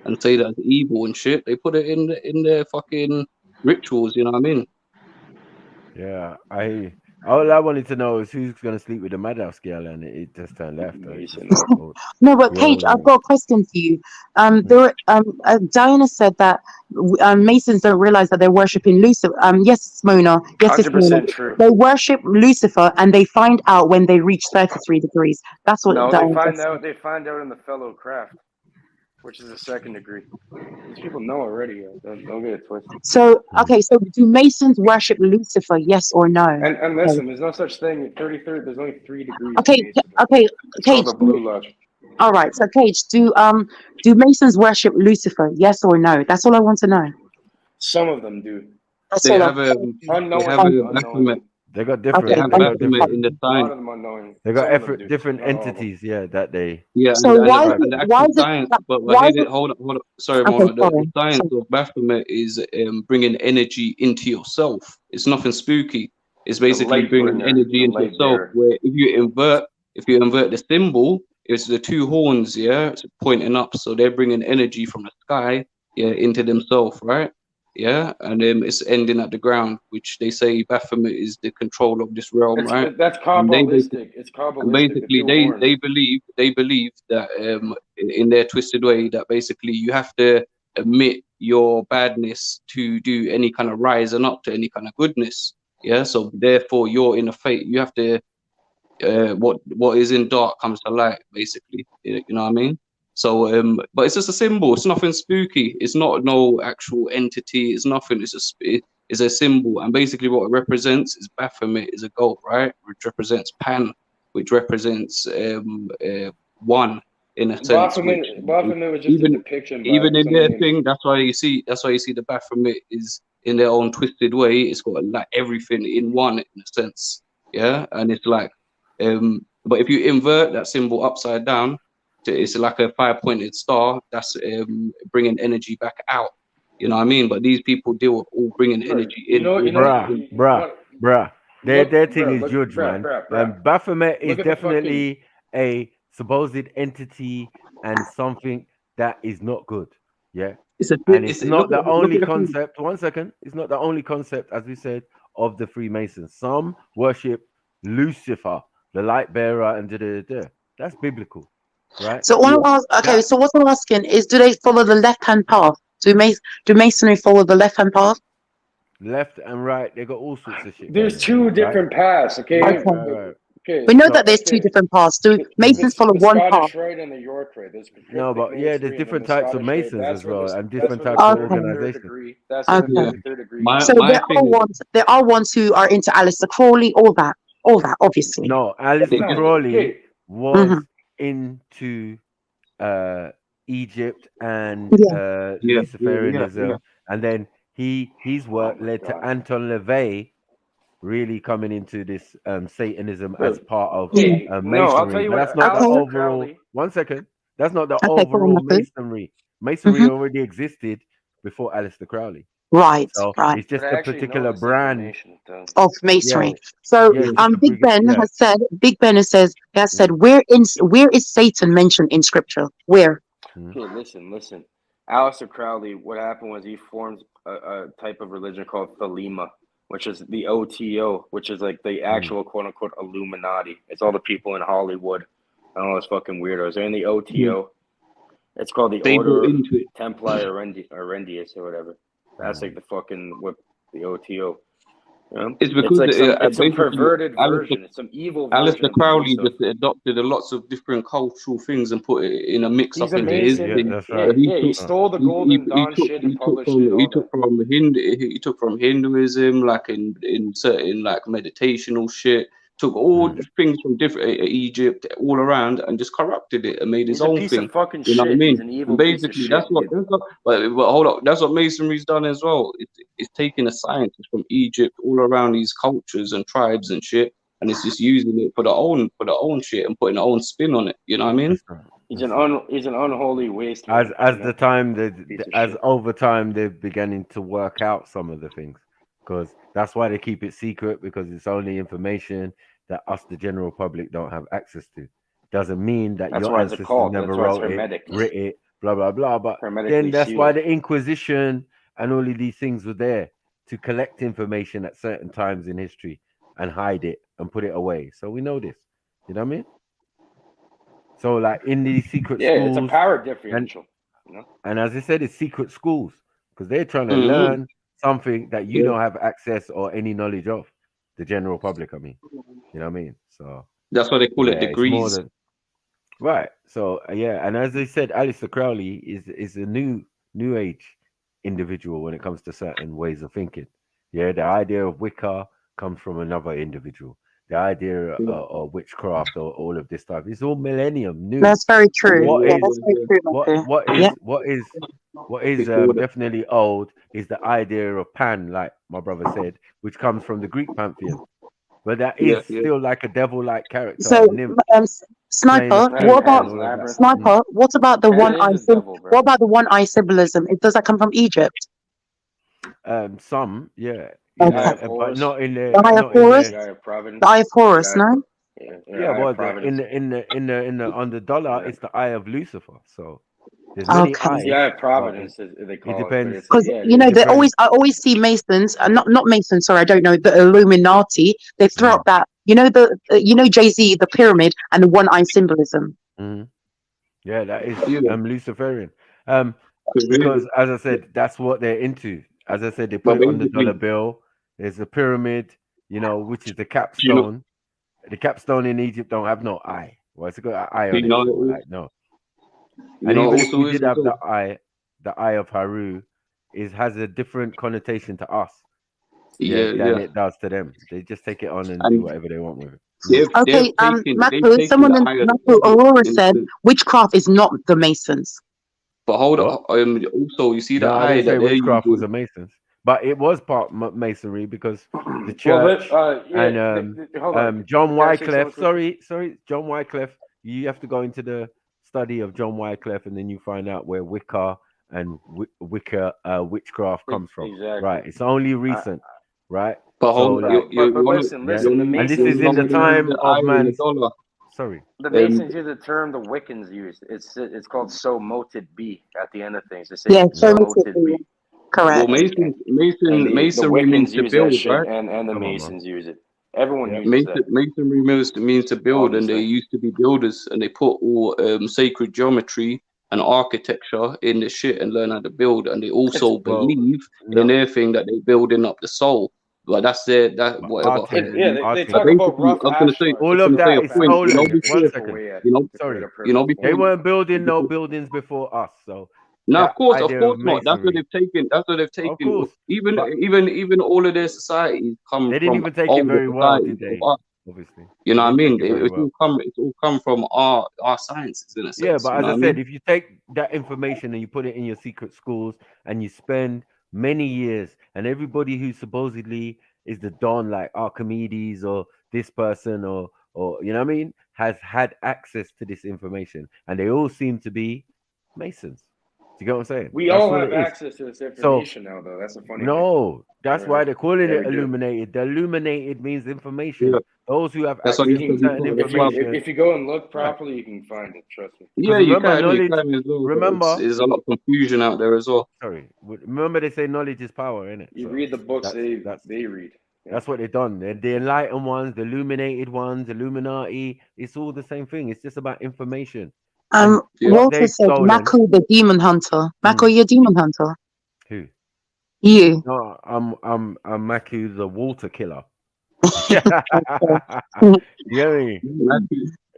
Speaker 8: and say that's evil and shit. They put it in their fucking rituals. You know what I mean?
Speaker 20: Yeah, all I wanted to know is who's gonna sleep with the Madhouse girl, and it just turned left.
Speaker 17: No, but Cage, I've got a question for you. Diana said that Masons don't realize that they're worshiping Lucifer. Yes, Mona. Yes, it's Mona.
Speaker 2: 100% true.
Speaker 17: They worship Lucifer, and they find out when they reach 33 degrees. That's what Diana said.
Speaker 2: They find out in the fellow craft, which is the second degree. These people know already. Don't get it twisted.
Speaker 17: So, okay, so do Masons worship Lucifer? Yes or no?
Speaker 2: And listen, there's no such thing. 33, there's only 3 degrees.
Speaker 17: Okay,
Speaker 2: It's
Speaker 17: Cage.
Speaker 2: called the Blue Lodge.
Speaker 17: All right, so Cage, do Masons worship Lucifer? Yes or no? That's all I want to know.
Speaker 2: Some of them do.
Speaker 8: They have Baphomet.
Speaker 20: They got different.
Speaker 8: They have Baphomet in the sign.
Speaker 20: They got different entities, that they.
Speaker 8: Yeah,
Speaker 17: so
Speaker 8: and
Speaker 17: why
Speaker 8: the actual science, hold on. Sorry, Mona. The science of Baphomet is bringing energy into yourself. It's nothing spooky. It's basically bringing energy into yourself. Where if you invert the symbol, it's the 2 horns, it's pointing up. So they're bringing energy from the sky, into themselves, right? Yeah, and it's ending at the ground, which they say Baphomet is the control of this realm, right?
Speaker 2: That's Kabbalistic. It's Kabbalistic.
Speaker 8: And basically, they believe that in their twisted way that basically you have to admit your badness to do any kind of rising up to any kind of goodness. Yeah, so therefore you're in a fate. You have to what is in dark comes to light, basically. You know what I mean? So, but it's just a symbol. It's nothing spooky. It's not no actual entity. It's nothing. It's a symbol, and basically what it represents is Baphomet is a goat, right? Which represents Pan, which represents one in a sense.
Speaker 2: Baphomet was just a depiction.
Speaker 8: Even in their thing, that's why you see the Baphomet is in their own twisted way. It's got like everything in one in a sense, yeah. And it's like, but if you invert that symbol upside down, it's like a 5-pointed star. That's bringing energy back out. You know what I mean? But these people deal with all bringing energy in.
Speaker 20: Bruh. Their thing is judge, man. Baphomet is definitely a supposed entity and something that is not good. Yeah. It's not the only concept. 1 second. It's not the only concept, as we said, of the Freemasons. Some worship Lucifer, the light bearer, and that's biblical. Right.
Speaker 17: So so what I'm asking is, do they follow the left-hand path? Do Masonry follow the left-hand path?
Speaker 20: Left and right, they got all sorts of shit.
Speaker 2: There's 2 different paths. Okay.
Speaker 17: We know that there's 2 different paths. Do Masons follow one path?
Speaker 2: The Scottish Rite and the York Rite.
Speaker 20: No, but there's different types of Masons as well, and different types of organizations.
Speaker 2: That's the 3rd degree.
Speaker 17: So there are ones who are into Aleister Crowley, all that, obviously.
Speaker 20: No, Aleister Crowley was into Egypt and Luciferianism, and then his work led to Anton LaVey really coming into this Satanism as part of Masonry. But that's not the overall. 1 second. That's not the overall Masonry. Masonry already existed before Aleister Crowley.
Speaker 17: Right,
Speaker 20: so
Speaker 17: right.
Speaker 20: It's just a particular brand
Speaker 17: of Masonry. So, Big Ben has said. Big Ben has said, where is Satan mentioned in Scripture? Where?
Speaker 2: Okay, listen. Aleister Crowley. What happened was he formed a type of religion called Thelema, which is the OTO, which is like the actual quote unquote Illuminati. It's all the people in Hollywood and all those fucking weirdos. They're in the OTO. It's called the Order Templi Aurendis or whatever. That's like the fucking the OTO. Yeah.
Speaker 8: It's because
Speaker 2: It's a
Speaker 8: basically
Speaker 2: perverted version. It's some evil version.
Speaker 8: Alistair
Speaker 2: of the
Speaker 8: Crowley
Speaker 2: Mason.
Speaker 8: just adopted lots of different cultural things and put it in a mix
Speaker 2: He's
Speaker 8: up
Speaker 2: a
Speaker 8: into his
Speaker 2: Mason.
Speaker 8: thing.
Speaker 20: That's
Speaker 2: Yeah,
Speaker 20: right.
Speaker 2: he stole the Golden Dawn shit and published it.
Speaker 8: He took from Hinduism, like in certain like meditational shit. Took all the things from different Egypt all around and just corrupted it and made his
Speaker 2: He's a
Speaker 8: own
Speaker 2: piece
Speaker 8: thing.
Speaker 2: of fucking
Speaker 8: You know what I
Speaker 2: shit.
Speaker 8: mean?
Speaker 2: He's an evil
Speaker 8: And
Speaker 2: piece of
Speaker 8: basically,
Speaker 2: shit.
Speaker 8: that's what. But hold up, that's what Masonry's done as well. It's taking the scientists from Egypt all around these cultures and tribes and shit, and it's just using it for their own shit and putting their own spin on it. You know what I mean?
Speaker 2: He's an unholy waste.
Speaker 20: As over time they're beginning to work out some of the things, because that's why they keep it secret, because it's only information that us, the general public, don't have access to. Doesn't mean that your ancestors never wrote it, writ it, blah blah blah. But then that's why the Inquisition and all of these things were there, to collect information at certain times in history and hide it and put it away. So we know this. You know what I mean? So like in these secret schools,
Speaker 2: it's a power differential.
Speaker 20: And as I said, it's secret schools, because they're trying to learn something that you don't have access or any knowledge of. The general public, I mean. You know what I mean? So
Speaker 8: that's why they call it degrees.
Speaker 20: Right. So and as I said, Alistair Crowley is a new age individual when it comes to certain ways of thinking. Yeah, the idea of Wicca comes from another individual. The idea of witchcraft or all of this stuff, it's all millennium new.
Speaker 17: That's very true.
Speaker 20: What is definitely old is the idea of Pan, like my brother said, which comes from the Greek pantheon. But that is still like a devil-like character.
Speaker 17: So, Sniper, what about the one-eye symbol? What about the one-eye symbolism? Does that come from Egypt?
Speaker 20: Some, yeah.
Speaker 17: Okay.
Speaker 20: But not in the
Speaker 17: Eye of Horus. The Eye of Horus, no?
Speaker 20: Yeah, but in the on the dollar, it's the Eye of Lucifer. So there's many eyes.
Speaker 2: The Eye of Providence, they call
Speaker 20: it depends.
Speaker 17: Because I always see Masons, not Masons. Sorry, I don't know, the Illuminati. They throw up that Jay-Z, the pyramid, and the one-eye symbolism.
Speaker 20: Yeah, that is Luciferian. Because as I said, that's what they're into. As I said, they put it on the dollar bill. There's a pyramid, which is the capstone. The capstone in Egypt don't have no eye. Well, it's got an eye on it. No. And even if we did have the eye of Haru, has a different connotation to us than it does to them. They just take it on and do whatever they want with it.
Speaker 17: Okay, Matu, Aurora said witchcraft is not the Masons.
Speaker 8: But hold on. Also, you see the eye that
Speaker 20: witchcraft was a Masons, but it was part Masonry because the church and John Wycliffe. Sorry, John Wycliffe. You have to go into the study of John Wycliffe, and then you find out where Wicca and witchcraft comes from.
Speaker 2: Exactly.
Speaker 20: Right. It's only recent, right?
Speaker 8: But hold on.
Speaker 2: Listen.
Speaker 20: And this is in the time of man. Sorry.
Speaker 2: The Masons use the term the Wiccans use. It's called so moted be at the end of things. They say
Speaker 17: so moted be. Correct.
Speaker 8: Well, Masonry means to build, right?
Speaker 2: And the Masons use it. Everyone uses that.
Speaker 8: Masonry means to build, and they used to be builders, and they put all sacred geometry and architecture in the shit and learn how to build, and they also believe in their thing that they're building up the soul. But that's whatever.
Speaker 2: They talk about rough
Speaker 20: all of that is stolen. 1 second. Sorry. They weren't building no buildings before us, so.
Speaker 8: No, of course not. That's what they've taken. Of course. Even all of their societies come.
Speaker 20: They didn't even take it very well, did they? Obviously.
Speaker 8: You know what I mean? It's all come from our sciences in a sense.
Speaker 20: Yeah, but as I said, if you take that information and you put it in your secret schools and you spend many years, and everybody who supposedly is the Don, like Archimedes or this person or you know what I mean, has had access to this information, and they all seem to be Masons. Do you get what I'm saying?
Speaker 2: We all have access to this information now, though. That's a funny thing.
Speaker 20: That's why they're calling it illuminated. The illuminated means information. Yeah. Those who have access to certain information.
Speaker 2: If you go and look properly, you can find it. Trust me.
Speaker 8: Yeah, you can.
Speaker 20: Remember,
Speaker 8: there's a lot of confusion out there as well.
Speaker 20: Sorry. Remember, they say knowledge is power, innit?
Speaker 2: You read the books they read.
Speaker 20: Yeah. That's what they've done. The enlightened ones, the illuminated ones, Illuminati. It's all the same thing. It's just about information.
Speaker 17: Walter said, Mako the demon hunter. Mako, you're a demon hunter.
Speaker 20: Who?
Speaker 17: You.
Speaker 20: No, I'm Maku the water killer.
Speaker 17: Mm.
Speaker 20: You get me?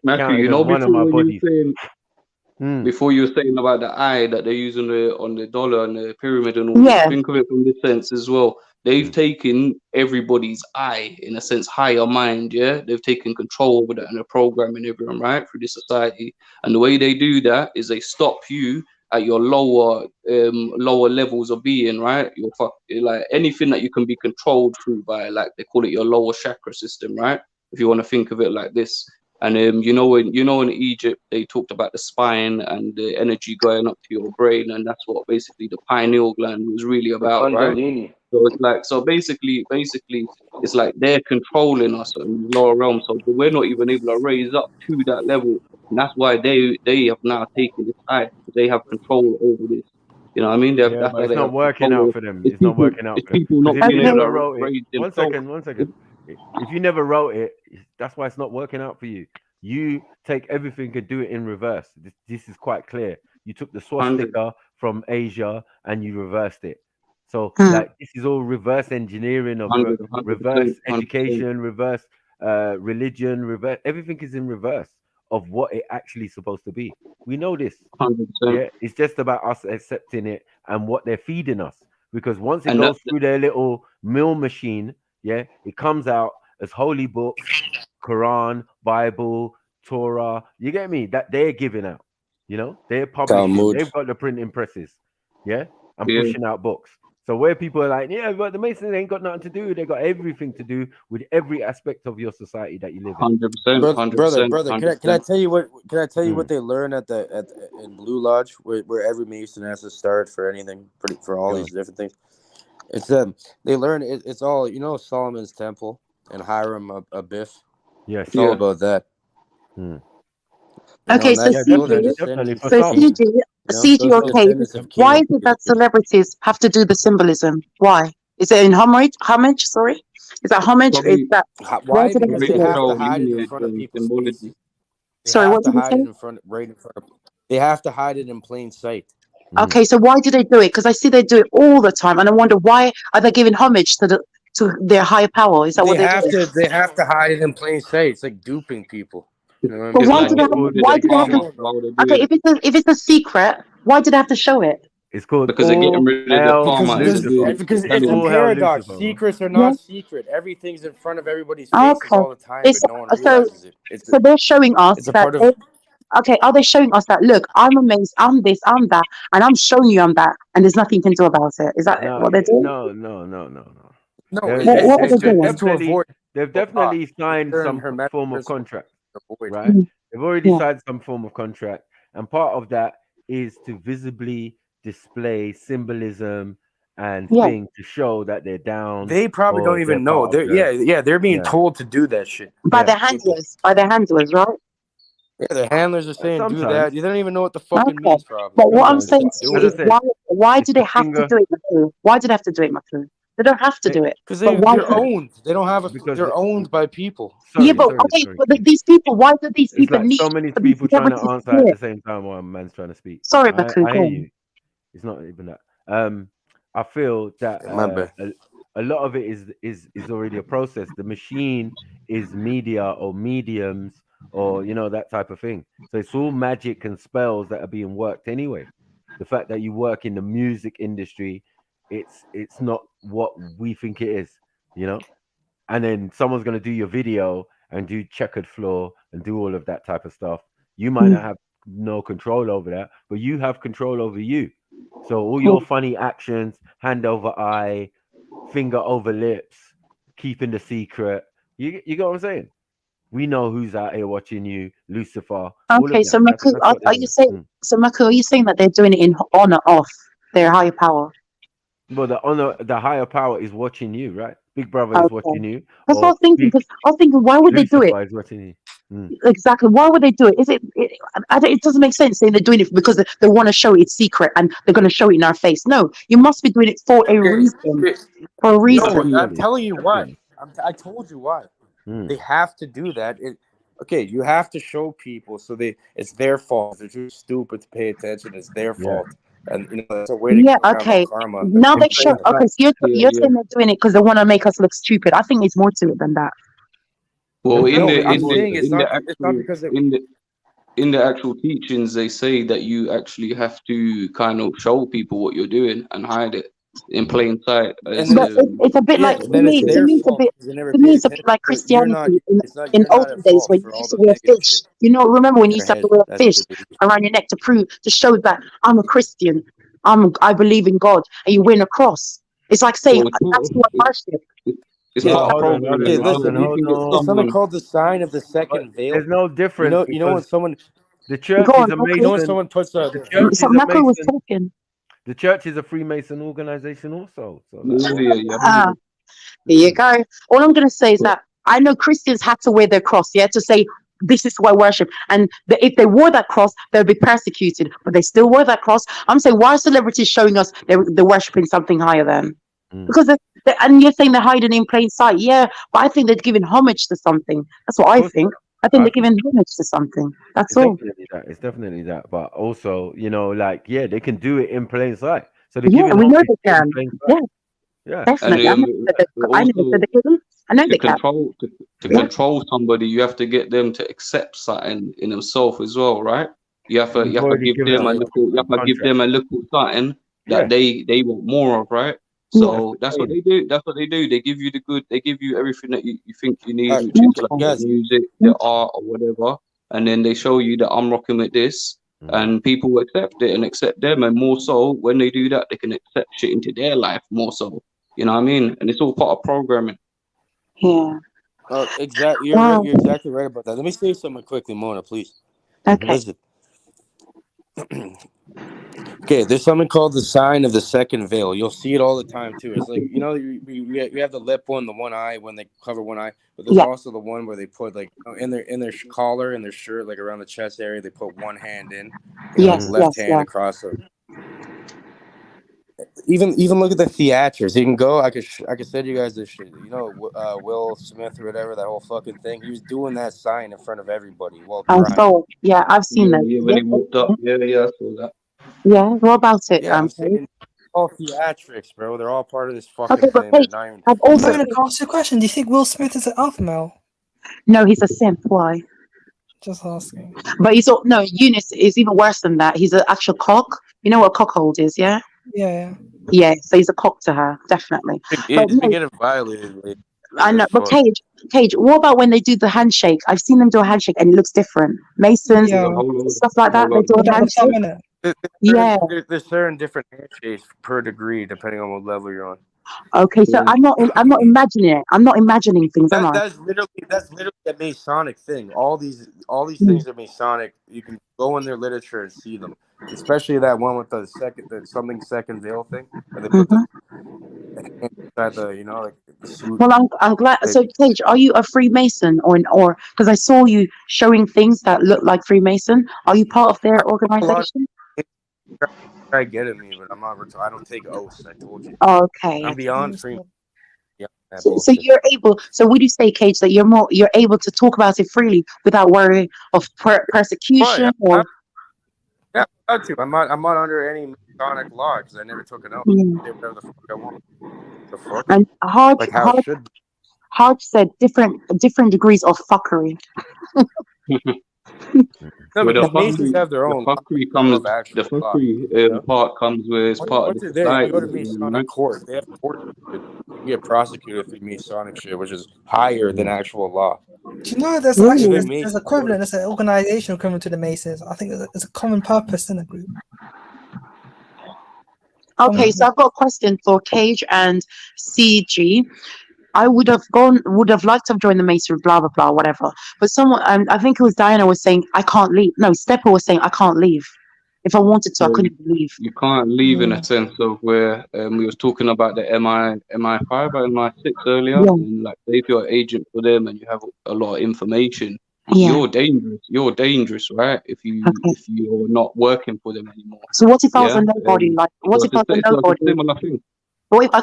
Speaker 8: Matthew, you
Speaker 20: Counted as
Speaker 8: know,
Speaker 20: one of
Speaker 8: before
Speaker 20: my
Speaker 8: when you were
Speaker 20: bodies.
Speaker 8: saying, before you were saying about the eye that they're using on the dollar and the pyramid and all this,
Speaker 17: Yeah.
Speaker 8: think of it from this sense as well. They've taken everybody's eye, in a sense, higher mind, yeah? They've taken control over that and they're programming everyone, right, through this society. And the way they do that is they stop you at your lower levels of being, right? Like anything that you can be controlled through by, like they call it your lower chakra system, right? If you want to think of it like this. And you know, in Egypt they talked about the spine and the energy going up to your brain, and that's what basically the pineal gland was really
Speaker 2: The
Speaker 8: about, right?
Speaker 2: Kundalini.
Speaker 8: So it's like, so basically, it's like they're controlling us in the lower realm, so we're not even able to raise up to that level, and that's why they have now taken this high. They have control over this. You know what I mean?
Speaker 20: Yeah,
Speaker 8: That's
Speaker 20: but
Speaker 8: why
Speaker 20: it's
Speaker 8: they
Speaker 20: not
Speaker 8: have
Speaker 20: working
Speaker 8: control.
Speaker 20: out for them. It's not working out for them.
Speaker 8: People
Speaker 20: Because
Speaker 8: not
Speaker 20: if
Speaker 8: being
Speaker 20: you
Speaker 8: able
Speaker 20: never
Speaker 8: to
Speaker 20: wrote it,
Speaker 8: raise
Speaker 20: one
Speaker 8: themselves.
Speaker 20: second. If you never wrote it, that's why it's not working out for you. You take everything and do it in reverse. This is quite clear. You took the swastika from Asia and you reversed it. So like this is all reverse engineering of reverse
Speaker 8: 100%.
Speaker 20: education, reverse religion, reverse everything is in reverse of what it actually is supposed to be. We know this.
Speaker 8: 100%.
Speaker 20: Yeah, it's just about us accepting it and what they're feeding us. Because once it
Speaker 8: And
Speaker 20: goes through their little mill machine, yeah, it comes out as holy books, Quran, Bible, Torah. You get me? That they're giving out. You know, they're publishing.
Speaker 2: Talmud.
Speaker 20: They've got the printing presses, yeah, and
Speaker 8: Yeah.
Speaker 20: pushing out books. So where people are like, yeah, but the Masons ain't got nothing to do. They got everything to do with every aspect of your society that you live in.
Speaker 8: 100%.
Speaker 2: Brother, can I tell you what? Can I tell you what they learn in Blue Lodge, where every Mason has to start for anything, for all these different things. It's they learn it's all Solomon's Temple and Hiram Abiff.
Speaker 20: Yes,
Speaker 2: it's all about that.
Speaker 17: Okay, so CG, okay. Why is it that celebrities have to do the symbolism? Why? Is it in homage? Sorry, is that homage? Or is that
Speaker 2: why? Because they have to hide it in front of people's faces.
Speaker 17: Sorry, what did you say?
Speaker 2: Right in front of. They have to hide it in plain sight.
Speaker 17: Okay, so why do they do it? Because I see they do it all the time, and I wonder why are they giving homage to their higher power? Is that what they're doing?
Speaker 2: They have to hide it in plain sight. It's like duping people. You know what
Speaker 17: But
Speaker 2: I mean?
Speaker 17: why do they have to? Okay, if it's a secret, why do they have to show it?
Speaker 20: It's called
Speaker 8: because they're getting rid of the karma.
Speaker 2: Because it's a paradox. Secrets are not secret. Everything's in front of everybody's faces all the time, but no one realizes it.
Speaker 17: So they're showing us
Speaker 2: it's a
Speaker 17: that.
Speaker 2: part of.
Speaker 17: Okay, are they showing us that? Look, I'm amazed. I'm this. I'm that, and I'm showing you I'm that, and there's nothing you can do about it. Is that what they're doing?
Speaker 20: No.
Speaker 17: What are they doing?
Speaker 20: They've definitely signed some form of contract, right? They've already signed some form of contract, and part of that is to visibly display symbolism and thing to show that they're down.
Speaker 2: They probably don't even know. They're being told to do that shit
Speaker 17: by their handlers. By their handlers, right?
Speaker 2: Yeah, the handlers are saying do that. You don't even know what the fuck it means, probably.
Speaker 17: But what I'm saying to you is, why do they have to do it, Maku? Why do they have to do it, Maku? They don't have to do it.
Speaker 2: Because they're owned. They don't have they're owned by people.
Speaker 17: But these people, why do these people need
Speaker 20: so many people trying to answer at the same time while a man's trying to speak?
Speaker 17: Sorry, Maku.
Speaker 20: I hear you. It's not even that. I feel that a lot of it is already a process. The machine is media or mediums or that type of thing. So it's all magic and spells that are being worked anyway. The fact that you work in the music industry, it's not what we think it is, and then someone's going to do your video and do checkered floor and do all of that type of stuff. You might not have no control over that, but you have control over you. So all your funny actions, hand over eye, finger over lips, keeping the secret, you get what I'm saying? We know who's out here watching you, Lucifer.
Speaker 17: Okay, so Maku, are you saying? So Maku, are you saying that they're doing it in honor of their higher power?
Speaker 20: Well, the higher power is watching you, right? Big Brother is watching you.
Speaker 17: That's what I was thinking. I was thinking, why would
Speaker 20: Lucifer
Speaker 17: they do it?
Speaker 20: Is watching you.
Speaker 17: Exactly. Why would they do it? It doesn't make sense saying they're doing it because they want to show it's secret and they're going to show it in our face. No, you must be doing it for a reason. For a reason.
Speaker 2: No, I'm telling you why. I told you why. They have to do that. Okay, you have to show people so it's their fault. If they're too stupid to pay attention, it's their fault. and it's a way to get around the karma.
Speaker 17: Now they show. Okay, so you're saying they're doing it because they want to make us look stupid. I think it's more to it than that.
Speaker 8: Well, in the actual teachings, they say that you actually have to kind of show people what you're doing and hide it in plain sight.
Speaker 17: It's a bit like to me. It's a bit like Christianity in olden days when you used to wear fish. Remember when you used to have to wear fish around your neck to show that I'm a Christian. I believe in God, and you win a cross. It's like saying that's what worship.
Speaker 2: It's something called the sign of the second veil.
Speaker 20: There's no difference.
Speaker 2: You know when someone
Speaker 20: the church is a Mason.
Speaker 2: You know when someone puts
Speaker 17: was talking.
Speaker 20: The church is a Freemason organization also. So
Speaker 17: there you go. All I'm going to say is that I know Christians had to wear their cross, to say this is why I worship. And if they wore that cross, they'll be persecuted. But they still wore that cross. I'm saying, why are celebrities showing us they're worshiping something higher than? Because and you're saying they're hiding in plain sight. Yeah, but I think they're giving homage to something. That's what I think. I think they're giving homage to something. That's all.
Speaker 20: It's definitely that. But also, they can do it in plain sight. So they
Speaker 17: we know they can.
Speaker 20: Yeah,
Speaker 17: definitely. I know they can.
Speaker 8: To control somebody, you have to get them to accept something in themselves as well, right? You have to give them a little something that they want more of, right? So that's what they do. They give you the good. They give you everything that you think you need, which is like music, the art, or whatever. And then they show you that I'm rocking with this, and people accept it and accept them. And more so, when they do that, they can accept shit into their life more so. You know what I mean? And it's all part of programming.
Speaker 17: Yeah.
Speaker 2: Exactly. You're exactly right about that. Let me say something quickly, Mona, please.
Speaker 17: Okay.
Speaker 2: Listen. Okay, there's something called the sign of the second veil. You'll see it all the time too. It's like you have the lip one, the one eye when they cover one eye, but there's also the one where they put like in their collar and their shirt, like around the chest area, they put one hand in, left hand across it. Even look at the theatrics. You can go. I could send you guys this shit. Will Smith or whatever, that whole fucking thing. He was doing that sign in front of everybody while crying.
Speaker 17: I've seen that.
Speaker 8: Yeah, when he walked up. Yeah, I saw that.
Speaker 17: Yeah, what about it?
Speaker 2: Yeah, I'm saying all theatrics, bro. They're all part of this fucking
Speaker 17: thing.
Speaker 2: But hey,
Speaker 16: I'm going to ask you a question. Do you think Will Smith is an alpha male?
Speaker 17: No, he's a simp. Why?
Speaker 16: Just asking.
Speaker 17: But Eunice is even worse than that. He's an actual cock. You know what a cockhold is, yeah?
Speaker 16: Yeah.
Speaker 17: Yeah, so he's a cock to her, definitely.
Speaker 2: It's been getting violated.
Speaker 17: I know, but Cage, what about when they do the handshake? I've seen them do a handshake and it looks different. Masons, stuff like that, they do a handshake.
Speaker 2: There's certain different handshakes per degree, depending on what level you're on.
Speaker 17: Okay, so I'm not imagining it. I'm not imagining things, am I?
Speaker 2: That's literally a Masonic thing. All these things are Masonic. You can go in their literature and see them. Especially that one with the second veil thing. Where they put the inside the
Speaker 17: Well, I'm glad. So, Cage, are you a Freemason or because I saw you showing things that look like Freemason? Are you part of their organization?
Speaker 2: Try getting me, but I'm not. I don't take oaths. I told you.
Speaker 17: Okay.
Speaker 2: I'm beyond Freemason. Yeah.
Speaker 17: So you're able. So would you say, Cage, that you're able to talk about it freely without worry of persecution or?
Speaker 2: Yeah, I'm not under any Masonic law because I never took an oath. I do whatever the fuck I want. The fuck?
Speaker 17: And Hodge said different degrees of fuckery.
Speaker 2: No, but the Masons have their own.
Speaker 8: The fuckery part comes where it's part of the society.
Speaker 2: You go to Masonic court. They have court. You get prosecuted for Masonic shit, which is higher than actual law.
Speaker 16: Do you know there's equivalent? There's an organization equivalent to the Masons. I think there's a common purpose in the group.
Speaker 17: Okay, so I've got a question for Cage and CG. I would have liked to have joined the Masonry, blah blah blah, whatever. But someone, I think it was Diana, was saying I can't leave. No, Stepper was saying I can't leave. If I wanted to, I couldn't leave.
Speaker 8: You can't leave in a sense of where we was talking about the MI5 or MI6 earlier.
Speaker 17: Yeah.
Speaker 8: And like, if you're an agent for them and you have a lot of information, you're dangerous. You're dangerous, right? If you're not working for them anymore.
Speaker 17: So what if I was a nobody? What if I was a nobody?
Speaker 8: Similar thing.
Speaker 17: What if I'm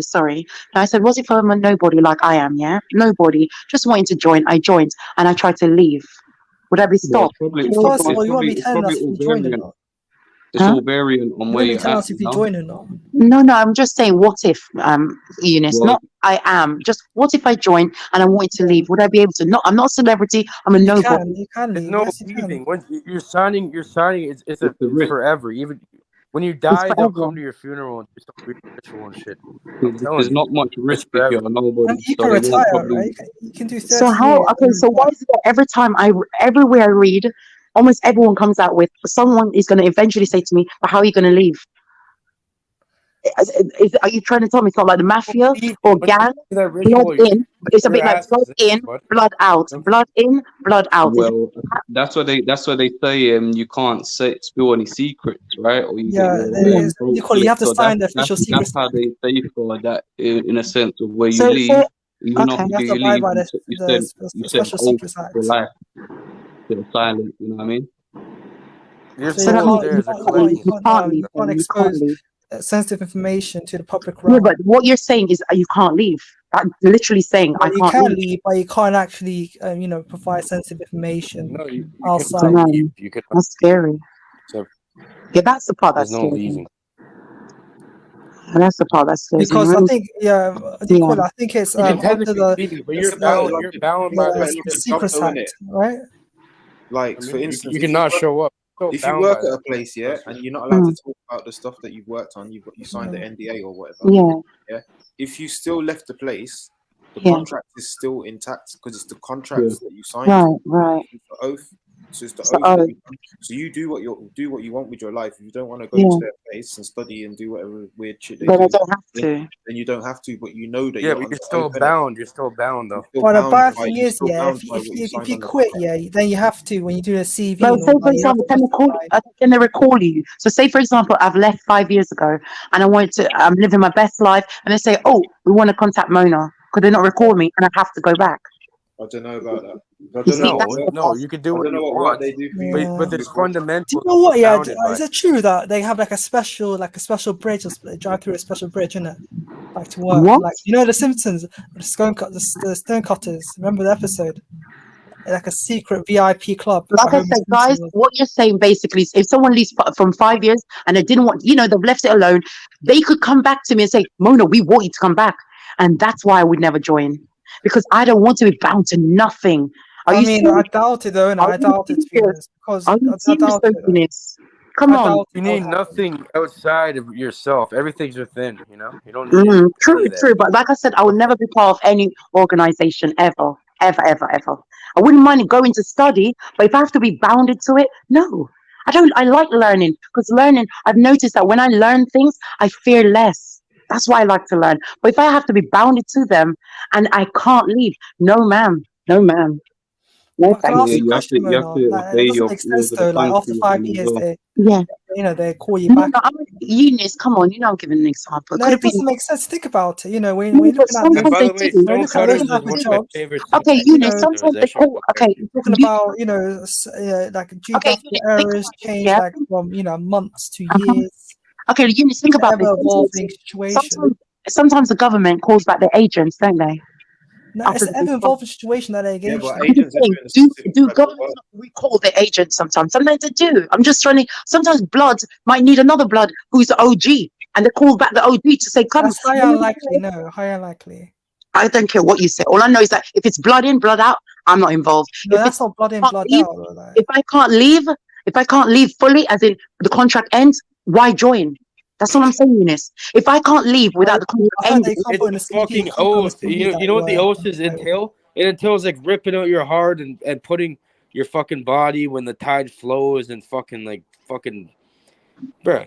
Speaker 17: sorry. No, I said, what if I'm a nobody like I am, yeah? Nobody, just wanting to join. I joined and I tried to leave. Would I be stopped?
Speaker 16: First of all, you won't be telling us if you joined or not.
Speaker 8: It's all variant on where
Speaker 16: You
Speaker 8: you're
Speaker 16: tell
Speaker 8: at.
Speaker 16: us if you join or not.
Speaker 17: No, I'm just saying, what if, Eunice?
Speaker 8: Well,
Speaker 17: Not I am. Just what if I join and I wanted to leave? Would I be able to? No, I'm not a celebrity. I'm a nobody.
Speaker 16: You can
Speaker 2: There's
Speaker 16: leave.
Speaker 2: no
Speaker 16: Yes, you can.
Speaker 2: leaving. Once you're signing, it's
Speaker 8: risk.
Speaker 2: forever. Even when you
Speaker 17: It's
Speaker 2: die, they'll
Speaker 17: forever.
Speaker 2: come to your funeral and do some weird ritual and shit. I'm telling
Speaker 8: There's
Speaker 2: you,
Speaker 8: not much
Speaker 2: it's
Speaker 8: risk if you're
Speaker 2: forever.
Speaker 8: a nobody.
Speaker 16: And you
Speaker 8: So
Speaker 16: can
Speaker 8: they won't
Speaker 16: retire,
Speaker 8: probably.
Speaker 16: right? You can do 30
Speaker 17: So how?
Speaker 16: years.
Speaker 17: Okay, so why is it that everywhere I read, almost everyone comes out with someone is going to eventually say to me, "But how are you going to leave? Are you trying to tell me it's not like the mafia or
Speaker 2: Once you
Speaker 17: gang?
Speaker 2: do that
Speaker 17: Blood
Speaker 2: ritual,
Speaker 17: in. It's a
Speaker 2: your
Speaker 17: bit like
Speaker 2: ass
Speaker 17: blood
Speaker 2: is in,
Speaker 17: in,
Speaker 2: bud.
Speaker 17: blood out. Blood in, blood out. Is it?
Speaker 8: Well, that's what they say. You can't spill any secrets, right? Or you get
Speaker 16: Yeah,
Speaker 8: your throat
Speaker 16: you call it. You
Speaker 8: slit.
Speaker 16: have to
Speaker 8: So
Speaker 16: sign the
Speaker 8: that's
Speaker 16: official secret.
Speaker 8: how they safeguard that in a sense of where you
Speaker 17: So
Speaker 8: leave. Even
Speaker 17: okay.
Speaker 8: after
Speaker 16: You have to
Speaker 8: you
Speaker 16: abide
Speaker 8: leave,
Speaker 16: by
Speaker 8: you
Speaker 16: the
Speaker 8: said
Speaker 16: Special
Speaker 8: oath
Speaker 16: Secrets
Speaker 8: for
Speaker 16: Act.
Speaker 8: life to silence. You know what I mean?
Speaker 2: You're
Speaker 16: So
Speaker 17: So that
Speaker 2: still
Speaker 17: means
Speaker 2: upstairs. They're
Speaker 17: you
Speaker 2: collecting.
Speaker 17: can't leave.
Speaker 16: you can't
Speaker 17: You can't
Speaker 16: expose
Speaker 17: leave.
Speaker 16: sensitive information to the public
Speaker 17: Yeah,
Speaker 16: realm.
Speaker 17: but what you're saying is you can't leave. I'm literally saying I
Speaker 16: Well, you
Speaker 17: can't
Speaker 16: can
Speaker 17: leave.
Speaker 16: leave, but you can't actually, provide sensitive information
Speaker 2: No, you
Speaker 16: outside.
Speaker 2: cannot leave. You cannot.
Speaker 17: That's scary.
Speaker 2: So
Speaker 17: Yeah, that's the part
Speaker 2: there's
Speaker 17: that's
Speaker 2: no
Speaker 17: scares me.
Speaker 2: leaving.
Speaker 17: And that's the part that scares me.
Speaker 16: Because I
Speaker 17: Really.
Speaker 16: think, what do you call it? I think it's
Speaker 2: You can
Speaker 16: under
Speaker 2: technically
Speaker 16: the
Speaker 2: leave, but
Speaker 16: the,
Speaker 2: you're
Speaker 16: the,
Speaker 2: bound by that
Speaker 16: the
Speaker 2: shit.
Speaker 16: Secrets Act, right?
Speaker 13: Like,
Speaker 2: I
Speaker 13: for
Speaker 2: mean,
Speaker 13: instance,
Speaker 2: you
Speaker 13: if you
Speaker 2: cannot
Speaker 13: work,
Speaker 2: show up. You're
Speaker 13: if
Speaker 2: still
Speaker 13: you
Speaker 2: bound
Speaker 13: work
Speaker 2: by
Speaker 13: at a
Speaker 2: that.
Speaker 13: place, yeah,
Speaker 2: That's
Speaker 13: and
Speaker 2: just-
Speaker 13: you're not allowed
Speaker 17: Mm.
Speaker 13: to talk about the stuff that you've worked on, you signed the NDA or whatever.
Speaker 17: Yeah.
Speaker 13: Yeah. If you still left the place, the
Speaker 17: Yeah.
Speaker 13: contract is still intact because it's the contracts that you signed.
Speaker 17: Right. Right.
Speaker 13: It's the oath. So it's the
Speaker 17: It's the
Speaker 13: oath that
Speaker 17: oath.
Speaker 13: you done. So you do what you want with your life. If you don't want to go
Speaker 17: Yeah.
Speaker 13: to their place and study and do whatever weird shit they
Speaker 17: But I
Speaker 13: do,
Speaker 17: don't have to.
Speaker 13: then you don't have to. But you know that
Speaker 2: Yeah,
Speaker 13: you're
Speaker 2: but
Speaker 13: under
Speaker 2: you're still
Speaker 13: oath, innit?
Speaker 2: bound. You're still bound, though.
Speaker 13: You're still
Speaker 16: Well, the
Speaker 13: bound
Speaker 16: bad
Speaker 13: by
Speaker 16: thing
Speaker 13: you're
Speaker 16: is,
Speaker 13: still
Speaker 16: yeah,
Speaker 13: bound
Speaker 16: if
Speaker 13: by
Speaker 16: if
Speaker 13: what
Speaker 16: you
Speaker 13: you
Speaker 16: if
Speaker 13: signed
Speaker 16: you
Speaker 13: on the
Speaker 16: quit,
Speaker 13: contract.
Speaker 16: yeah, then you have to when you do a CV
Speaker 17: But
Speaker 16: and all
Speaker 17: say for
Speaker 16: that, you have
Speaker 17: example,
Speaker 16: to justify.
Speaker 17: can they recall you? So say for example, I've left 5 years ago and I wanted to. I'm living my best life, and they say, "Oh, we want to contact Mona. Could they not recall me?" And I have to go back.
Speaker 13: I don't know about that. I
Speaker 17: You
Speaker 13: don't
Speaker 17: see,
Speaker 13: know
Speaker 17: that's
Speaker 13: what
Speaker 2: No, you can do
Speaker 13: I
Speaker 2: what
Speaker 13: don't know
Speaker 2: you
Speaker 13: what
Speaker 2: want,
Speaker 13: they do for
Speaker 16: Yeah.
Speaker 13: you.
Speaker 2: but there's
Speaker 16: Do
Speaker 2: fundamentals
Speaker 16: you know what?
Speaker 2: you're
Speaker 16: Yeah,
Speaker 2: bounded by.
Speaker 16: is it true that they have like a special bridge, or they drive through a special bridge, innit? Like to work,
Speaker 17: what?
Speaker 16: like the Simpsons, the stone cutters. Remember the episode? Like a secret VIP club.
Speaker 17: Like I
Speaker 16: Homer
Speaker 17: said,
Speaker 16: Simpson
Speaker 17: guys,
Speaker 16: was.
Speaker 17: what you're saying basically is if someone leaves from 5 years and they didn't want, they've left it alone, they could come back to me and say, "Mona, we want you to come back," and that's why I would never join because I don't want to be bound to nothing. Are
Speaker 16: I
Speaker 17: you
Speaker 16: mean,
Speaker 17: serious?
Speaker 16: I doubt it though, and
Speaker 17: Are
Speaker 16: I
Speaker 17: you
Speaker 16: doubt it to be
Speaker 17: serious?
Speaker 16: honest, because
Speaker 17: Are you
Speaker 16: I
Speaker 17: serious,
Speaker 16: doubt
Speaker 17: though,
Speaker 16: it.
Speaker 17: Eunice? Come
Speaker 16: I
Speaker 17: on.
Speaker 16: doubt
Speaker 2: You
Speaker 16: it.
Speaker 2: need nothing outside of yourself. Everything's within. You know, you don't need any
Speaker 17: True,
Speaker 2: of that.
Speaker 17: true. But like I said, I would never be part of any organization ever, ever, ever, ever. I wouldn't mind going to study, but if I have to be bounded to it, no. I don't. I like learning because learning. I've noticed that when I learn things, I fear less. That's why I like to learn. But if I have to be bounded to them and I can't leave, no, ma'am, no, ma'am, no,
Speaker 16: But can I
Speaker 17: thank
Speaker 16: ask
Speaker 8: Yeah,
Speaker 16: you a
Speaker 17: you.
Speaker 16: question,
Speaker 8: you have
Speaker 16: Mona?
Speaker 8: to
Speaker 16: Like, it
Speaker 8: obey
Speaker 16: doesn't
Speaker 8: your
Speaker 16: make
Speaker 8: laws
Speaker 16: sense
Speaker 8: of the
Speaker 16: though. Like after
Speaker 8: country
Speaker 16: 5 years,
Speaker 8: as well.
Speaker 17: Yeah.
Speaker 16: they call you
Speaker 17: No,
Speaker 16: back.
Speaker 17: no, Eunice, come on. I'm giving an example. It
Speaker 16: No,
Speaker 17: could
Speaker 16: it
Speaker 17: have been.
Speaker 16: doesn't make sense. Think about it. When
Speaker 17: No,
Speaker 16: we're
Speaker 17: but
Speaker 16: looking at
Speaker 2: And
Speaker 16: these,
Speaker 17: sometimes
Speaker 2: by
Speaker 17: they
Speaker 2: the way,
Speaker 17: do.
Speaker 16: when we're looking at
Speaker 2: stonecutters
Speaker 16: those
Speaker 17: Sometimes
Speaker 2: is
Speaker 16: type
Speaker 17: they
Speaker 16: of
Speaker 2: one
Speaker 17: do.
Speaker 2: of my
Speaker 16: jobs,
Speaker 2: favorite
Speaker 17: Okay,
Speaker 2: subjects.
Speaker 17: Eunice, sometimes they
Speaker 2: Civilization.
Speaker 17: call. Okay,
Speaker 16: you're talking
Speaker 17: you,
Speaker 16: about like
Speaker 17: okay,
Speaker 16: geographical
Speaker 17: Eunice, think
Speaker 16: areas
Speaker 17: about this,
Speaker 16: change
Speaker 17: yeah?
Speaker 16: like from months to
Speaker 17: Uh-huh.
Speaker 16: years.
Speaker 17: Okay, Eunice, think
Speaker 16: It's an
Speaker 17: about this.
Speaker 16: ever evolving situation.
Speaker 17: Sometimes the government calls back their agents, don't they?
Speaker 16: No,
Speaker 17: After
Speaker 16: it's an ever evolving situation that they
Speaker 13: Yeah,
Speaker 16: engage
Speaker 13: but
Speaker 16: in.
Speaker 13: agents are doing a
Speaker 17: do
Speaker 13: specific
Speaker 17: do
Speaker 13: type of
Speaker 17: governments
Speaker 13: work.
Speaker 17: not recall their agents sometimes? Sometimes they do. I'm just trying to. Sometimes blood might need another blood who's the OG, and they call back the OG to say, "Come."
Speaker 16: That's highly unlikely. No, highly unlikely.
Speaker 17: I don't care what you say. All I know is that if it's blood in, blood out, I'm not involved.
Speaker 16: No,
Speaker 17: If
Speaker 16: that's
Speaker 17: it's
Speaker 16: not blood in,
Speaker 17: can't
Speaker 16: blood
Speaker 17: leave,
Speaker 16: out. Though, like.
Speaker 17: if I can't leave fully, as in the contract ends, why join? That's all I'm saying, Eunice. If I can't leave without the contract
Speaker 16: I heard that
Speaker 17: ending,
Speaker 16: you can't put in a
Speaker 2: It's
Speaker 16: CV. You
Speaker 2: fucking
Speaker 16: can't put in a
Speaker 2: oath.
Speaker 16: CV that
Speaker 2: You know what the
Speaker 16: you
Speaker 2: oaths entail? It entails like ripping out your heart and putting your fucking body when the tide flows and fucking, bruh.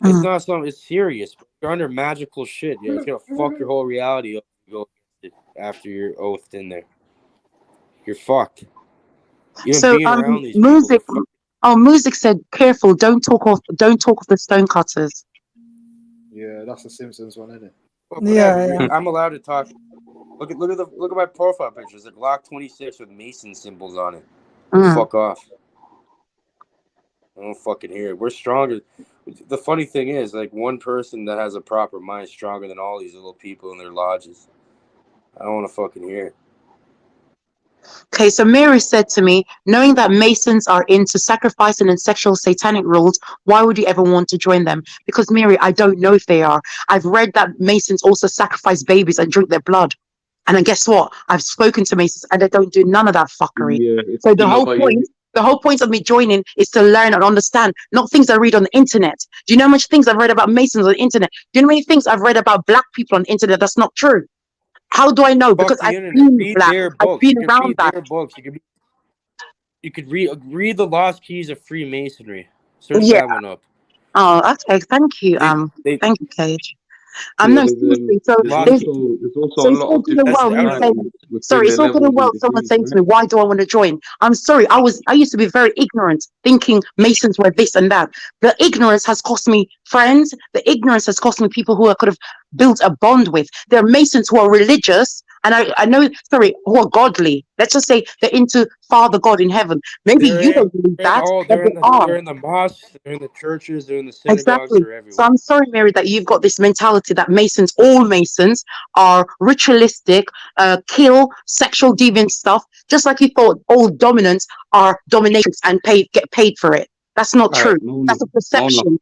Speaker 2: It's not something. It's serious. You're under magical shit. Yeah, it's gonna fuck your whole reality up if you go against it after you're oathed in there. You're fucked. Even
Speaker 17: so
Speaker 2: being around these
Speaker 17: music.
Speaker 2: people.
Speaker 17: Oh, music said, "Careful, don't talk of the stonecutters."
Speaker 13: Yeah, that's the Simpsons one, isn't it?
Speaker 2: Yeah. I'm allowed to talk. Look at my profile picture. It's a Glock 26 with Mason symbols on it. Fuck off. I don't fucking hear it. We're stronger. The funny thing is, like, one person that has a proper mind is stronger than all these little people in their lodges. I don't want to fucking hear it.
Speaker 17: Okay, so Mary said to me, knowing that Masons are into sacrificing and sexual satanic rules, why would you ever want to join them? Because Mary, I don't know if they are. I've read that Masons also sacrifice babies and drink their blood. And then guess what? I've spoken to Masons and they don't do none of that fuckery.
Speaker 8: Yeah,
Speaker 17: So the whole point of me joining is to learn and understand, not things I read on the internet. Do you know how much things I've read about Masons on the internet? Do you know how many things I've read about black people on the internet that's not true? How do I know? Because I've been black. I've been around that.
Speaker 2: Their books. You could read the Lost Keys of Freemasonry. Search
Speaker 17: Yeah.
Speaker 2: that one up.
Speaker 17: Oh, okay. Thank you. Thank you, Cage. No, seriously. So
Speaker 8: there's also a lot of different
Speaker 17: sorry, it's all good and well. Someone saying to me, "Why do I want to join?" I'm sorry. I used to be very ignorant, thinking Masons were this and that. The ignorance has cost me friends. The ignorance has cost me people who I could have built a bond with. There are Masons who are religious, and I know, sorry, who are godly. Let's just say they're into Father God in heaven. Maybe you don't believe that, but they are.
Speaker 2: They're in the mosques, they're in the churches, they're in the synagogues,
Speaker 17: Exactly.
Speaker 2: they're everywhere.
Speaker 17: So I'm sorry, Mary, that you've got this mentality that Masons, all Masons, are ritualistic, kill, sexual deviant stuff, just like you thought all dominants are dominatrix and get paid for it. That's not true. That's a perception.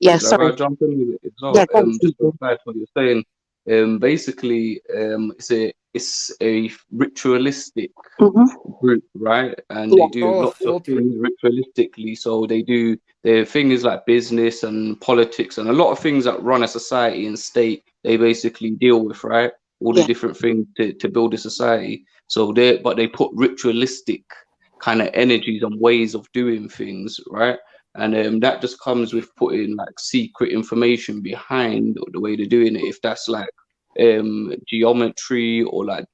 Speaker 17: Yeah, sorry.
Speaker 8: Jump in with it as well.
Speaker 17: Yeah,
Speaker 8: Just to reply to what you're saying. Basically, it's a ritualistic group, right? And they do lots of things ritualistically. So they do their things like business and politics and a lot of things that run a society and state. They basically deal with, right? All the different things to build a society. So they put ritualistic kind of energies and ways of doing things, right? And that just comes with putting like secret information behind the way they're doing it. If that's like geometry or like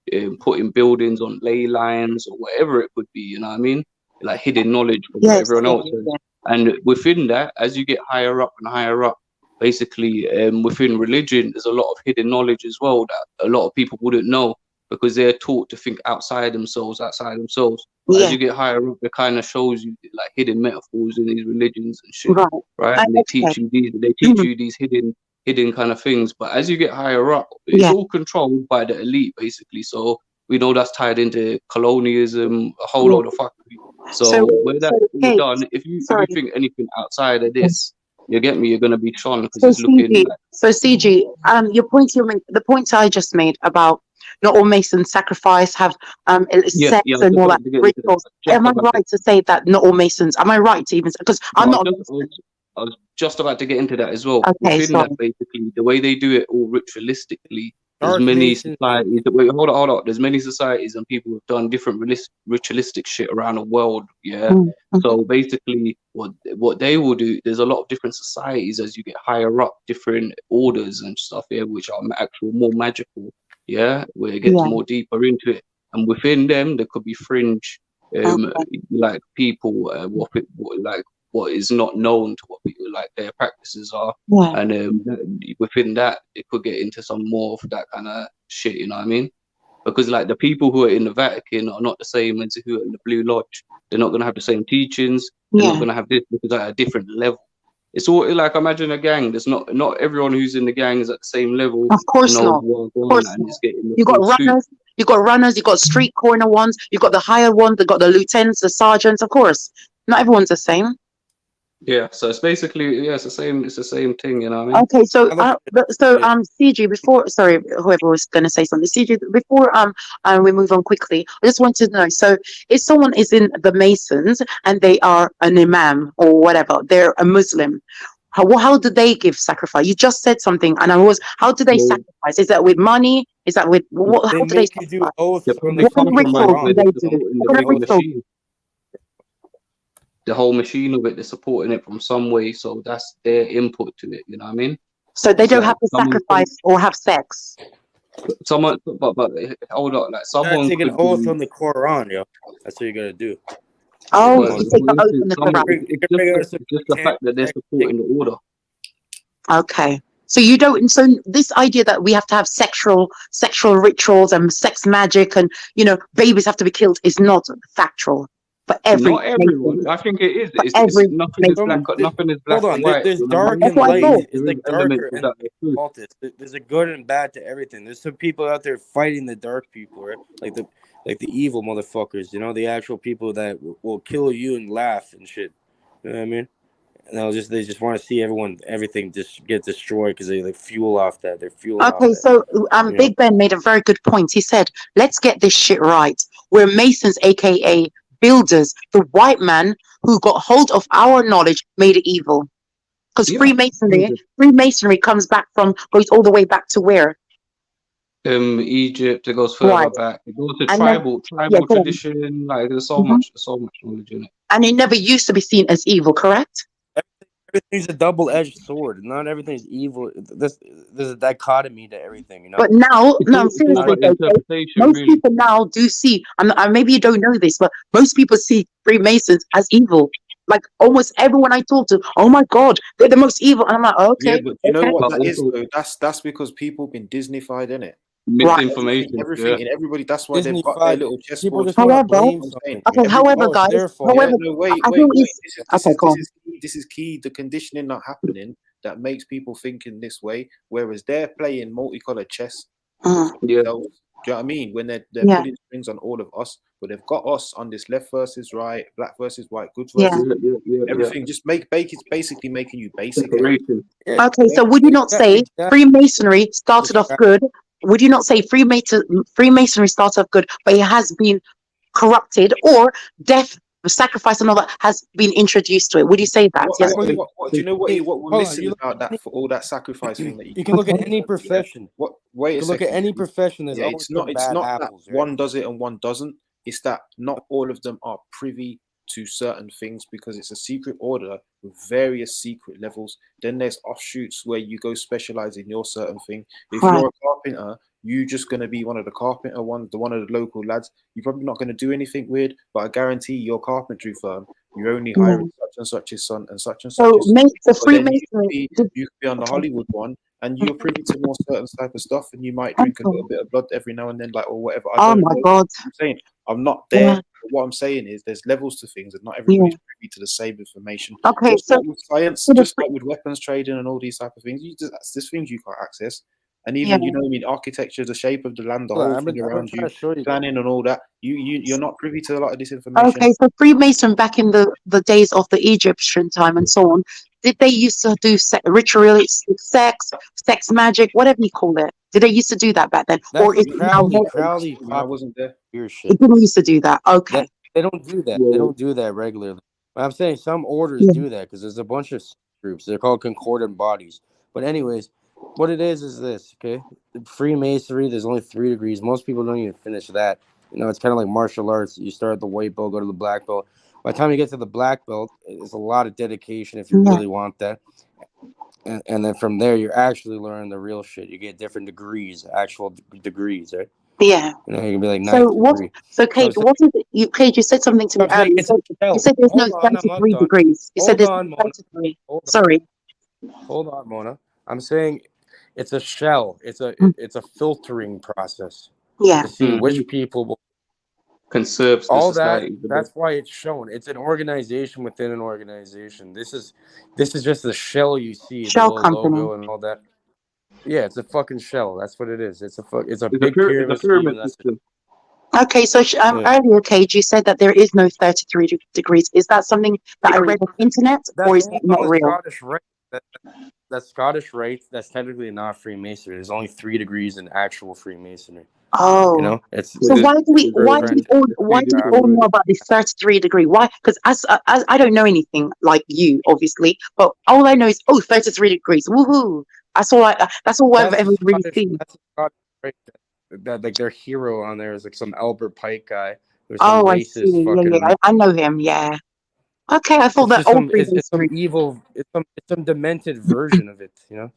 Speaker 8: putting buildings on ley lines or whatever it could be, you know what I mean? Like hidden knowledge from what everyone else has. And within that, as you get higher up and higher up, basically within religion, there's a lot of hidden knowledge as well that a lot of people wouldn't know because they're taught to think outside themselves. But as you get higher up, it kind of shows you like hidden metaphors in these religions and shit, right? And they teach you these hidden kind of things. But as you get higher up, it's all controlled by the elite, basically. So we know that's tied into colonialism, a whole load of fuckery. So when that's all done, if you think anything outside of this, you get me, you're gonna be shone because it's looking like.
Speaker 17: So CG, the point I just made about not all Masons sacrifice, have sex and all that rituals. Am I right to say that not all Masons? Am I right to even because I'm not?
Speaker 8: I was just about to get into that as well.
Speaker 17: Okay,
Speaker 8: within that, basically, the way they do it all ritualistically. There's many societies. Wait, hold on. There's many societies and people who've done different ritualistic shit around the world. Yeah. So basically, what they will do, there's a lot of different societies as you get higher up, different orders and stuff here, which are more magical. Yeah, where it gets more deeper into it, and within them there could be fringe, like people, what is not known to what people like their practices are, and within that it could get into some more of that kind of shit. You know what I mean? Because like the people who are in the Vatican are not the same as who are in the Blue Lodge. They're not going to have the same teachings. They're not going to have this because they're at a different level. It's all like imagine a gang. There's not everyone who's in the gang is at the same level.
Speaker 17: Of course not. You got runners. You got street corner ones. You got the higher ones. They got the lieutenants, the sergeants. Of course, not everyone's the same.
Speaker 8: Yeah, so it's basically it's the same thing, you know what I mean?
Speaker 17: Okay, so CG, before whoever was gonna say something, CG, before we move on quickly, I just wanted to know, so if someone is in the Masons and they are an imam or whatever, they're a Muslim, how do they give sacrifice? You just said something and how do they sacrifice? Is that with money? Is that with what? How do they
Speaker 2: do oath from
Speaker 17: what ritual do they do? What ritual?
Speaker 8: The whole machine of it, they're supporting it from some way, so that's their input to it. You know what I mean?
Speaker 17: So they don't have to sacrifice or have sex.
Speaker 8: But hold on, like someone
Speaker 2: take an oath on the Quran, yo. That's what you're gonna do.
Speaker 17: Oh, you take the oath on the Quran.
Speaker 8: It's just the fact that they're supporting the order.
Speaker 17: Okay. So you don't. So this idea that we have to have sexual rituals and sex magic and babies have to be killed is not factual. Not
Speaker 8: everyone. I think it is. Nothing is black and white.
Speaker 2: There's dark and light. It's like darker and occultist. There's a good and bad to everything. There's some people out there fighting the dark people, right? Like
Speaker 1: like the evil motherfuckers, you know, the actual people that will kill you and laugh and shit. You know what I mean? And they just want to see everything just get destroyed because they like fuel off that. They're fueling off
Speaker 17: Okay,
Speaker 1: that.
Speaker 17: so
Speaker 1: You know?
Speaker 17: Big Ben made a very good point. He said, let's get this shit right. We're Masons, aka builders. The white man who got hold of our knowledge made it evil. Because Freemasonry goes all the way back to where?
Speaker 8: Egypt. It goes further back. It goes to tribal tradition. Like there's so much knowledge in it.
Speaker 17: And it never used to be seen as evil, correct?
Speaker 1: Everything's a double-edged sword. Not everything's evil. There's a dichotomy to everything, you know.
Speaker 17: But now, no, seriously, most people now do see. Maybe you don't know this, but most people see Freemasons as evil. Like almost everyone I talk to, oh my God, they're the most evil. And I'm like, okay.
Speaker 22: Yeah, but you know what that is though? That's because people been Disneyfied, innit?
Speaker 8: Misinformation.
Speaker 22: Everything and everybody. That's why they've got
Speaker 1: Disneyfied.
Speaker 22: their little
Speaker 1: People
Speaker 22: chessboard.
Speaker 1: just want to blame something.
Speaker 17: Guys,
Speaker 22: this is key. The conditioning not happening that makes people think in this way, whereas they're playing multicolored chess.
Speaker 8: Yeah.
Speaker 22: Do you know what I mean? When they're putting strings on all of us, but they've got us on this left versus right, black versus white, good versus everything. Just it's basically making you basic.
Speaker 17: Okay, so would you not say Freemasonry started off good? Would you not say Freemasonry started off good, but it has been corrupted, or death, sacrifice, and all that has been introduced to it? Would you say that?
Speaker 22: Do you know what we're missing about that for all that sacrifice thing that
Speaker 1: you can look at any profession. Look at any profession. There's always
Speaker 22: it's not
Speaker 1: apples,
Speaker 22: that one does it and one doesn't. It's that not all of them are privy to certain things because it's a secret order with various secret levels. Then there's offshoots where you go specialize in your certain thing. If you're a carpenter, you're just going to be one of the carpenter ones, one of the local lads. You're probably not going to do anything weird, but I guarantee your carpentry firm, you're only hiring such and such's son and such and such. You could be on the Hollywood one, and you're privy to more certain type of stuff, and you might drink a little bit of blood every now and then, like or whatever. I don't know.
Speaker 17: God!
Speaker 22: I'm saying I'm not there. But what I'm saying is there's levels to things, and not everybody's privy to the same information.
Speaker 17: Okay,
Speaker 22: just like with science, just like with weapons trading and all these type of things, there's things you can't access. And even you know, I mean, architecture, the shape of the land, the whole thing around you, planning and all that, you're not privy to a lot of this information.
Speaker 17: Okay, so Freemason back in the days of the Egyptian time and so on, did they used to do ritualistic sex magic, whatever you call it? Did they used to do that back then, or is it now more?
Speaker 22: I wasn't there.
Speaker 17: It didn't used to do that. Okay,
Speaker 1: they don't do that. They don't do that regularly. But I'm saying some orders do that because there's a bunch of groups. They're called concordant bodies. But anyways. What it is this, okay? Freemasonry, there's only 3 degrees. Most people don't even finish that. You know, it's kind of like martial arts. You start at the white belt, go to the black belt. By the time you get to the black belt, it's a lot of dedication if you really want that. And then from there, you're actually learning the real shit. You get different degrees, actual degrees, right?
Speaker 17: Yeah.
Speaker 1: You know, you can be like
Speaker 17: 93. So Kate, what is it? You said something to me earlier. You said there's no 33 degrees. You said there's no 33. Sorry.
Speaker 1: Hold on, Mona. I'm saying it's a shell. It's a filtering process.
Speaker 17: Yeah.
Speaker 1: To see which people will
Speaker 8: conserve
Speaker 1: all that. That's why it's shown. It's an organization within an organization. This is just the shell you see,
Speaker 17: shell
Speaker 1: the
Speaker 17: company
Speaker 1: logo and all that. Yeah, it's a fucking shell. That's what it is. It's a big pyramid system.
Speaker 17: Okay, so earlier, Cage, you said that there is no 33 degrees. Is that something that I read on the internet, or is that not real?
Speaker 1: Scottish rite. That's Scottish rite. That's technically not Freemasonry. There's only 3 degrees in actual Freemasonry.
Speaker 17: Oh,
Speaker 1: you know,
Speaker 17: so why do we all know about this 33 degree? Why? Because as I don't know anything like you, obviously, but all I know is 33 degrees. Woohoo! That's all I've ever really seen.
Speaker 1: That's a Scottish rite. That like their hero on there is like some Albert Pike guy.
Speaker 17: I see. Yeah, I know him. Yeah. Okay, I thought that all
Speaker 1: it's some evil. It's some demented version of it. You know.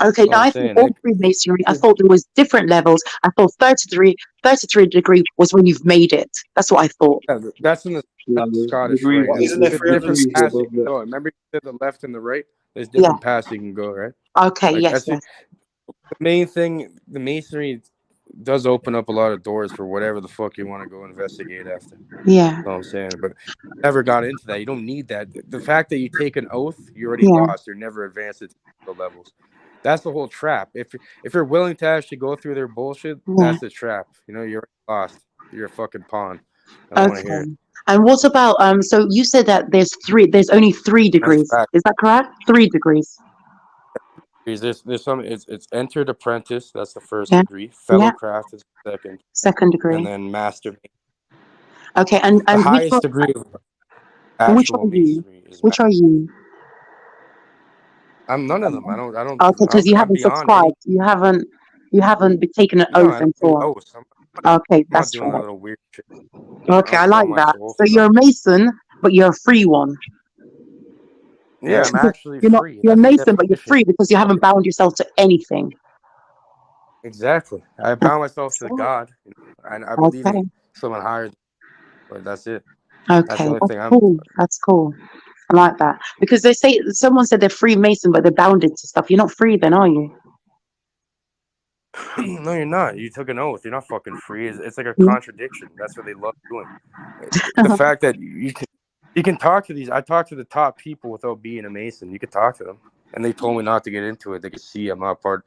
Speaker 17: Okay, now I thought all Freemasonry. I thought there was different levels. I thought 33 degree was when you've made it. That's what I thought.
Speaker 1: Yeah, that's in the Scottish rite.
Speaker 22: Isn't there
Speaker 1: different paths you can go. Remember you said the left and the right. There's different paths you can go, right?
Speaker 17: Okay. Like, yes.
Speaker 1: The main thing, the Masonry does open up a lot of doors for whatever the fuck you want to go investigate after.
Speaker 17: Yeah.
Speaker 1: That's all I'm saying. But I never got into that. You don't need that. The fact that you take an oath, you already lost. You're never advanced to the levels. That's the whole trap. If you're willing to actually go through their bullshit, that's the trap. You know, you're lost. You're a fucking pawn. I don't want to hear it.
Speaker 17: And what about so you said that there's only 3 degrees. Is that correct? 3 degrees.
Speaker 1: There's some it's entered apprentice, that's the first
Speaker 17: Yeah.
Speaker 1: degree. Fellow craft is the second.
Speaker 17: Second degree.
Speaker 1: And then master.
Speaker 17: Okay, and
Speaker 1: the highest degree of actual masonry is
Speaker 17: which are you?
Speaker 1: I'm none of them. I don't
Speaker 17: Okay, because you haven't subscribed. You haven't been taken an oath before. Okay, that's
Speaker 1: doing
Speaker 17: right.
Speaker 1: that little weird shit.
Speaker 17: Okay, I like that. So you're a Mason, but you're a free one.
Speaker 1: Yeah, I'm actually free.
Speaker 17: You're a Mason, but you're free because you haven't bound yourself to anything.
Speaker 1: Exactly. I bound myself to God, and I believe in someone higher. But that's it.
Speaker 17: Okay, that's cool. I like that because they say someone said they're Freemason, but they're bounded to stuff. You're not free, then, are you?
Speaker 1: No, you're not. You took an oath. You're not fucking free. It's like a contradiction. That's what they love doing. The fact that you can talk to these. I talk to the top people without being a Mason. You could talk to them, and they told me not to get into it. They could see I'm not part.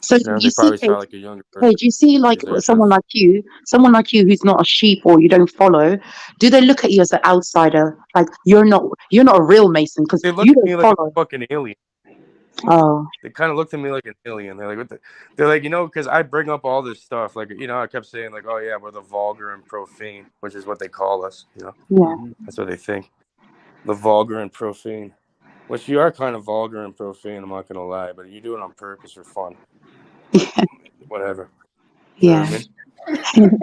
Speaker 17: So
Speaker 1: they probably saw like a younger person.
Speaker 17: Hey, do you see like someone like you who's not a sheep or you don't follow? Do they look at you as an outsider? Like you're not a real Mason because
Speaker 1: they look
Speaker 17: you
Speaker 1: at me
Speaker 17: don't
Speaker 1: like
Speaker 17: follow.
Speaker 1: a fucking alien.
Speaker 17: Oh.
Speaker 1: They kind of looked at me like an alien. They're like, what the? They're like, because I bring up all this stuff. Like, I kept saying like, oh yeah, we're the vulgar and profane, which is what they call us.
Speaker 17: Yeah.
Speaker 1: That's what they think. The vulgar and profane, which you are kind of vulgar and profane. I'm not gonna lie, but you do it on purpose for fun. Whatever. You know what I mean?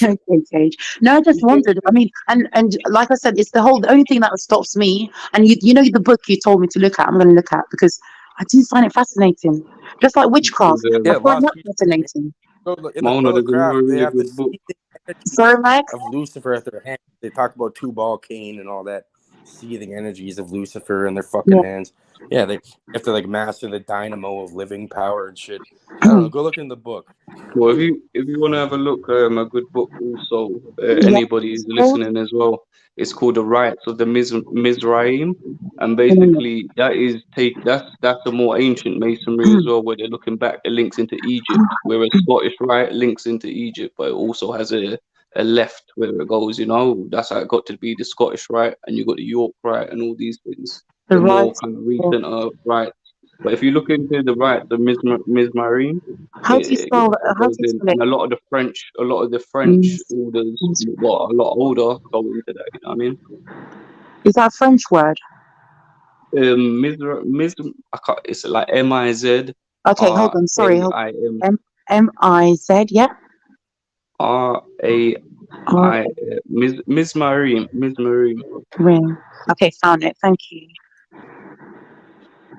Speaker 17: Okay, Cage. No, I just wondered. I mean, and like I said, it's the only thing that stops me. And you know the book you told me to look at. I'm going to look at because I do find it fascinating, just like witchcraft. I find that fascinating.
Speaker 1: In the fellow craft, they have to see the of Lucifer at their hands. They talk about two-ball cane and all that seething energies of Lucifer in their fucking hands. Yeah, they have to like master the dynamo of living power and shit. I don't know. Go look in the book.
Speaker 8: Well, if you want to have a look, a good book also, anybody who's listening as well, it's called The Rites of the Mizraim, and basically that's the more ancient masonry as well, where they're looking back. It links into Egypt, whereas Scottish Rite links into Egypt, but it also has a left where it goes. That's how it got to be the Scottish Rite, and you got the York Rite and all these things. The more kind of recent rites. But if you look into the rites, the Mizraim,
Speaker 17: how do you spell it?
Speaker 8: And a lot of the French orders, a lot older, go into that. You know what I mean?
Speaker 17: Is that a French word?
Speaker 8: It's like M-I-Z.
Speaker 17: Okay, hold on. Sorry. M-I-Z. Yeah.
Speaker 8: R-A-I. Mizraim.
Speaker 17: Ring. Okay, found it. Thank you.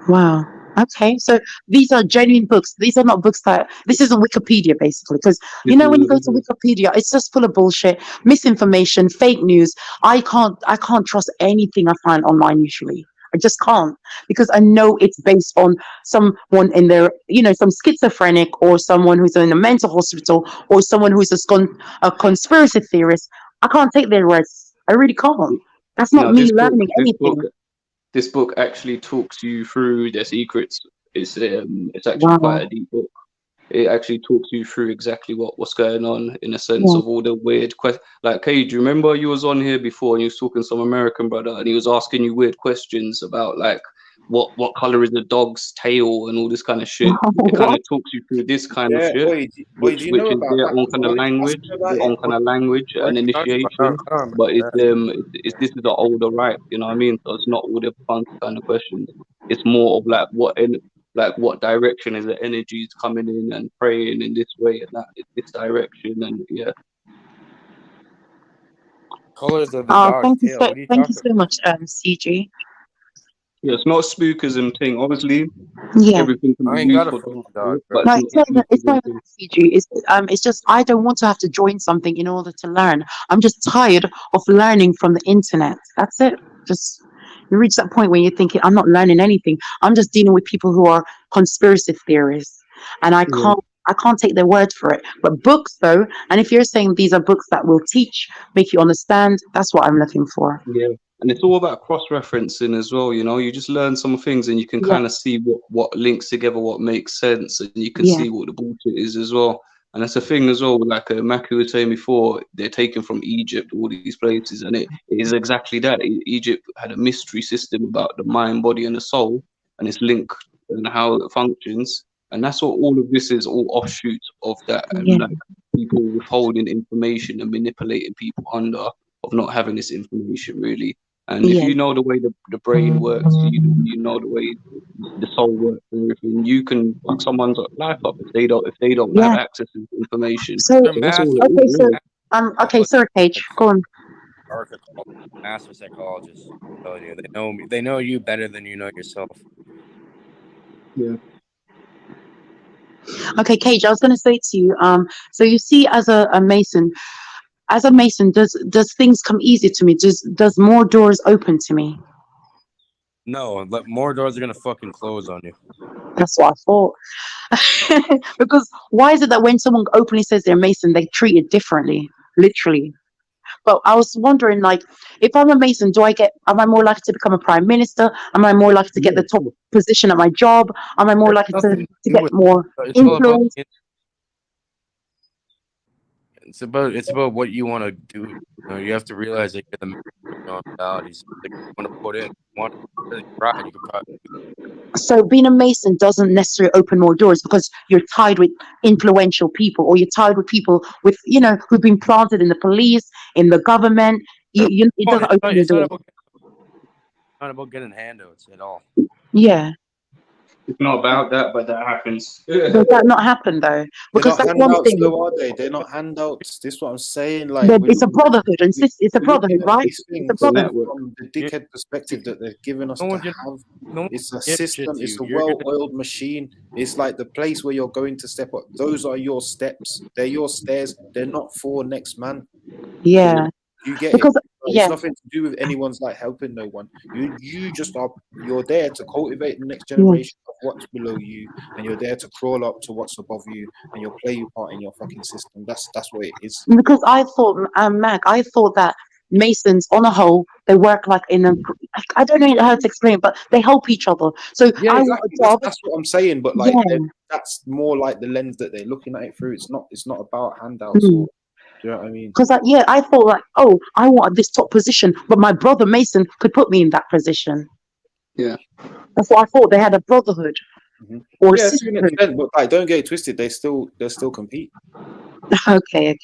Speaker 17: Wow. Okay, so these are genuine books. These are not books this isn't Wikipedia basically, because when you go to Wikipedia, it's just full of bullshit, misinformation, fake news. I can't trust anything I find online usually. I just can't, because I know it's based on someone in their, some schizophrenic or someone who's in a mental hospital or someone who's a conspiracy theorist. I can't take their words. I really can't. That's not me learning anything.
Speaker 8: This book actually talks you through their secrets. It's actually quite a deep book. It actually talks you through exactly what's going on in a sense of all the weird questions. Like, Kay, do you remember you was on here before and you was talking to some American brother and he was asking you weird questions about like what color is the dog's tail and all this kind of shit? It kind of talks you through this kind of shit, which is their own kind of language, and initiation. But this is the older right, you know what I mean? So it's not all the fun kind of questions. It's more of like what direction is the energies coming in and praying in this way and that this direction, and
Speaker 1: colors of the dog's tail. What are you
Speaker 17: thank you so much, CG.
Speaker 8: Yeah, it's not a spookism thing. Obviously, everything can be used for dog, but
Speaker 17: no, it's not even CG. It's just I don't want to have to join something in order to learn. I'm just tired of learning from the internet. That's it. Just you reach that point where you're thinking, I'm not learning anything. I'm just dealing with people who are conspiracy theorists, and I can't take their word for it. But books, though, and if you're saying these are books that will teach, make you understand, that's what I'm looking for.
Speaker 8: Yeah. And it's all about cross-referencing as well, you just learn some things and you can kind of see what links together, what makes sense, and you can see what the bullshit is as well. And that's the thing as well. Like Maki was saying before, they're taken from Egypt, all these places, and it is exactly that. Egypt had a mystery system about the mind, body, and the soul, and its link and how it functions. And that's what all of this is, all offshoots of that, and like people withholding information and manipulating people under of not having this information really. And if you know the way the brain works, you know the way the soul works and everything, you can fuck someone's life up if they don't have access to information.
Speaker 17: So
Speaker 8: that's all it
Speaker 17: okay,
Speaker 8: is,
Speaker 17: so
Speaker 8: really.
Speaker 17: okay, sorry, Cage, go on.
Speaker 1: Master psychologists, I'm telling you, they know me. They know you better than you know yourself.
Speaker 8: Yeah.
Speaker 17: Okay, Cage, I was going to say to you, so you see, as a Mason, does things come easy to me? Does more doors open to me?
Speaker 1: No, but more doors are gonna fucking close on you.
Speaker 17: That's what I thought. Because why is it that when someone openly says they're Mason, they treat it differently, literally? But I was wondering, like, if I'm a Mason, am I more likely to become a prime minister? Am I more likely to get the top position at my job? Am I more likely to get more influence?
Speaker 1: It's about what you want to do. You know, you have to realize that you're the mentalities that you want to put in. You want to really try, you can probably.
Speaker 17: So being a Mason doesn't necessarily open more doors because you're tied with influential people, or you're tied with people with, who've been planted in the police, in the government. It doesn't open the door.
Speaker 1: Not about getting handouts at all.
Speaker 17: Yeah.
Speaker 8: It's not about that, but that happens.
Speaker 17: Does that not happen though? Because
Speaker 22: they're not
Speaker 17: that's one
Speaker 22: handouts,
Speaker 17: thing.
Speaker 22: though, are they? They're not handouts. This is what I'm saying. Like,
Speaker 17: It's a brotherhood, and it's a brotherhood, right? It's a brotherhood.
Speaker 22: From the dickhead perspective that they're giving us to have. It's a system. It's a well-oiled machine. It's like the place where you're going to step up. Those are your steps. They're your stairs. They're not for next man.
Speaker 17: Yeah.
Speaker 22: You get
Speaker 17: Because,
Speaker 22: it. It's nothing to do with anyone's like helping no one. You're there to cultivate the next generation of what's below you, and you're there to crawl up to what's above you, and you'll play your part in your fucking system. That's what it is.
Speaker 17: Because I thought, I thought that Masons, on a whole, they work like I don't know how to explain it, but they help each other. So
Speaker 22: yeah,
Speaker 17: I
Speaker 22: exactly.
Speaker 17: want a job.
Speaker 22: That's what I'm saying. But like, that's more like the lens that they're looking at it through. It's not about handouts or. Do you know what I mean?
Speaker 17: Because I thought like, I want this top position, but my brother Mason could put me in that position.
Speaker 8: Yeah,
Speaker 17: that's what I thought. They had a brotherhood or
Speaker 22: to an
Speaker 17: sisterhood.
Speaker 22: extent, but like, don't get it twisted. They still compete.
Speaker 17: Okay.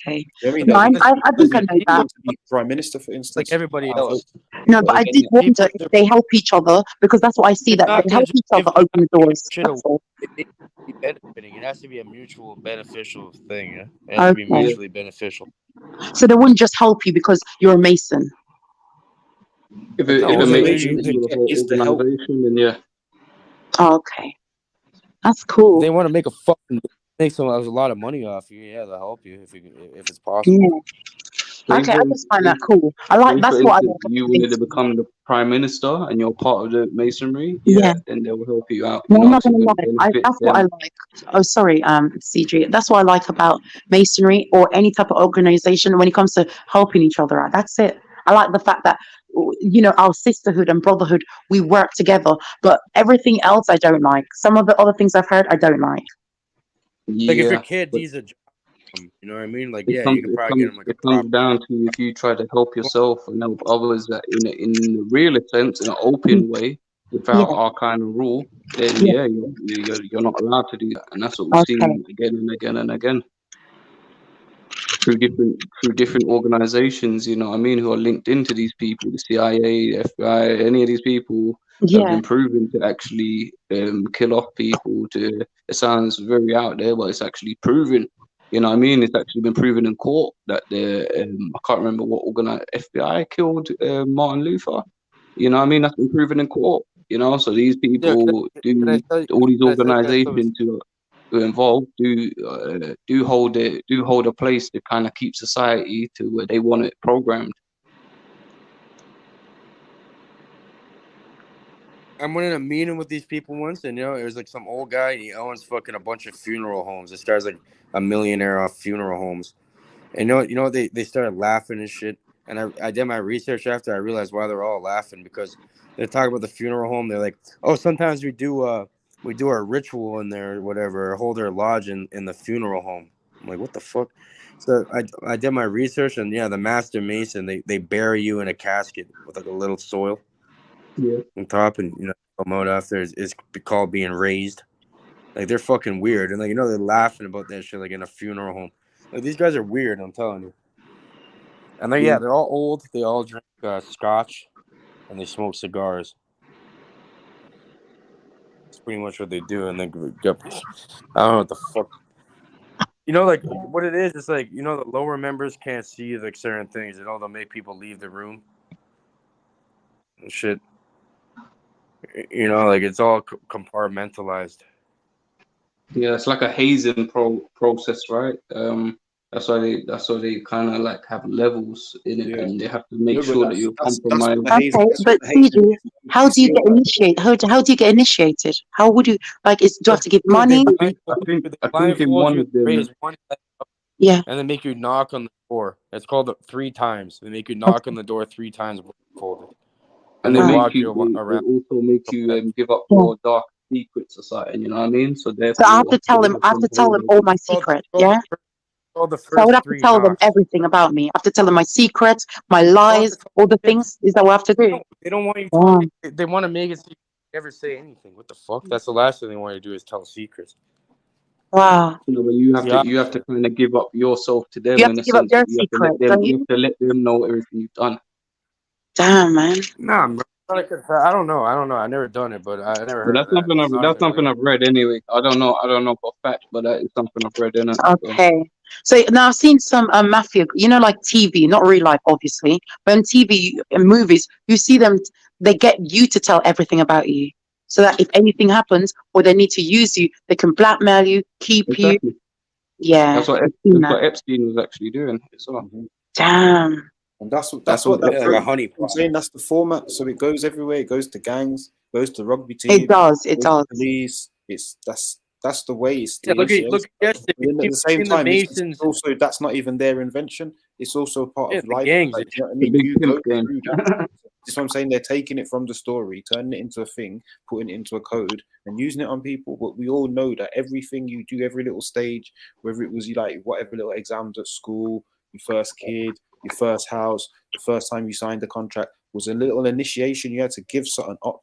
Speaker 22: You
Speaker 17: No,
Speaker 22: know what I mean?
Speaker 17: I think I know that.
Speaker 22: Want to be prime minister, for instance,
Speaker 1: like everybody else.
Speaker 17: No, but I did wonder if they help each other, because that's what I see, that they help each other open the doors. That's all.
Speaker 1: It benefiting. It has to be a mutual beneficial thing. Yeah? It has to be mutually beneficial.
Speaker 17: So they wouldn't just help you because you're a Mason.
Speaker 8: If it makes sense for the whole organization, then yeah.
Speaker 17: Okay, that's cool.
Speaker 1: They want to make a lot of money off you. Yeah, they'll help you if it's possible.
Speaker 17: Yeah. Okay, I just find that cool. That's what I like.
Speaker 8: You wanted to become the prime minister and you're part of the masonry, then they will help you out.
Speaker 17: No, I'm not gonna lie. That's what I like. Oh, sorry, CG. That's what I like about masonry or any type of organization when it comes to helping each other out. That's it. I like the fact that our sisterhood and brotherhood, we work together. But everything else, I don't like. Some of the other things I've heard, I don't like.
Speaker 1: Like if your kid needs a job, you know what I mean? Like, you can probably get him like
Speaker 8: it comes down to if you try to help yourself and help others in a real sense, in an open way, without our kind of rule, then you're not allowed to do that. And that's what we've seen again and again and again. Through different organizations, you know what I mean, who are linked into these people, the CIA, the FBI, any of these people have been proven to actually kill off people. It sounds very out there, but it's actually proven. You know what I mean? It's actually been proven in court that I can't remember what FBI killed Martin Luther. You know what I mean? That's been proven in court. You know, so these people all these organizations who are involved do hold a place to kind of keep society to where they want it programmed.
Speaker 1: I went in a meeting with these people once, and it was like some old guy, and he owns fucking a bunch of funeral homes. This guy's like a millionaire off funeral homes, and they started laughing and shit. And I did my research after. I realized why they're all laughing, because they're talking about the funeral home. They're like, oh, sometimes we do our ritual in there, or whatever, or hold our lodge in the funeral home. I'm I'm like, what the fuck? So I did my research, and yeah, the master mason, they bury you in a casket with like a little soil on top, and come out after is called being raised. Like, they're fucking weird, and like they're laughing about that shit like in a funeral home. Like, these guys are weird, I'm telling you. And they're all old. They all drink scotch, and they smoke cigars. That's pretty much what they do. And then I don't know what the fuck. Like what it is. It's like the lower members can't see like certain things. They'll make people leave the room and shit. Like it's all compartmentalized.
Speaker 8: Yeah, it's like a hazing process, right? That's why they kind of like have levels in it, and they have to make sure that you're compromised.
Speaker 17: Okay, but CG, how do you get initiated? How do you get initiated? How would you do you have to give money?
Speaker 8: I think in one of them,
Speaker 17: yeah,
Speaker 1: and they make you knock on the door. It's called 3 times. They make you knock on the door 3 times blindfolded,
Speaker 8: and they make you. They also make you give up your dark secrets or something. You know what I mean? So therefore,
Speaker 17: I have to tell them. I have to tell them all my secrets. Yeah. So I would have to tell them everything about me. I have to tell them my secrets, my lies, all the things. Is that what I have to do?
Speaker 1: They don't want you to. They want to make it so you never say anything. What the fuck? That's the last thing they want you to do is tell secrets.
Speaker 17: Wow.
Speaker 8: But you have to kind of give up yourself to them.
Speaker 17: You have to give up your secrets, don't you?
Speaker 8: You have to let them know everything you've done.
Speaker 17: Damn, man.
Speaker 1: Nah, bro. I don't know. I never done it, but I never heard.
Speaker 8: That's something I've read anyway. I don't know for a fact, but that is something I've read in it.
Speaker 17: Okay. So now I've seen some mafia, like TV, not real life, obviously, but on TV and movies, you see them. They get you to tell everything about you, so that if anything happens or they need to use you, they can blackmail you, keep you. Yeah.
Speaker 8: That's what Epstein was actually doing.
Speaker 17: Damn.
Speaker 22: And that's what
Speaker 1: like a honey pot.
Speaker 22: I'm saying. That's the format. So it goes everywhere. It goes to gangs. Goes to rugby teams.
Speaker 17: It does. It does.
Speaker 22: Police. That's the way it's.
Speaker 1: Yeah, look at
Speaker 22: at the same time, it's also that's not even their invention. It's also part of life.
Speaker 1: Gangs.
Speaker 22: Like, you know what I mean? You go through that. That's what I'm saying. They're taking it from the story, turning it into a thing, putting it into a code, and using it on people. But we all know that everything you do, every little stage, whether it was like whatever little exams at school, your first kid, your first house, the first time you signed the contract, was a little initiation. You had to give something up.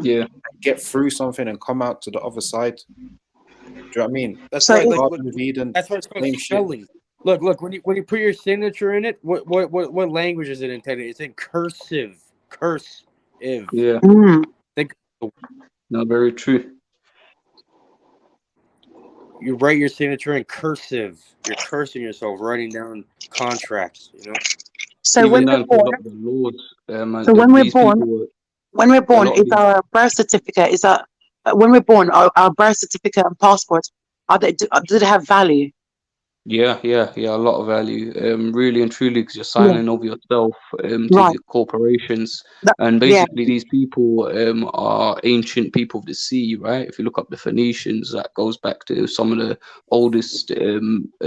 Speaker 8: Yeah,
Speaker 22: get through something and come out to the other side. Do you know what I mean?
Speaker 1: That's right. That's what it's called, spelling. Look. When you put your signature in it, what language is it intended? It's in cursive.
Speaker 8: Yeah. No, very true.
Speaker 1: You write your signature in cursive. You're cursing yourself, writing down contracts.
Speaker 17: So when we're born, when we're born, is our birth certificate? Is that when we're born? Our birth certificate and passports do they have value?
Speaker 8: Yeah, a lot of value. Really and truly, because you're signing over yourself to the corporations, and basically these people are ancient people of the sea, right? If you look up the Phoenicians, that goes back to some of the oldest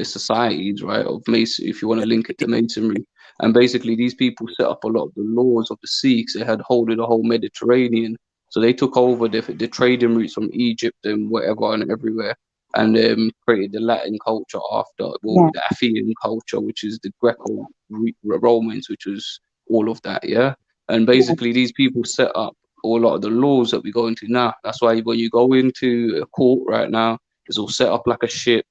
Speaker 8: societies, right? Of Mason, if you want to link it to Masonry. And basically, these people set up a lot of the laws of the sea because they had hold of the whole Mediterranean. So they took over the trading routes from Egypt and whatever and everywhere, and created the Latin culture after, the Athenian culture, which is the Greco-Romans, which was all of that, yeah? And basically, these people set up a lot of the laws that we go into now. That's why when you go into a court right now, it's all set up like a ship.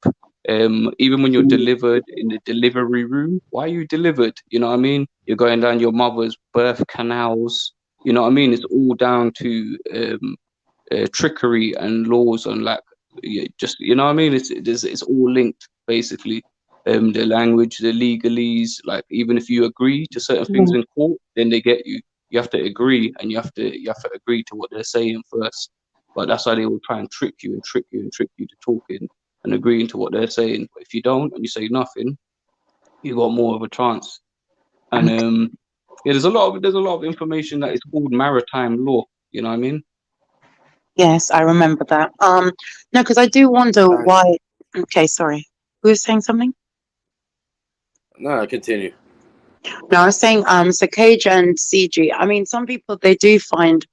Speaker 8: Even when you're delivered in the delivery room, why are you delivered? You know what I mean? You're going down your mother's birth canals. You know what I mean? It's all down to trickery and laws and just, you know what I mean? It's all linked basically. The language, the legalese, like even if you agree to certain things in court, then they get you. You have to agree, and you have to agree to what they're saying first. But that's why they will try and trick you to talking and agreeing to what they're saying. But if you don't and you say nothing, you got more of a chance. And there's a lot of information that is called maritime law. You know what I mean?
Speaker 17: Yes, I remember that. No, because I do wonder why. Okay, sorry. Who was saying something?
Speaker 1: No, continue.
Speaker 17: No, I was saying, so Cage and CG. I mean, some people they do find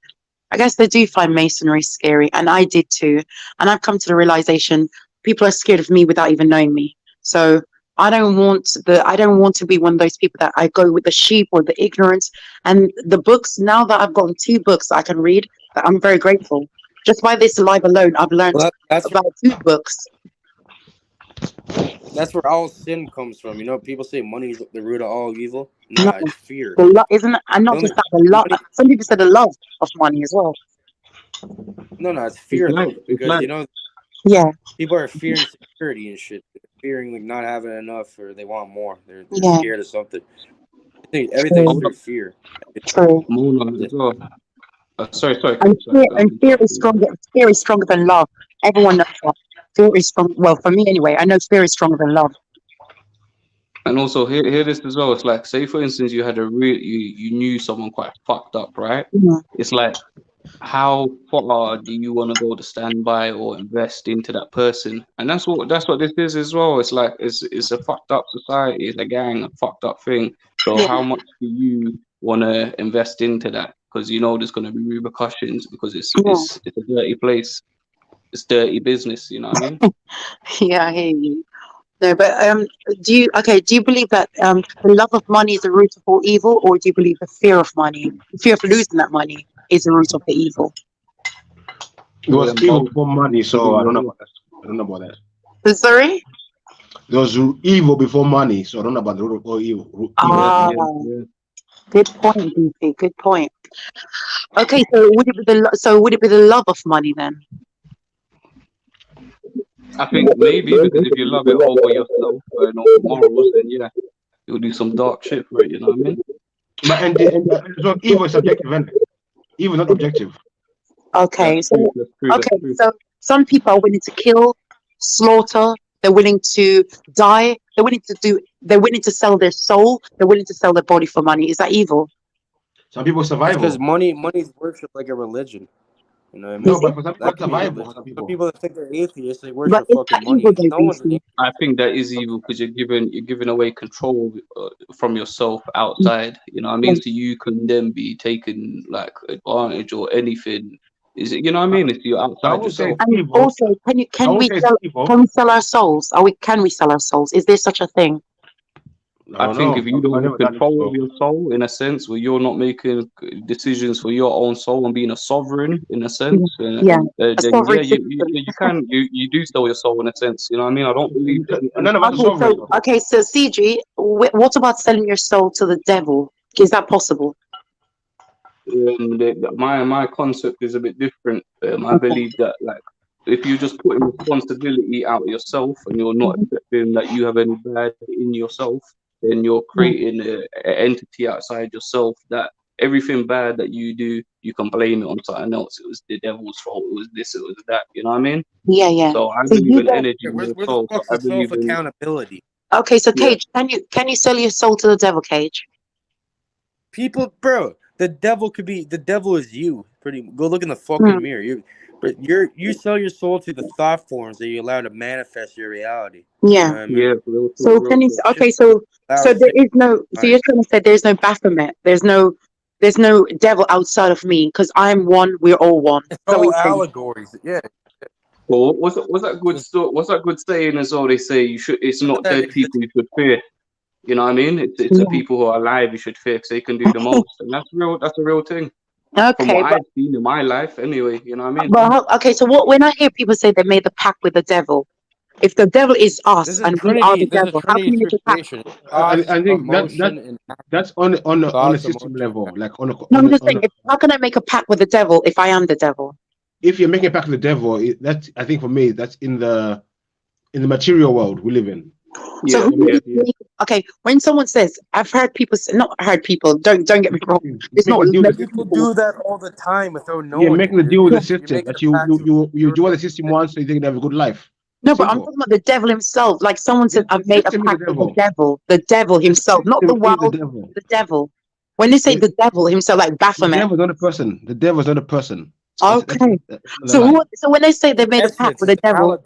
Speaker 17: masonry scary, and I did too. And I've come to the realization people are scared of me without even knowing me. So I don't want to be one of those people that I go with the sheep or the ignorance. And the books, now that I've gotten 2 books I can read, I'm very grateful. Just by this live alone, I've learned about 2 books.
Speaker 1: That's where all sin comes from. You know, people say money is the root of all evil. Nah,
Speaker 17: No,
Speaker 1: it's fear.
Speaker 17: isn't it? And not just that, the love. Some people say the love of money as well.
Speaker 1: No, it's fear though, because you know, people are fearing security and shit. They're fearing like not having enough, or they want more. They're scared of something. I think everything's through fear.
Speaker 17: True.
Speaker 8: Sorry.
Speaker 17: And fear is stronger. Fear is stronger than love. Everyone knows that. Fear is strong. Well, for me anyway, I know fear is stronger than love.
Speaker 8: And also hear this as well. It's like, say for instance, you had you knew someone quite fucked up, right?
Speaker 17: Mm-hmm.
Speaker 8: It's like, how far do you want to go to stand by or invest into that person? And that's what this is as well. It's like it's a fucked up society. It's a gang, a fucked up thing. So how much do you want to invest into that? Because you know there's going to be repercussions, because it's a dirty place. It's dirty business. You know what I mean?
Speaker 17: Yeah, I hear you. No, but do you believe that the love of money is the root of all evil, or do you believe the fear of money, the fear of losing that money, is the root of the evil?
Speaker 19: It was evil before money, so I don't know about that.
Speaker 17: Sorry?
Speaker 19: There was evil before money, so I don't know about the root of all evil.
Speaker 17: Good point, DC. Good point. Okay, so would it be the love of money then?
Speaker 8: I think maybe, because if you love it over yourself and over morals, then you'll do some dark shit for it. You know what I mean?
Speaker 19: But so evil is subjective, isn't it? Evil is not objective.
Speaker 17: Okay, so some people are willing to kill, slaughter. They're willing to die. They're willing to sell their soul. They're willing to sell their body for money. Is that evil?
Speaker 19: Some people survive
Speaker 1: because money is worshipped like a religion. You know what I mean?
Speaker 19: No, but for some survival,
Speaker 1: some people that think they're atheists, they worship fucking money. No one's
Speaker 8: I think that is evil, because you're giving away control from yourself outside. You know what I mean? So you can then be taken like advantage or anything. Is it? You know what I mean? It's you outside yourself.
Speaker 17: And also, can we sell our souls? Can we sell our souls? Is there such a thing?
Speaker 8: I think if you don't have control of your soul, in a sense, where you're not making decisions for your own soul and being a sovereign, in a sense, then you do sell your soul in a sense. You know what I mean? I don't believe that.
Speaker 17: Okay, so CG, what about selling your soul to the devil? Is that possible?
Speaker 8: My concept is a bit different. I believe that, like, if you just putting responsibility out of yourself and you're not accepting that you have any bad in yourself, then you're creating an entity outside yourself that everything bad that you do, you can blame it on something else. It was the devil's fault. It was this. It was that. You know what I mean?
Speaker 17: Yeah.
Speaker 8: So I believe in energy.
Speaker 1: Where the fuck's the self-accountability?
Speaker 17: Okay, so Cage, can you sell your soul to the devil, Cage?
Speaker 1: People, bro, the devil is you. Go look in the fucking mirror. You sell your soul to the thought forms that you allow to manifest your reality.
Speaker 17: Yeah.
Speaker 1: You know what I mean?
Speaker 17: So can you? Okay, so there is no. So you're trying to say there's no Baphomet. There's no devil outside of me, because I'm one. We're all one.
Speaker 1: It's all allegories. Yeah.
Speaker 8: Well, what's that good saying as well? They say it's not dead people you should fear. You know what I mean? It's the people who are alive you should fear, because they can do the most, and that's a real thing.
Speaker 17: Okay,
Speaker 8: from what I've seen in my life, anyway. You know what I mean?
Speaker 17: Well, okay. So when I hear people say they made the pact with the devil, if the devil is us and we are the devil, how can you make a pact?
Speaker 19: I think that's on a system level, like on a.
Speaker 17: No, I'm just saying, how can I make a pact with the devil if I am the devil?
Speaker 19: If you're making a pact with the devil, I think for me that's in the material world we live in.
Speaker 17: So okay, when someone says, I've heard people say, not heard people, don't get me wrong. It's not
Speaker 1: people do that all the time without knowing.
Speaker 19: You're making a deal with the system that you do what the system wants, so you think they have a good life.
Speaker 17: No, but I'm talking about the devil himself. Like someone said, I've made a pact with the devil himself, not the world, the devil. When they say the devil himself, like Baphomet.
Speaker 19: The devil's not a person. The devil's not a person.
Speaker 17: Okay. So when they say they made a pact with the devil,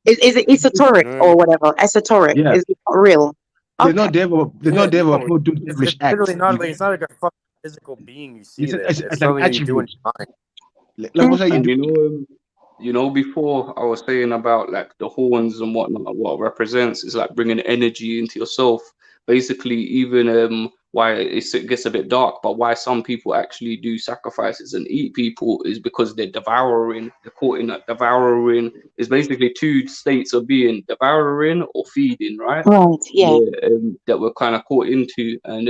Speaker 17: is it esoteric or whatever? Esoteric.
Speaker 19: Yeah.
Speaker 17: Is it not real?
Speaker 19: There's no devil. There's no devil who do devilish acts.
Speaker 1: It's not like a fucking physical being you see. It's something you do in your mind.
Speaker 19: Like what you do.
Speaker 8: you know, before I was saying about like the horns and whatnot, what it represents is like bringing energy into yourself. Basically, even why it gets a bit dark, but why some people actually do sacrifices and eat people is because they're devouring. They're caught in that devouring. Is basically two states of being: devouring or feeding, right?
Speaker 17: Right. Yeah.
Speaker 8: That we're kind of caught into, and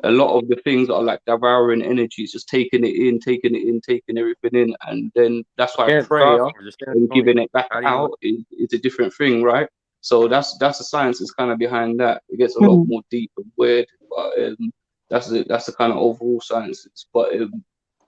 Speaker 8: a lot of the things are like devouring energies, just taking it in, taking everything in, and then that's why
Speaker 1: Can't
Speaker 8: prayer
Speaker 1: talk. Just can't
Speaker 8: and
Speaker 1: talk.
Speaker 8: giving it back
Speaker 1: How do you
Speaker 8: out is a different thing, right? So that's the science is kind of behind that. It gets a lot more deep and weird, but that's the kind of overall sciences. But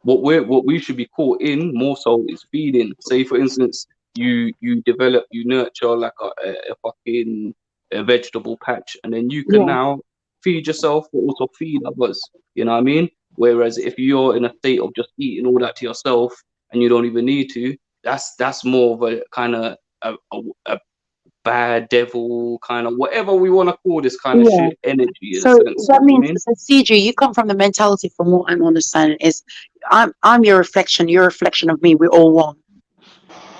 Speaker 8: what we should be caught in more so is feeding. Say for instance, you develop, you nurture like a fucking a vegetable patch, and then you can now feed yourself, but also feed others. You know what I mean? Whereas if you're in a state of just eating all that to yourself and you don't even need to, that's more of a kind of a bad devil kind of whatever we want to call this kind of shit energy in
Speaker 17: So
Speaker 8: a sense.
Speaker 17: that
Speaker 8: You know
Speaker 17: means,
Speaker 8: what I mean?
Speaker 17: so CJ, you come from the mentality, from what I'm understanding, is I'm your reflection, you're a reflection of me. We're all one.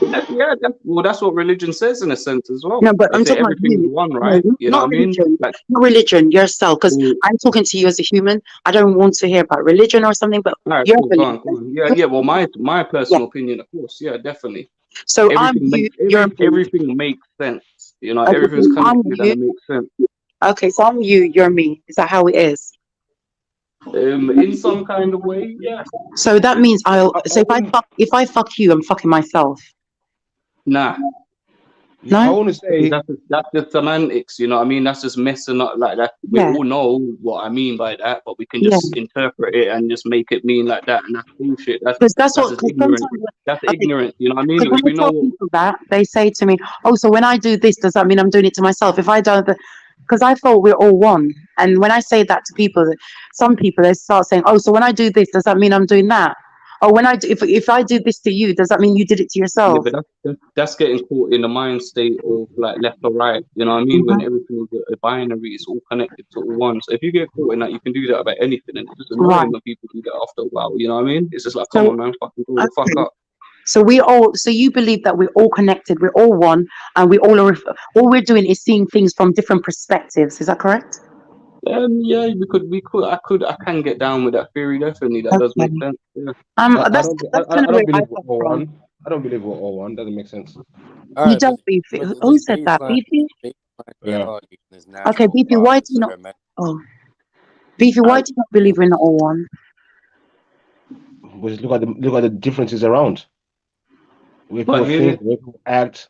Speaker 8: Yeah, that's what religion says in a sense as well.
Speaker 17: No, but
Speaker 8: They
Speaker 17: I'm
Speaker 8: say
Speaker 17: talking about
Speaker 8: everything's
Speaker 17: you.
Speaker 8: one,
Speaker 17: No,
Speaker 8: right? You know
Speaker 17: not
Speaker 8: what I mean?
Speaker 17: religion.
Speaker 8: Like,
Speaker 17: Not religion, yourself. Because I'm talking to you as a human. I don't want to hear about religion or something, but
Speaker 8: all right,
Speaker 17: your
Speaker 8: cool, go on,
Speaker 17: religion.
Speaker 8: go on. Yeah. Well, my personal opinion, of course, yeah, definitely.
Speaker 17: So I'm you, you're me.
Speaker 8: Everything makes sense. You know,
Speaker 17: Okay,
Speaker 8: everything's
Speaker 17: so I'm
Speaker 8: connected and
Speaker 17: you.
Speaker 8: it makes sense.
Speaker 17: Okay, so I'm you, you're me. Is that how it is?
Speaker 8: In some kind of way, yeah.
Speaker 17: So that means so if I fuck you, I'm fucking myself.
Speaker 8: Nah.
Speaker 17: No?
Speaker 19: I want to say
Speaker 8: that's just semantics, you know what I mean? That's just messing up like that. We all know what I mean by that, but we can just interpret it and just make it mean like that, and that's bullshit. That's just ignorant. That's ignorant, you know what I mean?
Speaker 17: Because when
Speaker 8: If we
Speaker 17: I tell
Speaker 8: know
Speaker 17: people that, they say to me, "Oh, so when I do this, does that mean I'm doing it to myself? If I don't," because I thought we're all one. And when I say that to people, some people they start saying, "Oh, so when I do this, does that mean I'm doing that? Or when I do, if I do this to you, does that mean you did it to
Speaker 8: yeah,
Speaker 17: yourself?"
Speaker 8: but that's getting caught in the mind state of like left or right, you know what I mean? When everything is a binary, it's all connected to all one. So if you get caught in that, you can do that about anything, and it's just annoying when people do that after a while, you know what I mean? It's just like, come on, man, fucking grow the fuck up.
Speaker 17: So so you believe that we're all connected, we're all one, and all we're doing is seeing things from different perspectives. Is that correct?
Speaker 8: Yeah, I can get down with that theory. Definitely, that does make sense. Yeah.
Speaker 19: I
Speaker 17: That's kind of
Speaker 19: don't
Speaker 17: where I
Speaker 19: believe we're
Speaker 17: come
Speaker 19: all
Speaker 17: from.
Speaker 19: one. I don't believe we're all one. Doesn't make sense.
Speaker 17: You don't, Beefy. Who said that, Beefy?
Speaker 19: Yeah.
Speaker 17: Okay, Beefy, why do you not? Oh, Beefy, why do you not believe we're not all one?
Speaker 19: Just look at the differences around. We people think, we people act.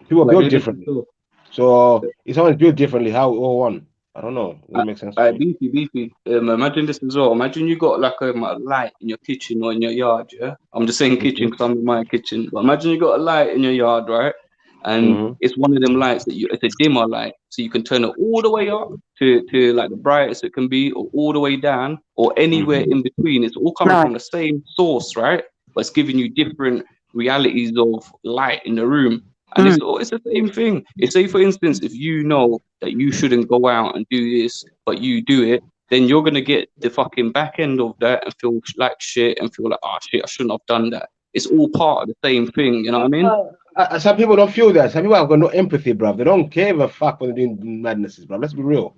Speaker 19: People are built differently. So it's always built differently. How we all one? I don't know. It doesn't make sense.
Speaker 8: Beefy. Imagine this as well. Imagine you got like a light in your kitchen or in your yard. Yeah, I'm just saying kitchen because I'm in my kitchen. But imagine you got a light in your yard, right? And it's one of them lights it's a dimmer light, so you can turn it all the way up to like the brightest it can be, or all the way down, or anywhere in between. It's all coming from the same source, right? But it's giving you different realities of light in the room. And it's the same thing. It's say, for instance, if you know that you shouldn't go out and do this, but you do it, then you're gonna get the fucking back end of that and feel like shit and feel like, oh shit, I shouldn't have done that. It's all part of the same thing, you know what I mean?
Speaker 19: Some people don't feel that. Some people have got no empathy, bruv. They don't care a fuck when they're doing madnesses, bruv. Let's be real.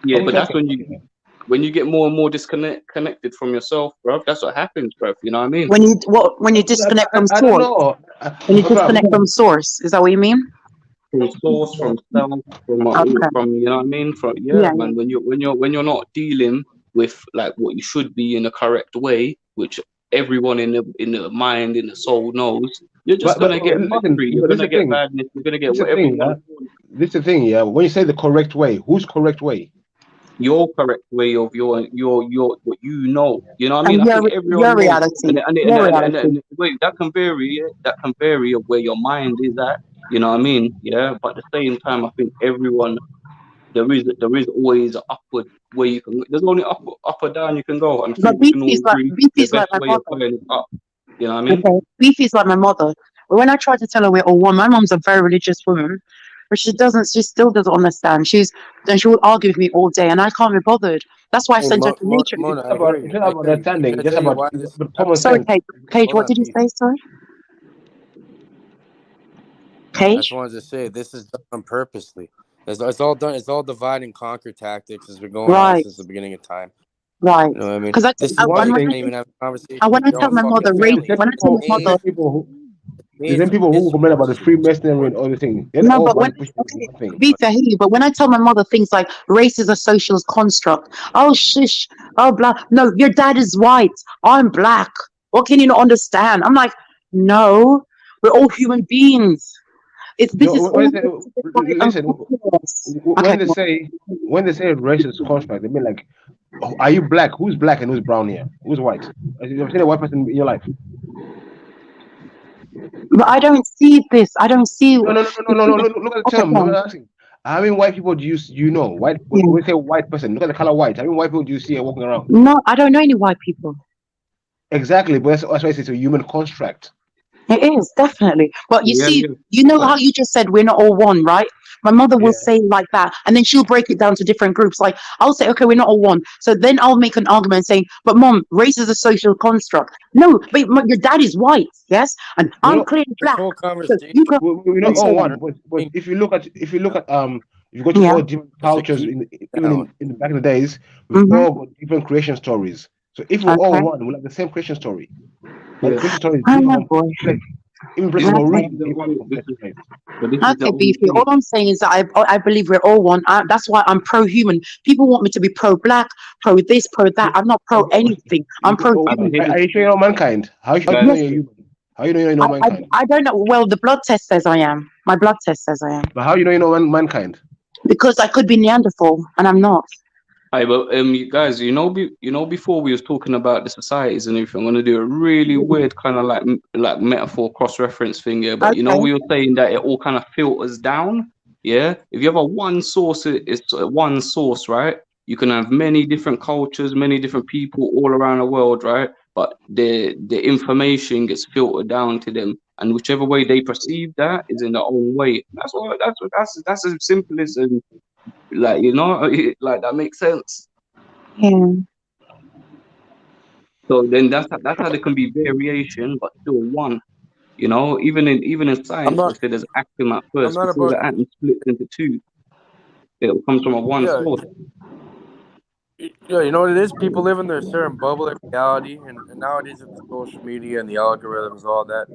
Speaker 8: Yeah, but that's when you get more and more connected from yourself, bruv. That's what happens, bruv. You know what I mean?
Speaker 17: When you disconnect from source.
Speaker 19: I don't know.
Speaker 17: When you disconnect from source, is that what you mean?
Speaker 8: From source, from self, from you know what I mean? Man. When you're not dealing with like what you should be in a correct way, which everyone in the mind, in the soul knows, you're just gonna get angry. You're gonna get badness. You're gonna get whatever you want.
Speaker 19: This is the thing, yeah. When you say the correct way, whose correct way?
Speaker 8: Your correct way of your what you know. You know what I mean?
Speaker 17: And
Speaker 8: I think everyone
Speaker 17: your
Speaker 8: knows.
Speaker 17: reality.
Speaker 8: And wait, that can vary of where your mind is at. You know what I mean? Yeah. But at the same time, I think everyone there is always an upward way you can. There's only up or down you can go, and I think we can all agree the best way of going is up. You know what I mean?
Speaker 17: Okay. Beefy's like my mother. But when I try to tell her we're all one, my mom's a very religious woman, but she still doesn't understand. She will argue with me all day, and I can't be bothered. That's why I sent her to nature.
Speaker 19: It's not about understanding. It's just about common sense.
Speaker 17: Sorry, Kate. Kate, what did you say? Sorry.
Speaker 1: I just wanted to say this is done purposely. It's all done. It's all divide and conquer tactics has been going on since the beginning of time.
Speaker 17: Right.
Speaker 1: You know what I mean?
Speaker 17: Because
Speaker 1: This is why you can't even have a conversation.
Speaker 17: I want to
Speaker 1: with your
Speaker 17: tell
Speaker 1: own
Speaker 17: my mother,
Speaker 1: fucking
Speaker 17: race.
Speaker 1: family.
Speaker 17: When I tell my mother,
Speaker 19: there's people who complain about the Freemasonry and all the things. They're
Speaker 17: no,
Speaker 19: all
Speaker 17: but when
Speaker 19: one thing.
Speaker 17: Vita, hear you, but when I tell my mother things like race is a social construct, oh shish, oh blah. No, your dad is white. I'm black. What can you not understand? I'm like, no, we're all human beings. This is all.
Speaker 19: Listen, when they say racist construct, they mean like, are you black? Who's black and who's brown here? Who's white? Have you ever seen a white person in your life?
Speaker 17: But I don't see this. I don't see.
Speaker 19: No. Look at the term. I'm asking. How many white people do you know? White. When we say white person, look at the color white. How many white people do you see walking around?
Speaker 17: No, I don't know any white people.
Speaker 19: Exactly, but that's why it's a human construct.
Speaker 17: It is definitely. But you see, you know how you just said we're not all one, right? My mother will say like that, and then she'll break it down to different groups. Like I'll say, okay, we're not all one. So then I'll make an argument saying, but mom, race is a social construct. No, but your dad is white, yes, and I'm clearly black.
Speaker 19: We're not all one. But if you look at if you go to all different cultures, even in the back in the days, we've all got different creation stories. So if we're all one, we'll have the same creation story. But the creation story is different.
Speaker 17: Okay, Beefy. All I'm saying is that I believe we're all one. That's why I'm pro-human. People want me to be pro-black, pro this, pro that. I'm not pro anything. I'm pro-human.
Speaker 19: Are you sure you're not mankind? How you know you're human? How you know you're not mankind?
Speaker 17: I don't know. Well, the blood test says I am. My blood test says I am.
Speaker 19: But how you know you're not mankind?
Speaker 17: Because I could be Neanderthal, and I'm not.
Speaker 8: Hi, but guys, before we was talking about the societies and everything, I'm gonna do a really weird kind of like metaphor cross-reference thing here. But we were saying that it all kind of filters down. Yeah, if you have one source, it's one source, right? You can have many different cultures, many different people all around the world, right? But the information gets filtered down to them, and whichever way they perceive that is in their own way. That's as simple as like like that makes sense.
Speaker 17: Yeah.
Speaker 8: So then that's how there can be variation, but still one. Even in science, they say there's atom at first. Before the atom splits into two, it comes from one source.
Speaker 1: Yeah, you know what it is? People live in their certain bubble of reality, and nowadays with the social media and the algorithms, all that,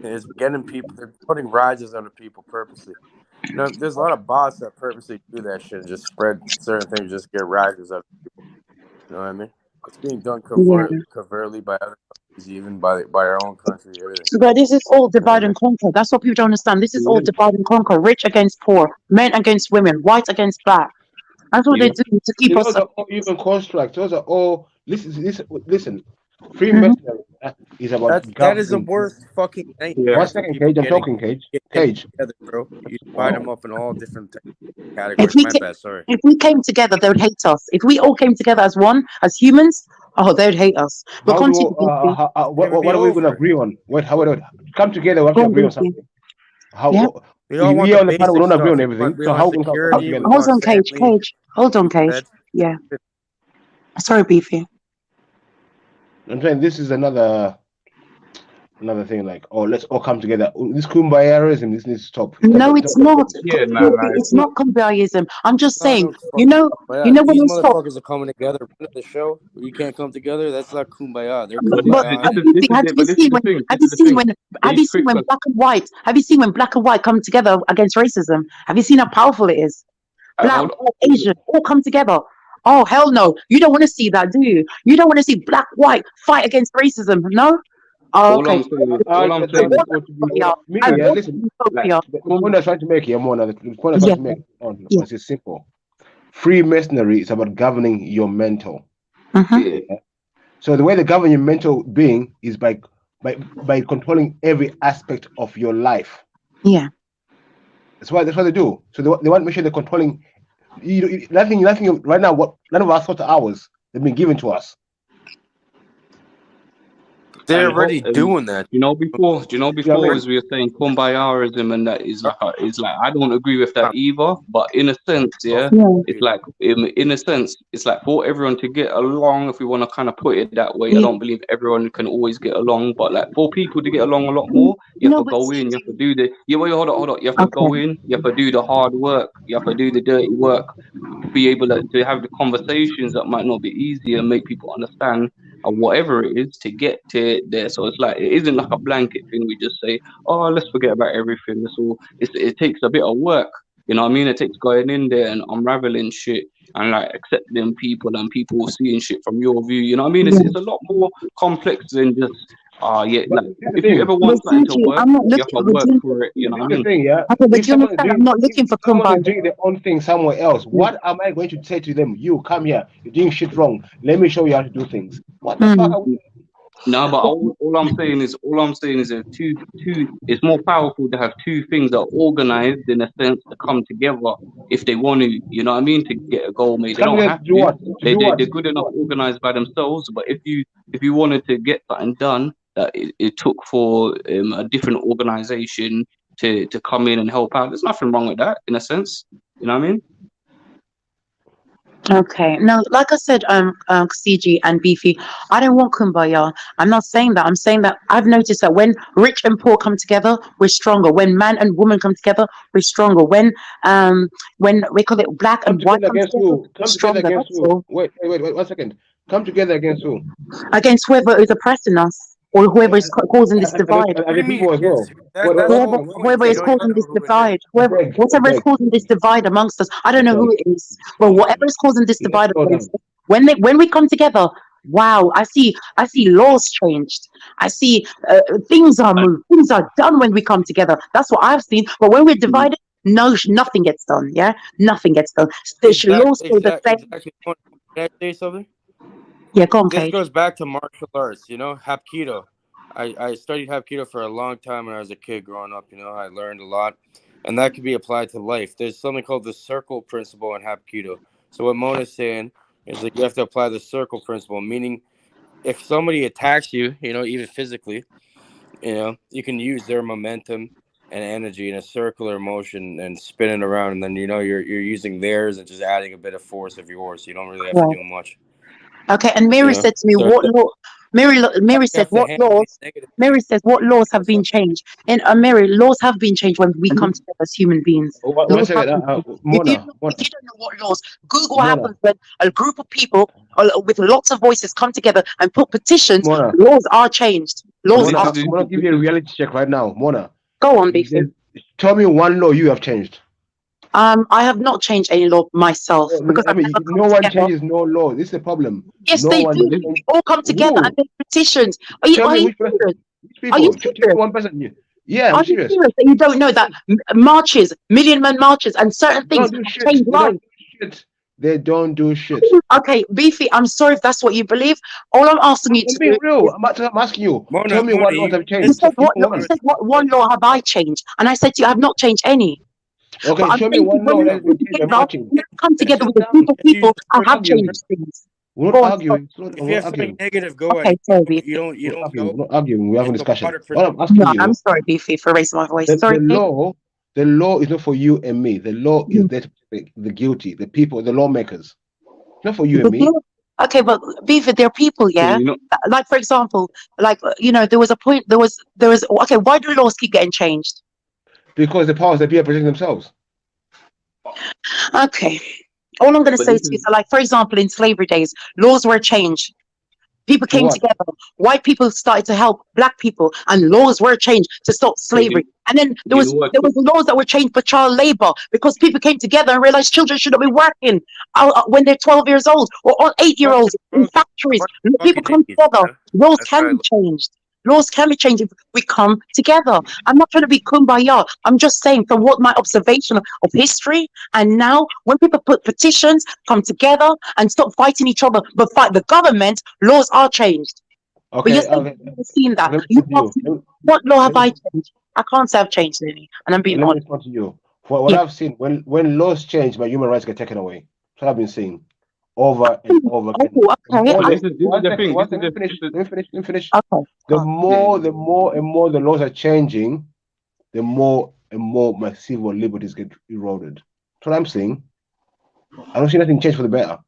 Speaker 1: it's getting people. They're putting rises on people purposely. There's a lot of bots that purposely do that shit and just spread certain things, just get rises out of people. You know what I mean? It's being done covertly by other countries, even by our own country. Everything.
Speaker 17: But this is all divide and conquer. That's what people don't understand. This is all divide and conquer. Rich against poor, men against women, white against black. That's what they do to keep us.
Speaker 19: Those are all even constructs. Those are all. Listen. Freemasonry is about
Speaker 1: that is the worst fucking thing.
Speaker 19: 1 second, Cage. I'm talking, Cage. Cage.
Speaker 1: Together, bro. You divide them up in all different categories. Sorry.
Speaker 17: If we came together, they would hate us. If we all came together as one, as humans, they would hate us. But
Speaker 19: what are we going to agree on? How would it come together? We have to agree on something. We all want on the panel. We don't agree on everything. So how can we come together?
Speaker 17: Hold on, Cage. Hold on, Cage. Yeah. Sorry, Beefy.
Speaker 19: I'm saying this is another thing. Like, let's all come together. This kumbayaism, this needs to stop.
Speaker 17: No, it's not. It's not kumbayaism. I'm just saying. You know when
Speaker 1: these motherfuckers are coming together at the show. You can't come together. That's not kumbaya. They're kumbaya.
Speaker 17: Have you seen when black and white? Have you seen when black and white come together against racism? Have you seen how powerful it is? Black, Asian, all come together. Oh hell no! You don't want to see that, do you? You don't want to see black, white fight against racism, no? Oh, okay.
Speaker 19: All I'm saying listen. The point I'm trying to make here, is simple. Freemasonry is about governing your mental. Yeah. So the way they govern your mental being is by controlling every aspect of your life.
Speaker 17: Yeah.
Speaker 19: That's what they do. So they want to make sure they're controlling. Nothing right now. None of our thoughts are ours. They've been given to us.
Speaker 1: They're already doing that.
Speaker 8: Before as we were saying kumbayaism, and that is like I don't agree with that either. But in a sense, it's like in a sense, it's like for everyone to get along. If we want to kind of put it that way, I don't believe everyone can always get along, but like for people to get along a lot more, you have to go in, you have to do the hold on. You have to go in, you have to do the hard work, you have to do the dirty work, be able to have the conversations that might not be easy and make people understand. Or whatever it is to get to there. So it's like it isn't like a blanket thing. We just say, oh, let's forget about everything. That's all. It takes a bit of work. You know what I mean? It takes going in there and unraveling shit and like accepting people and people seeing shit from your view. You know what I mean? It's a lot more complex than just like if you ever want something to work, you have to work for it. You know what I mean?
Speaker 19: If someone I'm not looking for someone is doing their own thing somewhere else, what am I going to say to them? You come here, you're doing shit wrong. Let me show you how to do things. What the fuck are we?
Speaker 8: No, but all I'm saying is that it's more powerful to have two things that are organized in a sense to come together if they want to, you know what I mean, to get a goal made. They don't have to. They're good enough organized by themselves, but if you wanted to get something done, that it took for a different organization to come in and help out. There's nothing wrong with that in a sense. You know what I mean?
Speaker 17: Okay. No, like I said, CG and Beefy, I don't want kumbaya. I'm not saying that. I'm saying that I've noticed that when rich and poor come together, we're stronger. When man and woman come together, we're stronger. When we call it black and white come together, we're stronger. That's all.
Speaker 19: Wait, 1 second. Come together against who?
Speaker 17: Against whoever is oppressing us. Or whoever is causing this divide. Whoever is causing this divide. Whatever is causing this divide amongst us. I don't know who it is. But whatever is causing this divide amongst us. When we come together, wow, I see laws changed. I see things are moved. Things are done when we come together. That's what I've seen. But when we're divided, nothing gets done. Yeah? Nothing gets done. Laws stay the same.
Speaker 1: Can I say something?
Speaker 17: Yeah, go on,
Speaker 1: This
Speaker 17: Paige.
Speaker 1: goes back to martial arts, Hapkido. I studied Hapkido for a long time when I was a kid growing up, I learned a lot. And that could be applied to life. There's something called the circle principle in Hapkido. So what Mona's saying is that you have to apply the circle principle, meaning if somebody attacks you, even physically, you can use their momentum and energy in a circular motion and spin it around. And then, you're using theirs and just adding a bit of force of yours. You don't really have to do much.
Speaker 17: Okay, and Mary said to me, "What law?" Mary said, "What laws?" Mary says, "What laws have been changed?" And Mary, laws have been changed when we come together as human beings.
Speaker 19: One second,
Speaker 17: If you don't know what laws, Google what happens when a group of people with lots of voices come together and put petitions. Laws are changed. Laws are.
Speaker 19: I'm gonna give you a reality check right now, Mona.
Speaker 17: Go on, Beefy.
Speaker 19: Tell me one law you have changed.
Speaker 17: I have not changed any law myself because
Speaker 19: no one changes no law. This is the problem.
Speaker 17: Yes, they do. We all come together and make petitions. Are you serious? Are you serious?
Speaker 19: One person. Yeah, I'm serious.
Speaker 17: That you don't know that marches, million man marches, and certain things change lives.
Speaker 19: They don't do shit.
Speaker 17: Okay, Beefy, I'm sorry if that's what you believe. All I'm asking you to do.
Speaker 19: I'm asking you. Tell me what laws have changed.
Speaker 17: You said what one law have I changed? And I said to you, I have not changed any.
Speaker 19: Okay, show me one law that will change the marching.
Speaker 17: Come together with a group of people. I have changed things.
Speaker 19: We're not arguing.
Speaker 1: If you have something negative, go
Speaker 17: ahead.
Speaker 1: You don't go.
Speaker 19: We're not arguing. We're having a discussion.
Speaker 17: I'm sorry, Beefy, for raising my voice. Sorry.
Speaker 19: The law is not for you and me. The law is there to protect the guilty, the people, the lawmakers. Not for you and me.
Speaker 17: Okay, but Beaver, there are people, yeah. Like for example, there was a point. There was. Okay, why do laws keep getting changed?
Speaker 19: Because the powers that be are protecting themselves.
Speaker 17: Okay. All I'm going to say to you is, like, for example, in slavery days, laws were changed. People came together. White people started to help black people, and laws were changed to stop slavery. And then there was laws that were changed for child labor because people came together and realized children shouldn't be working when they're 12 years old or 8-year-olds in factories. People come together. Laws can be changed. Laws can be changed if we come together. I'm not trying to be kumbaya. I'm just saying from what my observation of history and now, when people put petitions, come together and stop fighting each other, but fight the government, laws are changed.
Speaker 19: Okay,
Speaker 17: but you're seeing that. What law have I changed? I can't say I've changed any, and I'm being honest.
Speaker 19: What I've seen, when laws change, my human rights get taken away. That's what I've been seeing. over and over again.
Speaker 17: Okay.
Speaker 19: Let me finish.
Speaker 17: Okay.
Speaker 19: The more and more the laws are changing, the more and more my civil liberties get eroded. That's what I'm saying. I don't see nothing change for the better.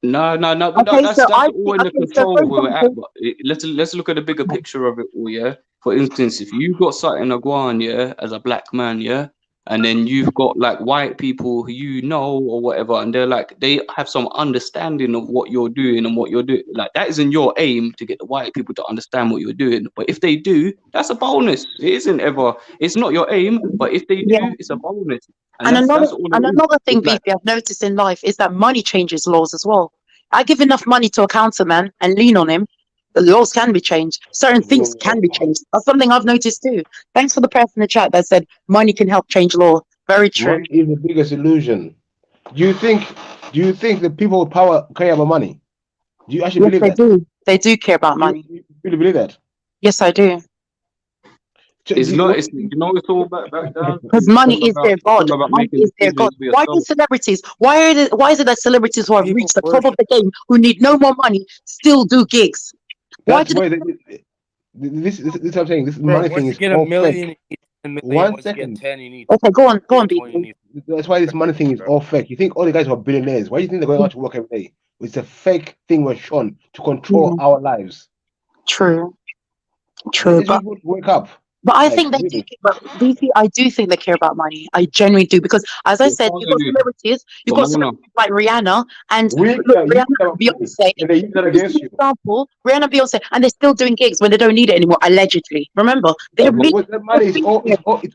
Speaker 8: No, but that's all in the control where we're at. But let's look at the bigger picture of it all, yeah. For instance, if you've got something to go on, yeah, as a black man, yeah, and then you've got like white people who you know or whatever, and they have some understanding of what you're doing and what you're doing. Like that isn't your aim to get the white people to understand what you're doing. But if they do, that's a bonus. It's not your aim, but if they do, it's a bonus.
Speaker 17: And another thing, VP, I've noticed in life is that money changes laws as well. I give enough money to a councilman and lean on him, the laws can be changed. Certain things can be changed. That's something I've noticed too. Thanks for the person in the chat that said money can help change law. Very true.
Speaker 19: Money is the biggest illusion. Do you think the people with power care about money? Do you actually believe that?
Speaker 17: They do care about money.
Speaker 19: You really believe that?
Speaker 17: Yes, I do.
Speaker 8: It's all back down.
Speaker 17: Because money is their god. Money is their god. Why do celebrities? Why is it that celebrities who have reached the top of the game, who need no more money, still do gigs? Why do
Speaker 19: this is what I'm saying. This money thing is
Speaker 1: get a million,
Speaker 19: One second.
Speaker 1: 10, you need
Speaker 17: okay, go on, B.
Speaker 19: That's why this money thing is all fake. You think all the guys who are billionaires, why do you think they're going out to work every day? It's a fake thing we're shown to control our lives.
Speaker 17: True.
Speaker 19: But wake up.
Speaker 17: But I think they do. But VP, I do think they care about money. I genuinely do, because as I said, you've got celebrities, like Rihanna and Rihanna, Beyonce.
Speaker 19: And they use that against you.
Speaker 17: Example, Rihanna, Beyonce, and they're still doing gigs when they don't need it anymore. Allegedly, remember?
Speaker 19: That money is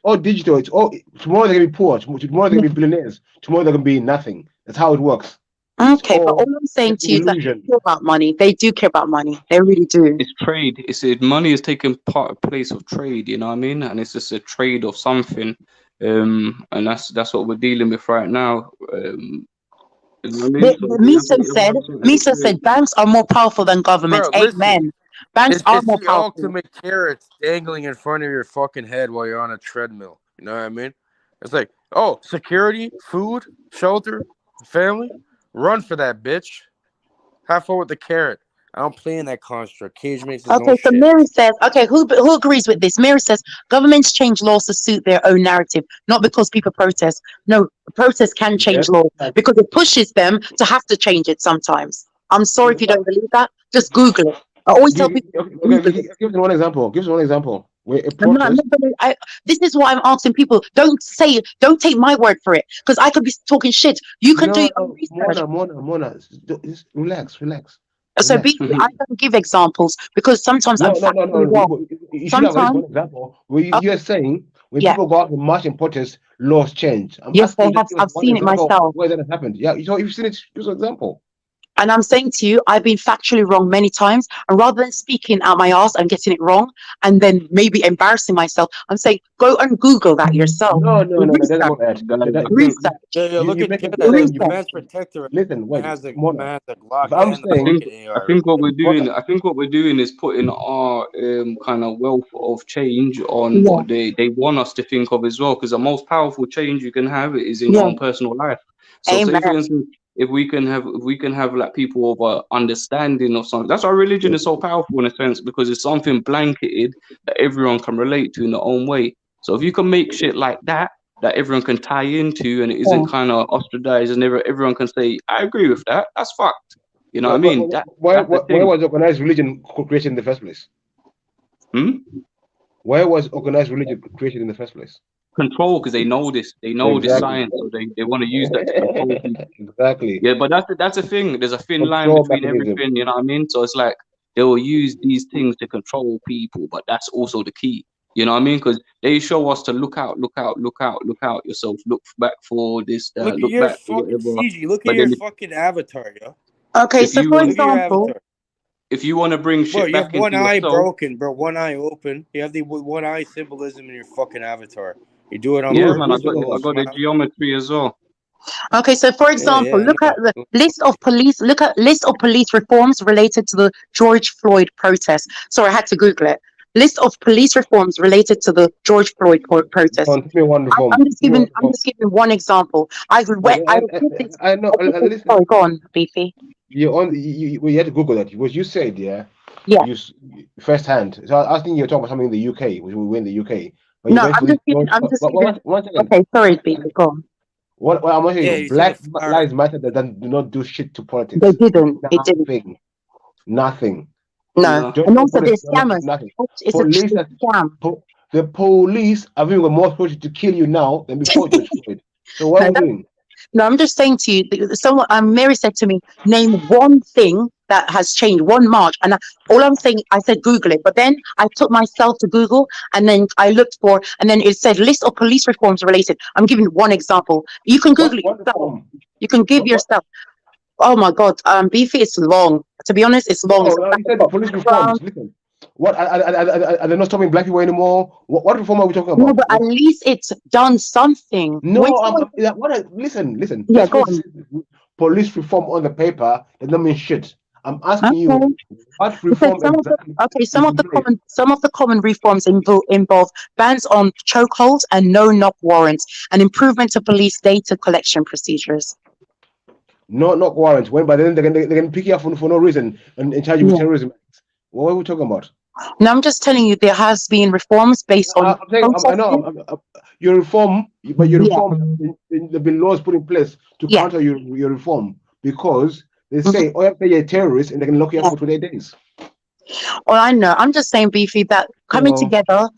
Speaker 19: all digital. It's all tomorrow they're gonna be poor. Tomorrow they're gonna be billionaires. Tomorrow they're gonna be nothing. That's how it works.
Speaker 17: Okay, but all I'm saying to you is that they care about money. They do care about money. They really do.
Speaker 8: It's trade. Money is taking place of trade. You know what I mean? And it's just a trade of something. And that's what we're dealing with right now.
Speaker 17: Miso said banks are more powerful than governments. Amen. Banks are more
Speaker 1: the
Speaker 17: powerful.
Speaker 1: ultimate carrots dangling in front of your fucking head while you're on a treadmill. You know what I mean? It's like, oh, security, food, shelter, family. Run for that, bitch. Have fun with the carrot. I don't play in that construct. Cage makes his own
Speaker 17: So
Speaker 1: shit.
Speaker 17: Mary says, okay, who agrees with this? Mary says governments change laws to suit their own narrative, not because people protest. No, protests can change laws because it pushes them to have to change it sometimes. I'm sorry if you don't believe that. Just Google it. I always tell people.
Speaker 19: Give us one example.
Speaker 17: This is why I'm asking people. Don't take my word for it, because I could be talking shit. You can do your own research.
Speaker 19: Mona, just relax.
Speaker 17: So I don't give examples because sometimes I'm factually wrong.
Speaker 19: You should have one example where you're saying when people go out and march and protest, laws change.
Speaker 17: Yes, they have. I've seen it myself.
Speaker 19: Where that has happened? Yeah, you've seen it. Give us an example.
Speaker 17: And I'm saying to you, I've been factually wrong many times. And rather than speaking out my ass and getting it wrong and then maybe embarrassing myself, I'm saying go and Google that yourself.
Speaker 19: No, that's not that.
Speaker 17: Research.
Speaker 1: Yeah, look at Canada. You man's protector.
Speaker 19: Listen, wait.
Speaker 1: Has a Glock.
Speaker 8: I think what we're doing is putting our kind of wealth of change on what they want us to think of as well. Because the most powerful change you can have is in your own personal life. So, say for instance, if we can have like people of understanding of something, that's why religion is so powerful in a sense, because it's something blanketed that everyone can relate to in their own way. So if you can make shit like that everyone can tie into, and it isn't kind of ostracized, and everyone can say, I agree with that, that's fucked. You know what I mean?
Speaker 19: Why was organized religion created in the first place? Why was organized religion created in the first place?
Speaker 8: Control, because they know this. They know this science, so they want to use that to control people.
Speaker 19: Exactly.
Speaker 8: Yeah, but that's a thing. There's a thin line between everything. You know what I mean? So it's like they will use these things to control people, but that's also the key. You know what I mean? Because they show us to look out yourself, look back for this,
Speaker 1: look
Speaker 8: look
Speaker 1: at your
Speaker 8: back
Speaker 1: fucking CG. Look at your fucking avatar, yo.
Speaker 17: Okay, so for example,
Speaker 8: if you want to bring shit back into
Speaker 1: one eye
Speaker 8: yourself,
Speaker 1: broken, bro. One eye open. You have the one eye symbolism in your fucking avatar. You do it on
Speaker 8: purpose.
Speaker 1: Man,
Speaker 8: I got the geometry as well.
Speaker 17: Okay, so for example, look at the list of police. Look at list of police reforms related to the George Floyd protest. Sorry, I had to Google it. list of police reforms related to the George Floyd protest. I'm just giving one example. I know. Sorry, go on, Beefy.
Speaker 19: We had to Google that. What you said, yeah.
Speaker 17: Yeah.
Speaker 19: You firsthand. So I think you're talking about something in the UK, which we were in the UK. But
Speaker 17: no, I'm just giving. Okay, sorry, Beefy, go on.
Speaker 19: What I'm saying, Black Lives Matter that do not do shit to politics.
Speaker 17: They didn't. It didn't.
Speaker 19: Nothing.
Speaker 17: No. And also they're scammers. It's a scam.
Speaker 19: The police are doing more approach to kill you now than before George Floyd. So what are we doing?
Speaker 17: No, I'm just saying to you, someone Mary said to me, name one thing that has changed, one march. And all I'm saying, I said Google it, but then I took myself to Google and then I looked for, and then it said list of police reforms related. I'm giving one example. You can Google it yourself. You can give yourself. Oh my God, Beefy, it's long. To be honest, it's long.
Speaker 19: You said the police reforms. Listen, what are they not stopping black people anymore? What reform are we talking about?
Speaker 17: No, but at least it's done something.
Speaker 19: No, listen.
Speaker 17: Yeah, go on.
Speaker 19: Police reform on the paper does not mean shit. I'm asking you what reform
Speaker 17: some of the common reforms involve bans on chokeholds and no-knock warrants and improvement to police data collection procedures.
Speaker 19: No knock warrants. But then they can pick you up for no reason and charge you with terrorism. What are we talking about?
Speaker 17: No, I'm just telling you there has been reforms based on.
Speaker 19: I know your reform, but your reform there've been laws put in place to counter your reform because they say, "Oh, you're a terrorist," and they can lock you up for 28 days.
Speaker 17: Well, I know. I'm just saying, Beefy, that coming together.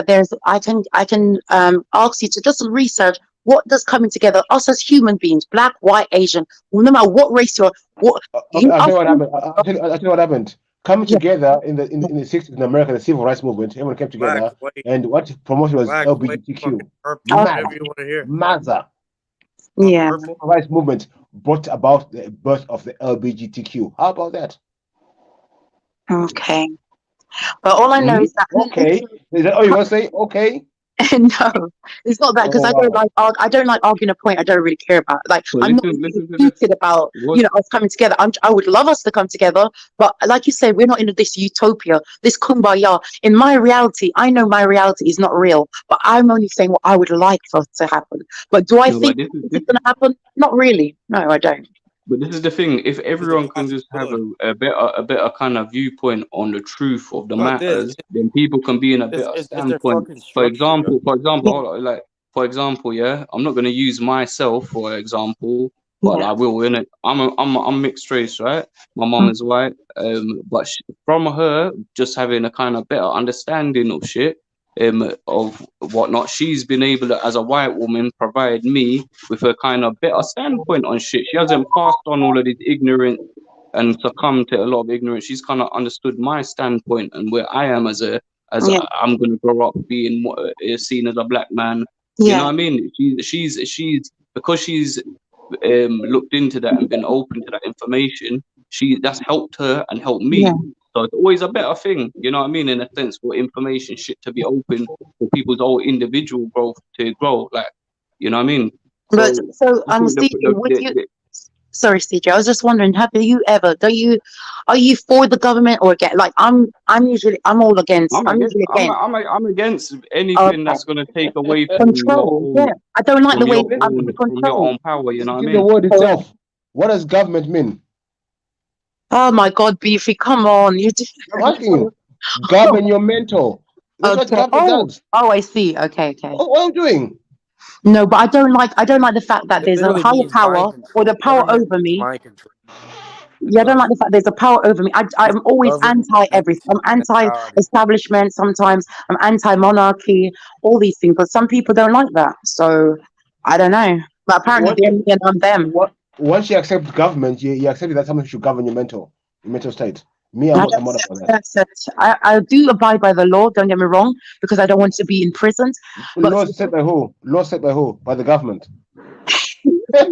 Speaker 17: There's. I can ask you to just research. What does coming together, us as human beings, black, white, Asian, no matter what race you're, I'll tell
Speaker 19: you what happened. Coming together in the 60s in America, the civil rights movement, everyone came together, and what promotion was LGBTQ. Mazza.
Speaker 17: Yeah.
Speaker 19: The civil rights movement brought about the birth of the LGBTQ. How about that?
Speaker 17: Okay. But all I know is that.
Speaker 19: Okay. Is that all you want to say? Okay.
Speaker 17: No, it's not that because I don't like arguing a point I don't really care about. Like I'm not heated about us coming together. I would love us to come together, but like you said, we're not in this utopia, this kumbaya. In my reality, I know my reality is not real, but I'm only saying what I would like for to happen. But do I think it's going to happen? Not really. No, I don't.
Speaker 8: But this is the thing: if everyone can just have a better kind of viewpoint on the truth of the matters, then people can be in a better standpoint. For example, yeah, I'm not going to use myself for example, but I will. Innit? I'm mixed race, right? My mom is white, but from her just having a kind of better understanding of shit. Of whatnot, she's been able to, as a white woman, provide me with a kind of better standpoint on shit. She hasn't passed on all of this ignorance and succumbed to a lot of ignorance. She's kind of understood my standpoint and where I am I'm going to grow up being seen as a black man. You know what I mean? She's because she's looked into that and been open to that information. That's helped her and helped me. So it's always a better thing, you know what I mean, in a sense, for information shit to be open for people's whole individual growth to grow, like, you know what I mean?
Speaker 17: Sorry, CJ, I was just wondering, are you for the government or against? Like, I'm all against.
Speaker 8: I'm against anything that's going to take away from
Speaker 17: control. I don't like the way from
Speaker 8: your own power, you know what I mean?
Speaker 19: The word itself. What does government mean?
Speaker 17: Oh my God, Beefy, come on!
Speaker 19: I'm asking you. Govern your mental. That's what government does.
Speaker 17: I see. Okay.
Speaker 19: What are you doing?
Speaker 17: No, but I don't like the fact that there's a higher power or the power over me. Yeah, I don't like the fact there's a power over me. I'm always anti everything. I'm anti-establishment. Sometimes I'm anti-monarchy. All these things, but some people don't like that. So I don't know. But apparently, I'm them.
Speaker 19: Once you accept government, you accept that someone should govern your mental state. Me, I'm not for that.
Speaker 17: I do abide by the law, don't get me wrong, because I don't want to be imprisoned.
Speaker 19: Law set by who? Law set by who? By the government.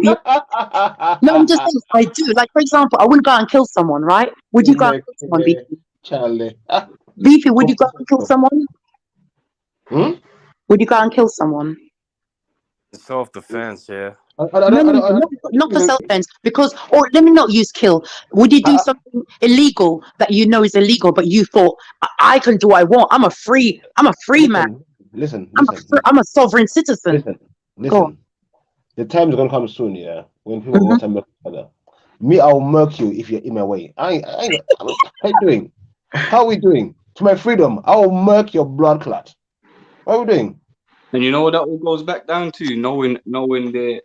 Speaker 17: No, I'm just saying I do. Like, for example, I wouldn't go out and kill someone, right? Would you go out and kill someone, Beefy?
Speaker 19: Charlie.
Speaker 17: Beefy, would you go out and kill someone? Would you go out and kill someone?
Speaker 1: Self-defense, yeah.
Speaker 17: Not for self-defense, because, let me not use kill. Would you do something illegal that you know is illegal, but you thought, I can do what I want. I'm a free man.
Speaker 19: Listen.
Speaker 17: I'm a sovereign citizen.
Speaker 19: Listen. The time is gonna come soon, yeah, when people go to murk each other. Me, I'll murk you if you're in my way. How you doing? How are we doing? To my freedom, I'll murk your blood clot. What are we doing?
Speaker 8: And you know what that all goes back down to? Knowing the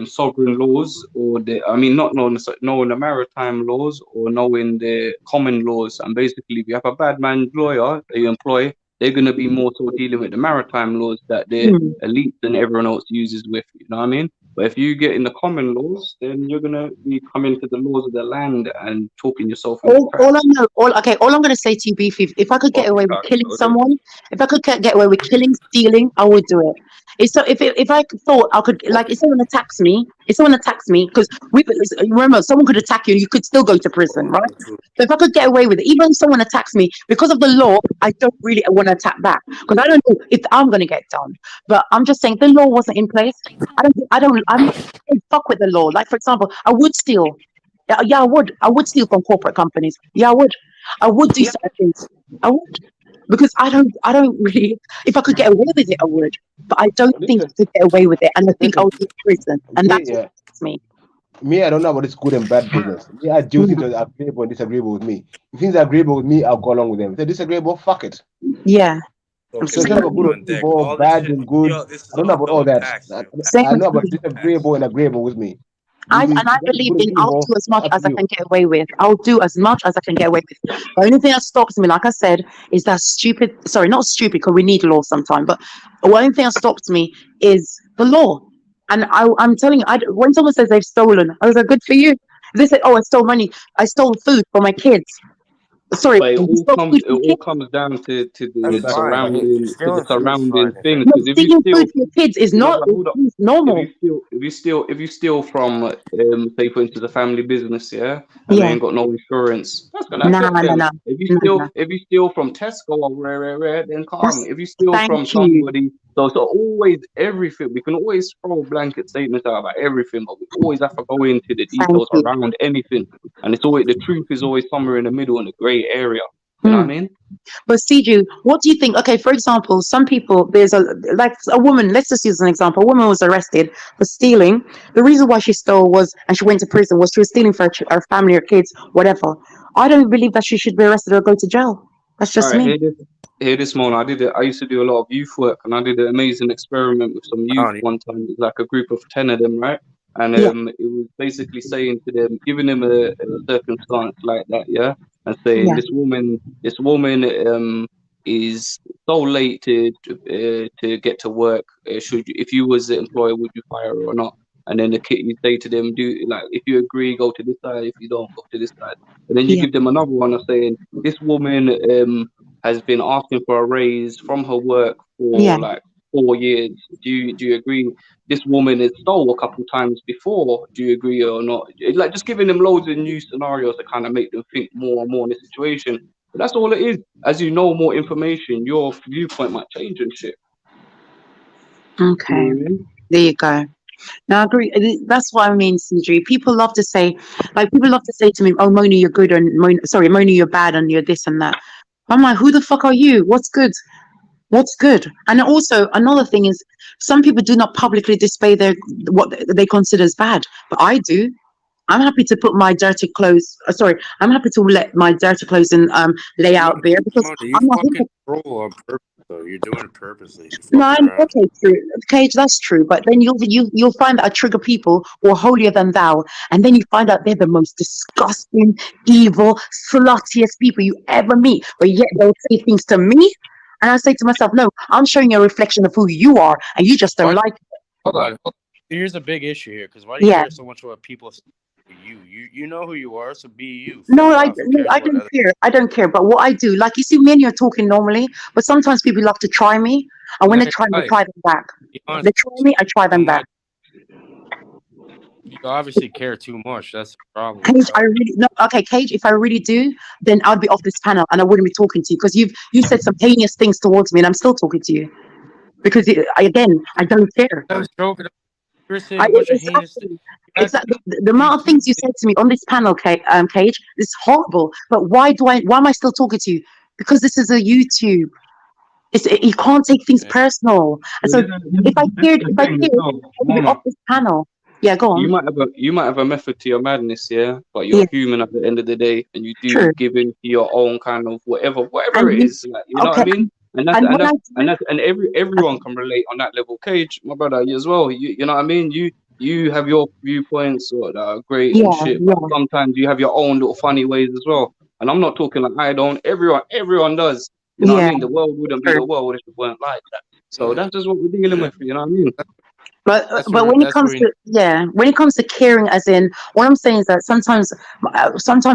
Speaker 8: sovereign laws, or not knowing the maritime laws, or knowing the common laws. And basically, if you have a bad man lawyer that you employ, they're going to be more so dealing with the maritime laws that the elite and everyone else uses with. You know what I mean? But if you get in the common laws, then you're going to be coming to the laws of the land and talking yourself into
Speaker 17: all I know, all I'm going to say to you, Beefy, if I could get away with killing someone, if I could get away with killing, stealing, I would do it. So if I thought I could, like, if someone attacks me, because remember, someone could attack you and you could still go to prison, right? So if I could get away with it, even if someone attacks me, because of the law, I don't really want to attack back, because I don't know if I'm going to get done. But I'm just saying, the law wasn't in place. I don't fuck with the law. Like, for example, I would steal. Yeah, I would steal from corporate companies. Yeah, I would do certain things. I would, because I don't really. If I could get away with it, I would. But I don't think I could get away with it, and I think I would be in prison, and that's what gets me.
Speaker 19: Me, I don't know about this good and bad business. Me, I do things that are agreeable and disagreeable with me. If things are agreeable with me, I'll go along with them. If they're disagreeable, fuck it.
Speaker 17: Yeah.
Speaker 19: So it's not about good and evil, bad and good. I don't know about all that. I know about disagreeable and agreeable with me.
Speaker 17: I believe in I'll do as much as I can get away with. I'll do as much as I can get away with. The only thing that stops me, like I said, is that not stupid, because we need law sometimes, but the only thing that stops me is the law. And I'm telling you, when someone says they've stolen, I was like, good for you. If they say, oh, I stole money, I stole food for my kids. Sorry,
Speaker 8: but it all comes down to the surrounding things.
Speaker 17: No, stealing food for your kids is not normal.
Speaker 8: If you steal from say for instance a family business, and they ain't got no insurance, that's gonna affect them. If you steal from Tesco or rare, then calm. If you steal from somebody, so always everything. We can always throw blanket statements out about everything, but we always have to go into the details around anything. And it's always, the truth is always somewhere in the middle, in the grey area. You know what I mean?
Speaker 17: But Siju, what do you think? Okay, for example, some people, there's a woman, let's just use an example. A woman was arrested for stealing. The reason why she stole and she went to prison was she was stealing for her family or kids, whatever. I don't believe that she should be arrested or go to jail. That's just me.
Speaker 8: Hear this, man. I used to do a lot of youth work, and I did an amazing experiment with some youth one time. It was like a group of 10 of them, right? And it was basically saying to them, giving them a circumstance like that, and saying this woman is so late to get to work. If you was the employer, would you fire her or not? And then you say to them, if you agree, go to this side. If you don't, go to this side. And then you give them another one of saying, this woman has been asking for a raise from her work for like 4 years. Do you agree? This woman has stole a couple times before. Do you agree or not? Like, just giving them loads of new scenarios to kind of make them think more and more in the situation. But that's all it is. As you know more information, your viewpoint might change and shit.
Speaker 17: Okay, there you go. Now, I agree. That's what I mean, CG. People love to say to me, "Oh, Moni, you're good," and Moni, you're bad, and you're this and that. I'm like, who the fuck are you? What's good? What's good? And also, another thing is, some people do not publicly display what they consider as bad, but I do. I'm happy to put my dirty clothes. I'm happy to let my dirty clothes and lay out there, because I'm not.
Speaker 1: On purpose, though. You're doing it purposely.
Speaker 17: No, okay, true, Cage. That's true. But then you'll find that I trigger people who are holier than thou, and then you find out they're the most disgusting, evil, sluttiest people you ever meet. But yet they'll say things to me. And I say to myself, no, I'm showing you a reflection of who you are, and you just don't like it.
Speaker 1: Hold on. Here's a big issue here, because why do you care so much what people say to you? You know who you are, so be you.
Speaker 17: No, I don't care. I don't care. But what I do, like, you see, me and you are talking normally, but sometimes people love to try me, and when they try me, I try them back. They try me, I try them back.
Speaker 1: You obviously care too much. That's the problem.
Speaker 17: Cage, Cage, if I really do, then I'd be off this panel and I wouldn't be talking to you, because you said some heinous things towards me, and I'm still talking to you because I don't care.
Speaker 1: I was joking. You're saying a bunch of heinous things.
Speaker 17: Exactly. The amount of things you said to me on this panel, Cage, is horrible. But why am I still talking to you? because this is a YouTube. You can't take things personal. And so if I cared, I would be off this panel. Yeah, go on.
Speaker 8: You might have a method to your madness, yeah, but you're human at the end of the day, and you do give in to your own kind of whatever it is. Like, you know what I mean? And everyone can relate on that level. Cage, my brother, you as well. You know what I mean? You have your viewpoints that are great and shit, but sometimes you have your own little funny ways as well. And I'm not talking like I don't. Everyone does. You know what I mean? The world wouldn't be the world if it weren't like that. So that's just what we're dealing with. You know what I mean?
Speaker 17: But when it comes to when it comes to caring, as in, what I'm saying is that sometimes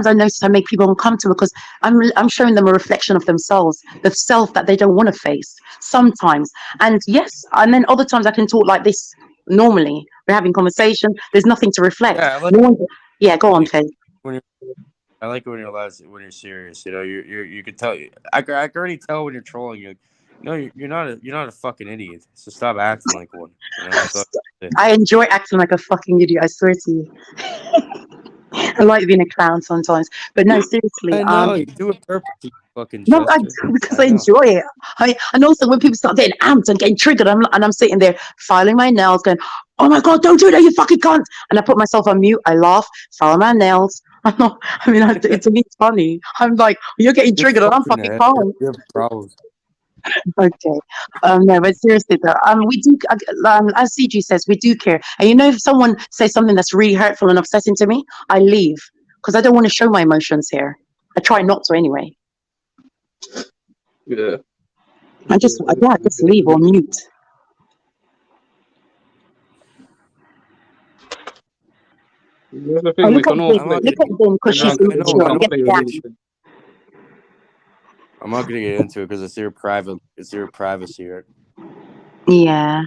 Speaker 17: I notice I make people uncomfortable because I'm showing them a reflection of themselves, the self that they don't want to face sometimes. And yes, and then other times I can talk like this normally. We're having conversation. There's nothing to reflect.
Speaker 1: Yeah,
Speaker 17: go on, Kate.
Speaker 1: I like it when you're serious. You know, you can tell. I can already tell when you're trolling. You're not a fucking idiot. So stop acting like one. You know,
Speaker 17: I enjoy acting like a fucking idiot. I swear to you. I like being a clown sometimes, but no, seriously.
Speaker 1: I know you do it purposely, fucking.
Speaker 17: No, I do because I enjoy it. And also when people start getting amped and getting triggered, I'm sitting there filing my nails, going, "Oh my god, don't do that, you fucking cunt!" And I put myself on mute. I laugh, file my nails. To me, it's funny. I'm like, you're getting triggered, and I'm fucking calm.
Speaker 1: You have problems.
Speaker 17: Okay. No, but seriously though, we do, as CG says, we do care. And you know, if someone says something that's really hurtful and upsetting to me, I leave because I don't want to show my emotions here. I try not to anyway.
Speaker 8: Yeah.
Speaker 17: I just leave or mute.
Speaker 8: Look at them
Speaker 17: because she's immature.
Speaker 1: I'm not gonna get into it because it's their privacy, right?
Speaker 17: Yeah.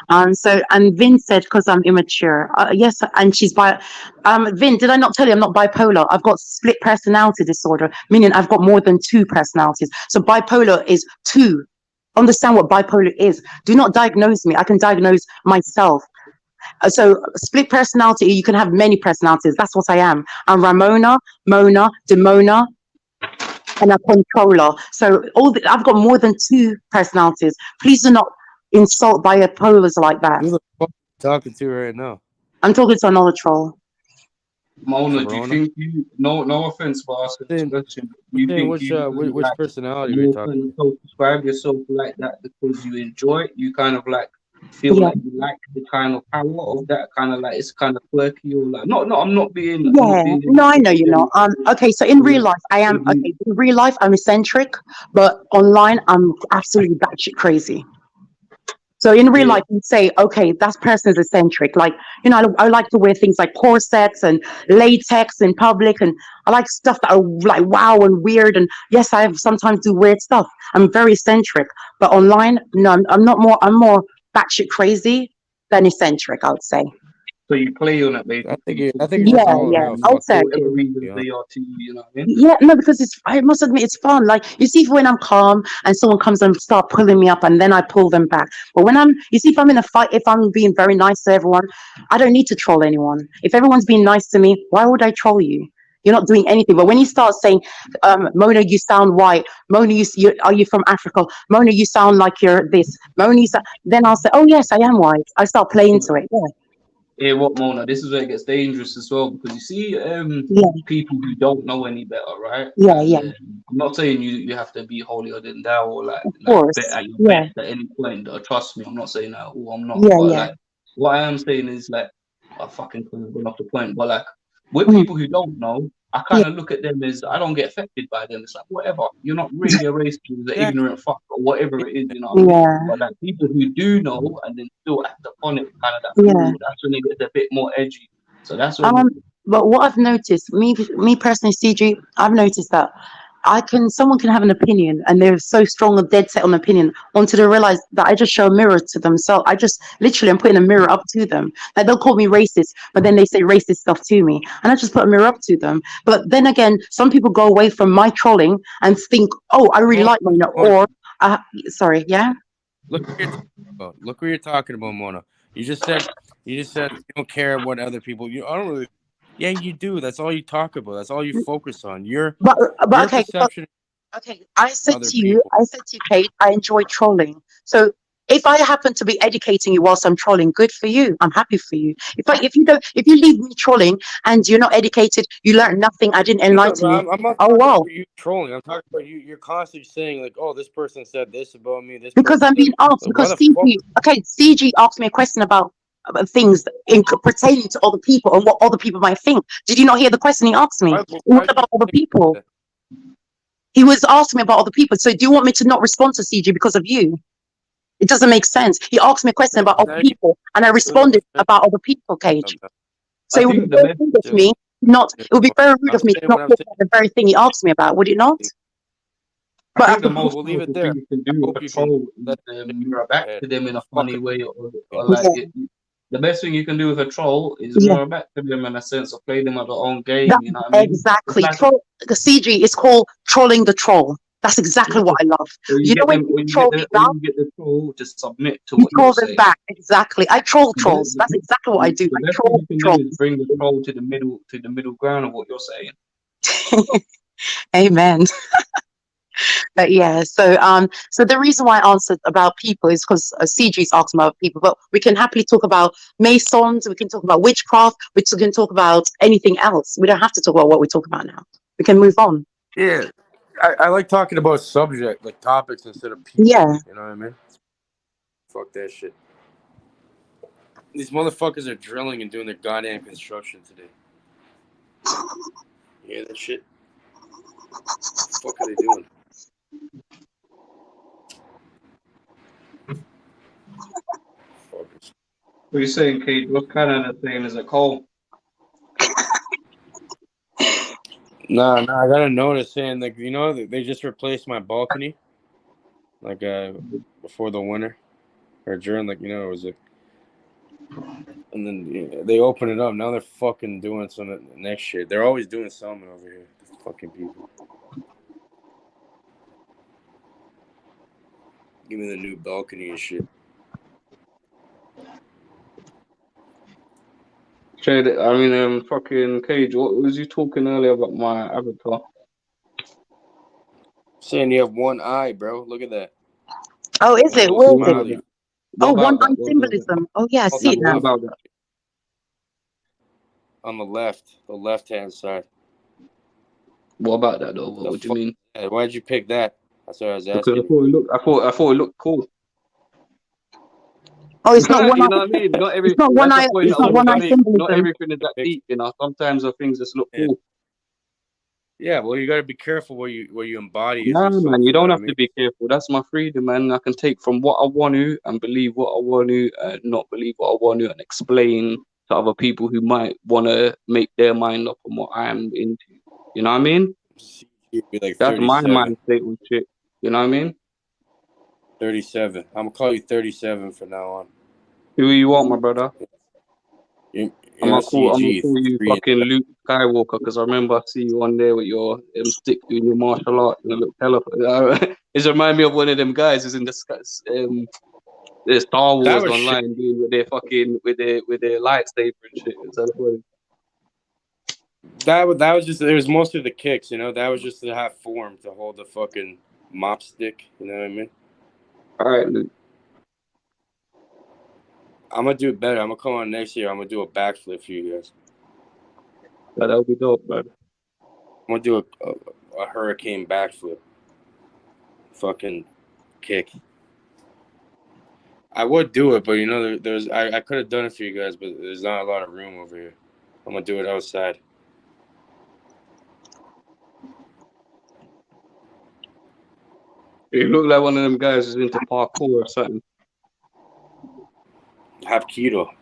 Speaker 17: And Vin said because I'm immature. Yes, and she's Vin, did I not tell you I'm not bipolar? I've got split personality disorder, meaning I've got more than 2 personalities. So bipolar is 2. Understand what bipolar is. Do not diagnose me. I can diagnose myself. So split personality, you can have many personalities. That's what I am. I'm Ramona, Mona, Demona, and a controller. So I've got more than 2 personalities. Please do not insult bipolars like that.
Speaker 1: Who the fuck are you talking to right now?
Speaker 17: I'm talking to another troll.
Speaker 8: Mona, do you think no offense for asking this question, you think
Speaker 1: which personality are you talking
Speaker 8: about? Describe yourself like that because you enjoy it, you kind of like feel like you like the kind of power of that kind of like it's kind of quirky or like I'm not being
Speaker 17: no, I know you're not. Okay, so in real life in real life I'm eccentric, but online I'm absolutely batshit crazy. So in real life, you say, okay, that person is eccentric. Like, you know, I like to wear things like corsets and latex in public, and I like stuff that are like wow and weird. And yes, I sometimes do weird stuff. I'm very eccentric, but online, no, I'm not more. I'm more batshit crazy than eccentric, I would say.
Speaker 8: So you play on it, basically.
Speaker 1: I think
Speaker 17: I'll say
Speaker 8: whatever reasons they are to you, you know what I mean?
Speaker 17: Yeah, no, because I must admit it's fun. Like you see, when I'm calm and someone comes and start pulling me up, and then I pull them back. But when if I'm in a fight, if I'm being very nice to everyone, I don't need to troll anyone. If everyone's being nice to me, why would I troll you? You're not doing anything. But when you start saying, Mona, you sound white. Mona, are you from Africa? Mona, you sound like you're this. Mona, then I'll say, oh yes, I am white. I start playing to it. Yeah.
Speaker 8: Yeah, what Mona? This is where it gets dangerous as well because you see, people who don't know any better, right? I'm not saying you have to be holier than thou or like bet at your best at any point. Trust me, I'm not saying that. Oh, I'm not. Like, what I am saying is like, I fucking couldn't have gone off the point. But like, with people who don't know, I kind of look at them as I don't get affected by them. It's like whatever. You're not really a racist, you're an ignorant fuck or whatever it is, you know. What I mean? But like people who do know and then still act upon it, kind of that's when it gets a bit more edgy. So that's when.
Speaker 17: But what I've noticed, me personally, CG, I've noticed that someone can have an opinion and they're so strong and dead set on opinion until they realize that I just show a mirror to themselves. I just literally am putting a mirror up to them. Like they'll call me racist, but then they say racist stuff to me, and I just put a mirror up to them. But then again, some people go away from my trolling and think, oh, I really like Mona, or sorry, yeah.
Speaker 1: Look what you're talking about, Mona. You just said you don't care what other people. I don't really. Yeah, you do. That's all you talk about. That's all you focus on. Your
Speaker 17: okay,
Speaker 1: perception.
Speaker 17: Okay, I said to you, Kate, I enjoy trolling. So if I happen to be educating you whilst I'm trolling, good for you. I'm happy for you. If you leave me trolling and you're not educated, you learn nothing. I didn't enlighten you.
Speaker 1: I'm not
Speaker 17: Oh
Speaker 1: talking
Speaker 17: wow.
Speaker 1: about you trolling. I'm talking about you. You're constantly saying like, "Oh, this person said this about me." This
Speaker 17: Because I'm being asked.
Speaker 1: like, why
Speaker 17: Because
Speaker 1: the fuck?
Speaker 17: CG asked me a question about things pertaining to other people and what other people might think. Did you not hear the question he asked me? It was about other people. He was asking me about other people. So do you want me to not respond to CG because of you? It doesn't make sense. He asked me a question about other people, and I responded about other people, Cage. So it would be very rude of me not. It would be very rude of me to not talk about the very thing he asked me about. Would it not?
Speaker 8: I think the most powerful thing you can do with a troll is mirror back to them in a funny way, or like the best thing you can do with a troll is mirror back to them in a sense of play them at their own game. You know what I mean?
Speaker 17: Exactly. The CG is called trolling the troll. That's exactly what I love.
Speaker 8: So you know when you get the troll to submit to what you're saying.
Speaker 17: Back. Exactly. I troll trolls. That's exactly what I do.
Speaker 8: The best thing you can do is bring the troll to the middle ground of what you're saying.
Speaker 17: Amen. But yeah, so the reason why I answered about people is because CG's asking about people, but we can happily talk about Masons, we can talk about witchcraft, we can talk about anything else. We don't have to talk about what we talk about now. We can move on.
Speaker 1: Yeah, I like talking about subject, like topics instead of people.
Speaker 17: Yeah.
Speaker 1: You know what I mean? Fuck that shit. These motherfuckers are drilling and doing their goddamn construction today. You hear that shit? What the fuck are they doing?
Speaker 8: What are you saying, Kate? What kind of thing is it called?
Speaker 1: Nah, I got a notice saying like they just replaced my balcony, like before the winter or during it was like, and then they open it up. Now they're fucking doing some next shit. They're always doing something over here. The fucking people. Give me the new balcony and shit.
Speaker 8: Fucking Cage, what was you talking earlier about my avatar?
Speaker 1: Saying you have one eye, bro. Look at that.
Speaker 17: Oh, is it? Where is it? Oh, one eye
Speaker 8: symbolism.
Speaker 17: Oh, yeah, I see it now.
Speaker 8: About that?
Speaker 1: On the left-hand side.
Speaker 8: What about that, though? What do you mean?
Speaker 1: Why'd you pick that? That's what I was asking.
Speaker 8: Because I thought it looked cool.
Speaker 17: Oh, it's not one
Speaker 8: you
Speaker 17: eye.
Speaker 8: know what I mean? Not every.
Speaker 17: It's not one eye. It's not one eye symbolism.
Speaker 8: Not everything is that deep, you know. Sometimes the things just look cool.
Speaker 1: Yeah, well, you got to be careful where you embody.
Speaker 8: Nah, man, you don't have to be careful. That's my freedom, man. I can take from what I want to and believe what I want to, and not believe what I want to, and explain to other people who might want to make their mind up on what I am into. You know what I mean? That's my mind state on shit. You know what I mean?
Speaker 1: 37. I'm gonna call you 37 from now on.
Speaker 8: Who you want, my brother? I'm gonna call you fucking Luke Skywalker because I remember I see you on there with your stick doing your martial art and a little telephone. It reminds me of one of them guys who's in the Star Wars online doing with their fucking with their lightsaber and shit.
Speaker 1: That was just, it was mostly the kicks, that was just to have form to hold the fucking mop stick, you know what I mean?
Speaker 8: All right, Luke.
Speaker 1: I'm gonna do it better. I'm gonna come on next year. I'm gonna do a backflip for you guys.
Speaker 8: That would be dope, man.
Speaker 1: I'm gonna do a hurricane backflip. Fucking kick. I would do it, but I could have done it for you guys, but there's not a lot of room over here. I'm gonna do it outside.
Speaker 8: You look like one of them guys who's into parkour or something.
Speaker 1: Have keto.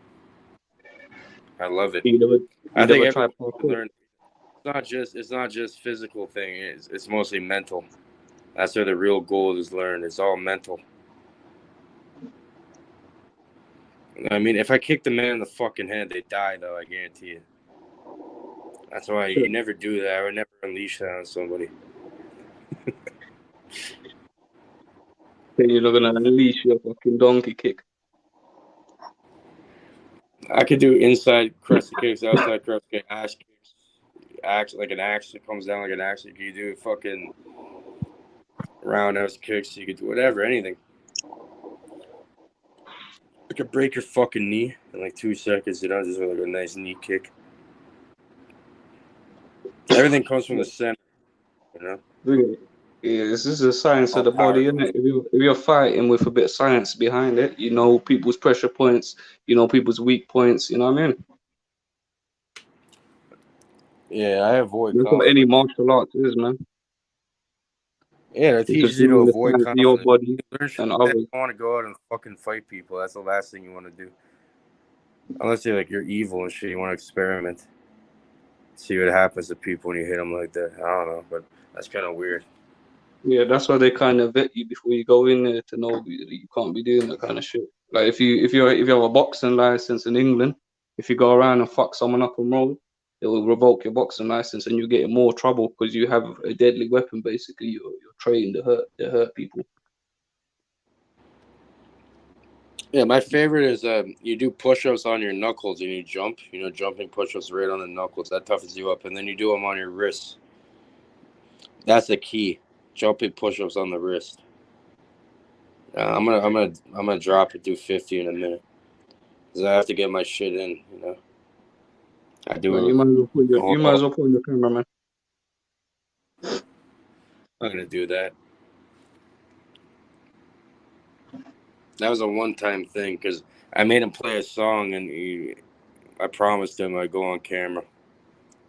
Speaker 1: I love it.
Speaker 8: I think everyone should learn.
Speaker 1: It's not just physical thing. It's mostly mental. That's where the real goal is learned. It's all mental. I mean, if I kick the man in the fucking head, they die, though. I guarantee you. That's why you never do that. I would never unleash that on somebody.
Speaker 8: You're not gonna unleash your fucking donkey kick.
Speaker 1: I could do inside crusty kicks, outside crusty kicks, axe kicks, like an axe that comes down like an axe. You do fucking roundhouse kicks. You could do whatever, anything. You could break your fucking knee in like 2 seconds, you know, just with like a nice knee kick. Everything comes from the center, you know.
Speaker 8: Yeah, this is the science of the body, isn't it? If you're fighting with a bit of science behind it, you know people's pressure points, you know people's weak points. You know what I mean?
Speaker 1: Yeah, I avoid
Speaker 8: That's what
Speaker 1: conflict.
Speaker 8: any martial arts is, man.
Speaker 1: Yeah, it teaches you to avoid conflict.
Speaker 8: Your body
Speaker 1: Learn shit
Speaker 8: and
Speaker 1: like that.
Speaker 8: others.
Speaker 1: You don't want to go out and fucking fight people. That's the last thing you want to do. Unless you're evil and shit, you want to experiment. See what happens to people when you hit them like that. I don't know, but that's kind of weird.
Speaker 8: Yeah, that's why they kind of vet you before you go in there to know you can't be doing that kind of shit. Like if you have a boxing license in England, if you go around and fuck someone up on road, it will revoke your boxing license and you get in more trouble because you have a deadly weapon. Basically, you're trained to hurt people.
Speaker 1: Yeah, my favorite is you do push-ups on your knuckles and you jump. You know, jumping push-ups right on the knuckles. That toughens you up, and then you do them on your wrists. That's the key. Jumping push-ups on the wrist. I'm gonna drop it. Do 50 in a minute. Cause I have to get my shit in. You know. I do.
Speaker 8: Man, you might as well put in your camera, man.
Speaker 1: I'm gonna do that. That was a one-time thing because I made him play a song and I promised him I'd go on camera.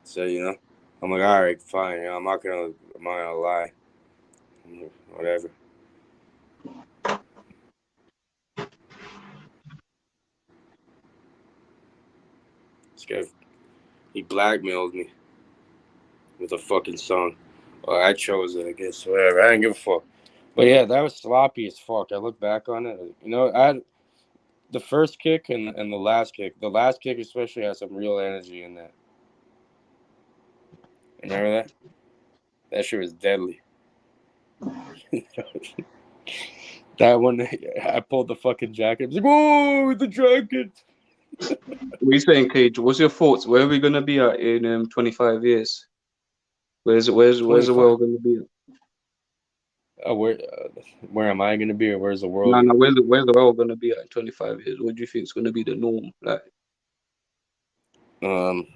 Speaker 1: So you know, I'm like, all right, fine. You know, I'm not gonna lie. Whatever. This guy, he blackmailed me with a fucking song. Well, I chose it, I guess. Whatever. I didn't give a fuck. But yeah, that was sloppy as fuck. I look back on it. You know, I had the first kick and the last kick. The last kick especially has some real energy in that. Remember that? That shit was deadly. That one, I pulled the fucking jacket. I was like, whoa, the jacket.
Speaker 8: What are you saying, Cage? What's your thoughts? Where are we gonna be at in 25 years? Where's the world gonna be at?
Speaker 1: Oh, where am I gonna be, or where's the world?
Speaker 8: No, where's the world gonna be at in 25 years? What do you think is gonna be the norm? Like,
Speaker 1: I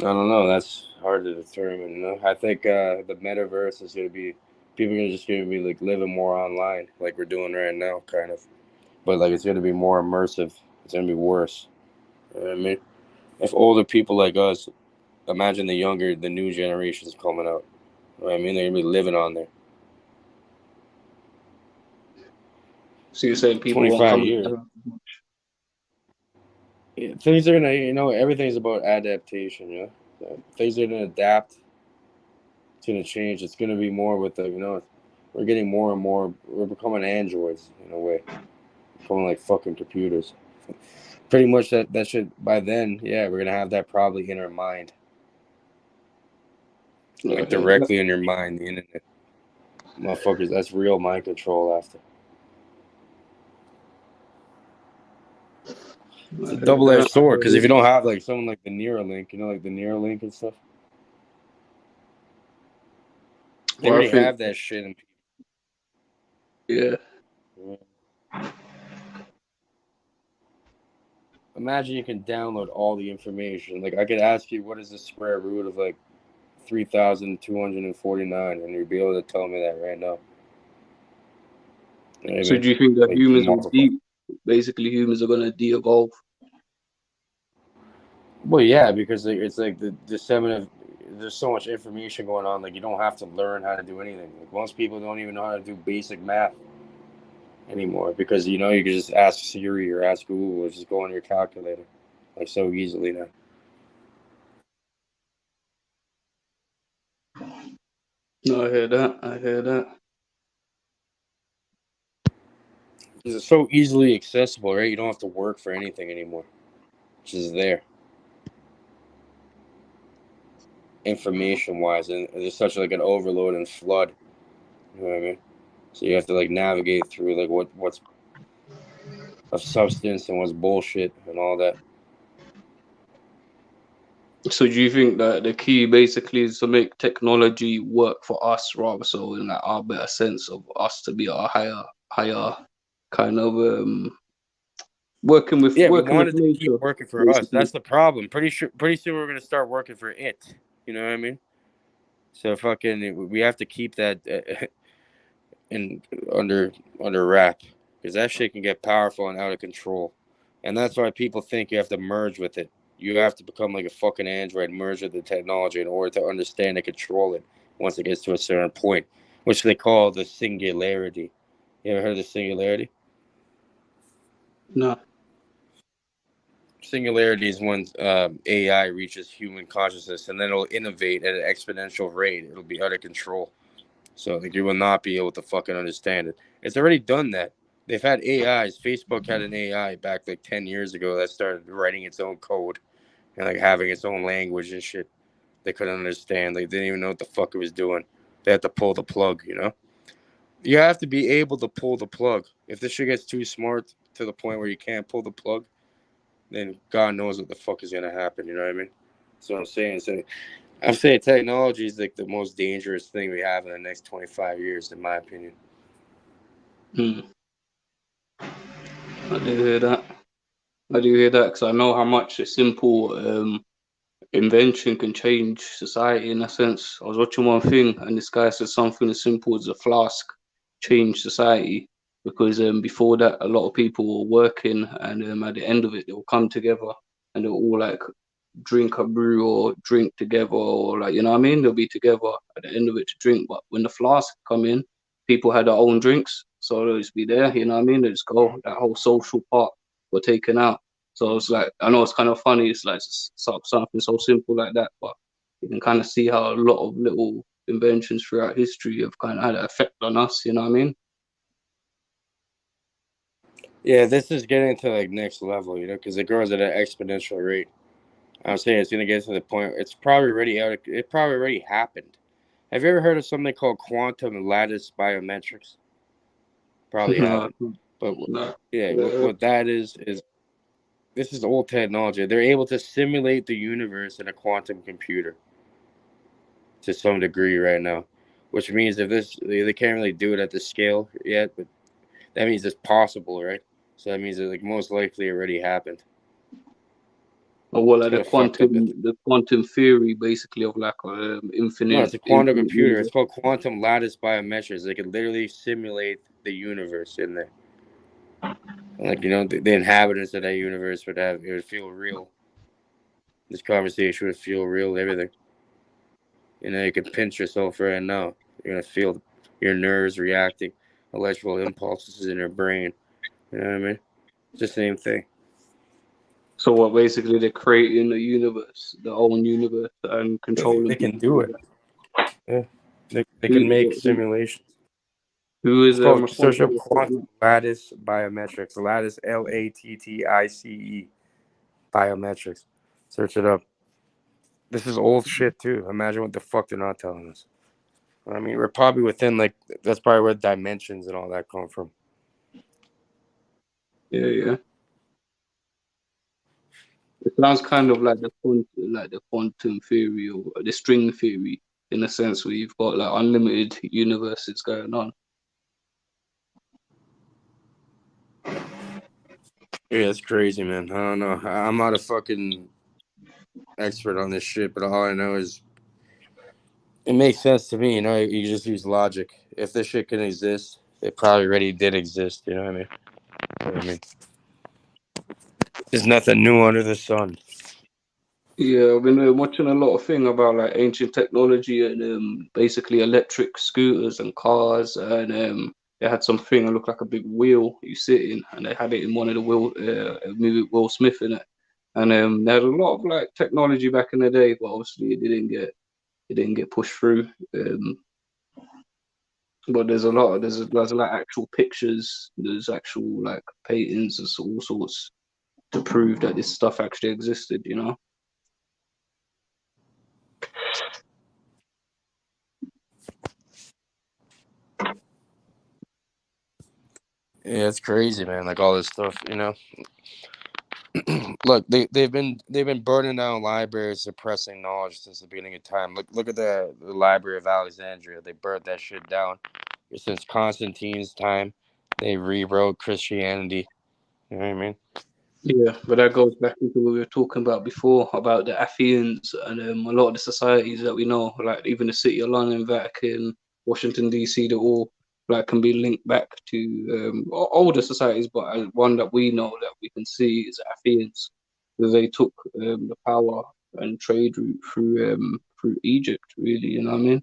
Speaker 1: don't know. That's hard to determine. You know, I think the metaverse is gonna be people are just gonna be like living more online, like we're doing right now, kind of. But like it's gonna be more immersive. It's gonna be worse. You know what I mean, if older people like us, imagine the new generations coming out. You know what I mean, they're gonna be living on there.
Speaker 8: so you're saying people
Speaker 1: 25 years. Yeah, things are gonna, everything's about adaptation. You know, things are gonna adapt. It's gonna change. It's gonna be more with we're getting more and more. We're becoming androids in a way, becoming like fucking computers. Pretty much that should by then, yeah, we're gonna have that probably in our mind, like directly in your mind. The internet, motherfuckers. That's real mind control after. It's a double-edged sword because if you don't have like someone like the Neuralink, like the Neuralink and stuff, they already have that shit.
Speaker 8: Yeah.
Speaker 1: Imagine you can download all the information. Like I could ask you, what is the square root of like 3,249, and you'd be able to tell me that right now. Maybe.
Speaker 8: So do you think that humans basically humans are gonna de-evolve?
Speaker 1: Well, yeah, because it's like the disseminate. There's so much information going on. Like you don't have to learn how to do anything. Like most people don't even know how to do basic math anymore because you can just ask Siri or ask Google or just go on your calculator like so easily now.
Speaker 8: No, I hear that.
Speaker 1: It's so easily accessible, right? You don't have to work for anything anymore. It's just there. Information-wise, and there's such like an overload and flood. You know what I mean? So you have to like navigate through like what's of substance and what's bullshit and all that.
Speaker 8: So do you think that the key basically is to make technology work for us rather so in like our better sense of us to be our higher kind of working with
Speaker 1: Yeah, we want it to keep
Speaker 8: nature,
Speaker 1: working for us.
Speaker 8: basically.
Speaker 1: That's the problem. Pretty soon we're gonna start working for it. You know what I mean? So fucking, we have to keep that in under wrap, because that shit can get powerful and out of control, and that's why people think you have to merge with it. You have to become like a fucking android, merge with the technology in order to understand and control it. Once it gets to a certain point, which they call the singularity. You ever heard of the singularity?
Speaker 8: No.
Speaker 1: Singularity is when AI reaches human consciousness, and then it'll innovate at an exponential rate. It'll be out of control. So like, you will not be able to fucking understand it. It's already done that. They've had AIs. Facebook had an AI back like 10 years ago that started writing its own code and like having its own language and shit. They couldn't understand. Like, they didn't even know what the fuck it was doing. They had to pull the plug, you know? You have to be able to pull the plug. If this shit gets too smart to the point where you can't pull the plug, then God knows what the fuck is gonna happen. You know what I mean? That's what I'm saying. So I'm saying technology is like the most dangerous thing we have in the next 25 years, in my opinion.
Speaker 8: I do hear that. I do hear that because I know how much a simple invention can change society in a sense. I was watching one thing and this guy said something as simple as a flask changed society because before that a lot of people were working and at the end of it they'll come together and they'll all like drink a brew or drink together or like, you know what I mean? They'll be together at the end of it to drink. But when the flask come in, people had their own drinks. So they'll just be there, you know what I mean? They just go, that whole social part were taken out. So it's like, I know it's kind of funny. It's like something so simple like that, but you can kind of see how a lot of little inventions throughout history have kind of had an effect on us, you know what I mean?
Speaker 1: Yeah, this is getting to like next level, you know, because it grows at an exponential rate. I'm saying it's gonna get to the point. It's probably already out. It probably already happened. Have you ever heard of something called quantum lattice biometrics? Probably
Speaker 8: No,
Speaker 1: haven't. But
Speaker 8: no.
Speaker 1: yeah, what that is this is old technology. They're able to simulate the universe in a quantum computer to some degree right now, which means if this they can't really do it at the scale yet, but that means it's possible, right? So that means it like most likely already happened.
Speaker 8: Or what, like the quantum theory, basically of like infinite.
Speaker 1: No, it's a quantum computer.
Speaker 8: Universe.
Speaker 1: It's called quantum lattice biometrics. They can literally simulate the universe in there. Like, you know, the inhabitants of that universe would have, it would feel real. This conversation would feel real. Everything. You know, you can pinch yourself right now. You're gonna feel your nerves reacting, electrical impulses in your brain. You know what I mean? It's the same thing.
Speaker 8: So what, basically they're creating the universe, their own universe, and controlling.
Speaker 1: They can do it. Yeah, they can make simulations.
Speaker 8: Who is
Speaker 1: it's called search up
Speaker 8: responsible?
Speaker 1: quantum lattice biometrics. Lattice LATTICE biometrics. Search it up. This is old shit too. Imagine what the fuck they're not telling us. I mean, we're probably within like that's probably where dimensions and all that come from.
Speaker 8: Yeah, yeah. It sounds kind of like the quantum theory or the string theory in a sense where you've got like unlimited universes going on.
Speaker 1: Yeah, it's crazy, man. I don't know. I'm not a fucking expert on this shit, but all I know is it makes sense to me. You know, you just use logic. If this shit can exist, it probably already did exist. You know what I mean? There's nothing new under the sun.
Speaker 8: Yeah, I've been watching a lot of thing about like ancient technology and basically electric scooters and cars, and they had something that looked like a big wheel you sit in, and they had it in one of the movie with Will Smith in it, and they had a lot of like technology back in the day, but obviously it didn't get pushed through. But there's like actual pictures, there's actual like paintings, there's all sorts to prove that this stuff actually existed, you know.
Speaker 1: Yeah, it's crazy, man. Like all this stuff, you know. Look, they've been burning down libraries, suppressing knowledge since the beginning of time. Look at the Library of Alexandria. They burnt that shit down. Since Constantine's time, they rewrote Christianity. You know what I mean?
Speaker 8: Yeah, but that goes back into what we were talking about before about the Athenians and a lot of the societies that we know, like even the City of London, Vatican, Washington DC, they all like can be linked back to older societies, but one that we know that we can see is Athenians, because they took the power and trade route through Egypt, really. You know what I mean?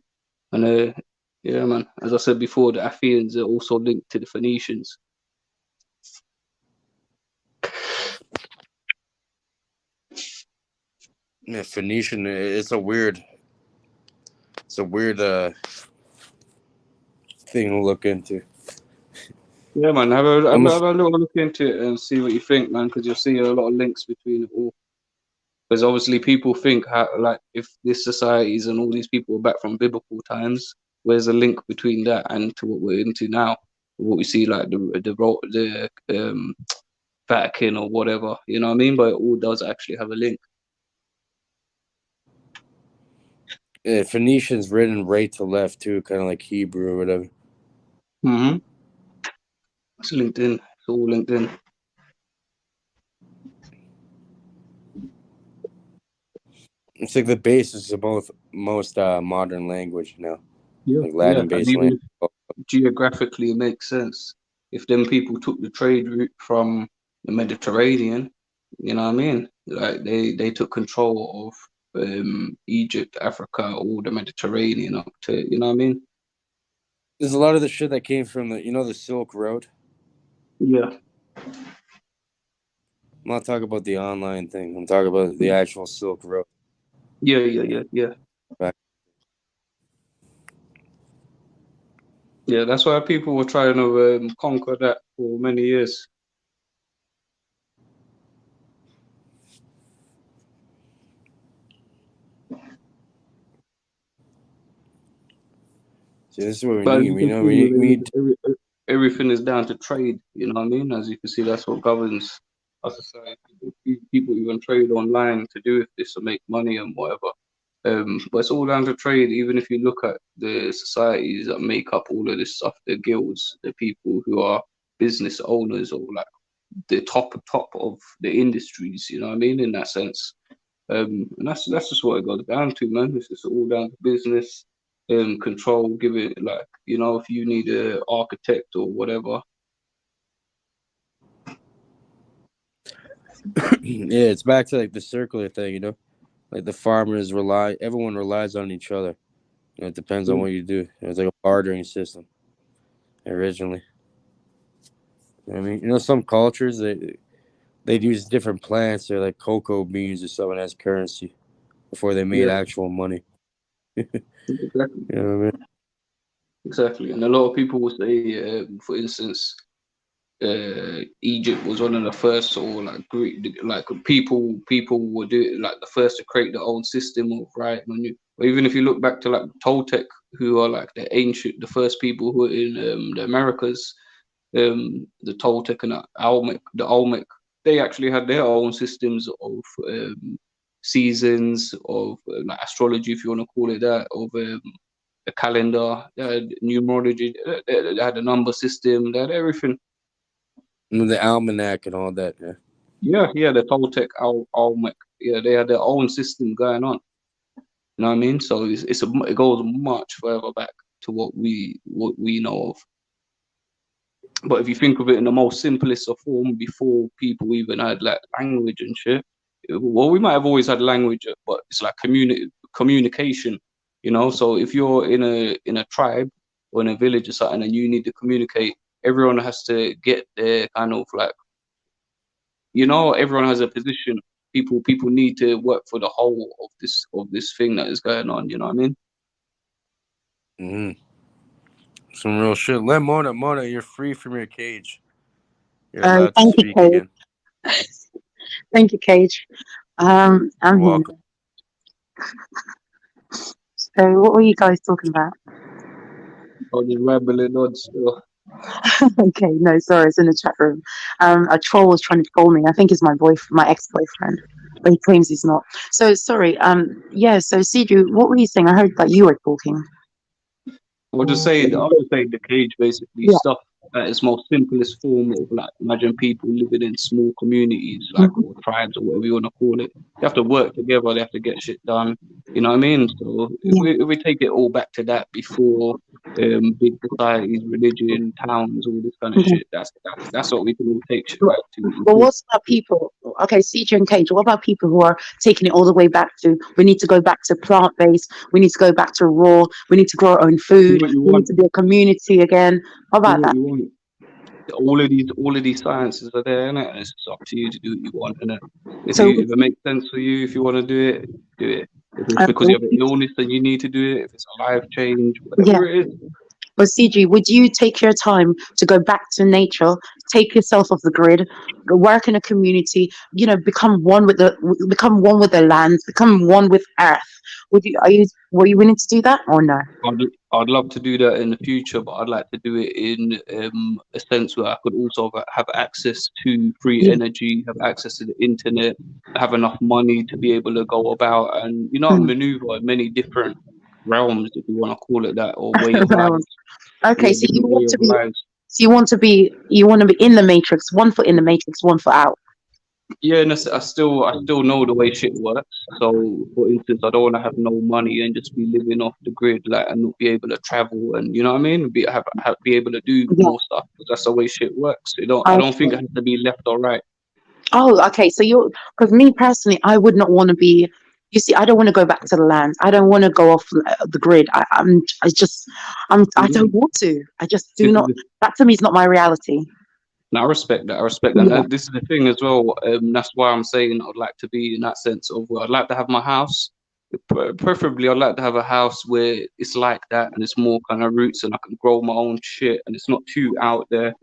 Speaker 8: And yeah, man. As I said before, the Athenians are also linked to the Phoenicians.
Speaker 1: Yeah, Phoenician. It's a weird thing to look into.
Speaker 8: Yeah, man. Have a little look into it and see what you think, man. Because you'll see a lot of links between it all. Because obviously people think like if this societies and all these people are back from biblical times, where's the link between that and to what we're into now? What we see like the Vatican or whatever, you know what I mean? But it all does actually have a link.
Speaker 1: Yeah, Phoenician's written right to left too, kind of like Hebrew or whatever.
Speaker 8: Mm-hmm. It's linked in. It's all linked in.
Speaker 1: It's like the basis of most modern language now.
Speaker 8: Yeah,
Speaker 1: like Latin
Speaker 8: and
Speaker 1: based
Speaker 8: even
Speaker 1: language.
Speaker 8: geographically it makes sense. If them people took the trade route from the Mediterranean, you know what I mean? Like they took control of Egypt, Africa, all the Mediterranean up to, you know what I mean?
Speaker 1: There's a lot of the shit that came from the Silk Road.
Speaker 8: Yeah.
Speaker 1: I'm not talking about the online thing. I'm talking about the actual Silk Road.
Speaker 8: Yeah.
Speaker 1: Right.
Speaker 8: Yeah, that's why people were trying to conquer that for many years.
Speaker 1: See, this is what we
Speaker 8: But
Speaker 1: need. We need.
Speaker 8: Everything is down to trade. You know what I mean? As you can see, that's what governs our society. People even trade online to do this to make money and whatever. But it's all down to trade. Even if you look at the societies that make up all of this stuff, the guilds, the people who are business owners or like the top of the industries. You know what I mean? In that sense. And that's just what it goes down to, man. It's just all down to business, control. Give it like if you need an architect or whatever.
Speaker 1: Yeah, it's back to like the circular thing, like the farmers everyone relies on each other. It depends on what you do. It's like a bartering system originally. I mean, some cultures they use different plants or like cocoa beans or something as currency before they made actual money.
Speaker 8: Exactly.
Speaker 1: You know what I mean?
Speaker 8: Exactly. And a lot of people will say, for instance, Egypt was one of the first, or like Greek, like people were doing like the first to create the old system of writing on you. Or even if you look back to like Toltec, who are like the first people who were in the Americas, the Toltec and the Olmec, they actually had their own systems of seasons, of like astrology, if you want to call it that, of a calendar, they had numerology, they had a number system, they had everything.
Speaker 1: And the almanac and all that.
Speaker 8: Yeah, the Toltec, Olmec, they had their own system going on. You know what I mean? So it goes much further back to what we know of. But if you think of it in the most simplest of form, before people even had like language and shit, well, we might have always had language, but it's like communication, So if you're in a tribe or in a village or something, and you need to communicate, everyone has to get their kind of like, everyone has a position. People need to work for the whole of this thing that is going on. You know what I mean?
Speaker 1: Mm-hmm. Some real shit. Let Mona, you're free from your cage. You're allowed to speak again.
Speaker 17: Thank you, Cage. I'm
Speaker 1: welcome.
Speaker 17: So, what were you guys talking about?
Speaker 8: Oh, the rambling on still.
Speaker 17: Okay, no, sorry, it's in the chat room. A troll was trying to troll me. I think it's my ex-boyfriend, but he claims he's not. So sorry. Yeah. So CJ, what were you saying? I heard that you were talking.
Speaker 8: I'll just say the cage basically stuff at its most simplest form of like imagine people living in small communities like or tribes or whatever you want to call it. They have to work together, they have to get shit done. You know what I mean? So if we take it all back to that before big societies, religion, towns, all this kind of shit, that's what we can all take shit back to.
Speaker 17: But what's about people? Okay, CJ and Cage. What about people who are taking it all the way back to? We need to go back to plant-based. We need to go back to raw. We need to grow our own food. We need to be a community again. What about that?
Speaker 8: All of these sciences are there, innit? And it's up to you to do what you want, innit? If it makes sense for you, if you want to do it, do it. If it's because you have an illness that you need to do it, if it's a life change, whatever it is.
Speaker 17: But CG, would you take your time to go back to nature, take yourself off the grid, work in a community, become one with the land, become one with Earth? Were you willing to do that or no?
Speaker 8: I'd love to do that in the future, but I'd like to do it in a sense where I could also have access to free energy, have access to the internet, have enough money to be able to go about and maneuver in many different realms, if you want to call it that, or way of life.
Speaker 17: Okay, so you want to be in the matrix, 1 foot in the matrix, 1 foot out.
Speaker 8: Yeah, and I still know the way shit works. So, for instance, I don't want to have no money and just be living off the grid, like, and not be able to travel, and you know what I mean, be able to do more stuff. Because that's the way shit works. I don't think it has to be left or right.
Speaker 17: Oh, okay. So because me personally, I would not want to be. You see, I don't want to go back to the land. I don't want to go off the grid. I don't want to. I just do not. That to me is not my reality.
Speaker 8: No, I respect that. And this is the thing as well. That's why I'm saying I'd like to be in that sense of where I'd like to have my house. Preferably, I'd like to have a house where it's like that and it's more kind of roots and I can grow my own shit and it's not too out there.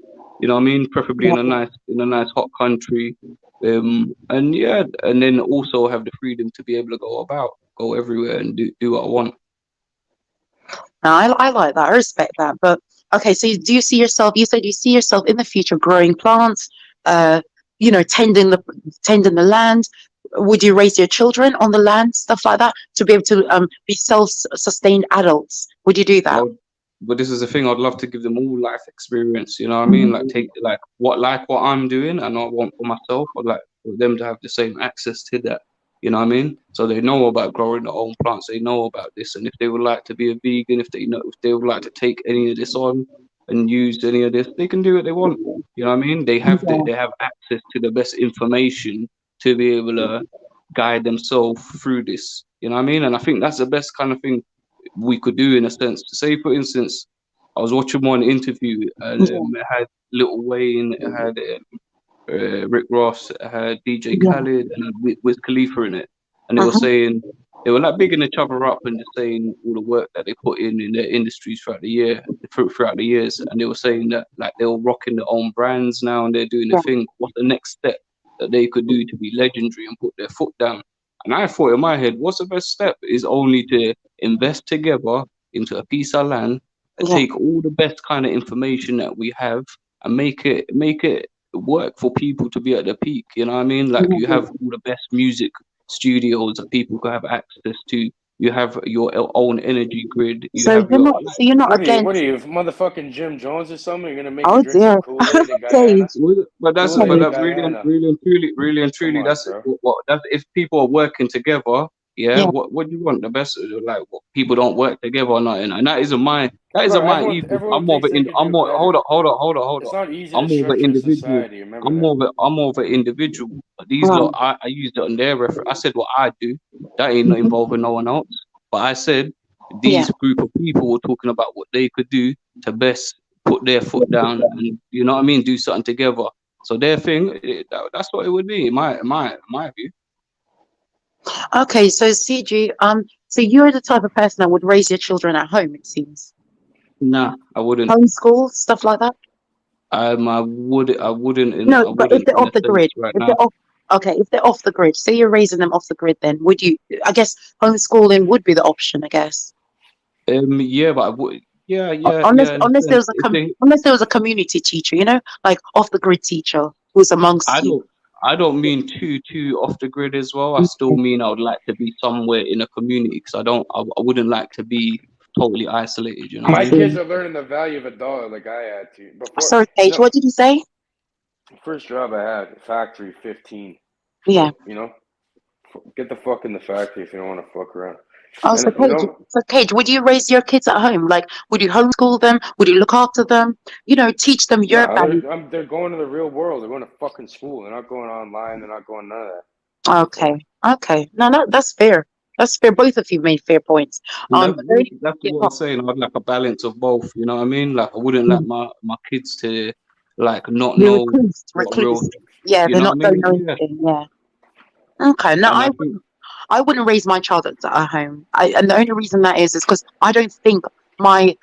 Speaker 8: You know what I mean? Preferably in a nice hot country. And then also have the freedom to be able to go everywhere and do what I want.
Speaker 17: No, I like that. I respect that. But okay, so do you see yourself? You said you see yourself in the future growing plants, tending the land. Would you raise your children on the land, stuff like that, to be able to be self-sustained adults? Would you do that?
Speaker 8: But this is the thing. I'd love to give them all life experience. You know what I mean? Like take what I'm doing, and I want for myself. I'd like for them to have the same access to that. You know what I mean? So they know about growing their own plants. They know about this, and if they would like to be a vegan, if they would like to take any of this on and use any of this, they can do what they want. You know what I mean? They have access to the best information to be able to guide themselves through this. You know what I mean? And I think that's the best kind of thing we could do in a sense. Say, for instance, I was watching one interview and it had Lil Wayne, it had Rick Ross, it had DJ Khaled, and Wiz Khalifa in it. And they were saying, they were like bigging each other up and just saying all the work that they put in their industries throughout the years. And they were saying that like they were rocking their own brands now and they're doing the thing. What's the next step that they could do to be legendary and put their foot down? And I thought in my head, what's the best step is only to invest together into a piece of land and take all the best kind of information that we have and make it work for people to be at the peak. You know what I mean? Like you have all the best music studios that people can have access to. You have your own energy grid.
Speaker 17: You're not against.
Speaker 2: What are you, motherfucking Jim Jones or something? You're gonna make me drink some Kool-Aid in Guyana?
Speaker 8: But that's really and truly. That's if people are working together. What do you want? The best, like what, people don't work together or nothing, and that isn't my ego. I'm more of an hold on.
Speaker 2: It's not easy
Speaker 8: I'm
Speaker 2: to
Speaker 8: more of an
Speaker 2: structure
Speaker 8: individual.
Speaker 2: society. Remember
Speaker 8: I'm more of an individual. But these lot, I used it on their reference. I said what I do. That ain't involving no one else. But I said these group of people were talking about what they could do to best put their foot down and you know what I mean, do something together. So their thing, that's what it would be, in my view.
Speaker 17: Okay, so CG, so you're the type of person that would raise your children at home, it seems.
Speaker 8: Nah, I wouldn't.
Speaker 17: Homeschool, stuff like that?
Speaker 8: I wouldn't.
Speaker 17: No, but if they're off the grid, if they're off the grid, say you're raising them off the grid, then would you? I guess homeschooling would be the option, I guess.
Speaker 8: Yeah, but
Speaker 17: Unless there was unless there was a community teacher, you know, like off the grid teacher who's amongst you.
Speaker 8: I don't mean too off the grid as well. I still mean I would like to be somewhere in a community because I wouldn't like to be totally isolated. You know,
Speaker 2: my kids are learning the value of a dollar like I had to.
Speaker 17: Sorry, Paige, what did you say?
Speaker 2: First job I had, factory, 15.
Speaker 17: Yeah.
Speaker 2: You know, get the fuck in the factory if you don't want to fuck around.
Speaker 17: Oh, so Paige, would you raise your kids at home? Like, would you homeschool them? Would you look after them? You know, teach them your values?
Speaker 2: They're going to the real world. They're going to fucking school. They're not going online. They're not going none of that.
Speaker 17: Okay. No, that's fair. That's fair. Both of you made fair points.
Speaker 8: That's what I'm saying. I'd like a balance of both. You know what I mean? Like, I wouldn't let my kids to like not know
Speaker 17: recluse. Yeah, they're not going anything. Yeah. Okay. No, I wouldn't raise my child at home. And the only reason that is because I don't think I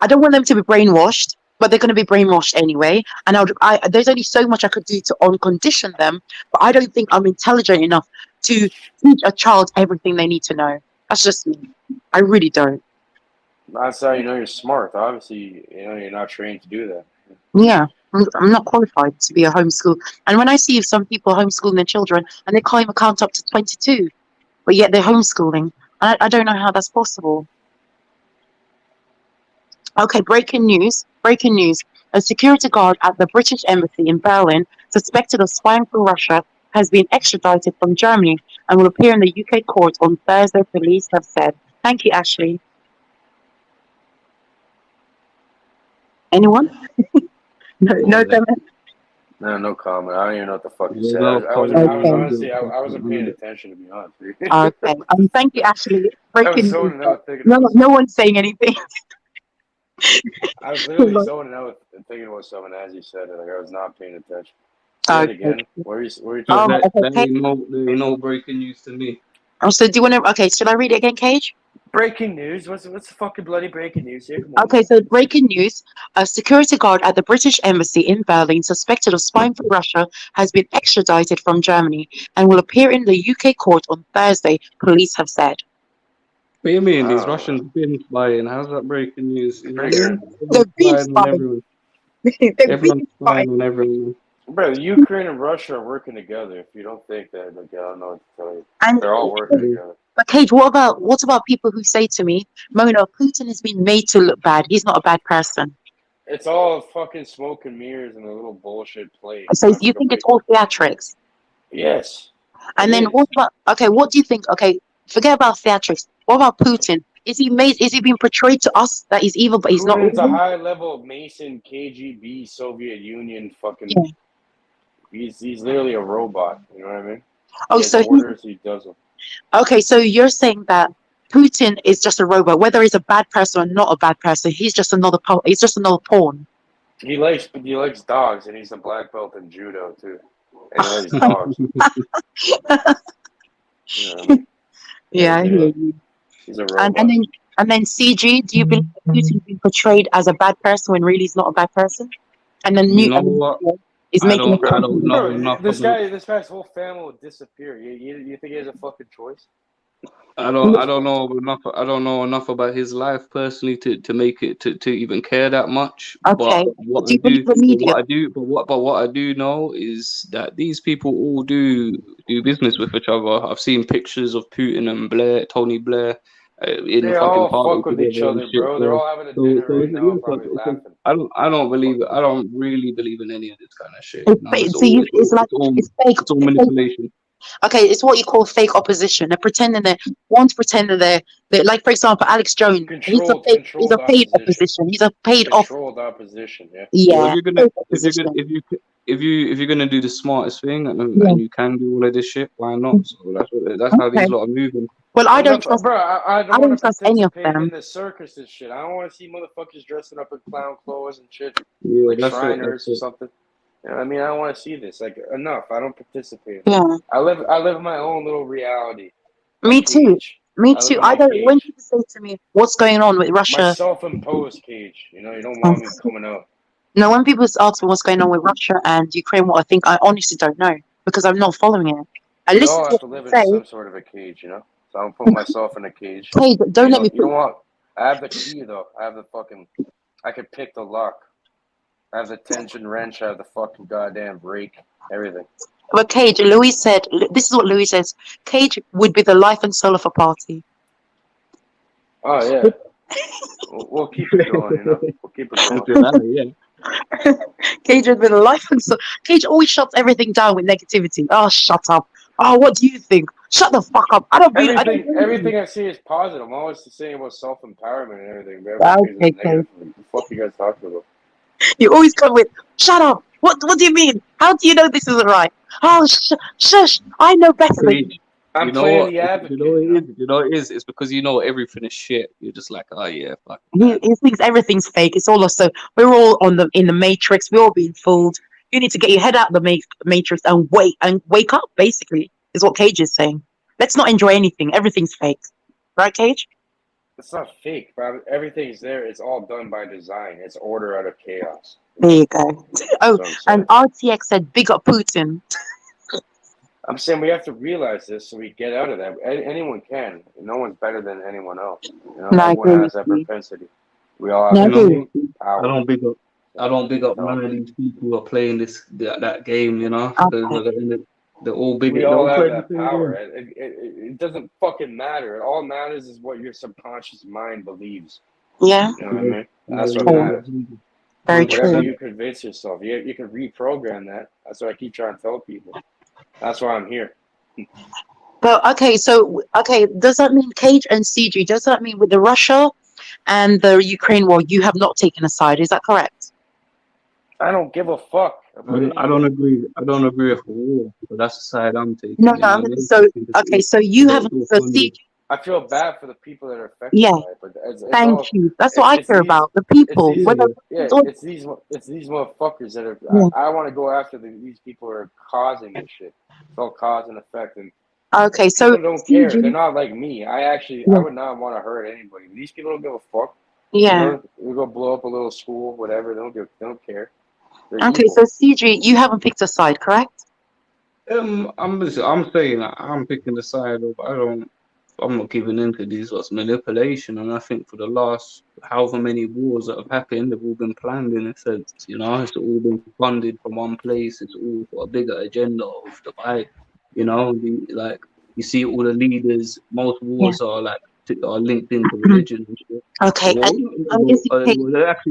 Speaker 17: don't want them to be brainwashed, but they're going to be brainwashed anyway. And there's only so much I could do to uncondition them, but I don't think I'm intelligent enough to teach a child everything they need to know. That's just me. I really don't.
Speaker 2: That's how you know you're smart. Obviously, you know you're not trained to do that.
Speaker 17: Yeah. I'm not qualified to be a homeschool. And when I see some people homeschooling their children and they can't even count up to 22, but yet they're homeschooling. I don't know how that's possible. Okay, breaking news. A security guard at the British Embassy in Berlin, suspected of spying for Russia, has been extradited from Germany and will appear in the UK court on Thursday, police have said. Thank you, Ashley. Anyone? No comment?
Speaker 2: No comment. I don't even know what the fuck you said. I wasn't paying attention, to be honest with you.
Speaker 17: Okay. Thank you, Ashley. Breaking news. No one's saying anything.
Speaker 2: I was literally zoning out and thinking about something as you said it. Like I was not paying attention. Say it again. Where are you talking about?
Speaker 8: There ain't no breaking news to me.
Speaker 17: Oh, so do you want to? Okay, should I read it again, Cage?
Speaker 2: Breaking news. What's the fucking bloody breaking news here? Come on.
Speaker 17: Okay, so breaking news: a security guard at the British Embassy in Berlin, suspected of spying for Russia, has been extradited from Germany and will appear in the UK court on Thursday. Police have said.
Speaker 8: What do you mean? These Russians been spying. How's that breaking news?
Speaker 17: They've been spying.
Speaker 8: Everyone's spying on everyone.
Speaker 2: Bro, Ukraine and Russia are working together. If you don't think that, like, I don't know what to tell you. They're all working together.
Speaker 17: But Cage, what about people who say to me, Mona, Putin has been made to look bad. He's not a bad person.
Speaker 2: It's all fucking smoke and mirrors and a little bullshit play.
Speaker 17: So you think it's all theatrics?
Speaker 2: Yes.
Speaker 17: And then what do you think? Okay, forget about theatrics. What about Putin? Is he being portrayed to us that he's evil, but he's not evil?
Speaker 2: Putin's a high level Mason, KGB, Soviet Union fucking. Yeah. He's literally a robot. You know what I mean?
Speaker 17: Oh, so
Speaker 2: he does them.
Speaker 17: Okay, so you're saying that Putin is just a robot, whether he's a bad person or not a bad person. He's just another pawn.
Speaker 2: He likes dogs, and he's a black belt in judo too. And he likes dogs.
Speaker 17: Yeah, I hear you.
Speaker 2: He's a robot.
Speaker 17: And then CG, do you believe Putin being portrayed as a bad person when really he's not a bad person? And then is making
Speaker 2: this guy's whole family will disappear. You think he has a fucking choice?
Speaker 8: I don't know enough about his life personally to make it to even care that much.
Speaker 17: Okay.
Speaker 8: But what I do know is that these people all do business with each other. I've seen pictures of Putin and Tony Blair.
Speaker 2: They all fuck with each other, bro. They're all having a dinner right now, probably laughing.
Speaker 8: I don't believe it. I don't really believe in any of this kind of shit.
Speaker 17: It's fake.
Speaker 8: It's all manipulation.
Speaker 17: Okay, it's what you call fake opposition. They're pretending they're like, for example, Alex Jones. He's a paid opposition. He's a paid
Speaker 2: controlled opposition. Yeah.
Speaker 17: Yeah.
Speaker 8: Well, if you're gonna do the smartest thing and you can do all of this shit, why not? So that's how these lot are moving.
Speaker 17: Well, I don't trust.
Speaker 2: Bro, I don't
Speaker 17: trust any of them.
Speaker 2: In the circus and shit. I don't want to see motherfuckers dressing up in clown clothes and shit,
Speaker 8: yeah,
Speaker 2: like Shriners or something. You know, I mean, I don't want to see this. Like, enough. I don't participate.
Speaker 17: Yeah.
Speaker 2: I live my own little reality.
Speaker 17: Me too. I don't. When people say to me, "What's going on with Russia?"
Speaker 2: My self-imposed cage. You know, you don't want me coming out.
Speaker 17: No, when people ask me what's going on with Russia and Ukraine, what I think, I honestly don't know because I'm not following it.
Speaker 2: We all have to live in some sort of a cage, you know. So I don't put myself in a cage.
Speaker 17: Hey, but don't let me.
Speaker 2: You don't want. I have the key though. I have the fucking. I can pick the lock. I have the tension wrench. I have the fucking goddamn brake. Everything.
Speaker 17: But Cage, Louis said, this is what Louis says. Cage would be the life and soul of a party.
Speaker 2: Oh yeah. We'll keep it going, you know. We'll keep it going.
Speaker 17: Cage would be the life and soul. Cage always shuts everything down with negativity. Oh, shut up. Oh, what do you think? Shut the fuck up.
Speaker 2: Everything I see is positive. I'm always saying about self-empowerment and everything. But everything's negative. What the fuck are you guys talking about?
Speaker 17: You always come with, shut up. What do you mean? How do you know this isn't right? Oh, shush. I know better than you.
Speaker 2: I'm playing the advocate.
Speaker 8: You know it is. It's because you know everything is shit. You're just like, oh yeah, fuck.
Speaker 17: He thinks everything's fake. It's all so we're all in the matrix. We're all being fooled. You need to get your head out of the matrix and wake up. Basically, is what Cage is saying. Let's not enjoy anything. Everything's fake, right, Cage?
Speaker 2: It's not fake, bro. Everything's there. It's all done by design. It's order out of chaos.
Speaker 17: There you go. Oh, and RTX said, "Big up Putin."
Speaker 2: I'm saying we have to realize this so we get out of that. Anyone can. No one's better than anyone else. You know, everyone has that propensity. We all have the same power.
Speaker 8: I don't big up none of these people who are playing that game. You know, they're all big.
Speaker 2: We all have that power. It doesn't fucking matter. All matters is what your subconscious mind believes.
Speaker 17: Yeah.
Speaker 2: You know what I mean? That's what matters.
Speaker 17: Very
Speaker 2: Whatever
Speaker 17: true.
Speaker 2: you convince yourself, you can reprogram that. That's what I keep trying to tell people. That's why I'm here.
Speaker 17: But okay, does that mean Cage and CG? Does that mean with the Russia and the Ukraine war, you have not taken a side? Is that correct?
Speaker 2: I don't give a fuck.
Speaker 8: I don't agree. I don't agree with war, but that's the side I'm taking.
Speaker 17: No. So you haven't. So CG.
Speaker 2: I feel bad for the people that are affected
Speaker 17: Yeah.
Speaker 2: by it, but
Speaker 17: Thank you. That's what I care about. The people.
Speaker 2: It's these motherfuckers that are.
Speaker 17: Yeah.
Speaker 2: I want to go after these people who are causing this shit. It's all cause and effect, and
Speaker 17: okay, so
Speaker 2: people don't care. They're not like me. I would not want to hurt anybody. These people don't give a fuck.
Speaker 17: Yeah.
Speaker 2: You know, we go blow up a little school, whatever. They don't care. They're
Speaker 17: Okay,
Speaker 2: evil.
Speaker 17: so CG, you haven't picked a side, correct?
Speaker 8: I'm saying I'm picking the side of I'm not giving in to these sorts of manipulation, and I think for the last however many wars that have happened, they've all been planned in a sense. You know, it's all been funded from one place. It's all got a bigger agenda of divide. You know, like you see all the leaders. Most wars are linked into religion and shit.
Speaker 17: Okay,
Speaker 8: Actually,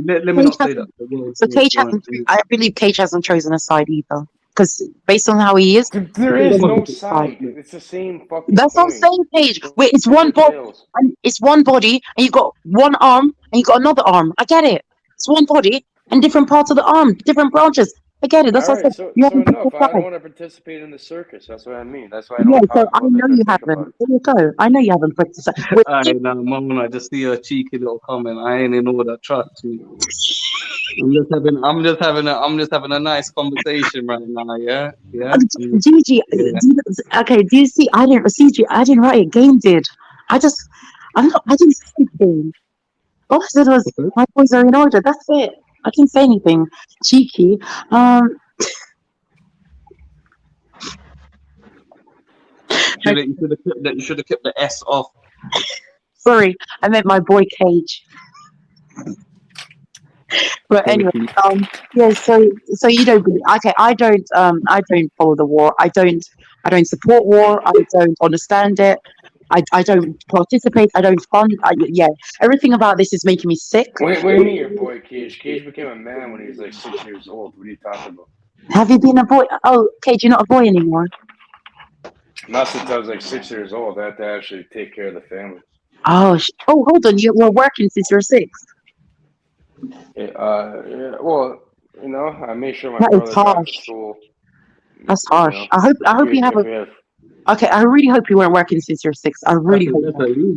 Speaker 8: let me not say that.
Speaker 17: So Cage hasn't. I believe Cage hasn't chosen a side either, because based on how he is,
Speaker 2: There is no side. It's the same fucking.
Speaker 17: That's what I'm saying, Cage. Wait, it's one body, and it's one body, and you got one arm, and you got another arm. I get it. It's one body and different parts of the arm, different branches. I get it. That's what I said.
Speaker 2: So
Speaker 17: You haven't picked
Speaker 2: enough.
Speaker 17: a
Speaker 2: I don't
Speaker 17: side.
Speaker 2: want to participate in the circus. That's what I mean. That's why I don't
Speaker 17: Yeah,
Speaker 2: talk
Speaker 17: so
Speaker 2: about
Speaker 17: I know you haven't. There you go. I know you haven't picked a side.
Speaker 8: I just see a cheeky little comment. I ain't in order. Trust me. I'm just having a nice conversation right now. Yeah.
Speaker 17: Gigi, okay. Do you see? I didn't write it. Game did. I didn't say anything. All I said was my boys are in order. That's it. I didn't say anything cheeky.
Speaker 8: You should have kept the S off.
Speaker 17: Sorry, I meant my boy Cage. But anyway, yeah. So you don't believe? Okay, I don't follow the war. I don't support war. I don't understand it. I don't participate. I don't fund. Yeah, everything about this is making me sick.
Speaker 2: What do you mean your boy Cage? Cage became a man when he was like 6 years old. What are you talking about?
Speaker 17: Have you been a boy? Oh, Cage, you're not a boy anymore.
Speaker 2: Not since I was like 6 years old. I had to actually take care of the family.
Speaker 17: Oh, hold on. You were working since you're 6.
Speaker 2: Yeah, well, you know, I made sure my
Speaker 17: That is
Speaker 2: brother got to
Speaker 17: harsh.
Speaker 2: school.
Speaker 17: That's harsh.
Speaker 2: You know,
Speaker 17: I hope you have a. Okay, I really hope you weren't working since you're 6. I really hope.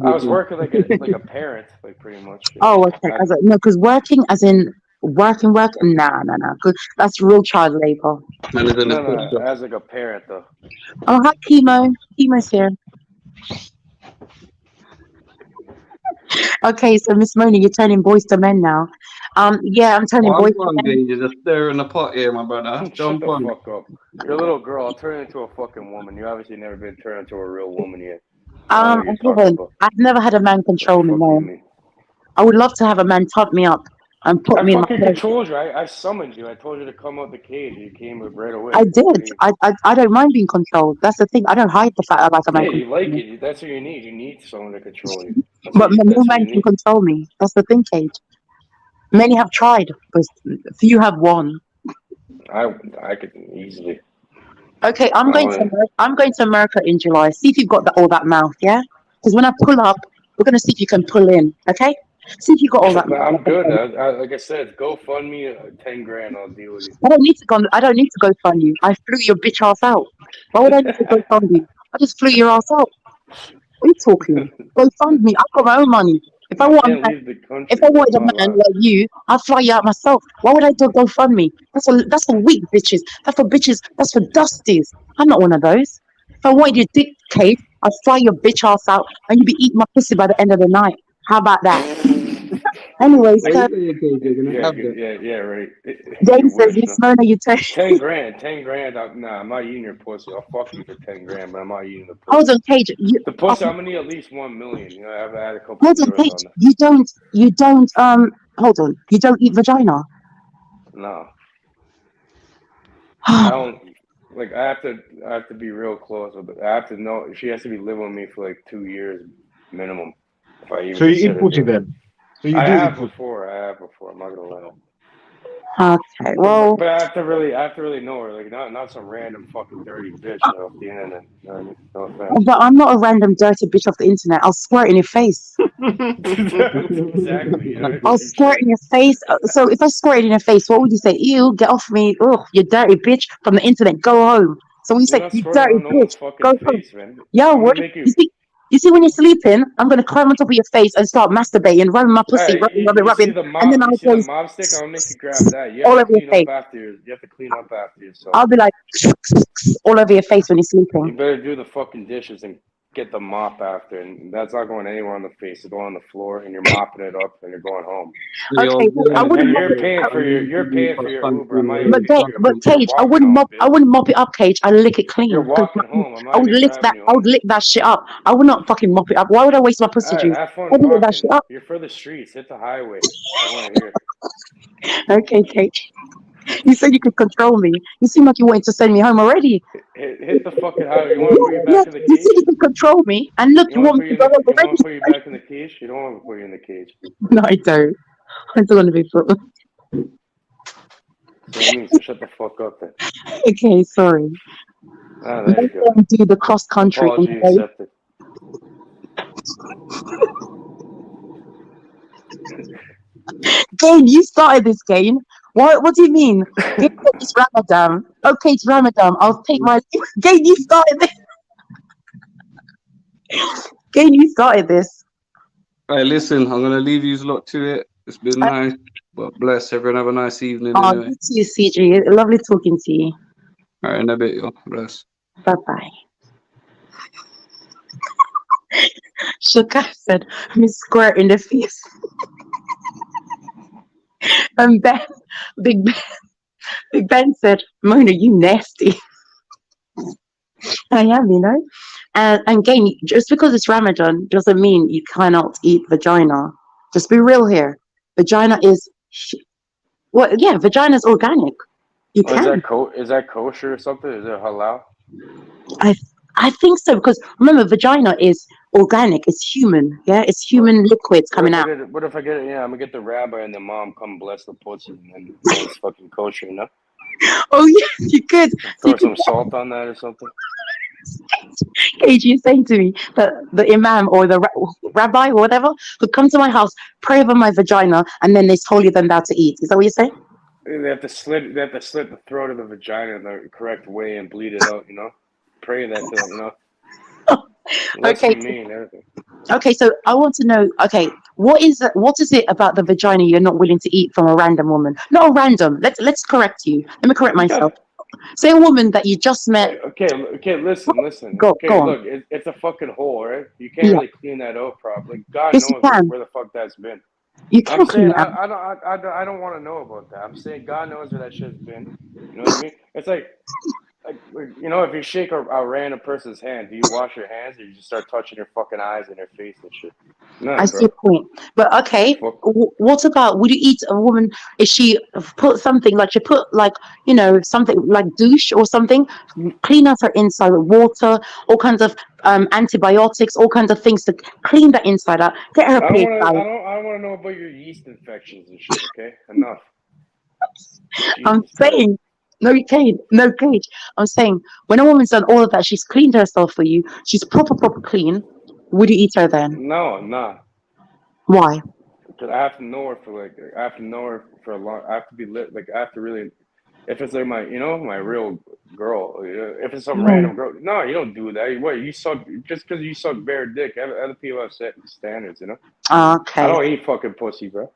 Speaker 2: I was working like a parent, like pretty much.
Speaker 17: Oh, okay. No, because working as in working. Nah. Cause that's real child labor.
Speaker 2: No, as like a parent though.
Speaker 17: Oh, hi, Chemo. Chemo's here. Okay, so Miss Moni, you're turning boys to men now. Yeah, I'm turning boys to men.
Speaker 8: You're just stirring the pot here, my brother.
Speaker 2: Shut the fuck up. You're a little girl. I'll turn into a fucking woman. You obviously never been turned into a real woman yet.
Speaker 17: I haven't. I've never had a man control me. No. I would love to have a man tug me up and put
Speaker 2: I
Speaker 17: me in my
Speaker 2: fucking
Speaker 17: place.
Speaker 2: controlled you. I summoned you. I told you to come out the cage. You came right away.
Speaker 17: I did. I don't mind being controlled. That's the thing. I don't hide the fact I like a man.
Speaker 2: Yeah, you like it. That's what you need. You need someone to control you.
Speaker 17: But no man can control me. That's the thing, Cage. Many have tried, but few have won.
Speaker 2: I could easily.
Speaker 17: Okay, I'm going to America in July. See if you've got all that mouth, yeah? Because when I pull up, we're gonna see if you can pull in. Okay? See if you got all that.
Speaker 2: I'm good. Like I said, go fund me 10 grand. I'll deal with you.
Speaker 17: I don't need to go fund you. I flew your bitch ass out. Why would I need to go fund you? I just flew your ass out. What are you talking? Go fund me. I've got my own money. If I wanted a man like you, I'd fly you out myself. Why would I do go fund me? That's for weak bitches. That's for bitches. That's for dusties. I'm not one of those. If I wanted your dick, Kate, I'd fly your bitch ass out and you'd be eating my pussy by the end of the night. How about that? Anyways,
Speaker 2: yeah, right.
Speaker 17: James says, Miss Mona, you take
Speaker 2: 10 grand. 10 grand. Nah, I'm not eating your pussy. I'll fuck you for 10 grand, but I'm not eating the pussy.
Speaker 17: Hold on, Cage.
Speaker 2: The pussy, I'm gonna need at least 1 million. You know, I've had a couple.
Speaker 17: Hold on, Cage. You don't. Hold on. You don't eat vagina.
Speaker 2: No. I don't. Like, I have to be real close with it. I have to know. She has to be living with me for like 2 years minimum. If I even.
Speaker 19: So you eat pussy then? So you
Speaker 2: I
Speaker 19: do
Speaker 2: have
Speaker 19: eat pussy.
Speaker 2: before. I'm not gonna lie.
Speaker 17: Okay, well.
Speaker 2: But I have to really know her. Like, not some random fucking dirty bitch off the internet. You know what I mean? No offense.
Speaker 17: But I'm not a random dirty bitch off the internet. I'll squirt in your face.
Speaker 2: Exactly.
Speaker 17: I'll squirt in your face. So if I squirted in your face, what would you say? Ew, get off me. Ugh, you dirty bitch from the internet. Go home. So when you say, you dirty bitch, go home. Yo, what? You see when you're sleeping, I'm going to climb on top of your face and start masturbating, rubbing my pussy, rubbing, and then I'll
Speaker 2: the mob stick, I'll make you grab that. You
Speaker 17: all
Speaker 2: have to
Speaker 17: over your face.
Speaker 2: You have to clean up after yourself.
Speaker 17: I'll be like, all over your face when you're sleeping.
Speaker 2: You better do the fucking dishes and get the mop after, and that's not going anywhere on the face. It's going on the floor, and you're mopping it up, and you're going home.
Speaker 17: Okay, I wouldn't.
Speaker 2: You're paying for your Uber.
Speaker 17: But Cage, I wouldn't mop it up, Cage. I lick it clean.
Speaker 2: You're walking home.
Speaker 17: I would lick that shit up. I would not fucking mop it up. Why would I waste my pussy juice?
Speaker 2: Have fun
Speaker 17: I would lick that shit up.
Speaker 2: You're for the streets. Hit the highway. I want to hear it.
Speaker 17: Okay, Cage. You said you could control me. You seem like you wanted to send me home already.
Speaker 2: Hit the fucking highway. You want to put you back in the cage?
Speaker 17: You said you could control me. And look, you want me to go home already.
Speaker 2: You want to put you back in the cage? You don't want to put you in the cage.
Speaker 17: No, I don't. I don't want to be put.
Speaker 2: So that means to shut the fuck up then.
Speaker 17: Okay, sorry.
Speaker 2: There you go.
Speaker 17: Let's do the cross country.
Speaker 2: Apology accepted.
Speaker 17: Gain, you started this, Gain. What do you mean? It's Ramadan. Okay, it's Ramadan. I'll take my. Gain, you started this. Gain, you started this.
Speaker 8: Right, listen, I'm gonna leave you lot to it. It's been nice, but bless everyone. Have a nice evening.
Speaker 17: Oh,
Speaker 8: Anyway.
Speaker 17: you too, CG. Lovely talking to you.
Speaker 8: All right, in a bit, yo. Bless.
Speaker 17: Bye bye. Shuka said, "Miss Square in the face." And Big Ben said, "Mona, you nasty." I am, you know. And again, just because it's Ramadan doesn't mean you cannot eat vagina. Just be real here. Vagina is, vagina is organic. You can.
Speaker 2: Is that kosher or something? Is it halal?
Speaker 17: I think so, because remember, vagina is organic. It's human. Yeah, it's human liquids coming out.
Speaker 2: What if I get it? Yeah, I'm gonna get the rabbi and the mom come bless the pussy, and then it's fucking kosher, you know?
Speaker 17: Oh yeah, you could
Speaker 2: throw some salt on that or something.
Speaker 17: Cage, you're saying to me that the imam or the rabbi or whatever would come to my house, pray over my vagina, and then it's holier than thou to eat. Is that what you're saying?
Speaker 2: They have to slit the throat of the vagina in the correct way and bleed it out. You know, pray that to them. You know.
Speaker 17: Okay, so I want to know. Okay, what is it about the vagina you're not willing to eat from a random woman? Not a random. Let's correct you. Let me correct myself. Say a woman that you just met.
Speaker 2: Okay, listen.
Speaker 17: Go on.
Speaker 2: Look, it's a fucking hole, right? You can't really clean that out properly. God
Speaker 17: yes,
Speaker 2: knows where the fuck that's been.
Speaker 17: You can clean it out.
Speaker 2: I don't want to know about that. I'm saying God knows where that shit's been. You know what I mean? It's like Like, you know, if you shake a random person's hand, do you wash your hands or you just start touching your fucking eyes and your face and shit? No,
Speaker 17: I see
Speaker 2: bro.
Speaker 17: your point. But okay, what about, would you eat a woman if she put something, like she put like, you know, something like douche or something, clean out her inside with water, all kinds of antibiotics, all kinds of things to clean that inside out, get her a
Speaker 2: I don't
Speaker 17: purifier.
Speaker 2: want to know about your yeast infections and shit. Okay, enough.
Speaker 17: I'm
Speaker 2: Jesus
Speaker 17: saying, no cage. I'm saying, when a woman's done all of that, she's cleaned herself for you, she's proper clean, would you eat her then?
Speaker 2: No, I'm not.
Speaker 17: Why?
Speaker 2: Because I have to know her for like, I have to know her for a long. I have to be lit. Like, I have to really. If it's like my, you know, my real girl. If it's some random girl, no, you don't do that. What, you suck just because you suck bare dick? Other people have set standards, you know.
Speaker 17: Okay.
Speaker 2: I don't eat fucking pussy, bro.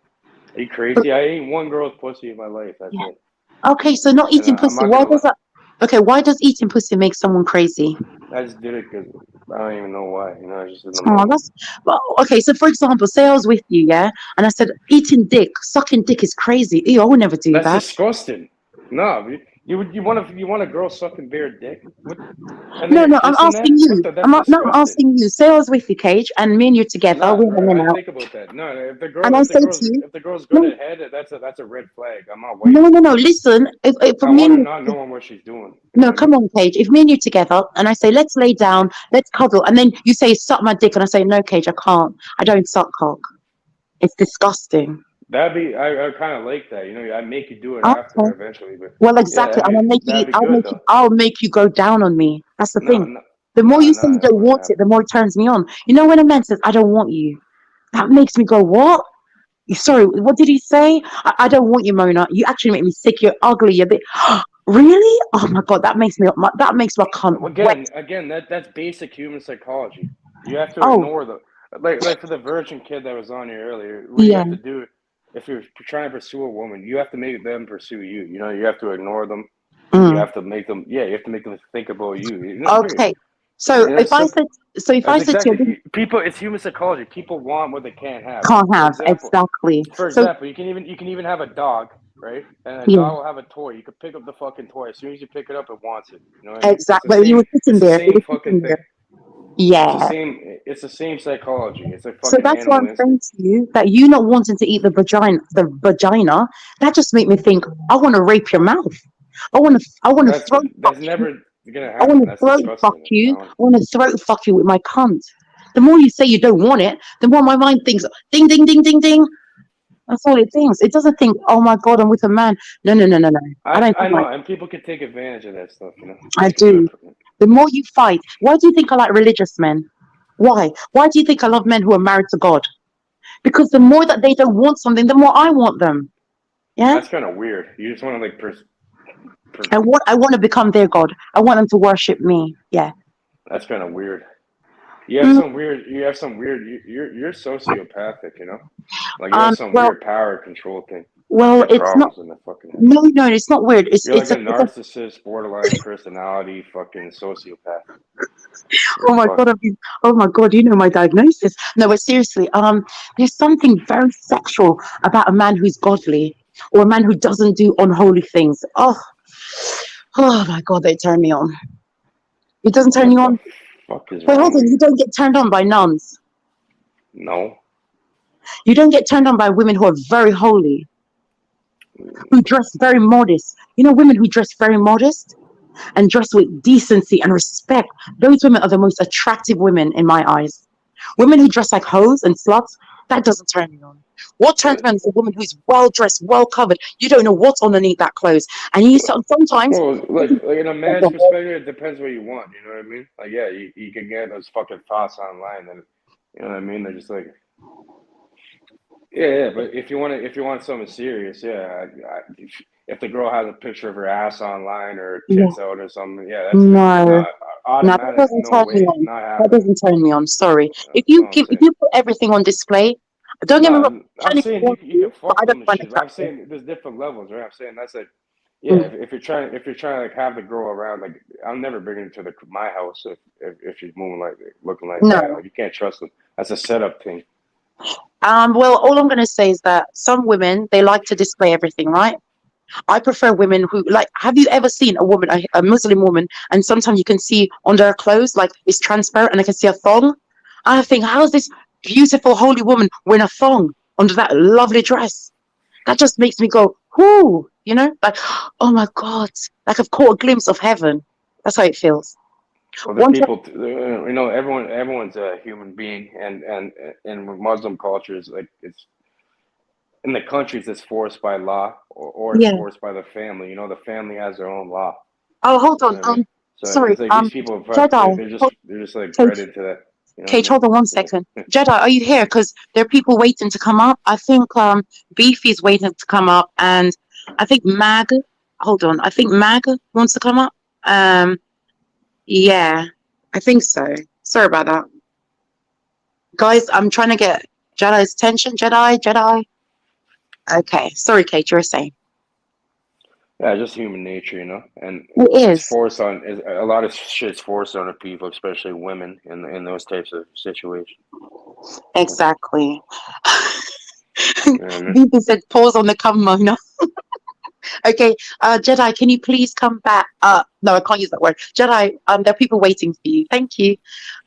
Speaker 2: Are you crazy? I ate one girl's pussy in my life. That's it.
Speaker 17: Okay, so not eating
Speaker 2: And I'm
Speaker 17: pussy.
Speaker 2: not
Speaker 17: Why
Speaker 2: gonna
Speaker 17: does that? Okay, why does eating pussy make someone crazy?
Speaker 2: I just did it because I don't even know why. You know, I just in the
Speaker 17: Oh,
Speaker 2: moment.
Speaker 17: that's well. Okay, so for example, say I was with you, yeah, and I said eating dick, sucking dick is crazy. Ew, I would never do
Speaker 2: That's
Speaker 17: that.
Speaker 2: disgusting. No, you want a girl sucking bare dick? What? And then
Speaker 17: No,
Speaker 2: you're
Speaker 17: no, I'm
Speaker 2: kissing that?
Speaker 17: asking you.
Speaker 2: What the? That's
Speaker 17: No, I'm
Speaker 2: disgusting.
Speaker 17: asking you. Say I was with you, Cage, and me and you together,
Speaker 2: Nah,
Speaker 17: we're
Speaker 2: bro,
Speaker 17: hanging
Speaker 2: I
Speaker 17: out,
Speaker 2: think about that. No, if the
Speaker 17: and I say to you,
Speaker 2: if the girl's good
Speaker 17: no,
Speaker 2: at head, that's a red flag. I'm not waiting.
Speaker 17: no. Listen, if
Speaker 2: I
Speaker 17: me
Speaker 2: want
Speaker 17: and
Speaker 2: her
Speaker 17: you,
Speaker 2: not knowing what she's doing.
Speaker 17: no, come on, Cage. If me and you together, and I say let's lay down, let's cuddle, and then you say suck my dick, and I say no, Cage, I can't. I don't suck cock. It's disgusting.
Speaker 2: That'd be I kind of like that. You know, I make you do it
Speaker 17: Okay.
Speaker 2: after eventually, but
Speaker 17: Well,
Speaker 2: yeah,
Speaker 17: exactly. And
Speaker 2: that'd be good though.
Speaker 17: I'll make you go down on me. That's the thing.
Speaker 2: No,
Speaker 17: The more you say you
Speaker 2: it
Speaker 17: don't
Speaker 2: wouldn't
Speaker 17: want it,
Speaker 2: happen.
Speaker 17: the more it turns me on. You know, when a man says, I don't want you, that makes me go, what? Sorry, what did he say? I don't want you, Mona. You actually make me sick. You're ugly. You're a bit. Really? Oh my God, that makes me cunt wet.
Speaker 2: Again, that's basic human psychology. You have to
Speaker 17: Oh,
Speaker 2: ignore the like for the virgin kid that was on here earlier. What you
Speaker 17: yeah.
Speaker 2: have to do if you're trying to pursue a woman, you have to make them pursue you. You know, you have to ignore them. You have to make them. Yeah, you have to make them think about you. You know,
Speaker 17: Okay. So if I said to you,
Speaker 2: people, it's human psychology. People want what they can't have.
Speaker 17: can't
Speaker 2: For
Speaker 17: have,
Speaker 2: example,
Speaker 17: exactly. So,
Speaker 2: you can even have a dog, right? And a
Speaker 17: yeah.
Speaker 2: dog will have a toy. You could pick up the fucking toy. As soon as you pick it up, it wants it. You know what I mean?
Speaker 17: Exactly. Well, you were sitting
Speaker 2: It's the
Speaker 17: there. You
Speaker 2: same
Speaker 17: were
Speaker 2: fucking
Speaker 17: sitting
Speaker 2: thing.
Speaker 17: there. Yeah.
Speaker 2: It's the same psychology. It's a
Speaker 17: So
Speaker 2: fucking
Speaker 17: that's what
Speaker 2: animal
Speaker 17: I'm saying
Speaker 2: instinct.
Speaker 17: to you, that you not wanting to eat the vagina, that just made me think, I want to rape your mouth. I want to throat fuck
Speaker 2: That's
Speaker 17: you.
Speaker 2: never gonna
Speaker 17: I want
Speaker 2: happen.
Speaker 17: to
Speaker 2: That's
Speaker 17: throat fuck
Speaker 2: disgusting.
Speaker 17: you. I want to throat fuck you with my cunt. The more you say you don't want it, the more my mind thinks, ding, ding, ding, ding, ding. That's all it thinks. It doesn't think, oh my God, I'm with a man. No. I don't
Speaker 2: I
Speaker 17: think
Speaker 2: know,
Speaker 17: like
Speaker 2: and people can take advantage of that stuff. You know.
Speaker 17: I do. The more you fight, why do you think I like religious men? Why? Why do you think I love men who are married to God? Because the more that they don't want something, the more I want them. Yeah.
Speaker 2: That's kind of weird. You just want to like.
Speaker 17: I want to become their God. I want them to worship me. Yeah.
Speaker 2: That's kind of weird. You have some weird. You're sociopathic. You know, like you have some weird power control thing.
Speaker 17: Well, it's not.
Speaker 2: In the fucking head.
Speaker 17: No, it's not weird.
Speaker 2: You're like a narcissist, borderline personality, fucking sociopath.
Speaker 17: Oh my God, you know my diagnosis. No, but seriously, there's something very sexual about a man who's godly or a man who doesn't do unholy things. Oh my God, they turn me on. It doesn't turn you on.
Speaker 2: Fuck is
Speaker 17: Wait,
Speaker 2: wrong
Speaker 17: hold on.
Speaker 2: with
Speaker 17: You don't get turned on by nuns.
Speaker 2: No.
Speaker 17: You don't get turned on by women who are very holy, who dress very modest. You know, women who dress very modest and dress with decency and respect. Those women are the most attractive women in my eyes. Women who dress like hoes and sluts, that doesn't turn me on. What turns me on is a woman who's well dressed, well covered. You don't know what's underneath that clothes, and you sometimes.
Speaker 2: Well, like in a man's perspective, it depends what you want. You know what I mean? Like, yeah, you can get those fucking thoughts online, and you know what I mean. They're just like, yeah. But if you want something serious, yeah. If the girl has a picture of her ass online or tits out or something, yeah, that's
Speaker 17: No,
Speaker 2: automatic.
Speaker 17: that doesn't turn me on.
Speaker 2: Not
Speaker 17: That
Speaker 2: happening.
Speaker 17: doesn't turn me on. Sorry. If you put everything on display, don't get me wrong.
Speaker 2: I'm saying you can fuck
Speaker 17: I don't
Speaker 2: them and
Speaker 17: find
Speaker 2: shit.
Speaker 17: it
Speaker 2: I'm saying there's different levels, right? I'm saying that's like, yeah. If you're trying to like have the girl around, like I'm never bringing her to my house if she's moving like looking like that. Like you can't trust them. That's a setup thing.
Speaker 17: Well, all I'm going to say is that some women, they like to display everything, right? I prefer women who, like, have you ever seen a woman, a Muslim woman, and sometimes you can see under her clothes, like, it's transparent and I can see a thong? I think, how is this beautiful, holy woman wearing a thong under that lovely dress? That just makes me go, whoo, you know, like, oh my God, like I've caught a glimpse of heaven. That's how it feels.
Speaker 2: Well, the people, you know, everyone's a human being, and in Muslim cultures, like it's in the countries, it's forced by law or it's forced by the family. You know, the family has their own law.
Speaker 17: Oh, hold on.
Speaker 2: You know what I mean? So
Speaker 17: Sorry.
Speaker 2: it's like these people,
Speaker 17: Jedi.
Speaker 2: they're just like bred into that. You know
Speaker 17: Kate, hold on one second. Jedi, are you here? Because there are people waiting to come up. I think Beefy's waiting to come up, and I think Mag. Hold on. I think Mag wants to come up. Yeah, I think so. Sorry about that, guys. I'm trying to get Jedi's attention. Jedi. Okay. Sorry, Kate. You were saying.
Speaker 2: Yeah, just human nature, you know, and
Speaker 17: it is.
Speaker 2: It's forced on a lot of shit's forced on people, especially women, in those types of situations.
Speaker 17: Exactly. Beefy said, "Pause on the camera." No. Okay, Jedi, can you please come back? No, I can't use that word. Jedi, there are people waiting for you. Thank you.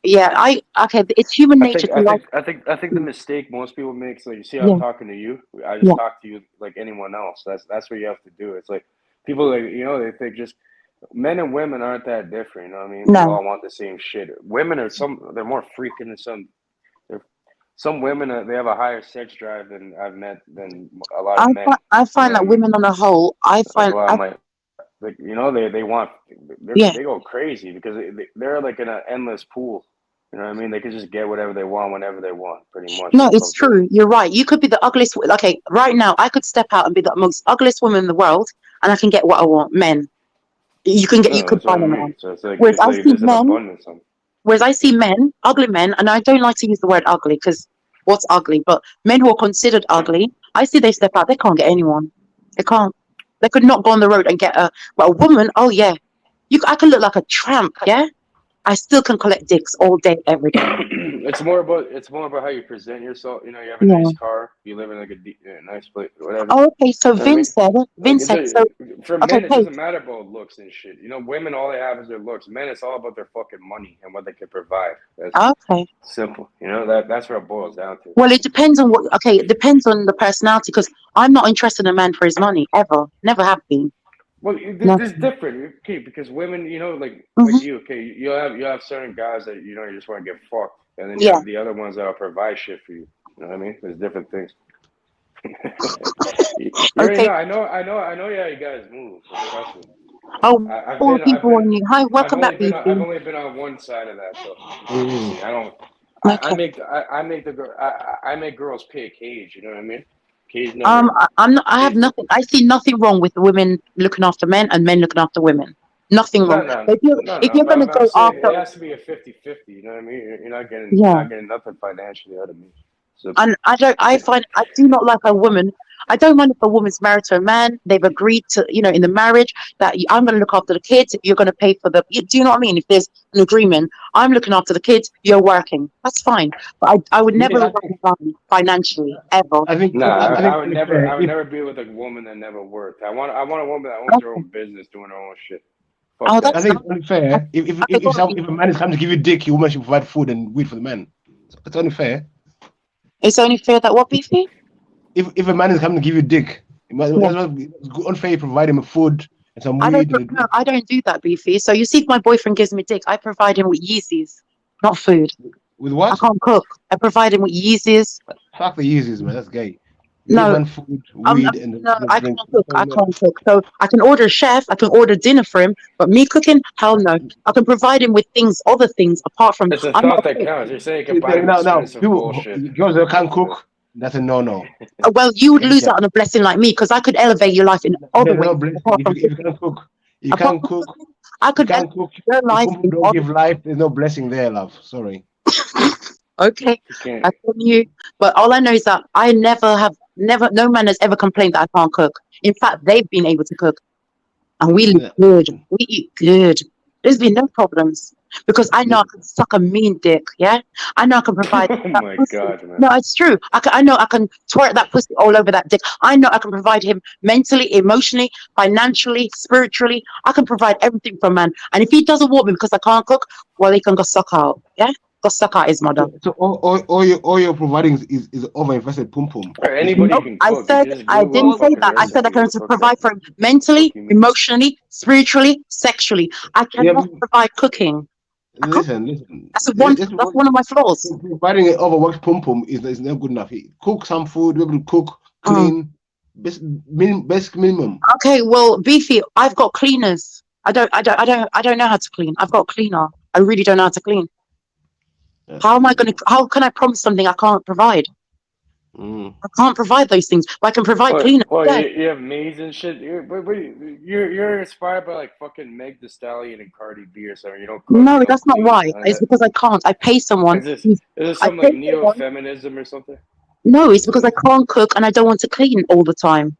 Speaker 17: Yeah, okay. It's human nature to like.
Speaker 2: I think the mistake most people make. So you see, I'm talking to you. I just talk to you like anyone else. That's what you have to do. It's like people, like, you know, they think just men and women aren't that different. You know what I mean?
Speaker 17: No.
Speaker 2: We all want the same shit. Women are they're more freaking than some. Some women, they have a higher sex drive than I've met than a lot of men.
Speaker 17: I find that women on the whole,
Speaker 2: like, you know, they want, they go crazy because they're like in an endless pool. You know what I mean? They can just get whatever they want whenever they want, pretty much.
Speaker 17: No, it's true. You're right. You could be the ugliest. Okay, right now, I could step out and be the most ugliest woman in the world, and I can get what I want. Men, you could find them around.
Speaker 2: So it's like,
Speaker 17: Whereas I see men,
Speaker 2: abundance of them.
Speaker 17: Whereas I see men, ugly men, and I don't like to use the word ugly because what's ugly? But men who are considered ugly, I see they step out, they can't get anyone. They can't. They could not go on the road and get but a woman, oh yeah. I can look like a tramp, yeah? I still can collect dicks all day, every day.
Speaker 2: It's more about how you present yourself. You know, you have a nice car, you live in like a nice place, whatever.
Speaker 17: Oh, okay. So Vince said,
Speaker 2: for men, it doesn't matter about looks and shit. You know, women, all they have is their looks. Men, it's all about their fucking money and what they can provide. That's simple. You know, that's where it boils down to.
Speaker 17: Well, it depends on it depends on the personality, because I'm not interested in a man for his money, ever. Never have been.
Speaker 2: Well, this is different, okay? Because women, you know, like you, okay, you have certain guys that, you know, you just want to get fucked, and then you have the other ones that'll provide shit for you. You know what I mean? There's different things. I know. Yeah, you guys move.
Speaker 17: Hi, welcome back,
Speaker 2: I've only been on one side of that, so I don't. I make girls pay a cage. You know what I mean?
Speaker 17: I have nothing. I see nothing wrong with women looking after men and men looking after women. Nothing wrong. If you're going to go after,
Speaker 2: it has to be a 50-50. You know what I mean? You're not getting nothing financially out of me. So,
Speaker 17: and I do not like a woman. I don't mind if a woman's married to a man. They've agreed to, you know, in the marriage that I'm going to look after the kids. You're going to pay for do you know what I mean? If there's an agreement, I'm looking after the kids. You're working. That's fine. But I would never let it down financially ever.
Speaker 2: I would never be with a woman that never worked. I want a woman that owns her own business, doing her own shit.
Speaker 19: I think it's unfair. If a man is coming to give you dick, you woman should provide food and weed for the man. It's unfair.
Speaker 17: It's only fair that what, Beefy?
Speaker 19: If a man is coming to give you dick, it's unfair you provide him with food and some weed.
Speaker 17: I don't do that, Beefy. So you see, if my boyfriend gives me dick, I provide him with Yeezys, not food.
Speaker 19: With what?
Speaker 17: I can't cook. I provide him with Yeezys.
Speaker 19: Fuck the Yeezys, man. That's gay.
Speaker 17: No,
Speaker 19: food, weed,
Speaker 17: I can't cook. I can't cook. So I can order a chef. I can order dinner for him. But me cooking, hell no. I can provide him with other things apart from.
Speaker 2: It's a thought that counts. You're saying you can buy bullshit.
Speaker 19: Girls that can't cook, that's a no.
Speaker 17: Well, you would lose out on a blessing like me, because I could elevate your life in other ways.
Speaker 19: If you can't cook, you can't cook.
Speaker 17: I could elevate your life.
Speaker 19: Don't give life. There's no blessing there, love. Sorry.
Speaker 17: Okay, I tell you. But all I know is that I no man has ever complained that I can't cook. In fact, they've been able to cook, and we live good. We eat good. There's been no problems. because I know I can suck a mean dick. Yeah, I know I can provide.
Speaker 2: Oh
Speaker 17: That
Speaker 2: my
Speaker 17: pussy.
Speaker 2: God, man.
Speaker 17: No, it's true. I know I can twerk that pussy all over that dick. I know I can provide him mentally, emotionally, financially, spiritually. I can provide everything for a man. And if he doesn't want me because I can't cook, well, he can go suck out. Yeah, go suck out his mother.
Speaker 19: So all you're providing is over-invested pum pum.
Speaker 2: Anybody
Speaker 17: No,
Speaker 2: can
Speaker 17: I
Speaker 2: cook.
Speaker 17: said I didn't say that. I said I can provide for him mentally, emotionally, spiritually, sexually. I cannot provide cooking.
Speaker 19: Listen.
Speaker 17: That's one of my flaws.
Speaker 19: Providing an overworked pum pum is not good enough. Cook some food, be able to cook, clean, basic minimum.
Speaker 17: Okay, well, Beefy, I've got cleaners. I don't know how to clean. I've got a cleaner. I really don't know how to clean. How can I promise something I can't provide? I can't provide those things, but I can provide cleaner.
Speaker 2: You have maids and shit. You're inspired by like fucking Meg Thee Stallion and Cardi B or something. You don't cook.
Speaker 17: No, that's not why. It's because I can't. I pay someone.
Speaker 2: Is this some like neo-feminism or something?
Speaker 17: No, it's because I can't cook and I don't want to clean all the time.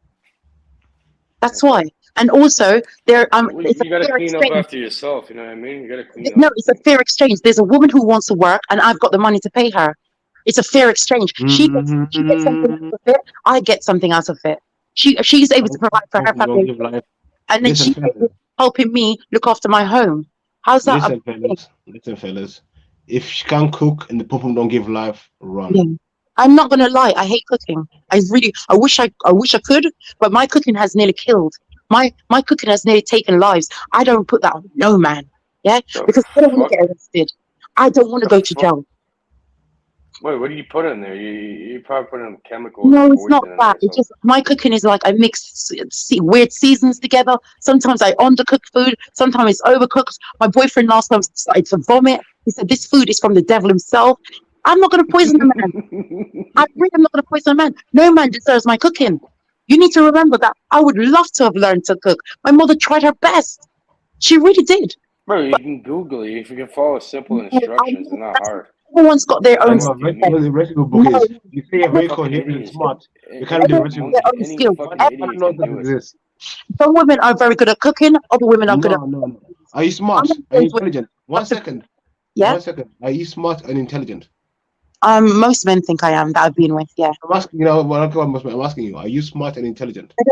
Speaker 17: That's why. And also,
Speaker 2: you gotta clean up after yourself. You know what I mean? You gotta clean up.
Speaker 17: No, it's a fair exchange. There's a woman who wants to work, and I've got the money to pay her. It's a fair exchange. She gets something out of it. I get something out of it. She's able to provide for her family, and then she's helping me look after my home. How's that?
Speaker 19: Listen, fellas. If she can't cook and the pum don't give life, run.
Speaker 17: Yeah. I'm not gonna lie. I hate cooking. I wish I could, but my cooking has nearly killed. My cooking has nearly taken lives. I don't put that on no man. Yeah, because I don't want to get arrested. I don't want to go to jail.
Speaker 2: Wait, what do you put in there? You probably put in chemicals.
Speaker 17: No, it's not that. It's just my cooking is like I mix weird seasons together. Sometimes I undercook food. Sometimes it's overcooked. My boyfriend last time started to vomit. He said this food is from the devil himself. I'm not going to poison a man. I really am not going to poison a man. No man deserves my cooking. You need to remember that I would love to have learned to cook. My mother tried her best. She really did.
Speaker 2: Bro, you can Google it. If you can follow simple instructions, it's not hard.
Speaker 17: Everyone's got their own
Speaker 19: skill. The recipe book is you say you're very coherent and smart. You can't do the recipe book.
Speaker 17: Some women are very good at cooking. Other women are good at.
Speaker 19: No. Are you smart? Are you intelligent? 1 second.
Speaker 17: Yeah.
Speaker 19: 1 second. Are you smart and intelligent?
Speaker 17: Most men think I am that I've been with. Yeah.
Speaker 19: I'm asking. I'm asking you. Are you smart and intelligent?
Speaker 17: I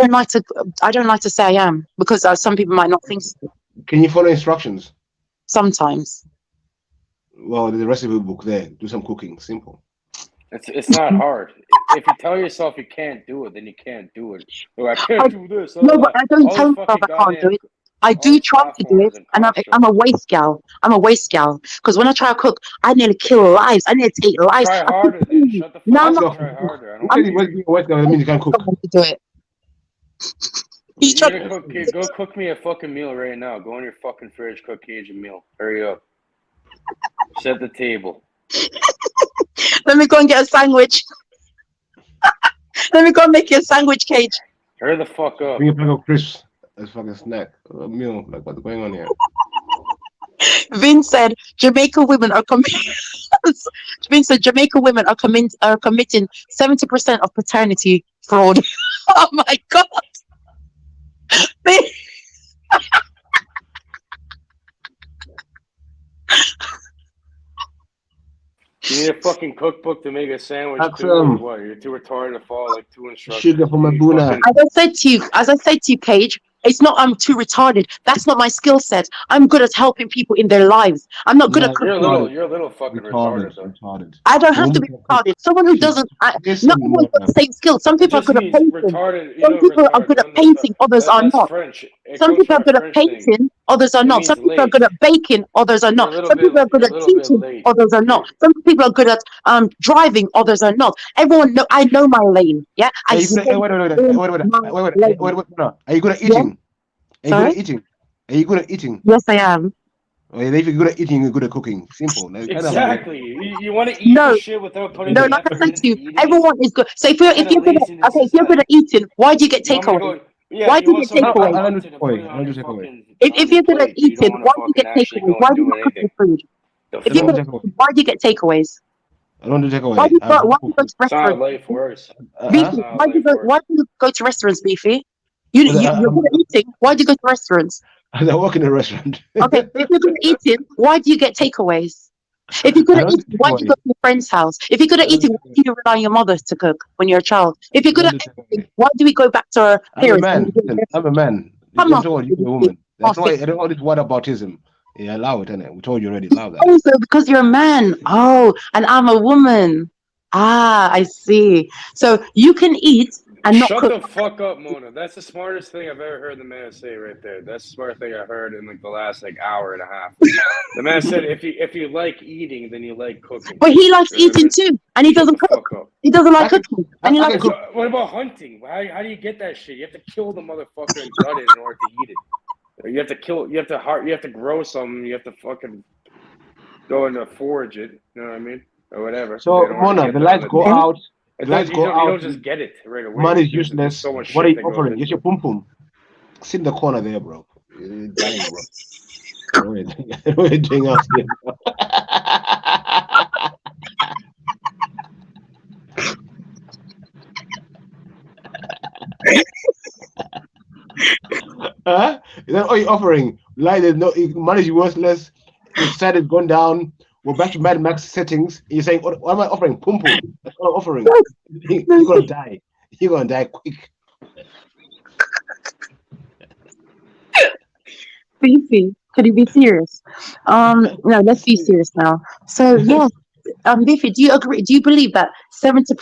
Speaker 17: don't like to say I am because some people might not think so.
Speaker 19: Can you follow instructions?
Speaker 17: Sometimes.
Speaker 19: Well, there's a recipe book there. Do some cooking. Simple.
Speaker 2: It's not hard. If you tell yourself you can't do it, then you can't do it. I can't do this.
Speaker 17: No, but I don't tell myself I can't do it. I do try to do it, and I'm a waste gal. I'm a waste gal because when I try to cook, I nearly kill lives. I nearly take lives.
Speaker 2: Try harder, then. Shut the fuck up. Try harder.
Speaker 19: I don't mean you can't cook.
Speaker 17: To do it.
Speaker 2: Go cook me a fucking meal right now. Go in your fucking fridge, cook Cajun a meal. Hurry up. Set the table.
Speaker 17: Let me go and get a sandwich. Let me go and make you a sandwich, Cage.
Speaker 2: Hurry the fuck up.
Speaker 19: Bring a pack of crisps. That's fucking snack. A meal. Like what's going on here?
Speaker 17: Vin said Jamaican women are Vin said Jamaican women are committing 70% of paternity fraud. Oh my god.
Speaker 2: You need a fucking cookbook to make a sandwich too, or what? You're too retarded to follow like 2 instructions.
Speaker 19: Sugar for my buna.
Speaker 17: As I said to you, Cage, it's not I'm too retarded. That's not my skill set. I'm good at helping people in their lives. I'm not good at cooking.
Speaker 2: You're a little fucking retarded.
Speaker 17: I don't have to be retarded. Someone who doesn't. Not everyone's got the same skill. Some people are good at painting. Some people are good at painting. Others are not. Some people are good at painting. Others are not. Some people are good at baking. Others are not. Some people are good at teaching. Others are not. Some people are good at driving. Others are not. Everyone know. I know my lane. Yeah.
Speaker 19: Are you good at eating? Are you good at eating?
Speaker 17: Yes, I am.
Speaker 19: Well, if you're good at eating, you're good at cooking. Simple.
Speaker 2: Exactly. You want to eat the shit without putting
Speaker 17: no, like I said to you, everyone is good. So if you're good at eating, why do you get takeaway? Why do you get takeaway? If you're good at eating, why do you get takeaway? Why do you not cook your food? If you're good at eating, why do you get takeaways?
Speaker 19: I don't do takeaway.
Speaker 17: Why do you go to restaurants?
Speaker 2: Life worse.
Speaker 17: Beefy, why do you go to restaurants, Beefy? You're good at eating. Why do you go to restaurants?
Speaker 19: As I work in a restaurant.
Speaker 17: Okay, if you're gonna eat it, why do you get takeaways? If you're gonna eat it, why do you go to your friend's house? If you're gonna eat it, why do you rely on your mother to cook when you're a child? If you're gonna eat it, why do we go back to our parents?
Speaker 19: I'm a man.
Speaker 17: Come on.
Speaker 19: You're a woman. That's why I don't know this whataboutism. Yeah, allow it, innit? We told you already, allow that.
Speaker 17: Also, because you're a man. Oh, and I'm a woman. Ah, I see. So you can eat and not
Speaker 2: Shut
Speaker 17: cook.
Speaker 2: the fuck up, Mona. That's the smartest thing I've ever heard the man say right there. That's the smartest thing I heard in like the last like hour and a half. The man said if you like eating, then you like cooking.
Speaker 17: But he likes eating too, and he doesn't cook. He doesn't like cooking, and he likes.
Speaker 2: What about hunting? How do you get that shit? You have to kill the motherfucker and gut it in order to eat it. You have to kill. You have to grow something. You have to fucking go and forage it. You know what I mean, or whatever.
Speaker 19: So Mona, the lights go out.
Speaker 2: You don't just get it right away.
Speaker 19: Man is useless.
Speaker 2: So much
Speaker 19: what are
Speaker 2: shit
Speaker 19: you
Speaker 2: that goes
Speaker 19: offering?
Speaker 2: into
Speaker 19: It's your pum pum. Sit in the corner there, bro. You're dying, bro. What are you doing out there, bro? Huh? Is that all you're offering? Like, there's no money is worthless. The side has gone down. We're back to Mad Max settings. You're saying, what am I offering? Pum pum. That's what I'm offering. You're gonna die. You're gonna die quick.
Speaker 17: Beefy, could you be serious? No, let's be serious now. So yes, Beefy, do you agree? Do you believe that 70%?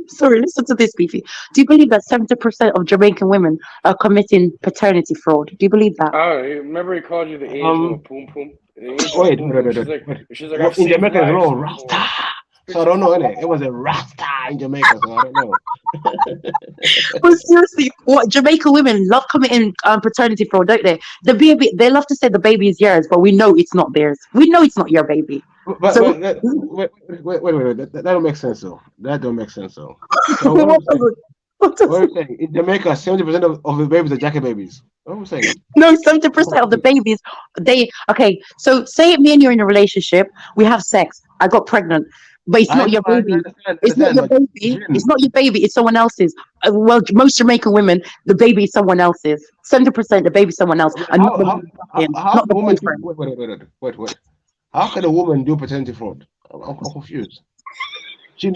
Speaker 17: Sorry, listen to this, Beefy. Do you believe that 70% of Jamaican women are committing paternity fraud? Do you believe that?
Speaker 2: Oh, remember he called you the angel of Poom Poom?
Speaker 19: Wait.
Speaker 2: She's like, I've
Speaker 19: in Jamaica,
Speaker 2: saved
Speaker 19: it's
Speaker 2: lives
Speaker 19: all Rasta. So I don't know, innit? It was a Rasta in Jamaica, so I don't know.
Speaker 17: But seriously, what Jamaican women love committing paternity fraud, don't they? The baby, they love to say the baby is yours, but we know it's not theirs. We know it's not your baby.
Speaker 19: Wait,
Speaker 17: So
Speaker 19: that don't make sense, though. That don't make sense, though. So what are you saying? In Jamaica, 70% of the babies are jacket babies. What am I saying?
Speaker 17: no, 70% of the babies, okay. So say me and you're in a relationship, we have sex, I got pregnant, but it's not your baby. It's not your baby. It's not your baby. It's someone else's. Well, most Jamaican women, the baby is someone else's. 70% the baby is someone else, and not the boyfriend.
Speaker 19: Wait. How can a woman do paternity fraud? I'm confused. She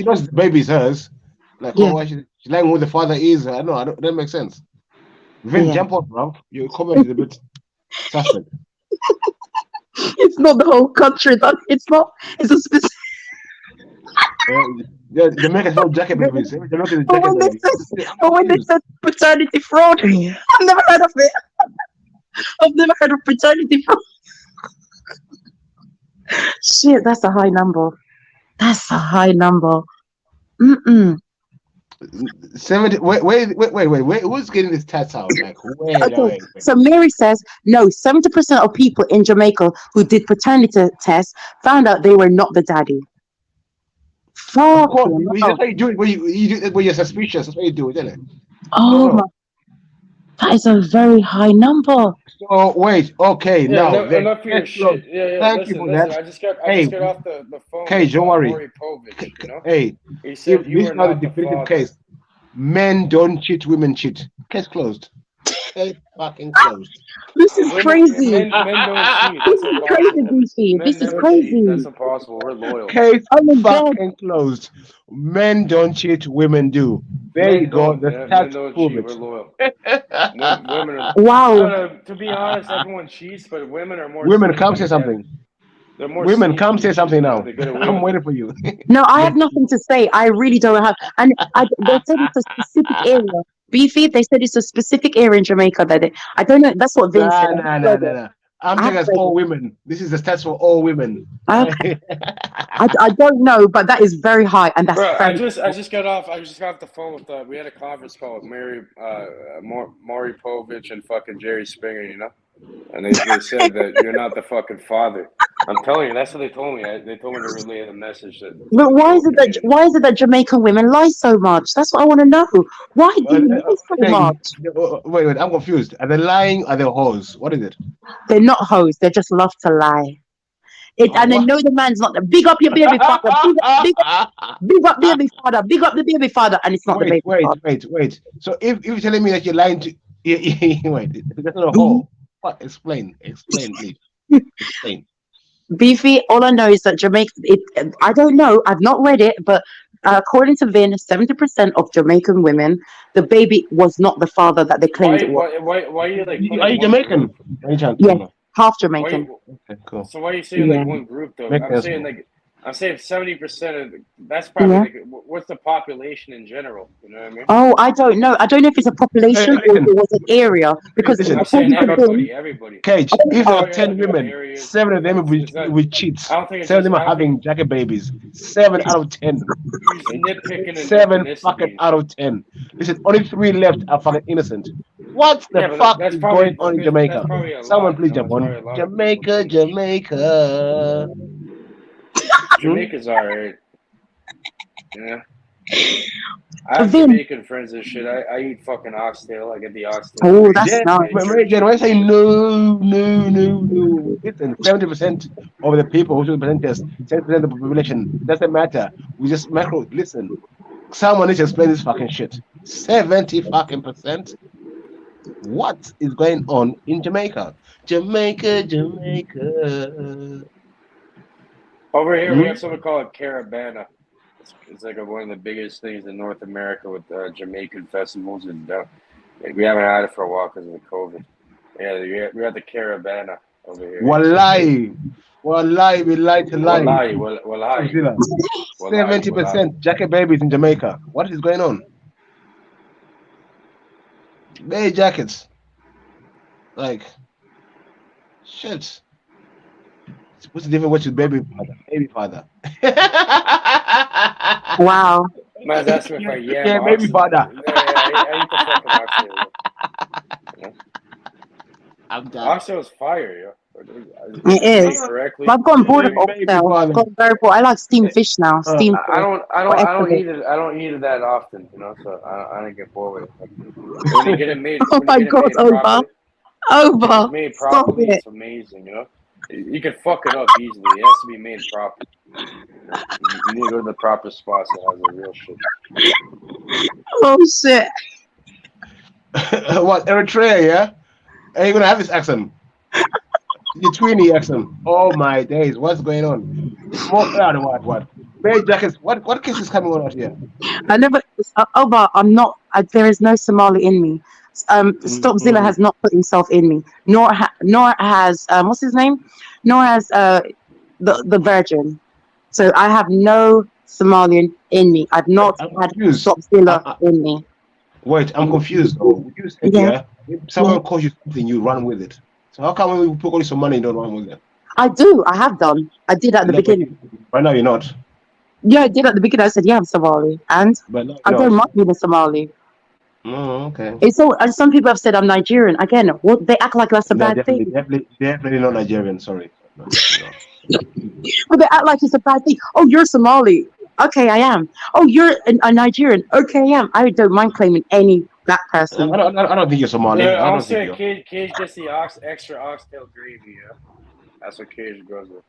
Speaker 19: knows the baby is hers. Like, why she's lying who the father is. I don't. That doesn't make sense. Vin, jump off, bro. Your comment is a bit suspect.
Speaker 17: It's not the whole country. It's not. It's a specific.
Speaker 19: Jamaica's not jacket babies.
Speaker 17: But when they said paternity fraud, I've never heard of it. I've never heard of paternity fraud. Shit, that's a high number. That's a high number.
Speaker 19: 70. Wait. Who's getting this tats out? Like, wait.
Speaker 17: So Mary says no. 70% of people in Jamaica who did paternity tests found out they were not the daddy.
Speaker 19: Fuck. That's how you do it. When you're suspicious, that's what you do it, isn't it?
Speaker 17: Oh, that is a very high number.
Speaker 19: So wait, okay, now
Speaker 2: enough of your shit.
Speaker 19: Thank you for that.
Speaker 2: I just got off the phone.
Speaker 19: Okay, don't worry.
Speaker 2: Povich, you know?
Speaker 19: Hey,
Speaker 2: he said
Speaker 19: this is not a definitive case. Men don't cheat, women cheat. Case closed. Case fucking closed.
Speaker 17: This is crazy.
Speaker 2: Men don't cheat.
Speaker 17: This is crazy, DC. This is crazy.
Speaker 2: That's impossible. We're loyal.
Speaker 19: Case fucking closed. Men don't cheat, women do. There you go. The stats prove it.
Speaker 2: We're loyal. Women are.
Speaker 17: Wow.
Speaker 2: To be honest, everyone cheats, but women are more.
Speaker 19: Women, come say something. Women, come say something now. I'm waiting for you.
Speaker 17: No, I have nothing to say. I really don't have. And they said it's a specific area. Beefy, they said it's a specific area in Jamaica that I don't know. That's what Vince said.
Speaker 19: No. I'm saying as all women. This is the stats for all women.
Speaker 17: Okay. I don't know, but that is very high, and that's.
Speaker 2: Bro, I just got off the phone with. We had a conference call with Maury Povich and fucking Jerry Springer, you know, and they said that you're not the fucking father. I'm telling you, that's what they told me. They told me to relay the message that.
Speaker 17: But why is it that Jamaican women lie so much? That's what I want to know. Why do you lie so much?
Speaker 19: Wait, I'm confused. Are they lying? Are they hoes? What is it?
Speaker 17: They're not hoes. They just love to lie. And they know the man's not the big up your baby father, big up baby father, big up the baby father, and it's not the baby father.
Speaker 19: Wait. So if you're telling me that you're lying to, wait, that's not a hoe. What? Explain, please. Explain.
Speaker 17: Beefy, all I know is that Jamaica, I don't know, I've not read it, but according to Vin, 70% of Jamaican women, the baby was not the father that they claimed it was.
Speaker 2: Why are you like?
Speaker 19: Are you Jamaican?
Speaker 17: Yes, half Jamaican.
Speaker 19: Okay, cool.
Speaker 2: So why are you saying like one group though? I'm saying 70% of that's probably like what's the population in general? You know what I mean?
Speaker 17: Oh, I don't know. I don't know if it's a population or if it was an area because
Speaker 2: I'm saying everybody.
Speaker 19: Cage. If there are 10 women, 7 of them will cheat. 7 of them are having jacket babies. 7 out of 10. 7 fucking out of 10. Listen, only 3 left are fucking innocent. What the fuck is going on in Jamaica? Someone please jump on. Jamaica.
Speaker 2: Jamaica's alright. Yeah. I have Jamaican friends and shit. I eat fucking oxtail. I get the oxtail.
Speaker 17: Oh, that's nice.
Speaker 19: Jen, why say no? Listen, 70% of the people who present us, 70% of the population, doesn't matter. We just macro. Listen, someone needs to explain this fucking shit. 70 fucking percent. What is going on in Jamaica? Jamaica.
Speaker 2: Over here, we have something called Caravana. It's like one of the biggest things in North America with Jamaican festivals, and we haven't had it for a while because of the COVID. Yeah, we had the Caravana over here.
Speaker 19: Wallahi, we lie to lie.
Speaker 2: Wallahi.
Speaker 19: 70% jacket babies in Jamaica. What is going on? Baby jackets. Like, shit. What's the difference with baby father?
Speaker 17: Wow.
Speaker 2: Man's asking for
Speaker 19: baby father.
Speaker 2: I eat the fucking oxtail. I'm done. Oxtail's fire, yo.
Speaker 17: It is. But I've gone bored of oxtail. I've gone very bored. I like steamed fish now. Steamed.
Speaker 2: I don't eat it. I don't eat it that often, you know. So I don't get bored with it. When you get it made,
Speaker 17: oh my God, over.
Speaker 2: It's made properly. It's amazing, you know. You can fuck it up easily. It has to be made properly. You need to go to the proper spots that has the real shit.
Speaker 17: Oh shit.
Speaker 19: What, Eritrea, yeah? Are you gonna have this accent? The Tweenie accent. Oh my days, what's going on? Smoke out of what? Bear jackets. What case is coming on out here?
Speaker 17: I never but I'm not there is no Somali in me. Stopzilla has not put himself in me, nor has what's his name? Nor has the Virgin. So I have no Somalian in me. I've not had Stopzilla in me.
Speaker 19: Wait, I'm confused though. You said, if someone calls you something, you run with it. So how come when we put all this money, you don't run with it?
Speaker 17: I do. I have done. I did at the beginning.
Speaker 19: Right now, you're not.
Speaker 17: Yeah, I did at the beginning. I said, yeah, I'm Somali, and I don't mind being a Somali.
Speaker 19: Oh, okay.
Speaker 17: It's so, and some people have said I'm Nigerian. Again, what they act like that's a bad thing.
Speaker 19: Definitely not Nigerian. Sorry. No.
Speaker 17: But they act like it's a bad thing. Oh, you're Somali. Okay, I am. Oh, you're a Nigerian. Okay, I am. I don't mind claiming any black person.
Speaker 19: I don't think you're Somali.
Speaker 2: Yeah, I don't think Cage gets the extra oxtail gravy. Yeah, that's what Cage goes with.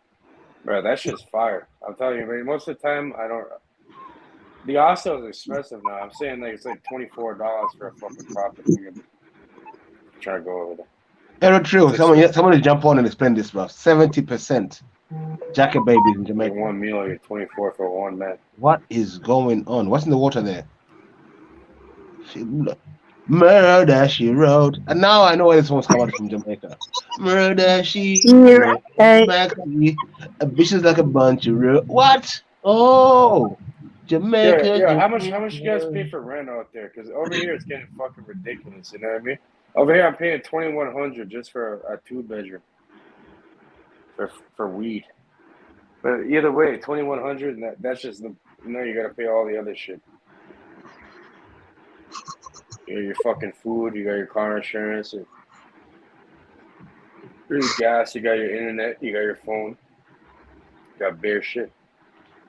Speaker 2: Bro, that shit's fire. I'm telling you, man. Most of the time, I don't. The oxtail is expensive now. I'm saying like it's like $24 for a fucking proper thing. Try to go over there.
Speaker 19: Eritrea, someone jump on and explain this, bro. 70% jacket babies in Jamaica.
Speaker 2: One meal, you're 24 for one man.
Speaker 19: What is going on? What's in the water there? Murder she wrote, and now I know where this one's coming from Jamaica. Murder she wrote, a bitch is like a bunch of real. What? Oh, Jamaica.
Speaker 2: Yeah. How much you guys pay for rent out there? Because over here it's getting fucking ridiculous. You know what I mean? Over here I'm paying $2,100 just for a 2-bedroom for weed. But either way, $2,100, and that's just the you gotta pay all the other shit. You got your fucking food, you got your car insurance, your gas, you got your internet, you got your phone, you got bare shit.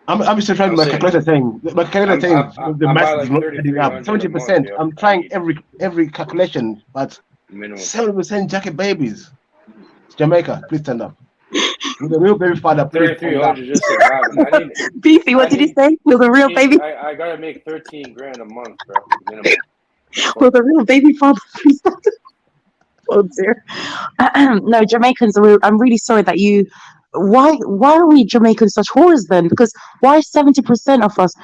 Speaker 19: I'm still trying my calculator thing. My calculator thing, the math is not adding up. 70%. I'm trying every calculation, but 70% jacket babies. Jamaica, please stand up. With the real baby father, please stand up.
Speaker 2: Just surviving.
Speaker 17: Beefy, what did he say? With a real baby?
Speaker 2: I gotta make $13,000 a month, bro. Minimum.
Speaker 17: With a real baby father, please stand up. Oh dear. No, Jamaicans. I'm really sorry that you. Why are we Jamaicans such whores then? Because why 70% of us?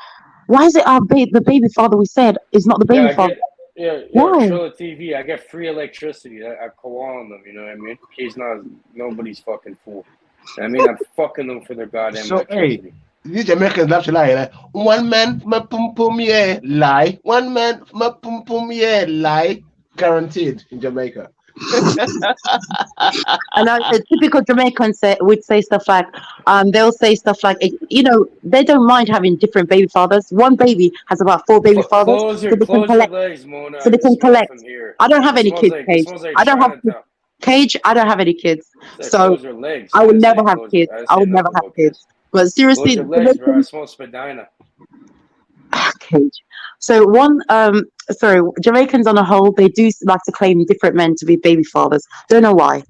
Speaker 17: Why is it the baby father we said is not the baby father? Why?
Speaker 2: Trilla TV. I get free electricity. I call on them. You know what I mean? He's not nobody's fucking fool. I mean, I'm fucking them for their goddamn electricity.
Speaker 19: These Jamaicans love to lie. Like, one man for my pum pum yeah lie. One man for my pum pum yeah lie. Guaranteed in Jamaica.
Speaker 17: And a typical Jamaican would say stuff like, they'll say stuff like, you know, they don't mind having different baby fathers. One baby has about 4 baby fathers.
Speaker 2: Close your legs, Mona.
Speaker 17: So they can collect. I don't have any kids, Cage.
Speaker 2: Like
Speaker 17: I don't have Cage. I don't have any kids. So I would never have kids. I would never have kids. But seriously,
Speaker 2: close your legs, bro. I smell spadina.
Speaker 17: Cage. So Jamaicans on a whole, they do like to claim different men to be baby fathers. Don't know why.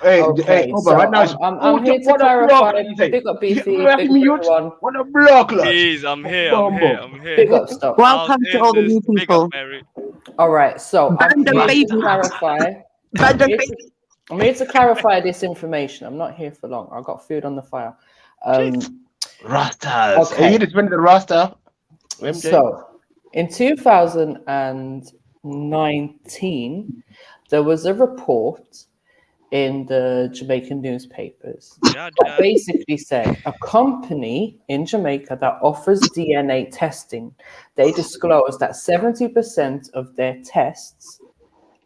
Speaker 19: Hey,
Speaker 14: so
Speaker 19: right now
Speaker 14: I'm here to clarify. Big up Beefy. Big up everyone.
Speaker 19: What a block,
Speaker 21: Please, I'm here.
Speaker 14: Big up stuff.
Speaker 17: Welcome to all the new people.
Speaker 14: All right, so I'm here to clarify. I'm here to clarify this information. I'm not here for long. I've got food on the fire.
Speaker 19: Rastas.
Speaker 14: Okay.
Speaker 19: You need to spend the Rasta.
Speaker 14: So, in 2019, there was a report in the Jamaican newspapers that basically said a company in Jamaica that offers DNA testing, they disclosed that 70% of their tests,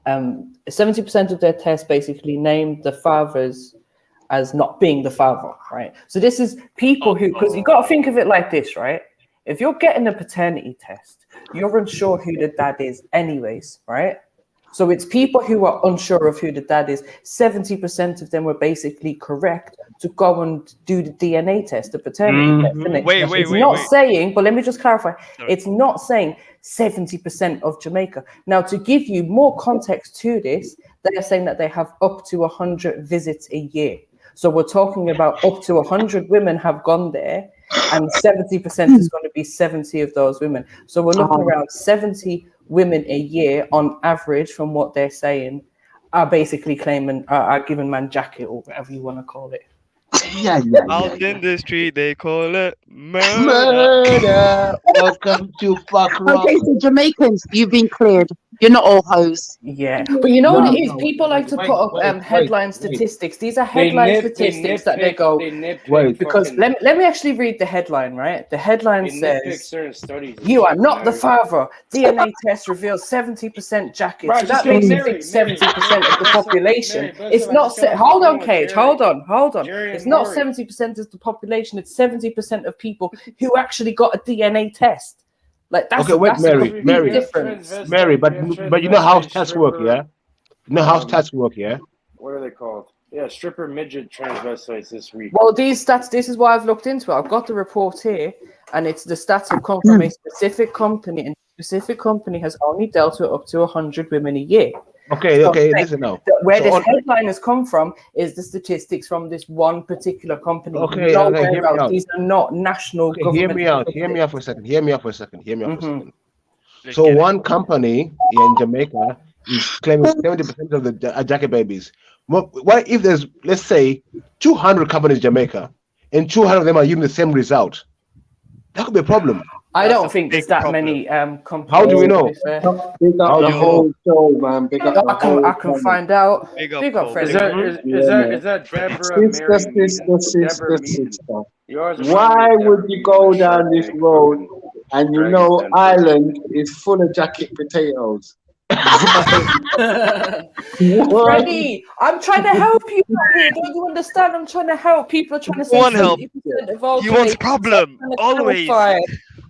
Speaker 14: 70% of their tests basically named the fathers as not being the father, right? So this is people who, because you got to think of it like this, right? If you're getting a paternity test, you're unsure who the dad is anyways, right? So it's people who are unsure of who the dad is. 70% of them were basically correct to go and do the DNA test, the paternity test. Isn't it? It's not saying, but let me just clarify. Sorry. It's not saying 70% of Jamaica. Now, to give you more context to this, they're saying that they have up to 100 visits a year. So we're talking about up to 100 women have gone there, and 70% is going to be 70 of those women. So we're looking around 70 women a year on average, from what they're saying, are basically claiming, are giving man jacket or whatever you want to call it.
Speaker 21: Out in the street, they call it murder.
Speaker 19: Welcome to fuck rock.
Speaker 17: Okay, so Jamaicans, you've been cleared. You're not all hoes.
Speaker 14: Yeah, but you know what it is? People like to put up headline statistics. These are headline statistics that they go. Because let me actually read the headline, right? The headline says, "You are not the father. DNA test reveals 70% jacket." So that makes it 70% of the population. It's not. Hold on, Cage. Hold on. It's not 70% of the population. It's 70% of people who actually got a DNA test. Like that's
Speaker 19: okay. Wait, Mary,
Speaker 14: difference.
Speaker 19: Mary, but you know how tests work, yeah? You know how tests work, yeah?
Speaker 2: What are they called? Yeah, stripper midget transvestites this week.
Speaker 14: Well, these stats. This is why I've looked into it. I've got the report here, and it's the stats have come from a specific company, and the specific company has only dealt with up to 100 women a year.
Speaker 19: Okay, listen now.
Speaker 14: Where this headline has come from is the statistics from this one particular company.
Speaker 19: Okay, hear me out.
Speaker 14: These are not national government.
Speaker 19: Hear me out for a second. So one company in Jamaica is claiming 70% of the jacket babies. What if there's, let's say, 200 companies in Jamaica, and 200 of them are using the same result? That could be a problem.
Speaker 14: I don't think there's that many companies.
Speaker 19: How do we know?
Speaker 15: Big up the whole show, man. Big up the whole
Speaker 14: I can find out. Big up Freddie.
Speaker 2: Is that Deborah
Speaker 15: Sister. Why would you go down this road and you know Ireland is full of jacket potatoes?
Speaker 14: Freddie, I'm trying to help you here. Don't you understand? I'm trying to help. People are trying to say
Speaker 21: help. You want problem always.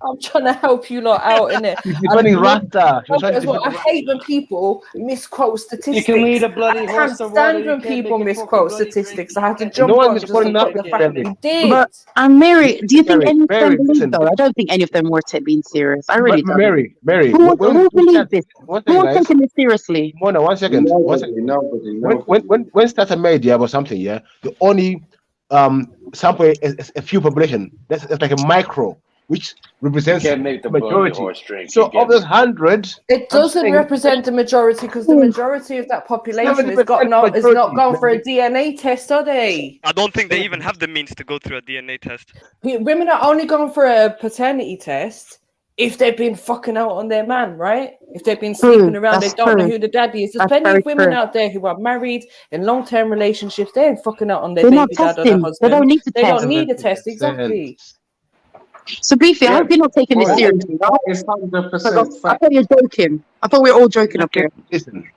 Speaker 14: I'm trying to help you lot out in it.
Speaker 19: Running Rasta.
Speaker 14: I hate when people misquote statistics.
Speaker 2: You can lead a bloody horse
Speaker 14: I can't stand when people misquote statistics. I had to jump on just
Speaker 19: putting up
Speaker 14: the fact that you did.
Speaker 17: But Mary, do you think any of them believe though? I don't think any of them were being serious. I really don't.
Speaker 19: Mary,
Speaker 17: who believes this? Who was taking this seriously?
Speaker 19: Mona, one second. When stats are made about something, yeah, the only sample is a few population. That's like a micro. which represents
Speaker 2: You can't make the
Speaker 19: majority.
Speaker 2: horse drink.
Speaker 19: So of those 100,
Speaker 14: it doesn't represent the majority because the majority of that population is not gone for a DNA test, are they?
Speaker 21: I don't think they even have the means to go through a DNA test.
Speaker 14: Women are only going for a paternity test if they've been fucking out on their man, right? If they've been sleeping around, they don't know who the daddy is. There's plenty of women out there who are married in long-term relationships. They ain't fucking out on their baby dad or their husband.
Speaker 17: They don't need to
Speaker 14: They
Speaker 17: test.
Speaker 14: don't need a test, exactly.
Speaker 17: So Beefy, I hope you're not taking this seriously.
Speaker 15: It's 100%
Speaker 17: I thought you were joking. I thought we were all joking up here.
Speaker 19: Listen.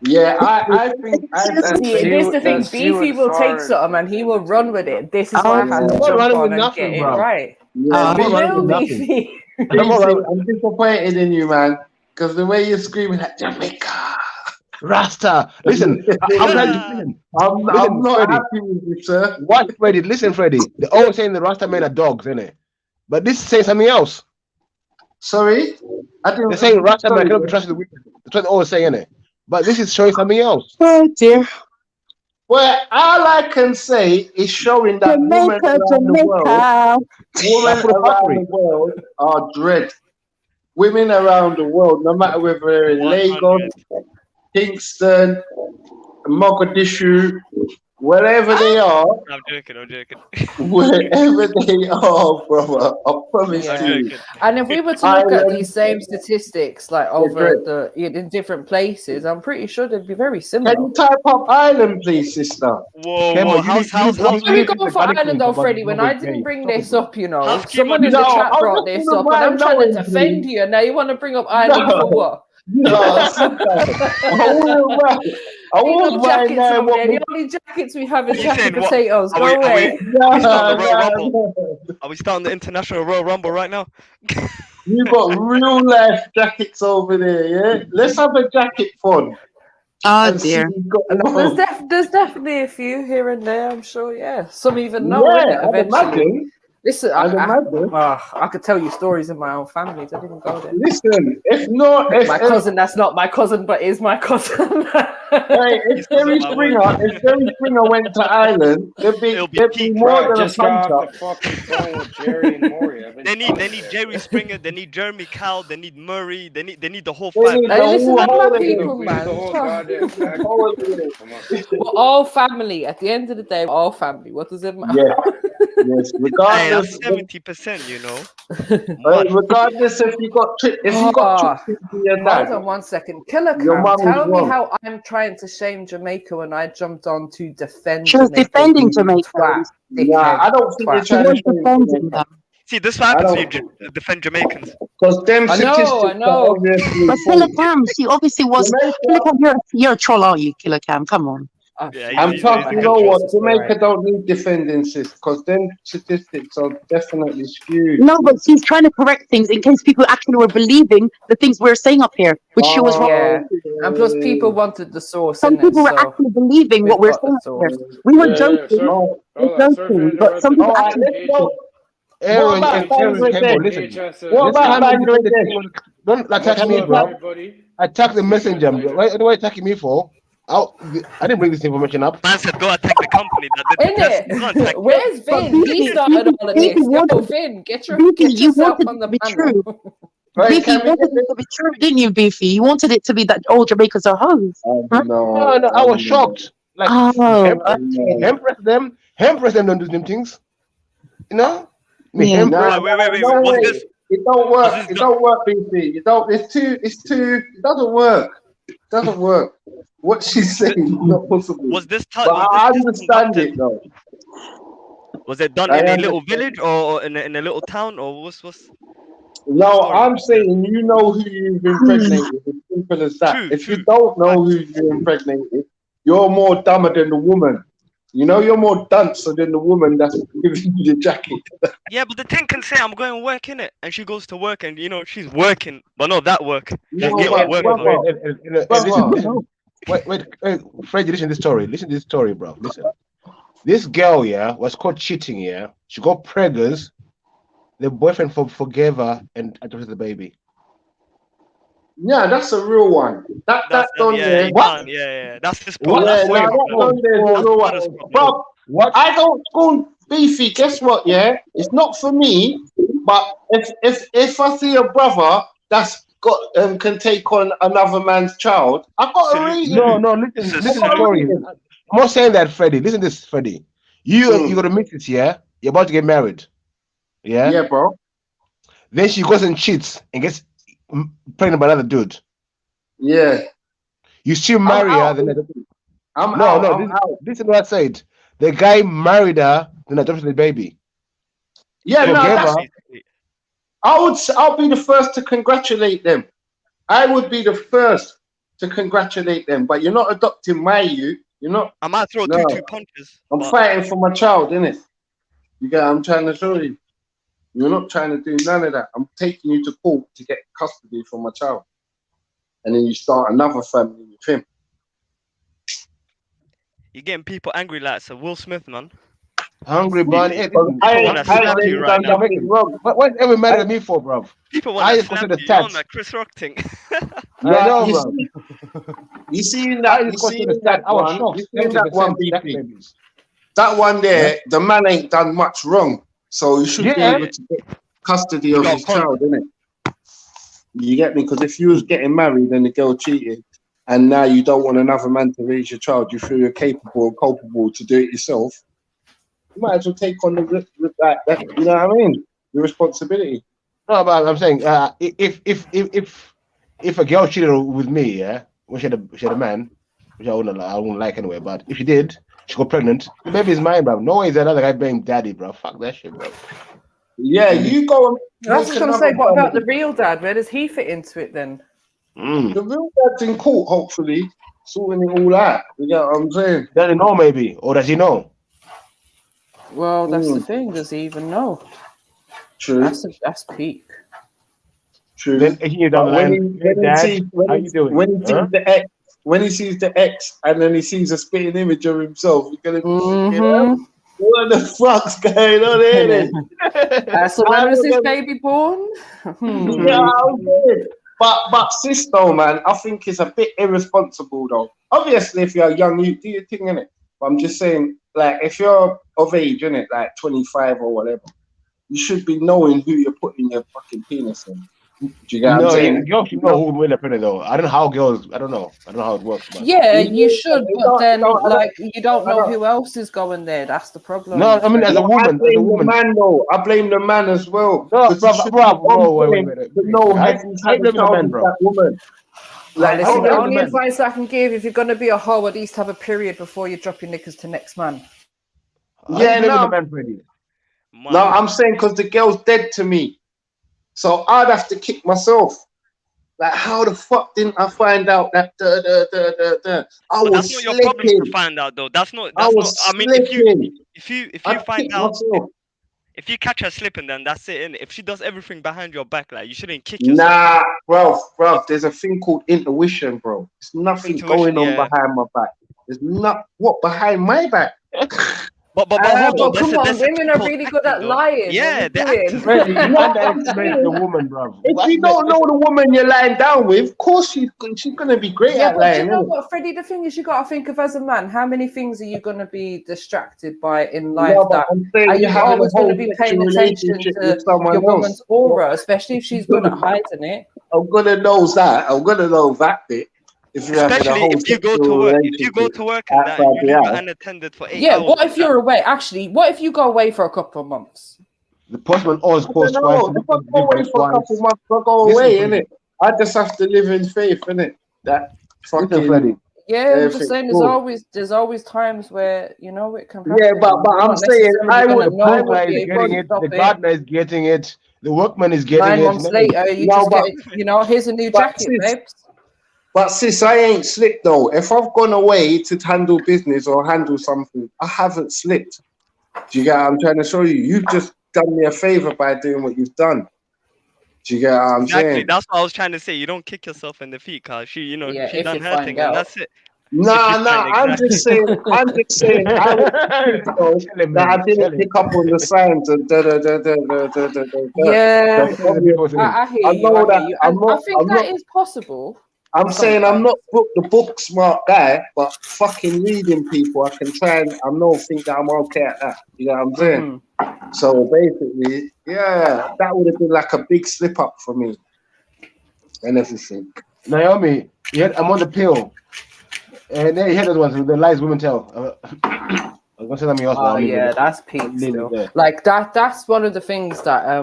Speaker 15: Yeah, I think
Speaker 14: this is the thing. Beefy will take something and he will run with it. This is why I have to jump on and get it right. Beefy.
Speaker 15: I'm disappointed in you, man, because the way you're screaming at Jamaica,
Speaker 19: Rasta. Listen,
Speaker 15: I'm not happy with you, sir.
Speaker 19: What, Freddie? Listen, Freddie. They're always saying the Rasta men are dogs, isn't it? But this is saying something else.
Speaker 15: Sorry,
Speaker 19: they're saying Rasta men cannot be trusted. That's what they're always saying, isn't it? But this is showing something else.
Speaker 17: Oh dear.
Speaker 15: Well, all I can say is showing that women around the world are dread. Women around the world, no matter whether they're in Lagos, Kingston, Mogadishu, wherever they are.
Speaker 21: I'm joking.
Speaker 15: Wherever they are, brother, I promise you.
Speaker 14: And if we were to look at these same statistics, like over in different places, I'm pretty sure they'd be very similar.
Speaker 15: Can you type up Ireland, please, sister?
Speaker 21: Whoa,
Speaker 14: How we going for Ireland, though, Freddie? When I didn't bring this up, someone in the chat brought this up, and I'm trying to defend you, and now you want to bring up Ireland for what?
Speaker 15: I was
Speaker 14: jackets the only jackets we have is jacket potatoes. Go away.
Speaker 21: Are we starting the international Royal Rumble right now?
Speaker 15: You got real life jackets over there, yeah? Let's have a jacket fun.
Speaker 17: Oh dear.
Speaker 14: There's definitely a few here and there, I'm sure, yeah. Some even know it eventually. Listen, I could tell you stories in my own family. I didn't go there.
Speaker 15: Listen, if
Speaker 14: my cousin, that's not my cousin, but is my cousin.
Speaker 15: If Jerry Springer went to Ireland, there'd be more than a punch.
Speaker 2: Jerry and Maury.
Speaker 21: They need Jerry Springer. They need Jeremy Kyle. They need Murray. They need the whole family.
Speaker 14: We're all family. At the end of the day, we're all family. What does it matter?
Speaker 15: Yes, regardless.
Speaker 21: 70%, you know.
Speaker 15: Regardless if you got tricked into your dad.
Speaker 14: Hold on 1 second. Killer Cam, tell me how I'm trying to shame Jamaica when I jumped on to defend.
Speaker 17: She was defending Jamaica.
Speaker 15: Nah, I don't think you're trying to defend them.
Speaker 21: See, this happens when you defend Jamaicans.
Speaker 15: Because them
Speaker 14: I know.
Speaker 17: But Killer Cam, she obviously was. Killer Cam, you're a troll, aren't you, Killer Cam? Come on.
Speaker 15: I'm talking, you know what? Jamaica don't need defending, sis, because them statistics are definitely skewed.
Speaker 17: No, but she's trying to correct things in case people actually were believing the things we're saying up here, which she was wrong.
Speaker 14: Yeah. And plus, people wanted the source.
Speaker 17: Some people were actually believing what we're saying up here. We were joking, but some people actually.
Speaker 19: Aaron, listen. What about Bangladesh? Don't attack me, bro. Attack the messenger. What are you attacking me for? I didn't bring this information up.
Speaker 21: Man said go attack the company.
Speaker 14: Where's Vin? He started all of this. Yo, Vin, get yourself on the panel.
Speaker 17: Beefy, you wanted it to be true, didn't you, Beefy? You wanted it to be that all Jamaicans are hoes.
Speaker 19: No, I was shocked. Like, Empress them don't do them things. You know?
Speaker 21: Wait.
Speaker 15: It don't work. It don't work, Beefy. It's too. It doesn't work. It doesn't work. What she's saying is not possible. But I understand it though.
Speaker 21: Was it done in a little village or in a little town or what's?
Speaker 15: No, I'm saying you know who you've impregnated. As simple as that. If you don't know who you impregnated, you're more dumber than the woman. You know, you're more duncer than the woman that's giving you the jacket.
Speaker 21: Yeah, but the thing can say I'm going to work in it, and she goes to work, and you know she's working, but not that work.
Speaker 19: Wait, Freddie, listen to this story. Listen to this story, bro. Listen. This girl, was caught cheating, She got preggers. The boyfriend forgave her and adopted the baby.
Speaker 15: Yeah, that's a real one. That's on there. What?
Speaker 21: Yeah. That's this
Speaker 15: problem. That's on there. But I don't scorn Beefy. Guess what? Yeah, it's not for me. But if I see a brother that's got can take on another man's child, I got to rate him.
Speaker 19: No, listen to the story. I'm not saying that, Freddie. Listen to this, Freddie. You got a missus, yeah? You're about to get married. Yeah?
Speaker 15: Yeah, bro.
Speaker 19: Then she goes and cheats and gets pregnant by another dude.
Speaker 15: Yeah.
Speaker 19: You still marry her, then this is what I said. The guy married her, then adopted the baby.
Speaker 15: Yeah, I'll be the first to congratulate them. I would be the first to congratulate them, but you're not adopting my youth. You're not.
Speaker 21: I might throw two punches.
Speaker 15: I'm fighting for my child, innit? You get. I'm trying to show you. You're not trying to do none of that. I'm taking you to court to get custody for my child, and then you start another family with him.
Speaker 21: You're getting people angry like Sir Will Smith, man.
Speaker 19: Hungry bunny.
Speaker 21: I want to slap you right now.
Speaker 19: What ever mad at me for, bro?
Speaker 21: People want to slap you on that Chris Rock thing.
Speaker 15: You see that one there, the man ain't done much wrong, so you should be able to get custody of his child, innit? You get me? Because if you was getting married and the girl cheated, and now you don't want another man to raise your child, you feel you're capable or culpable to do it yourself, you might as well take on the that you know what I mean? The responsibility.
Speaker 19: No, but I'm saying if a girl cheated with me, yeah, when she had a man, which I wouldn't like anyway, but if she did, she got pregnant, the baby is mine, bro. No way is another guy being daddy, bro. Fuck that shit, bro.
Speaker 15: Yeah, you go and
Speaker 14: I was just gonna say, what about the real dad? Where does he fit into it then?
Speaker 15: The real dad's in court, hopefully, sorting it all out. You get what I'm saying?
Speaker 19: Does he know, maybe, or does he know?
Speaker 14: Well, that's the thing. Does he even know?
Speaker 15: True.
Speaker 14: That's peak.
Speaker 15: True.
Speaker 19: Then he down the line,
Speaker 15: when he sees the ex, and then he sees a spitting image of himself, he's gonna be what the fuck's going on here?
Speaker 14: So when was this baby born?
Speaker 15: But sis though, man, I think it's a bit irresponsible though. Obviously, if you're young, you do your thing, innit? But I'm just saying, like, if you're of age, innit, like 25 or whatever, you should be knowing who you're putting your fucking penis in. Do you get what I'm saying?
Speaker 19: Girls should know who will put it though. I don't know how girls. I don't know how it works. Man.
Speaker 14: Yeah, you should, but then like you don't know who else is going there. That's the problem.
Speaker 19: No, I mean as a woman,
Speaker 15: I blame the man though. I blame the man as well.
Speaker 19: No, wait.
Speaker 15: No, I blame the man, bro. That woman.
Speaker 14: Like, listen, the only advice I can give, if you're gonna be a hoe, at least have a period before you drop your knickers to next man.
Speaker 15: Yeah, no, I'm saying because the girl's dead to me. So I'd have to kick myself. Like, how the fuck didn't I find out that I was
Speaker 21: that's not your problem to find out though. That's not. I mean, if you find out, if you catch her slipping, then that's it. Innit? If she does everything behind your back, like you shouldn't kick yourself.
Speaker 15: Nah, bro. There's a thing called intuition, bro. There's nothing going on behind my back. There's not what behind my back.
Speaker 21: But hold on,
Speaker 14: come on, women are really good at lying.
Speaker 21: Yeah,
Speaker 14: they're
Speaker 19: the woman, bro.
Speaker 15: If you don't know the woman you're lying down with, of course she's gonna be great at lying.
Speaker 14: You know what, Freddie? The thing is, you gotta think of as a man, how many things are you gonna be distracted by in life? Are you always gonna be paying attention to your woman's aura, especially if she's good at hiding it?
Speaker 15: I'm gonna know that bit.
Speaker 21: Especially if you go to work, and that you're unattended for 8 hours.
Speaker 14: Yeah, what if you're away? Actually, what if you go away for a couple of months?
Speaker 19: The postman always calls twice.
Speaker 15: If I go away for a couple of months, I go away, innit? I just have to live in faith, innit? That fucking.
Speaker 14: Yeah, I'm just saying there's always times where it can happen.
Speaker 15: Yeah, but I'm saying
Speaker 19: the gardener is getting it, the workman is getting
Speaker 14: 9 months later, you just get here's a new jacket, babes.
Speaker 15: But sis, I ain't slipped though. If I've gone away to handle business or handle something, I haven't slipped. Do you get what I'm trying to show you? You've just done me a favor by doing what you've done. Do you get what I'm saying?
Speaker 21: That's what I was trying to say. You don't kick yourself in the feet, cause she done her thing, and that's it.
Speaker 15: I'm just saying. I didn't pick up on the signs and
Speaker 14: Yeah, I hear you. I think that is possible.
Speaker 15: I'm saying I'm not the book smart guy, but fucking reading people, I can try and I know think that I'm okay at that. You know what I'm saying? So basically, yeah, that would have been like a big slip up for me and everything.
Speaker 19: Naomi, I'm on the pill. And then you hear those ones, the lies women tell. I'm gonna say something else.
Speaker 14: Oh yeah, that's peak still. Like that's one of the things that I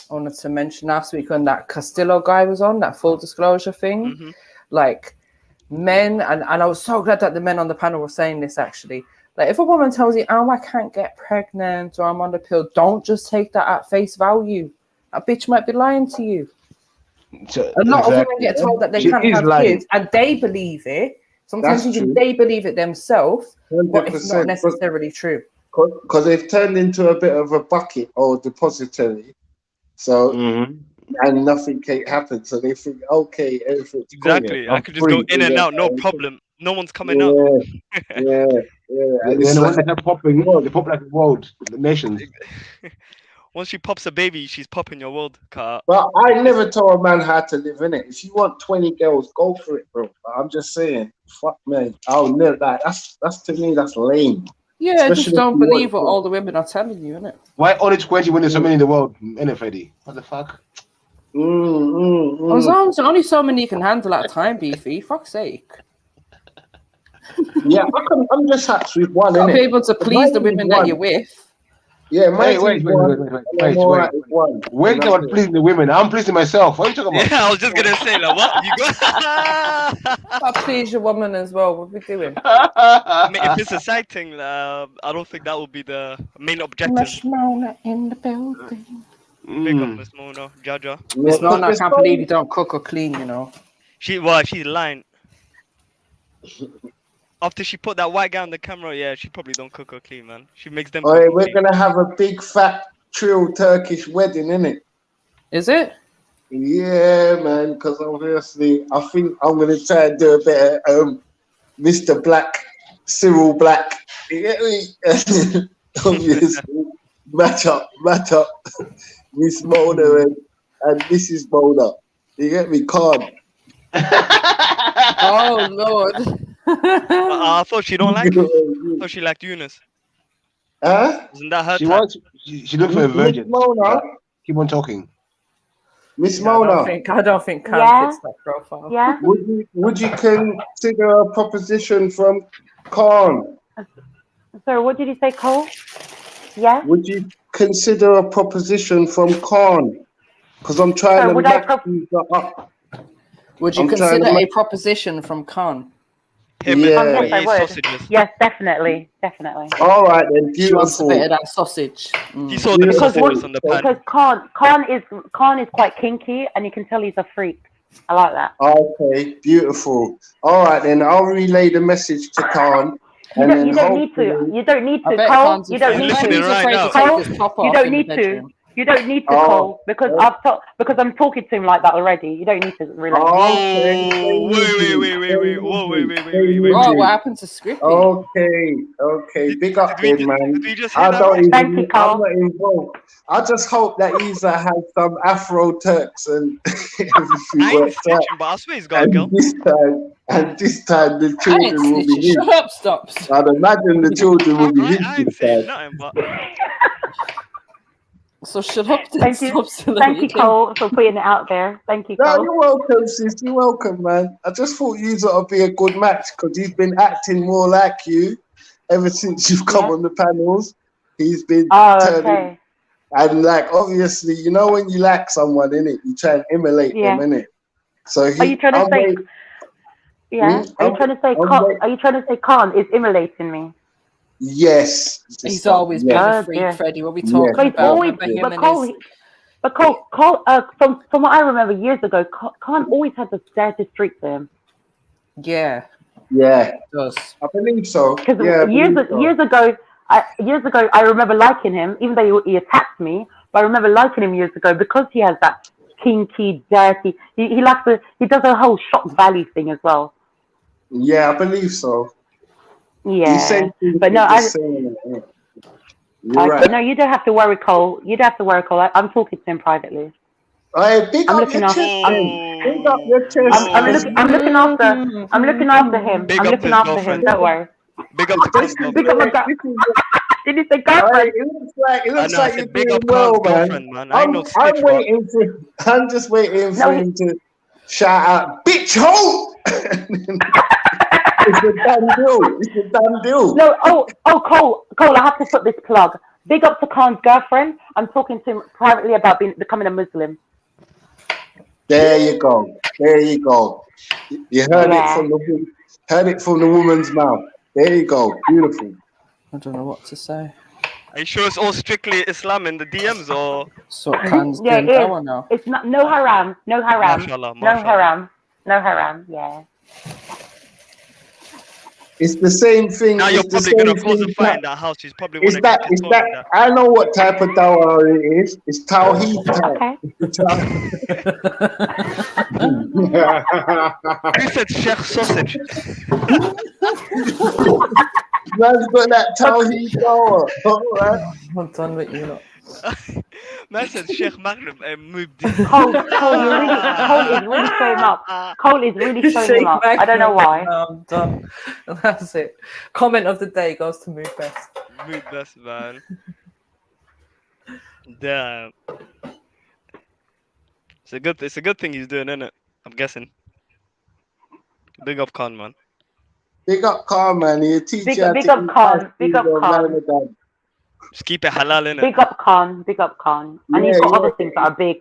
Speaker 14: wanted to mention last week when that Castillo guy was on, that full disclosure thing. Like men, and I was so glad that the men on the panel were saying this actually. Like if a woman tells you, oh, I can't get pregnant or I'm on the pill, don't just take that at face value. That bitch might be lying to you. A lot of women get told that they can't have kids and they believe it. Sometimes even they believe it themselves, but it's not necessarily true.
Speaker 15: Because they've turned into a bit of a bucket or depository. So, and nothing can happen. So they think, okay, everything's
Speaker 21: exactly.
Speaker 15: Cool.
Speaker 21: I could just go in and out, no problem. No one's coming out.
Speaker 15: Yeah.
Speaker 19: And then when they start popping, they pop like world, the nations.
Speaker 21: Once she pops a baby, she's popping your world, car.
Speaker 15: But I never told a man how to live in it. If you want 20 girls, go for it, bro. I'm just saying, fuck man, I'll never that. That's to me, that's lame.
Speaker 14: Yeah, especially I just don't believe what all the women are telling you, innit?
Speaker 19: Why only 20 when there's so many in the world, innit, Freddie? What the fuck?
Speaker 14: There's only so many you can handle at a time, Beefy. Fuck's sake.
Speaker 15: Yeah, I'm just happy with one, innit?
Speaker 14: Be able to please the women that you're with.
Speaker 15: Yeah,
Speaker 19: wait. Wait, about pleasing the women. I'm pleasing myself. What are you talking about?
Speaker 21: Yeah, I was just gonna say, like, what? You
Speaker 14: got please your woman as well. What are we doing?
Speaker 21: I mean, if it's a side thing, I don't think that would be the main objective.
Speaker 14: Miss Mona in the building.
Speaker 21: Big up Miss Mona, Jaja.
Speaker 14: Miss Mona, I can't believe you don't cook or clean, you know.
Speaker 21: She's lying. After she put that white guy on the camera, yeah, she probably don't cook or clean, man. She makes them.
Speaker 15: Oh, we're gonna have a big fat trill Turkish wedding, innit?
Speaker 14: Is it?
Speaker 15: Yeah, man. Because obviously, I think I'm gonna try and do a bit of Mr. Black, Cyril Black. You get me? Obviously, match up, Miss Mona and Mrs. Mona. You get me? Card.
Speaker 14: Oh Lord.
Speaker 21: I thought she don't like. I thought she liked Eunice.
Speaker 15: Huh?
Speaker 21: Isn't that her?
Speaker 19: She looked for a virgin.
Speaker 15: Mona.
Speaker 19: Keep on talking.
Speaker 15: Miss Mona.
Speaker 14: I don't think Cam fits that profile.
Speaker 5: Yeah.
Speaker 15: Would you consider a proposition from Khan?
Speaker 5: Sorry, what did you say, Cole? Yeah.
Speaker 15: Would you consider a proposition from Khan? Because I'm trying to match these up.
Speaker 14: Would you consider a proposition from Khan?
Speaker 5: Yes, I would. Yes, definitely.
Speaker 15: All right then, beautiful.
Speaker 14: She wants a bit of that sausage.
Speaker 21: He saw the sausages on the pan.
Speaker 5: Because Khan is quite kinky, and you can tell he's a freak. I like that.
Speaker 15: Okay, beautiful. All right then, I'll relay the message to Khan.
Speaker 5: You don't need to. You don't need to, Cole. You don't need to. Cole, you don't need to. You don't need to call because I'm talking to him like that already. You don't need to relate.
Speaker 21: Wait.
Speaker 14: Oh, what happened to Scrippy?
Speaker 15: Okay. Big up, man.
Speaker 21: Did we just hear that?
Speaker 5: Thank you, Carl.
Speaker 15: I'm not involved. I just hope that Isa has some Afro Turks and everything works out.
Speaker 21: But I swear he's got a girl.
Speaker 15: This time the children will be his.
Speaker 14: Shut up, stop.
Speaker 15: I'd imagine the children will be his.
Speaker 21: I ain't saying nothing, but.
Speaker 14: So shut up.
Speaker 5: Thank you, Cole, for putting it out there. Thank you, Cole.
Speaker 15: No, you're welcome, sis. You're welcome, man. I just thought you would be a good match because he's been acting more like you ever since you've come on the panels. He's been turning, and like obviously, you know when you like someone, innit, you try and emulate them, innit. So
Speaker 5: are you trying to say? Yeah. Are you trying to say Khan is emulating me?
Speaker 15: Yes.
Speaker 14: He's always been a freak, Freddie. What are we talking about?
Speaker 5: But Cole, from what I remember years ago, Khan always had the dirty streak to him.
Speaker 14: Yeah.
Speaker 15: Yeah.
Speaker 14: It does.
Speaker 15: I believe so.
Speaker 5: Because years ago, I remember liking him, even though he attacked me. But I remember liking him years ago because he has that kinky, dirty. He does a whole shock value thing as well.
Speaker 15: Yeah, I believe so.
Speaker 5: Yeah, but no, no, you don't have to worry, Cole. You don't have to worry, Cole. I'm talking to him privately.
Speaker 15: I'm looking after. Big up your chest.
Speaker 5: I'm looking after him.
Speaker 21: Big
Speaker 5: I'm
Speaker 21: up
Speaker 5: looking
Speaker 21: his
Speaker 5: after him.
Speaker 21: girlfriend.
Speaker 5: Don't worry.
Speaker 21: Big up to Khan's
Speaker 5: Big up my
Speaker 21: girlfriend.
Speaker 5: Did you say girlfriend?
Speaker 15: It looks
Speaker 21: I
Speaker 15: like
Speaker 21: said
Speaker 15: you're
Speaker 21: big
Speaker 15: doing
Speaker 21: up
Speaker 15: well,
Speaker 21: Khan's
Speaker 15: man.
Speaker 21: girlfriend, man. I ain't no snitch,
Speaker 15: I'm waiting for. I'm just waiting for him to shout out, "Bitch hole!" It's a done deal. It's a done deal.
Speaker 5: No, Cole, I have to put this plug. Big up to Khan's girlfriend. I'm talking to him privately about becoming a Muslim.
Speaker 15: There you go. There you go. You heard it from the woman's mouth. There you go. Beautiful.
Speaker 14: I don't know what to say.
Speaker 21: Are you sure it's all strictly Islam in the DMs or?
Speaker 14: So Khan's
Speaker 5: Yeah,
Speaker 14: doing
Speaker 5: it
Speaker 14: now or
Speaker 5: is.
Speaker 14: no?
Speaker 5: It's not no haram, no haram,
Speaker 21: Mashallah,
Speaker 5: no
Speaker 21: mashallah.
Speaker 5: haram, no haram. Yeah.
Speaker 15: It's the same thing.
Speaker 21: Now you're
Speaker 15: It's the
Speaker 21: probably gonna
Speaker 15: same
Speaker 21: cause a
Speaker 15: thing.
Speaker 21: fight in that house. She's probably
Speaker 15: Is
Speaker 21: wanna
Speaker 15: that?
Speaker 21: kick his
Speaker 15: Is
Speaker 21: toe
Speaker 15: that?
Speaker 21: in that.
Speaker 15: I know what type of dawah it is. It's tawheed type.
Speaker 21: Who said Sheikh Sausage?
Speaker 15: Man's got that tawheed dawah. All right.
Speaker 14: I'm done with you lot.
Speaker 21: Man said Sheikh Maghrib moved.
Speaker 5: Cole is really showing up. Cole is really showing him up. I don't know why.
Speaker 14: No, I'm done. That's it. Comment of the day goes to Mood Best.
Speaker 21: Mood best, man. Damn. It's a good thing he's doing, isn't it? I'm guessing. Big up Khan, man.
Speaker 15: Big up Khan, man. You teach
Speaker 5: Big up Khan. Big up Khan.
Speaker 21: Just keep it halal, innit?
Speaker 5: Big up Khan. Big up Khan. And he's got other things that are big.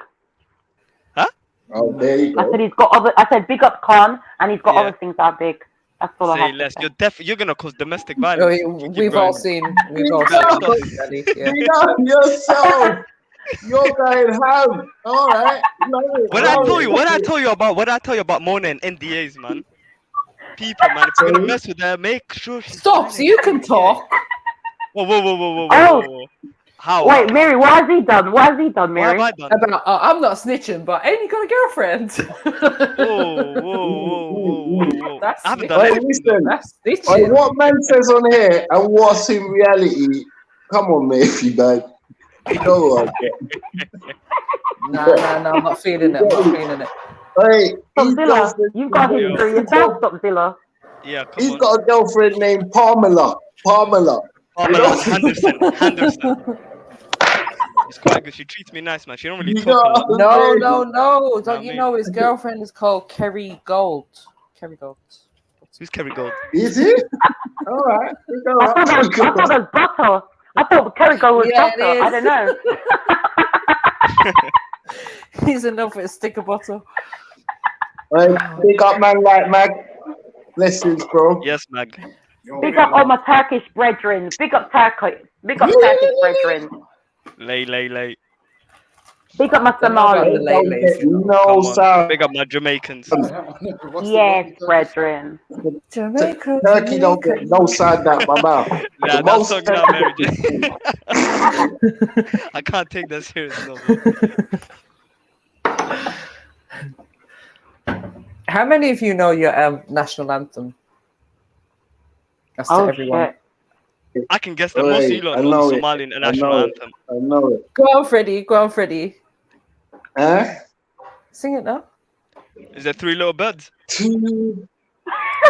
Speaker 21: Huh?
Speaker 15: Oh, there you go.
Speaker 5: I said he's got other. I said big up Khan, and he's got other things that are big. That's all I
Speaker 21: Say
Speaker 5: have to
Speaker 21: less.
Speaker 5: say.
Speaker 21: You're gonna cause domestic violence.
Speaker 14: We've all seen. We've all seen. Daddy, yeah.
Speaker 15: Big up yourself. You're going home. All right.
Speaker 21: What I tell you about Mona and NDAs, man. People, man, if you're gonna mess with her, make sure she
Speaker 14: Stop, so you can talk.
Speaker 21: Whoa. How?
Speaker 5: Wait, Mary, what has he done? What has he done, Mary?
Speaker 21: What have I done?
Speaker 14: About, I'm not snitching, but ain't you got a girlfriend?
Speaker 21: Whoa.
Speaker 14: That's
Speaker 21: I haven't done anything.
Speaker 15: Listen,
Speaker 14: That's snitching.
Speaker 15: what man says on here and what's in reality, come on, mate, you bad. You know what I get.
Speaker 14: No, I'm not feeling it. I'm not feeling it.
Speaker 15: Hey,
Speaker 5: Zilla, you've got history yourself, Zilla.
Speaker 21: Yeah, come
Speaker 15: He's
Speaker 21: on.
Speaker 15: got a girlfriend named Pamela.
Speaker 21: Pamela Henderson. It's quite good. She treats me nice, man. She don't really talk a lot.
Speaker 14: No. Don't you know his girlfriend is called Kerry Gold? Kerry Gold.
Speaker 21: Who's Kerry Gold?
Speaker 15: Is it? All right.
Speaker 5: I thought it was butter. I thought Kerry Gold was butter. I don't know.
Speaker 14: He's in love with a sticker bottle.
Speaker 15: Hey, big up man like Mag. Blessings, bro.
Speaker 21: Yes, Mag.
Speaker 5: Big up all my Turkish brethren. Big up Turkish brethren.
Speaker 21: Lay.
Speaker 5: Big up my Somali.
Speaker 15: No, sir.
Speaker 21: Big up my Jamaicans.
Speaker 5: Yes, brethren.
Speaker 14: Jamaica.
Speaker 15: Turkey don't get no side out my mouth.
Speaker 21: Nah, that's so good, Mary J. I can't take that serious.
Speaker 14: How many of you know your national anthem? That's to everyone.
Speaker 5: Shit.
Speaker 21: I can guess that most of you lot know the Somali national anthem.
Speaker 15: I know it.
Speaker 14: Go on, Freddie.
Speaker 15: Huh?
Speaker 14: Sing it now.
Speaker 21: Is there three little birds?
Speaker 15: To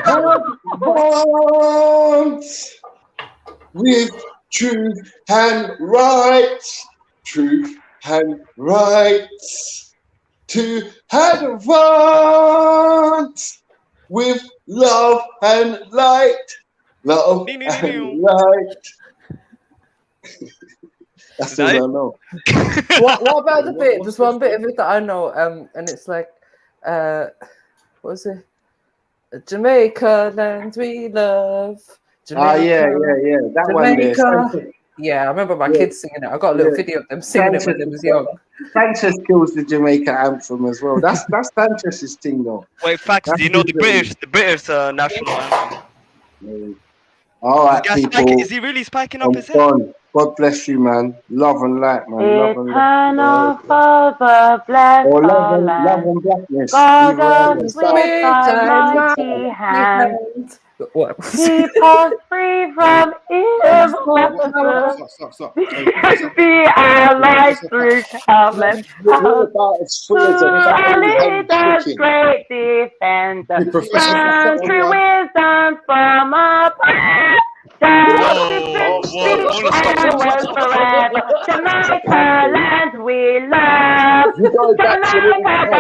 Speaker 15: have bonds with truth and right. Truth and right. To advance with love and light. Love and light. That's all I know.
Speaker 14: what about the bit? There's one bit of it that I know, and it's like, what was it? Jamaica land we love. Jamaica,
Speaker 15: yeah. That
Speaker 14: Jamaica.
Speaker 15: one there.
Speaker 14: Yeah, I remember my kids singing it. I got a little video of them singing it when they was young.
Speaker 15: Sanchez kills the Jamaica anthem as well. That's Sanchez's thing, though.
Speaker 21: Wait, facts. Do you know the British national anthem?
Speaker 15: All right, people.
Speaker 21: Is he really spiking up his head?
Speaker 15: God bless you, man. Love and light, man. Love and light.
Speaker 5: Eternal Father, bless
Speaker 15: Or
Speaker 5: our
Speaker 15: love
Speaker 5: land.
Speaker 15: and blackness.
Speaker 5: God us with thy mighty hand. Keep us free from evil.
Speaker 10: Stop.
Speaker 5: Be our light through countless
Speaker 15: We're about as free as a cat.
Speaker 12: talking.
Speaker 5: great defender. Country wisdom from above. Jamaica land we love. Jamaica,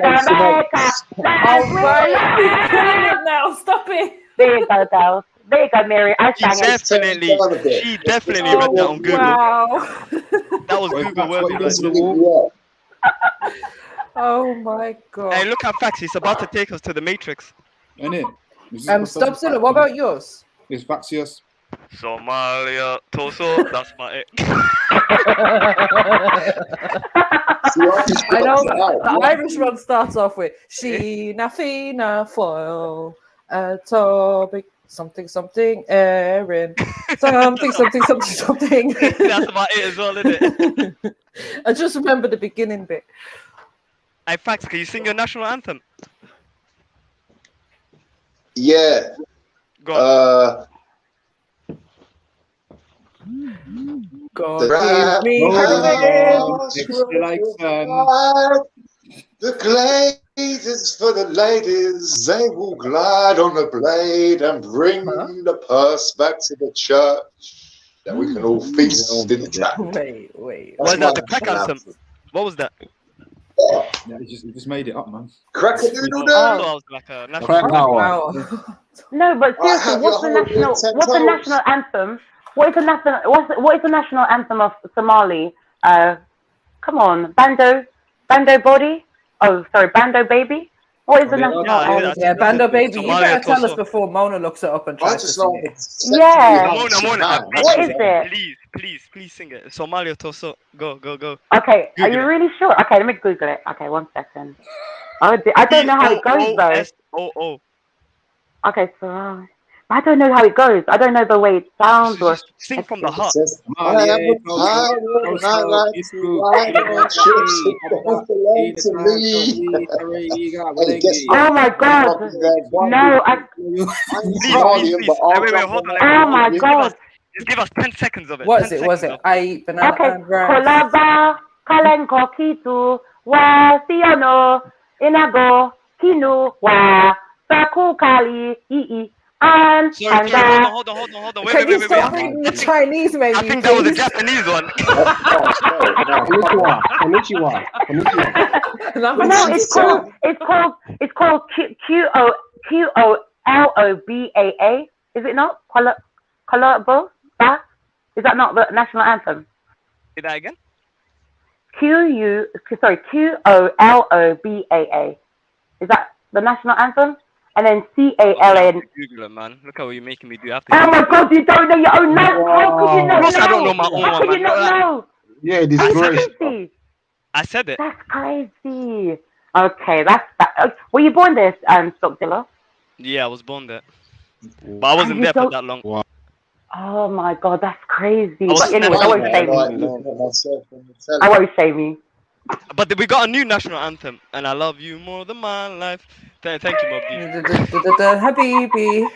Speaker 5: land we love.
Speaker 14: He's killing it now. Stop it.
Speaker 5: There you go, girls. There you go, Mary. I
Speaker 21: She definitely read that on Google.
Speaker 14: Wow.
Speaker 21: That was Google worthy.
Speaker 14: Oh my god.
Speaker 21: Hey, look at facts. He's about to take us to the Matrix.
Speaker 13: Isn't it?
Speaker 14: Stop, Zilla. What about yours?
Speaker 13: It's Vaxius.
Speaker 21: Somalia, Toso. That's my it.
Speaker 14: I know the Irish one starts off with Sheena Fina Foil, Topic, something, something, Erin, something, something, something, something.
Speaker 21: That's about it as well, isn't it?
Speaker 14: I just remember the beginning bit.
Speaker 21: Hey, facts. Can you sing your national anthem?
Speaker 12: Yeah.
Speaker 21: Go on.
Speaker 14: God give me
Speaker 12: the glade is for the ladies. They will glide on the blade and bring the purse back to the church that we can all feast in the trap.
Speaker 14: Wait.
Speaker 21: What was that? The crack anthem? What was that?
Speaker 13: Yeah, he just made it up, man.
Speaker 12: Crack a doodle doo.
Speaker 5: No, but seriously, what's the national anthem? What is the national anthem of Somali? Come on, Bando Body. Oh, sorry, Bando Baby. What is the national anthem?
Speaker 14: Yeah, Bando Baby. You better tell us before Mona looks it up and tries to sing it.
Speaker 5: Yeah.
Speaker 21: Mona,
Speaker 5: what is it?
Speaker 21: Please sing it. Somalia Toso. Go.
Speaker 5: Okay, are you really sure? Okay, let me Google it. Okay, 1 second. I don't know how it goes though.
Speaker 21: S-O-O.
Speaker 5: Okay, so I don't know how it goes. I don't know the way it sounds or
Speaker 21: sing from the heart.
Speaker 5: Oh my god! No,
Speaker 21: Please. Wait, hold on.
Speaker 5: Oh my god!
Speaker 21: Just give us 10 seconds of it.
Speaker 14: What is it? Was it? I eat banana and rice.
Speaker 5: Kolaba, kalenko kitu, wa siano, inago, kinu, wa saku kali, ii. And
Speaker 21: Sorry, hold on. Wait.
Speaker 14: Can you stop reading the Chinese menu?
Speaker 21: I think that was a Japanese one.
Speaker 19: Konnichiwa.
Speaker 5: No, it's called QOLOBAA. Is it not? Kolabo? Is that not the national anthem?
Speaker 21: Say that again?
Speaker 5: QOLOBAA. Is that the national anthem? And then CALN.
Speaker 21: Google it, man. Look how you're making me do.
Speaker 5: Oh my god, you don't know your own name? How could you not know?
Speaker 21: I don't know my own
Speaker 5: How could you not know?
Speaker 19: Yeah, this is
Speaker 5: crazy.
Speaker 21: I said it.
Speaker 5: That's crazy. Okay, that's that. Were you born there, Stockdiller?
Speaker 21: Yeah, I was born there. But I wasn't there for that long. Wow.
Speaker 5: Oh my god, that's crazy. But anyway, I won't shame you. I won't shame you.
Speaker 21: But we got a new national anthem, and I love you more than my life. Thank you, Mobdi.
Speaker 14: Habibi.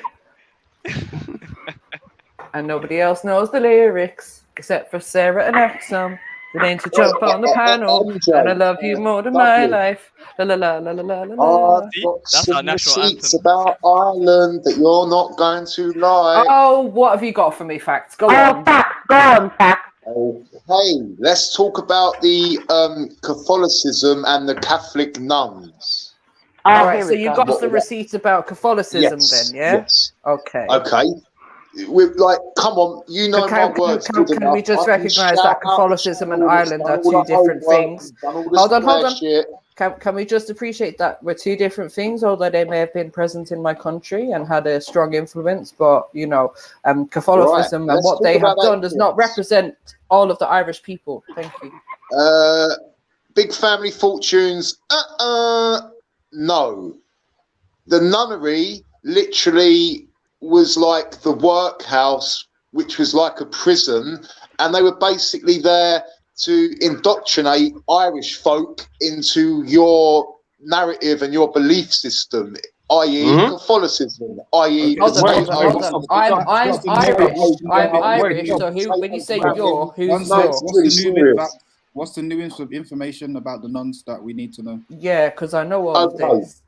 Speaker 14: And nobody else knows the lyrics except for Sarah and Axum. The name to jump on the panel, and I love you more than my life. La la la la la la la.
Speaker 12: I've got some receipts about Ireland that you're not going to like.
Speaker 14: Oh, what have you got for me, facts? Go on.
Speaker 5: Facts.
Speaker 12: Hey, let's talk about the Catholicism and the Catholic nuns.
Speaker 14: All right, so you got us the receipts about Catholicism then, yeah?
Speaker 12: Yes.
Speaker 14: Okay.
Speaker 12: We're like, come on, you know my words.
Speaker 14: Can we just recognise that Catholicism and Ireland are two different things? Hold on. Can we just appreciate that we're two different things, although they may have been present in my country and had a strong influence, but, you know, Catholicism and what they have done does not represent all of the Irish people. Thank you.
Speaker 12: Big family fortunes. No. The nunnery literally was like the workhouse, which was like a prison, and they were basically there to indoctrinate Irish folk into your narrative and your belief system, i.e. Catholicism, i.e.
Speaker 14: I'm Irish. So when you say you're, who's your?
Speaker 13: What's the new information about the nuns that we need to know?
Speaker 14: Yeah, because I know all of this.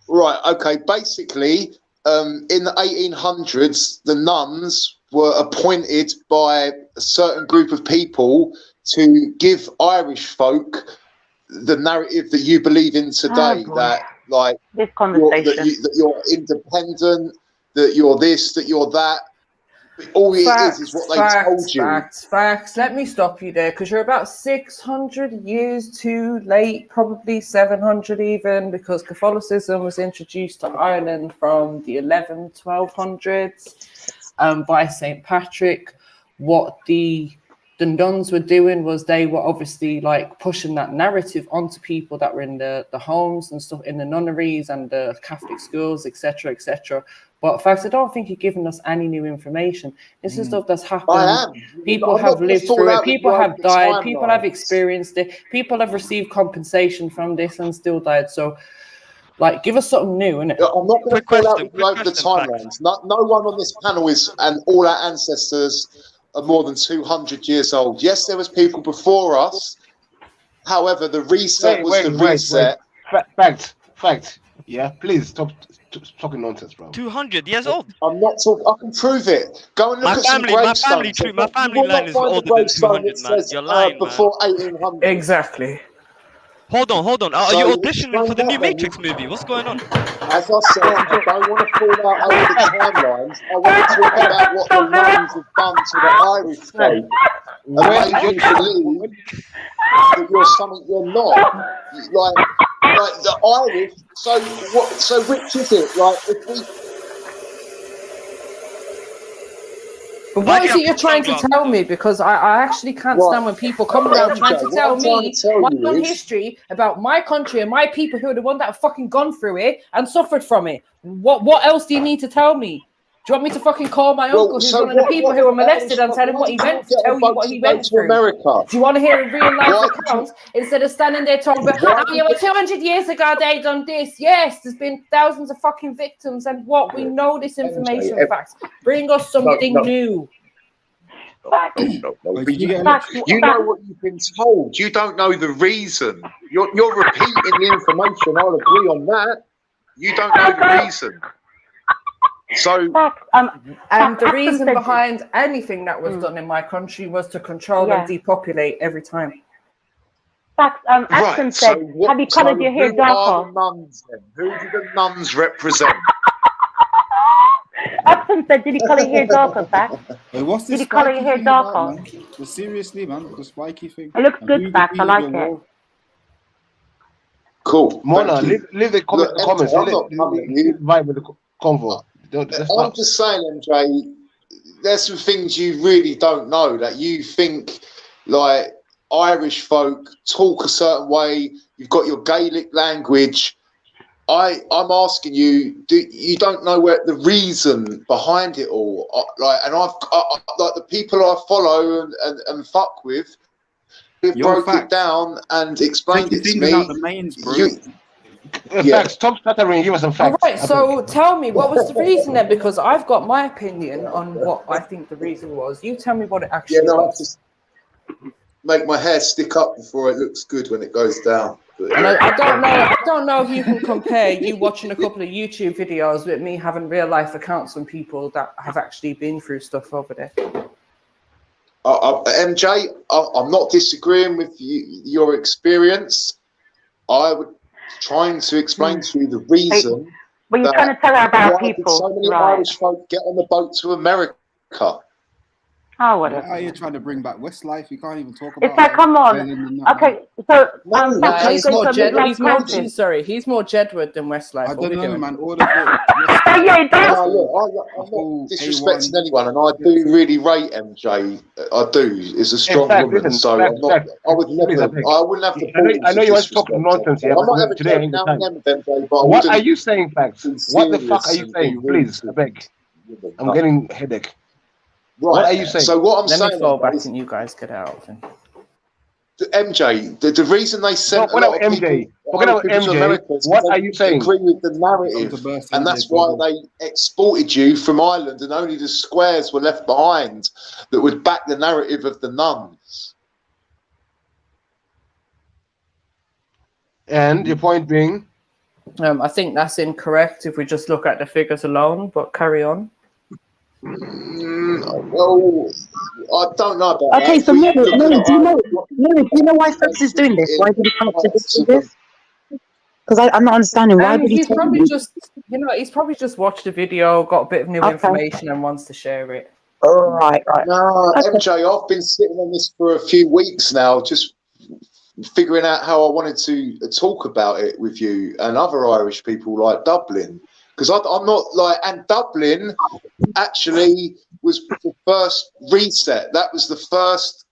Speaker 12: Right, okay. Basically, in the 1800s, the nuns were appointed by a certain group of people to give Irish folk the narrative that you believe in today, that like
Speaker 5: this conversation,
Speaker 12: that you're independent, that you're this, that you're that. But all it is what they told you.
Speaker 14: Facts. Let me stop you there, because you're about 600 years too late, probably 700 even, because Catholicism was introduced to Ireland from the 1200s by St. Patrick. What the nuns were doing was they were obviously like pushing that narrative onto people that were in the homes and stuff, in the nunneries and the Catholic schools, etc., etc. But facts, I don't think you're giving us any new information. This is stuff that's happened. People have lived through it. People have died. People have experienced it. People have received compensation from this and still died. So, like, give us something new, innit?
Speaker 12: I'm not going to call out the timelines. No one on this panel is, and all our ancestors are more than 200 years old. Yes, there was people before us. However, the reset was the reset.
Speaker 19: Fact. Yeah, please stop talking nonsense, bro.
Speaker 21: 200 years old.
Speaker 12: I'm not talking. I can prove it. Go and look at some gravestones.
Speaker 21: My family line is older than 200, man. You're lying,
Speaker 12: before 1800.
Speaker 14: Exactly.
Speaker 21: Hold on. Are you auditioning for the new Matrix movie? What's going on?
Speaker 12: As I said, I don't want to fall out over the timelines. I want to talk about what the nuns have done to the Irish folk and make you believe that you're something you're not. Like the Irish. So which is it? Like if we.
Speaker 14: But what is it you're trying to tell me? Because I actually can't stand when people come around trying to tell me my own history about my country and my people who are the one that have fucking gone through it and suffered from it. What else do you need to tell me? Do you want me to fucking call my uncle who's one of the people who were molested and tell him what he went through, tell you what he went through? Do you want to hear a real life account instead of standing there talking about, 200 years ago they done this? Yes, there's been thousands of fucking victims, and what we know this information facts. Bring us something new.
Speaker 12: But you know what you've been told. You don't know the reason. You're repeating the information. I'll agree on that. You don't know the reason. So,
Speaker 14: and the reason behind anything that was done in my country was to control and depopulate every time.
Speaker 5: Facts. Ashton said, have you coloured your hair darker?
Speaker 12: Who do the nuns represent?
Speaker 5: Ashton said, did he colour your hair darker, Facts?
Speaker 13: What's this?
Speaker 5: Did he colour your hair darker?
Speaker 13: But seriously, man, the spiky thing.
Speaker 5: It looks good, Facts. I like it.
Speaker 12: Cool.
Speaker 19: Mona, leave the comments. Vibe with the convo.
Speaker 12: I'm just saying, MJ, there's some things you really don't know, that you think like Irish folk talk a certain way. You've got your Gaelic language. I'm asking you, you don't know where the reason behind it all? And I've like the people I follow and fuck with, who broke it down and explained it to me.
Speaker 13: Out the mains, bro.
Speaker 19: Stop stuttering. Give us some facts.
Speaker 14: All right, so tell me, what was the reason then? Because I've got my opinion on what I think the reason was. You tell me what it actually was.
Speaker 12: Just make my hair stick up before it looks good when it goes down.
Speaker 14: And I don't know if you can compare you watching a couple of YouTube videos with me having real life accounts from people that have actually been through stuff over there.
Speaker 12: MJ, I'm not disagreeing with your experience. I would trying to explain to you the reason.
Speaker 5: But you're trying to tell her about people.
Speaker 12: So many Irish folk get on the boat to America.
Speaker 5: Oh, whatever.
Speaker 13: Are you trying to bring back Westlife? You can't even talk about.
Speaker 5: It's like, come on. Okay, so
Speaker 14: he's more Jedward than Westlife.
Speaker 13: I don't know, man. All of it.
Speaker 12: I'm not disrespecting anyone, and I do really rate MJ. I do. Is a strong woman, so I'm not. I would never. I wouldn't have to.
Speaker 19: I know you want to talk nonsense here.
Speaker 12: I'm not having today.
Speaker 19: What are you saying, Facts? What the fuck are you saying? Please, I beg. I'm getting a headache.
Speaker 12: Right.
Speaker 19: What are you saying?
Speaker 12: So what I'm saying,
Speaker 14: let me fall back and you guys get out.
Speaker 12: MJ, the reason they sent
Speaker 19: a lot of people to America is what are you saying?
Speaker 12: Agree with the narrative, and that's why they exported you from Ireland, and only the squares were left behind that would back the narrative of the nuns.
Speaker 19: And your point being?
Speaker 14: I think that's incorrect if we just look at the figures alone, but carry on.
Speaker 12: Well, I don't know about
Speaker 17: Okay,
Speaker 12: that.
Speaker 17: so Mary, do you know why Fox is doing this? Why did he come up to this? Because I'm not understanding why would he
Speaker 14: He's
Speaker 17: tell
Speaker 14: probably
Speaker 17: me?
Speaker 14: just, he's probably just watched the video, got a bit of new information, and wants to share it.
Speaker 17: Right.
Speaker 12: No, MJ, I've been sitting on this for a few weeks now, just figuring out how I wanted to talk about it with you and other Irish people like Dublin. Because I'm not like, and Dublin actually was the first reset. That was the first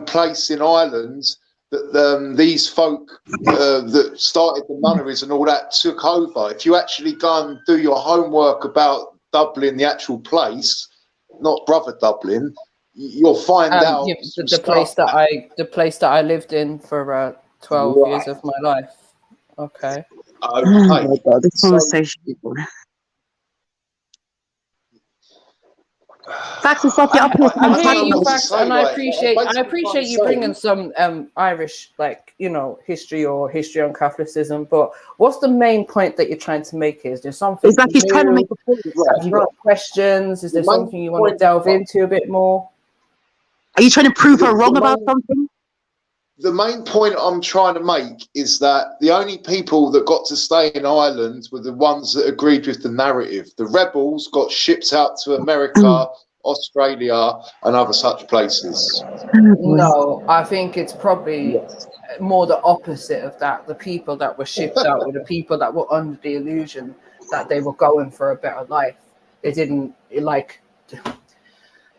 Speaker 12: place in Ireland that these folk that started the nunneries and all that took over. If you actually go and do your homework about Dublin, the actual place, not Brother Dublin, you'll find out
Speaker 14: the place that I lived in for 12 years of my life. Okay.
Speaker 17: Oh my God, this conversation. Facts is fucking up.
Speaker 14: I hear you, Facts, and I appreciate you bringing some Irish, history on Catholicism. But what's the main point that you're trying to make? Is there something?
Speaker 17: It's like he's trying to make a point.
Speaker 14: Have you got questions? Is there something you want to delve into a bit more?
Speaker 17: Are you trying to prove her wrong about something?
Speaker 12: The main point I'm trying to make is that the only people that got to stay in Ireland were the ones that agreed with the narrative. The rebels got shipped out to America, Australia, and other such places.
Speaker 14: No, I think it's probably more the opposite of that. The people that were shipped out were the people that were under the illusion that they were going for a better life. They didn't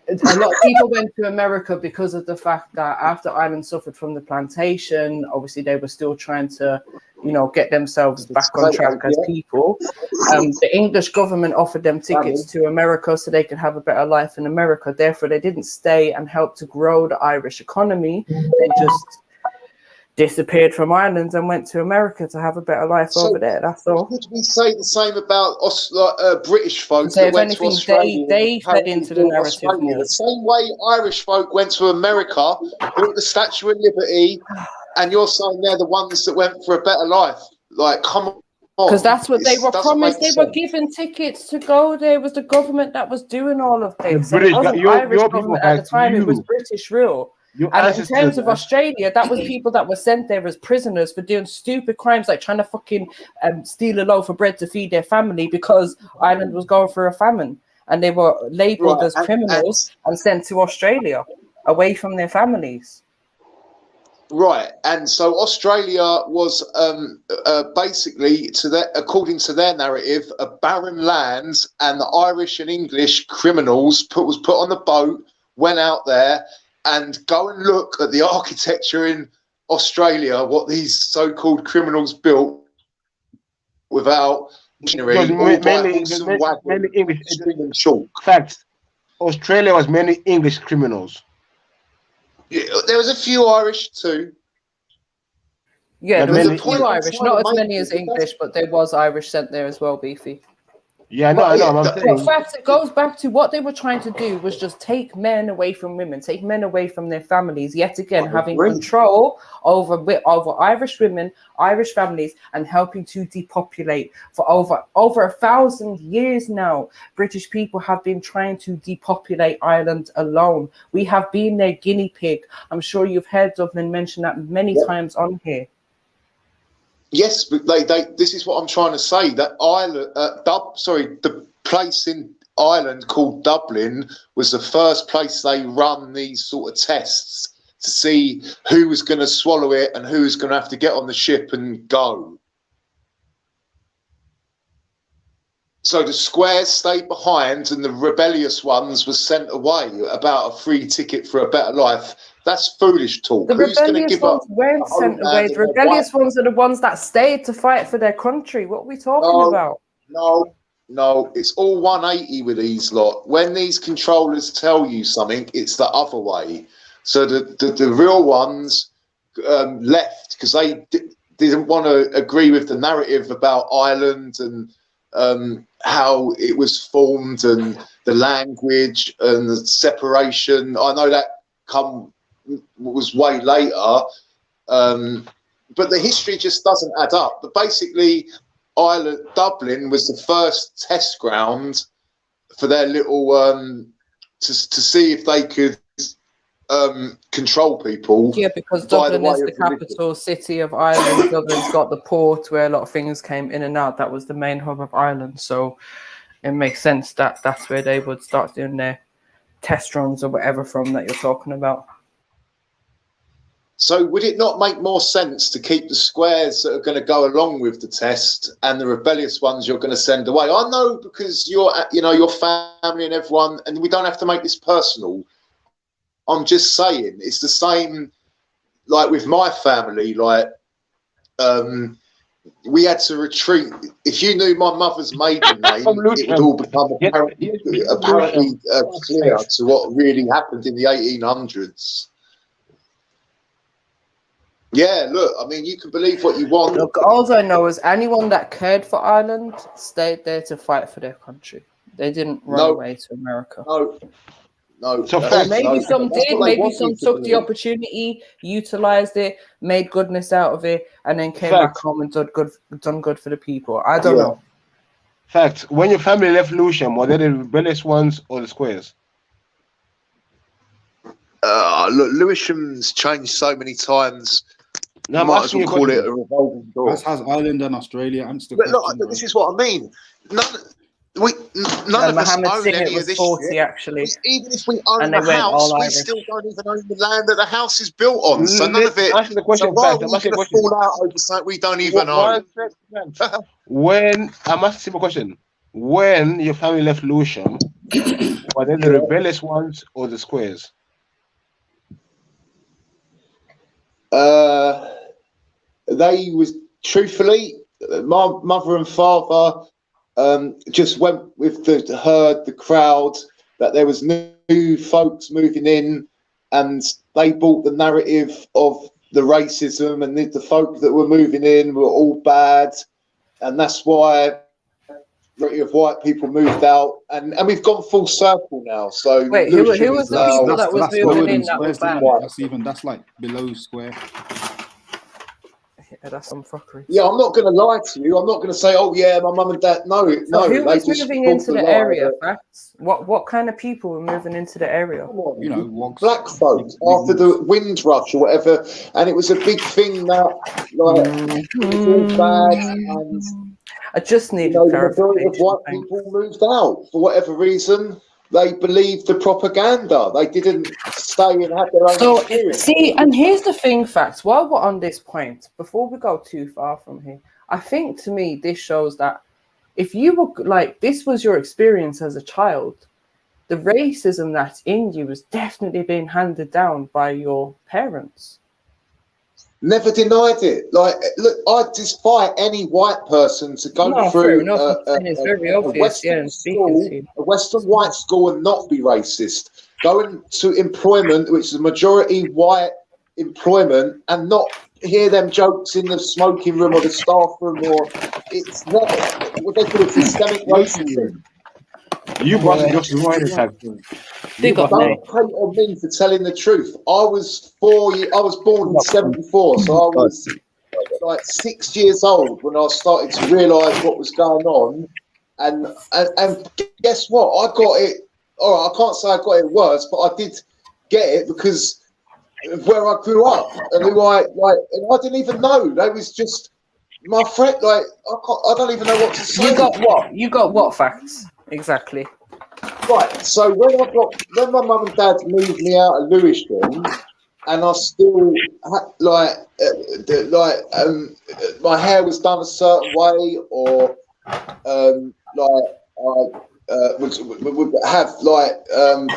Speaker 14: a lot of people went to America because of the fact that after Ireland suffered from the plantation, obviously they were still trying to, get themselves back on track as people. The English government offered them tickets to America so they could have a better life in America. Therefore, they didn't stay and help to grow the Irish economy. They just disappeared from Ireland and went to America to have a better life over there. That's all.
Speaker 12: Could we say the same about British folk
Speaker 14: So
Speaker 12: that
Speaker 14: if
Speaker 12: went
Speaker 14: anything,
Speaker 12: to Australia?
Speaker 14: they fed into the narrative more.
Speaker 12: The same way Irish folk went to America, built the Statue of Liberty, and you're saying they're the ones that went for a better life. Like, come on.
Speaker 14: Because that's what they were promised. They were given tickets to go there. It was the government that was doing all of this. It wasn't Irish government at the time. It was British rule. And in terms of Australia, that was people that were sent there as prisoners for doing stupid crimes like trying to fucking steal a loaf of bread to feed their family because Ireland was going through a famine. And they were labelled as criminals and sent to Australia away from their families.
Speaker 12: Right, and so Australia was basically, according to their narrative, a barren land, and the Irish and English criminals was put on the boat, went out there, and go and look at the architecture in Australia, what these so-called criminals built without machinery,
Speaker 19: mainly English. Facts. Australia was mainly English criminals.
Speaker 12: Yeah, there was a few Irish too.
Speaker 14: Yeah, there was a few Irish, not as many as English, but there was Irish sent there as well, Beefy.
Speaker 19: Yeah, I know.
Speaker 14: In fact, it goes back to what they were trying to do was just take men away from women, take men away from their families, yet again, having control over Irish women, Irish families, and helping to depopulate. For over 1,000 years now, British people have been trying to depopulate Ireland alone. We have been their guinea pig. I'm sure you've heard Dublin mention that many times on here.
Speaker 12: Yes, but this is what I'm trying to say. That the place in Ireland called Dublin was the first place they run these sort of tests to see who was going to swallow it and who was going to have to get on the ship and go. So the squares stayed behind and the rebellious ones were sent away about a free ticket for a better life. That's foolish talk.
Speaker 14: The rebellious ones weren't sent away. The rebellious ones are the ones that stayed to fight for their country. What are we talking about?
Speaker 12: No, it's all 180 with these lot. When these controllers tell you something, it's the other way. So the real ones left because they didn't want to agree with the narrative about Ireland and how it was formed and the language and the separation. I know that was way later, but the history just doesn't add up. But basically, Dublin was the first test ground for their little to see if they could control people.
Speaker 14: Yeah, because Dublin is the capital city of Ireland. Dublin's got the port where a lot of things came in and out. That was the main hub of Ireland. So it makes sense that that's where they would start doing their test runs or whatever from that you're talking about.
Speaker 12: So would it not make more sense to keep the squares that are going to go along with the test and the rebellious ones you're going to send away? I know, because your family and everyone, and we don't have to make this personal. I'm just saying, it's the same, like with my family, like we had to retreat. If you knew my mother's maiden name, it would all become apparently clear to what really happened in the 1800s. Yeah, look, I mean, you can believe what you want.
Speaker 14: Look, all I know is anyone that cared for Ireland stayed there to fight for their country. They didn't run away to America.
Speaker 12: No.
Speaker 14: So maybe some did, maybe some took the opportunity, utilized it, made goodness out of it, and then came back home and done good for the people. I don't know.
Speaker 19: Fact, when your family left Lewisham, were they the rebellious ones or the squares?
Speaker 12: Look, Lewisham's changed so many times.
Speaker 19: No,
Speaker 12: might as well call it a revolving door.
Speaker 13: As has Ireland and Australia. Answer the
Speaker 12: But
Speaker 13: question.
Speaker 12: look, this is what I mean. None of us own any of this
Speaker 14: 40,
Speaker 12: shit.
Speaker 14: actually.
Speaker 12: Even if we own the house, we still don't even own the land that the house is built on. So none of it.
Speaker 19: Answer the question.
Speaker 12: So why are we going to fall out over something we don't even own?
Speaker 19: When I'm asking a simple question, when your family left Lewisham, were they the rebellious ones or the squares?
Speaker 12: They was truthfully, my mother and father just went with the crowd, that there was new folks moving in, and they bought the narrative of the racism, and the folk that were moving in were all bad, and that's why majority of white people moved out, and we've gone full circle now. So
Speaker 14: wait, who was the people that was moving in that was bad?
Speaker 13: That's like below square.
Speaker 14: Yeah, that's some fuckery.
Speaker 12: Yeah, I'm not going to lie to you. I'm not going to say, oh yeah, my mum and dad. No.
Speaker 14: Who was moving into the area? Facts. What kind of people were moving into the area?
Speaker 13: You know,
Speaker 12: black folk after the Windrush or whatever, and it was a big thing that it was all bad, and
Speaker 14: I just need
Speaker 12: the majority of white people moved out for whatever reason. They believed the propaganda. They didn't stay and have their own experience.
Speaker 14: See, and here's the thing, facts. While we're on this point, before we go too far from here, I think to me this shows that if you were like, this was your experience as a child, the racism that's in you is definitely being handed down by your parents.
Speaker 12: Never denied it. Like, look, I defy any white person to go through a Western white school and not be racist. Going to employment, which is a majority white employment, and not hear them jokes in the smoking room or the staff room, or it's not what they call it, systemic racism.
Speaker 19: You brought just right attack.
Speaker 12: Don't hate on me for telling the truth. I was born in 74, so I was like 6 years old when I started to realise what was going on. And guess what? I got it. All right, I can't say I got it worse, but I did get it because of where I grew up and who and I didn't even know. They was just my friend. Like I don't even know what to say.
Speaker 14: You got what? You got what facts? Exactly.
Speaker 12: Right. So when my mum and dad moved me out of Lewisham, and I still my hair was done a certain way, or would have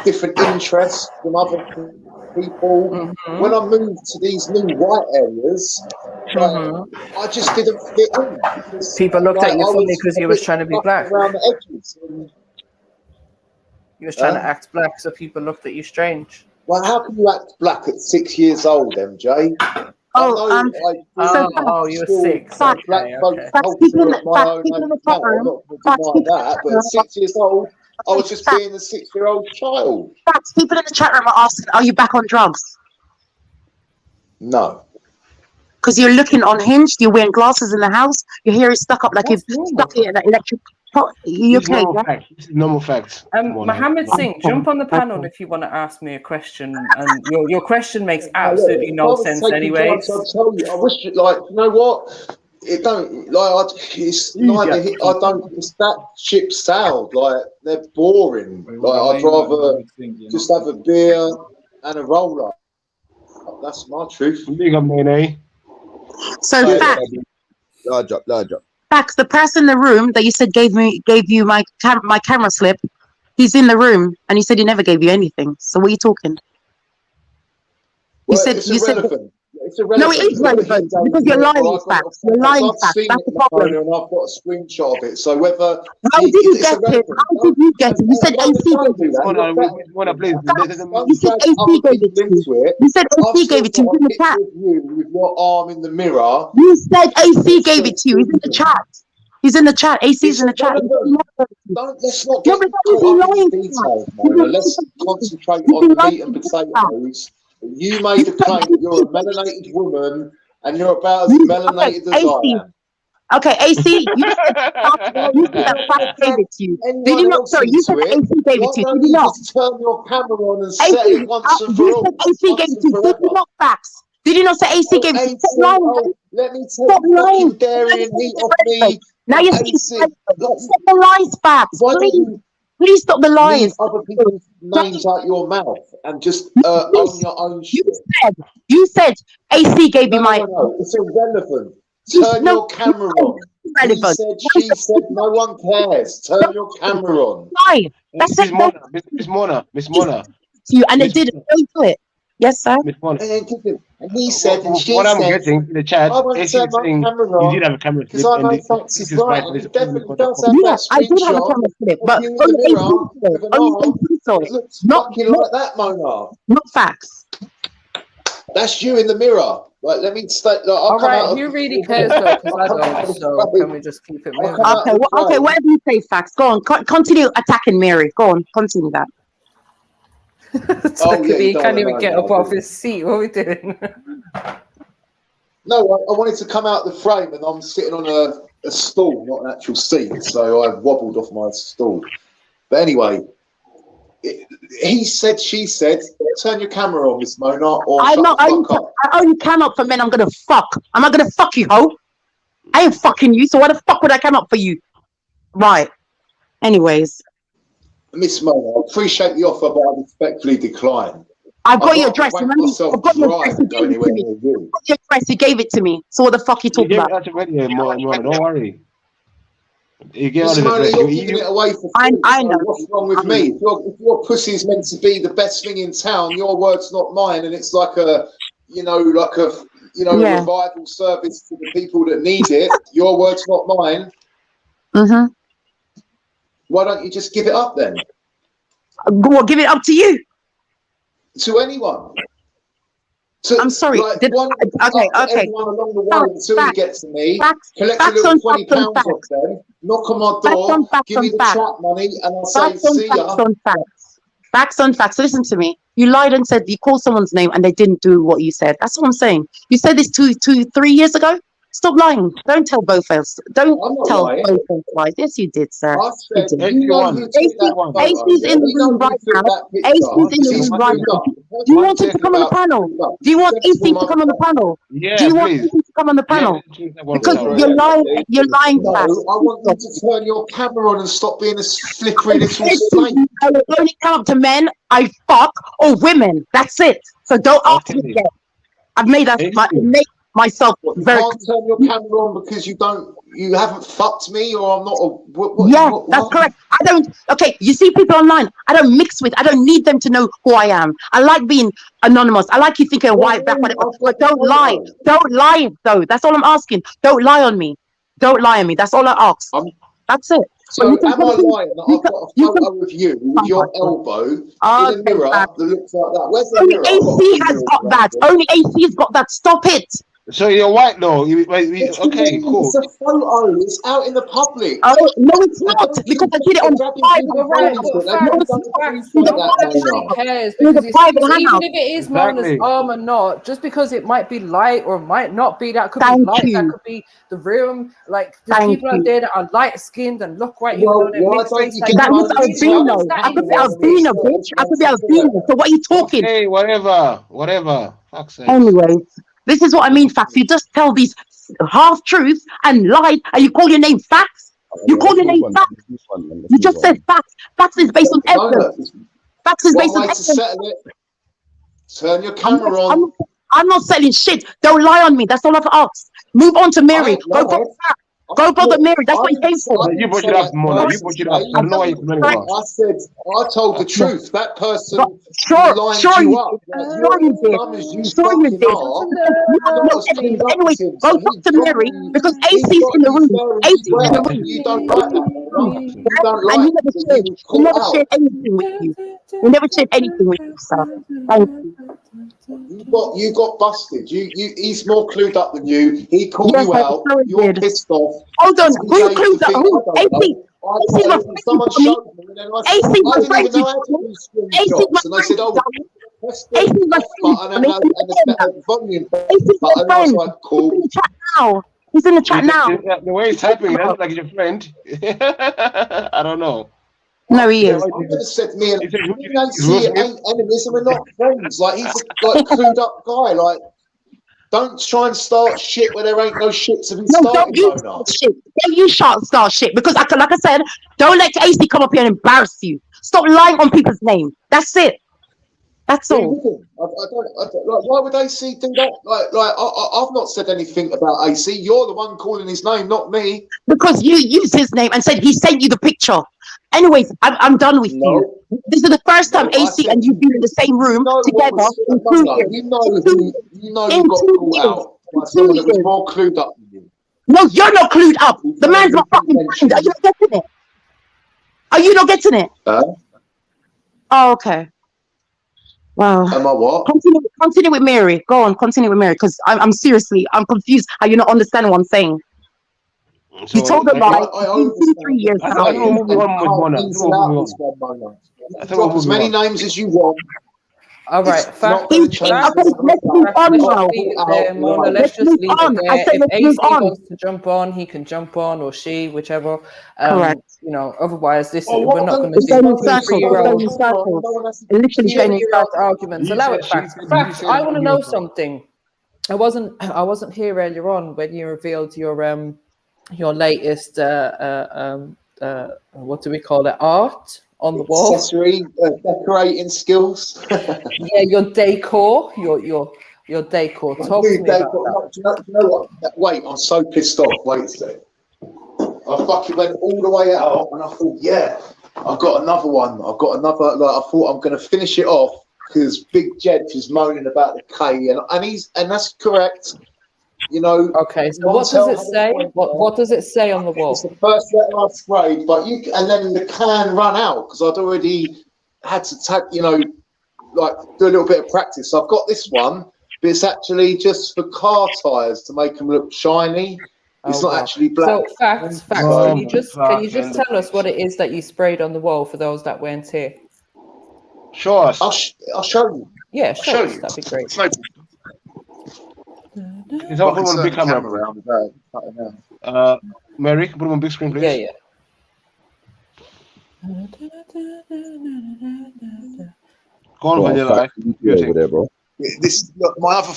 Speaker 12: different interests from other people. Mm-hmm. When I moved to these new white areas, I just didn't fit in.
Speaker 14: People looked at you funny because you was trying to be black.
Speaker 12: Around the edges.
Speaker 14: You was trying to act black, so people looked at you strange.
Speaker 12: Well, how can you act black at 6 years old, MJ?
Speaker 14: You were 6.
Speaker 12: Black folks culture of my own. I'm not going to deny that, but at 6 years old, I was just being a 6-year-old child.
Speaker 17: People in the chat room are asking, are you back on drugs?
Speaker 12: No.
Speaker 17: because you're looking unhinged. You're wearing glasses in the house. Your hair is stuck up like you've stuck it in an electric. You okay?
Speaker 19: This is normal facts.
Speaker 14: Mohammed Singh, jump on the panel if you want to ask me a question. And your question makes absolutely no sense anyway.
Speaker 12: I'll tell you. I wish, you know what? It don't it's neither. I don't. It's that ship sailed. They're boring. I'd rather just have a beer and a roller. That's my truth.
Speaker 19: Big up, Nene.
Speaker 17: So facts.
Speaker 12: Large up.
Speaker 17: Facts. The person in the room that you said gave you my camera slip. He's in the room, and he said he never gave you anything. So what are you talking?
Speaker 12: Well, it's irrelevant. It's irrelevant.
Speaker 17: No, it is relevant because you're lying facts. You're lying facts. That's the problem.
Speaker 12: And I've got a screenshot of it. So whether
Speaker 17: how did you get it? How did you get it? You said AC gave it to you. You said AC gave it to you. You said AC gave it to you in the chat.
Speaker 12: With your arm in the mirror.
Speaker 17: You said AC gave it to you. He's in the chat. He's in the chat. AC's in the chat.
Speaker 12: Let's not get caught up in details, man. Let's concentrate on the meat and potatoes. You made a claim that you're a melanated woman and you're about as melanated as I am.
Speaker 17: Okay, AC, you said that Fact gave it to you. Did you not? Sorry, you said AC gave it to you. Did you not?
Speaker 12: Turn your camera on and set it once and for all.
Speaker 17: You said AC gave it to you. Did you not? Facts. Did you not say AC gave it to you? Stop lying.
Speaker 12: Let me take the fucking dairy and meat off me.
Speaker 17: Now you're stop the lies, Facts. Please stop the lies.
Speaker 12: Leave other people's names out your mouth and just own your own shit.
Speaker 17: You said AC gave you my.
Speaker 12: No, it's irrelevant. Turn your camera on. He said, she said, no one cares. Turn your camera on.
Speaker 17: Why? That's
Speaker 19: Miss Mona.
Speaker 17: You and it didn't. Don't do it. Yes, sir.
Speaker 12: And he said, and she
Speaker 19: what I'm
Speaker 12: said,
Speaker 19: getting in the chat is saying you did have a camera slip. And this is right.
Speaker 17: I did have a camera slip, but
Speaker 12: not like that, Mona.
Speaker 17: Not facts.
Speaker 12: That's you in the mirror. Like, let me state.
Speaker 14: All right, you really cares though, because I don't. So can we just keep it moving?
Speaker 17: Okay, whatever you say, facts. Go on, continue attacking Mary. Go on, continue that.
Speaker 14: He can't even get up off his seat. What are we doing?
Speaker 12: No, I wanted to come out the frame, and I'm sitting on a stool, not an actual seat, so I wobbled off my stool. But anyway, he said, she said, turn your camera on, Miss Mona, or shut the fuck up.
Speaker 17: I only came up for men I'm gonna fuck. I'm not gonna fuck you, ho. I ain't fucking you, so why the fuck would I come up for you? Right. Anyways.
Speaker 12: Miss Mona, I appreciate the offer, but I respectfully decline.
Speaker 17: I've got your address. I've got your address. You gave it to me. Your address, you gave it to me. So what the fuck you talking about?
Speaker 19: Don't worry.
Speaker 12: Miss Mona, you're giving it away for free.
Speaker 17: I know.
Speaker 12: What's wrong with me? If your pussy is meant to be the best thing in town, your word's not mine, and it's like a revival service to the people that need it. Your word's not mine.
Speaker 17: Mm-hmm.
Speaker 12: Why don't you just give it up then?
Speaker 17: Go on, give it up to you.
Speaker 12: To anyone.
Speaker 17: I'm sorry.
Speaker 12: Like, okay. Everyone along the way until you get to me. Collect a little £20 off them. Knock on my door. Give me the trap money, and I'll say, see ya.
Speaker 17: Facts on facts. Listen to me. You lied and said you called someone's name and they didn't do what you said. That's what I'm saying. You said this 3 years ago. Stop lying. Don't tell both of us. Don't tell both of us lies. Yes, you did, sir.
Speaker 12: AC's in
Speaker 17: the room right now. AC's in the room right now. Do you want him to come on the panel? Do you want AC to come on the panel?
Speaker 19: Yeah,
Speaker 17: do you want AC to come on the panel? Because you're lying. You're lying fast.
Speaker 12: I want you to turn your camera on and stop being a slippery little snake.
Speaker 17: I will only come up to men I fuck or women. That's it. So don't ask me again. I've made myself very.
Speaker 12: You can't turn your camera on because you haven't fucked me, or I'm not
Speaker 17: that's correct. I don't. Okay, you see people online. I don't mix with. I don't need them to know who I am. I like being anonymous. I like you thinking white back on it. But don't lie. Don't lie though. That's all I'm asking. Don't lie on me. Don't lie on me. That's all I ask. That's it.
Speaker 12: So am I lying that I've got a photo of you with your elbow in a mirror that looks like that? Where's the mirror?
Speaker 17: Only AC has got that. Only AC has got that. Stop it.
Speaker 19: So you're white though. Okay, cool.
Speaker 12: It's a photo. It's out in the public.
Speaker 17: Oh no, it's not because I did it on private.
Speaker 14: Nobody cares because even if it is known as or not, just because it might be light or might not be, that could be light, that could be the room. Like there's people out there that are light skinned and look white.
Speaker 12: That
Speaker 17: was albino. I could be albino, bitch. I could be albino. So what are you talking?
Speaker 19: Hey, whatever.
Speaker 17: Anyways, this is what I mean, facts. You just tell these half truths and lie, and you call your name facts. You call your name facts. You just said facts. Facts is based on evidence. Facts is based on evidence.
Speaker 12: Turn your camera on.
Speaker 17: I'm not selling shit. Don't lie on me. That's all I've asked. Move on to Mary. Go bother Mary. That's what you came for.
Speaker 19: You brought it up, Mona. You brought it up. I know what you're talking about.
Speaker 12: I said, I told the truth. That person lined you up.
Speaker 17: Anyway, go talk to Mary because AC's in the room. AC's in the room.
Speaker 12: You don't like that.
Speaker 17: And he never shared anything with you. He never shared anything with you, so thank you.
Speaker 12: You got busted. He's more clued up than you. He called you out. You're pissed off.
Speaker 17: Hold on. Who clued up? Who? AC. AC my friend. AC my friend. AC my friend. AC my friend. He's in the chat now.
Speaker 19: The way he's typing, that's like your friend. I don't know.
Speaker 17: No, he is.
Speaker 12: I could have said me and AC ain't enemies and we're not friends. Like he's a clued up guy. Like, don't try and start shit where there ain't no shits have been started.
Speaker 17: Don't you start shit. Don't you start shit because like I said, don't let AC come up here and embarrass you. Stop lying on people's name. That's it. That's all.
Speaker 12: Why would AC do that? I've not said anything about AC. You're the one calling his name, not me.
Speaker 17: Because you used his name and said he sent you the picture. Anyways, I'm done with you. This is the first time AC and you've been in the same room together.
Speaker 12: You know you got called out by someone that was more clued up than you.
Speaker 17: No, you're not clued up. The man's not fucking friend. Are you not getting it? Are you not getting it? Oh, okay. Wow.
Speaker 12: Am I what?
Speaker 17: Continue with Mary. Go on, continue with Mary, because I'm seriously, I'm confused how you not understand what I'm saying. So, you told a lie. It's been 3 years now.
Speaker 12: I drop as many names as you want.
Speaker 14: All right,
Speaker 17: let's move on now.
Speaker 14: Let's just leave it there. If AC wants to jump on, he can jump on, or she, whichever.
Speaker 17: Correct.
Speaker 14: You know, otherwise, we're not going to do literally arguments. Allow it. Facts. I want to know something. I wasn't here earlier on when you revealed your latest what do we call it? Art on the wall.
Speaker 12: Accessory decorating skills.
Speaker 14: Yeah, your decor. Your decor. Talk to me about that.
Speaker 12: Do you know what? Wait, I'm so pissed off. Wait a second. I fucking went all the way out and I thought, yeah, I've got another one. I thought I'm going to finish it off because Big Jed is moaning about the K and that's correct. You know.
Speaker 14: Okay. So what does it say? What does it say on the wall?
Speaker 12: It's the first letter I sprayed, and then the can ran out because I'd already had to do a little bit of practice. So I've got this one, but it's actually just for car tires to make them look shiny. It's not actually black.
Speaker 14: So facts. Can you just tell us what it is that you sprayed on the wall for those that weren't here?
Speaker 19: Sure.
Speaker 12: I'll show you.
Speaker 14: Yeah, show us. That'd be great.
Speaker 19: It's all put on big camera around. Mary, put on big screen, please.
Speaker 14: Yeah.
Speaker 19: Go on, Vanilla.
Speaker 12: My other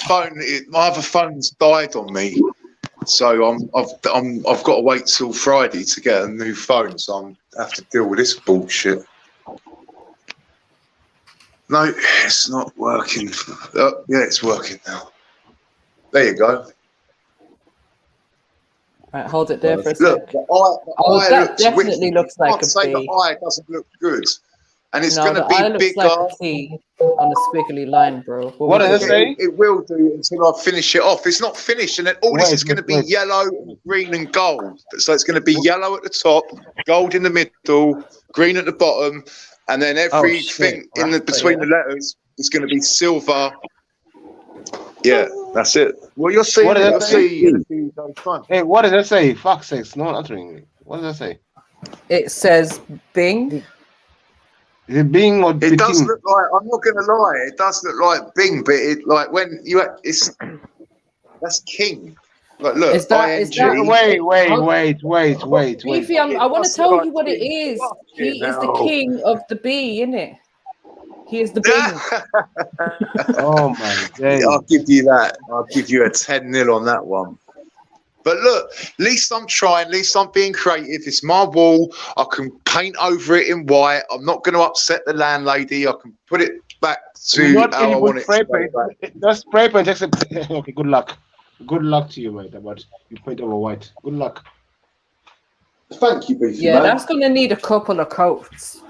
Speaker 12: phone's died on me, so I've got to wait till Friday to get a new phone. So I have to deal with this bullshit. No, it's not working. Yeah, it's working now. There you go.
Speaker 14: Right, hold it there for a
Speaker 12: second.
Speaker 14: Look, that definitely looks like a B.
Speaker 12: The eye doesn't look good, and it's going to be bigger.
Speaker 14: Like a C on a squiggly line, bro.
Speaker 12: What does it say? It will do until I finish it off. It's not finished, and then all this is going to be yellow, green, and gold. So it's going to be yellow at the top, gold in the middle, green at the bottom, and then everything between the letters is going to be silver. Yeah, that's it. Well, you'll see.
Speaker 19: What does
Speaker 12: You'll
Speaker 19: that say?
Speaker 12: see.
Speaker 19: Hey, what does that say? Fuck sakes, no one answering me. What does that say?
Speaker 14: It says Bing.
Speaker 19: Is it Bing or
Speaker 12: It does
Speaker 19: Bing?
Speaker 12: look like. I'm not going to lie. It does look like Bing, but it like when you that's King. Like, look,
Speaker 14: Is that
Speaker 19: wait.
Speaker 14: Beefy, I want to tell you what it is. He is the king of the bee, innit? He is the Bing.
Speaker 19: Oh my god.
Speaker 12: I'll give you that. I'll give you a 10-0 on that one. But look, at least I'm trying. At least I'm being creative. It's my wall. I can paint over it in white. I'm not going to upset the landlady. I can put it back to how I want it to go back.
Speaker 19: Just spray paint. Okay, good luck. Good luck to you, mate. But you paint over white. Good luck.
Speaker 12: Thank you, Beefy.
Speaker 14: Yeah, that's going to need a couple of coats.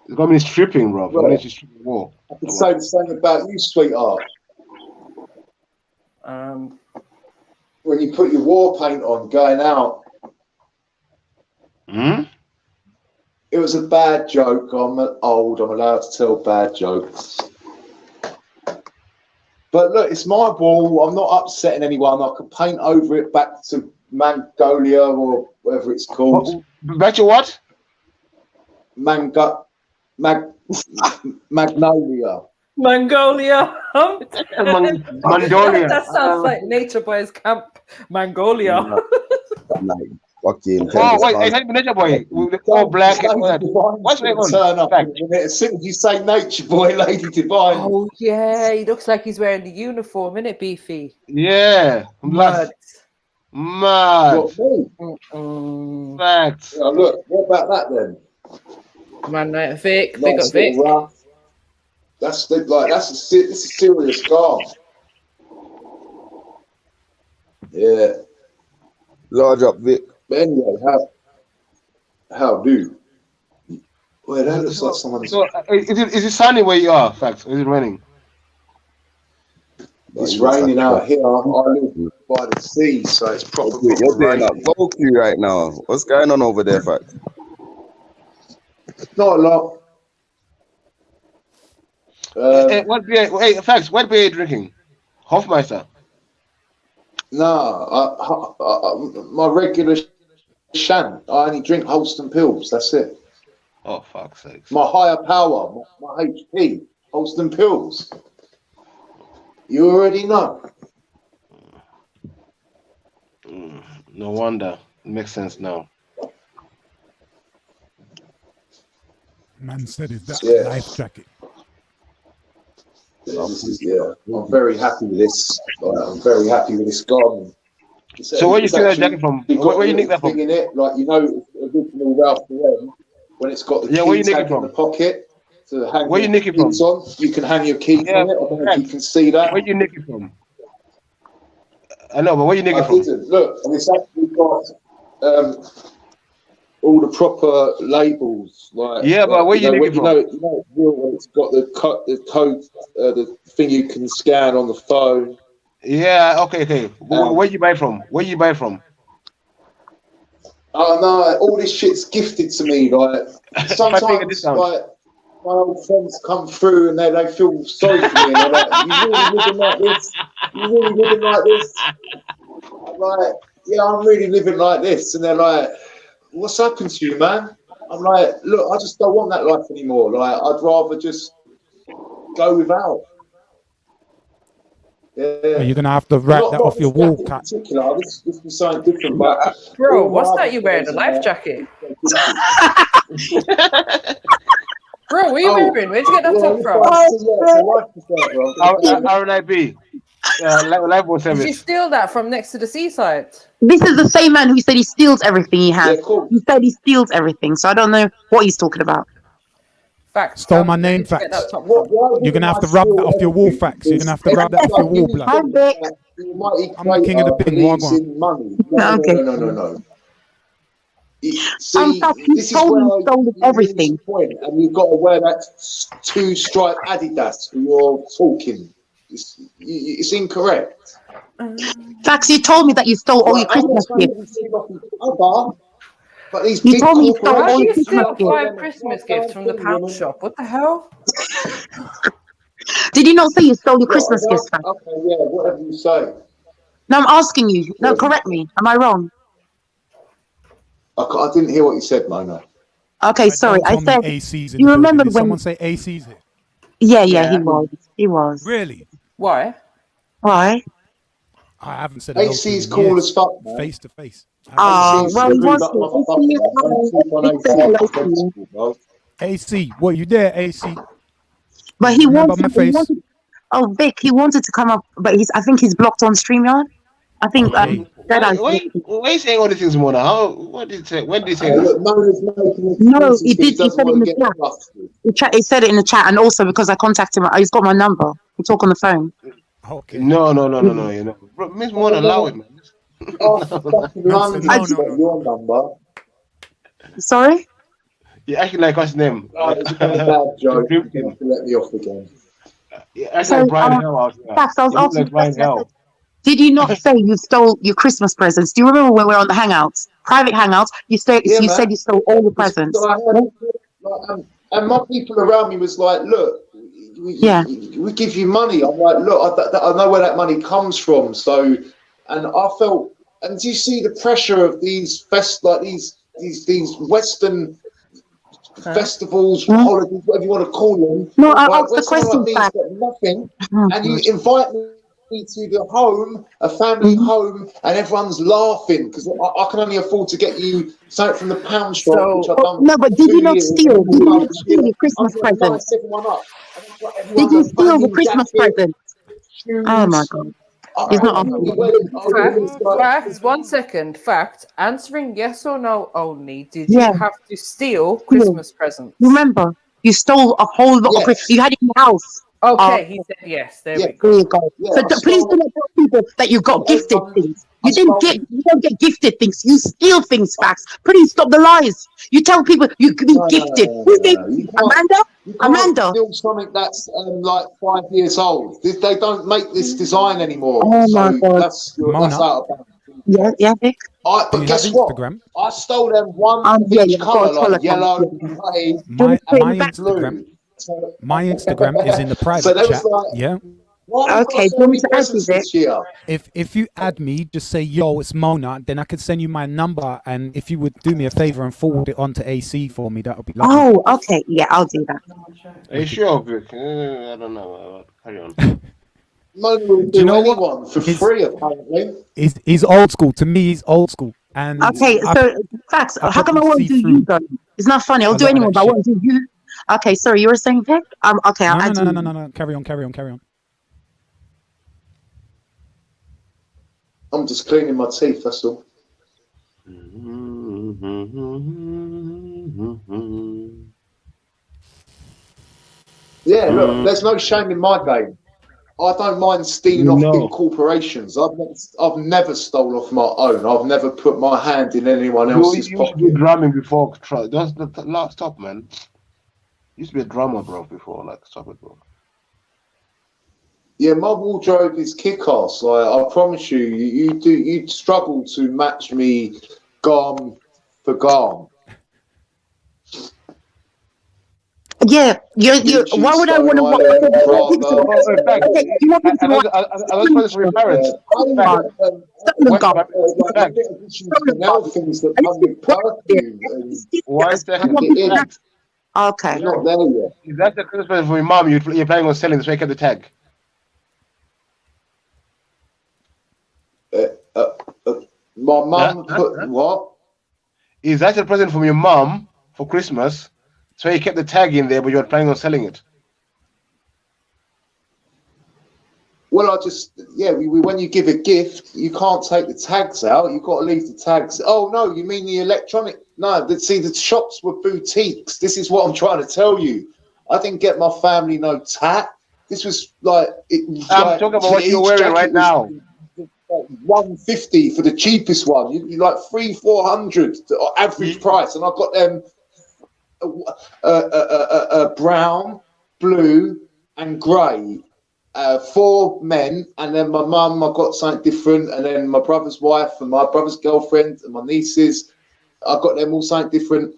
Speaker 19: It's going to be stripping, bro.
Speaker 12: Well,
Speaker 19: It's stripping wall.
Speaker 12: I can say the same about you, sweetheart. When you put your war paint on going out. It was a bad joke. I'm old. I'm allowed to tell bad jokes. But look, it's my wall. I'm not upsetting anyone. I can paint over it back to Mongolia or whatever it's called.
Speaker 19: Back to what?
Speaker 12: Magnolia.
Speaker 14: Mongolia.
Speaker 19: Mongolia.
Speaker 14: That sounds like Nature Boy's camp. Mongolia.
Speaker 12: Fucking.
Speaker 19: Oh wait, hey, Nature Boy. All black. What's going on?
Speaker 12: Turn up as soon as you say Nature Boy, Lady Divine.
Speaker 14: Oh yeah, he looks like he's wearing the uniform, isn't it, Beefy?
Speaker 19: Yeah.
Speaker 14: Mad.
Speaker 19: Facts.
Speaker 12: Yeah, look, what about that then?
Speaker 14: Man, Vic.
Speaker 12: Nice
Speaker 14: Big up Vic.
Speaker 12: rough. That's a serious car. Yeah.
Speaker 11: Large up, Vic.
Speaker 12: But anyway, how do? Well, that looks like someone's.
Speaker 19: So, is it sunny where you are, Facts? Or is it raining?
Speaker 12: It's raining out here. I live by the sea, so it's proper.
Speaker 11: You're doing that vocally right now. What's going on over there, Facts?
Speaker 12: Not a lot.
Speaker 19: What beer? Hey, Facts. What beer are you drinking? Hofmeister.
Speaker 12: No, my regular shan. I only drink Holston Pills. That's it.
Speaker 19: Oh, fuck's sake.
Speaker 12: My higher power, my HP, Holston Pills. You already know.
Speaker 19: No wonder. It makes sense now.
Speaker 18: Man said, "Is that a life jacket?"
Speaker 12: Yeah, I'm very happy with this. I'm very happy with this garden.
Speaker 19: So where you see that jacket from? Where you nick that from?
Speaker 12: In it, like original Ralph Lauren, when it's got the key tag in the pocket to hang
Speaker 19: where you nick it from?
Speaker 12: On, you can hang your keys on it. I don't know if you can see that.
Speaker 19: Where you nick it from? I know, but where you nick it from?
Speaker 12: Look, and it's actually got all the proper labels, like
Speaker 19: but where you nick it from?
Speaker 12: You know, when it's got the code, the thing you can scan on the phone.
Speaker 19: Yeah, okay. Where you buy from? Where you buy from?
Speaker 12: Oh no, all this shit's gifted to me. Like sometimes, like my old friends come through and they feel sorry for me. And they're like, "You really living like this? You really living like this?" I'm like, "Yeah, I'm really living like this." And they're like, "What's happened to you, man?" I'm like, "Look, I just don't want that life anymore. Like, I'd rather just go without." Yeah.
Speaker 18: You're gonna have to wrap that off your wall, Cat.
Speaker 12: This is something different, but
Speaker 14: bro, what's that you wearing? A life jacket? Bro, what are you wearing? Where'd you get that top from?
Speaker 19: RNIB. Level 7.
Speaker 14: Did you steal that from next to the seaside?
Speaker 17: This is the same man who said he steals everything he has. He said he steals everything, so I don't know what he's talking about.
Speaker 14: Facts.
Speaker 18: Stole my name, Facts. You're gonna have to rub that off your wall, Facts. You're gonna have to rub that off your wall, blood. I'm the king of the ping.
Speaker 12: No. See, this is where I stole everything. And you've got to wear that 2-stripe Adidas when you're talking. It's incorrect.
Speaker 17: Facts, you told me that you stole all your Christmas gifts.
Speaker 12: But these
Speaker 17: you told me you stole all your
Speaker 14: Christmas gifts. 5 Christmas gifts from the pound shop. What the hell?
Speaker 17: Did you not say you stole your Christmas gifts?
Speaker 12: Okay, yeah, whatever you say.
Speaker 17: No, I'm asking you. No, correct me. Am I wrong?
Speaker 12: I didn't hear what you said, Mona.
Speaker 17: Okay, sorry. I said.
Speaker 18: AC's in
Speaker 17: You
Speaker 18: the
Speaker 17: remember
Speaker 18: building. Did
Speaker 17: when?
Speaker 18: someone say AC's here?
Speaker 17: Yeah, he was. He was.
Speaker 18: Really?
Speaker 14: Why?
Speaker 17: Why?
Speaker 18: I haven't said hello to
Speaker 12: AC's
Speaker 18: him
Speaker 12: cool
Speaker 18: yet.
Speaker 12: as fuck, man.
Speaker 18: Face to face.
Speaker 17: Well, he wants
Speaker 12: to.
Speaker 18: AC, what you there, AC?
Speaker 17: But he
Speaker 18: Remember
Speaker 17: wanted,
Speaker 18: my face?
Speaker 17: oh, Vic, he wanted to come up, but I think he's blocked on StreamYard. I think
Speaker 19: Why are you saying all these things, Mona? What did you say? When did you say that?
Speaker 17: No, he did. He said it in the chat. He said it in the chat, and also because I contacted him, he's got my number. We talk on the phone.
Speaker 18: Okay.
Speaker 19: No. You know, bro, Miss Mona, allow it, man.
Speaker 12: Your number.
Speaker 17: Sorry.
Speaker 19: You're acting like what's his name?
Speaker 12: It's a bad joke. You have to let me off again.
Speaker 19: You're acting like Brian Hell out here.
Speaker 17: Facts, I was asking
Speaker 19: like Brian Hell.
Speaker 17: Did you not say you stole your Christmas presents? Do you remember when we were on the Hangouts, private Hangouts? You said you stole all the presents.
Speaker 12: And my people around me was like, "Look, we give you money." I'm like, "Look, I know where that money comes from." So, and I felt, and do you see the pressure of these these Western festivals, holidays, whatever you want to call them?
Speaker 17: No, I
Speaker 12: like,
Speaker 17: asked the question.
Speaker 12: Like nothing, and you invite me to the home, a family home, and everyone's laughing because I can only afford to get you something from the pound shop, which I've done.
Speaker 17: No, but did you not steal? Did you not steal your Christmas presents? Did you steal the Christmas presents? Oh my God. He's not on.
Speaker 14: Fact, 1 second. Fact, answering yes or no only. Did you have to steal Christmas presents?
Speaker 17: Remember, you stole a whole lot of Christmas. You had it in your house.
Speaker 14: Okay, he said yes. There we go.
Speaker 17: There you go. So please do not tell people that you got gifted things. You don't get gifted things. You steal things, facts. Please stop the lies. You tell people you can be gifted. Who gave you? Amanda?
Speaker 12: Steal something that's like 5 years old. They don't make this design anymore.
Speaker 17: Oh my God.
Speaker 12: That's out of bounds.
Speaker 17: Yeah, Vic.
Speaker 12: But guess what? I stole them one of each colour, like yellow, grey,
Speaker 18: my Instagram. My Instagram is in the private chat. Yeah.
Speaker 17: Okay, do you want me to add you, Vic?
Speaker 18: If you add me, just say yo, it's Mona. Then I can send you my number, and if you would do me a favor and forward it on to AC for me, that would be lovely.
Speaker 17: Oh, okay, yeah, I'll do that.
Speaker 19: Are you sure, Vic? I don't know. Carry on.
Speaker 12: Mona will do anyone for free, apparently.
Speaker 18: He's old school. To me, he's old school. And
Speaker 17: okay, so facts. How come I won't do you though? It's not funny. I'll do anyone, but I won't do you. Okay, sorry, you were saying Vic? Okay, I'll add you.
Speaker 18: No. Carry on.
Speaker 12: I'm just cleaning my teeth, that's all. Yeah, look, there's no shame in my game. I don't mind stealing off big corporations. I've never stole off my own. I've never put my hand in anyone else's pocket.
Speaker 19: You used to be drumming before. Stop, man. You used to be a drummer, bro, before. Like, stop it, bro.
Speaker 12: Yeah, my wardrobe is kick-ass. Like, I promise you, you'd struggle to match me garm for garm.
Speaker 17: Yeah, you. Why would I want to watch? You want me to watch?
Speaker 19: I was supposed to be parents. Why is that?
Speaker 17: Okay.
Speaker 12: Not there yet.
Speaker 19: Is that the Christmas present for your mom? You're planning on selling this? So you kept the tag.
Speaker 12: My mum put what?
Speaker 19: Is that a present from your mom for Christmas? So you kept the tag in there, but you're planning on selling it.
Speaker 12: Well, when you give a gift, you can't take the tags out. You've got to leave the tags. Oh no, you mean the electronic? No, the shops were boutiques. This is what I'm trying to tell you. I didn't get my family no tat. This was like
Speaker 19: I'm talking about what you're wearing right now.
Speaker 12: $150 for the cheapest one. You like $300-400 average price, and I got them brown, blue, and grey. 4 men, and then my mum, I got something different, and then my brother's wife and my brother's girlfriend and my nieces, I got them all something different.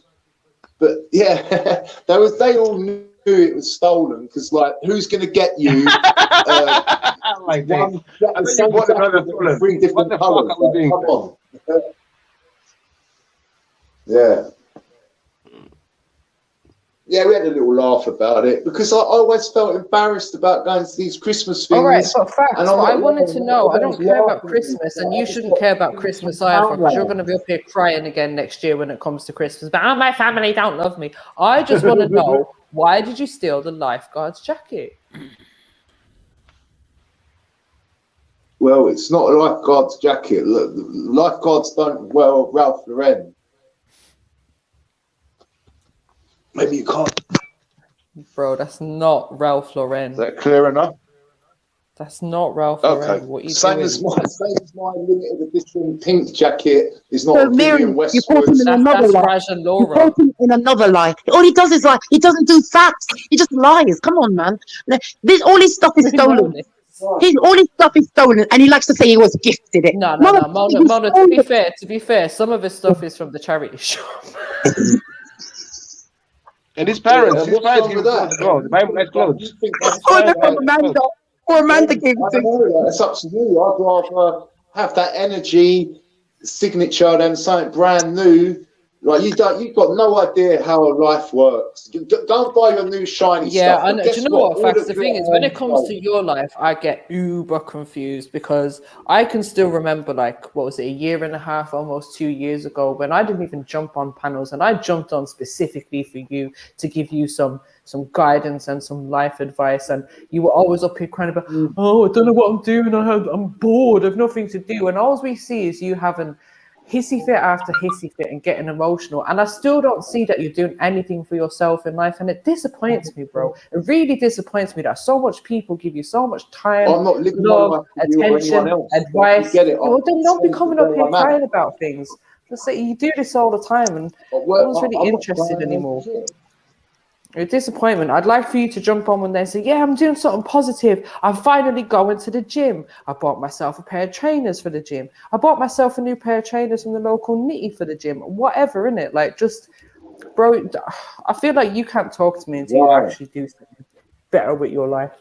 Speaker 12: But yeah, they all knew who it was stolen because, like, who's going to get you?
Speaker 19: Like that. I think you bought another stolen.
Speaker 12: Three different
Speaker 19: What the
Speaker 12: colours.
Speaker 19: fuck are we doing?
Speaker 12: Come on. Yeah. Yeah, we had a little laugh about it because I always felt embarrassed about going to these Christmas things.
Speaker 14: All right, but facts.
Speaker 12: and
Speaker 14: What I
Speaker 12: not
Speaker 14: wanted
Speaker 12: lying,
Speaker 14: to know, I don't care about
Speaker 12: laughing.
Speaker 14: Christmas, and you shouldn't care about Christmas either, because you're going to be up here crying again next year when it comes to Christmas. But oh, my family don't love me. I just want to know, why did you steal the lifeguard's jacket?
Speaker 12: Well, it's not a lifeguard's jacket. Look, lifeguards don't wear Ralph Lauren. Maybe you can't.
Speaker 14: Bro, that's not Ralph Lauren.
Speaker 12: Is that clear enough?
Speaker 14: That's not Ralph
Speaker 12: Okay.
Speaker 14: Lauren. What are you
Speaker 12: Same
Speaker 14: doing?
Speaker 12: as my limited edition pink jacket is not
Speaker 17: So,
Speaker 12: a
Speaker 17: Mary,
Speaker 12: Vivienne
Speaker 17: you put
Speaker 12: Westwood.
Speaker 17: him in another
Speaker 14: That's
Speaker 17: life.
Speaker 14: Raj and
Speaker 17: You
Speaker 14: Laura.
Speaker 17: put him in another life. All he does is like, he doesn't do facts. He just lies. Come on, man. All his stuff is stolen. All his stuff is stolen, and he likes to say he was gifted it.
Speaker 14: No.
Speaker 17: Mona,
Speaker 14: Mona, to be fair, some of his stuff is from the charity shop.
Speaker 19: And his parents
Speaker 12: what's wrong
Speaker 19: give
Speaker 12: with
Speaker 19: him
Speaker 12: that?
Speaker 19: clothes as well. They buy him nice clothes.
Speaker 17: Poor Amanda gave it to him.
Speaker 12: It's up to you. I'd rather have that energy signature than something brand new. Like you've got no idea how life works. Go and buy your new shiny
Speaker 14: Yeah,
Speaker 12: stuff.
Speaker 14: I know.
Speaker 12: Guess
Speaker 14: Do you know what?
Speaker 12: All
Speaker 14: Facts.
Speaker 12: of
Speaker 14: The
Speaker 12: your
Speaker 14: thing is, when it
Speaker 12: own
Speaker 14: comes to
Speaker 12: clothes.
Speaker 14: your life, I get uber confused because I can still remember, like, what was it, a year and a half, almost 2 years ago, when I didn't even jump on panels, and I jumped on specifically for you to give you some guidance and some life advice, and you were always up here crying about, oh, I don't know what I'm doing. I'm bored. I've nothing to do, and all we see is you having hissy fit after hissy fit and getting emotional, and I still don't see that you're doing anything for yourself in life, and it disappoints me, bro. It really disappoints me that so much people give you so much time,
Speaker 12: I'm not living
Speaker 14: love,
Speaker 12: my life for you or
Speaker 14: attention,
Speaker 12: anyone else.
Speaker 14: advice.
Speaker 12: You get it?
Speaker 14: Well, then don't be
Speaker 12: I'm
Speaker 14: coming up
Speaker 12: saying
Speaker 14: here
Speaker 12: where I'm at.
Speaker 14: crying about things. Just say you do this all the time, and no one's really interested anymore. A disappointment. I'd like for you to jump on when they say, yeah, I'm doing something positive. I'm finally going to the gym. I bought myself a pair of trainers for the gym. I bought myself a new pair of trainers from the local Nitty for the gym. Whatever, innit? Like, just, bro, I feel like you can't talk to me until you actually do something better with your life.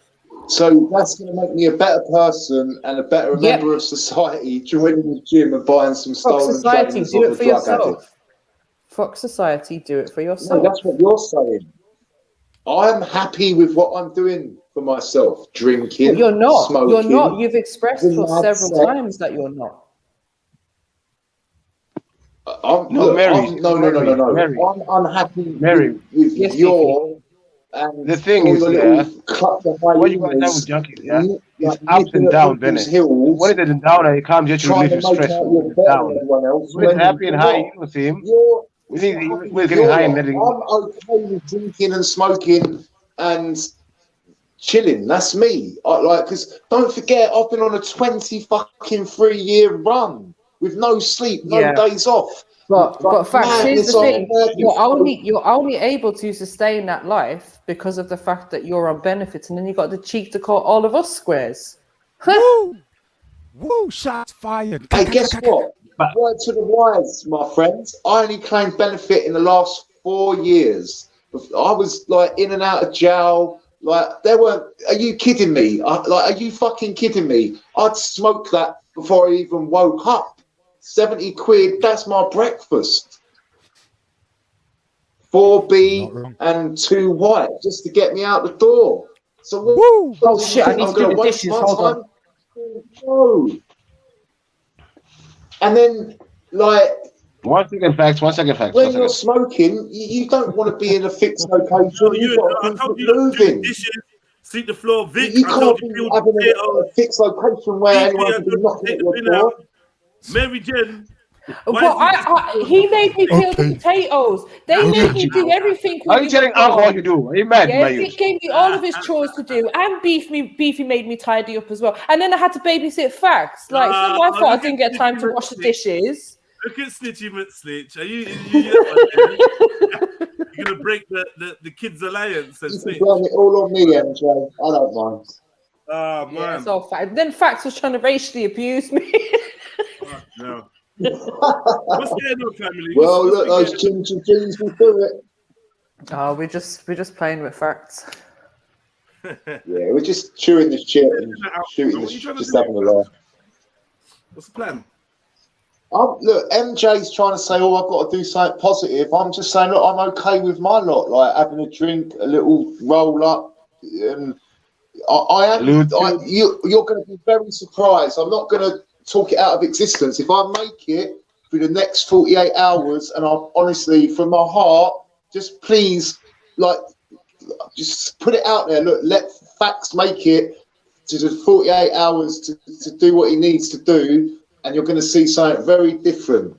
Speaker 12: So that's going to make me a better person and a better member of society, joining the gym and buying some
Speaker 14: Fuck
Speaker 12: stolen
Speaker 14: society,
Speaker 12: trainers
Speaker 14: do
Speaker 12: of
Speaker 14: it
Speaker 12: a
Speaker 14: for
Speaker 12: drug addict.
Speaker 14: yourself. Fuck society, do it for yourself.
Speaker 12: No, that's what you're saying. I'm happy with what I'm doing for myself. Drinking,
Speaker 14: But you're not.
Speaker 12: smoking.
Speaker 14: You're not. You've expressed
Speaker 12: the
Speaker 14: for
Speaker 12: mad
Speaker 14: several
Speaker 12: sex.
Speaker 14: times that you're not.
Speaker 12: No. I'm unhappy with your and
Speaker 19: the thing
Speaker 12: all
Speaker 19: is,
Speaker 12: your
Speaker 19: yeah,
Speaker 12: little club of
Speaker 19: what you got down with junkies, yeah, it's ups and downs, isn't it? When it isn't down, it comes just to
Speaker 12: trying
Speaker 19: relieve
Speaker 12: to
Speaker 19: your
Speaker 12: make
Speaker 19: stress.
Speaker 12: out you're better
Speaker 19: Down.
Speaker 12: than everyone else.
Speaker 19: When it's
Speaker 12: when
Speaker 19: happy and
Speaker 12: you're
Speaker 19: high,
Speaker 12: not.
Speaker 19: you know, see him.
Speaker 12: You're
Speaker 19: We're getting high and letting.
Speaker 12: I'm okay with drinking and smoking and chilling. That's me. Because don't forget, I've been on a 23-year run with no sleep, no days off.
Speaker 14: But facts, here's the thing:
Speaker 12: madness.
Speaker 14: you're only able to sustain that life because of the fact that you're on benefits, and then you got the cheek to call all of us squares.
Speaker 18: Woo! Shots fired.
Speaker 12: Hey, guess what? Word to the wise, my friends. I only claimed benefit in the last 4 years. I was like in and out of jail. Like there weren't. Are you kidding me? Are you fucking kidding me? I'd smoke that before I even woke up. 70 quid. That's my breakfast. 4B and 2 white just to get me out the door. So what?
Speaker 14: Oh shit! I need to do the dishes. Hold on.
Speaker 12: No. And then, like,
Speaker 19: One second facts.
Speaker 12: when you're smoking, you don't want to be in a fixed location. You've got to keep moving.
Speaker 3: Sweep the floor, Vic.
Speaker 12: You can't be having a fixed location where anyone can be knocking at your door.
Speaker 3: Mary Jen.
Speaker 14: But he made me peel the potatoes. They made me do everything.
Speaker 19: Are you telling Uncle what you do? Are you mad?
Speaker 14: Yeah, he gave me all of his chores to do, and Beefy made me tidy up as well. And then I had to babysit Facts. Like, it's not my fault I didn't get time to wash the dishes.
Speaker 3: Look at Snitchy McSnitch. Are you you're gonna break the kids' alliance and
Speaker 12: You
Speaker 3: Snitch?
Speaker 12: can blame it all on me, MJ. I don't mind.
Speaker 3: Oh man.
Speaker 14: Yeah, it's all Facts. Then Facts was trying to racially abuse me.
Speaker 3: No. What's going on, family?
Speaker 12: Well, look, those ginger jeans will do it.
Speaker 14: Oh, we're just playing with facts.
Speaker 12: Yeah, we're just chewing the shit and shooting the shit, just having a laugh.
Speaker 3: What's the plan?
Speaker 12: Look, MJ's trying to say, "Oh, I've got to do something positive." I'm just saying, look, I'm okay with my lot, like having a drink, a little roll up, and you're going to be very surprised. I'm not going to talk it out of existence. If I make it through the next 48 hours, and I'm honestly, from my heart, just please, like, just put it out there. Look, let Facts make it to the 48 hours to do what he needs to do, and you're going to see something very different.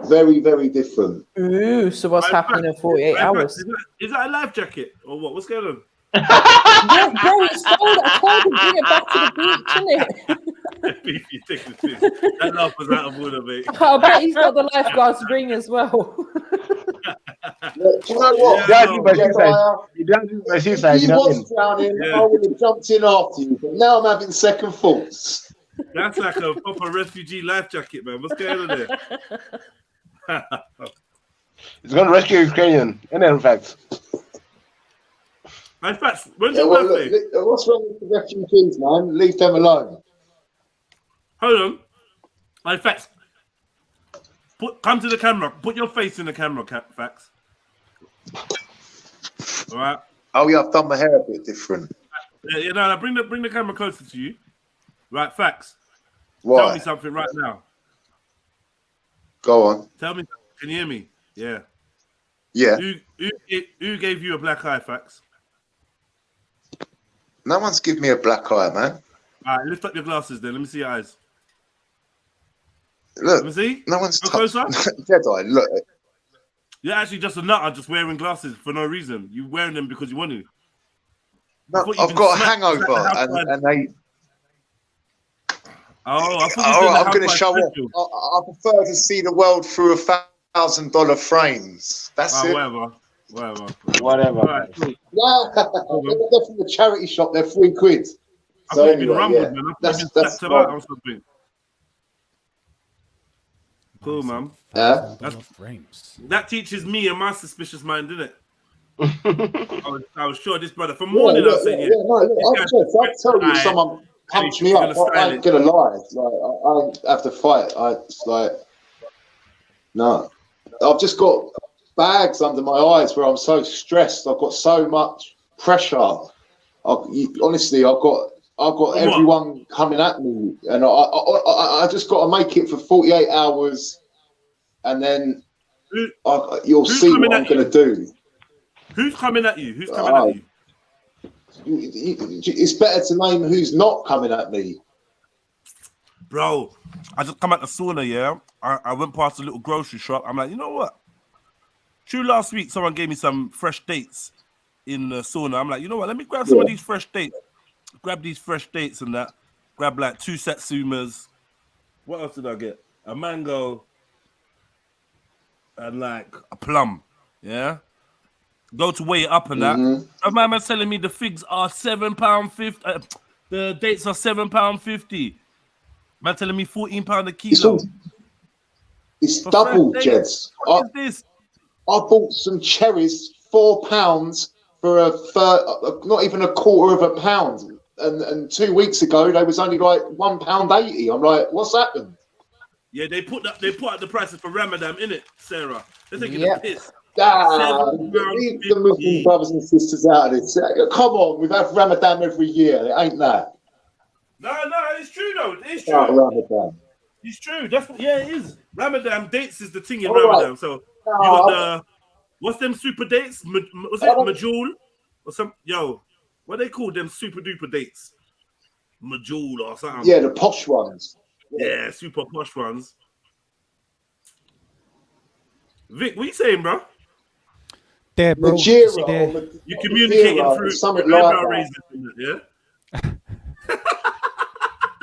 Speaker 12: Very, very different.
Speaker 14: Ooh, so what's happening in 48 hours?
Speaker 3: Is that a life jacket or what? What's going on?
Speaker 14: Yeah, bro, you stole it. I told you, bring it back to the beach, innit?
Speaker 3: You take the piss. That laugh was out of order, mate.
Speaker 14: I bet he's got the lifeguard's ring as well.
Speaker 12: Look, do you know what?
Speaker 19: Yeah, you know
Speaker 12: was drowning, I would have jumped in after you, but now I'm having second thoughts.
Speaker 3: That's like a proper refugee life jacket, man. What's going on there?
Speaker 19: It's going to rescue Ukrainian, in fact.
Speaker 3: In fact, when's your birthday?
Speaker 12: Look, what's wrong with the refugees, man? Leave them alone.
Speaker 3: Hold on. In fact, come to the camera. Put your face in the camera, Facts. All right.
Speaker 12: Oh yeah, I've done my hair a bit different.
Speaker 3: Yeah, no, bring the camera closer to you. Right, Facts.
Speaker 12: What?
Speaker 3: Tell me something right now.
Speaker 12: Go on.
Speaker 3: Tell me. Can you hear me? Yeah.
Speaker 12: Yeah.
Speaker 3: Who gave you a black eye, Facts?
Speaker 12: No one's give me a black eye, man.
Speaker 3: All right, lift up your glasses then. Let me see your eyes.
Speaker 12: Look,
Speaker 3: let me see.
Speaker 12: No one's
Speaker 3: closer.
Speaker 12: JEDI, look.
Speaker 3: You're actually just a nutter, just wearing glasses for no reason. You're wearing them because you want to.
Speaker 12: No, I've got a hangover, and they.
Speaker 3: Oh, I thought
Speaker 12: all right, I'm going to show off. I prefer to see the world through $1,000 frames. That's it.
Speaker 3: Whatever.
Speaker 12: Right. Yeah, they're from the charity shop. They're £3. So
Speaker 3: I've
Speaker 12: anyway,
Speaker 3: been rumbled, man. That's out or something. Cool, man.
Speaker 12: Yeah.
Speaker 3: That teaches me and my suspicious mind, didn't it? I was sure this brother from morning. I was saying,
Speaker 12: I'll tell you, someone punched me up. I ain't gonna lie. Like, I have to fight. It's like, no. I've just got bags under my eyes where I'm so stressed. I've got so much pressure. Honestly, I've got everyone coming at me, and I just got to make it for 48 hours, and then you'll see what I'm going to do.
Speaker 3: Who's coming at you? Who's coming at you?
Speaker 12: It's better to name who's not coming at me.
Speaker 3: Bro, I just come out the sauna, yeah? I went past a little grocery shop. I'm like, you know what? True, last week, someone gave me some fresh dates in the sauna. I'm like, you know what? Let me grab some of these fresh dates. Grab these fresh dates and that. Grab like 2 satsumas. What else did I get? A mango and like a plum. Yeah? Go to weigh it up and that. A man telling me the figs are £7.50. The dates are £7.50. Man telling me £14 a kilo.
Speaker 12: It's double, Jeds.
Speaker 3: What is this?
Speaker 12: I bought some cherries, £4 for not even a quarter of a pound. And 2 weeks ago they was only like £1.80. I'm like, what's happened?
Speaker 3: Yeah, they put out the prices for Ramadan, innit, Sarah? They're taking the piss.
Speaker 12: Leave the Muslim brothers and sisters out of this. Come on, we have Ramadan every year. It ain't that.
Speaker 3: No, it's true though. It's true.
Speaker 12: Ramadan.
Speaker 3: It's true. That's what. Yeah, it is. Ramadan dates is the thing in Ramadan. Right. So you got the what's them super dates? Was it Majul or some? Yo, what they call them super duper dates? Majul or something.
Speaker 12: Yeah, the posh ones.
Speaker 3: Yeah, super posh ones. Vic, what you saying, bro?
Speaker 18: There, bro.
Speaker 3: You communicating through
Speaker 12: something like
Speaker 3: that. Yeah.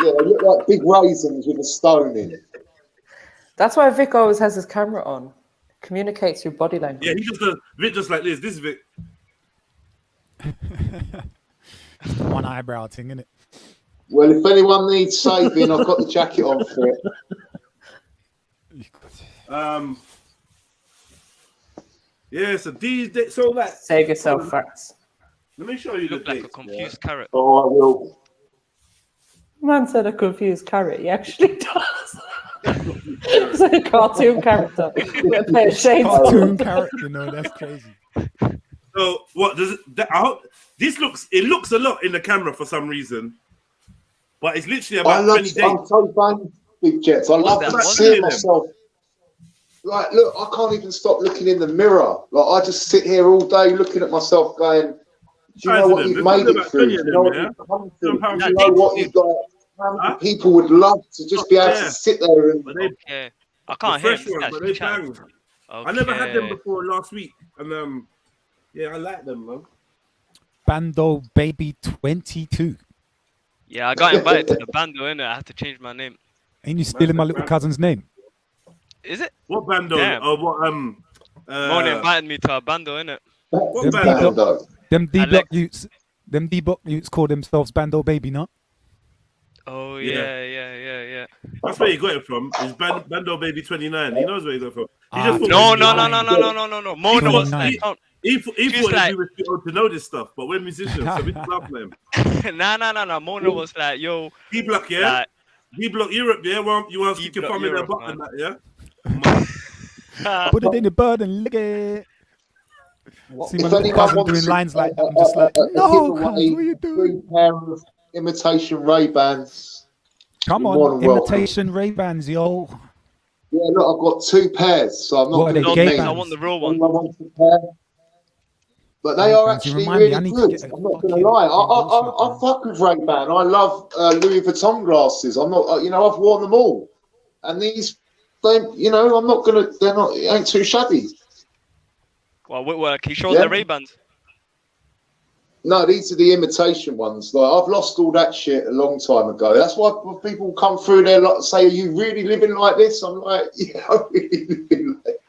Speaker 12: Yeah, they look like big raisins with a stone in it.
Speaker 14: That's why Vic always has his camera on. Communicates through body language.
Speaker 3: Yeah, he just does Vic just like this. This is Vic.
Speaker 18: One eyebrow thing, innit?
Speaker 12: Well, if anyone needs saving, I've got the jacket on for it.
Speaker 3: Yeah, so these days, so like
Speaker 14: save yourself facts.
Speaker 3: Let me show you the
Speaker 21: Look like a
Speaker 3: dates.
Speaker 21: confused carrot.
Speaker 12: Oh, I will.
Speaker 14: Man said a confused carrot. He actually does. It's like a cartoon character with a pair of shades.
Speaker 18: Cartoon character, you know, that's crazy.
Speaker 3: So what does this looks? It looks a lot in the camera for some reason, but it's literally about 20 days.
Speaker 12: I'm so bang, Big Jets. I love seeing myself. Like, look, I can't even stop looking in the mirror. Like, I just sit here all day looking at myself, going, "Do you know what you've made it through? Do you know what you've come through? Do you know what you've got?" People would love to just be able to sit there and.
Speaker 21: Okay. I can't hear
Speaker 3: fresh ones, but they bang. I never had them before last week, and yeah, I like them, man.
Speaker 18: Bando Baby 22.
Speaker 21: Yeah, I got invited to the bando, innit? I have to change my name.
Speaker 18: Ain't you stealing my little cousin's name?
Speaker 21: Is it?
Speaker 3: What bando?
Speaker 21: Damn.
Speaker 3: Oh, what
Speaker 21: Mona invited me to a bando, innit?
Speaker 3: What bando?
Speaker 18: Them D-block youths call themselves Bando Baby, no?
Speaker 21: Oh yeah.
Speaker 3: That's where you got it from. It's Bando Baby 29. He knows where you got it from.
Speaker 21: No. Mona was like,
Speaker 3: he thought he was too old to know this stuff, but we're musicians, so we just laugh at him.
Speaker 21: No. Mona was like, yo,
Speaker 3: D-block, yeah. D-block Europe, yeah. Well, you want to stick your thumb in their butt and that, yeah.
Speaker 18: Put it in the bird and lick it. See my
Speaker 12: If
Speaker 18: little
Speaker 12: anyone
Speaker 18: cousin
Speaker 12: wants
Speaker 18: doing
Speaker 12: to-
Speaker 18: lines like that, I'm just like, no, cuz, what are you doing?
Speaker 12: 3 pair of imitation Ray-Bans.
Speaker 18: Come
Speaker 12: You're more
Speaker 18: on,
Speaker 12: than welcome.
Speaker 18: imitation Ray-Bans, yo.
Speaker 12: Yeah, look, I've got 2 pairs, so I'm not
Speaker 18: What are
Speaker 12: going
Speaker 18: they,
Speaker 12: to
Speaker 18: gay
Speaker 12: name.
Speaker 18: bands?
Speaker 21: I want the real one.
Speaker 12: Anyone wants a pair? But they are
Speaker 18: Ray-Bans, you
Speaker 12: actually
Speaker 18: remind me, I
Speaker 12: really
Speaker 18: need to
Speaker 12: good.
Speaker 18: get a
Speaker 12: I'm not going to
Speaker 18: fucking
Speaker 12: lie.
Speaker 18: endorsement,
Speaker 12: I fuck with Ray-Ban. I love Louis Vuitton glasses. I'm not, I've worn them all. And these, I'm not going to, it ain't too shabby.
Speaker 21: Well, Whitworth, can you show the Ray-Bans?
Speaker 12: No, these are the imitation ones. Like, I've lost all that shit a long time ago. That's why people come through there and say, "Are you really living like this?" I'm like, "Yeah, I'm really living like."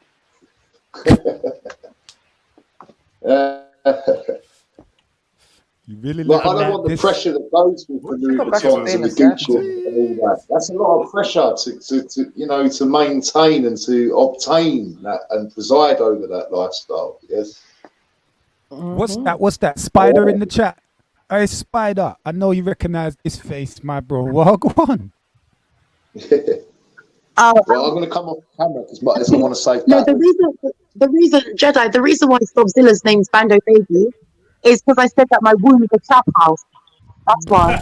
Speaker 18: You really
Speaker 12: Like, I
Speaker 18: living
Speaker 12: don't
Speaker 18: like
Speaker 12: want the
Speaker 18: this?
Speaker 12: pressure that goes with the Louis Vuittons and the Gucci and all that. That's a lot of pressure to maintain and to obtain that and preside over that lifestyle. Yes.
Speaker 18: What's that? Spider in the chat. Hey, Spider, I know you recognize this face, my bro. Well, go on.
Speaker 12: Well, I'm going to come off camera because I want to say
Speaker 17: No, the reason, Jedi, the reason why Stopzilla's name's Bando Baby is because I said that my womb is a trap house. That's why.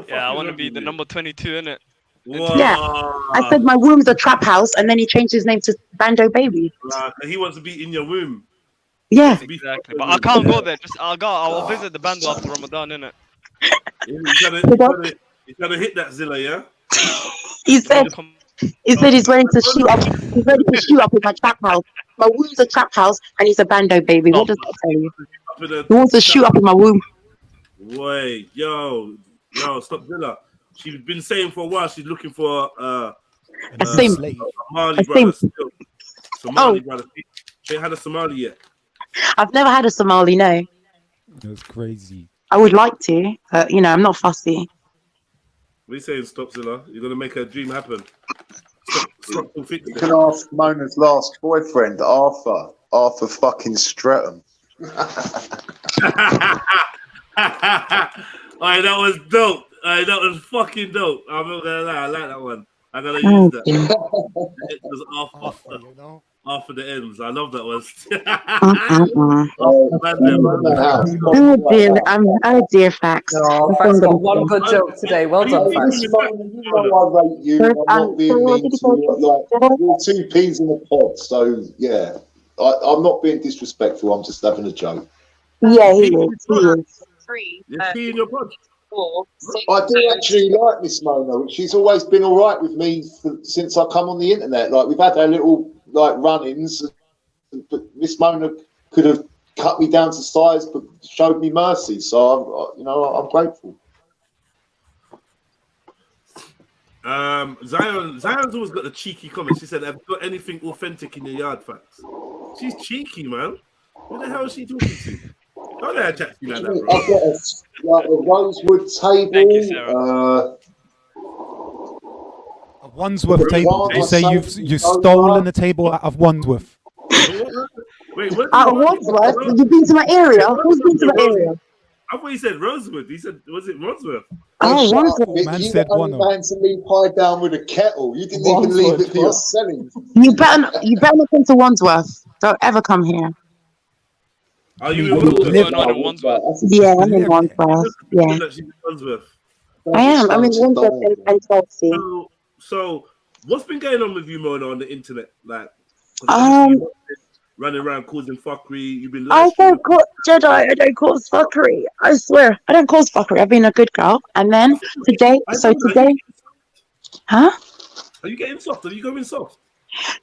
Speaker 21: Yeah, I want to be the number 22, innit?
Speaker 17: Yeah, I said my womb's a trap house, and then he changed his name to Bando Baby.
Speaker 3: He wants to be in your womb.
Speaker 17: Yeah.
Speaker 21: Exactly. But I can't go there. I'll visit the bando after Ramadan, innit?
Speaker 3: He's gonna hit that Zilla, yeah?
Speaker 17: He said he's ready to shoot up. He's ready to shoot up in my trap house. My womb's a trap house, and he's a Bando Baby. What does that tell you? He wants to shoot up in my womb.
Speaker 3: Wait, yo, stop Zilla. She's been saying for a while she's looking for
Speaker 17: a
Speaker 3: Somali brother. Somali brother. She ain't had a Somali yet.
Speaker 17: I've never had a Somali, no.
Speaker 18: That's crazy.
Speaker 17: I would like to, but I'm not fussy.
Speaker 3: What are you saying, Stop Zilla? You're gonna make her dream happen. Stop
Speaker 12: You can ask Mona's last boyfriend, Arthur fucking Streatham.
Speaker 3: Alright, that was dope. That was fucking dope. I'm not gonna lie, I like that one. I'm gonna use that. It was Arthur. After the ends, I love that one.
Speaker 17: Oh dear, facts.
Speaker 14: No, Facts got one good joke today. Well done, Facts.
Speaker 12: You know I rate you. I'm not being mean to you. You're 2 peas in a pod, so yeah. I'm not being disrespectful. I'm just having a joke.
Speaker 17: Yeah, he is.
Speaker 3: You're pea in your pod.
Speaker 12: I do actually like Miss Mona. She's always been all right with me since I come on the internet. Like, we've had our little run-ins, but Miss Mona could have cut me down to size, but showed me mercy. So I'm grateful.
Speaker 3: Zion's always got the cheeky comment. She said, "Have you got anything authentic in your yard, Facts?" She's cheeky, man. Who the hell is she talking to? Don't let her chat to you like that, bro.
Speaker 12: I've got a rosewood table.
Speaker 18: A Wandsworth table. Did you say you've stolen a table out of Wandsworth?
Speaker 3: Wait, what?
Speaker 17: Wandsworth? You've been to my area? Who's been to my area?
Speaker 3: I thought he said Rosewood. He said, was it Wandsworth?
Speaker 17: Oh, Wandsworth.
Speaker 12: Man said one. Man to leave high down with a kettle. You didn't even leave it for your selling.
Speaker 17: You better not come to Wandsworth. Don't ever come here.
Speaker 3: Are you in Wandsworth?
Speaker 17: Yeah, I'm in Wandsworth. Yeah. I am. I'm in Wandsworth and Chelsea.
Speaker 3: So, what's been going on with you, Mona, on the internet? Like, running around causing fuckery. You've been.
Speaker 17: I don't cause JEDI. I don't cause fuckery. I swear, I don't cause fuckery. I've been a good girl. And then today, huh?
Speaker 3: Are you getting soft? Are you going soft?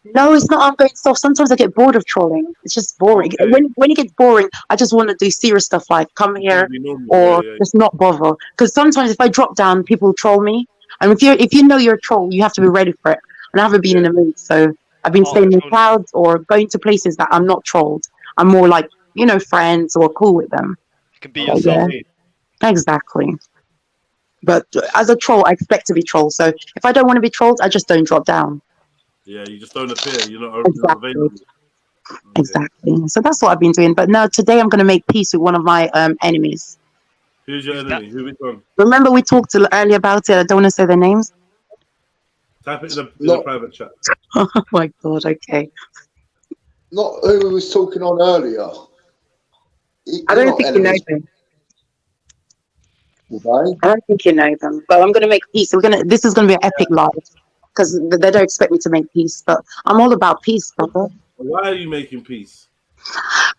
Speaker 17: No, it's not. I'm going soft. Sometimes I get bored of trolling. It's just boring. Okay. When it gets boring, I just want to do serious stuff like come here or just not bother. Because sometimes if I drop down, people troll me. And if you know you're a troll, you have to be ready for it. And I haven't been in the mood, so I've been staying in crowds or going to places that I'm not trolled. I'm more like friends or cool with them.
Speaker 21: You can be yourself.
Speaker 17: Yeah. Exactly. But as a troll, I expect to be trolled. So if I don't want to be trolled, I just don't drop down.
Speaker 3: Yeah, you just don't appear. You're not
Speaker 17: available. Exactly. So that's what I've been doing. But no, today I'm going to make peace with one of my enemies.
Speaker 3: Who's your enemy? Who we from?
Speaker 17: Remember we talked earlier about it. I don't want to say their names.
Speaker 3: Type it in the private chat.
Speaker 17: Oh my God. Okay.
Speaker 12: Not who we was talking on earlier.
Speaker 17: I don't think you know them. I don't think you know them. But I'm going to make peace. This is going to be an epic live. Because they don't expect me to make peace, but I'm all about peace, brother.
Speaker 3: Why are you making peace?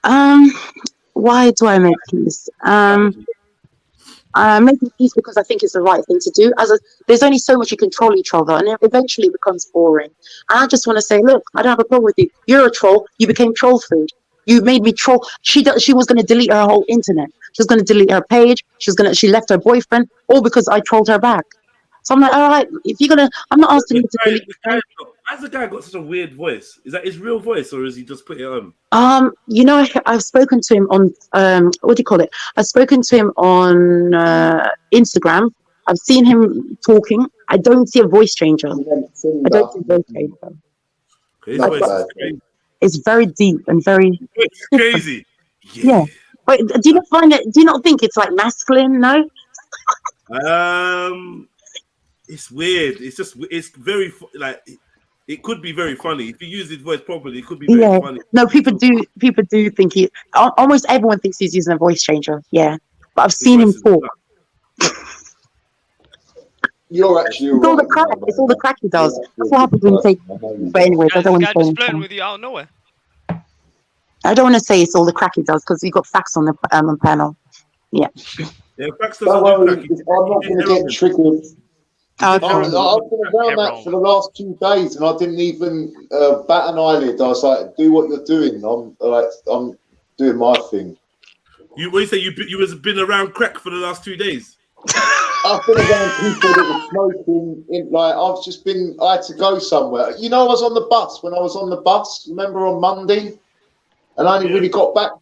Speaker 17: Why do I make peace? I'm making peace because I think it's the right thing to do. There's only so much you control each other, and eventually it becomes boring. And I just want to say, look, I don't have a problem with you. You're a troll. You became troll food. You made me troll. She was going to delete her whole internet. She was going to delete her page. She left her boyfriend, all because I trolled her back. So I'm like, all right, if you're gonna, I'm not asking you to delete.
Speaker 3: Why's the guy got such a weird voice? Is that his real voice, or is he just put it on?
Speaker 17: I've spoken to him on what do you call it? I've spoken to him on Instagram. I've seen him talking. I don't see a voice changer. I don't see a voice changer. It's very deep and very
Speaker 3: crazy.
Speaker 17: Yeah. Wait, do you not find it? Do you not think it's like masculine? No.
Speaker 3: It's weird. It's very like it could be very funny if you use his voice properly. It could be very funny.
Speaker 17: No, people do think almost everyone thinks he's using a voice changer. Yeah, but I've seen him talk.
Speaker 12: You're actually
Speaker 17: it's all the crack he does. That's what happens when you take. But anyways, I don't want to say
Speaker 21: anything. With you out of nowhere.
Speaker 17: I don't want to say it's all the crack he does because we got facts on the panel. Yeah.
Speaker 3: Yeah, facts
Speaker 12: I'm not going to get triggered. I've been around that for the last 2 days, and I didn't even bat an eyelid. I was like, "Do what you're doing." I'm doing my thing.
Speaker 3: What you say? You was been around crack for the last 2 days.
Speaker 12: I've been around people that were smoking. I had to go somewhere. I was on the bus when I was on the bus. Remember on Monday, and I only really got back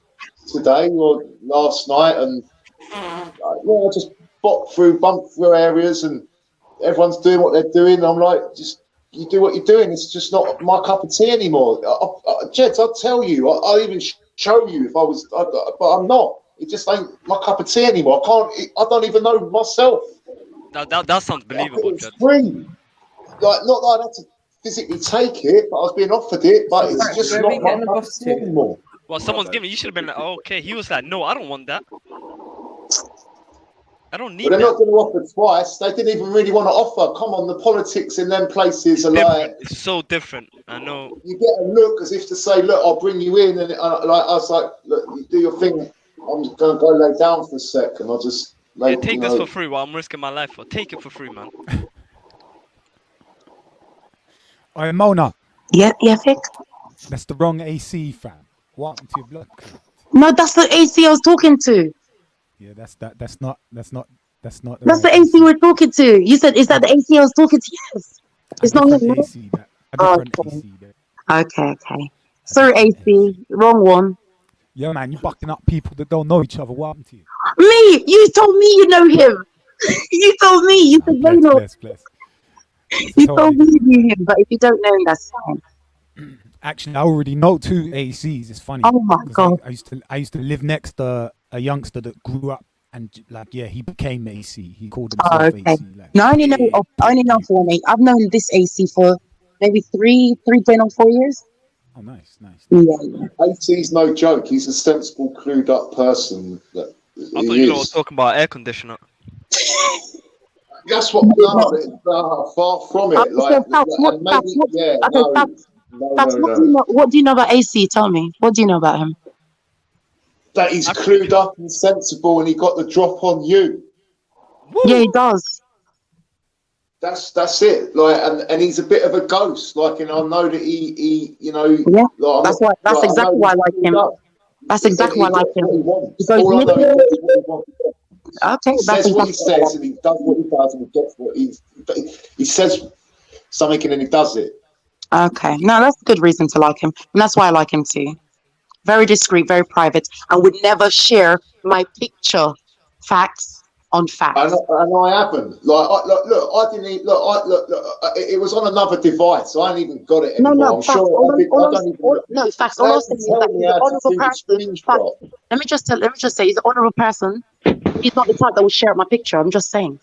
Speaker 12: today or last night, and I just bumped through areas and. Everyone's doing what they're doing. I'm like, just you do what you're doing. It's just not my cup of tea anymore. Jeds, I'll tell you. I'll even show you if I was, but I'm not. It just ain't my cup of tea anymore. I don't even know myself.
Speaker 21: That sounds believable.
Speaker 12: It's free. Like, not that I had to physically take it, but I was being offered it. But it's just not my cup of tea anymore.
Speaker 21: Well, someone's giving. You should have been like, oh, okay. He was like, no, I don't want that. I don't need.
Speaker 12: But they're not going to offer twice. They didn't even really want to offer. Come on, the politics in them places are like
Speaker 21: it's so different. I know.
Speaker 12: You get a look as if to say, "Look, I'll bring you in," and I was like, "Look, you do your thing. I'm just going to go lay down for a sec, and I'll just
Speaker 21: take this for free. While I'm risking my life for. Take it for free, man."
Speaker 18: Alright, Mona.
Speaker 17: Yeah, Vic.
Speaker 18: That's the wrong AC, fam. What happened to your blood?
Speaker 17: No, that's the AC I was talking to.
Speaker 18: Yeah, that's not. That's
Speaker 17: the AC we're talking to. You said, is that the AC I was talking to? Yes. It's not the AC. Okay. Sorry, AC. Wrong one.
Speaker 18: Yeah, man, you're bucking up people that don't know each other. What happened to you?
Speaker 17: Me? You told me you know him. You told me. You said
Speaker 18: bless.
Speaker 17: You told me you knew him, but if you don't know him, that's fine.
Speaker 18: Actually, I already know 2 ACs. It's funny.
Speaker 17: Oh my God.
Speaker 18: I used to live next to a youngster that grew up and he became AC. He called himself
Speaker 17: Okay.
Speaker 18: AC.
Speaker 17: No, I only know for me. I've known this AC for maybe three going on 4 years.
Speaker 18: Oh, nice.
Speaker 17: Yeah.
Speaker 12: AC's no joke. He's a sensible, clued up person.
Speaker 21: I thought you were talking about air conditioner.
Speaker 12: That's what. No, far from it.
Speaker 17: What do you know about AC? Tell me. What do you know about him?
Speaker 12: That he's clued up and sensible, and he got the drop on you.
Speaker 17: Yeah, he does.
Speaker 12: That's it. And he's a bit of a ghost. And I know that he
Speaker 17: Yeah. That's exactly why I like him. That's exactly why I like him.
Speaker 12: Okay, he says what he says, and he does what he does, and he gets what he says something, and then he does it.
Speaker 17: Okay, no, that's a good reason to like him, and that's why I like him too. Very discreet, very private, and would never share my picture, facts on facts.
Speaker 12: And I haven't. I didn't. It was on another device. I ain't even got it anymore.
Speaker 17: No,
Speaker 12: I'm
Speaker 17: facts.
Speaker 12: sure.
Speaker 17: Facts. All I'm saying is that he's an honourable person. Facts. Let me just say, he's an honourable person. He's not the type that will share my picture. I'm just saying.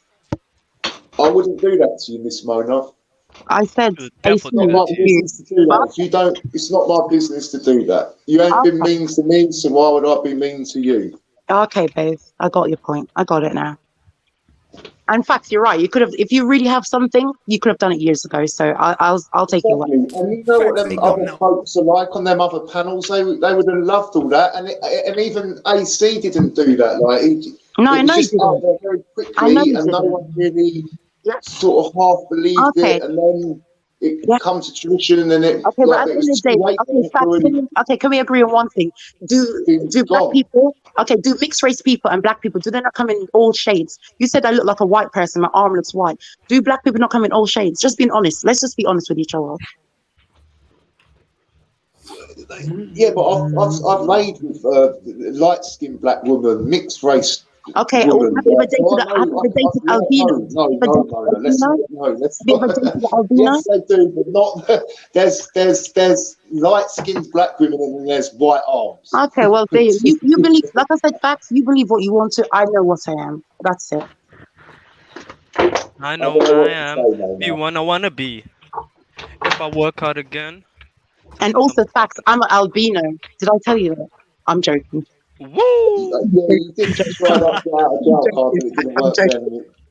Speaker 12: I wouldn't do that to you, Miss Mona.
Speaker 17: I said,
Speaker 12: it's not my business to do that. If you don't, it's not my business to do that. You ain't been mean to me, so why would I be mean to you?
Speaker 17: Okay, babe. I got your point. I got it now. In fact, you're right. You could have, if you really have something, you could have done it years ago. So I'll take your word.
Speaker 12: And you know what them other folks are like on them other panels? They would have loved all that, and even AC didn't do that.
Speaker 17: I know
Speaker 12: just out there very quickly, and no one really sort of half believed it, and then it comes to fruition, and then it.
Speaker 17: Okay, but at the end of the day, can we agree on one thing? Do black people? Okay, do mixed race people and black people, do they not come in all shades? You said I look like a white person, my arm looks white. Do black people not come in all shades? Just being honest. Let's just be honest with each other.
Speaker 12: Yeah, but I've laid with light-skinned black woman, mixed race.
Speaker 17: Okay, have you ever dated albino?
Speaker 12: Yes, they do, but not. There's light-skinned black women and then there's white arms.
Speaker 17: Okay, well, you believe, like I said, facts. You believe what you want to. I know what I am. That's it.
Speaker 21: I know what I am. Be one I wanna be. If I work hard again.
Speaker 17: And also facts. I'm an albino. Did I tell you that? I'm joking.
Speaker 21: Woo!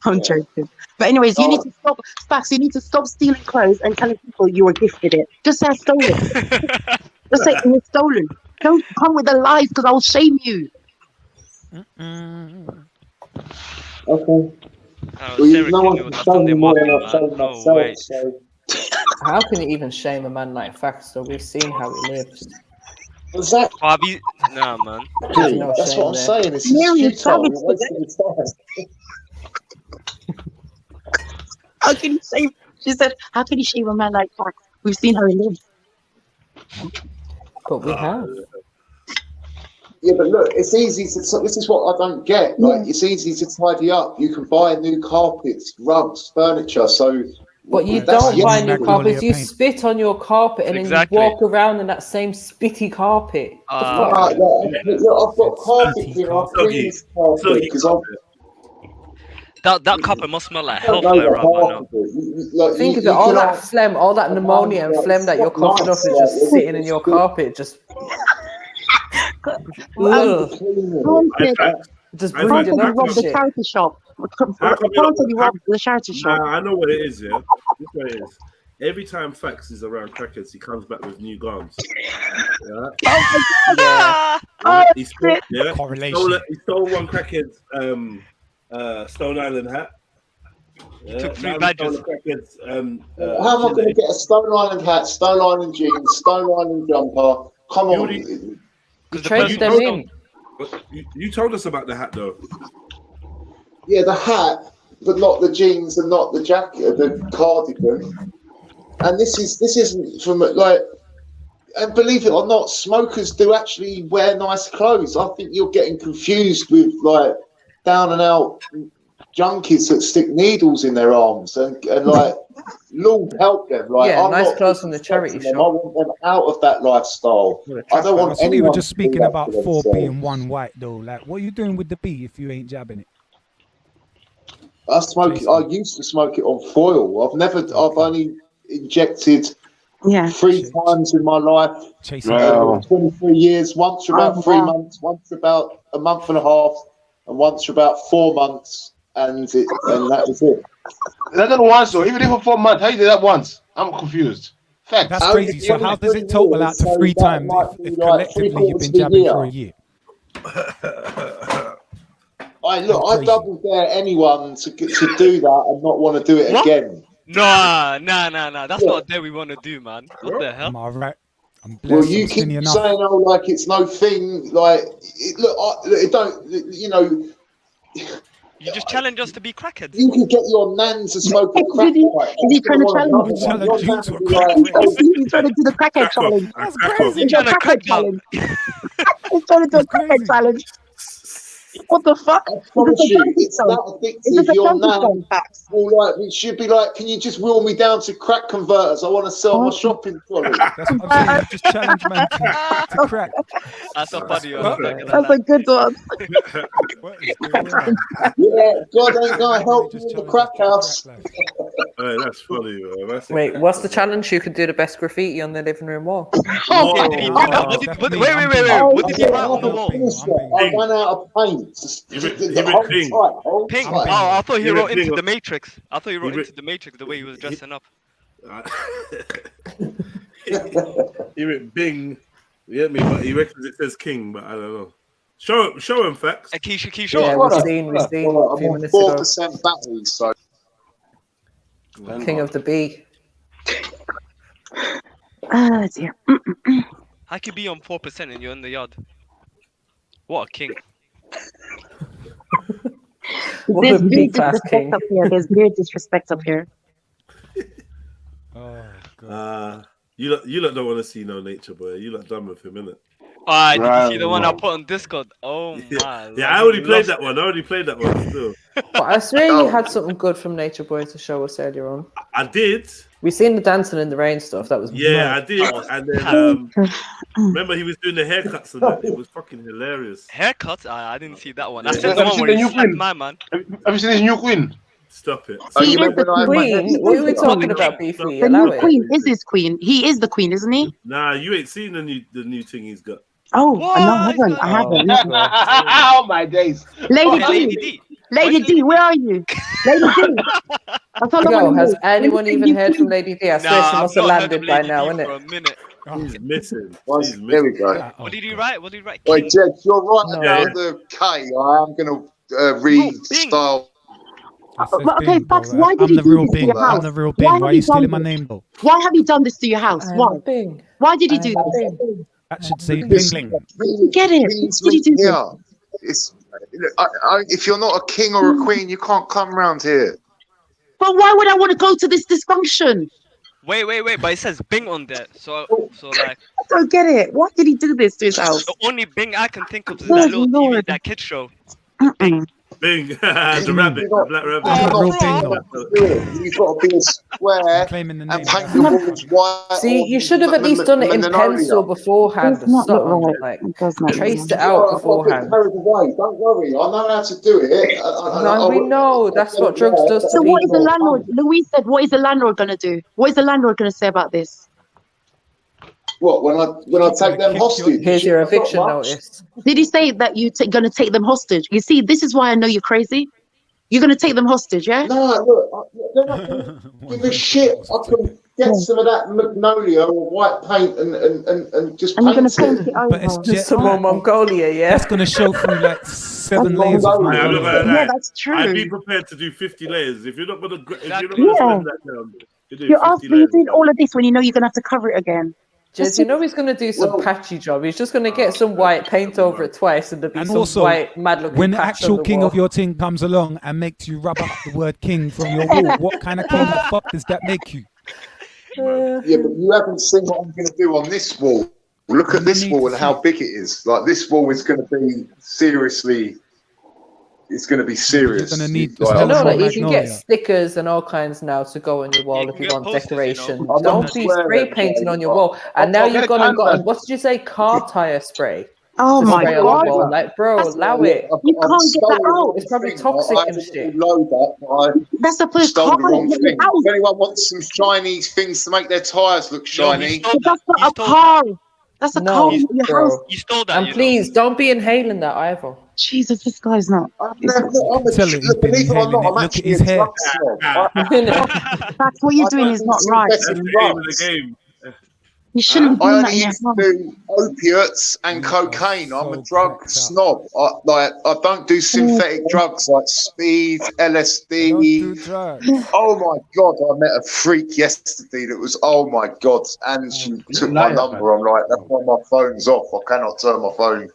Speaker 17: I'm joking. But anyways, you need to stop facts. You need to stop stealing clothes and telling people you were gifted it. Just say I stole it. Just say it was stolen. Don't come with the lies because I'll shame you.
Speaker 12: Okay. No one can shame me more than I've shamed myself.
Speaker 14: How can you even shame a man like Facts? So we've seen how he lives.
Speaker 12: Exactly.
Speaker 21: Nah, man.
Speaker 12: That's what I'm saying. It's futile.
Speaker 17: How can you shame? She said, "How can you shame a man like Facts? We've seen how he lives."
Speaker 14: But we have.
Speaker 12: Yeah, but look, it's easy to. This is what I don't get. It's easy to tidy up. You can buy new carpets, rugs, furniture. So.
Speaker 14: But you don't buy new carpets. You spit on your carpet and then you walk around in that same spitty carpet.
Speaker 12: Look, I've got carpet here. I've cleaned this carpet because
Speaker 21: that carpet must smell like hellfire right now.
Speaker 14: Think of it, all that phlegm, all that pneumonia and phlegm that you're coughing up is just sitting in your carpet, just just breathing up
Speaker 17: the
Speaker 14: shit.
Speaker 17: charity shop. You robbed the charity shop.
Speaker 3: I know what it is, yeah. This is what it is. Every time Fax is around crackers, he comes back with new guns. Yeah. He stole one crackhead's Stone Island hat.
Speaker 21: Took 3 badges.
Speaker 12: How am I going to get a Stone Island hat, Stone Island jeans, Stone Island jumper? Come on.
Speaker 3: You told us about the hat, though.
Speaker 12: Yeah, the hat, but not the jeans and not the jacket, the cardigan. And this isn't from and believe it or not, smokers do actually wear nice clothes. I think you're getting confused with down and out junkies that stick needles in their arms and like, Lord help them. Like,
Speaker 14: Yeah,
Speaker 12: I'm
Speaker 14: nice
Speaker 12: not
Speaker 14: clothes from the charity
Speaker 12: them.
Speaker 14: shop.
Speaker 12: I want them out of that lifestyle. I don't
Speaker 18: I
Speaker 12: want
Speaker 18: saw you were
Speaker 12: anyone
Speaker 18: just
Speaker 12: to do
Speaker 18: speaking
Speaker 12: that
Speaker 18: about
Speaker 12: to
Speaker 18: 4B
Speaker 12: themselves.
Speaker 18: and 1 white though. Like, what are you doing with the B if you ain't jabbing it?
Speaker 12: I smoke it. I used to smoke it on foil. I've only injected 3 times in my life. 23 years. Once for about 3 months. Once for about a month and a half, and once for about 4 months. And that was it.
Speaker 19: That done once, though. Even if for 4 months, how you did that once? I'm confused. Facts.
Speaker 18: That's crazy. So how does it total out to 3 times if collectively you've been jabbing for a year?
Speaker 12: I double dare anyone to do that and not want to do it again.
Speaker 21: Nah. That's not a dare we want to do, man. What the hell?
Speaker 18: I'm alright. I'm blessed.
Speaker 12: Well, you
Speaker 18: I'm
Speaker 12: keep
Speaker 18: skinny enough.
Speaker 12: saying, "Oh, like it's no thing." Like, it don't. You know.
Speaker 21: You just challenge us to be crackheads.
Speaker 12: You can get your nan to smoke a crack pipe.
Speaker 17: Is he trying to challenge you? He's trying to do the crackhead challenge.
Speaker 21: That's crazy.
Speaker 17: He's trying to crackhead challenge. He's trying to do a crackhead challenge. What the fuck?
Speaker 12: It's that addictive. Your nan will like. We should be like, can you just wheel me down to crack converters? I want to sell my shopping trolley.
Speaker 18: That's what I'm saying. Just challenge man to crack.
Speaker 21: That's a funny one.
Speaker 17: That's a good one.
Speaker 12: Yeah, God ain't gonna help you in the crack house.
Speaker 3: Hey, that's funny, man. That's
Speaker 14: Wait, what's the challenge? Who could do the best graffiti on the living room wall?
Speaker 21: Wait. What did he write on the wall?
Speaker 12: I ran out of paint.
Speaker 21: Pink. Oh, I thought he wrote into the Matrix. I thought he wrote into the Matrix the way he was dressing up.
Speaker 3: He went Bing. You get me? But he reckons it says King, but I don't know. Show him facts.
Speaker 21: Keisha, show
Speaker 14: Yeah,
Speaker 21: him.
Speaker 14: we've seen a few minutes ago.
Speaker 12: 4% battery, so.
Speaker 14: King of the B.
Speaker 17: Oh dear.
Speaker 21: How can you be on 4% and you're in the yard? What a king.
Speaker 17: There's weird disrespect up here. There's weird disrespect up here.
Speaker 18: Oh god.
Speaker 3: You lot don't want to see no nature boy. You lot done with him, innit?
Speaker 21: Did you see the one I put on Discord? Oh my.
Speaker 3: Yeah, I already played that one. Still.
Speaker 14: But I swear you had something good from Nature Boy to show us earlier on.
Speaker 3: I did.
Speaker 14: We seen the dancing in the rain stuff. That was
Speaker 3: I
Speaker 14: mad.
Speaker 3: did. And then remember he was doing the haircuts and that. It was fucking hilarious.
Speaker 21: Haircuts? I didn't see that one.
Speaker 3: Yeah.
Speaker 21: I said the one where he slapped my man.
Speaker 19: Have you seen his new queen?
Speaker 3: Stop it.
Speaker 17: He is the queen.
Speaker 14: What are we talking about, Beefy?
Speaker 17: The new queen is his queen. He is the queen, isn't he?
Speaker 3: Nah, you ain't seen the new thing he's got.
Speaker 17: Oh, no, I haven't.
Speaker 19: Oh my days.
Speaker 17: Lady D. Lady D, where are you? Lady D.
Speaker 14: Has anyone even heard from Lady D? I swear she must have landed by now, innit?
Speaker 21: For a minute.
Speaker 3: He's missing.
Speaker 12: There we go.
Speaker 21: What did he write?
Speaker 12: Wait, Jed, you're right about the K. I am going to restyle.
Speaker 17: Okay, Fox, why did he do this to your house?
Speaker 18: I'm the real Bing. Why are you stealing my name, though?
Speaker 17: Why have you done this to your house? Why? Why did he do this?
Speaker 18: That should say Bingling.
Speaker 17: Get it? What did he do?
Speaker 12: It's, if you're not a king or a queen, you can't come around here.
Speaker 17: But why would I want to go to this dysfunction?
Speaker 21: Wait, but it says Bing on there. So like.
Speaker 17: I don't get it. Why did he do this to his house?
Speaker 21: The only Bing I can think of is that little TV, that kid show.
Speaker 3: Bing, the rabbit, the black rabbit.
Speaker 12: You've got to be a square and paint the walls white.
Speaker 14: See, you should have at least done it in pencil beforehand. Like, traced it out beforehand.
Speaker 12: Don't worry, I know how to do it.
Speaker 14: No, we know. That's what drugs does to
Speaker 17: So
Speaker 14: people.
Speaker 17: what is the landlord? Louise said, what is the landlord going to do? What is the landlord going to say about this?
Speaker 12: What, when I take them hostage?
Speaker 14: Here's your eviction notice.
Speaker 17: Did he say that you're going to take them hostage? You see, this is why I know you're crazy. You're going to take them hostage, yeah?
Speaker 12: No, look, they're not going to give a shit. I can get some of that magnolia or white paint and just paint
Speaker 17: you're going to paint it over.
Speaker 18: But it's jet
Speaker 14: some more Mongolia, yeah?
Speaker 18: That's going to show through like 7 layers of Mongolia.
Speaker 17: Yeah, that's true.
Speaker 3: I'd be prepared to do 50 layers. If you're not going to spend that down,
Speaker 17: you're doing all of this when you know you're going to have to cover it again.
Speaker 14: Jez, you know he's going to do some patchy job. He's just going to get some white paint over it twice and there'll be some
Speaker 18: also,
Speaker 14: white mad looking
Speaker 18: when the
Speaker 14: patch
Speaker 18: actual
Speaker 14: on the
Speaker 18: king
Speaker 14: wall.
Speaker 18: of your thing comes along and makes you rub up the word king from your wall, what kind of king the fuck does that make you?
Speaker 12: Yeah, but you haven't seen what I'm going to do on this wall. Look at this wall and how big it is. Like, this wall is going to be seriously it's going to be serious.
Speaker 18: You're going to need
Speaker 12: Like,
Speaker 14: I know, like you can
Speaker 18: Magnolia.
Speaker 14: get stickers and all kinds now to go on your wall if you want decoration.
Speaker 12: I'm
Speaker 14: Don't
Speaker 12: not
Speaker 14: be
Speaker 12: swearing,
Speaker 14: spray painting on your wall. And
Speaker 12: I'll
Speaker 14: now you've
Speaker 12: get
Speaker 14: gone and
Speaker 12: canvas.
Speaker 14: gotten, what did you say, car tire spray?
Speaker 17: Oh
Speaker 14: to
Speaker 17: my
Speaker 14: spray
Speaker 17: God.
Speaker 14: on the wall. Like, bro, allow it.
Speaker 17: You can't get that out.
Speaker 14: It's probably toxic and shit.
Speaker 17: That's the first
Speaker 12: Stole the wrong
Speaker 17: car.
Speaker 12: thing. If anyone wants some shiny things to make their tyres look shiny,
Speaker 17: That's not a car. That's a car
Speaker 14: No,
Speaker 17: in your
Speaker 14: bro.
Speaker 17: house.
Speaker 21: You stole that.
Speaker 14: And please, don't be inhaling that either.
Speaker 17: Jesus, this guy's not.
Speaker 12: believe it or not, I'm actually a drug snob.
Speaker 17: That's what you're doing is not right. You shouldn't be
Speaker 12: I
Speaker 17: doing that
Speaker 12: only
Speaker 17: in your
Speaker 12: used to
Speaker 17: house.
Speaker 12: do opiates and cocaine. I'm a drug snob. I don't do synthetic drugs like speed, LSD. Oh my God, I met a freak yesterday that was, oh my God, and she took my number. I'm like, that's why my phone's off. I cannot turn my phone.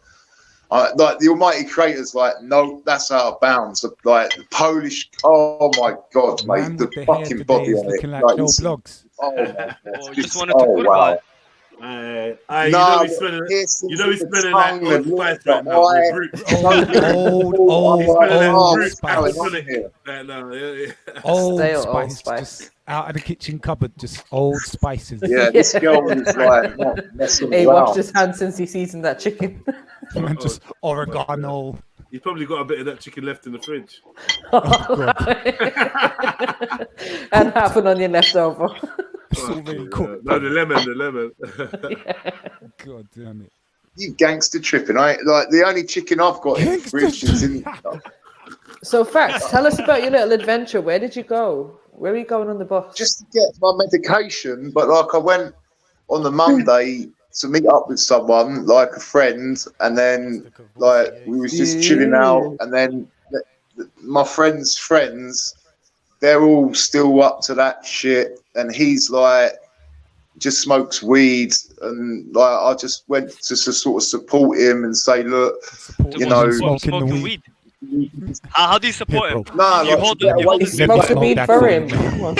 Speaker 12: Like the Almighty Creator's like, no, that's out of bounds. Like the Polish, oh my God, mate, the fucking body on it.
Speaker 18: Like Joe Blogs.
Speaker 12: Oh my God.
Speaker 21: Oh, you just wanted to put
Speaker 12: wow.
Speaker 21: it
Speaker 3: you know he's spending that old spice right now.
Speaker 18: Old spice. Just out of the kitchen cupboard, just old spices.
Speaker 12: Yeah, this girl was like, not messing
Speaker 14: He
Speaker 12: around.
Speaker 14: washed his hands since he seasoned that chicken.
Speaker 18: And just oregano.
Speaker 3: He's probably got a bit of that chicken left in the fridge.
Speaker 14: And half an onion left over.
Speaker 3: No, the lemon.
Speaker 18: God damn it.
Speaker 12: You gangster tripping. Like the only chicken I've got in the fridge is in.
Speaker 14: So, Facts, tell us about your little adventure. Where did you go? Where were you going on the bus?
Speaker 12: Just to get my medication, but like I went on the Monday to meet up with someone, like a friend, and then like we was just chilling out, and then my friends' friends, they're all still up to that shit, and he's like just smokes weed, and like I just went to sort of support him and say, look, you know,
Speaker 21: smoking weed. How do you support him?
Speaker 12: Nah,
Speaker 21: you hold the
Speaker 14: smoking weed for him.
Speaker 12: No,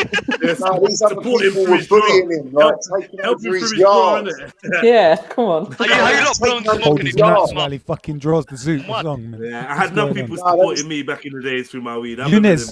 Speaker 12: these other people were bullying him, like taking over his yard.
Speaker 14: Yeah, come on.
Speaker 21: How you not blowing smoke in his
Speaker 18: nuts while he fucking draws the zoot song, man.
Speaker 3: Yeah, I had enough people supporting me back in the days through my weed.
Speaker 18: Eunice,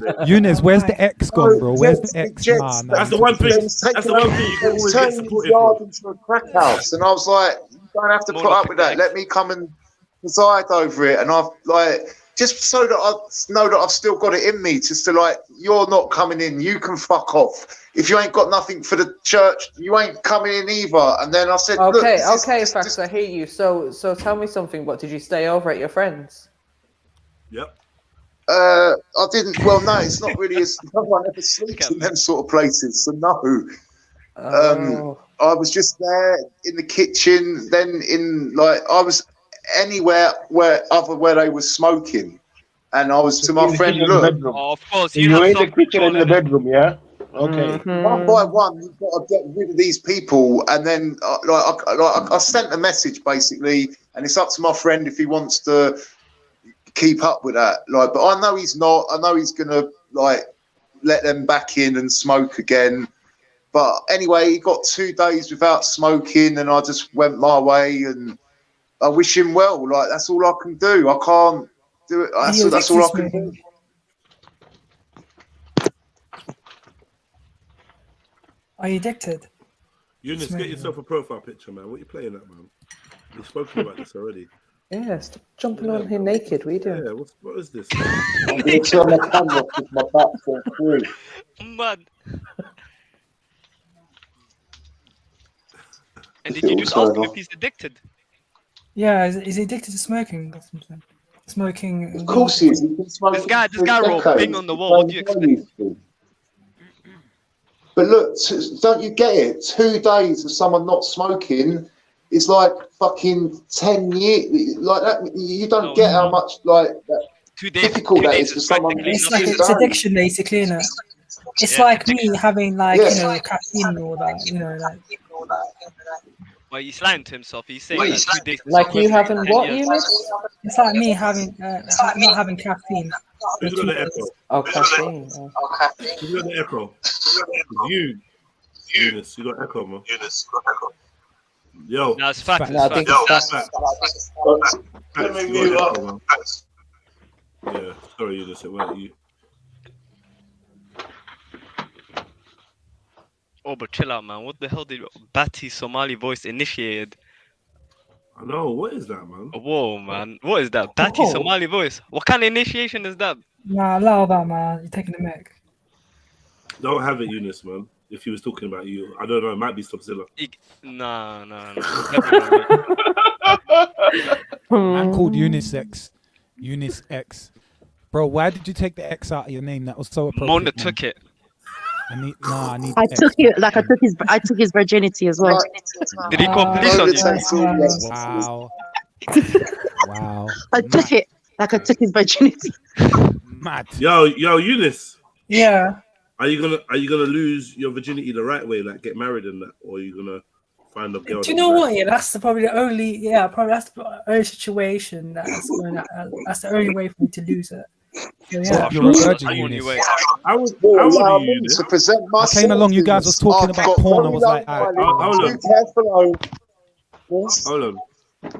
Speaker 18: where's the X gone, bro? Where's the X? Nah.
Speaker 3: That's the one thing. That's the one thing you can always get supported
Speaker 12: yard into a crack house, and I was like, you don't have to put up with that. Let me come and preside over it, and I've like. Just so that I know that I've still got it in me, just to like, you're not coming in, you can fuck off. If you ain't got nothing for the church, you ain't coming in either. And then I said,
Speaker 14: okay, Facts, I hear you. So tell me something. What did you stay over at your friends?
Speaker 3: Yep.
Speaker 12: I didn't. Well, no, it's not really. No one ever sleeps in them sort of places, so no. I was just there in the kitchen. Then in like I was anywhere where they were smoking, and I was to my friend, look.
Speaker 21: Oh, of course,
Speaker 19: you're in the kitchen in the bedroom, yeah. Okay.
Speaker 12: One by one, you've got to get rid of these people, and then I sent a message basically, and it's up to my friend if he wants to keep up with that. Like, but I know he's not. I know he's gonna like let them back in and smoke again. But anyway, he got 2 days without smoking, and I just went my way, and I wish him well. Like that's all I can do. I can't do it. That's all I can do.
Speaker 16: Are you addicted?
Speaker 3: Eunice, get yourself a profile picture, man. What are you playing at, man? We've spoken about this already.
Speaker 14: Yeah, stop jumping on here naked. What are you doing?
Speaker 3: Yeah, what is this?
Speaker 12: I'm going to turn my camera off with my back for free.
Speaker 21: Man. And did you just ask him if he's addicted?
Speaker 16: Yeah, is he addicted to smoking? That's what I'm saying. Smoking.
Speaker 12: Of course he is. He's been smoking.
Speaker 21: This guy wrote "Bing on the wall." What do you expect?
Speaker 12: But look, don't you get it? 2 days of someone not smoking is like fucking 10 years. Like that, you don't get how much like difficult that is for someone.
Speaker 16: It's like it's addiction, basically, isn't it? It's like me having like caffeine and all that, like.
Speaker 7: Well, he's lying to himself. He's saying
Speaker 14: like you having what, Eunice?
Speaker 16: It's like me having not having caffeine.
Speaker 3: Who's got the echo?
Speaker 14: Oh, caffeine.
Speaker 3: Who's got the echo? You. Eunice, you got echo, man. Eunice, you got echo. Yo.
Speaker 7: No, it's fact.
Speaker 14: No, I think it's fact.
Speaker 3: Let me mute up. Yeah, sorry, Eunice, it weren't you.
Speaker 21: Oh, but chill out, man. What the hell did Batty Somali voice initiated?
Speaker 3: I know. What is that, man?
Speaker 21: Whoa, man. What is that? Batty Somali voice. What kind of initiation is that?
Speaker 16: Nah, allow that, man. You're taking the mic.
Speaker 3: Don't have it, Eunice, man. If he was talking about you, I don't know. It might be Stopzilla.
Speaker 21: Nah.
Speaker 18: Man called Unisex. Eunice X. Bro, why did you take the X out of your name? That was so appropriate.
Speaker 21: Mona took it.
Speaker 18: I need
Speaker 17: I
Speaker 18: X.
Speaker 17: took it like I took his virginity as well.
Speaker 21: Did he call police on you?
Speaker 18: Wow. Wow.
Speaker 17: I took it like I took his virginity.
Speaker 18: Mad.
Speaker 3: Yo, Eunice.
Speaker 16: Yeah.
Speaker 3: Are you gonna lose your virginity the right way, like get married and that, or are you gonna find a girl?
Speaker 16: Do you know what? Yeah, that's probably the only situation that's the only way for me to lose it. So, yeah.
Speaker 18: You're a virgin, Eunice.
Speaker 3: How old are you?
Speaker 12: To present
Speaker 18: I came along, you guys was talking about porn. I was like,
Speaker 3: hold on.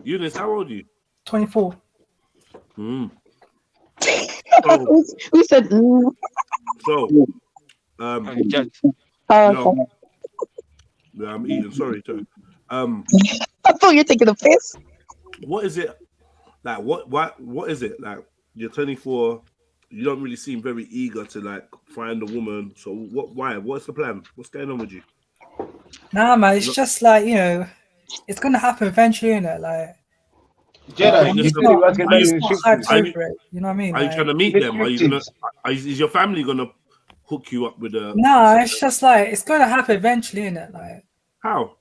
Speaker 3: Eunice, how old are you?
Speaker 16: 24.
Speaker 3: Mm.
Speaker 17: We said.
Speaker 3: No. Yeah, I'm eating. Sorry, too.
Speaker 17: I thought you're taking the piss.
Speaker 3: What is it like? What is it like? You're 24. You don't really seem very eager to like find a woman. So what? Why? What's the plan? What's going on with you?
Speaker 16: Nah, man. It's just like it's gonna happen eventually, innit? Like.
Speaker 3: JEDI,
Speaker 16: you know what I mean?
Speaker 3: Are you trying to meet them? Are you gonna? Is your family gonna hook you up with a?
Speaker 16: No, it's just like it's gonna happen eventually, innit? Like
Speaker 3: how?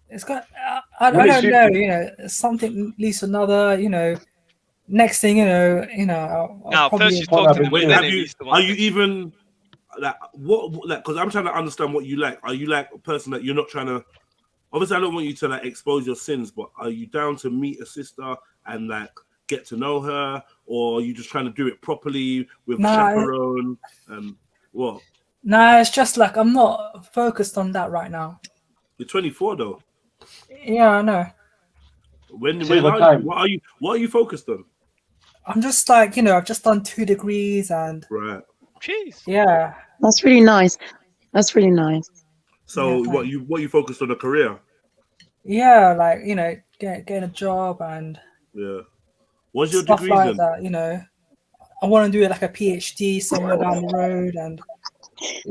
Speaker 16: It's got. I don't know. Something leads to another. Next thing I'll
Speaker 21: first you talk to them.
Speaker 3: Wait, are you even like what? Like, because I'm trying to understand what you like. Are you like a person that you're not trying to? Obviously, I don't want you to like expose your sins, but are you down to meet a sister and like get to know her, or are you just trying to do it properly with chaperone and what?
Speaker 16: Nah, it's just like I'm not focused on that right now.
Speaker 3: You're 24 though.
Speaker 16: Yeah, I know.
Speaker 3: What are you focused on?
Speaker 16: I'm just like I've just done 2 degrees and.
Speaker 3: Right.
Speaker 21: Jeez.
Speaker 16: Yeah.
Speaker 17: That's really nice. That's really nice.
Speaker 3: So what you focused on a career?
Speaker 16: Yeah, like getting a job and
Speaker 3: What's your
Speaker 16: stuff
Speaker 3: degree
Speaker 16: like
Speaker 3: then?
Speaker 16: that. I want to do like a PhD somewhere down the road, and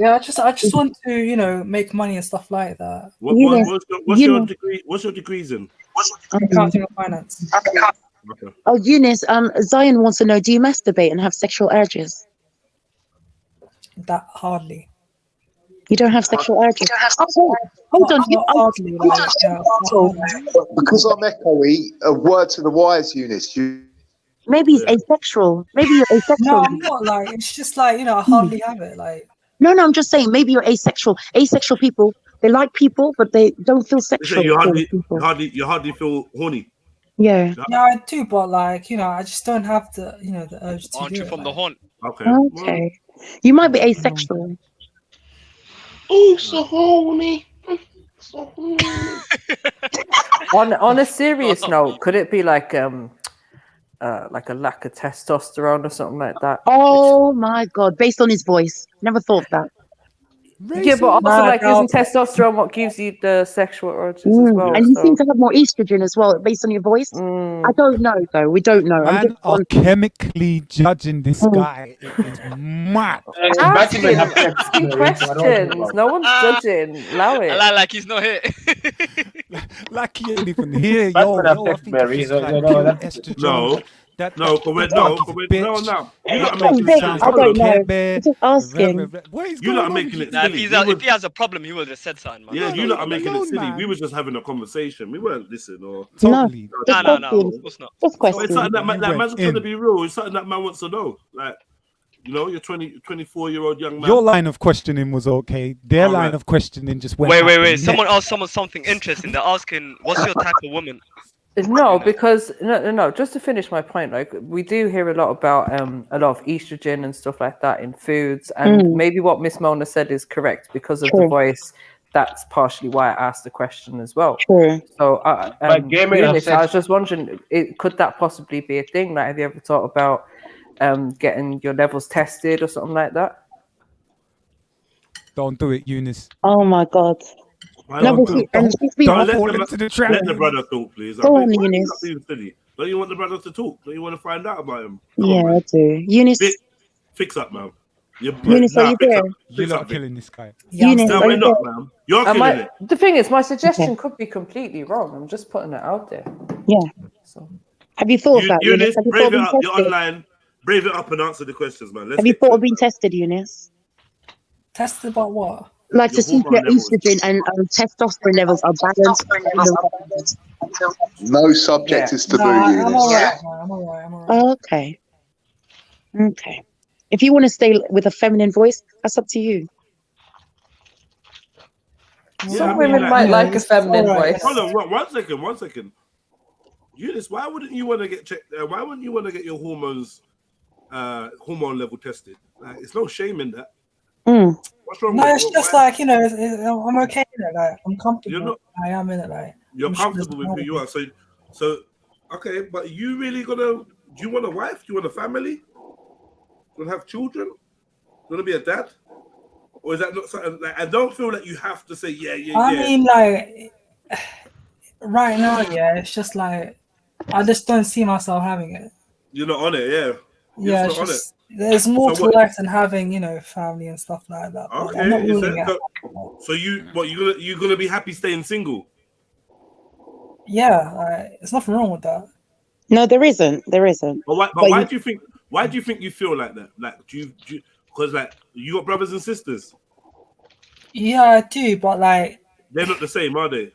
Speaker 16: I just want to make money and stuff like that.
Speaker 3: What's your degree? What's your degrees in?
Speaker 16: Accounting and finance.
Speaker 3: Okay.
Speaker 17: Oh, Eunice, Zion wants to know: do you masturbate and have sexual urges?
Speaker 16: That hardly.
Speaker 17: You don't have sexual urges. Hold on.
Speaker 12: Because I'm echoey, a word to the wise, Eunice.
Speaker 17: Maybe he's asexual. Maybe you're asexual.
Speaker 16: No, I'm not. Like it's just like I hardly have it. Like
Speaker 17: no, I'm just saying. Maybe you're asexual. Asexual people, they like people, but they don't feel sexual.
Speaker 3: You hardly feel horny.
Speaker 17: Yeah.
Speaker 16: No, I do, but like I just don't have the the urge to.
Speaker 21: Aren't you from the haunt?
Speaker 17: Okay. You might be asexual.
Speaker 15: Oh, so horny. So horny.
Speaker 14: On a serious note, could it be like a lack of testosterone or something like that?
Speaker 17: Oh my God! Based on his voice, never thought of that.
Speaker 14: Yeah, but also like isn't testosterone what gives you the sexual urges as well?
Speaker 17: And you seem to have more estrogen as well, based on your voice. I don't know though. We don't know.
Speaker 18: Man are chemically judging this guy. It is mad.
Speaker 14: Asking questions. No one's judging. Allow it.
Speaker 21: Like he's not here.
Speaker 18: Like he ain't even here. Yo, I think it's like pure estrogen.
Speaker 3: No. You lot are making it sound.
Speaker 17: I don't know. Just asking.
Speaker 3: You lot are making it silly.
Speaker 21: If he has a problem, he would have said something, man.
Speaker 3: Yeah, you lot are making it silly. We were just having a conversation. We weren't listening or.
Speaker 18: Totally.
Speaker 21: No. Of course not.
Speaker 17: Just question.
Speaker 3: It's something that man's trying to be real. It's something that man wants to know. Like, you're 24-year-old young man.
Speaker 18: Your line of questioning was okay. Their line of questioning just went.
Speaker 21: Wait. Someone asked someone something interesting. They're asking, "What's your type of woman?"
Speaker 14: No, because no. Just to finish my point, like we do hear a lot about a lot of estrogen and stuff like that in foods, and maybe what Miss Mona said is correct because of the voice. That's partially why I asked the question as well. So, Eunice, I was just wondering, could that possibly be a thing? Like, have you ever thought about getting your levels tested or something like that?
Speaker 18: Don't do it, Eunice.
Speaker 17: Oh my God.
Speaker 3: No,
Speaker 17: but she's been
Speaker 3: let the brother talk, please.
Speaker 17: Go on,
Speaker 3: Why are you
Speaker 17: Eunice.
Speaker 3: not being silly? Don't you want the brother to talk? Don't you want to find out about him?
Speaker 17: Yeah, I do. Eunice.
Speaker 3: Fix up, man.
Speaker 17: Eunice, are you there?
Speaker 18: You're not killing this guy.
Speaker 17: Eunice,
Speaker 3: no,
Speaker 17: are
Speaker 3: we're
Speaker 17: you
Speaker 3: not,
Speaker 17: there?
Speaker 3: man. You're killing it.
Speaker 14: The thing is, my suggestion could be completely wrong. I'm just putting it out there.
Speaker 17: Yeah.
Speaker 14: So,
Speaker 17: have you thought of that,
Speaker 3: Eunice?
Speaker 17: Have you
Speaker 3: Brave
Speaker 17: thought
Speaker 3: it
Speaker 17: of
Speaker 3: up.
Speaker 17: being
Speaker 3: You're
Speaker 17: tested?
Speaker 3: online. Brave it up and answer the questions, man.
Speaker 17: Have you thought of being tested, Eunice?
Speaker 16: Tested about what?
Speaker 17: Like to
Speaker 3: Your
Speaker 17: see if your
Speaker 3: hormone levels.
Speaker 17: estrogen and testosterone levels are balanced.
Speaker 12: No subject is taboo.
Speaker 16: I'm
Speaker 12: Eunice.
Speaker 16: alright. I'm alright.
Speaker 17: Okay. Okay. If you want to stay with a feminine voice, that's up to you.
Speaker 14: some women might like a feminine voice.
Speaker 3: Hold on, one second. Eunice, why wouldn't you want to get checked? Why wouldn't you want to get your hormone level tested? Like, it's no shame in that. What's wrong
Speaker 16: No,
Speaker 3: with
Speaker 16: it's just like, I'm okay in it. Like, I'm comfortable. I am in it. Like,
Speaker 3: you're comfortable with who you are. So okay, but you really do you want a wife? Do you want a family? Do you want to have children? Do you want to be a dad? Or is that not something like, I don't feel like you have to say yeah.
Speaker 16: I mean, like, right now, it's just like, I just don't see myself having it.
Speaker 3: You're not on it, yeah.
Speaker 16: Yeah, it's just, there's more to life than having, family and stuff like that.
Speaker 3: Okay,
Speaker 16: I'm not ruling it.
Speaker 3: so you're gonna be happy staying single?
Speaker 16: Yeah, there's nothing wrong with that.
Speaker 17: No, there isn't. There isn't.
Speaker 3: But why do you think? Why do you think you feel like that? Like, do you because like you got brothers and sisters?
Speaker 16: Yeah, I do, but like
Speaker 3: they're not the same, are they?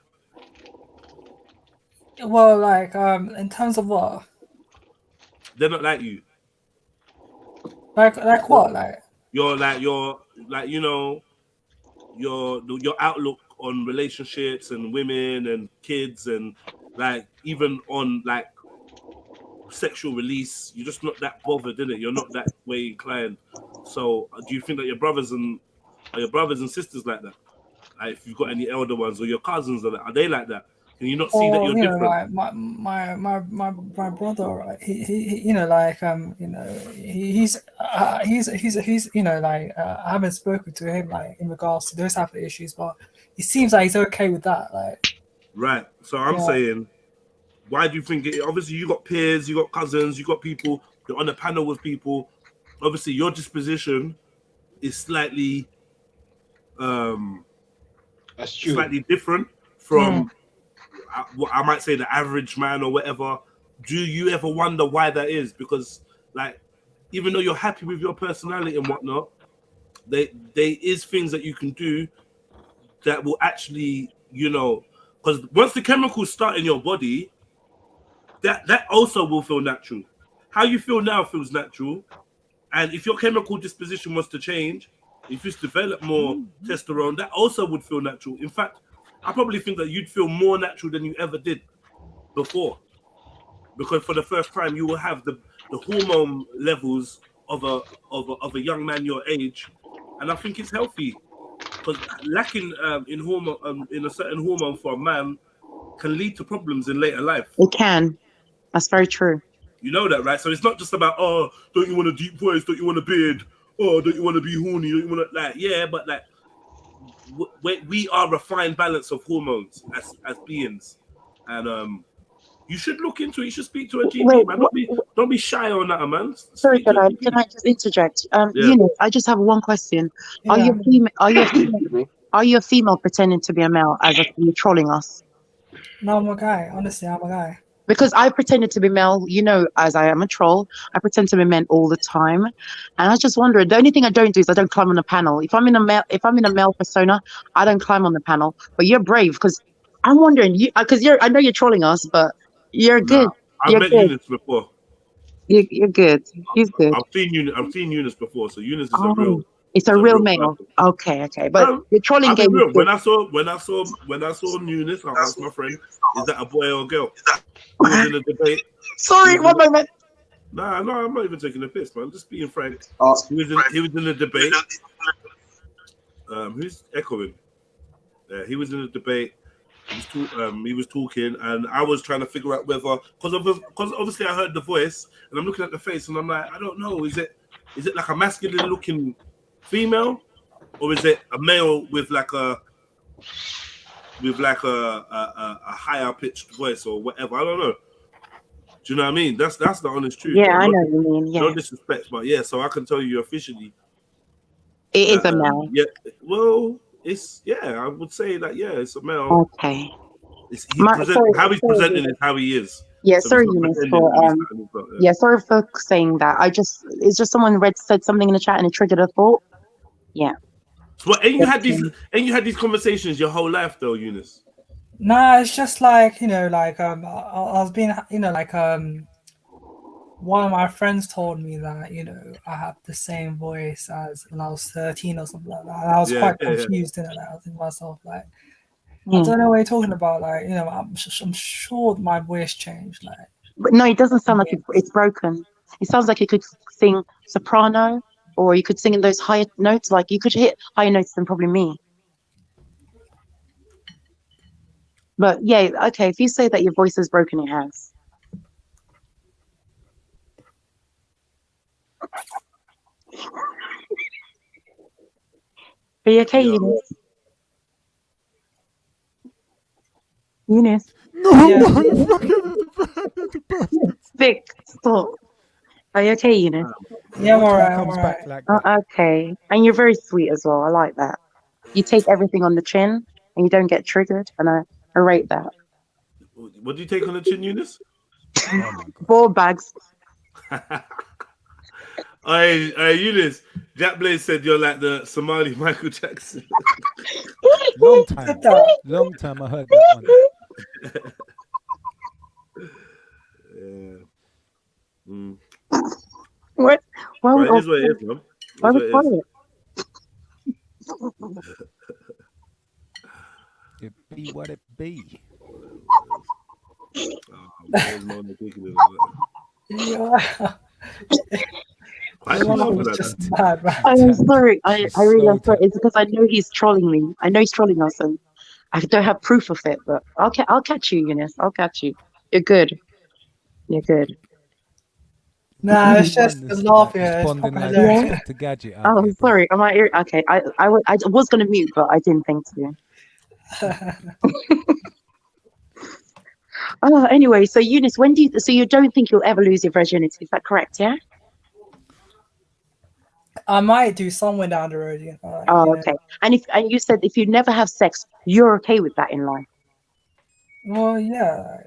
Speaker 16: Well, like in terms of what?
Speaker 3: They're not like you.
Speaker 16: Like what? Like
Speaker 3: your outlook on relationships and women and kids and like even on like sexual release, you're just not that bothered, in it. You're not that way inclined. So do you think that your brothers and sisters like that? Like if you've got any elder ones or your cousins, are they like that? Can you not see that you're different?
Speaker 16: Like my brother, right? He's like I haven't spoken to him like in regards to those type of issues, but he seems like he's okay with that. Like,
Speaker 3: right. So I'm saying, why do you think it? Obviously, you got peers, you got cousins, you got people. You're on a panel with people. Obviously, your disposition is slightly, slightly different from. What I might say the average man or whatever. Do you ever wonder why that is? Because like, even though you're happy with your personality and whatnot, there is things that you can do that will actually, because once the chemicals start in your body, that also will feel natural. How you feel now feels natural, and if your chemical disposition was to change, if you develop more testosterone, that also would feel natural. In fact, I probably think that you'd feel more natural than you ever did before, because for the first time you will have the hormone levels of a young man your age, and I think it's healthy, because lacking in hormone in a certain hormone for a man can lead to problems in later life.
Speaker 17: It can. That's very true.
Speaker 3: You know that, right? So it's not just about don't you want a deep voice? Don't you want a beard? Don't you want to be horny? Don't you want to but like. We are a fine balance of hormones as beings, and you should look into it. You should speak to a GP, man. Don't be shy on that, man.
Speaker 17: Sorry, can I just interject? Eunice, I just have one question. Are you a female pretending to be a male as if you're trolling us?
Speaker 16: No, I'm a guy. Honestly, I'm a guy.
Speaker 17: Because I pretended to be male, as I am a troll, I pretend to be men all the time, and I just wondered. The only thing I don't do is I don't climb on the panel. If I'm in a male persona, I don't climb on the panel. But you're brave, because I'm wondering, I know you're trolling us, but you're good.
Speaker 3: I've met Eunice before.
Speaker 17: You're good. He's good.
Speaker 3: I've seen Eunice before, so Eunice is a real.
Speaker 17: It's a real male. Okay, but the trolling game.
Speaker 3: When I saw Eunice, I asked my friend, "Is that a boy or a girl?" He was in a debate.
Speaker 17: Sorry, one moment.
Speaker 3: No, I'm not even taking a piss, man. Just being frank. He was in a debate. Who's echoing? He was in a debate, He was talking, and I was trying to figure out whether, because obviously I heard the voice, and I'm looking at the face, and I'm like, I don't know, is it like a masculine looking female, or is it a male with like a higher pitched voice or whatever? I don't know. Do you know what I mean? That's the honest truth.
Speaker 17: Yeah, I know what you mean. Yeah.
Speaker 3: No disrespect, but yeah. So I can tell you officially,
Speaker 17: it is a male.
Speaker 3: Yeah. Well, I would say that it's a male.
Speaker 17: Okay.
Speaker 3: How he's presenting is how he is.
Speaker 17: Yeah,
Speaker 3: so
Speaker 17: sorry, Eunice, sorry for saying that. It's just someone said something in the chat and it triggered a thought. Yeah.
Speaker 3: So and you had these conversations your whole life though, Eunice?
Speaker 16: No, it's just like, I was being, one of my friends told me that, I have the same voice as when I was 13 or something like that. And I was quite confused, I was thinking to myself, like, I don't know what you're talking about. Like, I'm sure my voice changed. Like,
Speaker 17: but no, it doesn't sound like it's broken. It sounds like you could sing soprano, or you could sing in those higher notes. Like you could hit higher notes than probably me. But yeah, okay. If you say that your voice is broken, it has. Are you okay, Eunice? Eunice? No, Vic, stop. Are you okay, Eunice?
Speaker 16: Yeah, I'm alright.
Speaker 17: Okay. And you're very sweet as well. I like that. You take everything on the chin and you don't get triggered, and I rate that.
Speaker 3: What do you take on the chin, Eunice?
Speaker 17: Ball bags.
Speaker 3: Eunice, Jack Blaze said you're like the Somali Michael Jackson.
Speaker 18: Long time I heard that
Speaker 3: one.
Speaker 17: What? Why
Speaker 3: it is what it is, man.
Speaker 17: Why would quiet?
Speaker 18: It be what it be.
Speaker 17: I'm sorry. I really am sorry. It's because I know he's trolling me. I know he's trolling us, and I don't have proof of it. But I'll catch you, Eunice. I'll catch you. You're good. You're good.
Speaker 16: Nah, it's just the laughing.
Speaker 18: To gadget.
Speaker 17: Oh, sorry. Am I? Okay. I was gonna mute, but I didn't think to. Anyway, so Eunice, so you don't think you'll ever lose your virginity? Is that correct? Yeah.
Speaker 16: I might do somewhere down the road.
Speaker 17: Okay. And you said if you never have sex, you're okay with that in life.
Speaker 16: Well, yeah.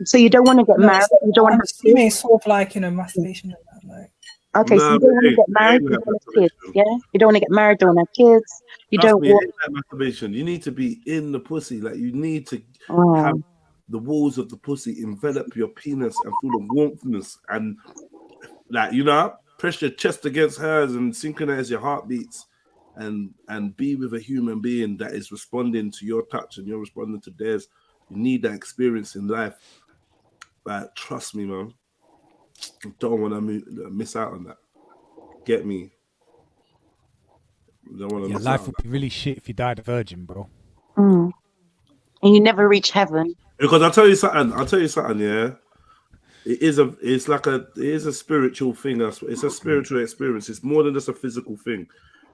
Speaker 17: So you don't want to get married. You don't want to.
Speaker 16: You mean sort of like masturbation and that, like.
Speaker 17: Okay, so you don't want to get married. You don't want to have kids. Yeah. You don't want to get married. Don't want to have kids. You don't want
Speaker 3: masturbation. You need to be in the pussy. Like you need to have the walls of the pussy envelop your penis and feel the warmthness and press your chest against hers and synchronize your heartbeats and be with a human being that is responding to your touch and you're responding to theirs. You need that experience in life. But trust me, man, you don't want to miss out on that. Get me? You don't want to miss
Speaker 18: life
Speaker 3: out
Speaker 18: would be really shit if you died a virgin, bro.
Speaker 17: And you never reach heaven.
Speaker 3: Because I'll tell you something, yeah. It is a spiritual thing. It's a spiritual experience. It's more than just a physical thing.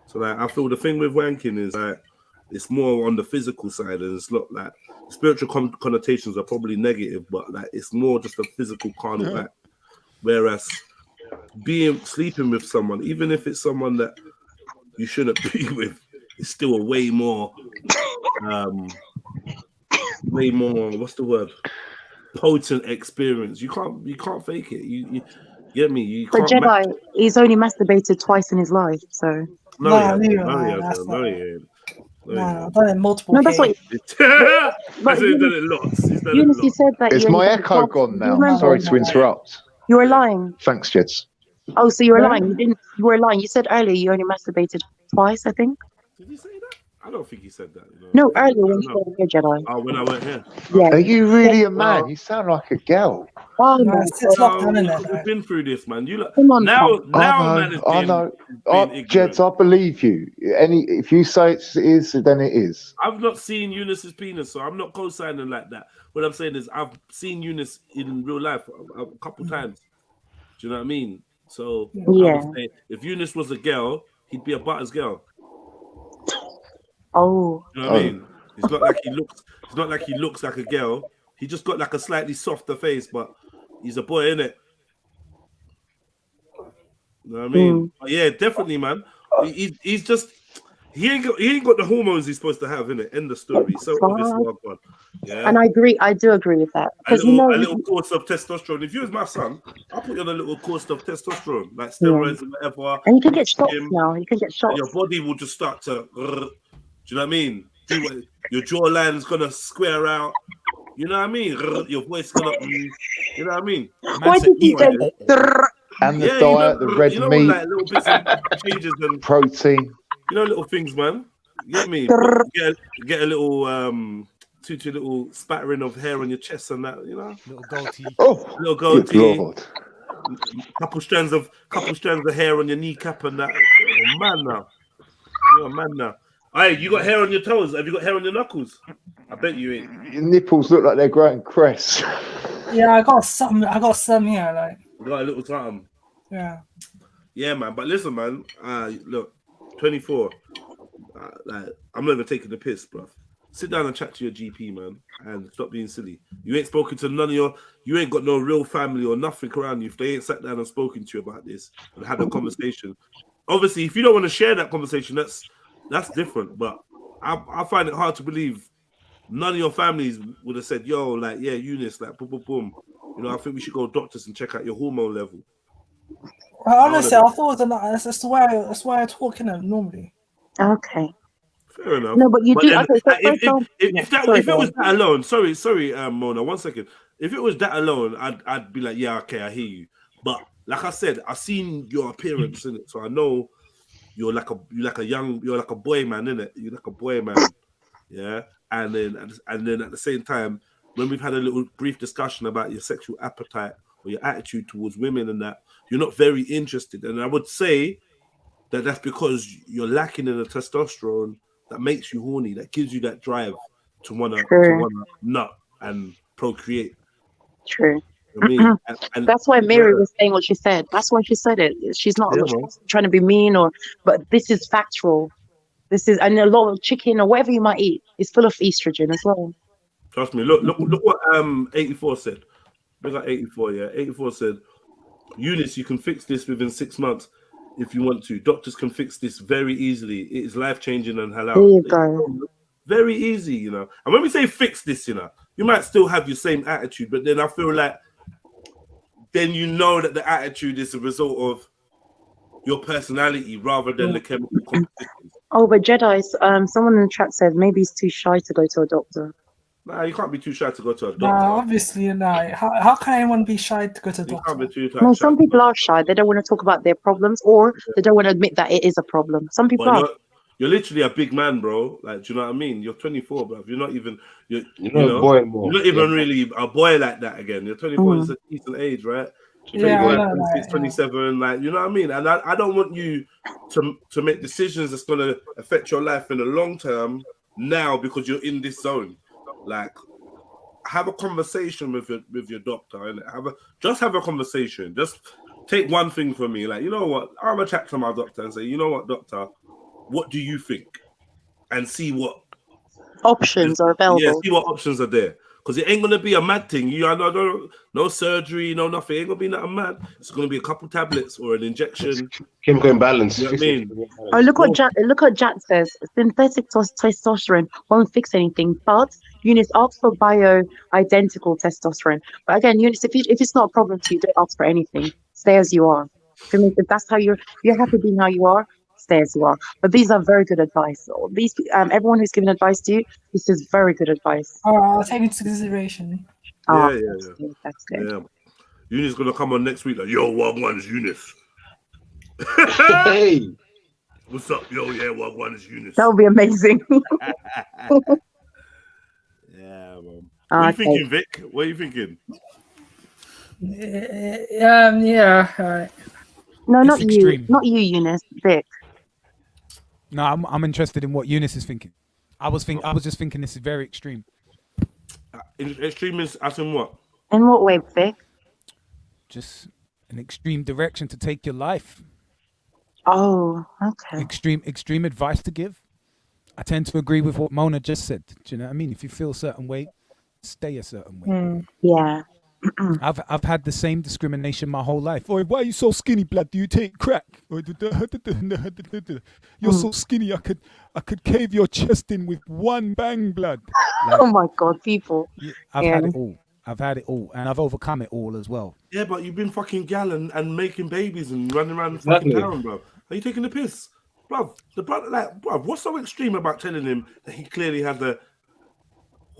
Speaker 3: So like I feel the thing with wanking is like it's more on the physical side, and it's not like spiritual connotations are probably negative, but like it's more just a physical carnal act. Whereas sleeping with someone, even if it's someone that you shouldn't be with, is still a way more what's the word? Potent experience. You can't fake it. You get me? You
Speaker 17: but
Speaker 3: can't
Speaker 17: JEDI, he's only masturbated twice in his life, so
Speaker 3: no, I've
Speaker 16: done it multiple.
Speaker 17: No, that's what.
Speaker 3: But he's done it lots.
Speaker 17: Eunice, you said that.
Speaker 12: Is my echo gone now? Sorry to interrupt.
Speaker 17: You were lying.
Speaker 12: Thanks, Jeds.
Speaker 17: Oh, so you were lying. You were lying. You said earlier you only masturbated twice, I think.
Speaker 3: Did you say that? I don't think he said that. You know?
Speaker 17: No, earlier when you were here, Jedi.
Speaker 3: Oh, when I went here.
Speaker 17: Yeah.
Speaker 12: Are you really a man? You sound like a girl.
Speaker 17: Oh
Speaker 16: No,
Speaker 17: my
Speaker 16: it's not done in
Speaker 3: We've been through this, man. You look
Speaker 17: Come on,
Speaker 3: now.
Speaker 17: Tom.
Speaker 3: Now, man is
Speaker 12: I
Speaker 3: being
Speaker 12: know.
Speaker 3: ignorant.
Speaker 12: Jeds, I believe you. If you say it is, then it is.
Speaker 3: I've not seen Eunice's penis, so I'm not co-signing like that. What I'm saying is, I've seen Eunice in real life a couple times. Do you know what I mean? So I would say, if Eunice was a girl, he'd be a Butters girl.
Speaker 17: Oh.
Speaker 3: You know what I mean? It's not like he looks. It's not like he looks like a girl. He just got like a slightly softer face, but he's a boy, innit? You know what I mean? But yeah, definitely, man. He's just he ain't got the hormones he's supposed to have, innit? End the story. So obviously, God. Yeah.
Speaker 17: And I agree. I do agree with that.
Speaker 3: A little course of testosterone. If you was my son, I'll put you on a little course of testosterone, like steroids and whatever.
Speaker 17: And you can get shots now. You can get shots.
Speaker 3: Your body will just start to. Do you know what I mean? Your jawline's gonna square out. You know what I mean? Your voice gonna. You know what I mean?
Speaker 17: Why did you say?
Speaker 12: And the diet, the red meat,
Speaker 3: like little bits of changes and
Speaker 12: protein.
Speaker 3: You know, little things, man. You get me? Get a little two little spattering of hair on your chest and that. You know,
Speaker 18: little goatee.
Speaker 12: Oh,
Speaker 3: little goatee.
Speaker 12: Lord.
Speaker 3: Couple strands of hair on your kneecap and that. Oh, man, now. You're a man now. Hey, you got hair on your toes? Have you got hair on your knuckles? I bet you ain't.
Speaker 12: Your nipples look like they're growing crests.
Speaker 16: Yeah, I got some here, like.
Speaker 3: You got a little something.
Speaker 16: Yeah.
Speaker 3: Yeah, man. But listen, man. Look, 24. Like, I'm not even taking the piss, bruv. Sit down and chat to your GP, man, and stop being silly. You ain't spoken to none of you ain't got no real family or nothing around you if they ain't sat down and spoken to you about this and had a conversation. Obviously, if you don't want to share that conversation, that's different. But I find it hard to believe none of your families would have said, yo, like, yeah, Eunice, like, boom, boom, boom. You know, I think we should go to doctors and check out your hormone level.
Speaker 16: Well, honestly, I thought that's the way I talk in it normally.
Speaker 17: Okay.
Speaker 3: Fair enough.
Speaker 17: No, but you do.
Speaker 3: Then,
Speaker 17: Okay, so
Speaker 3: if it was that alone, sorry, Mona, 1 second. If it was that alone, I'd be like, yeah, okay, I hear you. But like I said, I've seen your appearance in it, so I know you're like a boy man, innit? You're like a boy man, yeah. And then at the same time, when we've had a little brief discussion about your sexual appetite or your attitude towards women and that, you're not very interested. And I would say that that's because you're lacking in the testosterone that makes you horny, that gives you that drive to wanna nut and procreate.
Speaker 17: True.
Speaker 3: I mean,
Speaker 17: that's why Mary was saying what she said. That's why she said it. She's not trying to be mean but this is factual. This is, and a lot of chicken or whatever you might eat is full of estrogen as well.
Speaker 3: Trust me. Look what 84 said. Look at 84. Yeah, 84 said, Eunice, you can fix this within 6 months if you want to. Doctors can fix this very easily. It is life changing and halal.
Speaker 17: There you go.
Speaker 3: Very easy, you know. And when we say fix this, you know, you might still have your same attitude, but then I feel like then you know that the attitude is a result of your personality rather than the chemical composition.
Speaker 17: Oh, but Jedi, someone in the chat said maybe he's too shy to go to a doctor.
Speaker 3: Nah, you can't be too shy to go to a doctor.
Speaker 16: Nah, obviously not. How can anyone be shy to go to a doctor?
Speaker 3: You can't be too shy.
Speaker 17: No, some people are shy. They don't want to talk about their problems, or they don't want to admit that it is a problem. Some people are.
Speaker 3: You're literally a big man, bro. Like, do you know what I mean? You're 24, bro. You're not even. You're
Speaker 19: not a boy anymore.
Speaker 3: You're not even really a boy like that again. You're 24. It's a decent age, right? 24, 26, 27, like, you know what I mean? And I don't want you to make decisions that's going to affect your life in the long term now because you're in this zone. Like, have a conversation with your doctor and just have a conversation. Just take one thing from me. Like, you know what? I'm gonna chat to my doctor and say, you know what, doctor, what do you think? And see what
Speaker 17: options are available.
Speaker 3: Yeah, see what options are there. Because it ain't gonna be a mad thing. No surgery, no nothing. It ain't gonna be nothing mad. It's gonna be a couple tablets or an injection.
Speaker 19: Chemical imbalance.
Speaker 3: You know what I mean?
Speaker 17: Oh, look what Jack says. Synthetic testosterone won't fix anything, but Eunice, ask for bio-identical testosterone. But again, Eunice, if it's not a problem to you, don't ask for anything. Stay as you are. If that's how you're happy being how you are, stay as you are. But these are very good advice. These everyone who's giving advice to you, this is very good advice.
Speaker 16: I'll take into consideration.
Speaker 3: Yeah.
Speaker 17: That's good.
Speaker 3: Yeah. Eunice gonna come on next week like, yo, what one's Eunice?
Speaker 19: Hey.
Speaker 3: What's up, yo? Yeah, one is Eunice.
Speaker 5: That would be amazing.
Speaker 3: Yeah, man. What are you thinking, Vic? What are you thinking?
Speaker 16: Yeah.
Speaker 17: No,
Speaker 18: It's
Speaker 17: not
Speaker 18: extreme.
Speaker 17: you. Not you, Eunice. Vic.
Speaker 18: No, I'm interested in what Eunice is thinking. I was just thinking this is very extreme.
Speaker 3: Extreme is as in what?
Speaker 17: In what way, Vic?
Speaker 18: Just an extreme direction to take your life.
Speaker 17: Oh, okay.
Speaker 18: Extreme advice to give. I tend to agree with what Mona just said. Do you know what I mean? If you feel a certain way, stay a certain way.
Speaker 17: Yeah.
Speaker 18: I've had the same discrimination my whole life. Oh, why are you so skinny, blood? Do you take crack? You're so skinny, I could cave your chest in with one bang, blood. Like,
Speaker 17: oh my God, people.
Speaker 18: I've had it all. I've had it all, and I've overcome it all as well.
Speaker 3: Yeah, but you've been fucking gal and making babies and running around the fucking town, bro. Are you taking the piss? Bruv, the brother, like, bruv, what's so extreme about telling him that he clearly had the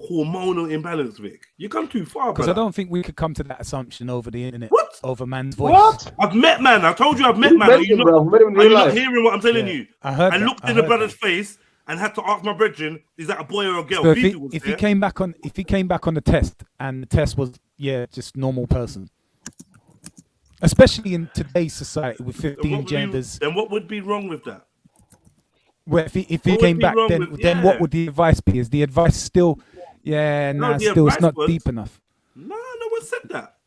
Speaker 3: hormonal imbalance, Vic? You come too far,
Speaker 18: because I don't think we could come to that assumption over the internet.
Speaker 3: What?
Speaker 18: Over man's voice.
Speaker 3: What? I've met man. I told you I've met man. Are you not hearing what I'm telling you?
Speaker 18: I heard.
Speaker 3: I looked in the brother's face and had to ask my brethren, is that a boy or a girl?
Speaker 18: So if he came back on the test and the test was just normal person, especially in today's society with 15 genders,
Speaker 3: then what would be wrong with that?
Speaker 18: Well, if he came back, then what would the advice be? Is the advice still, it's not deep enough?
Speaker 3: No one said that.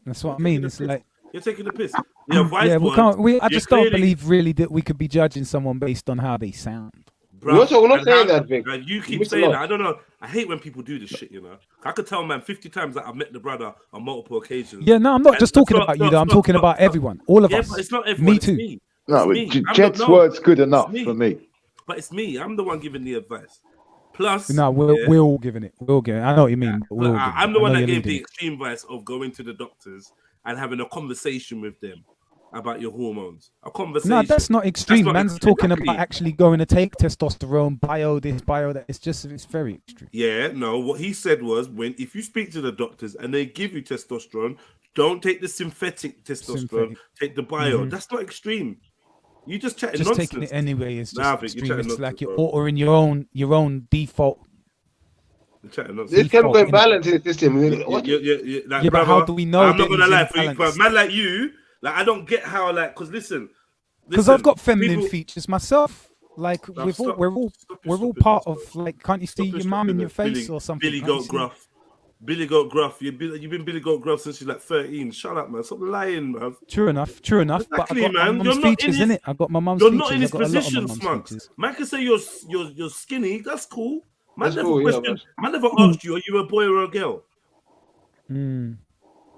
Speaker 18: That's what I mean. It's like
Speaker 3: you're taking the piss. The advice
Speaker 18: I just don't believe really that we could be judging someone based on how they sound.
Speaker 3: Bro,
Speaker 19: we're not saying that, Vic.
Speaker 3: You keep saying that. I don't know. I hate when people do this shit, you know. I could tell, man, 50 times that I've met the brother on multiple occasions.
Speaker 18: Yeah, no, I'm not just talking about you, though. I'm talking about everyone. All of us.
Speaker 3: But it's not everyone.
Speaker 18: Me too.
Speaker 3: Me.
Speaker 12: No, Jed's word's good enough for me.
Speaker 3: But it's me. I'm the one giving the advice. Plus,
Speaker 18: no, we're all giving it. We're all giving it. I know what you mean.
Speaker 3: I'm the one that gave the extreme advice of going to the doctors and having a conversation with them about your hormones. A conversation.
Speaker 18: No, that's not extreme. Man's talking about actually going to take testosterone, bio this, bio that. It's very extreme.
Speaker 3: Yeah, no. What he said was, if you speak to the doctors and they give you testosterone, don't take the synthetic testosterone. Take the bio.
Speaker 18: Mm-hmm.
Speaker 3: That's not extreme. You just chatting
Speaker 18: just
Speaker 3: nonsense.
Speaker 18: taking it anyway is just extreme. It's like you're
Speaker 3: bro.
Speaker 18: altering your own default.
Speaker 19: There's chemical imbalance in the system.
Speaker 3: Like,
Speaker 18: but how do we know?
Speaker 3: I'm not gonna lie for you, but man like you, like I don't get how, like, because listen,
Speaker 18: because I've got feminine features myself. Like we're all part of, like, can't you see your mum in your face or something?
Speaker 3: Billy Goat Gruff. Billy Goat Gruff. You've been Billy Goat Gruff since you're like 13. Shut up, man. Stop lying, man.
Speaker 18: True enough.
Speaker 3: Exactly,
Speaker 18: but I got
Speaker 3: man.
Speaker 18: my mum's features in it. I got my mum's
Speaker 3: features.
Speaker 18: You're
Speaker 3: not in his position,
Speaker 18: Smug.
Speaker 3: Man can say you're skinny. That's cool. Man
Speaker 19: That's
Speaker 3: never
Speaker 19: cool,
Speaker 3: questioned. Man never asked you, are you a boy or a girl?
Speaker 18: Mm.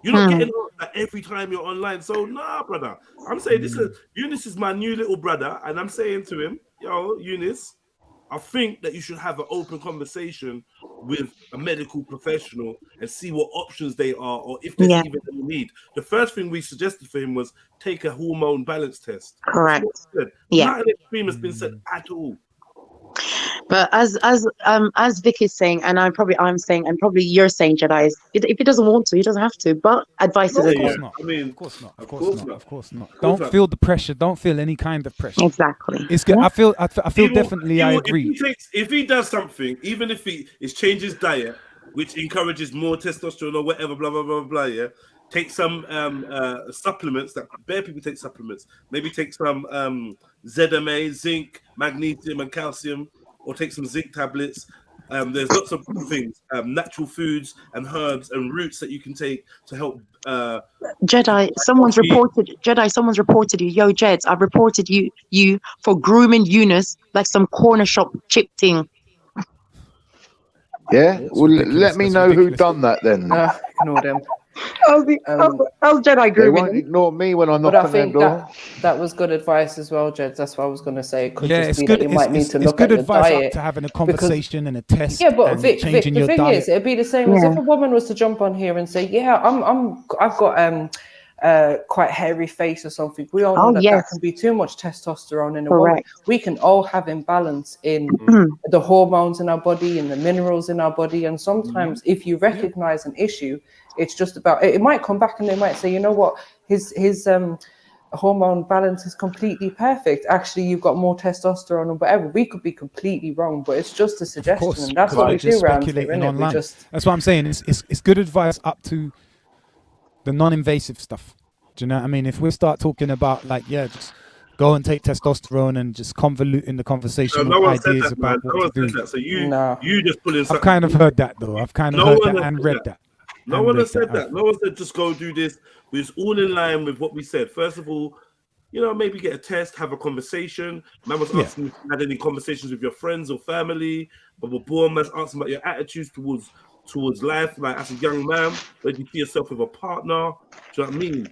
Speaker 3: You're not getting that every time you're online. So nah, brother. I'm saying Eunice is my new little brother, and I'm saying to him, yo, Eunice, I think that you should have an open conversation with a medical professional and see what options they are, or if there's even any need. The first thing we suggested for him was take a hormone balance test.
Speaker 17: Correct.
Speaker 3: Yeah. Not an extreme has been said at all.
Speaker 17: But as Vic is saying, and I'm saying, and probably you're saying, JEDI, is if he doesn't want to, he doesn't have to. But advice is advice.
Speaker 18: Of course not. Don't feel the pressure. Don't feel any kind of pressure.
Speaker 17: Exactly.
Speaker 18: It's good. I feel definitely. I agree.
Speaker 3: If he does something, even if he changes his diet, which encourages more testosterone or whatever, blah blah blah blah. Yeah. Take some supplements that bare people take supplements. Maybe take some ZMA, zinc, magnesium, and calcium, or take some zinc tablets. There's lots of things, natural foods and herbs and roots that you can take to help.
Speaker 17: JEDI, someone's reported you. Yo, Jeds, I've reported you for grooming Eunice like some corner shop chip thing.
Speaker 12: Yeah, well, let me know who done that then.
Speaker 14: Ignore them.
Speaker 17: How's JEDI grooming?
Speaker 12: They won't ignore me when I knock on their door.
Speaker 14: That was good advice as well, Jed. That's what I was going to say. It could
Speaker 18: it's
Speaker 14: just be
Speaker 18: good.
Speaker 14: that you might need to look
Speaker 18: good
Speaker 14: at
Speaker 18: advice
Speaker 14: the diet
Speaker 18: to having a conversation and a test.
Speaker 14: Yeah, but
Speaker 18: and
Speaker 14: Vic,
Speaker 18: changing
Speaker 14: the
Speaker 18: your
Speaker 14: thing
Speaker 18: diet.
Speaker 14: is, it'd be the same as if a woman was to jump on here and say, "Yeah, I've got quite hairy face or something." We all know that can be too much testosterone in a woman. We can all have imbalance in the hormones in our body and the minerals in our body. And sometimes, if you recognize an issue, it's just about it might come back and they might say, you know what, his hormone balance is completely perfect. Actually, you've got more testosterone or whatever. We could be completely wrong, but it's just a suggestion, and that's what we do around here, isn't it? We just...
Speaker 18: That's what I'm saying. It's good advice up to the non-invasive stuff. Do you know what I mean? If we start talking about like, just go and take testosterone and just convoluting the conversation with ideas about what to do.
Speaker 3: So you just put in.
Speaker 18: I've kind of heard that though. I've kind of heard that and read that.
Speaker 3: No one has said that. No one said just go do this. It's all in line with what we said. First of all, maybe get a test, have a conversation. Man was asking if you had any conversations with your friends or family. But boom, man's asking about your attitudes towards life. Like as a young man, where do you see yourself with a partner? Do you know what I mean?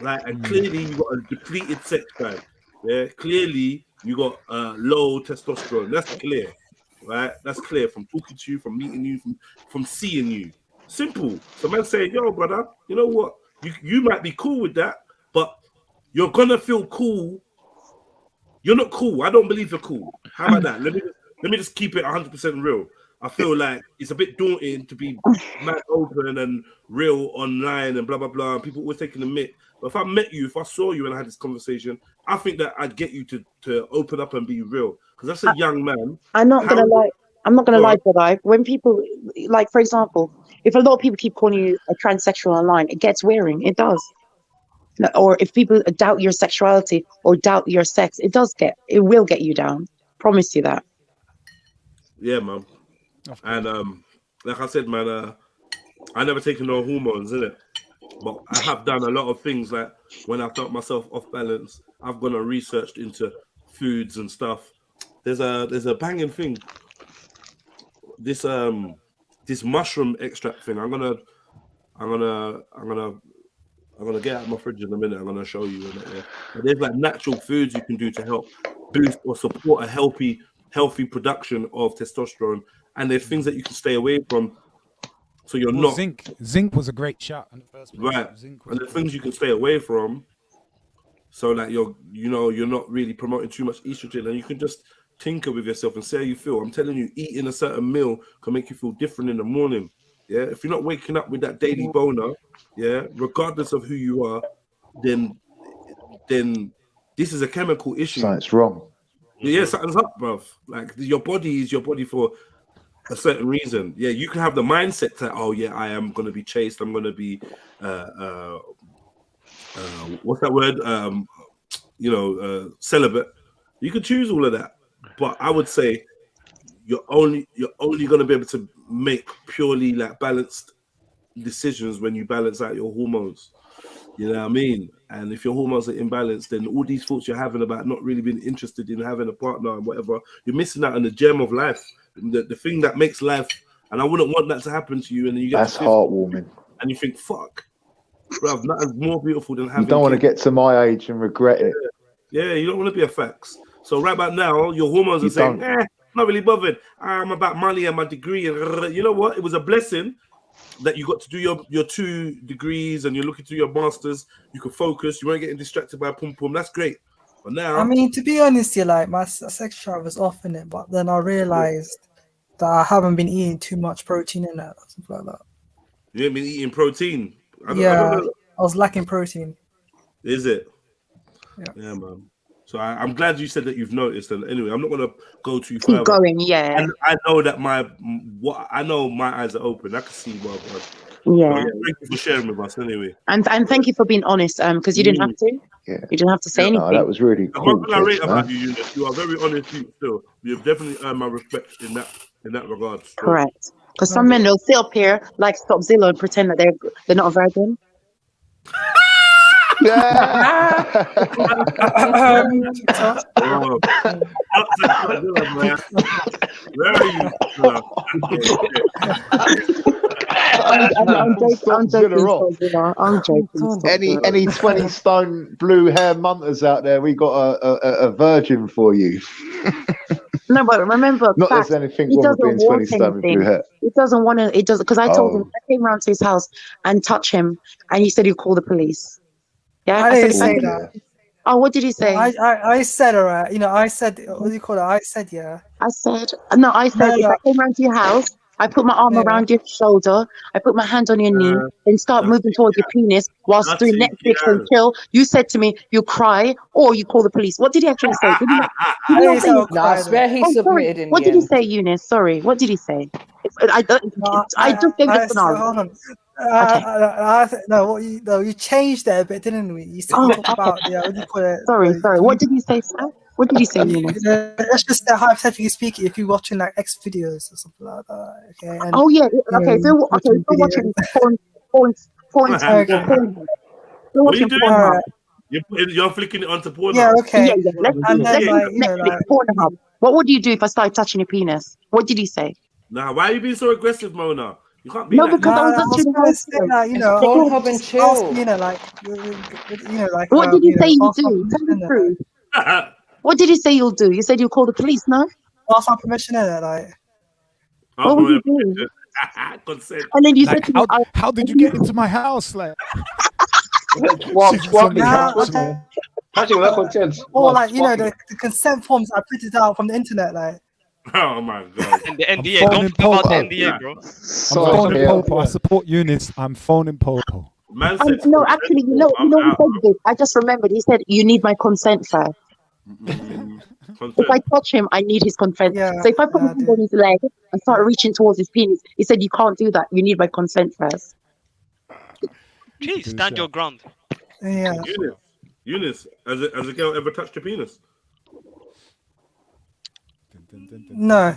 Speaker 3: Like, and clearly you got a depleted sex drive. Yeah, clearly you got low testosterone. That's clear, right? That's clear from talking to you, from meeting you, from seeing you. Simple. So man say, yo, brother, you know what? You might be cool with that, but you're gonna feel cool. You're not cool. I don't believe you're cool. How about that? Let me just keep it 100% real. I feel like it's a bit daunting to be mad open and real online and blah blah blah. People always taking the mick. But if I met you, if I saw you and I had this conversation, I think that I'd get you to open up and be real. Because that's a young man.
Speaker 17: I'm not gonna lie. I'm not gonna lie, but when people, like for example, if a lot of people keep calling you a transsexual online, it gets wearing. It does. Or if people doubt your sexuality or doubt your sex, it will get you down. Promise you that.
Speaker 3: Yeah, man. And like I said, man, I never taken no hormones, innit? But I have done a lot of things. Like when I felt myself off balance, I've gone and researched into foods and stuff. There's a banging thing. This mushroom extract thing. I'm gonna get out of my fridge in a minute. I'm gonna show you. Yeah. There's like natural foods you can do to help boost or support a healthy production of testosterone. And there's things that you can stay away from, so you're not.
Speaker 18: Zinc was a great shot in the first place.
Speaker 3: Right, and the things you can stay away from, so that you're not really promoting too much estrogen, and you can just tinker with yourself and see how you feel. I'm telling you, eating a certain meal can make you feel different in the morning. Yeah, if you're not waking up with that daily boner, yeah, regardless of who you are, then this is a chemical issue.
Speaker 12: Something's wrong.
Speaker 3: Yeah, something's up, bruv. Like your body is your body for a certain reason. Yeah, you can have the mindset that, oh yeah, I am gonna be chaste, I'm gonna be what's that word? Celibate. You can choose all of that. But I would say you're only gonna be able to make purely like balanced decisions when you balance out your hormones. You know what I mean? And if your hormones are imbalanced, then all these thoughts you're having about not really being interested in having a partner and whatever, you're missing out on the gem of life, the thing that makes life. And I wouldn't want that to happen to you. And then you get
Speaker 12: that's heartwarming.
Speaker 3: And you think, fuck, bro, nothing's more beautiful than having.
Speaker 12: You don't want to get to my age and regret it.
Speaker 3: Yeah, you don't want to be a fax. So right about now, your hormones are saying, not really bothered. I'm about money and my degree. And you know what? It was a blessing that you got to do your 2 degrees and you're looking to your masters. You could focus. You weren't getting distracted by pum pum. That's great. But now,
Speaker 16: I mean, to be honest, my sex drive was off in it, but then I realized that I haven't been eating too much protein in it, something like that.
Speaker 3: You ain't been eating protein.
Speaker 16: I was lacking protein.
Speaker 3: Is it? Yeah, man. So I'm glad you said that you've noticed. And anyway, I'm not gonna go too far.
Speaker 17: Keep going, yeah.
Speaker 3: And I know that my eyes are open. I can see well.
Speaker 17: Yeah.
Speaker 3: Thank you for sharing with us, anyway.
Speaker 17: And thank you for being honest, because you didn't have to. Yeah. You didn't have to say anything.
Speaker 12: No, that was really cool.
Speaker 3: What I rate about you, Eunice, you are very honest. Still, you've definitely earned my respect in that regard. So.
Speaker 17: Correct. Because some men will sit up here like Stop Zillow and pretend that they're not a virgin.
Speaker 3: Where are you?
Speaker 17: I'm joking.
Speaker 12: Any 20 stone blue hair munters out there? We got a virgin for you.
Speaker 17: No, but remember,
Speaker 12: not there's anything wrong with being 20 stone with blue hair.
Speaker 17: He doesn't want to. It doesn't, because I told him I came round to his house and touch him, and he said he'd call the police. Yeah,
Speaker 16: I didn't say that.
Speaker 17: Oh, what did you say?
Speaker 16: I said, all right. I said, what do you call it? I said, yeah.
Speaker 17: I said, no, I said, if I came round to your house I put my arm around your shoulder. I put my hand on your knee. Then start moving towards your penis whilst doing Netflix and chill. You said to me, you cry or you call the police. What did he actually say? Did he not say
Speaker 14: I swear he submitted in
Speaker 17: What
Speaker 14: the
Speaker 17: did he
Speaker 14: end.
Speaker 17: say, Eunice? Sorry. What did he say? I just gave the scenario.
Speaker 16: You changed it a bit, didn't we? You talked about what do you call it?
Speaker 17: Sorry. What did you say, sir? What did you say, Eunice?
Speaker 16: Let's just say, hypothetically speaking, if you're watching like X videos or something like that, okay? And,
Speaker 17: So you're watching porn.
Speaker 3: What are you doing?
Speaker 17: Pornhub.
Speaker 3: You're flicking it onto Pornhub.
Speaker 16: Yeah, okay.
Speaker 17: Yeah. Let's Netflix, Pornhub. What would you do if I started touching your penis? What did he say?
Speaker 3: Nah, why are you being so aggressive, Mona? You can't be
Speaker 17: No,
Speaker 3: like
Speaker 17: because I was actually
Speaker 14: Pornhub and chill.
Speaker 17: What did you say you do? Tell the truth. What did you say you'll do? You said you'll call the police, no?
Speaker 16: Ask my permission in it, like.
Speaker 17: What would you do?
Speaker 3: Consent.
Speaker 17: And then you said to me,
Speaker 18: how did you get into my house? Like,
Speaker 16: or like, the consent forms I printed out from the internet, like.
Speaker 3: Oh my god.
Speaker 21: And the NDA, don't forget about the NDA, bro.
Speaker 18: I'm phoning Popo. I support Eunice. I'm phoning Popo.
Speaker 17: No, actually, you know what he said? I just remembered. He said, you need my consent first. If I touch him, I need his consent. So if I put my hand on his leg and start reaching towards his penis, he said, you can't do that. You need my consent first.
Speaker 21: Jeez, stand your ground.
Speaker 16: Yeah.
Speaker 3: Eunice, has a girl ever touched your penis?
Speaker 16: No.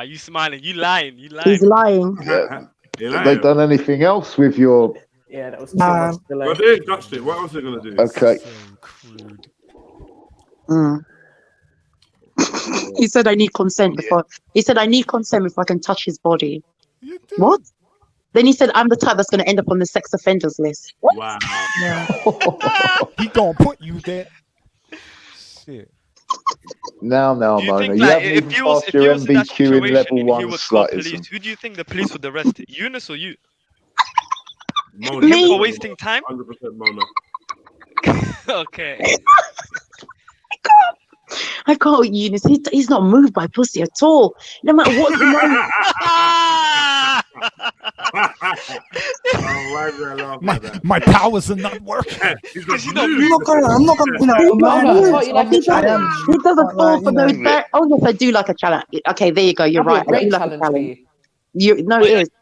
Speaker 21: You smiling? You lying?
Speaker 17: He's lying.
Speaker 12: Have they done anything else with your?
Speaker 14: Yeah, that was.
Speaker 3: Well, they ain't touched it. What else are they gonna do?
Speaker 12: Okay.
Speaker 17: He said, I need consent before. He said, I need consent before I can touch his body. What? Then he said, I'm the type that's going to end up on the sex offenders list. What?
Speaker 3: Wow.
Speaker 18: He gonna put you there. Shit.
Speaker 12: Now, Mona, you haven't even passed your MBQ in level 1 sluttism.
Speaker 21: Who do you think the police would arrest? Eunice or you?
Speaker 3: Mona.
Speaker 21: You for wasting time?
Speaker 3: 100% Mona.
Speaker 21: Okay.
Speaker 17: I can't with Eunice. He's not moved by pussy at all. No matter what.
Speaker 18: My powers are not working.
Speaker 17: He doesn't fall for those. Oh yes, I do like a challenge. Okay, there you go. You're right. I do like a challenge. It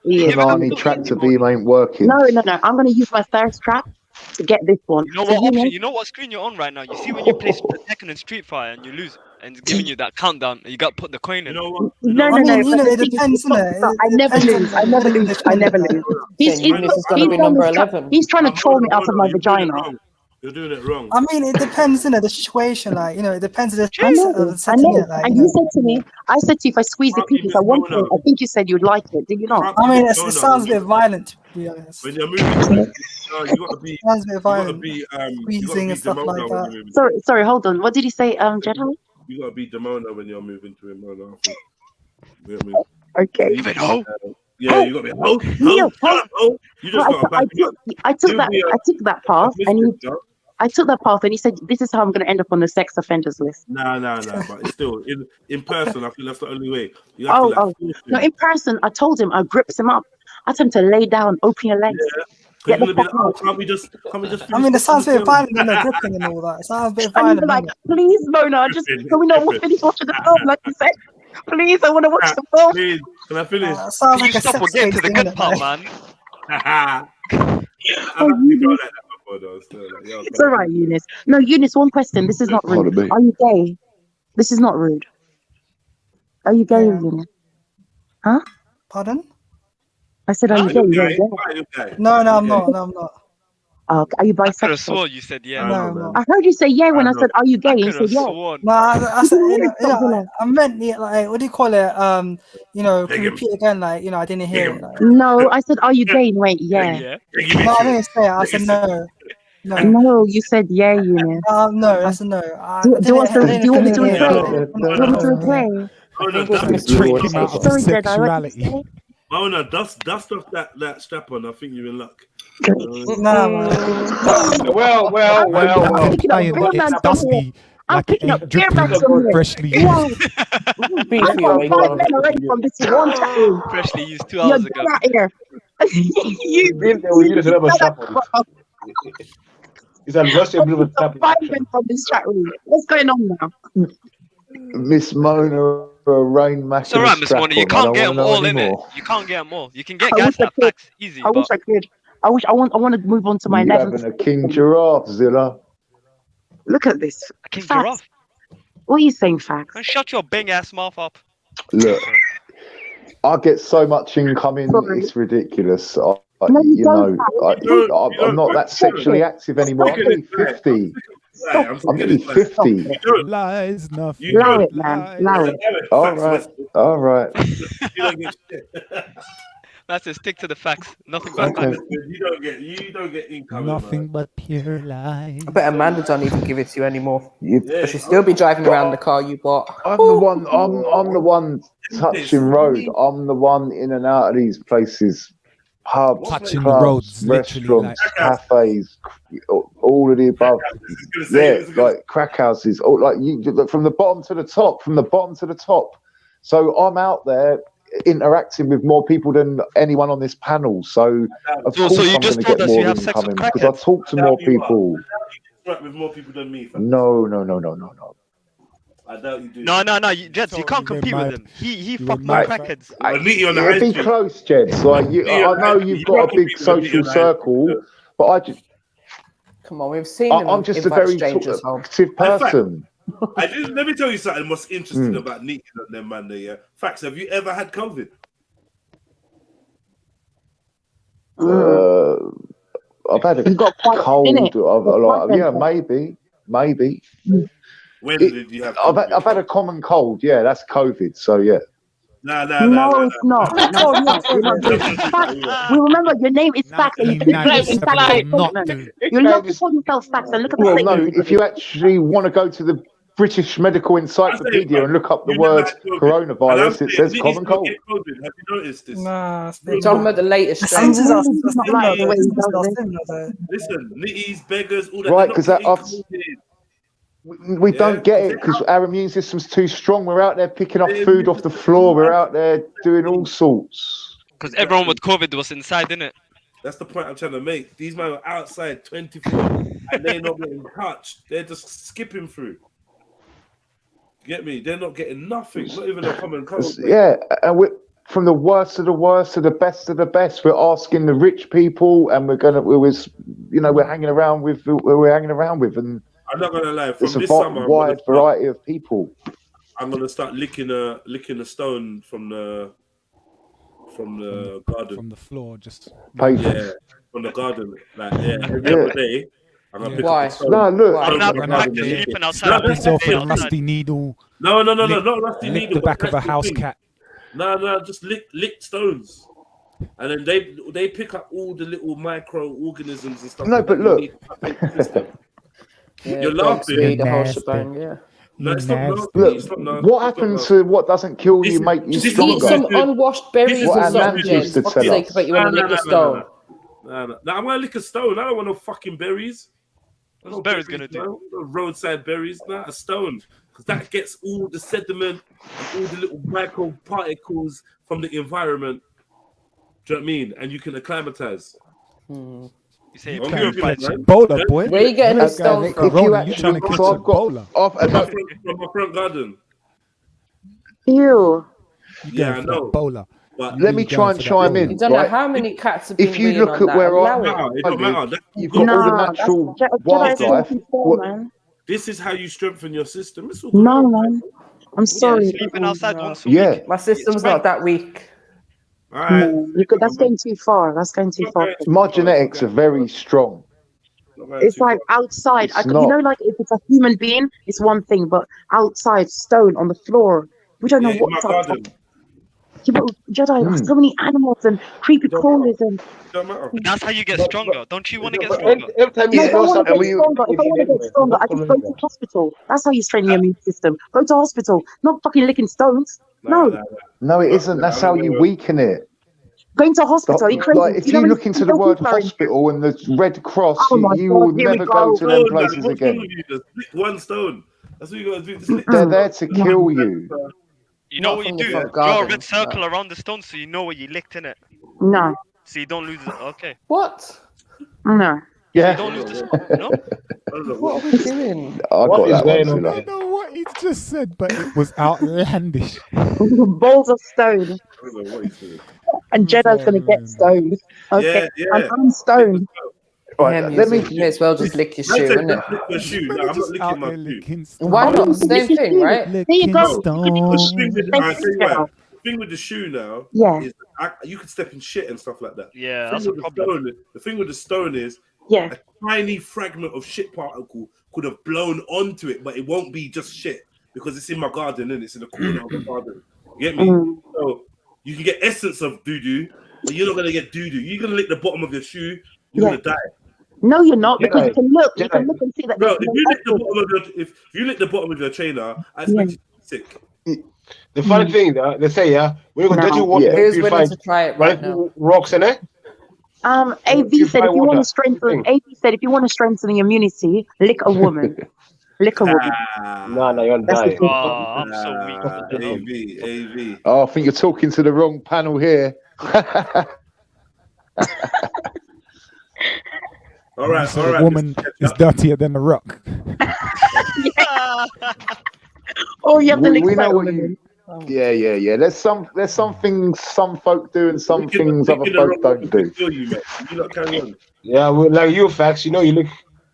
Speaker 17: is.
Speaker 12: Arnie tractor beam ain't working.
Speaker 17: No. I'm going to use my thirst trap to get this one.
Speaker 21: You know what option? You know what screen you're on right now? You see when you play Tekken and Street Fighter and you lose, and it's giving you that countdown. And you got to put the coin in.
Speaker 17: No.
Speaker 16: It depends, isn't it?
Speaker 17: I never lose. He's trying to troll me out of my vagina.
Speaker 3: You're doing it wrong.
Speaker 16: I mean, it depends, the situation. Like, it depends on the
Speaker 17: setting. And you said to me, I said to you, if I squeeze the penis, I want it. I think you said you'd like it. Did you not?
Speaker 16: I mean, it sounds a bit violent, to be honest.
Speaker 3: When you're moving, you got to be.
Speaker 16: Sounds a bit violent.
Speaker 3: Squeezing
Speaker 16: and stuff like that.
Speaker 17: Sorry, hold on. What did he say, Jedi?
Speaker 3: You got to be Demona when you're moving to him, Mona.
Speaker 17: Okay.
Speaker 3: You got to be ho. You just got to back me up.
Speaker 17: I took that path, and he said, "This is how I'm going to end up on the sex offenders list."
Speaker 3: No, but it's still in person. I feel that's the only way.
Speaker 17: No, in person, I told him, I grips him up. I told him to lay down, open your legs.
Speaker 3: Get the fuck out. Can't we just?
Speaker 16: I mean, it sounds a bit violent, gripping and all that. It sounds a bit violent.
Speaker 17: And like, please, Mona, can we not finish watching the film, like you said? Please, I want to watch the film.
Speaker 3: Please, can I finish?
Speaker 16: Sounds like a
Speaker 21: stop getting to the good part, man.
Speaker 17: It's all right, Eunice. No, Eunice, one question. This is not rude. Are you gay? This is not rude. Are you gay, Eunice? Huh?
Speaker 16: Pardon?
Speaker 17: I said, are you gay?
Speaker 16: No, I'm not.
Speaker 17: Are you bisexual?
Speaker 21: I could have sworn you said yeah.
Speaker 16: No.
Speaker 17: I heard you say yeah when I said, are you gay? You said yeah.
Speaker 16: No, I said, I meant, like, what do you call it? Can you repeat again? Like, I didn't hear it. Like.
Speaker 17: No, I said, are you gay? And wait, yeah.
Speaker 16: No, I didn't say it. I said no.
Speaker 17: No, you said yeah, Eunice.
Speaker 16: No, I said no.
Speaker 17: Do you want me to replay?
Speaker 18: Sorry, sexuality.
Speaker 3: Mona, dust off that strap on. I think you're in luck.
Speaker 15: Well.
Speaker 18: It's dusty.
Speaker 16: I'm picking up beer bags from here.
Speaker 18: Freshly
Speaker 16: Wow. I've got 5 men already from this one chat room.
Speaker 21: Freshly used 2
Speaker 16: You're
Speaker 21: hours
Speaker 16: dead
Speaker 21: ago.
Speaker 16: out here.
Speaker 19: It's a rusty bit of a tap.
Speaker 16: 5 men from this chat room. What's going on now?
Speaker 12: Miss Mona, a rain mac.
Speaker 21: It's alright, Miss Mona. You can't get them all in it. You can't get them all. You can get
Speaker 16: I
Speaker 21: guys
Speaker 16: wish I
Speaker 21: that
Speaker 16: could.
Speaker 21: facts easy.
Speaker 16: I wish I could. I want to move on to my
Speaker 12: You
Speaker 16: 11th.
Speaker 12: having a king giraffe, Zilla?
Speaker 16: Look at this.
Speaker 21: King
Speaker 16: Facts.
Speaker 21: giraffe.
Speaker 16: What are you saying, facts?
Speaker 21: Man, shut your big ass mouth up.
Speaker 12: Look, I get so much income in, it's ridiculous.
Speaker 16: No, you don't.
Speaker 12: I'm not that sexually active anymore. I'm only 50. I'm only 50.
Speaker 18: Lies, nothing.
Speaker 16: Allow it, man. Allow it.
Speaker 12: All right.
Speaker 21: That's it. Stick to the facts. Nothing but facts.
Speaker 3: You don't get income.
Speaker 18: Nothing but pure lies.
Speaker 14: I bet Amanda don't even give it to you anymore. But she'll still be driving around the car you bought.
Speaker 12: I'm the one touching road. I'm the one in and out of these places. Pubs,
Speaker 18: Touching
Speaker 12: clubs,
Speaker 18: the roads,
Speaker 12: restaurants, cafes, all of the above. Yeah, like crack houses. Or like you, from the bottom to the top. So I'm out there interacting with more people than anyone on this panel. So of course I'm going to get more income because I talk to more people.
Speaker 3: With more people than me.
Speaker 12: No.
Speaker 3: I doubt you do.
Speaker 21: No, Jeds, you can't compete with him. He fucked my crackheads.
Speaker 12: It'd be close, Jeds. Like I know you've got a big social circle, but I just
Speaker 14: come on. We've seen him.
Speaker 12: I'm just a very talkative person.
Speaker 3: Let me tell you something. What's interesting about Nick and them, man? Facts. Have you ever had COVID?
Speaker 12: I've had a cold. Yeah, maybe.
Speaker 3: When did you have COVID?
Speaker 12: I've had a common cold. Yeah, that's COVID. So yeah.
Speaker 21: No,
Speaker 16: it's not. No, we remember your name is Facts, and you keep playing Facts. You love to call yourself Facts, and look at the
Speaker 12: no, if you actually want to go to the British Medical Encyclopedia and look up the word coronavirus, it says common cold.
Speaker 3: Have you noticed this?
Speaker 14: Nah, we're talking about the latest strains.
Speaker 3: Listen, nitties, beggars, all that.
Speaker 12: Right, because we don't get it because our immune system's too strong. We're out there picking up food off the floor. We're out there doing all sorts.
Speaker 21: Because everyone with COVID was inside, innit?
Speaker 3: That's the point I'm trying to make. These men are outside 24 and they're not getting touched. They're just skipping through. Get me? They're not getting nothing. Not even a common cold.
Speaker 12: Yeah, and we're from the worst of the worst to the best of the best. We're asking the rich people, and we're hanging around with who we're hanging around with, and
Speaker 3: I'm not gonna lie. From
Speaker 12: it's a
Speaker 3: this summer,
Speaker 12: wide variety of people.
Speaker 3: I'm gonna start licking a stone from the garden, from
Speaker 18: the floor, just
Speaker 3: yeah, from the garden. Like every other day. I'm gonna pick up a stone.
Speaker 12: No, look.
Speaker 18: Yourself with a rusty needle.
Speaker 3: No, not rusty needle.
Speaker 18: The back of a house cat.
Speaker 3: No, just lick stones, and then they pick up all the little microorganisms and stuff.
Speaker 12: No, but look.
Speaker 3: You're laughing.
Speaker 14: The whole shebang, yeah.
Speaker 3: No, it's not nasty.
Speaker 12: Look, what happens to what doesn't kill you make you stronger?
Speaker 14: Eat some unwashed berries or something,
Speaker 12: used to tell us.
Speaker 14: but you want to lick a stone.
Speaker 3: No, I'm gonna lick a stone. I don't want no fucking berries.
Speaker 21: What's berries gonna do?
Speaker 3: No roadside berries, a stone, because that gets all the sediment and all the little micro particles from the environment. Do you know what I mean? And you can acclimatize.
Speaker 21: You say
Speaker 18: bowler, boy.
Speaker 14: Where are you getting the stone from?
Speaker 18: You trying to catch a bowler?
Speaker 3: From my front garden.
Speaker 16: Ew.
Speaker 3: Yeah, I know.
Speaker 18: Bowler.
Speaker 12: But let me try and chime in.
Speaker 14: You don't know how many cats have been
Speaker 12: if you look at where I live, you've got all the natural wildlife.
Speaker 3: This is how you strengthen your system.
Speaker 16: No, man. I'm sorry.
Speaker 21: Sleeping outside once a
Speaker 12: week.
Speaker 14: My system's not that weak.
Speaker 3: All right.
Speaker 16: That's going too far.
Speaker 12: My genetics are very strong.
Speaker 16: It's like outside. Like if it's a human being, it's one thing, but outside, stone on the floor, we don't know what's up. Jedi, so many animals and creepy crawlers and.
Speaker 21: That's how you get stronger. Don't you want to get stronger?
Speaker 16: Every time you know something, if I want to get stronger, I just go to hospital. That's how you train your immune system. Go to hospital, not fucking licking stones. No,
Speaker 12: it isn't. That's how you weaken it.
Speaker 16: Going to hospital, you crazy.
Speaker 12: Like, if you look into the word hospital and the Red Cross, you will never go to them places again.
Speaker 3: One stone. That's what you gotta do. Just
Speaker 12: They're there to kill you.
Speaker 21: You know what you do? Draw a red circle around the stone so you know where you licked in it.
Speaker 17: No.
Speaker 21: So you don't lose it. Okay.
Speaker 14: What?
Speaker 17: No.
Speaker 12: Yeah.
Speaker 21: You don't lose the spot. No.
Speaker 14: What are we doing?
Speaker 12: I got that one,
Speaker 18: I
Speaker 12: Zilla.
Speaker 18: don't know what he just said, but it was outlandish.
Speaker 17: Balls of stone.
Speaker 3: I don't know what he's doing.
Speaker 17: And Jedi's gonna get stoned. Okay.
Speaker 3: Yeah.
Speaker 17: And I'm stoned.
Speaker 14: Right, let me. May as well just lick your shoe, innit?
Speaker 3: Lick your shoe. No, I'm not licking my shoe.
Speaker 14: Why not? Same thing, right?
Speaker 17: There you go.
Speaker 3: The thing with the shoe now is you can step in shit and stuff like that.
Speaker 21: Yeah, that's a problem.
Speaker 3: The thing with the stone is
Speaker 17: a
Speaker 3: tiny fragment of shit particle could have blown onto it, but it won't be just shit because it's in my garden and it's in the corner of the garden. You get me? So you can get essence of doo-doo, but you're not gonna get doo-doo. You're gonna lick the bottom of your shoe, you're gonna die.
Speaker 17: No, you're not, because you can look and see that.
Speaker 3: Bro, if you lick the bottom of your trainer, I expect you to be sick.
Speaker 19: The funny thing, they say, we're going to do what
Speaker 14: who's willing to try it right now?
Speaker 19: Rocks in it.
Speaker 17: AV said if you want to strengthen. AV said if you want to strengthen the immunity, lick a woman. Lick a woman.
Speaker 19: No, you're dying.
Speaker 21: I'm so weak.
Speaker 3: AV.
Speaker 12: Oh, I think you're talking to the wrong panel here.
Speaker 3: All right.
Speaker 18: A woman is dirtier than a rock.
Speaker 17: Oh, you have to lick
Speaker 12: we know
Speaker 17: that
Speaker 12: what
Speaker 17: woman.
Speaker 12: Yeah. There's some things some folk do and some things other folk don't do.
Speaker 19: Yeah, well, like you, facts. You know, you look.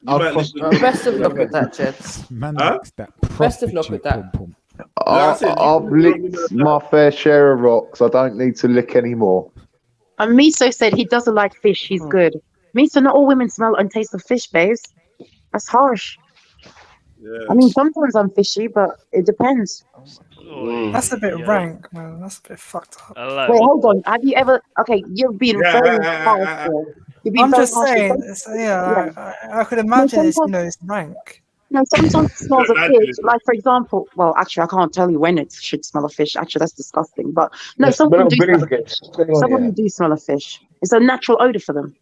Speaker 14: Best of luck with that, Jets.
Speaker 18: Man likes that.
Speaker 14: Best of luck with that.
Speaker 12: I've licked my fair share of rocks. I don't need to lick any more.
Speaker 17: And Miso said he doesn't like fish. He's good. Miso, not all women smell and taste of fish, babes. That's harsh.
Speaker 3: Yeah.
Speaker 17: I mean, sometimes I'm fishy, but it depends.
Speaker 16: That's a bit rank, man. That's a bit fucked up.
Speaker 17: Wait, hold on. Have you ever? Okay, you've been very harsh.
Speaker 16: I'm just saying. I could imagine it's rank.
Speaker 17: No, sometimes it smells of fish. Like, for example, well, actually, I can't tell you when it should smell of fish. Actually, that's disgusting. But no, some women do smell of fish. It's a natural odor for them.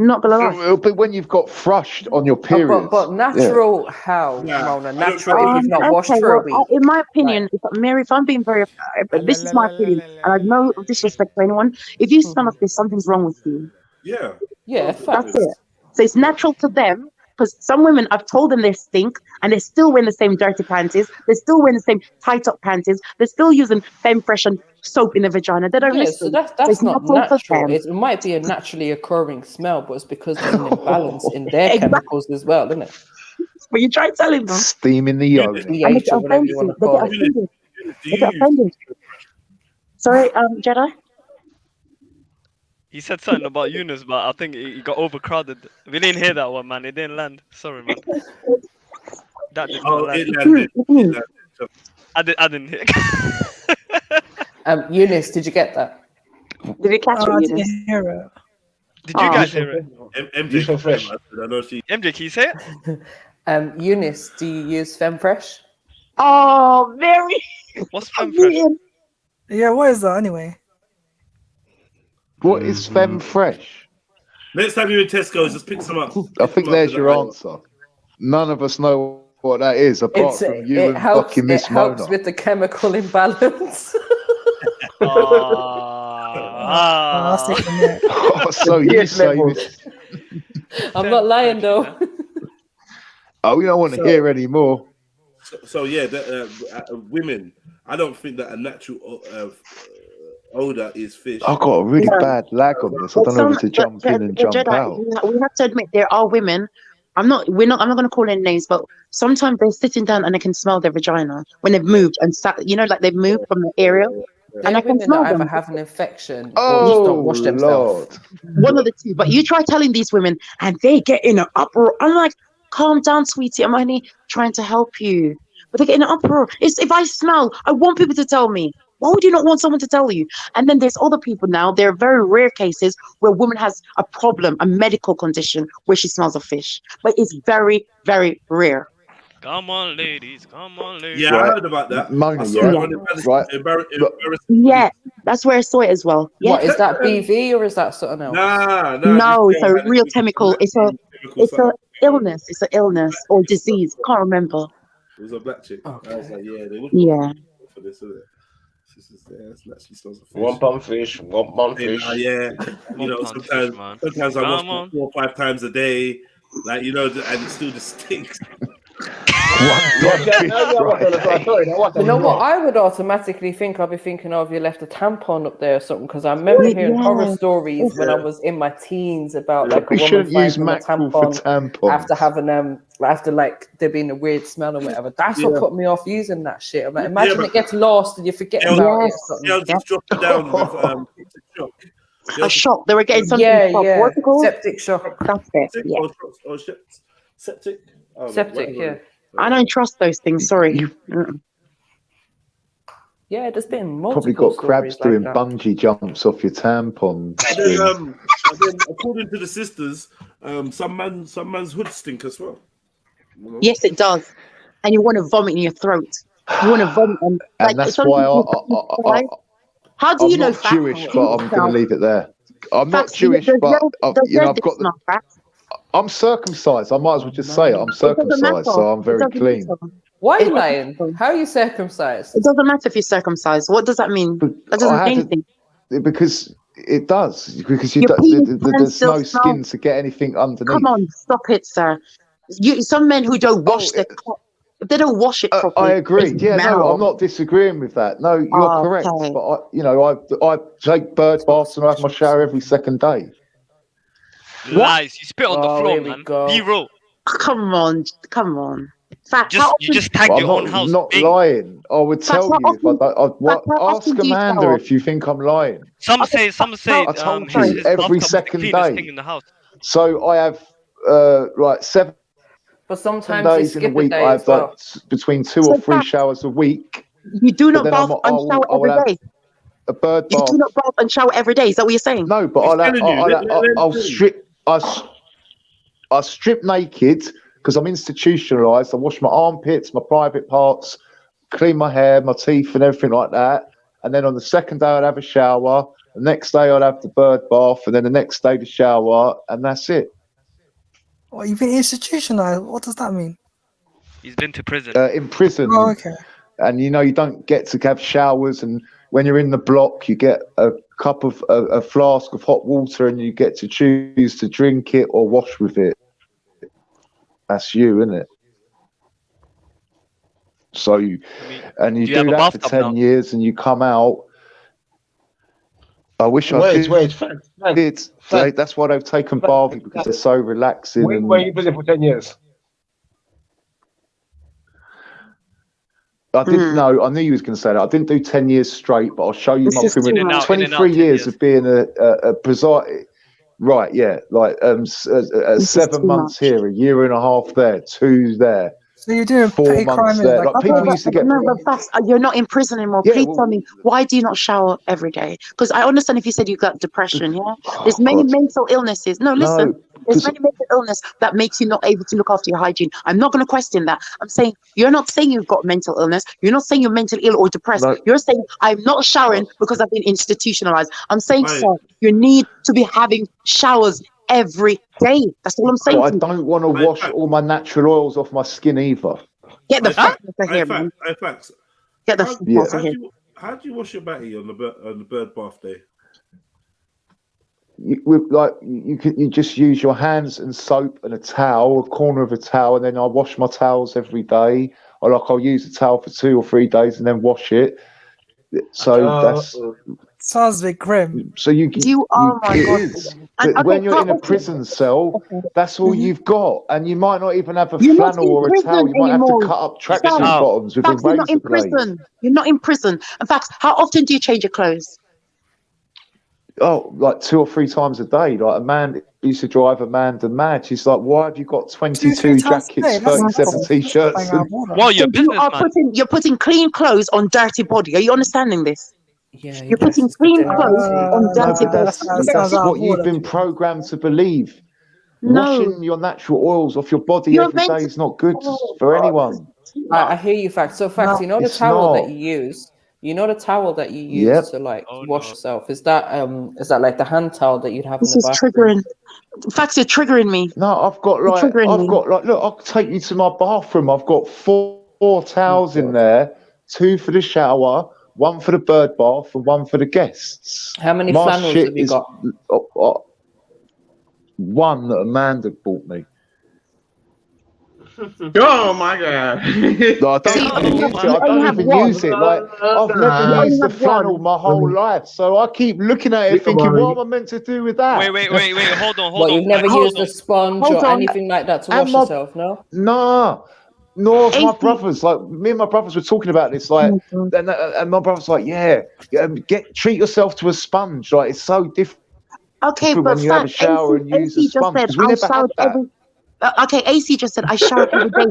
Speaker 17: I'm not gonna lie.
Speaker 12: But when you've got thrush on your period,
Speaker 14: but natural how, Mona? Natural if you've not washed for a week.
Speaker 17: In my opinion, Mary, if I'm being very, but this is my opinion, and I have no disrespect for anyone. If you smell of fish, something's wrong with you.
Speaker 14: Yeah,
Speaker 17: that's it. So it's natural to them. Because some women, I've told them they stink, and they're still wearing the same dirty panties. They're still wearing the same tight-up panties. They're still using Femme Fresh and soap in the vagina. They don't listen.
Speaker 14: So that's not natural. It might be a naturally occurring smell, but it's because there's an imbalance in their chemicals as well, isn't it?
Speaker 17: But you try telling them.
Speaker 12: Steam in the yolk.
Speaker 14: pH or whatever you want to call it.
Speaker 17: They get offended. Sorry, Jedi?
Speaker 21: He said something about Eunice, but I think he got overcrowded. We didn't hear that one, man. It didn't land. Sorry, man. That did not land.
Speaker 3: It landed.
Speaker 21: I didn't hear.
Speaker 14: Eunice, did you get that?
Speaker 17: Did you catch it,
Speaker 16: I
Speaker 17: Eunice?
Speaker 16: didn't hear it.
Speaker 21: Did you guys hear it?
Speaker 3: MJ so fresh.
Speaker 21: MJ, can you say it?
Speaker 14: Eunice, do you use Femme Fresh?
Speaker 17: Oh, Mary.
Speaker 21: What's Femme Fresh?
Speaker 16: Yeah, what is that anyway?
Speaker 12: What is Femme Fresh?
Speaker 3: Next time you're in Tesco, just pick some up.
Speaker 12: I think there's your answer. None of us know what that is, apart from you and fucking Miss Mona.
Speaker 14: It helps with the chemical imbalance.
Speaker 12: So you say this.
Speaker 14: I'm not lying though.
Speaker 12: Oh, we don't want to hear any more.
Speaker 3: So yeah, women. I don't think that a natural odor is fish.
Speaker 12: I've got a really bad lag on this. I don't know whether to jump in and jump out.
Speaker 17: We have to admit there are women. I'm not going to call any names, but sometimes they're sitting down and they can smell their vagina when they've moved and sat. You know, like they've moved from the area, and I can smell them.
Speaker 14: Either have an infection or just don't wash themselves.
Speaker 17: One of the two. But you try telling these women, and they get in an uproar. I'm like, calm down, sweetie. I'm only trying to help you. But they get in an uproar. If I smell, I want people to tell me. Why would you not want someone to tell you? And then there's other people now. There are very rare cases where a woman has a problem, a medical condition, where she smells of fish. But it's very, very rare.
Speaker 21: Come on, ladies. Come on, ladies.
Speaker 3: Yeah, I heard about that.
Speaker 12: Mona,
Speaker 17: Yeah, that's where I saw it as well. Yeah.
Speaker 14: What, is that BV or is that something else?
Speaker 17: No, it's a real chemical. It's a illness. It's an illness or disease. Can't remember.
Speaker 3: It was a black chick.
Speaker 14: Okay.
Speaker 3: I was like, yeah, they would
Speaker 17: Yeah.
Speaker 3: for this, isn't it? This is there. It actually smells of fish.
Speaker 19: £1 fish, £1 fish.
Speaker 3: Yeah, you know,
Speaker 21: £1 fish, man.
Speaker 3: sometimes I wash
Speaker 21: Come
Speaker 3: it
Speaker 21: on.
Speaker 3: 4 or 5 times a day, like, you know, and it still just stinks.
Speaker 14: You know what? I would automatically think I'd be thinking, oh, if you left a tampon up there or something, because I remember hearing horror stories when I was in my teens about like a
Speaker 12: We
Speaker 14: woman
Speaker 12: shouldn't use
Speaker 14: finding a
Speaker 12: mackerel for
Speaker 14: tampon
Speaker 12: tampons.
Speaker 14: after having after like there being a weird smell or whatever. That's what
Speaker 3: Yeah.
Speaker 14: put me off using that shit. I'm like,
Speaker 3: Yeah,
Speaker 14: imagine
Speaker 3: but-
Speaker 14: it gets lost and you forget about it or something.
Speaker 3: They'll just drop it down with shock.
Speaker 17: A shock. They were getting something.
Speaker 14: Yeah.
Speaker 17: What's it called?
Speaker 14: Septic shock.
Speaker 17: That's it. Yeah.
Speaker 3: Or septic. Oh,
Speaker 14: Septic, yeah.
Speaker 17: I don't trust those things. Sorry.
Speaker 14: Yeah, there's been
Speaker 12: Probably
Speaker 14: multiple
Speaker 12: got crabs
Speaker 14: stories
Speaker 12: doing
Speaker 14: like that.
Speaker 12: bungee jumps off your tampon.
Speaker 3: And then, according to the sisters, some man's hood stink as well. You know?
Speaker 17: Yes, it does. And you want to vomit in your throat. You want to vomit.
Speaker 12: And that's why
Speaker 17: How do
Speaker 12: I'm
Speaker 17: you know
Speaker 12: not Jewish, but I'm going to leave it there. I'm not
Speaker 17: Facts,
Speaker 12: Jewish,
Speaker 17: there's
Speaker 12: but
Speaker 17: no
Speaker 12: I've got
Speaker 17: dick facts.
Speaker 12: I'm circumcised. I might as well just say it. I'm circumcised, so I'm very clean.
Speaker 14: Why are you lying? How are you circumcised?
Speaker 17: It doesn't matter if you're circumcised. What does that mean? That doesn't mean anything.
Speaker 12: Because it does. Because
Speaker 17: Your penis can
Speaker 12: there's
Speaker 17: still
Speaker 12: no
Speaker 17: smell.
Speaker 12: skin to get anything underneath.
Speaker 17: Come on, stop it, sir. Some men who don't wash their cock, if they don't wash it properly.
Speaker 12: I agree.
Speaker 17: it's
Speaker 12: Yeah, no,
Speaker 17: smell.
Speaker 12: I'm not disagreeing with that. No, you're correct.
Speaker 17: Okay.
Speaker 12: But I take bird baths and I have my shower every second day.
Speaker 21: Lies. You spit on the floor,
Speaker 14: here we
Speaker 21: man.
Speaker 14: go.
Speaker 21: Be real.
Speaker 17: Come on. Fact,
Speaker 21: You just tagged
Speaker 12: I'm
Speaker 21: your own house.
Speaker 12: not
Speaker 21: Bing.
Speaker 12: lying. I would
Speaker 17: Fact,
Speaker 12: tell
Speaker 17: how
Speaker 12: you if I don't.
Speaker 17: how
Speaker 12: Ask
Speaker 17: often do you
Speaker 12: Amanda
Speaker 17: shower?
Speaker 12: if you think I'm lying.
Speaker 21: Some say
Speaker 12: I told you,
Speaker 21: his
Speaker 12: every
Speaker 21: bathtub is the
Speaker 12: second
Speaker 21: cleanest
Speaker 12: day.
Speaker 21: thing in the house.
Speaker 12: So I have like 7
Speaker 14: But sometimes you
Speaker 12: days in a
Speaker 14: skip a
Speaker 12: week.
Speaker 14: day
Speaker 12: I have
Speaker 14: as well.
Speaker 12: like between 2 or 3 showers a week.
Speaker 17: You do not
Speaker 12: But then
Speaker 17: bath
Speaker 12: I'm-
Speaker 17: and shower
Speaker 12: I will
Speaker 17: every
Speaker 12: have
Speaker 17: day.
Speaker 12: A bird
Speaker 17: You
Speaker 12: bath.
Speaker 17: do not bath and shower every day. Is that what you're saying?
Speaker 12: No, but I'll strip naked because I'm institutionalized. I wash my armpits, my private parts, clean my hair, my teeth, and everything like that. And then on the second day, I'd have a shower. The next day, I'd have the bird bath, and then the next day, the shower, and that's it.
Speaker 16: Well, you've been institutionalized. What does that mean?
Speaker 21: He's been to prison.
Speaker 12: In prison.
Speaker 16: Oh, okay.
Speaker 12: And you don't get to have showers, and when you're in the block, you get a cup of a flask of hot water, and you get to choose to drink it or wash with it. That's you, isn't it? So you do that for 10 years, and you come out. I wish I did. That's why they've taken bathing, because they're so relaxing.
Speaker 19: Where were you busy for 10 years?
Speaker 12: I didn't know. I knew you was going to say that. I didn't do 10 years straight, but I'll show you my
Speaker 17: This is
Speaker 12: criminal.
Speaker 17: in and out,
Speaker 12: 23 years of being a preside. Right, yeah, like 7 months here, a year and a half there, 2 there.
Speaker 16: So you're doing
Speaker 12: 4
Speaker 16: petty
Speaker 12: months
Speaker 16: crime
Speaker 12: there. Like people
Speaker 17: but,
Speaker 12: used to get.
Speaker 17: no, but facts, you're not in prison anymore.
Speaker 12: Yeah,
Speaker 17: Please tell me, why do you not shower every day? Because I understand if you said you got depression, yeah? There's many mental illnesses. No, listen, there's many mental illness that makes you not able to look after your hygiene. I'm not going to question that. I'm saying, you're not saying you've got mental illness. You're not saying you're mentally ill or depressed.
Speaker 12: No.
Speaker 17: You're saying, I'm not showering because I've been institutionalized. I'm saying, sir, you need to be having showers every day. That's all I'm saying.
Speaker 12: But I don't want to wash all my natural oils off my skin either.
Speaker 17: Get the fuck out of here, man.
Speaker 3: Facts.
Speaker 17: Get the fuck out of here.
Speaker 3: How do you wash your batty on the bird bath day?
Speaker 12: You just use your hands and soap and a towel, a corner of a towel, and then I wash my towels every day. Or I'll use a towel for 2 or 3 days and then wash it. So that's
Speaker 16: sounds a bit grim.
Speaker 12: So
Speaker 17: oh my God.
Speaker 12: Is. But when you're in a prison cell, that's all you've got, and you might not even have a flannel or a towel. You might have to cut up tracksuit bottoms with a razor
Speaker 17: You're not in
Speaker 12: blade.
Speaker 17: prison. You're not in prison. In fact, how often do you change your clothes?
Speaker 12: Oh, like 2 or 3 times a day. Like a man used to drive Amanda mad. She's like, "Why have you got 22 jackets, 37 t-shirts?"
Speaker 21: Well, you're a businessman.
Speaker 17: You're putting clean clothes on dirty body. Are you understanding this?
Speaker 14: Yeah,
Speaker 17: you're putting clean clothes on dirty body.
Speaker 12: That's what you've been programmed to believe.
Speaker 17: No.
Speaker 12: Washing your natural oils off your body every day is not good for anyone.
Speaker 14: I hear you, Facts. So, Facts, you know the
Speaker 12: It's
Speaker 14: towel
Speaker 12: not.
Speaker 14: that you use. You know the towel that you use to like wash yourself. Is that like the hand towel that you'd have
Speaker 17: This
Speaker 14: in the
Speaker 17: is
Speaker 14: bathroom?
Speaker 17: triggering. Facts, you're triggering me.
Speaker 12: No, I've got look, I'll take you to my bathroom. I've got 4 4 towels in there, 2 for the shower, 1 for the bird bath, and 1 for the guests.
Speaker 14: How many
Speaker 12: My
Speaker 14: flannels
Speaker 12: shit
Speaker 14: have you
Speaker 12: is
Speaker 14: got?
Speaker 12: 1 that Amanda bought me.
Speaker 4: Oh my god!
Speaker 12: I don't even use it. I don't even use it. Like I've never used a flannel my whole life, so I keep looking at it, thinking, "What am I meant to do with that?"
Speaker 21: Wait. Hold on.
Speaker 14: What, you've never
Speaker 21: Hold
Speaker 14: used
Speaker 21: on.
Speaker 14: a sponge
Speaker 12: Hold
Speaker 14: or
Speaker 12: on.
Speaker 14: anything like that to
Speaker 12: And
Speaker 14: wash
Speaker 12: my-
Speaker 14: yourself? No.
Speaker 12: Nah. Nor of my brothers. Like me and my brothers were talking about this. Like, and my brother's like, "Yeah, treat yourself to a sponge. Like, it's so different
Speaker 17: Okay, but
Speaker 12: when you have a shower and use a
Speaker 17: AC just
Speaker 12: sponge
Speaker 17: said
Speaker 12: because we
Speaker 17: I
Speaker 12: never had
Speaker 17: showered
Speaker 12: that."
Speaker 17: every. Okay, AC just said I showered every day.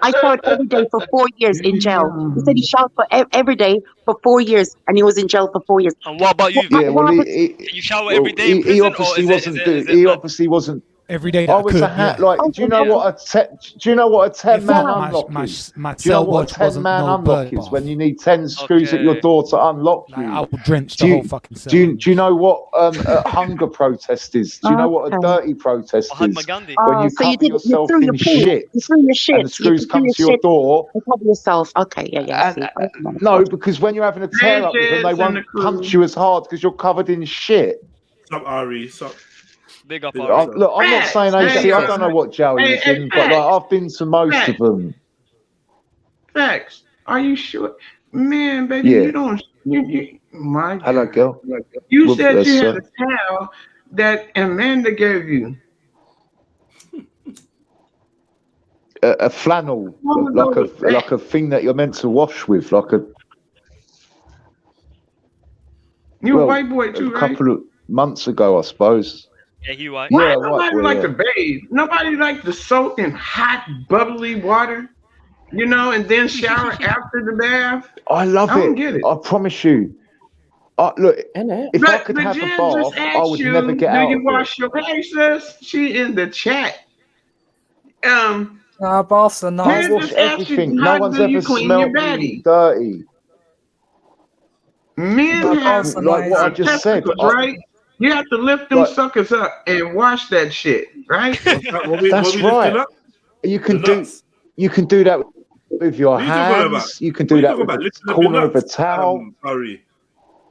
Speaker 17: I showered every day for 4 years in jail. He said he showered for every day for 4 years, and he was in jail for 4 years.
Speaker 21: And what about you?
Speaker 12: Yeah, well,
Speaker 21: Can you shower every day in
Speaker 12: he
Speaker 21: prison, or
Speaker 12: obviously
Speaker 21: is
Speaker 12: wasn't.
Speaker 21: it
Speaker 12: He obviously wasn't.
Speaker 18: Every day
Speaker 12: I was a like. Do you know what a 10-man unlock is?
Speaker 18: My
Speaker 12: Do you know
Speaker 18: cell
Speaker 12: what a
Speaker 18: watch wasn't
Speaker 12: 10-man
Speaker 18: no
Speaker 12: unlock
Speaker 18: bird
Speaker 12: is? When you need 10 screws at your
Speaker 21: Okay.
Speaker 12: door to unlock you.
Speaker 18: I will drench
Speaker 12: Do
Speaker 18: the
Speaker 12: you-
Speaker 18: whole fucking cell.
Speaker 12: Do you know what a hunger protest is? Do you know what a dirty protest is? When you
Speaker 17: so you
Speaker 12: cover
Speaker 17: did. You
Speaker 12: yourself
Speaker 17: threw your
Speaker 12: in
Speaker 17: poo.
Speaker 12: shit
Speaker 17: You threw your shit.
Speaker 12: and the screws
Speaker 17: you
Speaker 12: come
Speaker 17: threw
Speaker 12: to your
Speaker 17: shit
Speaker 12: door.
Speaker 17: on top of yourself. Okay, yeah. I see.
Speaker 12: No, because when you're having a tear up with them, they
Speaker 4: Snitches
Speaker 12: won't
Speaker 4: and the
Speaker 12: punch you as hard because you're covered in shit.
Speaker 3: Stop, Ari. Stop.
Speaker 21: Big up,
Speaker 12: Look, I'm not saying AC. I don't know what jail he was in, but like I've been to most of them.
Speaker 4: Facts. Are you sure? Man, baby,
Speaker 12: Yeah.
Speaker 4: you don't. My God.
Speaker 12: Hello, girl.
Speaker 4: You
Speaker 12: Well,
Speaker 4: said you
Speaker 12: yes,
Speaker 4: had
Speaker 12: sir.
Speaker 4: a towel that Amanda gave you.
Speaker 12: A flannel, like a thing that you're meant to wash with, like a.
Speaker 4: You a white boy too,
Speaker 12: a
Speaker 4: right?
Speaker 12: couple of months ago, I suppose.
Speaker 21: Yeah, he white.
Speaker 4: Why
Speaker 12: Yeah,
Speaker 4: nobody
Speaker 12: white,
Speaker 4: like
Speaker 12: yeah.
Speaker 4: to bathe? Nobody like to soak in hot, bubbly water, you know, and then shower after the bath.
Speaker 12: I love
Speaker 4: I don't
Speaker 12: it.
Speaker 4: get it.
Speaker 12: I promise you. Look, if I could have a
Speaker 4: Jen
Speaker 12: bath,
Speaker 4: just
Speaker 12: I
Speaker 4: asked
Speaker 12: would
Speaker 4: you,
Speaker 12: never get
Speaker 4: do
Speaker 12: out
Speaker 4: you
Speaker 12: of
Speaker 4: wash your hey sis? She in the chat.
Speaker 16: Baths are
Speaker 12: it. I
Speaker 16: nice.
Speaker 4: Jen
Speaker 12: wash
Speaker 4: just asked
Speaker 12: everything.
Speaker 4: you,
Speaker 12: No
Speaker 4: how
Speaker 12: one's
Speaker 4: do you
Speaker 12: ever
Speaker 4: clean your
Speaker 12: smelt me
Speaker 4: body?
Speaker 12: dirty.
Speaker 4: Men have
Speaker 16: Baths are
Speaker 12: Like what I
Speaker 16: nice.
Speaker 12: just said.
Speaker 4: testicles, right? You have to lift them suckers up and wash that shit, right?
Speaker 12: That's right. You can do that with your
Speaker 3: What are you talking about?
Speaker 12: hands. You can
Speaker 3: What
Speaker 12: do
Speaker 3: are you
Speaker 12: that
Speaker 3: talking
Speaker 12: with
Speaker 3: about?
Speaker 12: the
Speaker 3: Lifting up your
Speaker 12: corner of a
Speaker 3: nuts,
Speaker 12: towel.
Speaker 3: Ari.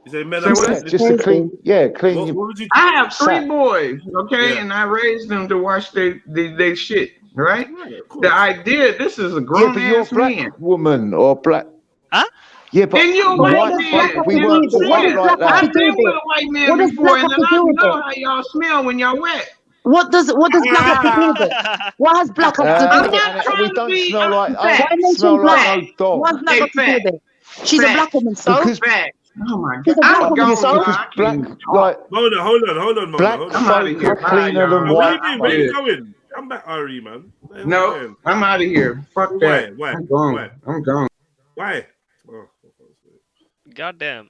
Speaker 3: You say men
Speaker 4: So
Speaker 3: are
Speaker 4: what?
Speaker 3: lifting
Speaker 12: Just to clean. Yeah, clean
Speaker 3: What
Speaker 12: your.
Speaker 3: would you?
Speaker 4: I have 3
Speaker 12: sack.
Speaker 4: boys, okay,
Speaker 3: Yeah.
Speaker 4: and I raised them to wash their shit, right?
Speaker 3: Right, of course.
Speaker 4: The idea, this is a
Speaker 12: Yeah,
Speaker 4: grown
Speaker 12: but you're a
Speaker 4: ass
Speaker 12: black
Speaker 4: man.
Speaker 12: woman or black.
Speaker 21: Huh?
Speaker 12: Yeah, but
Speaker 4: And you're a
Speaker 12: white
Speaker 4: white man.
Speaker 12: folk, we
Speaker 4: And
Speaker 12: weren't
Speaker 4: I'm
Speaker 12: brought up
Speaker 4: saying,
Speaker 12: like that.
Speaker 4: I've been with a white man
Speaker 17: What does
Speaker 4: before,
Speaker 17: black
Speaker 4: and
Speaker 17: have to
Speaker 4: I
Speaker 17: do with
Speaker 4: know
Speaker 17: it?
Speaker 4: how y'all smell when y'all wet.
Speaker 17: What does black have to do with it? What has black have to do
Speaker 4: I'm
Speaker 17: with it?
Speaker 4: not trying
Speaker 12: we
Speaker 4: to
Speaker 12: don't
Speaker 4: be
Speaker 12: smell like. I
Speaker 17: Why
Speaker 4: fact.
Speaker 12: don't
Speaker 17: mention
Speaker 12: smell like
Speaker 17: black?
Speaker 12: no dog.
Speaker 17: What has black
Speaker 4: Hey,
Speaker 17: got to do with
Speaker 4: fact.
Speaker 17: it? She's a
Speaker 4: Fact.
Speaker 17: black woman, so
Speaker 12: Because
Speaker 4: Fact. Oh my
Speaker 17: she's
Speaker 4: God.
Speaker 17: a black
Speaker 4: I'm
Speaker 17: woman,
Speaker 4: gone,
Speaker 17: so
Speaker 12: because
Speaker 4: I
Speaker 12: black,
Speaker 4: can't talk.
Speaker 12: like
Speaker 3: Hold on, Mona.
Speaker 12: black
Speaker 3: Hold
Speaker 4: I'm
Speaker 3: on.
Speaker 4: out of
Speaker 12: folk
Speaker 4: here.
Speaker 12: are cleaner than
Speaker 3: What
Speaker 12: white
Speaker 3: are you doing?
Speaker 12: folk.
Speaker 3: Where you going? Come back, Ari, man. Where you
Speaker 4: No,
Speaker 3: going?
Speaker 4: I'm out of here. Fuck that.
Speaker 3: Why?
Speaker 4: I'm gone.
Speaker 3: Why?
Speaker 4: I'm gone.
Speaker 3: Why? Oh,
Speaker 21: Goddamn.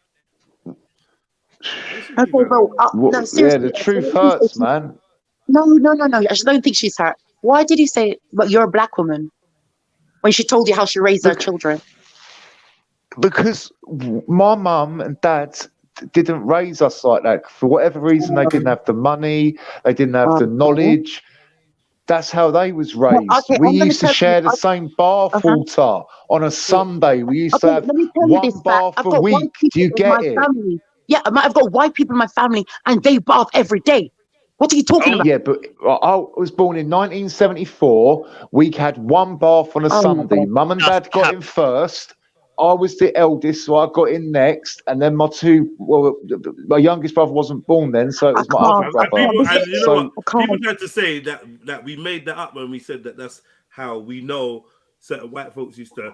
Speaker 17: okay, bro. No,
Speaker 12: Yeah,
Speaker 17: seriously.
Speaker 12: the truth hurts, man.
Speaker 17: No. I just don't think she's hurt. Why did you say, but you're a black woman, when she told you how she raised her children?
Speaker 12: Because my mum and dad didn't raise us like that. For whatever reason, they didn't have the money, they didn't have the knowledge. That's how they was raised.
Speaker 17: okay,
Speaker 12: We
Speaker 17: I'm gonna
Speaker 12: used to
Speaker 17: tell
Speaker 12: share
Speaker 17: you-
Speaker 12: the same bath water on a Sunday. We used to
Speaker 17: Okay,
Speaker 12: have
Speaker 17: let me tell you
Speaker 12: one
Speaker 17: this fact.
Speaker 12: bath
Speaker 17: I've
Speaker 12: a
Speaker 17: got white
Speaker 12: week.
Speaker 17: people
Speaker 12: Do you
Speaker 17: in
Speaker 12: get
Speaker 17: my
Speaker 12: it?
Speaker 17: family. Yeah, I've got white people in my family, and they bath every day. What are you talking about?
Speaker 12: Yeah, but I was born in 1974. We had one bath on a Sunday. Mum and Dad got in first. I was the eldest, so I got in next. And then my youngest brother wasn't born then, so it was my other brother.
Speaker 3: And you know
Speaker 12: So
Speaker 3: what? People tried to say that we made that up when we said that that's how we know certain white folks used to.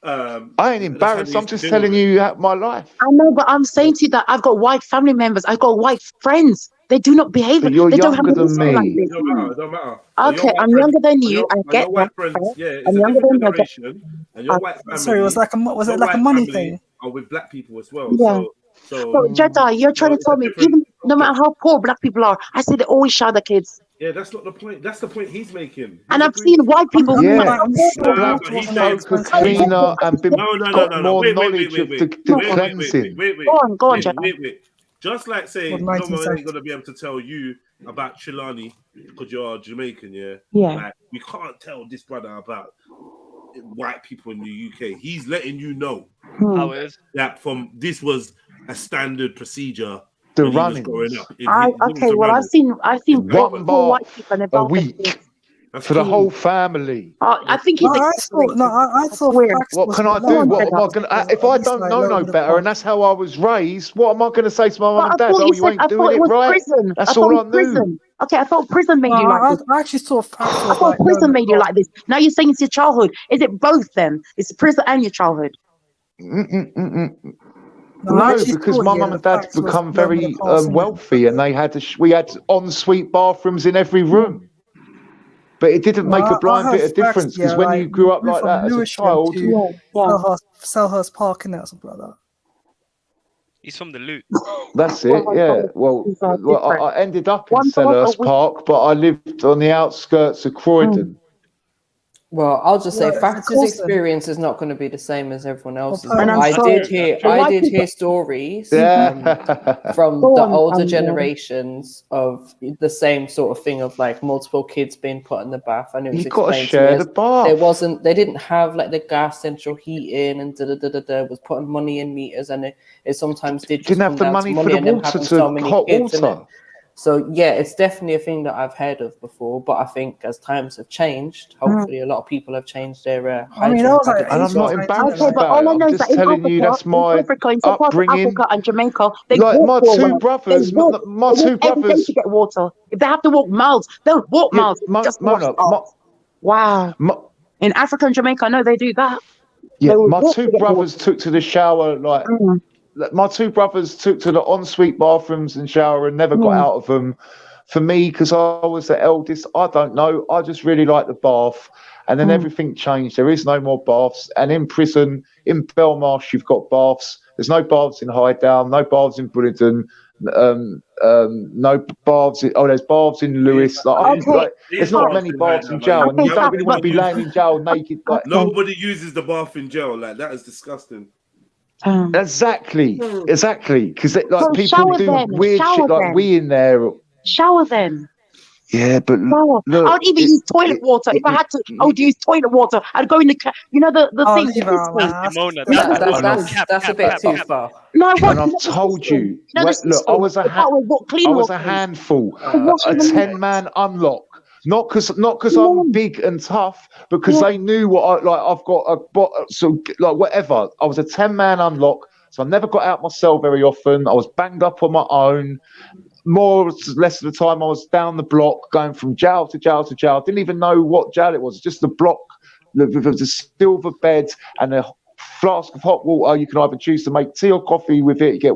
Speaker 12: I ain't embarrassed. I'm just telling you my life.
Speaker 17: I know, but I'm saying to you that I've got white family members. I've got white friends. They do not behave.
Speaker 12: But you're
Speaker 17: they don't have
Speaker 12: younger
Speaker 17: a
Speaker 12: than
Speaker 17: history like
Speaker 12: me.
Speaker 17: this.
Speaker 3: It don't matter.
Speaker 17: Okay, I'm younger than you. I get
Speaker 3: your white
Speaker 17: that.
Speaker 3: friends, yeah, it's
Speaker 17: I'm
Speaker 3: a
Speaker 17: younger
Speaker 3: different
Speaker 17: than you. I get-
Speaker 3: generation, and your white family.
Speaker 16: Sorry, was it
Speaker 3: your
Speaker 16: like a
Speaker 3: white
Speaker 16: money
Speaker 3: family
Speaker 16: thing?
Speaker 3: Are with black people as well.
Speaker 17: Yeah. So Jedi, you're trying to tell me, even no matter how poor black people are, I say they always shower their kids.
Speaker 3: Yeah, that's not the point. That's the point he's making.
Speaker 17: And I've seen white people who
Speaker 12: Yeah,
Speaker 17: are
Speaker 12: black folk are cleaner and got more knowledge of the cleansing.
Speaker 17: Go on, Jedi.
Speaker 3: Wait. Just like saying, no one ain't gonna be able to tell you about Trelawney because you're Jamaican, yeah.
Speaker 17: Yeah.
Speaker 3: Like we can't tell this brother about white people in the UK. He's letting you know
Speaker 21: how it is.
Speaker 3: that this was a standard procedure
Speaker 12: The
Speaker 3: when he was
Speaker 12: runnings.
Speaker 3: growing up.
Speaker 17: Okay, well, I've seen
Speaker 12: one
Speaker 17: poor white
Speaker 12: bath
Speaker 17: people and
Speaker 12: a week for the whole family.
Speaker 17: I think he's
Speaker 16: I thought
Speaker 12: What can I do? What am I going to? If I don't know no better, and that's how I was raised, what am I going to say to my mum and dad? Oh, you ain't doing it right.
Speaker 17: Prison.
Speaker 12: That's all I knew.
Speaker 17: Okay, I thought prison made you like this.
Speaker 16: I actually thought facts.
Speaker 17: I thought prison made you like this. Now you're saying it's your childhood. Is it both then? It's prison and your childhood.
Speaker 12: No, because my mum and dad become very wealthy, and they had we had ensuite bathrooms in every room. But it didn't make a blind bit of difference because when you grew up like that as a child,
Speaker 16: Selhurst Park and that something like that.
Speaker 21: He's from the loot.
Speaker 12: That's it. Yeah. Well, I ended up in Selhurst Park, but I lived on the outskirts of Croydon.
Speaker 14: Well, I'll just say, Factor's experience is not going to be the same as everyone else's. I did hear stories from the older generations of the same sort of thing of like multiple kids being put in the bath, and it was explained to me they didn't have like the gas central heating and was putting money in meters, and it sometimes didn't have the money for the water to hot water. So yeah, it's definitely a thing that I've heard of before, but I think as times have changed, hopefully a lot of people have changed their hygiene habits.
Speaker 12: And I'm not embarrassed about it. I'm just telling you that's my upbringing.
Speaker 17: Africa and Jamaica, they
Speaker 12: like
Speaker 17: walk
Speaker 12: my two brothers, my two brothers
Speaker 17: to get water. If they have to walk miles, they'll walk miles. Wow. In Africa and Jamaica, no, they do that.
Speaker 12: Yeah, my two brothers took to the shower like. My two brothers took to the ensuite bathrooms and shower and never got out of them. For me, because I was the eldest, I don't know. I just really like the bath. And then everything changed. There is no more baths. And in prison, in Belmarsh, you've got baths. There's no baths in Highdown, no baths in Bullingdon, no baths. There's baths in Lewis. There's not many baths in jail. And you don't really want to be laying in jail naked.
Speaker 3: Nobody uses the bath in jail. Like, that is disgusting.
Speaker 12: Exactly. Because like people do weird shit like we in there.
Speaker 17: Shower then.
Speaker 12: Yeah, but look,
Speaker 17: I'd even use toilet water if I had to. I would use toilet water. I'd go in the thing.
Speaker 14: That's a bit too far.
Speaker 17: No,
Speaker 12: and I've told you. Look, I was a handful. A 10-man unlock. Not because I'm big and tough, because they knew what I've got whatever. I was a 10-man unlock, so I never got out my cell very often. I was banged up on my own. More or less of the time, I was down the block, going from jail to jail to jail. I didn't even know what jail it was. Just the block, the silver bed and a flask of hot water. You can either choose to make tea or coffee with it. You get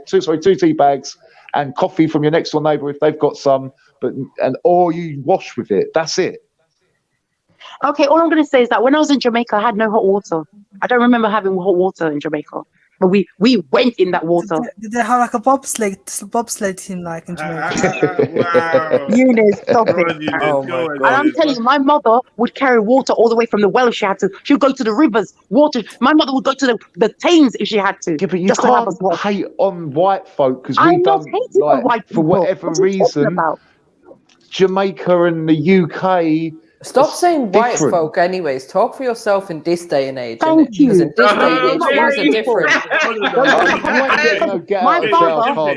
Speaker 12: two tea bags, and coffee from your next door neighbour if they've got some. Or you wash with it. That's it.
Speaker 17: Okay, all I'm going to say is that when I was in Jamaica, I had no hot water. I don't remember having hot water in Jamaica. But we went in that water.
Speaker 16: Did they have like a bobsled team like in Jamaica?
Speaker 3: Wow.
Speaker 17: Eunice, stop it. And I'm telling you, my mother would carry water all the way from the well if she had to. She would go to the rivers, water. My mother would go to the Thames if she had to.
Speaker 12: Yeah, but you can't hate on white folk because we don't, like, for whatever reason, Jamaica and the UK.
Speaker 14: Stop saying white folk anyways. Talk for yourself in this day and age.
Speaker 17: Thank you.
Speaker 14: Because in this day and age, things are different.
Speaker 17: My father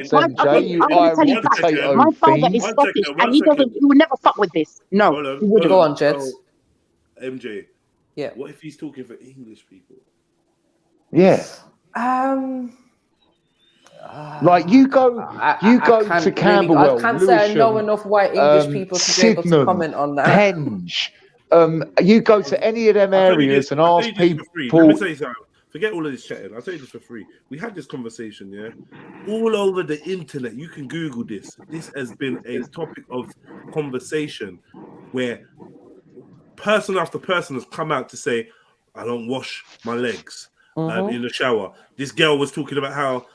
Speaker 17: is Scottish and he would never fuck with this. No. He wouldn't.
Speaker 14: Go on, Jets.
Speaker 3: MJ.
Speaker 14: Yeah.
Speaker 3: What if he's talking for English people?
Speaker 12: Yeah. Like you go to Camberwell,
Speaker 14: I can't say I know enough white English people to be able to comment on that.
Speaker 12: Penge. You go to any of them areas and ask people.
Speaker 3: Let me tell you something. Forget all of this chatting. I'll tell you this for free. We had this conversation, yeah? All over the internet. You can Google this. This has been a topic of conversation where person after person has come out to say, I don't wash my legs in the shower. This girl was talking about how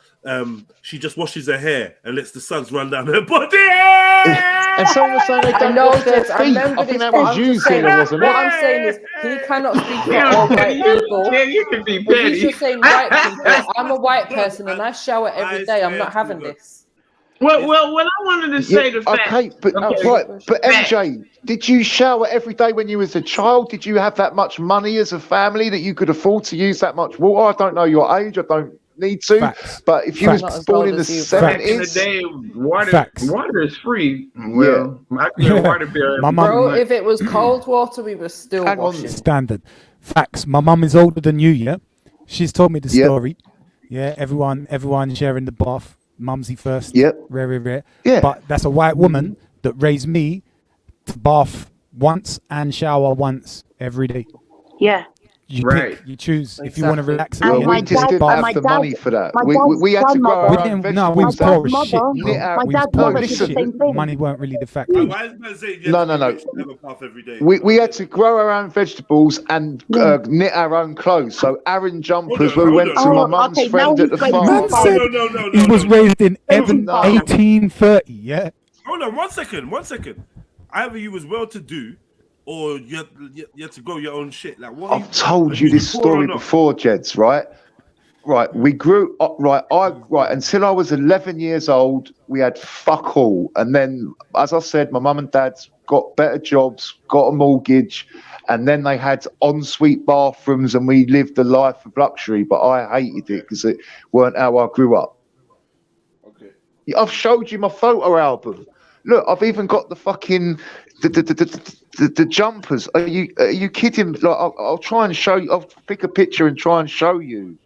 Speaker 3: she just washes her hair and lets the suds run down her body.
Speaker 12: And someone was saying they don't wash their feet. I think that was you, Zilla, wasn't it?
Speaker 14: What I'm saying is, he cannot speak for all white people.
Speaker 4: You can be petty.
Speaker 14: He's just saying white people. I'm a white person and I shower every day. I'm not having this.
Speaker 4: Well, what I wanted to say the fact.
Speaker 12: Okay, but MJ, did you shower every day when you was a child? Did you have that much money as a family that you could afford to use that much water? I don't know your age. I don't need to.
Speaker 18: Facts.
Speaker 12: But if you was born in the 70s,
Speaker 4: back in the day, water is free. Well, I can get a water bill.
Speaker 14: Bro, if it was cold water, we were still washing.
Speaker 18: Standard. Facts. My mum is older than you, yeah? She's told me the story. Yeah, everyone sharing the bath. Mumsy first.
Speaker 12: Yep.
Speaker 18: Rare.
Speaker 12: Yeah.
Speaker 18: But that's a white woman that raised me to bath once and shower once every day.
Speaker 17: Yeah.
Speaker 18: You pick, you choose if you want to relax.
Speaker 12: Well, we just didn't have the money for that. We had to grow our own vegetables.
Speaker 18: We was poor as shit.
Speaker 17: My dad's mother did the same thing.
Speaker 18: Money weren't really the factor.
Speaker 12: No. We had to grow our own vegetables and knit our own clothes. So Aaron jumpers, we went to my mum's friend at the farm.
Speaker 18: No. He was raised in 1830, yeah?
Speaker 3: Hold on, one second. Either you was well-to-do or you had to grow your own shit. Like what?
Speaker 12: I've told you this story before, Jeds. Right. We grew up. Right. Until I was 11 years old, we had fuck all. And then, as I said, my mum and dad got better jobs, got a mortgage, and then they had ensuite bathrooms, and we lived a life of luxury. But I hated it because it weren't how I grew up.
Speaker 3: Okay.
Speaker 12: I've showed you my photo album. Look, I've even got the fucking the jumpers. Are you kidding? Like, I'll try and show you. I'll pick a picture and try and show you,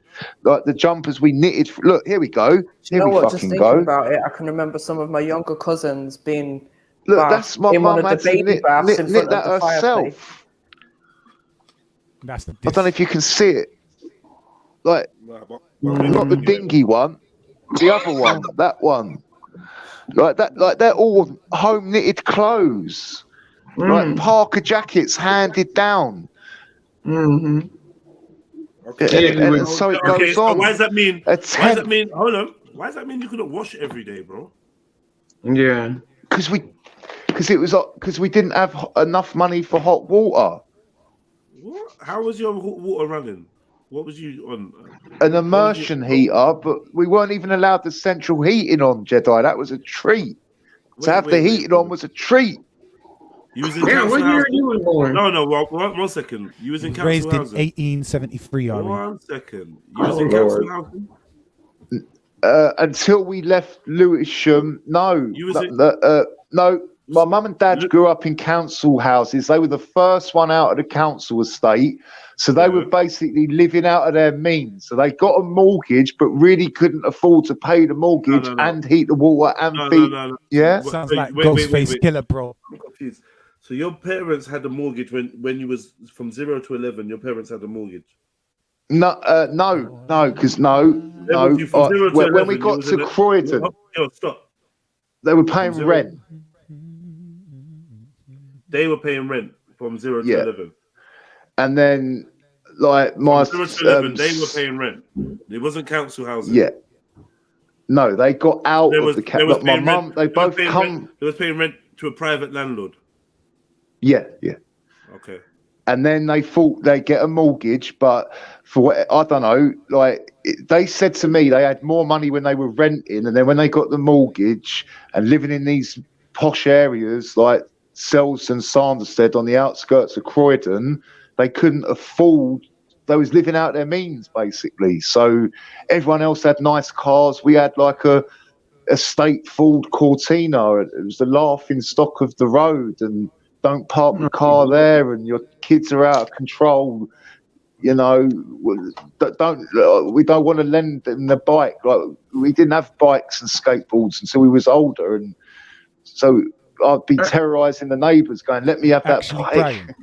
Speaker 12: like the jumpers we knitted. Look, here we go.
Speaker 14: You know what? Just thinking about it, I can remember some of my younger cousins being.
Speaker 12: Look, that's my mum had to knit that herself.
Speaker 18: That's the.
Speaker 12: I don't know if you can see it. Like, not the dingy one, the other one, that one. Like they're all home knitted clothes, like Parker jackets handed down.
Speaker 3: Mm-hmm.
Speaker 12: Okay. And so it goes on.
Speaker 3: So why does that mean? Hold on. Why does that mean you couldn't wash it every day, bro?
Speaker 4: Yeah.
Speaker 12: Because we didn't have enough money for hot water.
Speaker 3: What? How was your hot water running? What was you on?
Speaker 12: An immersion heater, but we weren't even allowed the central heating on, JEDI. That was a treat. To have the heating on was a treat.
Speaker 3: You was in council housing? You was born? No, one second. You was in council
Speaker 18: raised
Speaker 3: housing?
Speaker 18: in 1873, Ari.
Speaker 3: 1 second. You was in council housing?
Speaker 12: Until we left Lewisham, no.
Speaker 3: You was
Speaker 12: no. My mum and dad grew up in council houses. They were the first one out of the council estate. So they were basically living out of their means. So they got a mortgage, but really couldn't afford to pay the mortgage and heat the water and feed. Yeah?
Speaker 18: Sounds like Ghostface Killer, bro.
Speaker 3: I'm confused. So your parents had a mortgage when you was from 0 to 11, your parents had a mortgage?
Speaker 12: No, because when we got to Croydon,
Speaker 3: stop.
Speaker 12: They were paying rent.
Speaker 3: They were paying rent from 0 to 11.
Speaker 12: And then, like, my...
Speaker 3: From 0 to 11, they were paying rent. It wasn't council housing.
Speaker 12: Yeah. No, they got out of the council. My mum, they both come...
Speaker 3: They was paying rent to a private landlord.
Speaker 12: Yeah.
Speaker 3: Okay.
Speaker 12: And then they thought they'd get a mortgage, but for what, I don't know, like, they said to me they had more money when they were renting, and then when they got the mortgage and living in these posh areas, like Selsdon, Sanderstead, on the outskirts of Croydon, they couldn't afford, they was living out their means, basically. So everyone else had nice cars. We had like a state Ford Cortina. It was the laughing stock of the road, and don't park the car there, and your kids are out of control. You know, we don't want to lend them the bike. Like, we didn't have bikes and skateboards until we was older, and so I'd be terrorizing the neighbors, going, "Let me have that bike."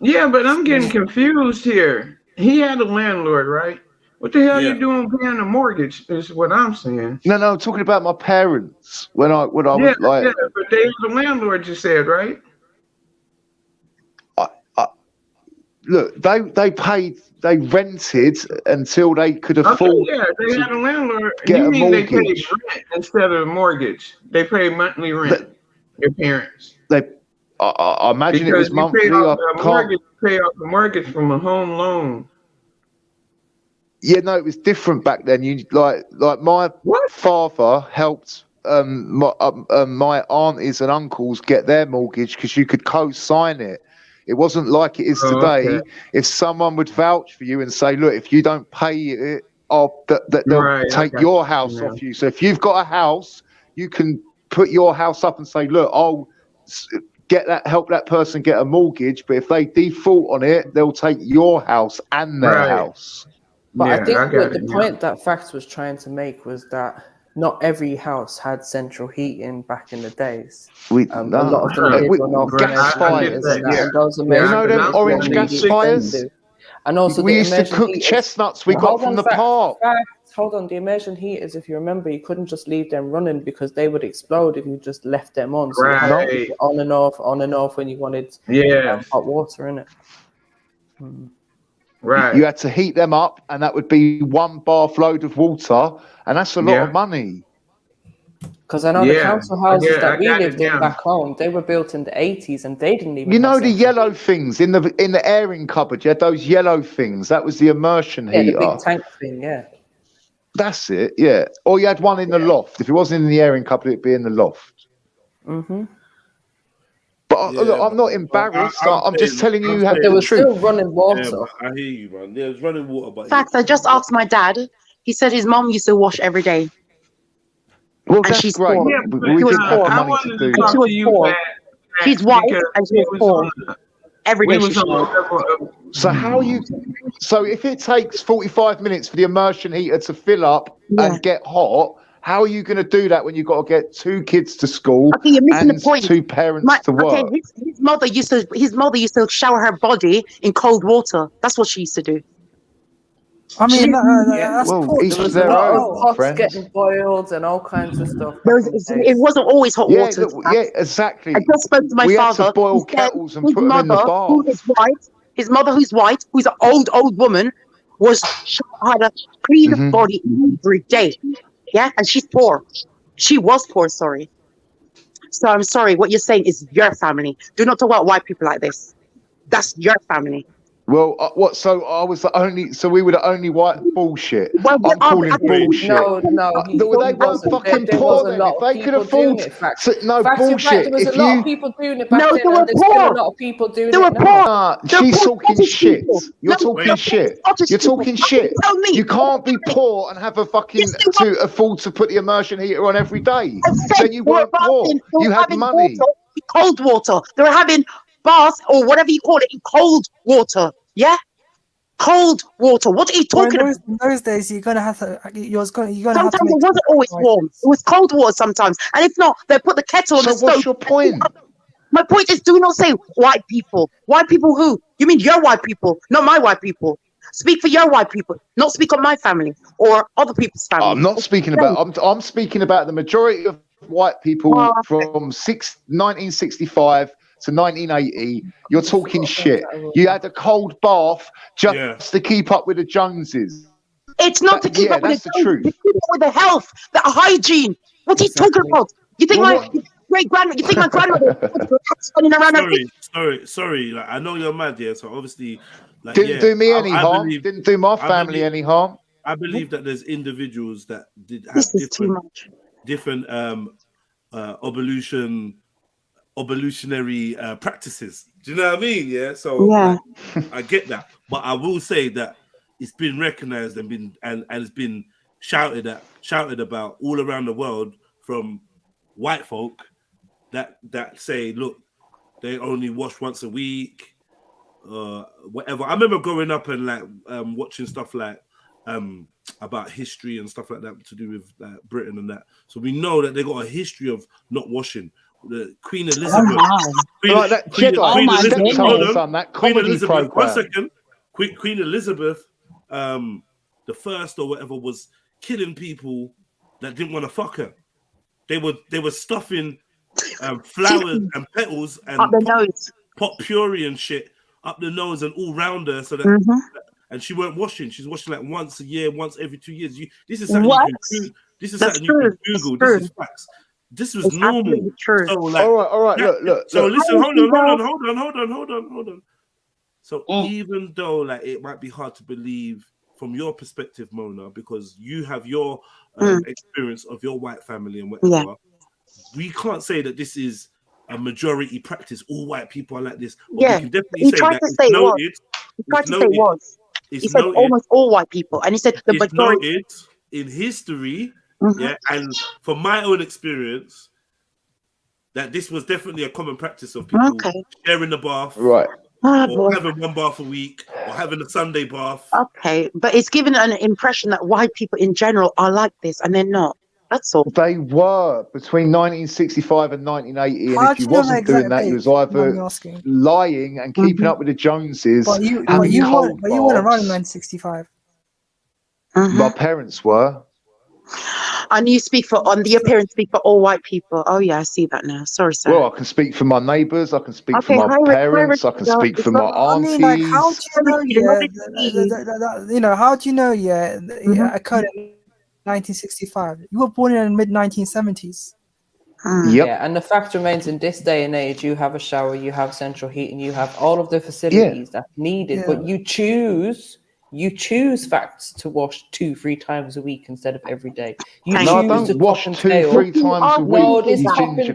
Speaker 4: Yeah, but I'm getting confused here. He had a landlord, right? What the hell are you doing paying a mortgage? Is what I'm saying.
Speaker 12: No, I'm talking about my parents. When I was like,
Speaker 4: yeah, but they was a landlord. You said, right?
Speaker 12: Look, they rented until they could afford.
Speaker 4: Yeah, they had a landlord.
Speaker 12: Get a
Speaker 4: mortgage. They paid rent instead of a mortgage. They paid monthly rent. Your parents.
Speaker 12: I imagine it was monthly.
Speaker 4: Pay off the mortgage from a home loan.
Speaker 12: Yeah, no, it was different back then. You like my father helped my aunties and uncles get their mortgage because you could co-sign it. It wasn't like it is today.
Speaker 4: Okay.
Speaker 12: If someone would vouch for you and say, look, if you don't pay it, they'll
Speaker 4: Right,
Speaker 12: take
Speaker 4: okay.
Speaker 12: your house off you. So if you've got a house, you can put your house up and say, look, I'll help that person get a mortgage. But if they default on it, they'll take your house and their house.
Speaker 14: But I think what the point that Facts was trying to make was that not every house had central heating back in the days. A lot of them did run off
Speaker 12: gas fires.
Speaker 14: and those
Speaker 12: You know them orange gas fires?
Speaker 14: And also
Speaker 12: we
Speaker 14: the
Speaker 12: used to
Speaker 14: immersion
Speaker 12: cook
Speaker 14: heaters.
Speaker 12: chestnuts we got from the park.
Speaker 14: Hold on, the immersion heaters, if you remember, you couldn't just leave them running because they would explode if you just left them on. So you had to keep it on and off when you wanted hot water in it.
Speaker 12: Right. You had to heat them up, and that would be one bath load of water, and that's a lot of money.
Speaker 14: Because I know the council houses that we lived in back home, they were built in the 80s, and they didn't even.
Speaker 12: You know the yellow things in the airing cupboard. You had those yellow things. That was the immersion heater.
Speaker 14: The big tank thing.
Speaker 12: That's it. Yeah. Or you had one in the loft. If it wasn't in the airing cupboard, it'd be in the loft.
Speaker 14: Mm-hmm.
Speaker 12: But look, I'm not embarrassed. I'm just telling you how
Speaker 14: there was still running water.
Speaker 3: Yeah, I hear you, man. There's running water, but
Speaker 17: Facts. I just asked my dad. He said his mom used to wash every day.
Speaker 12: Well,
Speaker 17: and she's poor.
Speaker 12: Yeah, we didn't have the money to do that.
Speaker 17: She was poor. She's white and she was poor. Every day she
Speaker 12: So how you? So if it takes 45 minutes for the immersion heater to fill up and get hot, how are you going to do that when you've got to get 2 kids to school
Speaker 17: you're missing
Speaker 12: and
Speaker 17: the point.
Speaker 12: 2 parents to work?
Speaker 17: Okay, his mother used to shower her body in cold water. That's what she used to do.
Speaker 16: I mean, that's
Speaker 12: well, each
Speaker 14: There was
Speaker 12: their
Speaker 14: a lot
Speaker 12: own,
Speaker 14: of pots
Speaker 12: friends.
Speaker 14: getting boiled and all kinds of stuff.
Speaker 17: It wasn't always hot water.
Speaker 12: Yeah, exactly.
Speaker 17: I just spoke to my
Speaker 12: we
Speaker 17: father.
Speaker 12: had to boil kettles and put them in the bath.
Speaker 17: His mother, who's white, who's an old woman, had a clean body every day. Yeah, and she's poor. She was poor, sorry. So I'm sorry. What you're saying is your family. Do not talk about white people like this. That's your family.
Speaker 12: Well, what? So I was the only. So we were the only white bullshit.
Speaker 17: Well,
Speaker 12: I'm calling bullshit.
Speaker 14: No,
Speaker 12: they weren't fucking poor then. If they could afford, no bullshit.
Speaker 14: There was a lot of people doing it back then,
Speaker 17: they were
Speaker 14: and there's still a lot of people doing it now.
Speaker 12: Nah, she's talking shit. You're talking shit. You're talking shit. You can't be poor and have a fucking to afford to put the immersion heater on every day. Then you weren't poor. You had money.
Speaker 17: Cold water. They were having bath or whatever you call it in cold water. Yeah, cold water. What are you talking about?
Speaker 16: In those days, you're gonna have to. Sometimes
Speaker 17: it wasn't always warm. It was cold water sometimes, and if not, they put the kettle on the stove.
Speaker 12: What's your point?
Speaker 17: My point is, do not say white people. White people who? You mean your white people, not my white people. Speak for your white people, not speak on my family or other people's family.
Speaker 12: I'm not speaking about. I'm speaking about the majority of white people from 1965. To 1980, you're talking shit. You had a cold bath just to keep up with the Joneses.
Speaker 17: It's not to keep up with the Joneses. To keep up with the health, the hygiene. What are you talking about? You think my great-grandma? You think my grandmother running around?
Speaker 3: Sorry. Like, I know you're mad, so obviously, like,
Speaker 12: didn't do me any harm. Didn't do my family any harm.
Speaker 3: I believe that there's individuals that did have different evolutionary practices. Do you know what I mean? Yeah. So like, I get that, but I will say that it's been recognized and it's been shouted about all around the world from white folk that say, look, they only wash once a week, whatever. I remember growing up and like watching stuff like about history and stuff like that to do with Britain and that. So we know that they got a history of not washing. The Queen Elizabeth, Queen Elizabeth, the first or whatever, was killing people that didn't want to fuck her. They were stuffing flowers and petals and pot puree and shit up the nose and all round her, so that and she weren't washing. She's washing like once a year, once every 2 years. This is something you can Google. This is facts. This was normal.
Speaker 12: True. So like, all right. Look.
Speaker 3: So listen, hold on. So even though like it might be hard to believe from your perspective, Mona, because you have your experience of your white family and whatever, we can't say that this is a majority practice. All white people are like this. But we can definitely say that it's noted.
Speaker 17: He tried to say it was. He said almost all white people, and he said the majority.
Speaker 3: Noted in history, and from my own experience, that this was definitely a common practice of people sharing the bath,
Speaker 12: right?
Speaker 3: Or having one bath a week, or having a Sunday bath.
Speaker 17: Okay, but it's given an impression that white people in general are like this, and they're not. That's all.
Speaker 12: They were between 1965 and 1980, and if you wasn't doing that, you was either lying and keeping up with the Joneses.
Speaker 16: But you weren't around in 1965.
Speaker 12: My parents were.
Speaker 17: And you speak for, your parents speak for all white people. Oh yeah, I see that now. Sorry, sir.
Speaker 12: Well, I can speak for my neighbours. I can speak for my parents. I can speak for my aunties.
Speaker 16: I mean, like, how do you know? How do you know? It occurred in 1965. You were born in the mid 1970s.
Speaker 14: Yeah, and the fact remains, in this day and age, you have a shower, you have central heating, you have all of the facilities that's needed, but you choose facts to wash 2-3 times a week instead of every day. You choose
Speaker 12: I don't
Speaker 14: to
Speaker 12: wash 2-3 times a week.
Speaker 14: No, this ginger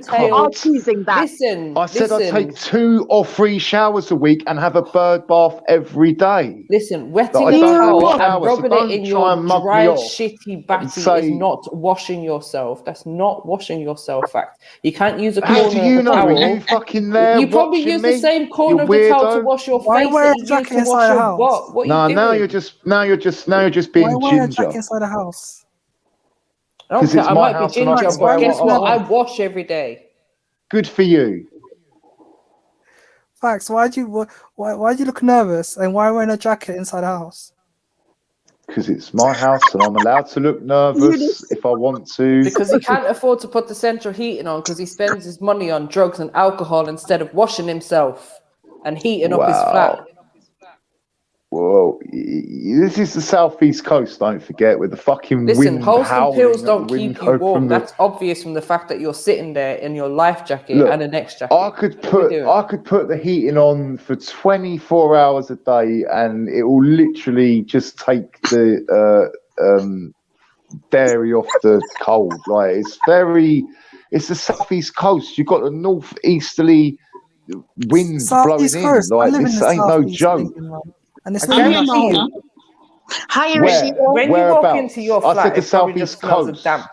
Speaker 17: choosing that.
Speaker 14: Listen,
Speaker 12: I said I take 2 or 3 showers a week and have a bird bath every day.
Speaker 14: Listen, wetting a towel and rubbing it in your dry, shitty batty is not washing yourself. That's not washing yourself, fact. You can't use a corner
Speaker 12: How do you
Speaker 14: of a
Speaker 12: know?
Speaker 14: towel.
Speaker 12: Were you fucking there?
Speaker 14: You probably use the same corner of the towel to wash your face that you use to wash your butt. What are you doing?
Speaker 12: Now you're just being
Speaker 16: ginger. Why jack inside the house?
Speaker 12: Because
Speaker 14: I might be ginger, but guess what? I wash every day.
Speaker 12: Good for you.
Speaker 16: Facts. Why do you look nervous, and why wearing a jacket inside the house?
Speaker 12: Because it's my house, and I'm allowed to look nervous if I want to.
Speaker 14: Because he can't afford to put the central heating on, because he spends his money on drugs and alcohol instead of washing himself and heating up his flat.
Speaker 12: Well, this is the southeast coast. Don't forget, with the fucking wind
Speaker 14: wholesome pills don't
Speaker 12: wind
Speaker 14: keep you warm. That's obvious from the fact that you're sitting there in your life jacket and a neck jacket.
Speaker 12: I could put the heating on for 24 hours a day, and it will literally just take the dairy off the cold. Like it's the southeast coast. You've got the northeasterly wind blowing in. Like this ain't no joke.
Speaker 16: And it's not
Speaker 14: when you walk into your flat, it probably just smells of damp,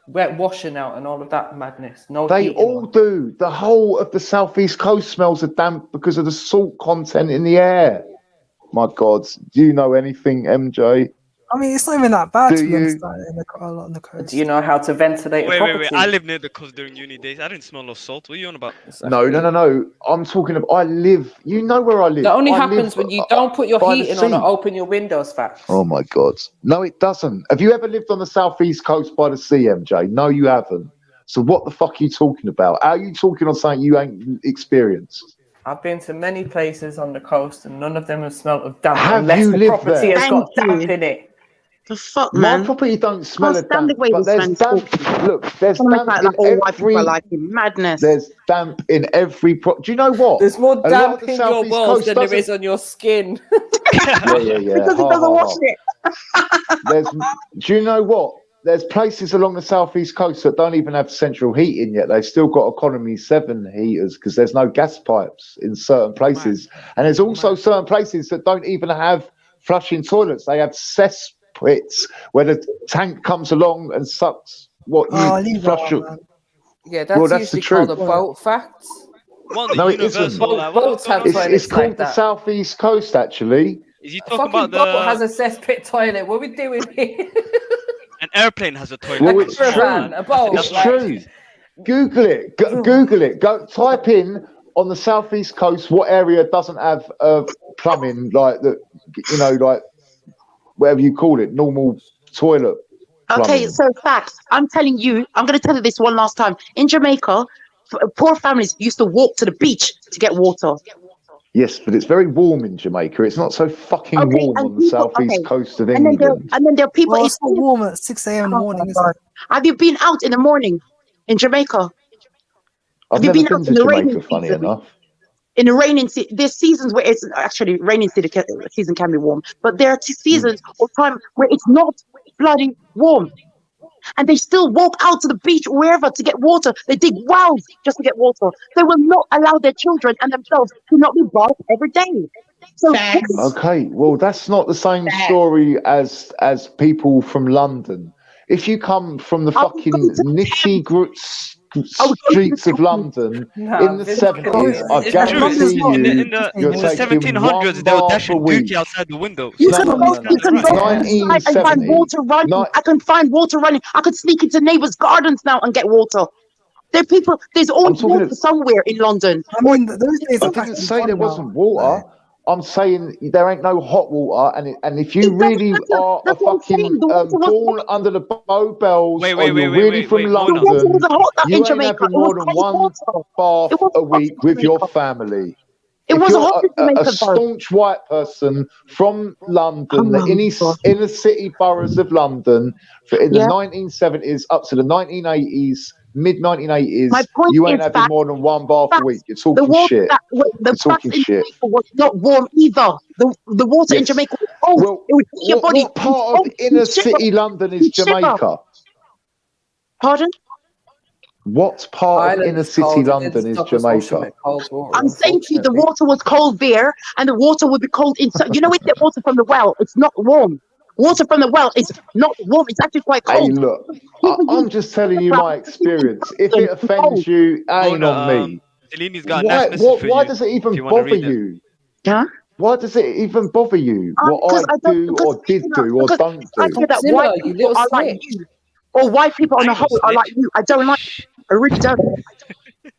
Speaker 14: wet washing out, and all of that madness.
Speaker 12: They all do. The whole of the southeast coast smells of damp because of the salt content in the air. My God, do you know anything, MJ?
Speaker 16: I mean, it's not even that bad.
Speaker 12: Do you?
Speaker 16: A lot on the coast.
Speaker 14: Do you know how to ventilate?
Speaker 21: Wait. I lived near the coast during uni days. I didn't smell no salt. What are you on about?
Speaker 12: No. I'm talking about. I live. You know where I live.
Speaker 14: That only happens when you don't put your heating on or open your windows, facts.
Speaker 12: Oh my God! No, it doesn't. Have you ever lived on the southeast coast by the sea, MJ? No, you haven't. So what the fuck are you talking about? How are you talking on something you ain't experienced?
Speaker 14: I've been to many places on the coast, and none of them have smelled of damp
Speaker 12: unless the property
Speaker 14: has got damp in it.
Speaker 17: The fuck, man.
Speaker 12: My property don't smell of damp, but there's damp. Look, there's damp in every
Speaker 17: madness.
Speaker 12: There's damp in every. Do you know what?
Speaker 14: There's more damp in your walls than there is on your skin.
Speaker 12: Yeah.
Speaker 17: Because it doesn't wash it.
Speaker 12: Do you know what? There's places along the southeast coast that don't even have central heating yet. They've still got economy 7 heaters because there's no gas pipes in certain places, and there's also certain places that don't even have flushing toilets. They have cesspits where the tank comes along and sucks what you flush.
Speaker 14: Yeah, that's usually called a boat fact.
Speaker 12: No, it isn't.
Speaker 14: Boats have
Speaker 12: it's called the southeast coast, actually.
Speaker 21: Is he talking about the
Speaker 14: boat has a cesspit toilet? What are we doing here?
Speaker 21: An airplane has a toilet.
Speaker 12: Well, it's true. It's true. Google it. Google it. Go type in on the southeast coast what area doesn't have plumbing, like the, like whatever you call it, normal toilet plumbing.
Speaker 17: Okay, so facts. I'm telling you, I'm going to tell you this one last time. In Jamaica, poor families used to walk to the beach to get water.
Speaker 12: Yes, but it's very warm in Jamaica. It's not so fucking warm on the southeast coast of England.
Speaker 17: And then there are people.
Speaker 16: Well, it's so warm at 6 a.m. in the morning.
Speaker 17: Have you been out in the morning in Jamaica?
Speaker 12: I've never been to Jamaica, funny enough.
Speaker 17: In the raining season, there's seasons where it's actually raining season can be warm, but there are seasons or time where it's not bloody warm. and they still walk out to the beach or wherever to get water. They dig wells just to get water. They will not allow their children and themselves to not be bathed every day. So
Speaker 12: okay, well, that's not the same story as people from London. If you come from the fucking nitty-gritty streets of London in the 70s, I guarantee you're
Speaker 21: in the
Speaker 12: taking
Speaker 21: 1700s, they were dashing dookie outside the window.
Speaker 17: You can go outside and find water running. I can find water running. I could sneak into neighbours' gardens now and get water. There are people. There's always water somewhere in London.
Speaker 16: I mean, those days
Speaker 12: I didn't say there wasn't water. I'm saying there ain't no hot water, and if you really are a fucking born under the bow bells, or you're really from London, you ain't having more than one bath a week with your family. If you're a staunch white person from London, the inner city boroughs of London, in the 1970s up to the 1980s, mid-1980s, you ain't having more than one bath a week. You're talking shit.
Speaker 17: The bath in Jamaica was not warm either. The water in Jamaica was cold. It would heat your body.
Speaker 12: What part of inner city London is Jamaica?
Speaker 17: Pardon?
Speaker 12: What part of inner city London is Jamaica?
Speaker 17: I'm saying to you, the water was cold there, and the water would be cold inside. You know, we get water from the well. It's not warm. Water from the well is not warm. It's actually quite cold.
Speaker 12: Hey, look, I'm just telling you my experience. If it offends you, ain't on me. Why does it even bother you?
Speaker 17: Yeah.
Speaker 12: Why does it even bother you? What I do or did do or don't do?
Speaker 17: I feel that white people are like you, or white people on the whole are like you. I don't like you. I really don't.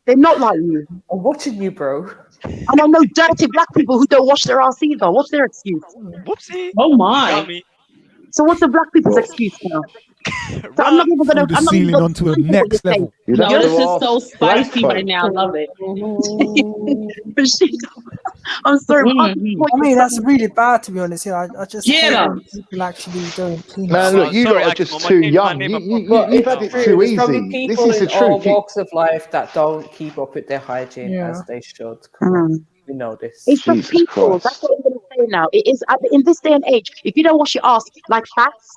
Speaker 17: They're not like you.
Speaker 14: I'm watching you, bro.
Speaker 17: And I know dirty black people who don't wash their ass either. What's their excuse?
Speaker 21: Whoopsie.
Speaker 6: Oh my.
Speaker 17: So what's the black people's excuse now? So I'm not even gonna.
Speaker 18: I'm not even onto a next level.
Speaker 6: No, this is so spicy right now. I love it.
Speaker 17: I'm sorry.
Speaker 16: I mean, that's really bad, to be honest. You know, I just
Speaker 6: people
Speaker 16: actually don't clean.
Speaker 12: Man, look, you lot are just too young. You've had it too easy. This is the truth.
Speaker 14: All walks of life that don't keep up with their hygiene as they should. We know this.
Speaker 17: It's for people. That's what I'm going to say now. It is in this day and age. If you don't wash your ass like facts,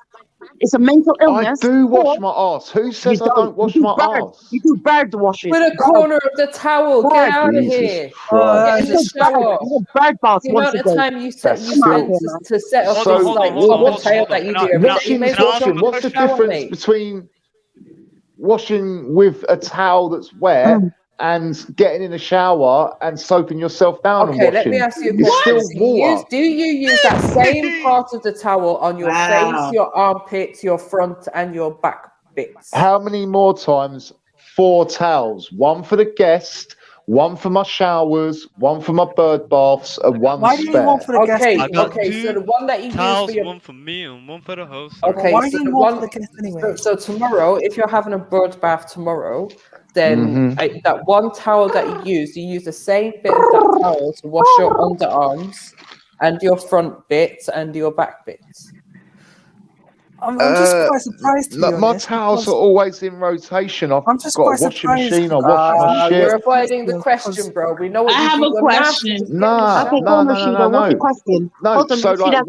Speaker 17: it's a mental illness.
Speaker 12: I do wash my ass. Who says I don't wash my ass?
Speaker 17: You do bird washing.
Speaker 14: With a corner of the towel. Get out of here. Get in the shower.
Speaker 17: Bird baths
Speaker 14: The amount of time you spent to set up this like top and tail that you do every day.
Speaker 12: What's the difference between washing with a towel that's wet and getting in a shower and soaping yourself down and washing?
Speaker 14: Let me ask you a question. Do you use that same part of the towel on your face, your armpits, your front and your back bits?
Speaker 12: How many more times? 4 towels. One for the guest, one for my showers, one for my bird baths, and one
Speaker 16: Why
Speaker 12: spare.
Speaker 16: do you want for the guest?
Speaker 14: Okay, so the one that you
Speaker 21: towels,
Speaker 14: use for your...
Speaker 21: one for me and one for the host.
Speaker 14: Okay,
Speaker 16: why do you want for the guest anyway?
Speaker 14: So tomorrow, if you're having a bird bath tomorrow, then that one towel that you use the same bit of that towel to wash your underarms and your front bits and your back bits.
Speaker 16: I'm just quite surprised.
Speaker 12: My towels are always in rotation. I've got a washing machine. I wash my shit.
Speaker 14: You're avoiding the question, bro. We know what
Speaker 6: I have a question.
Speaker 12: No. So like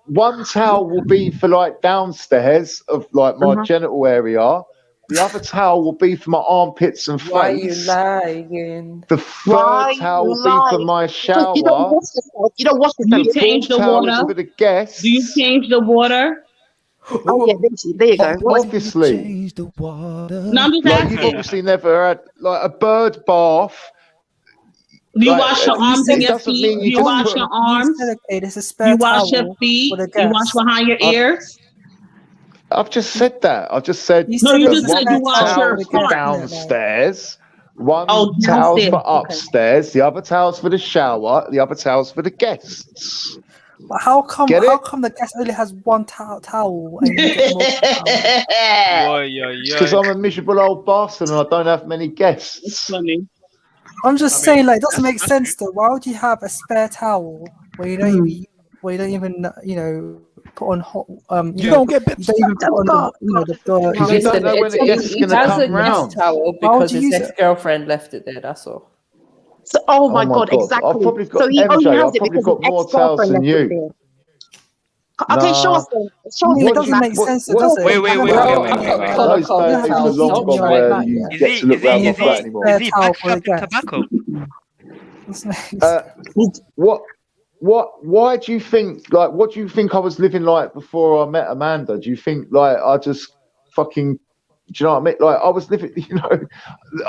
Speaker 12: one towel will be for like downstairs of like my genital area. The other towel will be for my armpits and face.
Speaker 14: Why are you lying?
Speaker 12: The third towel will be for my shower.
Speaker 17: You don't wash yourself. You don't wash yourself.
Speaker 6: Do you change the water?
Speaker 12: For the guests.
Speaker 6: Do you change the water?
Speaker 17: Oh yeah, there you go.
Speaker 12: Obviously.
Speaker 18: Change the water.
Speaker 6: No, I'm just asking.
Speaker 12: You've obviously never had like a bird bath.
Speaker 6: Do you wash your arms and your feet? Do you wash your arms? You wash your feet? You wash behind your ears?
Speaker 12: I've just said that. I just said
Speaker 6: no. You just said you wash your
Speaker 12: for downstairs. One towel's for upstairs. The other towel's for the shower. The other towel's for the guests.
Speaker 16: But how come the guest only has one towel? And you get
Speaker 12: because I'm a miserable old bastard and I don't have many guests.
Speaker 6: It's funny.
Speaker 16: I'm just saying, like, it doesn't make sense though. Why would you have a spare towel where you don't even put on hot? You don't get bits. You don't even put on
Speaker 12: because you don't know when the guest is going to come round.
Speaker 14: Towel because his ex-girlfriend left it there. That's all.
Speaker 17: So, oh my god, exactly.
Speaker 12: I've probably got
Speaker 17: so he
Speaker 12: MJ,
Speaker 17: only has
Speaker 12: I've
Speaker 17: it
Speaker 12: probably
Speaker 17: because
Speaker 12: got more towels than you.
Speaker 17: Okay, sure.
Speaker 16: It doesn't make sense, does it?
Speaker 21: Wait.
Speaker 12: Those bad days are long gone where you get to look round like that anymore.
Speaker 21: Is he backstrapping tobacco?
Speaker 12: Why do you think, like, what do you think I was living like before I met Amanda? Do you think, like, I just fucking, do you know what I mean? Like, I was living, you know,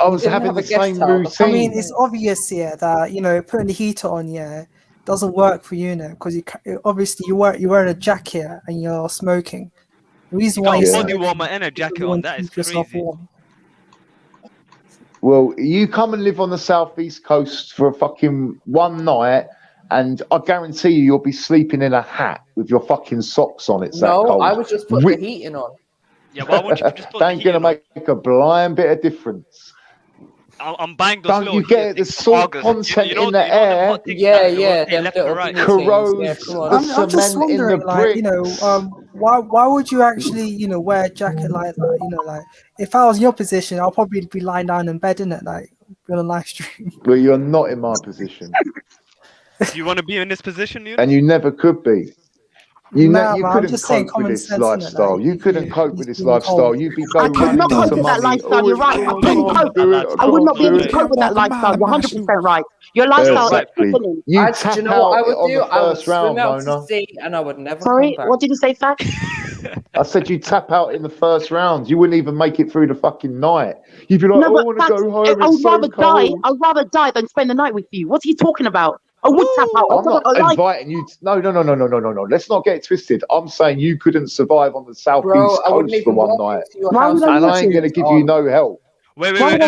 Speaker 12: I was having the same routine.
Speaker 16: I mean, it's obvious here that, you know, putting the heater on, doesn't work for you now, because obviously you're wearing a jacket and you're smoking. The reason why
Speaker 21: you body warmer and a jacket on, that is crazy.
Speaker 12: Well, you come and live on the southeast coast for a fucking one night, and I guarantee you'll be sleeping in a hat with your fucking socks on. It's that cold.
Speaker 14: I would just put the heating on.
Speaker 21: Yeah, why wouldn't you just put
Speaker 12: that ain't gonna make a blind bit of difference.
Speaker 21: I'm buying those.
Speaker 12: Don't you get the salt content in the air? Corrodes the cement in the bricks.
Speaker 16: You know, why would you actually, you know, wear a jacket like that? You know, like if I was in your position, I'll probably be lying down in bed, innit, like on a live stream.
Speaker 12: Well, you're not in my position.
Speaker 21: Do you want to be in this position,
Speaker 12: and you never could be. You couldn't
Speaker 16: cope
Speaker 12: with this lifestyle. You couldn't cope with this lifestyle. You'd be going
Speaker 17: I could not cope with that lifestyle. You're right. I couldn't cope. I would not be able to cope with that lifestyle. You're 100% right. Your lifestyle is sickening.
Speaker 12: You tap
Speaker 14: you know what I would
Speaker 12: out
Speaker 14: do?
Speaker 12: on the
Speaker 14: I would
Speaker 12: first round,
Speaker 14: swim out to
Speaker 12: Mona.
Speaker 14: sea, and I would never.
Speaker 17: Sorry,
Speaker 14: come back.
Speaker 17: what did you say, Fat?
Speaker 12: I said you tap out in the first round. You wouldn't even make it through the fucking night. You'd be like,
Speaker 17: No,
Speaker 12: I want to go home.
Speaker 17: I'd rather die than spend the night with you. What's he talking about? I would tap out.
Speaker 12: I'm not inviting you. No. Let's not get it twisted. I'm saying you couldn't survive on the southeast coast for one night, and I ain't going to give you no help.
Speaker 21: Wait, hold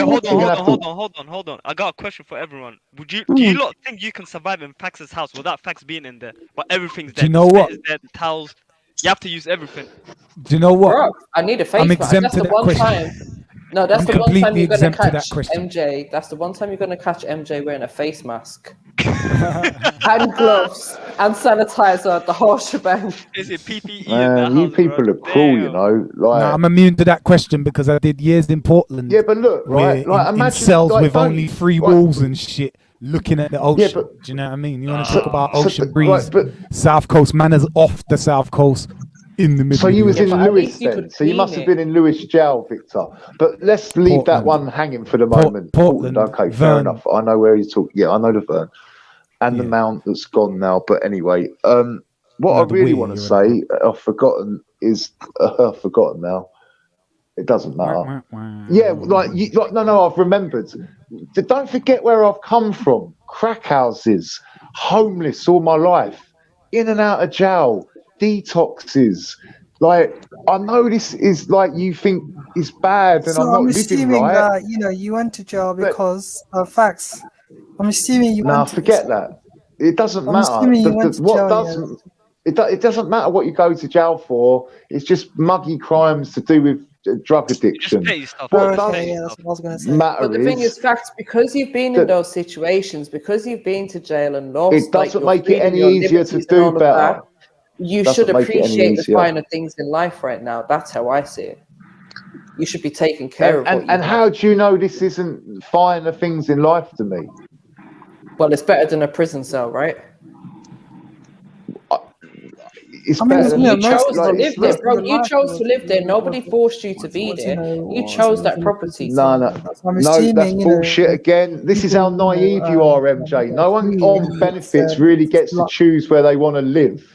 Speaker 21: on. I got a question for everyone. Do you lot think you can survive in Fax's house without Fax being in there? But everything's there.
Speaker 18: Do you know what?
Speaker 21: The towels. You have to use everything.
Speaker 18: Do you know what?
Speaker 14: Bro, I need a face
Speaker 18: I'm
Speaker 14: mask.
Speaker 18: exempt
Speaker 14: That's
Speaker 18: to
Speaker 14: the
Speaker 18: that
Speaker 14: one
Speaker 18: question.
Speaker 14: time. No, that's
Speaker 18: I'm
Speaker 14: the one time
Speaker 18: completely
Speaker 14: you're going to
Speaker 18: exempt to that
Speaker 14: catch
Speaker 18: question.
Speaker 14: MJ. That's the one time you're going to catch MJ wearing a face mask. And gloves and sanitizer, the whole shebang.
Speaker 21: Is it PPE?
Speaker 12: Man, you people are cruel, you know. Like,
Speaker 18: No, I'm immune to that question because I did years in Portland.
Speaker 12: Yeah, but look, right? Like,
Speaker 18: in
Speaker 12: imagine
Speaker 18: cells
Speaker 12: like,
Speaker 18: with only 3 walls and shit, looking at the ocean.
Speaker 12: Yeah, but,
Speaker 18: do you know what I mean? You want to talk about ocean breeze,
Speaker 12: right, but,
Speaker 18: South Coast manners off the South Coast in the middle.
Speaker 12: So you was in
Speaker 14: but
Speaker 12: Lewis then. So you must have been in Lewis jail, Victor. But let's leave that one hanging for the moment.
Speaker 18: Portland.
Speaker 12: Okay, fair enough. I know where he's talking. Yeah, I know the Vern. And the Mount that's gone now. But anyway, what I really want to say, I've forgotten now. It doesn't matter. Yeah, no, I've remembered. Don't forget where I've come from. Crack houses, homeless all my life, in and out of jail, detoxes. Like, I know this is like you think is bad, and
Speaker 16: So
Speaker 12: I'm not
Speaker 16: I'm
Speaker 12: living
Speaker 16: assuming
Speaker 12: right.
Speaker 16: that, you know, you went to jail because of facts. I'm assuming you went to
Speaker 12: forget that. It doesn't
Speaker 16: I'm
Speaker 12: matter.
Speaker 16: assuming you went to jail,
Speaker 12: It doesn't matter what you go to jail for. It's just muggy crimes to do with drug addiction. What does
Speaker 16: that's what I was going to say.
Speaker 12: matter
Speaker 14: But the thing is, facts, because you've been in those situations, because you've been to jail and lost,
Speaker 12: it doesn't
Speaker 14: your
Speaker 12: make it
Speaker 14: freedom,
Speaker 12: any
Speaker 14: your
Speaker 12: easier to
Speaker 14: liberties and all
Speaker 12: do
Speaker 14: of
Speaker 12: better.
Speaker 14: that, you
Speaker 12: Doesn't
Speaker 14: should
Speaker 12: make it any
Speaker 14: appreciate the
Speaker 12: easier.
Speaker 14: finer things in life right now. That's how I see it. You should be taking care of what you
Speaker 12: And how do you know this isn't finer things in life to me?
Speaker 14: Well, it's better than a prison cell, right?
Speaker 12: It's
Speaker 14: better than
Speaker 12: you
Speaker 14: you chose to live there, bro. You chose to live there. Nobody forced you to be there. You chose that property.
Speaker 12: No, that's bullshit again. This is how naive you are, MJ. No one on benefits really gets to choose where they want to live.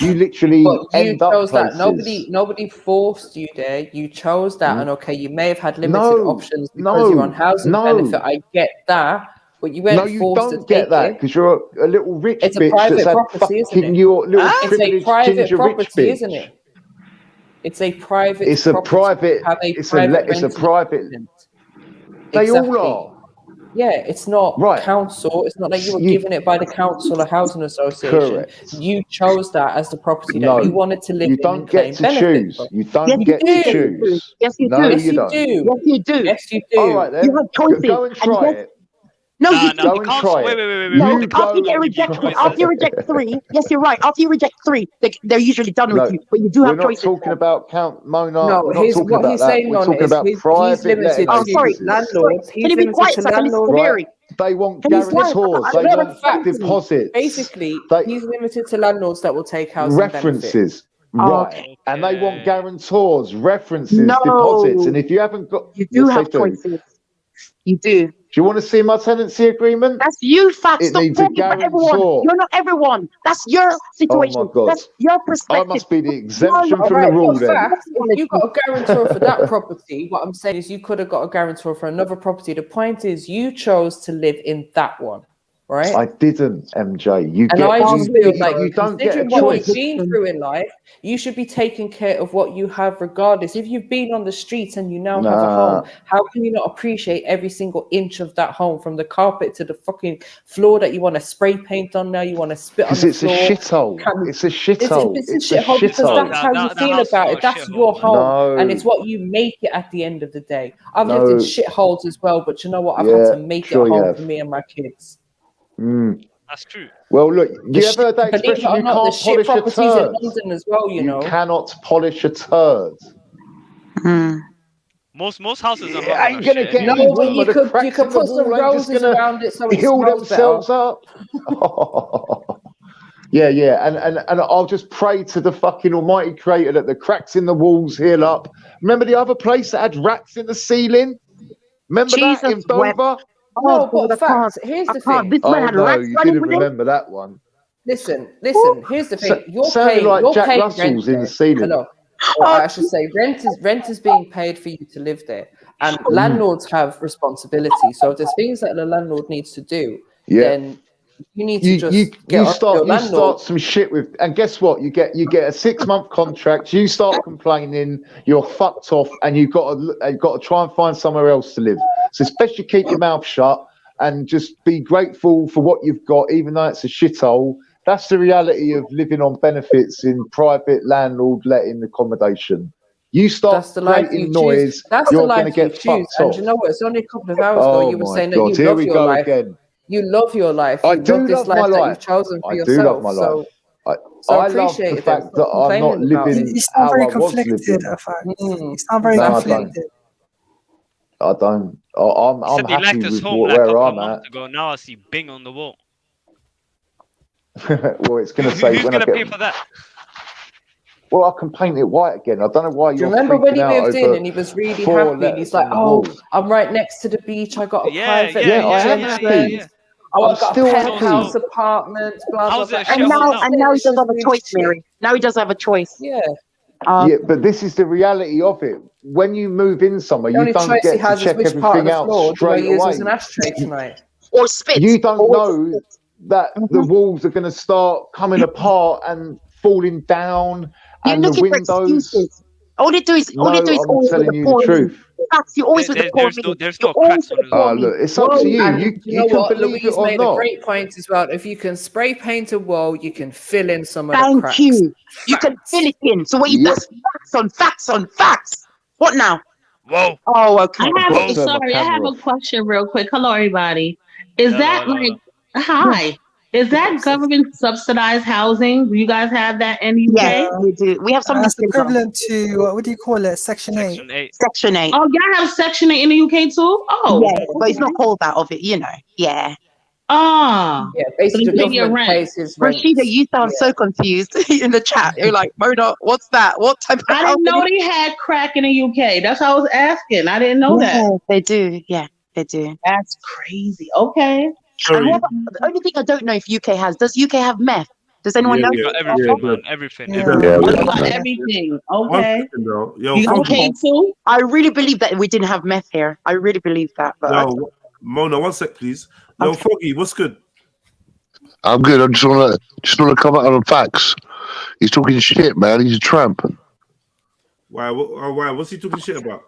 Speaker 12: You literally end up
Speaker 14: chose that.
Speaker 12: places.
Speaker 14: Nobody forced you there. You chose that, and okay, you may have had limited options because you're on housing benefit. I get that. But you weren't forced to take
Speaker 12: get that because you're a little rich bitch that's had fucking your little privileged ginger rich bitch.
Speaker 14: Isn't it? It's a private.
Speaker 12: It's a private. It's a private. They all are.
Speaker 14: Yeah, it's not council. It's not like you were given it by the council or housing association.
Speaker 12: Correct.
Speaker 14: You chose that as the property that you wanted to live in.
Speaker 12: You don't get to choose. You don't get to choose.
Speaker 17: Yes, you do.
Speaker 12: No,
Speaker 14: Yes,
Speaker 12: you don't.
Speaker 17: Yes, you do.
Speaker 14: Yes, you do.
Speaker 12: All right, then.
Speaker 17: You have choices.
Speaker 12: Go and try it.
Speaker 17: No, you
Speaker 12: go and try it.
Speaker 21: Wait.
Speaker 17: No, after you get rejected, after you reject 3, yes, you're right. After you reject 3, they're usually done with you. But you do have choices.
Speaker 12: We're not talking about Count Mona.
Speaker 14: No,
Speaker 12: we're not talking about that. We're talking about private
Speaker 14: limited
Speaker 12: letting
Speaker 14: to
Speaker 12: houses.
Speaker 14: landlords.
Speaker 17: Can you be quiet so I can listen to Mary?
Speaker 12: They want guarantors. They want deposits.
Speaker 14: Basically, he's limited to landlords that will take housing
Speaker 12: references.
Speaker 14: benefit.
Speaker 12: Right. And they want guarantors, references, deposits. And if you haven't got...
Speaker 17: You do have choices. You do.
Speaker 12: Do you want to see my tenancy agreement?
Speaker 17: That's you, Fat.
Speaker 12: It
Speaker 17: Stop
Speaker 12: needs a
Speaker 17: talking for everyone.
Speaker 12: guarantor.
Speaker 17: You're not everyone. That's your situation.
Speaker 12: Oh my God.
Speaker 17: That's your perspective.
Speaker 12: I must be the exemption from the rule then.
Speaker 14: If you got a guarantor for that property, what I'm saying is you could have got a guarantor for another property. The point is you chose to live in that one, right?
Speaker 12: I didn't, MJ.
Speaker 14: I just feel like
Speaker 12: you don't get a
Speaker 14: what
Speaker 12: choice.
Speaker 14: you've been through in life, you should be taking care of what you have regardless. If you've been on the streets and you now have a home, how can you not appreciate every single inch of that home, from the carpet to the fucking floor that you want to spray paint on now, you want to spit on the
Speaker 12: Because it's a shithole. It's a shithole.
Speaker 14: It's a shithole because that's how you feel about it. That's your home, and it's what you make it at the end of the day. I've lived in shitholes as well, but you know what? I've had to make it a home for me and my kids.
Speaker 21: That's true.
Speaker 12: Well, look, you ever heard that expression? You can't polish a turd.
Speaker 14: In London as well, you know.
Speaker 12: Cannot polish a turd.
Speaker 21: Most houses are
Speaker 12: I ain't gonna get
Speaker 14: no, but you could put some roses around it so it
Speaker 12: heal
Speaker 14: smells
Speaker 12: themselves
Speaker 14: better.
Speaker 12: up. Yeah, and I'll just pray to the fucking Almighty Creator that the cracks in the walls heal up. Remember the other place that had rats in the ceiling? Remember that in Dover?
Speaker 14: No, but facts. Here's the thing.
Speaker 12: You didn't remember that one.
Speaker 14: Listen. Here's the thing. You're
Speaker 12: sounded
Speaker 14: paying.
Speaker 12: like
Speaker 14: You're
Speaker 12: Jack
Speaker 14: paying
Speaker 12: Russell's
Speaker 14: rent
Speaker 12: in the ceiling.
Speaker 14: Hello. Or I should say, rent is being paid for you to live there, and landlords have responsibility. So if there's things that the landlord needs to do, then you need to
Speaker 12: you start some shit with, and guess what? You get a 6-month contract. You start complaining, you're fucked off, and you've got to try and find somewhere else to live. So it's best you keep your mouth shut and just be grateful for what you've got, even though it's a shithole. That's the reality of living on benefits in private landlord letting accommodation. You start creating noise, you're going to get fucked off.
Speaker 14: And you know what? It's only a couple of hours ago you were saying that you
Speaker 12: Here
Speaker 14: love
Speaker 12: we
Speaker 14: your
Speaker 12: go
Speaker 14: life.
Speaker 12: again.
Speaker 14: You love your life.
Speaker 12: I
Speaker 14: You
Speaker 12: do
Speaker 14: love this
Speaker 12: love my
Speaker 14: life that
Speaker 12: life.
Speaker 14: you've chosen for
Speaker 12: I
Speaker 14: yourself.
Speaker 12: do love my life.
Speaker 14: So
Speaker 12: I love the
Speaker 14: appreciate
Speaker 12: fact that I'm not living
Speaker 16: You sound
Speaker 12: how
Speaker 16: very
Speaker 12: I was
Speaker 16: conflicted,
Speaker 12: living.
Speaker 16: You sound very conflicted.
Speaker 12: I don't. I'm
Speaker 21: Said he
Speaker 12: happy
Speaker 21: left his
Speaker 12: with
Speaker 21: home like
Speaker 12: where
Speaker 21: a
Speaker 12: I'm
Speaker 21: month
Speaker 12: at.
Speaker 21: ago. Now I see Bing on the wall.
Speaker 12: Well, it's going to say
Speaker 21: Who's
Speaker 12: when
Speaker 21: going
Speaker 12: I
Speaker 21: to pay
Speaker 12: get.
Speaker 21: for that?
Speaker 12: Well, I can paint it white again. I don't know why
Speaker 14: Do
Speaker 12: you're.
Speaker 14: you remember when he
Speaker 12: freaking out
Speaker 14: moved in
Speaker 12: over
Speaker 14: and he was really
Speaker 12: 4
Speaker 14: happy? And
Speaker 12: letters
Speaker 14: he's like,
Speaker 12: on the
Speaker 14: "Oh,
Speaker 12: wall.
Speaker 14: I'm right next to the beach. I got a private
Speaker 12: I am
Speaker 14: beach
Speaker 12: happy.
Speaker 14: entrance. Oh,
Speaker 12: I'm
Speaker 14: I got
Speaker 12: still
Speaker 14: a
Speaker 12: happy.
Speaker 14: penthouse apartment." Blah blah blah.
Speaker 17: And now he does have a choice, Mary. Now he does have a choice.
Speaker 14: Yeah.
Speaker 12: Yeah, but this is the reality of it. When you move in somewhere,
Speaker 14: The only
Speaker 12: you don't
Speaker 14: choice
Speaker 12: get
Speaker 14: he
Speaker 12: to
Speaker 14: has is
Speaker 12: check
Speaker 14: which part of
Speaker 12: everything
Speaker 14: the
Speaker 12: out
Speaker 14: floor do I
Speaker 12: straight
Speaker 14: use
Speaker 12: away.
Speaker 14: as an ashtray tonight.
Speaker 17: Or spit.
Speaker 12: You don't know that the walls are going to start coming apart and falling down,
Speaker 17: You're
Speaker 12: and the
Speaker 17: looking for
Speaker 12: windows.
Speaker 17: excuses. All they do is
Speaker 12: No, I'm
Speaker 17: always
Speaker 12: telling
Speaker 17: with the
Speaker 12: you
Speaker 17: poor
Speaker 12: the truth.
Speaker 17: Facts. You always with the poor me.
Speaker 21: There's
Speaker 17: You're
Speaker 21: no
Speaker 17: always
Speaker 21: cracks
Speaker 17: with
Speaker 21: on
Speaker 17: the
Speaker 21: the
Speaker 17: poor me.
Speaker 12: Look, it's up to you.
Speaker 14: And
Speaker 12: You
Speaker 14: you know
Speaker 12: can
Speaker 14: what?
Speaker 12: believe
Speaker 14: Louise
Speaker 12: it or
Speaker 14: made a
Speaker 12: not.
Speaker 14: great point as well. If you can spray paint a wall, you can fill in some of the
Speaker 17: Thank
Speaker 14: cracks.
Speaker 17: you. You can fill it in. So what you that's facts on facts. What now?
Speaker 21: Whoa.
Speaker 17: Oh, okay.
Speaker 6: I have a question real quick. Hello, everybody. Is that like hi? Is that government subsidized housing? Do you guys have that in the UK?
Speaker 17: Yeah, we do. We have something
Speaker 16: That's equivalent to what do you call it? Section 8.
Speaker 17: Section 8.
Speaker 6: Oh, y'all have Section 8 in the UK too? Oh,
Speaker 17: yeah, but it's not called that of it, you know. Yeah.
Speaker 6: Ah,
Speaker 14: yeah, basically
Speaker 6: so your
Speaker 14: government
Speaker 6: rent.
Speaker 14: pays his rent.
Speaker 17: Rashida, you sound so confused in the chat. You're like, Mona, what's that? What type of
Speaker 6: I didn't know they had crack in the UK. That's what I was asking. I didn't know that.
Speaker 17: They do. Yeah, they do.
Speaker 6: That's crazy. Okay.
Speaker 17: And the only thing I don't know if UK has, does UK have meth? Does anyone know?
Speaker 21: Got everything, man. Everything.
Speaker 6: Got everything. Okay.
Speaker 3: Yo,
Speaker 6: You got
Speaker 3: Foggy.
Speaker 6: paid too?
Speaker 17: I really believe that we didn't have meth here. I really believe that. But
Speaker 3: Yo, Mona, 1 sec, please. Yo, Foggy, what's good?
Speaker 9: I'm good. I just wanna come out on the facts. He's talking shit, man. He's a tramp.
Speaker 3: Why? Why? What's he talking shit about?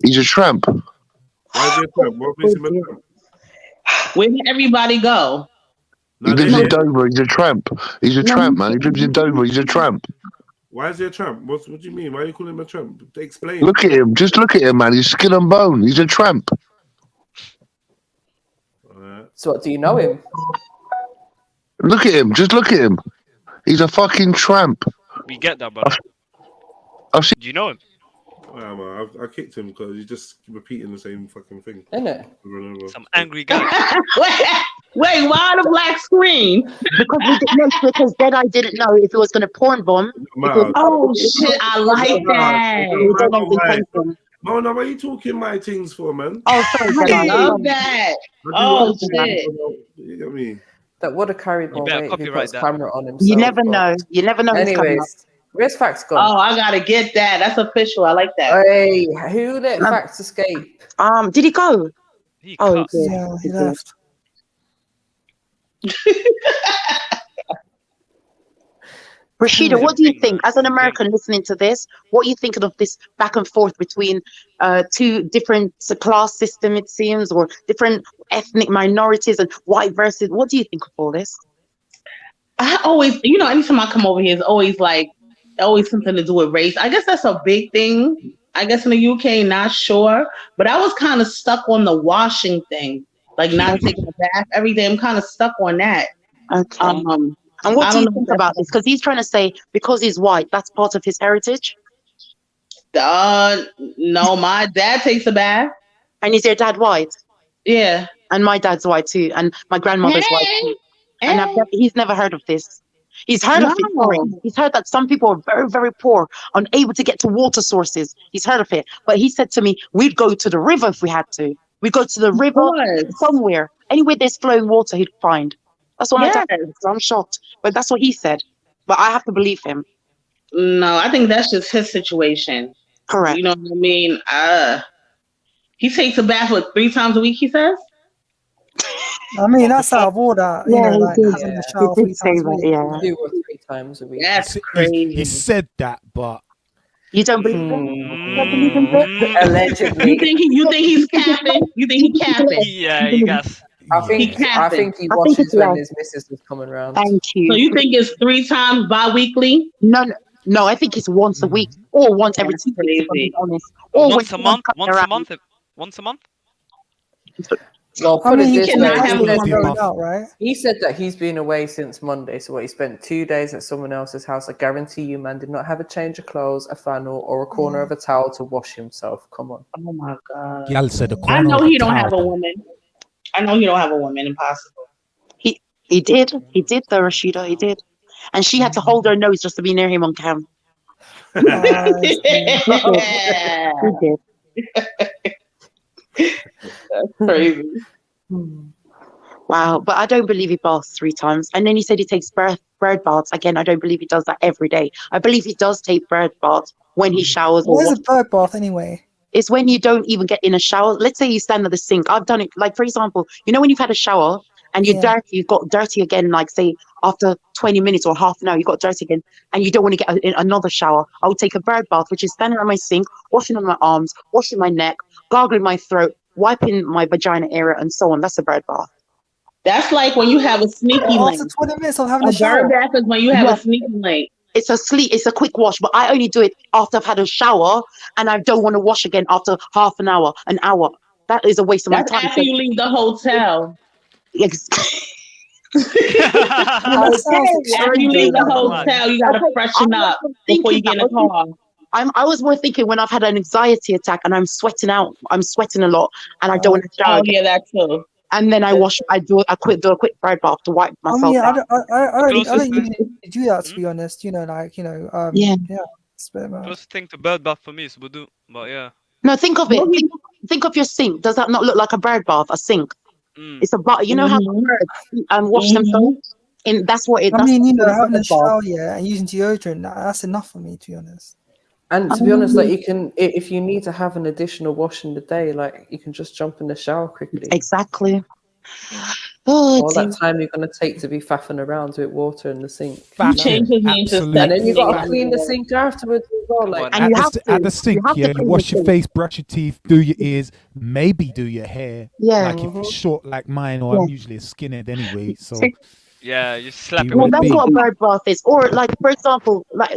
Speaker 9: He's a tramp.
Speaker 3: Why is he a tramp? What makes him a tramp?
Speaker 6: Where did everybody go?
Speaker 9: He lives in Dover. He's a tramp. He's a tramp, man. He lives in Dover. He's a tramp.
Speaker 3: Why is he a tramp? What do you mean? Why are you calling him a tramp? Explain.
Speaker 9: Look at him. Just look at him, man. He's skin and bone. He's a tramp.
Speaker 14: So what, do you know him?
Speaker 9: Look at him. Just look at him. He's a fucking tramp.
Speaker 21: We get that, brother.
Speaker 9: I've seen.
Speaker 21: Do you know him?
Speaker 3: Yeah, man, I kicked him because he's just repeating the same fucking thing.
Speaker 14: Isn't it?
Speaker 21: Some angry guy.
Speaker 6: Wait, why the black screen?
Speaker 17: Because we didn't know, because JEDI didn't know if it was going to porn bomb.
Speaker 6: Oh shit, I like that.
Speaker 17: We don't know the intention.
Speaker 3: No, why are you talking my things for, man?
Speaker 17: Oh, sorry,
Speaker 6: I
Speaker 17: JEDI.
Speaker 6: love that. Oh shit.
Speaker 3: You get me?
Speaker 14: That would have carried more weight if he put his camera on himself.
Speaker 17: You never know. You never know who's coming up.
Speaker 14: Anyways, where's Facts gone?
Speaker 6: Oh, I gotta get that. That's official. I like that.
Speaker 14: Hey, who let Facts escape?
Speaker 17: Did he go? He did.
Speaker 16: Yeah, he left.
Speaker 17: Rashida, what do you think, as an American listening to this, what are you thinking of this back and forth between two different class system, it seems, or different ethnic minorities and white versus, what do you think of all this?
Speaker 6: I always, anytime I come over here, it's always something to do with race. I guess that's a big thing. I guess in the UK, not sure. But I was kind of stuck on the washing thing, like not taking a bath every day. I'm kind of stuck on that.
Speaker 17: Okay. And what do you think about this? Because he's trying to say because he's white, that's part of his heritage.
Speaker 6: No, my dad takes a bath.
Speaker 17: And is your dad white?
Speaker 6: Yeah.
Speaker 17: And my dad's white too. And my grandmother's white too. And he's never heard of this. He's heard of it. Sorry. He's heard that some people are very, very poor, unable to get to water sources. He's heard of it. But he said to me, we'd go to the river if we had to. We'd go to the river somewhere. Anywhere there's flowing water, he'd find. That's what my dad said. So I'm shocked. But that's what he said. But I have to believe him.
Speaker 6: No, I think that's just his situation.
Speaker 17: Correct.
Speaker 6: You know what I mean? He takes a bath 3 times a week, he says?
Speaker 16: I mean, that's out of order.
Speaker 17: Yeah, he did.
Speaker 16: Having a shower 3 times a week.
Speaker 14: 2 or 3 times a week.
Speaker 6: That's crazy.
Speaker 18: He said that, but
Speaker 17: you don't believe him? You don't believe him?
Speaker 14: Allegedly.
Speaker 6: You think he's capping? You think he's capping?
Speaker 21: Yeah, you guys.
Speaker 14: I think he washes when his missus was coming around.
Speaker 17: Thank you.
Speaker 6: So you think it's 3 times bi-weekly?
Speaker 17: No, I think it's once a week or once every 2 weeks, to be honest. Or
Speaker 21: Once a month? Once a month?
Speaker 14: Well,
Speaker 16: I
Speaker 14: put
Speaker 16: mean,
Speaker 14: it
Speaker 16: you
Speaker 14: this
Speaker 16: cannot
Speaker 14: way.
Speaker 16: have one going out, right?
Speaker 14: He said that he's been away since Monday, so he spent 2 days at someone else's house. I guarantee you, man, did not have a change of clothes, a flannel, or a corner of a towel to wash himself. Come on.
Speaker 6: Oh my God.
Speaker 18: Yal said a
Speaker 6: I
Speaker 18: corner
Speaker 6: know
Speaker 18: of a
Speaker 6: he don't have a
Speaker 18: towel.
Speaker 6: woman. I know he don't have a woman. Impossible.
Speaker 17: He did. He did, though, Rashida. He did. And she had to hold her nose just to be near him on cam. He did.
Speaker 6: That's crazy.
Speaker 17: Wow, but I don't believe he baths 3 times. And then he said he takes bird baths. Again, I don't believe he does that every day. I believe he does take bird baths when he showers.
Speaker 16: What is a bird bath anyway?
Speaker 17: It's when you don't even get in a shower. Let's say you stand at the sink. I've done it. Like, for example, when you've had a shower and you're dirty, you've got dirty again, like say after 20 minutes or half an hour, you got dirty again and you don't want to get another shower. I would take a bird bath, which is standing on my sink, washing on my arms, washing my neck, gargling my throat, wiping my vagina area and so on. That's a bird bath.
Speaker 6: That's like when you have a sneaky link.
Speaker 16: After 20 minutes of having a
Speaker 6: bird
Speaker 16: shower.
Speaker 6: bath is when you have a sneaky link.
Speaker 17: It's a quick wash, but I only do it after I've had a shower and I don't want to wash again after half an hour, an hour. That is a waste of my time.
Speaker 6: After you leave the hotel.
Speaker 17: After
Speaker 6: you leave the hotel, you gotta freshen up before you get in the car.
Speaker 17: I was more thinking when I've had an anxiety attack and I'm sweating out. I'm sweating a lot and I don't want to shower.
Speaker 6: Oh yeah, that too.
Speaker 17: And then I wash. Do a quick bird bath to wipe myself out.
Speaker 16: I don't usually do that, to be honest.
Speaker 21: Closest thing to bird bath for me is wudu, but yeah.
Speaker 17: No, think of it. Think of your sink. Does that not look like a bird bath? A sink. It's a bath. You know how birds wash themselves. And that's what it.
Speaker 16: I mean, having a shower, and using deodorant. That's enough for me, to be honest.
Speaker 14: And to be honest, like you can, if you need to have an additional wash in the day, like you can just jump in the shower quickly.
Speaker 17: Exactly.
Speaker 14: All that time you're going to take to be faffing around with water in the sink.
Speaker 6: And
Speaker 14: then you got to clean the sink afterwards as well. Like,
Speaker 18: at the sink, you wash your face, brush your teeth, do your ears, maybe do your hair.
Speaker 17: Yeah.
Speaker 18: Like if it's short like mine, or I'm usually a skinhead anyway, so.
Speaker 21: Yeah, you slap it.
Speaker 17: Well, that's what a bird bath is. Or like, for example, like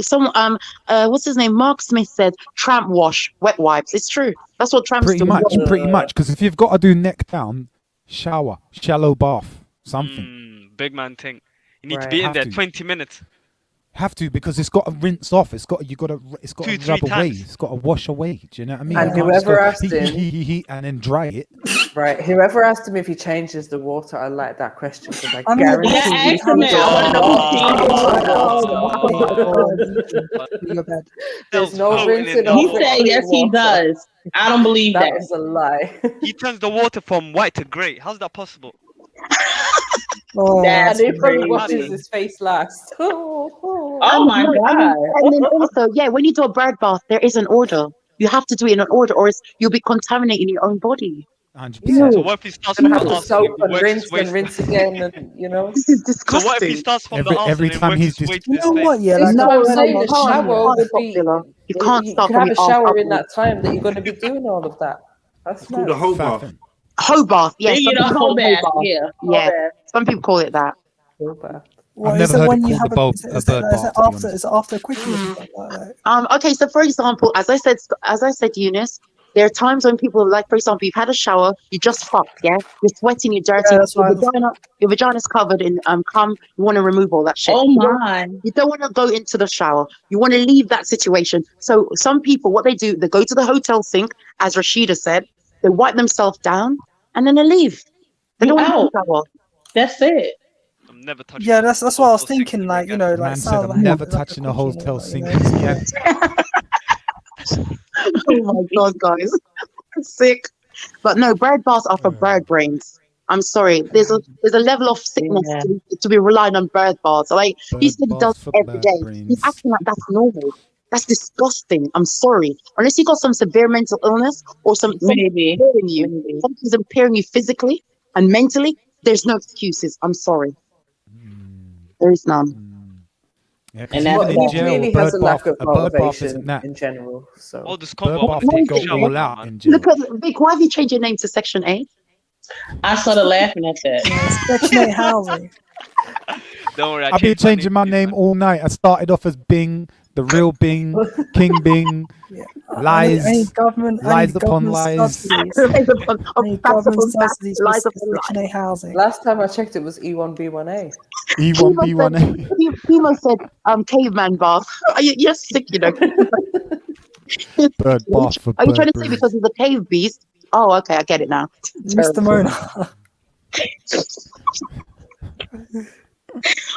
Speaker 17: what's his name? Mark Smith said, tramp wash, wet wipes. It's true. That's what tramps do.
Speaker 18: Pretty much. Because if you've got to do neck down, shower, shallow bath, something.
Speaker 21: Big man thing. You need to be in there 20 minutes.
Speaker 18: Have to, because it's got to rinse off. It's got to rub away. It's got to wash away. Do you know what I mean?
Speaker 14: And
Speaker 18: You can't just
Speaker 14: whoever
Speaker 18: go
Speaker 14: asked him,
Speaker 18: and then dry it.
Speaker 14: right? Whoever asked him if he changes the water, I like that question because I
Speaker 16: mean,
Speaker 14: guarantee
Speaker 16: yeah,
Speaker 14: you.
Speaker 16: ask him it.
Speaker 14: There's no
Speaker 21: floating
Speaker 14: rinsing
Speaker 21: in the
Speaker 14: off.
Speaker 6: He said yes, he does. I don't believe that.
Speaker 14: That is a lie.
Speaker 21: He turns the water from white to grey. How's that possible?
Speaker 14: And he probably
Speaker 21: crazy.
Speaker 14: washes his face last.
Speaker 6: Oh my
Speaker 17: No,
Speaker 6: God.
Speaker 17: and then also, yeah, when you do a bird bath, there is an order. You have to do it in an order, or you'll be contaminating your own body.
Speaker 18: 100%.
Speaker 21: So what if he starts
Speaker 14: And
Speaker 21: from
Speaker 14: have
Speaker 21: the
Speaker 14: to
Speaker 21: arse
Speaker 14: soap
Speaker 21: and
Speaker 14: and
Speaker 21: works
Speaker 14: rinse
Speaker 21: his way?
Speaker 14: and rinse again, and you know.
Speaker 17: This is
Speaker 21: So
Speaker 17: disgusting.
Speaker 21: what if he starts from the arse
Speaker 18: Every
Speaker 21: and then
Speaker 18: time
Speaker 21: works
Speaker 18: he's
Speaker 21: his way to
Speaker 16: You
Speaker 21: his
Speaker 16: know
Speaker 21: face?
Speaker 16: what? Yeah,
Speaker 14: That's
Speaker 16: like
Speaker 14: what I'm
Speaker 17: no,
Speaker 14: saying.
Speaker 17: you
Speaker 14: The
Speaker 17: can't
Speaker 14: shower would
Speaker 17: stop,
Speaker 14: be.
Speaker 17: Villa. You can't
Speaker 14: You
Speaker 17: start
Speaker 14: could
Speaker 17: from
Speaker 14: have a
Speaker 17: your arse
Speaker 14: shower in
Speaker 17: upwards.
Speaker 14: that time that you're going to be doing all of that. That's
Speaker 3: It's called a
Speaker 14: nice.
Speaker 3: whole bath.
Speaker 17: Whole bath, yes.
Speaker 6: They
Speaker 17: Some
Speaker 6: get a
Speaker 17: people
Speaker 6: whole
Speaker 17: call it
Speaker 6: bath.
Speaker 17: whole bath.
Speaker 6: Yeah, whole
Speaker 17: Yeah,
Speaker 6: bath.
Speaker 17: some people call it that.
Speaker 14: Full bath.
Speaker 16: Well,
Speaker 18: I've
Speaker 16: is
Speaker 18: never
Speaker 16: it
Speaker 18: heard
Speaker 16: when
Speaker 18: it
Speaker 16: you
Speaker 18: called
Speaker 16: have
Speaker 18: a bird
Speaker 16: is
Speaker 18: bath,
Speaker 16: it
Speaker 18: to be
Speaker 16: after
Speaker 18: honest.
Speaker 16: is it after a quickie or something like that?
Speaker 17: Okay, so for example, as I said, Eunice, there are times when people, like, for example, you've had a shower, you just fucked, yeah, you're sweating, you're dirty,
Speaker 16: Yeah, that's
Speaker 17: your
Speaker 16: fine.
Speaker 17: vagina's covered in cum. You want to remove all that shit.
Speaker 6: Oh my.
Speaker 17: You don't want to go into the shower. You want to leave that situation. So some people, what they do, they go to the hotel sink, as Rashida said, they wipe themselves down, and then they leave. They
Speaker 6: You
Speaker 17: don't want to
Speaker 6: out.
Speaker 17: shower.
Speaker 6: That's it.
Speaker 21: I'm never touching.
Speaker 16: Yeah, that's what I was
Speaker 21: hotel sink
Speaker 16: thinking.
Speaker 21: ever
Speaker 16: Like, you
Speaker 21: again.
Speaker 16: know, like
Speaker 18: Man said,
Speaker 16: sounds
Speaker 18: I'm
Speaker 16: like
Speaker 18: never
Speaker 16: like a
Speaker 18: touching a
Speaker 16: quickie,
Speaker 18: hotel
Speaker 16: like,
Speaker 18: sink
Speaker 16: you know,
Speaker 18: again.
Speaker 17: Oh my god, guys, I'm sick. But no, bird baths are for bird brains. I'm sorry. There's a level of sickness
Speaker 6: Yeah.
Speaker 17: to be relying on bird baths. Like he
Speaker 18: Bird
Speaker 17: said, he does
Speaker 18: baths for
Speaker 17: it every
Speaker 18: bird
Speaker 17: day. He's
Speaker 18: brains.
Speaker 17: acting like that's normal. That's disgusting. I'm sorry. Unless you got some severe mental illness or something
Speaker 6: Maybe.
Speaker 17: impairing you,
Speaker 6: Maybe.
Speaker 17: something's impairing you physically and mentally. There's no excuses. I'm sorry. There is none.
Speaker 18: Yeah,
Speaker 6: And
Speaker 18: because
Speaker 6: that's
Speaker 18: even
Speaker 14: Well,
Speaker 18: in
Speaker 14: he
Speaker 18: jail,
Speaker 14: clearly has a lack of
Speaker 18: a bird bath
Speaker 14: motivation
Speaker 18: isn't that.
Speaker 14: in general. So
Speaker 21: All this
Speaker 18: Bird
Speaker 21: combo,
Speaker 18: bath,
Speaker 21: I'm
Speaker 18: they
Speaker 21: gonna
Speaker 18: go
Speaker 21: take a shower
Speaker 18: all
Speaker 21: now,
Speaker 18: out
Speaker 21: man.
Speaker 18: in jail.
Speaker 17: Look at Vic. Why have you changed your name to Section 8?
Speaker 6: I started laughing at that.
Speaker 16: Section 8 housing.
Speaker 21: Don't worry, I
Speaker 18: I've been
Speaker 21: changed my
Speaker 18: changing my name all night. I started off as Bing, the real Bing, King Bing,
Speaker 16: Yeah.
Speaker 18: lies,
Speaker 16: Any government,
Speaker 18: lies upon lies.
Speaker 16: subsidies.
Speaker 17: Lies upon
Speaker 16: Any
Speaker 17: facts
Speaker 16: government
Speaker 17: upon facts,
Speaker 16: subsidies for
Speaker 17: lies upon
Speaker 16: Section
Speaker 17: lies.
Speaker 16: 8 housing.
Speaker 14: last time I checked, it was E1B1A.
Speaker 18: E1B1A.
Speaker 17: Hemo said, caveman bath. You're sick, you know.
Speaker 18: Bird bath for
Speaker 17: Are you trying
Speaker 18: bird
Speaker 17: to say
Speaker 18: brains.
Speaker 17: because he's a cave beast? Oh, okay, I get it now.
Speaker 16: Mr. Mona.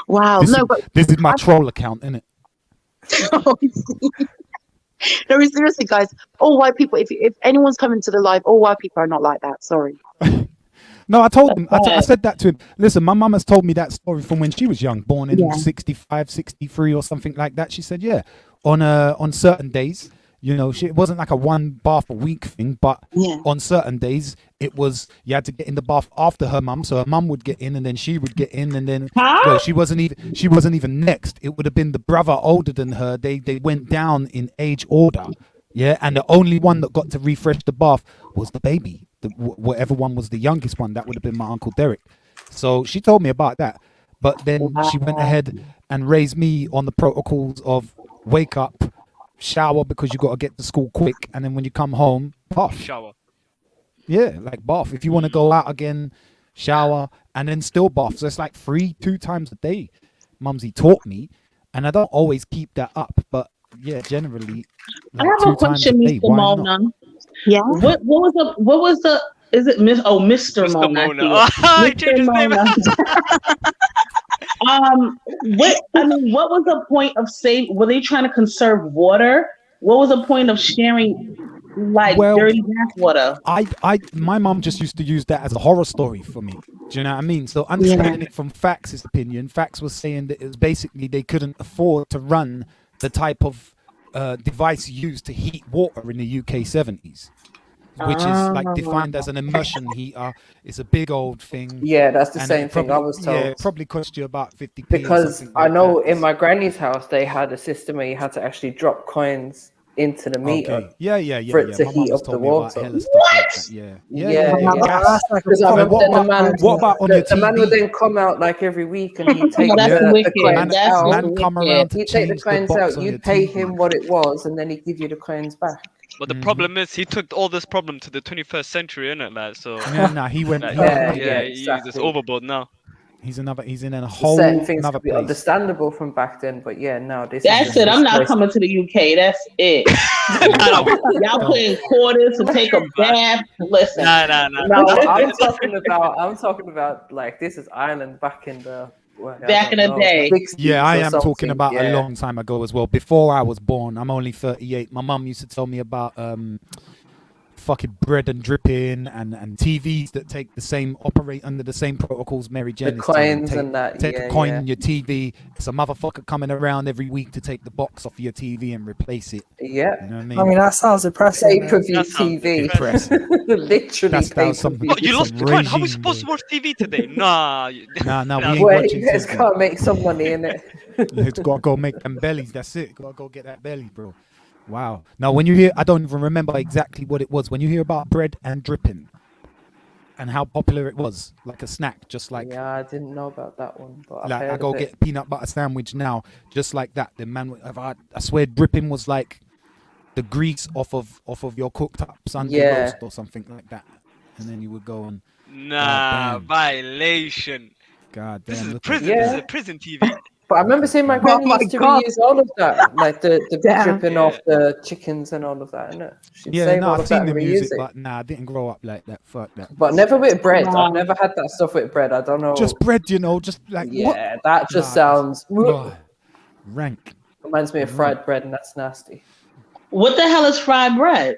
Speaker 17: Wow,
Speaker 18: This,
Speaker 17: no,
Speaker 18: is,
Speaker 17: but
Speaker 18: this is my troll account, isn't it?
Speaker 17: no, seriously, guys. All white people. If anyone's coming to the live, all white people are not like that. Sorry.
Speaker 18: No, I told him. I said that to him. Listen, my mum has told me that story from when she was young, born in 65, 63 or something like that. She said, yeah, on certain days, you know, it wasn't like a one bath a week thing, but on certain days it was you had to get in the bath after her mum, so her mum would get in and then she would get in and then well, she wasn't even next. It would have been the brother older than her. They went down in age order, yeah, and the only one that got to refresh the bath was the baby. Whatever one was the youngest one, that would have been my Uncle Derek. So she told me about that, but then she went ahead and raised me on the protocols of wake up, shower because you got to get to school quick, and then when you come home, bath.
Speaker 21: Shower.
Speaker 18: Yeah, like bath. If you want to go out again, shower, and then still bath. So it's like 2 times a day. Mumsy taught me, and I don't always keep that up, but yeah, generally.
Speaker 6: I
Speaker 18: Like
Speaker 6: have
Speaker 18: 2
Speaker 6: a question,
Speaker 18: times a day.
Speaker 6: Mr.
Speaker 18: Why
Speaker 6: Mona.
Speaker 18: not?
Speaker 17: Yeah.
Speaker 6: What was the is it Mr. Mr. Mona? I
Speaker 21: Mona.
Speaker 6: see it.
Speaker 21: Oh, he changed his name.
Speaker 6: What was the point of saying? Were they trying to conserve water? What was the point of sharing like dirty bath water?
Speaker 18: My mum just used to use that as a horror story for me. Do you know what I mean? So understanding it from Fax's opinion, Fax was saying that it was basically they couldn't afford to run the type of device used to heat water in the UK 70s. Which is like defined as an immersion heater. It's a big old thing.
Speaker 14: Yeah, that's the
Speaker 18: and
Speaker 14: same
Speaker 18: it
Speaker 14: thing I was told.
Speaker 18: Yeah, it probably cost you about 50p.
Speaker 14: Because
Speaker 18: or
Speaker 14: I know
Speaker 18: like
Speaker 14: in my granny's house they had a system where you had to actually drop coins into the meter.
Speaker 18: Okay. Yeah.
Speaker 14: For it to
Speaker 18: My
Speaker 14: heat
Speaker 18: mum
Speaker 14: up the
Speaker 18: told me about
Speaker 14: water.
Speaker 18: hella stuff like that. Yeah. Gas.
Speaker 14: Because I remember
Speaker 18: what about on your
Speaker 14: the man would
Speaker 18: TV?
Speaker 14: then come out like every week and he'd take
Speaker 6: That's
Speaker 14: the
Speaker 6: wicked.
Speaker 14: coins
Speaker 6: That's
Speaker 14: out.
Speaker 6: wicked.
Speaker 18: come around to
Speaker 14: He'd take the
Speaker 18: change the
Speaker 14: coins
Speaker 18: box
Speaker 14: out.
Speaker 18: on your
Speaker 14: You'd pay
Speaker 18: TV.
Speaker 14: him what it was, and then he'd give you the coins back.
Speaker 21: But the problem is he took all this problem to the 21st century, innit? Like, so
Speaker 18: Nah, he went.
Speaker 21: like,
Speaker 18: he went
Speaker 21: yeah,
Speaker 18: big.
Speaker 21: it's overboard now.
Speaker 18: He's in a whole
Speaker 14: certain things
Speaker 18: another
Speaker 14: could be
Speaker 18: place.
Speaker 14: understandable from back then, but yeah, no, this
Speaker 6: That's
Speaker 14: is
Speaker 6: it. I'm not coming to the UK. That's it. Y'all putting quarters to take a bath. Listen.
Speaker 14: No, I'm talking about like this is Ireland back in the
Speaker 6: back in the day.
Speaker 18: Yeah, I am talking about a long time ago as well. Before I was born, I'm only 38. My mum used to tell me about fucking bread and dripping and TVs that operate under the same protocols Mary Jane
Speaker 14: the
Speaker 18: is telling
Speaker 14: coins
Speaker 18: you.
Speaker 14: and that.
Speaker 18: Take a coin in your TV. It's a motherfucker coming around every week to take the box off your TV and replace it.
Speaker 14: Yeah.
Speaker 18: You know what I mean?
Speaker 16: I mean, that sounds depressing.
Speaker 14: Pay-per-view TV.
Speaker 18: Literally
Speaker 21: What, you lost the coin? How are we supposed to watch TV today? Nah.
Speaker 18: We ain't
Speaker 14: Wait,
Speaker 18: watching
Speaker 14: you guys
Speaker 18: TV.
Speaker 14: can't make some money in it.
Speaker 18: It's got to go make them bellies. That's it. Got to go get that belly, bro. Wow. Now, when you hear, I don't even remember exactly what it was. When you hear about bread and dripping and how popular it was, like a snack, just like.
Speaker 14: Yeah, I didn't know about that one. But
Speaker 18: like,
Speaker 14: I've heard
Speaker 18: I go
Speaker 14: of it.
Speaker 18: get a peanut butter sandwich now, just like that. The man, I swear, dripping was like the grease off of your cooked up Sunday roast or something like that. And then you would go and.
Speaker 21: Nah, violation.
Speaker 18: God damn.
Speaker 21: This is prison. This is a prison TV.
Speaker 14: But I remember seeing my granny used to reuse all of that, like the dripping off the chickens and all of that, innit? She'd save all
Speaker 18: I've
Speaker 14: of
Speaker 18: seen
Speaker 14: that
Speaker 18: the
Speaker 14: and reuse
Speaker 18: music,
Speaker 14: it.
Speaker 18: but I didn't grow up like that. Fuck that.
Speaker 14: But never with bread. I've never had that stuff with bread. I don't know.
Speaker 18: Just bread, just like what?
Speaker 14: That just sounds
Speaker 18: rank.
Speaker 14: Reminds me of fried bread, and that's nasty.
Speaker 6: What the hell is fried bread?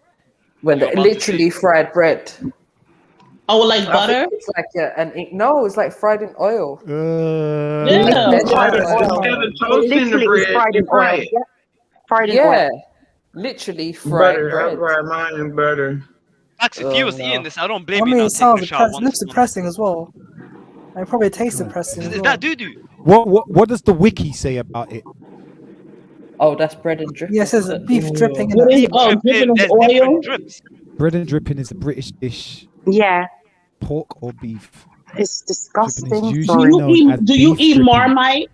Speaker 14: When they literally fried bread.
Speaker 6: Oh, like butter?
Speaker 14: It's like it's like fried in oil.
Speaker 16: Fried in oil.
Speaker 14: Literally fried
Speaker 4: butter.
Speaker 14: bread.
Speaker 4: I fry mine in butter.
Speaker 21: Max, if you was eating this, I don't blame
Speaker 16: I
Speaker 21: you.
Speaker 16: mean,
Speaker 21: Now
Speaker 16: it sounds
Speaker 21: taking a shower
Speaker 16: looks depressing as well. It probably tastes depressing.
Speaker 21: Is that doo-doo?
Speaker 18: What does the wiki say about it?
Speaker 14: Oh, that's bread and dripping.
Speaker 16: Yes, there's beef dripping in
Speaker 21: Beef
Speaker 16: it.
Speaker 21: dripping, there's different drips.
Speaker 18: Bread and dripping is a British dish.
Speaker 17: Yeah.
Speaker 18: Pork or beef?
Speaker 17: It's disgusting.
Speaker 6: Do you eat Marmite?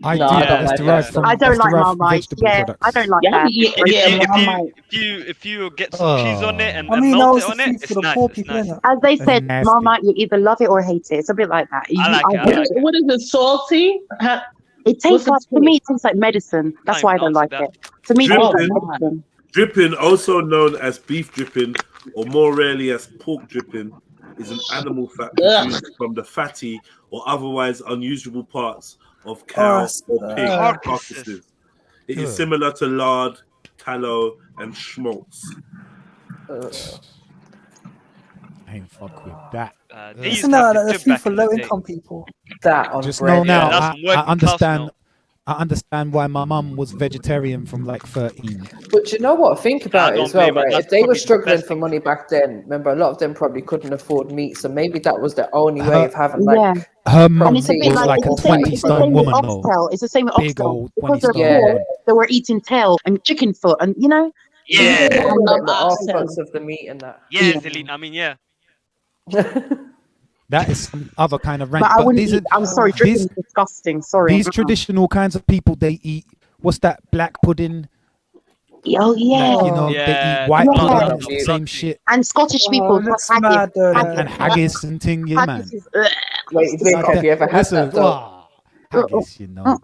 Speaker 18: I
Speaker 6: No,
Speaker 18: do.
Speaker 6: I don't
Speaker 18: That's
Speaker 6: like
Speaker 18: derived
Speaker 6: that.
Speaker 18: from.
Speaker 17: I don't
Speaker 18: that's
Speaker 17: like
Speaker 18: derived from
Speaker 17: Marmite.
Speaker 18: vegetable
Speaker 17: Yeah,
Speaker 18: products.
Speaker 17: I don't like
Speaker 6: Yeah,
Speaker 17: that.
Speaker 21: If you get some cheese on it and
Speaker 16: I mean,
Speaker 21: melt
Speaker 16: that
Speaker 21: it
Speaker 16: was
Speaker 21: on
Speaker 16: the
Speaker 21: it,
Speaker 16: food
Speaker 21: it's
Speaker 16: for the
Speaker 21: nice.
Speaker 16: poor
Speaker 21: It's
Speaker 16: people,
Speaker 21: nice.
Speaker 16: innit?
Speaker 17: As they said,
Speaker 18: nasty.
Speaker 17: Marmite, you either love it or hate it. It's a bit like that.
Speaker 6: What is it, salty?
Speaker 17: It tastes like, to me, it tastes like medicine. That's why I don't like it. To me, it tastes like medicine.
Speaker 3: Dripping, also known as beef dripping, or more rarely as pork dripping, is an animal fat produced from the fatty or otherwise unusable parts of cow or pig carcasses. It is similar to lard, tallow, and schmaltz.
Speaker 18: I ain't fuck with that.
Speaker 16: Isn't that the food for low-income people?
Speaker 14: That on
Speaker 18: Just
Speaker 14: bread.
Speaker 18: know now,
Speaker 21: that's
Speaker 18: I understand. I understand why my mum was vegetarian from like 13.
Speaker 14: But you know what? Think about it
Speaker 21: don't
Speaker 14: as well,
Speaker 21: blame her.
Speaker 14: right?
Speaker 21: That's
Speaker 14: If they were
Speaker 21: probably the
Speaker 14: struggling
Speaker 21: best
Speaker 14: for money back then, remember, a lot of them probably couldn't afford meat, so maybe that was their only way of having like.
Speaker 18: Her mum
Speaker 17: And it's a bit
Speaker 18: was like a
Speaker 17: it's the same
Speaker 18: 20-stone
Speaker 17: with
Speaker 18: woman though.
Speaker 17: oxtail. It's the same with
Speaker 18: Big
Speaker 17: oxtail.
Speaker 18: old
Speaker 17: Because they're
Speaker 18: 20-stone
Speaker 17: poor,
Speaker 18: woman.
Speaker 17: they were eating tail and chicken foot, and
Speaker 21: Yeah.
Speaker 14: Like the offense of the meat and that.
Speaker 21: Yeah, Zelina. I mean, yeah.
Speaker 18: That is some other kind of rank.
Speaker 17: But I wouldn't
Speaker 18: these
Speaker 17: eat. I'm sorry, dripping is disgusting. Sorry.
Speaker 18: These traditional kinds of people, they eat. What's that? Black pudding.
Speaker 17: Oh yeah.
Speaker 18: Like, they eat white pudding, same shit.
Speaker 17: And Scottish people
Speaker 16: that's
Speaker 17: have
Speaker 16: mad,
Speaker 18: and haggis and thing, yeah, man.
Speaker 17: haggis is,
Speaker 14: Wait, Vic, have you ever had that though?
Speaker 18: Haggis, you know.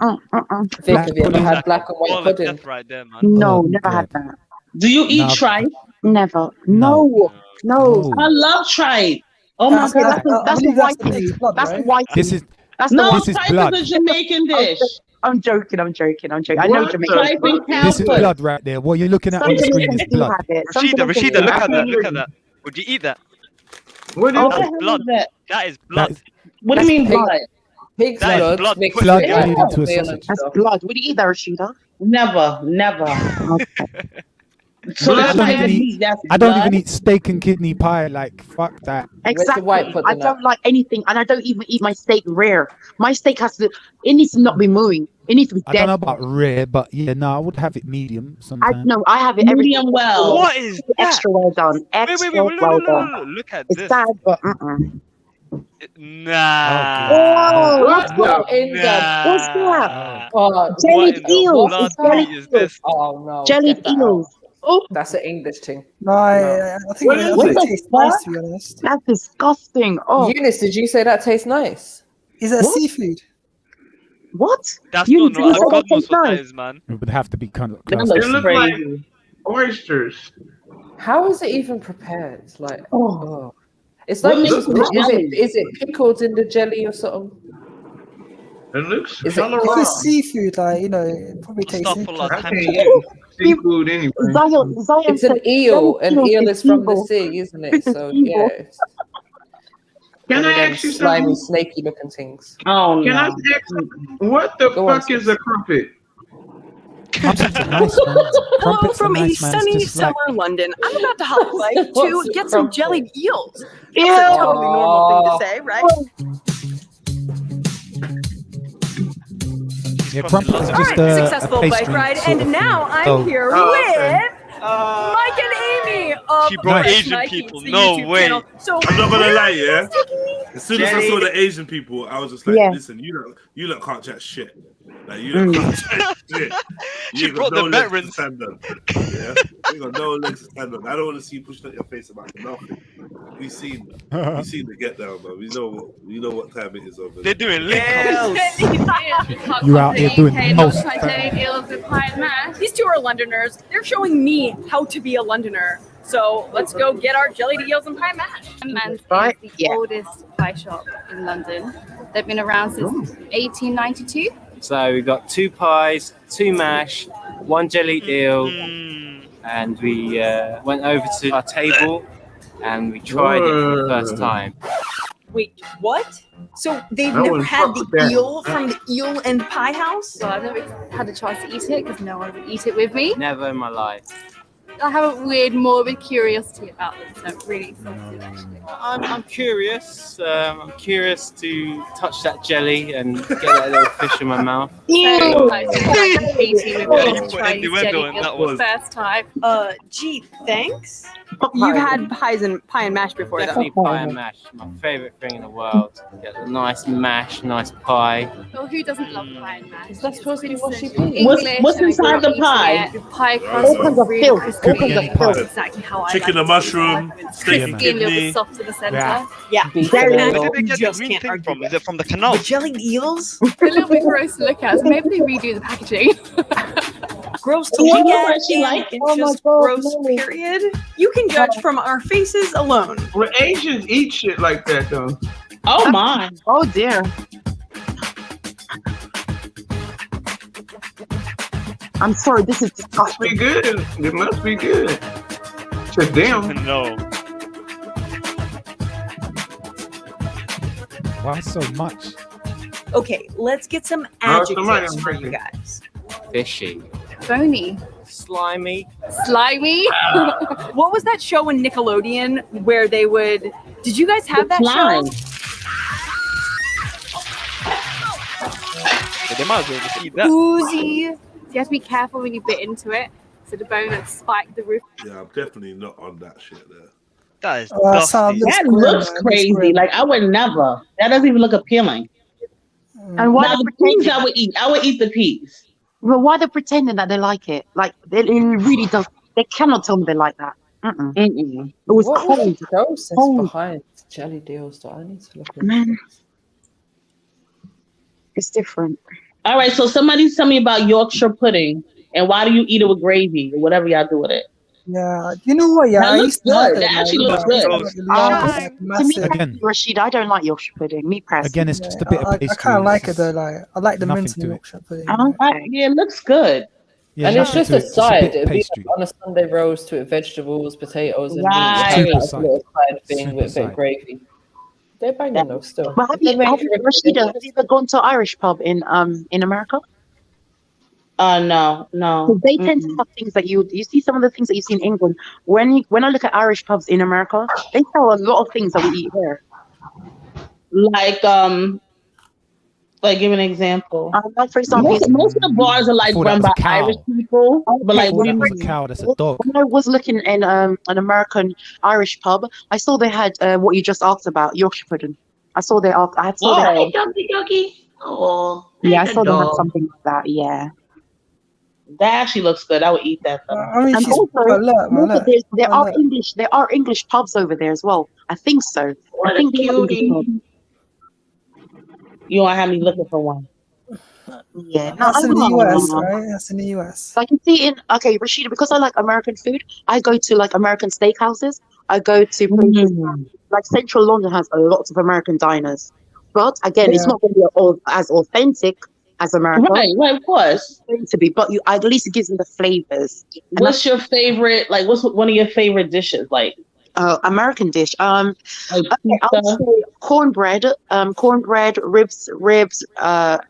Speaker 14: Vic, have you ever had black and white pudding?
Speaker 21: Right there, man.
Speaker 17: No, never had that.
Speaker 6: Do you eat tripe?
Speaker 17: Never. No.
Speaker 6: I love tripe. Oh my god,
Speaker 17: that's the white thing. That's the white thing.
Speaker 18: This is
Speaker 6: tripe
Speaker 18: blood.
Speaker 6: is a Jamaican dish.
Speaker 17: I'm joking. I know
Speaker 6: What?
Speaker 17: Jamaican.
Speaker 6: Tripe and cow
Speaker 18: This is
Speaker 6: foot.
Speaker 18: blood right there. What you're looking at on the screen is blood.
Speaker 21: Rashida, look at that. Look at that. Would you eat that?
Speaker 4: What
Speaker 6: Oh,
Speaker 21: That is blood. That is blood.
Speaker 6: What do you mean blood?
Speaker 14: Pig's
Speaker 21: That is
Speaker 14: blood.
Speaker 21: blood
Speaker 14: mixed
Speaker 21: put
Speaker 18: Blood
Speaker 14: with,
Speaker 18: made
Speaker 14: like,
Speaker 18: into a
Speaker 14: oatmeal and
Speaker 18: sausage.
Speaker 17: That's
Speaker 14: stuff.
Speaker 17: blood. Would you eat that, Rashida?
Speaker 6: Never. So
Speaker 18: I
Speaker 6: that's
Speaker 18: don't
Speaker 6: why
Speaker 18: even eat.
Speaker 6: that's
Speaker 18: I don't
Speaker 6: blood.
Speaker 18: even eat steak and kidney pie. Like fuck that.
Speaker 17: Exactly.
Speaker 14: white pudding
Speaker 17: I don't like anything, and I don't even eat my steak rare. My steak has to. It needs to not be moving. It needs to be
Speaker 18: I don't
Speaker 17: dead.
Speaker 18: know about rare, but yeah, no, I would have it medium sometimes.
Speaker 17: I have it everything
Speaker 6: Medium well.
Speaker 21: What is that?
Speaker 17: extra well done. Extra well done.
Speaker 21: Look at
Speaker 17: It's
Speaker 21: this.
Speaker 17: sad, but
Speaker 21: Nah.
Speaker 17: Oh,
Speaker 14: What's that in
Speaker 21: Nah.
Speaker 14: the?
Speaker 17: what's that?
Speaker 14: Oh,
Speaker 17: Jellied
Speaker 21: in the
Speaker 17: eels.
Speaker 21: blood
Speaker 17: It's jellied
Speaker 21: is
Speaker 17: eels.
Speaker 21: this?
Speaker 14: oh no.
Speaker 17: Jellied
Speaker 14: get that out.
Speaker 17: eels. Oh,
Speaker 14: That's an English thing.
Speaker 16: No, I think
Speaker 4: What is
Speaker 16: it
Speaker 4: it?
Speaker 16: tastes nice, to be honest.
Speaker 17: that's disgusting. Oh,
Speaker 14: Eunice, did you say that tastes nice?
Speaker 16: Is it a seafood?
Speaker 17: What?
Speaker 21: That's
Speaker 17: You
Speaker 21: not
Speaker 17: said
Speaker 21: God knows what
Speaker 17: no.
Speaker 21: that is, man.
Speaker 18: It would have to be kind of.
Speaker 4: It looks like oysters.
Speaker 14: How is it even prepared? Like,
Speaker 17: oh.
Speaker 14: It's like,
Speaker 4: What
Speaker 14: is
Speaker 4: looks like jelly?
Speaker 14: it pickled in the jelly or something?
Speaker 4: It looks
Speaker 14: Is it
Speaker 4: hella
Speaker 16: If
Speaker 4: raw.
Speaker 16: it's seafood, like, you know, it probably tastes
Speaker 21: Stuff full of
Speaker 4: I
Speaker 21: temperature.
Speaker 4: can't eat seafood anyway.
Speaker 17: Zion
Speaker 14: It's an
Speaker 17: said
Speaker 14: eel. An
Speaker 17: eels
Speaker 14: eel is from the
Speaker 17: evil.
Speaker 14: sea, isn't it?
Speaker 17: It's
Speaker 14: So
Speaker 17: evil.
Speaker 14: yeah, it's
Speaker 4: Can
Speaker 14: one of
Speaker 4: I
Speaker 14: them
Speaker 4: ask you
Speaker 14: slimy,
Speaker 4: something?
Speaker 14: snaky looking things.
Speaker 6: Oh
Speaker 4: Can I
Speaker 6: no.
Speaker 4: ask something? What the
Speaker 14: Go on,
Speaker 4: fuck is a crumpet?
Speaker 18: Crumpets are nice, man.
Speaker 20: Hello
Speaker 18: Crumpets are
Speaker 20: from a
Speaker 18: nice, man. It's
Speaker 20: sunny
Speaker 18: just like
Speaker 20: summer London. I'm about to hop life to
Speaker 14: What's a
Speaker 20: get some
Speaker 14: crumpet?
Speaker 20: jellied eels. That's a totally normal thing to say, right?
Speaker 18: yeah, crumpets are
Speaker 20: All
Speaker 18: just
Speaker 20: right,
Speaker 18: a
Speaker 20: successful
Speaker 18: pastry
Speaker 20: bike ride,
Speaker 18: sort of
Speaker 20: and now
Speaker 18: thing.
Speaker 20: I'm
Speaker 18: So,
Speaker 20: here
Speaker 4: okay.
Speaker 20: with Mike and Amy of
Speaker 21: She brought
Speaker 20: Fresh
Speaker 21: Asian
Speaker 20: Nike,
Speaker 21: people.
Speaker 20: the
Speaker 21: No
Speaker 20: YouTube
Speaker 21: way.
Speaker 20: channel. So
Speaker 3: I'm not gonna lie, yeah.
Speaker 20: where's taking me?
Speaker 3: As soon as I saw the Asian people, I was just like,
Speaker 17: Yeah.
Speaker 3: listen, you lot can't chat shit. Like you lot can't chat shit.
Speaker 21: She
Speaker 3: You ain't
Speaker 21: brought
Speaker 3: got
Speaker 21: the
Speaker 3: no legs to
Speaker 21: veterans.
Speaker 3: stand on. Yeah, you ain't got no legs to stand on. I don't want to see you pushed out your face about nothing. We seen the get down, man. We know what time it is over
Speaker 21: They're
Speaker 3: there.
Speaker 21: doing link ups.
Speaker 18: you out here doing the most.
Speaker 20: These two are Londoners. They're showing me how to be a Londoner. So let's go get our jellied eels and pie mash.
Speaker 22: And
Speaker 17: Right?
Speaker 22: is the
Speaker 17: Yeah.
Speaker 22: oldest pie shop in London. They've been around since 1892.
Speaker 23: So we've got 2 pies, 2 mash, 1 jellied eel, and we went over to our table and we tried it for the first time.
Speaker 20: Wait, what? So they've
Speaker 4: That
Speaker 20: never
Speaker 4: one
Speaker 20: had
Speaker 4: fuck with
Speaker 20: the
Speaker 4: that.
Speaker 20: eel from the eel and pie house?
Speaker 22: So I've never had a chance to eat it because no one would eat it with me.
Speaker 23: Never in my life.
Speaker 22: I have a weird, morbid curiosity about them, so I'm really excited actually.
Speaker 23: I'm curious. I'm curious to touch that jelly and get that little fish in my mouth.
Speaker 22: So I'm like Katie with
Speaker 21: Yeah, you
Speaker 22: me
Speaker 21: put
Speaker 22: trying
Speaker 21: innuendo
Speaker 22: jelly
Speaker 21: in
Speaker 22: eels
Speaker 21: that
Speaker 22: for the
Speaker 21: one.
Speaker 22: first time.
Speaker 20: Gee, thanks. You've had pie and mash before,
Speaker 23: Definitely
Speaker 20: though.
Speaker 23: pie and mash. My favorite thing in the world. Get a nice mash, nice pie.
Speaker 22: Well, who doesn't love pie and mash?
Speaker 14: Is that supposed to be what she
Speaker 22: English,
Speaker 6: What's
Speaker 22: and I
Speaker 6: inside
Speaker 22: grew up
Speaker 6: the
Speaker 22: eating
Speaker 6: pie?
Speaker 22: it. The pie crust
Speaker 17: All kinds
Speaker 22: was
Speaker 17: of
Speaker 22: really
Speaker 17: filth.
Speaker 22: crispy.
Speaker 17: All kinds of
Speaker 18: Cooking
Speaker 17: filth.
Speaker 20: Exactly how I
Speaker 3: Chicken
Speaker 20: like
Speaker 3: and mushroom, steak and
Speaker 22: Crispy and a little bit
Speaker 3: kidney.
Speaker 22: soft in the center.
Speaker 20: Yeah.
Speaker 14: Beef
Speaker 20: That
Speaker 14: and
Speaker 20: mash,
Speaker 14: eel.
Speaker 21: Where did they
Speaker 20: you
Speaker 21: get the
Speaker 20: just
Speaker 21: green
Speaker 20: can't
Speaker 21: thing
Speaker 20: argue
Speaker 21: from?
Speaker 20: with.
Speaker 21: Is it from the canal?
Speaker 20: The jellied eels?
Speaker 22: A little bit gross to look at, so maybe they redo the packaging.
Speaker 20: Gross to
Speaker 6: Well,
Speaker 20: look
Speaker 6: what
Speaker 20: at,
Speaker 6: she
Speaker 20: and
Speaker 6: like?
Speaker 20: it's
Speaker 17: Oh my
Speaker 20: just
Speaker 17: God,
Speaker 20: gross,
Speaker 17: no.
Speaker 20: period. You can judge from our faces alone.
Speaker 4: Well, Asians eat shit like that though.
Speaker 6: Oh my.
Speaker 17: Oh dear. I'm sorry, this is
Speaker 4: Be
Speaker 17: disgusting.
Speaker 4: good. It must be good. To them.
Speaker 21: No.
Speaker 18: Why so much?
Speaker 20: Okay, let's get some
Speaker 4: No, somebody
Speaker 20: adjectives
Speaker 4: I'm
Speaker 20: for you
Speaker 4: drinking.
Speaker 20: guys.
Speaker 23: Fishy.
Speaker 22: Bony.
Speaker 23: Slimy.
Speaker 22: Slimy.
Speaker 20: What was that show in Nickelodeon where they would? Did you guys have that
Speaker 6: Slime.
Speaker 20: show?
Speaker 21: They might as well just eat that.
Speaker 22: Oozy. So you have to be careful when you bit into it. So the bone would spike the roof.
Speaker 3: Yeah, I'm definitely not on that shit there.
Speaker 21: That is
Speaker 16: Sam
Speaker 21: dusty.
Speaker 16: looks
Speaker 6: That
Speaker 16: grim,
Speaker 6: looks
Speaker 16: man. Looks
Speaker 6: crazy.
Speaker 16: grim.
Speaker 6: Like I would never. That doesn't even look appealing.
Speaker 17: And why
Speaker 6: Now
Speaker 17: they
Speaker 6: the peas
Speaker 17: pretending?
Speaker 6: I would eat. I would eat the peas.
Speaker 17: Well, why they pretending that they like it? Like it really does. They cannot tell me they like that. Mm-mm.
Speaker 6: Mm-mm.
Speaker 17: It was
Speaker 14: What
Speaker 17: cold.
Speaker 14: was the process
Speaker 17: Cold.
Speaker 14: behind jelly deals that I need to look into?
Speaker 17: Man, it's different.
Speaker 6: All right, so somebody tell me about Yorkshire pudding and why do you eat it with gravy or whatever y'all do with it?
Speaker 16: Yeah, you know what? Yeah,
Speaker 6: That
Speaker 16: I
Speaker 6: looks
Speaker 16: used to have
Speaker 6: good.
Speaker 16: it.
Speaker 6: That
Speaker 16: Like,
Speaker 6: actually
Speaker 16: you
Speaker 6: looks
Speaker 16: know, I used to
Speaker 6: good.
Speaker 16: have it like,
Speaker 17: To me,
Speaker 16: massive.
Speaker 18: Again,
Speaker 17: Rashid, I don't like Yorkshire pudding. Me personally.
Speaker 18: again, it's just a bit of
Speaker 16: I
Speaker 18: pastry.
Speaker 16: kind of like
Speaker 18: It's
Speaker 16: it though. Like I like the
Speaker 18: nothing
Speaker 16: mint and
Speaker 18: to it.
Speaker 16: Yorkshire pudding.
Speaker 17: Okay.
Speaker 6: Yeah, it looks good.
Speaker 18: Yeah,
Speaker 14: And it's
Speaker 18: nothing
Speaker 14: just
Speaker 18: to
Speaker 14: a
Speaker 18: it. It's a
Speaker 14: side.
Speaker 18: bit
Speaker 14: It'd be
Speaker 18: pastry.
Speaker 14: like on a Sunday roast to it, vegetables, potatoes, and meat.
Speaker 6: Right.
Speaker 14: Have
Speaker 18: Super
Speaker 14: that
Speaker 18: side.
Speaker 14: little side thing
Speaker 18: Super
Speaker 14: with a bit
Speaker 18: side.
Speaker 14: of gravy. They're banging those still.
Speaker 17: But have
Speaker 14: They
Speaker 17: you,
Speaker 14: make
Speaker 17: Rashida, have you ever gone to an Irish pub in America?
Speaker 6: No.
Speaker 17: Because they tend to have things that you see some of the things that you see in England. When I look at Irish pubs in America, they sell a lot of things that we eat here.
Speaker 6: Like give an example.
Speaker 17: Like for example,
Speaker 6: Most of the bars are like
Speaker 18: Thought that
Speaker 6: run
Speaker 18: was
Speaker 6: by
Speaker 18: a cow.
Speaker 6: Irish people, but like
Speaker 18: Thought that was a cow. That's a dog.
Speaker 17: when I was looking in an American Irish pub, I saw they had what you just asked about, Yorkshire pudding. I saw they saw they
Speaker 6: doggy. Oh,
Speaker 17: yeah, I
Speaker 6: like a
Speaker 17: saw they had
Speaker 6: dog.
Speaker 17: something like that. Yeah.
Speaker 6: That actually looks good. I would eat that though.
Speaker 16: I mean,
Speaker 17: And
Speaker 16: she's
Speaker 17: also,
Speaker 16: look.
Speaker 17: there are English pubs over there as well. I think so. I think they are English pubs.
Speaker 6: You don't have me looking for one.
Speaker 17: Yeah, no,
Speaker 16: That's
Speaker 17: I
Speaker 16: in the
Speaker 17: love
Speaker 16: US,
Speaker 17: them.
Speaker 16: right? That's in the US.
Speaker 17: So I can see Rashida, because I like American food, I go to like American steakhouses. I go to places like Central London has a lot of American diners. But again, it's not going to be as authentic as America.
Speaker 6: Right, of course.
Speaker 17: It's going to be, but at least it gives them the flavors.
Speaker 6: What's your favorite, like, what's one of your favorite dishes, like?
Speaker 17: American dish. Okay, I would say cornbread, ribs,
Speaker 16: what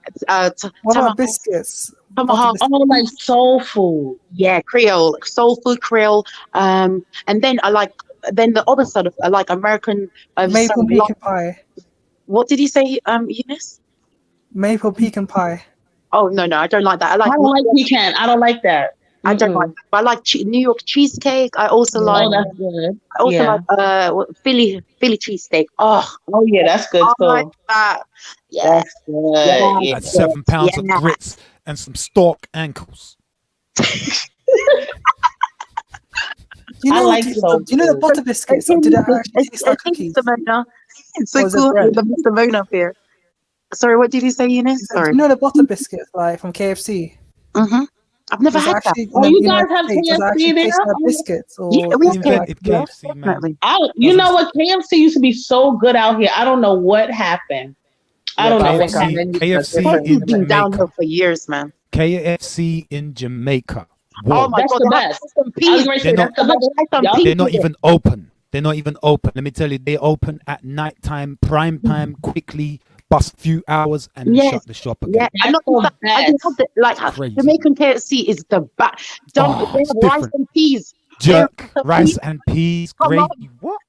Speaker 16: about biscuits?
Speaker 17: Tomahawk.
Speaker 6: Oh, like soul food.
Speaker 17: Yeah, Creole, soul food, Creole. And then the other side of I like American
Speaker 16: maple pecan pie.
Speaker 17: What did you say, Eunice?
Speaker 16: Maple pecan pie.
Speaker 17: Oh no, I don't like that.
Speaker 6: I don't like pecan. I don't like that.
Speaker 17: I don't like that. But I like New York cheesecake. I also like.
Speaker 6: That's good.
Speaker 17: I also like Philly cheesesteak. Oh
Speaker 6: yeah, that's good too.
Speaker 17: Like that. Yeah,
Speaker 6: that's good.
Speaker 18: Yeah. That's 7 pounds of grits and some stork ankles.
Speaker 16: You know, do you know the butter biscuits? Or did it actually taste like cookies?
Speaker 17: It's so cool. The Simone up here. Sorry, what did you say, Eunice? Sorry.
Speaker 16: You know the butter biscuits, like from KFC?
Speaker 17: Mm-hmm. I've never had that.
Speaker 6: You guys have KFC there?
Speaker 16: Biscuits or
Speaker 17: yeah, we have KFC.
Speaker 18: Definitely.
Speaker 6: You know what? KFC used to be so good out here. I don't know what happened. I don't know what happened.
Speaker 18: KFC
Speaker 17: in Jamaica. Been down here for years, man.
Speaker 18: KFC in Jamaica.
Speaker 17: Whoa. Oh my
Speaker 6: God,
Speaker 17: the best.
Speaker 18: They're not even open. They're not even open. Let me tell you, they open at nighttime, prime time, quickly, bust a few hours, and shut the shop again.
Speaker 17: Yeah, I just have like Jamaican KFC is the best. They have rice and peas.
Speaker 18: Jerk, rice and peas, gravy. What?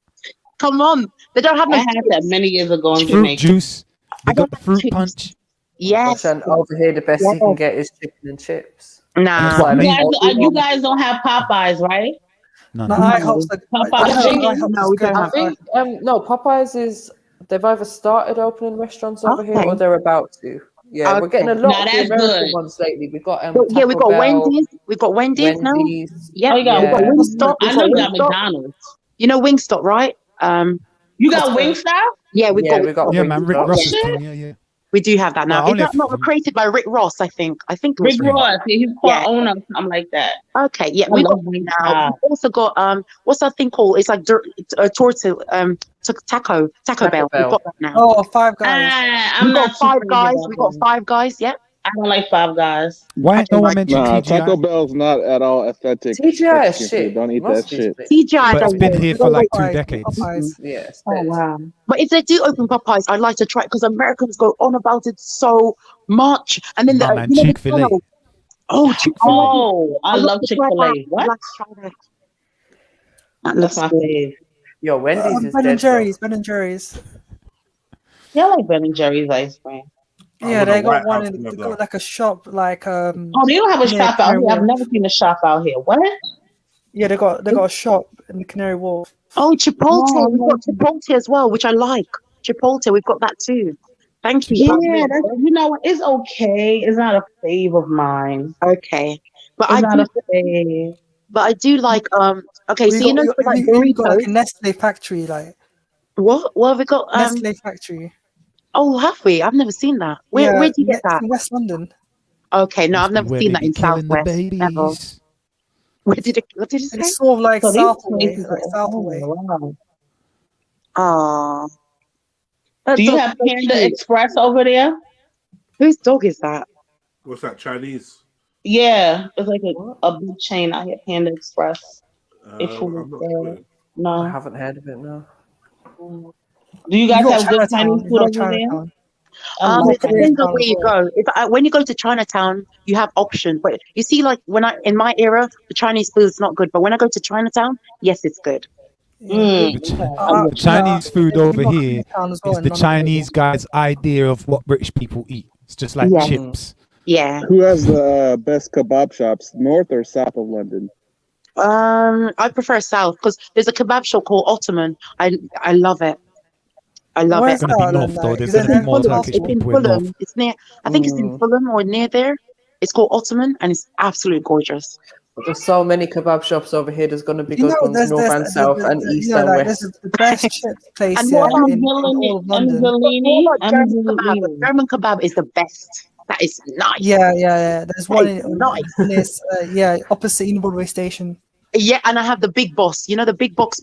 Speaker 17: Come on, they don't have.
Speaker 6: I had that many years ago in
Speaker 18: Jamaica. Fruit juice. They got the fruit punch.
Speaker 17: Yes.
Speaker 14: And over here, the best you can get is chicken and chips.
Speaker 17: Nah,
Speaker 6: you guys don't have Popeyes, right?
Speaker 18: No,
Speaker 16: I hope so.
Speaker 14: I think no, Popeyes is they've either started opening restaurants over here or they're about to. Yeah, we're getting a lot of the American ones lately. We've got
Speaker 17: we've got Wendy's. We've got Wendy's now. Yeah, we've got Wingstop.
Speaker 6: I know you got McDonald's.
Speaker 17: You know Wingstop, right?
Speaker 6: You got Wingstop?
Speaker 17: Yeah, we got.
Speaker 18: Yeah, man, Rick Ross's team. Yeah.
Speaker 17: We do have that now. Is that not created by Rick Ross? I think it was
Speaker 6: Rick Ross. He's owner, something like that.
Speaker 17: Okay, yeah, we got now. We've also got what's that thing called? It's like Taco Bell. We've got that now.
Speaker 16: Oh, Five Guys.
Speaker 17: We got Five Guys. We got Five Guys. Yeah.
Speaker 6: I don't like Five Guys.
Speaker 18: Why no one mentioned TGI?
Speaker 1: Taco Bell's not at all aesthetic.
Speaker 14: TGI is shit.
Speaker 1: Don't eat that shit.
Speaker 17: TGI,
Speaker 18: but it's been here for like 2 decades.
Speaker 14: Yes.
Speaker 6: Oh wow.
Speaker 17: But if they do open Popeyes, I'd like to try it because Americans go on about it so much, and then
Speaker 18: Chick-fil-A.
Speaker 17: Oh, Chick-fil-A.
Speaker 6: Oh, I love Chick-fil-A. What?
Speaker 17: That's my
Speaker 6: fave.
Speaker 14: Yo, Wendy's is
Speaker 16: Ben
Speaker 14: dead.
Speaker 16: and Jerry's.
Speaker 6: Yeah, I like Ben and Jerry's ice cream.
Speaker 16: Yeah, they got one in they got like a shop like
Speaker 6: Oh, they don't have a shop out here. I've never seen a shop out here. What?
Speaker 16: Yeah, they got a shop in the Canary Wharf.
Speaker 17: Oh, Chipotle. We've got Chipotle as well, which I like. Chipotle, we've got that too. Thank you.
Speaker 6: Yeah, you know what? It's okay. It's not a fave of mine.
Speaker 17: Okay. But
Speaker 6: it's not a fave.
Speaker 17: But I do like okay, so
Speaker 16: we got like a Nestle factory, like
Speaker 17: what have we got?
Speaker 16: Nestle factory.
Speaker 17: Oh, have we? I've never seen that. Where do you get that?
Speaker 16: In West London.
Speaker 17: Okay, no, I've never seen that in Southwest. Never. What did you say?
Speaker 16: It's sort of like Southway.
Speaker 6: Wow.
Speaker 17: Oh.
Speaker 6: Do you have Panda Express over there?
Speaker 17: Whose dog is that?
Speaker 3: What's that, Chinese?
Speaker 6: Yeah, it's like a big chain out here, Panda Express. No,
Speaker 14: I haven't heard of it. No.
Speaker 6: Do you guys have good Chinese food over there?
Speaker 17: It depends on where you go. When you go to Chinatown, you have options. But you see, like in my era, the Chinese food is not good. But when I go to Chinatown, yes, it's good.
Speaker 18: The Chinese food over here is the Chinese guy's idea of what British people eat. It's just like chips.
Speaker 17: Yeah.
Speaker 1: Who has the best kebab shops, north or south of London?
Speaker 17: I prefer south because there's a kebab shop called Ottoman. I love it. I love it.
Speaker 18: It's going to be north though. There's going to be more Turkish people in north.
Speaker 17: It's near. I think it's in Fulham or near there. It's called Ottoman and it's absolutely gorgeous.
Speaker 14: There's so many kebab shops over here. There's going to be good ones
Speaker 16: there's
Speaker 14: north and south and east and west.
Speaker 16: There's the best chip place
Speaker 17: And
Speaker 16: here
Speaker 17: what about
Speaker 16: in all of London.
Speaker 17: German kebab? German kebab is the best. That is nice.
Speaker 16: Yeah. There's one in
Speaker 17: nice.
Speaker 16: Opposite Broadway Station.
Speaker 17: Yeah, and I have the big boss. You know the big box?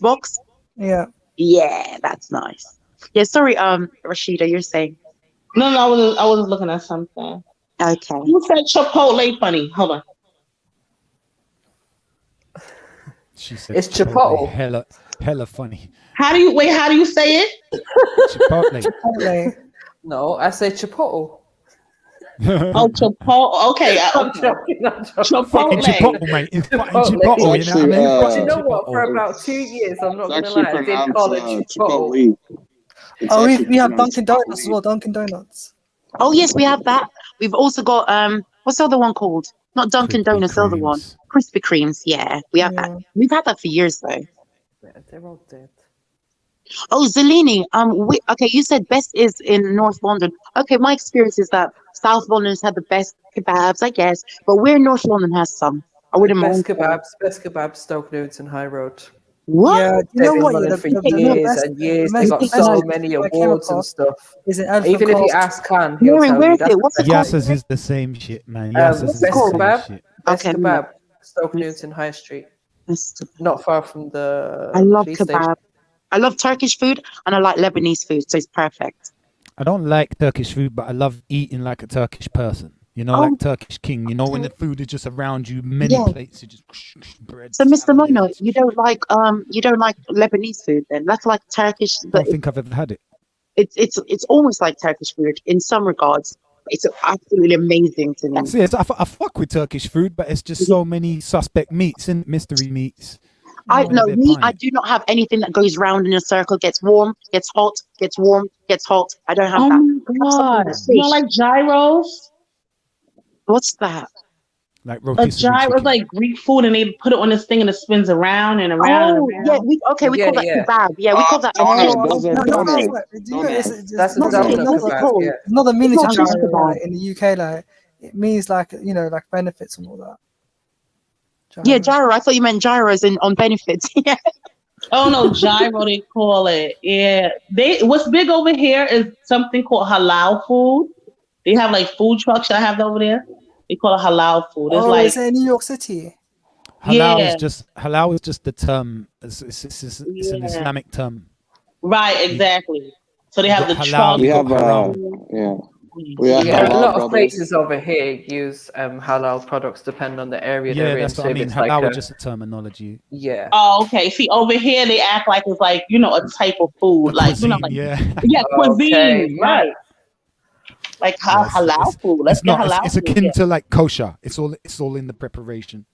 Speaker 16: Yeah.
Speaker 17: Yeah, that's nice. Yeah, sorry, Rashida, you're saying.
Speaker 6: No, I was looking at something.
Speaker 17: Okay.
Speaker 6: You said Chipotle funny. Hold on.
Speaker 18: She said
Speaker 14: It's Chipotle.
Speaker 18: Hella funny.
Speaker 6: How do you say it?
Speaker 18: Chipotle.
Speaker 14: No, I say Chipotle.
Speaker 6: Oh, Chipotle. Okay.
Speaker 18: Fucking Chipotle, mate. It's fucking Chipotle.
Speaker 14: Actually,
Speaker 18: you know what I mean?
Speaker 14: you know what? For about 2 years, I'm not going to lie, I did call it Chipotle.
Speaker 16: Oh, we have Dunkin' Donuts as well. Dunkin' Donuts.
Speaker 17: Oh yes, we have that. We've also got what's the other one called? Not Dunkin' Donuts, the other one. Krispy Kremes. Yeah, we have that. We've had that for years though.
Speaker 14: Yeah, they're all dead.
Speaker 17: Oh, Zellini. Okay, you said best is in North London. Okay, my experience is that South London's had the best kebabs, I guess, but where North London has some. I wouldn't mind.
Speaker 14: Best kebabs, Stoke Newington High Road.
Speaker 17: What?
Speaker 16: Yeah, you know what?
Speaker 14: For years and years, they got so many awards and stuff. Even if you ask Khan, he'll tell you that's
Speaker 18: Yass's is the same shit, man.
Speaker 14: Best
Speaker 18: Yass's is the same
Speaker 14: kebab,
Speaker 18: shit.
Speaker 14: Best kebab, Stoke Newington High Street. Not far from the
Speaker 17: I love
Speaker 14: police
Speaker 17: kebab.
Speaker 14: station.
Speaker 17: I love Turkish food and I like Lebanese food, so it's perfect.
Speaker 18: I don't like Turkish food, but I love eating like a Turkish person. You know, like Turkish king. You know, when the food is just around you, many plates, you just bread.
Speaker 17: So, Mr. Mono, you don't like Lebanese food then? That's like Turkish.
Speaker 18: I don't think I've ever had it.
Speaker 17: It's almost like Turkish food in some regards. It's absolutely amazing to me.
Speaker 18: See, I fuck with Turkish food, but it's just so many suspect meats and mystery meats.
Speaker 17: I do not have anything that goes round in a circle, gets warm, gets hot, gets warm, gets hot. I don't have that.
Speaker 6: Oh my God. You don't like gyros?
Speaker 17: What's that?
Speaker 18: Like
Speaker 6: a gyro is like Greek food, and they put it on this thing and it spins around and around.
Speaker 17: Oh, yeah, we call that kebab. Yeah, we call that.
Speaker 16: That's not the meaning of gyro in the UK. Like it means like like benefits and all that.
Speaker 17: Gyro. Yeah, gyro. I thought you meant gyros on benefits. Yeah.
Speaker 6: Oh no, gyro they call it. Yeah, what's big over here is something called halal food. They have like food trucks that I have over there. They call it halal food. It's like
Speaker 16: it's in New York City.
Speaker 18: Halal is just the term. It's an Islamic term.
Speaker 6: Right, exactly. So they have the
Speaker 18: halal.
Speaker 14: We have a lot of places over here use halal products depending on the area they're in.
Speaker 18: That's what I mean. Halal is just a terminology.
Speaker 14: Yeah.
Speaker 6: Oh, okay. See, over here they act like it's like a type of food, like
Speaker 18: cuisine,
Speaker 6: cuisine, right? Like halal food. Let's get halal.
Speaker 18: It's akin to like kosher. It's all in the preparation.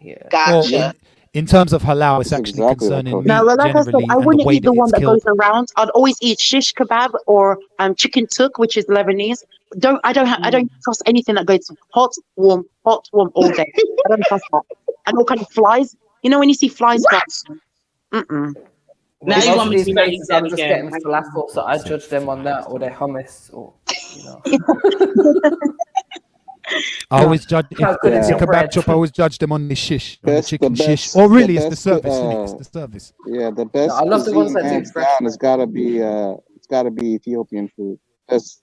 Speaker 14: Yeah.
Speaker 6: Gotcha.
Speaker 18: In terms of halal, it's actually concerning meat
Speaker 17: like I said, I wouldn't eat the one that
Speaker 18: killed.
Speaker 17: goes around. I'd always eat shish kebab or chicken tuk, which is Lebanese. I don't trust anything that goes hot, warm all day. I don't trust that. And all kind of flies. You know when you see flies?
Speaker 6: Now you want me to
Speaker 14: I'm just getting falafel, so I judge them on that or their hummus or
Speaker 18: I always judge if it's a kebab shop. I always judge them on the shish, on the chicken shish. Or really, it's the service. It's the service.
Speaker 1: Yeah, the best.
Speaker 14: I love the ones that do
Speaker 1: hands down. It's gotta be Ethiopian food. Best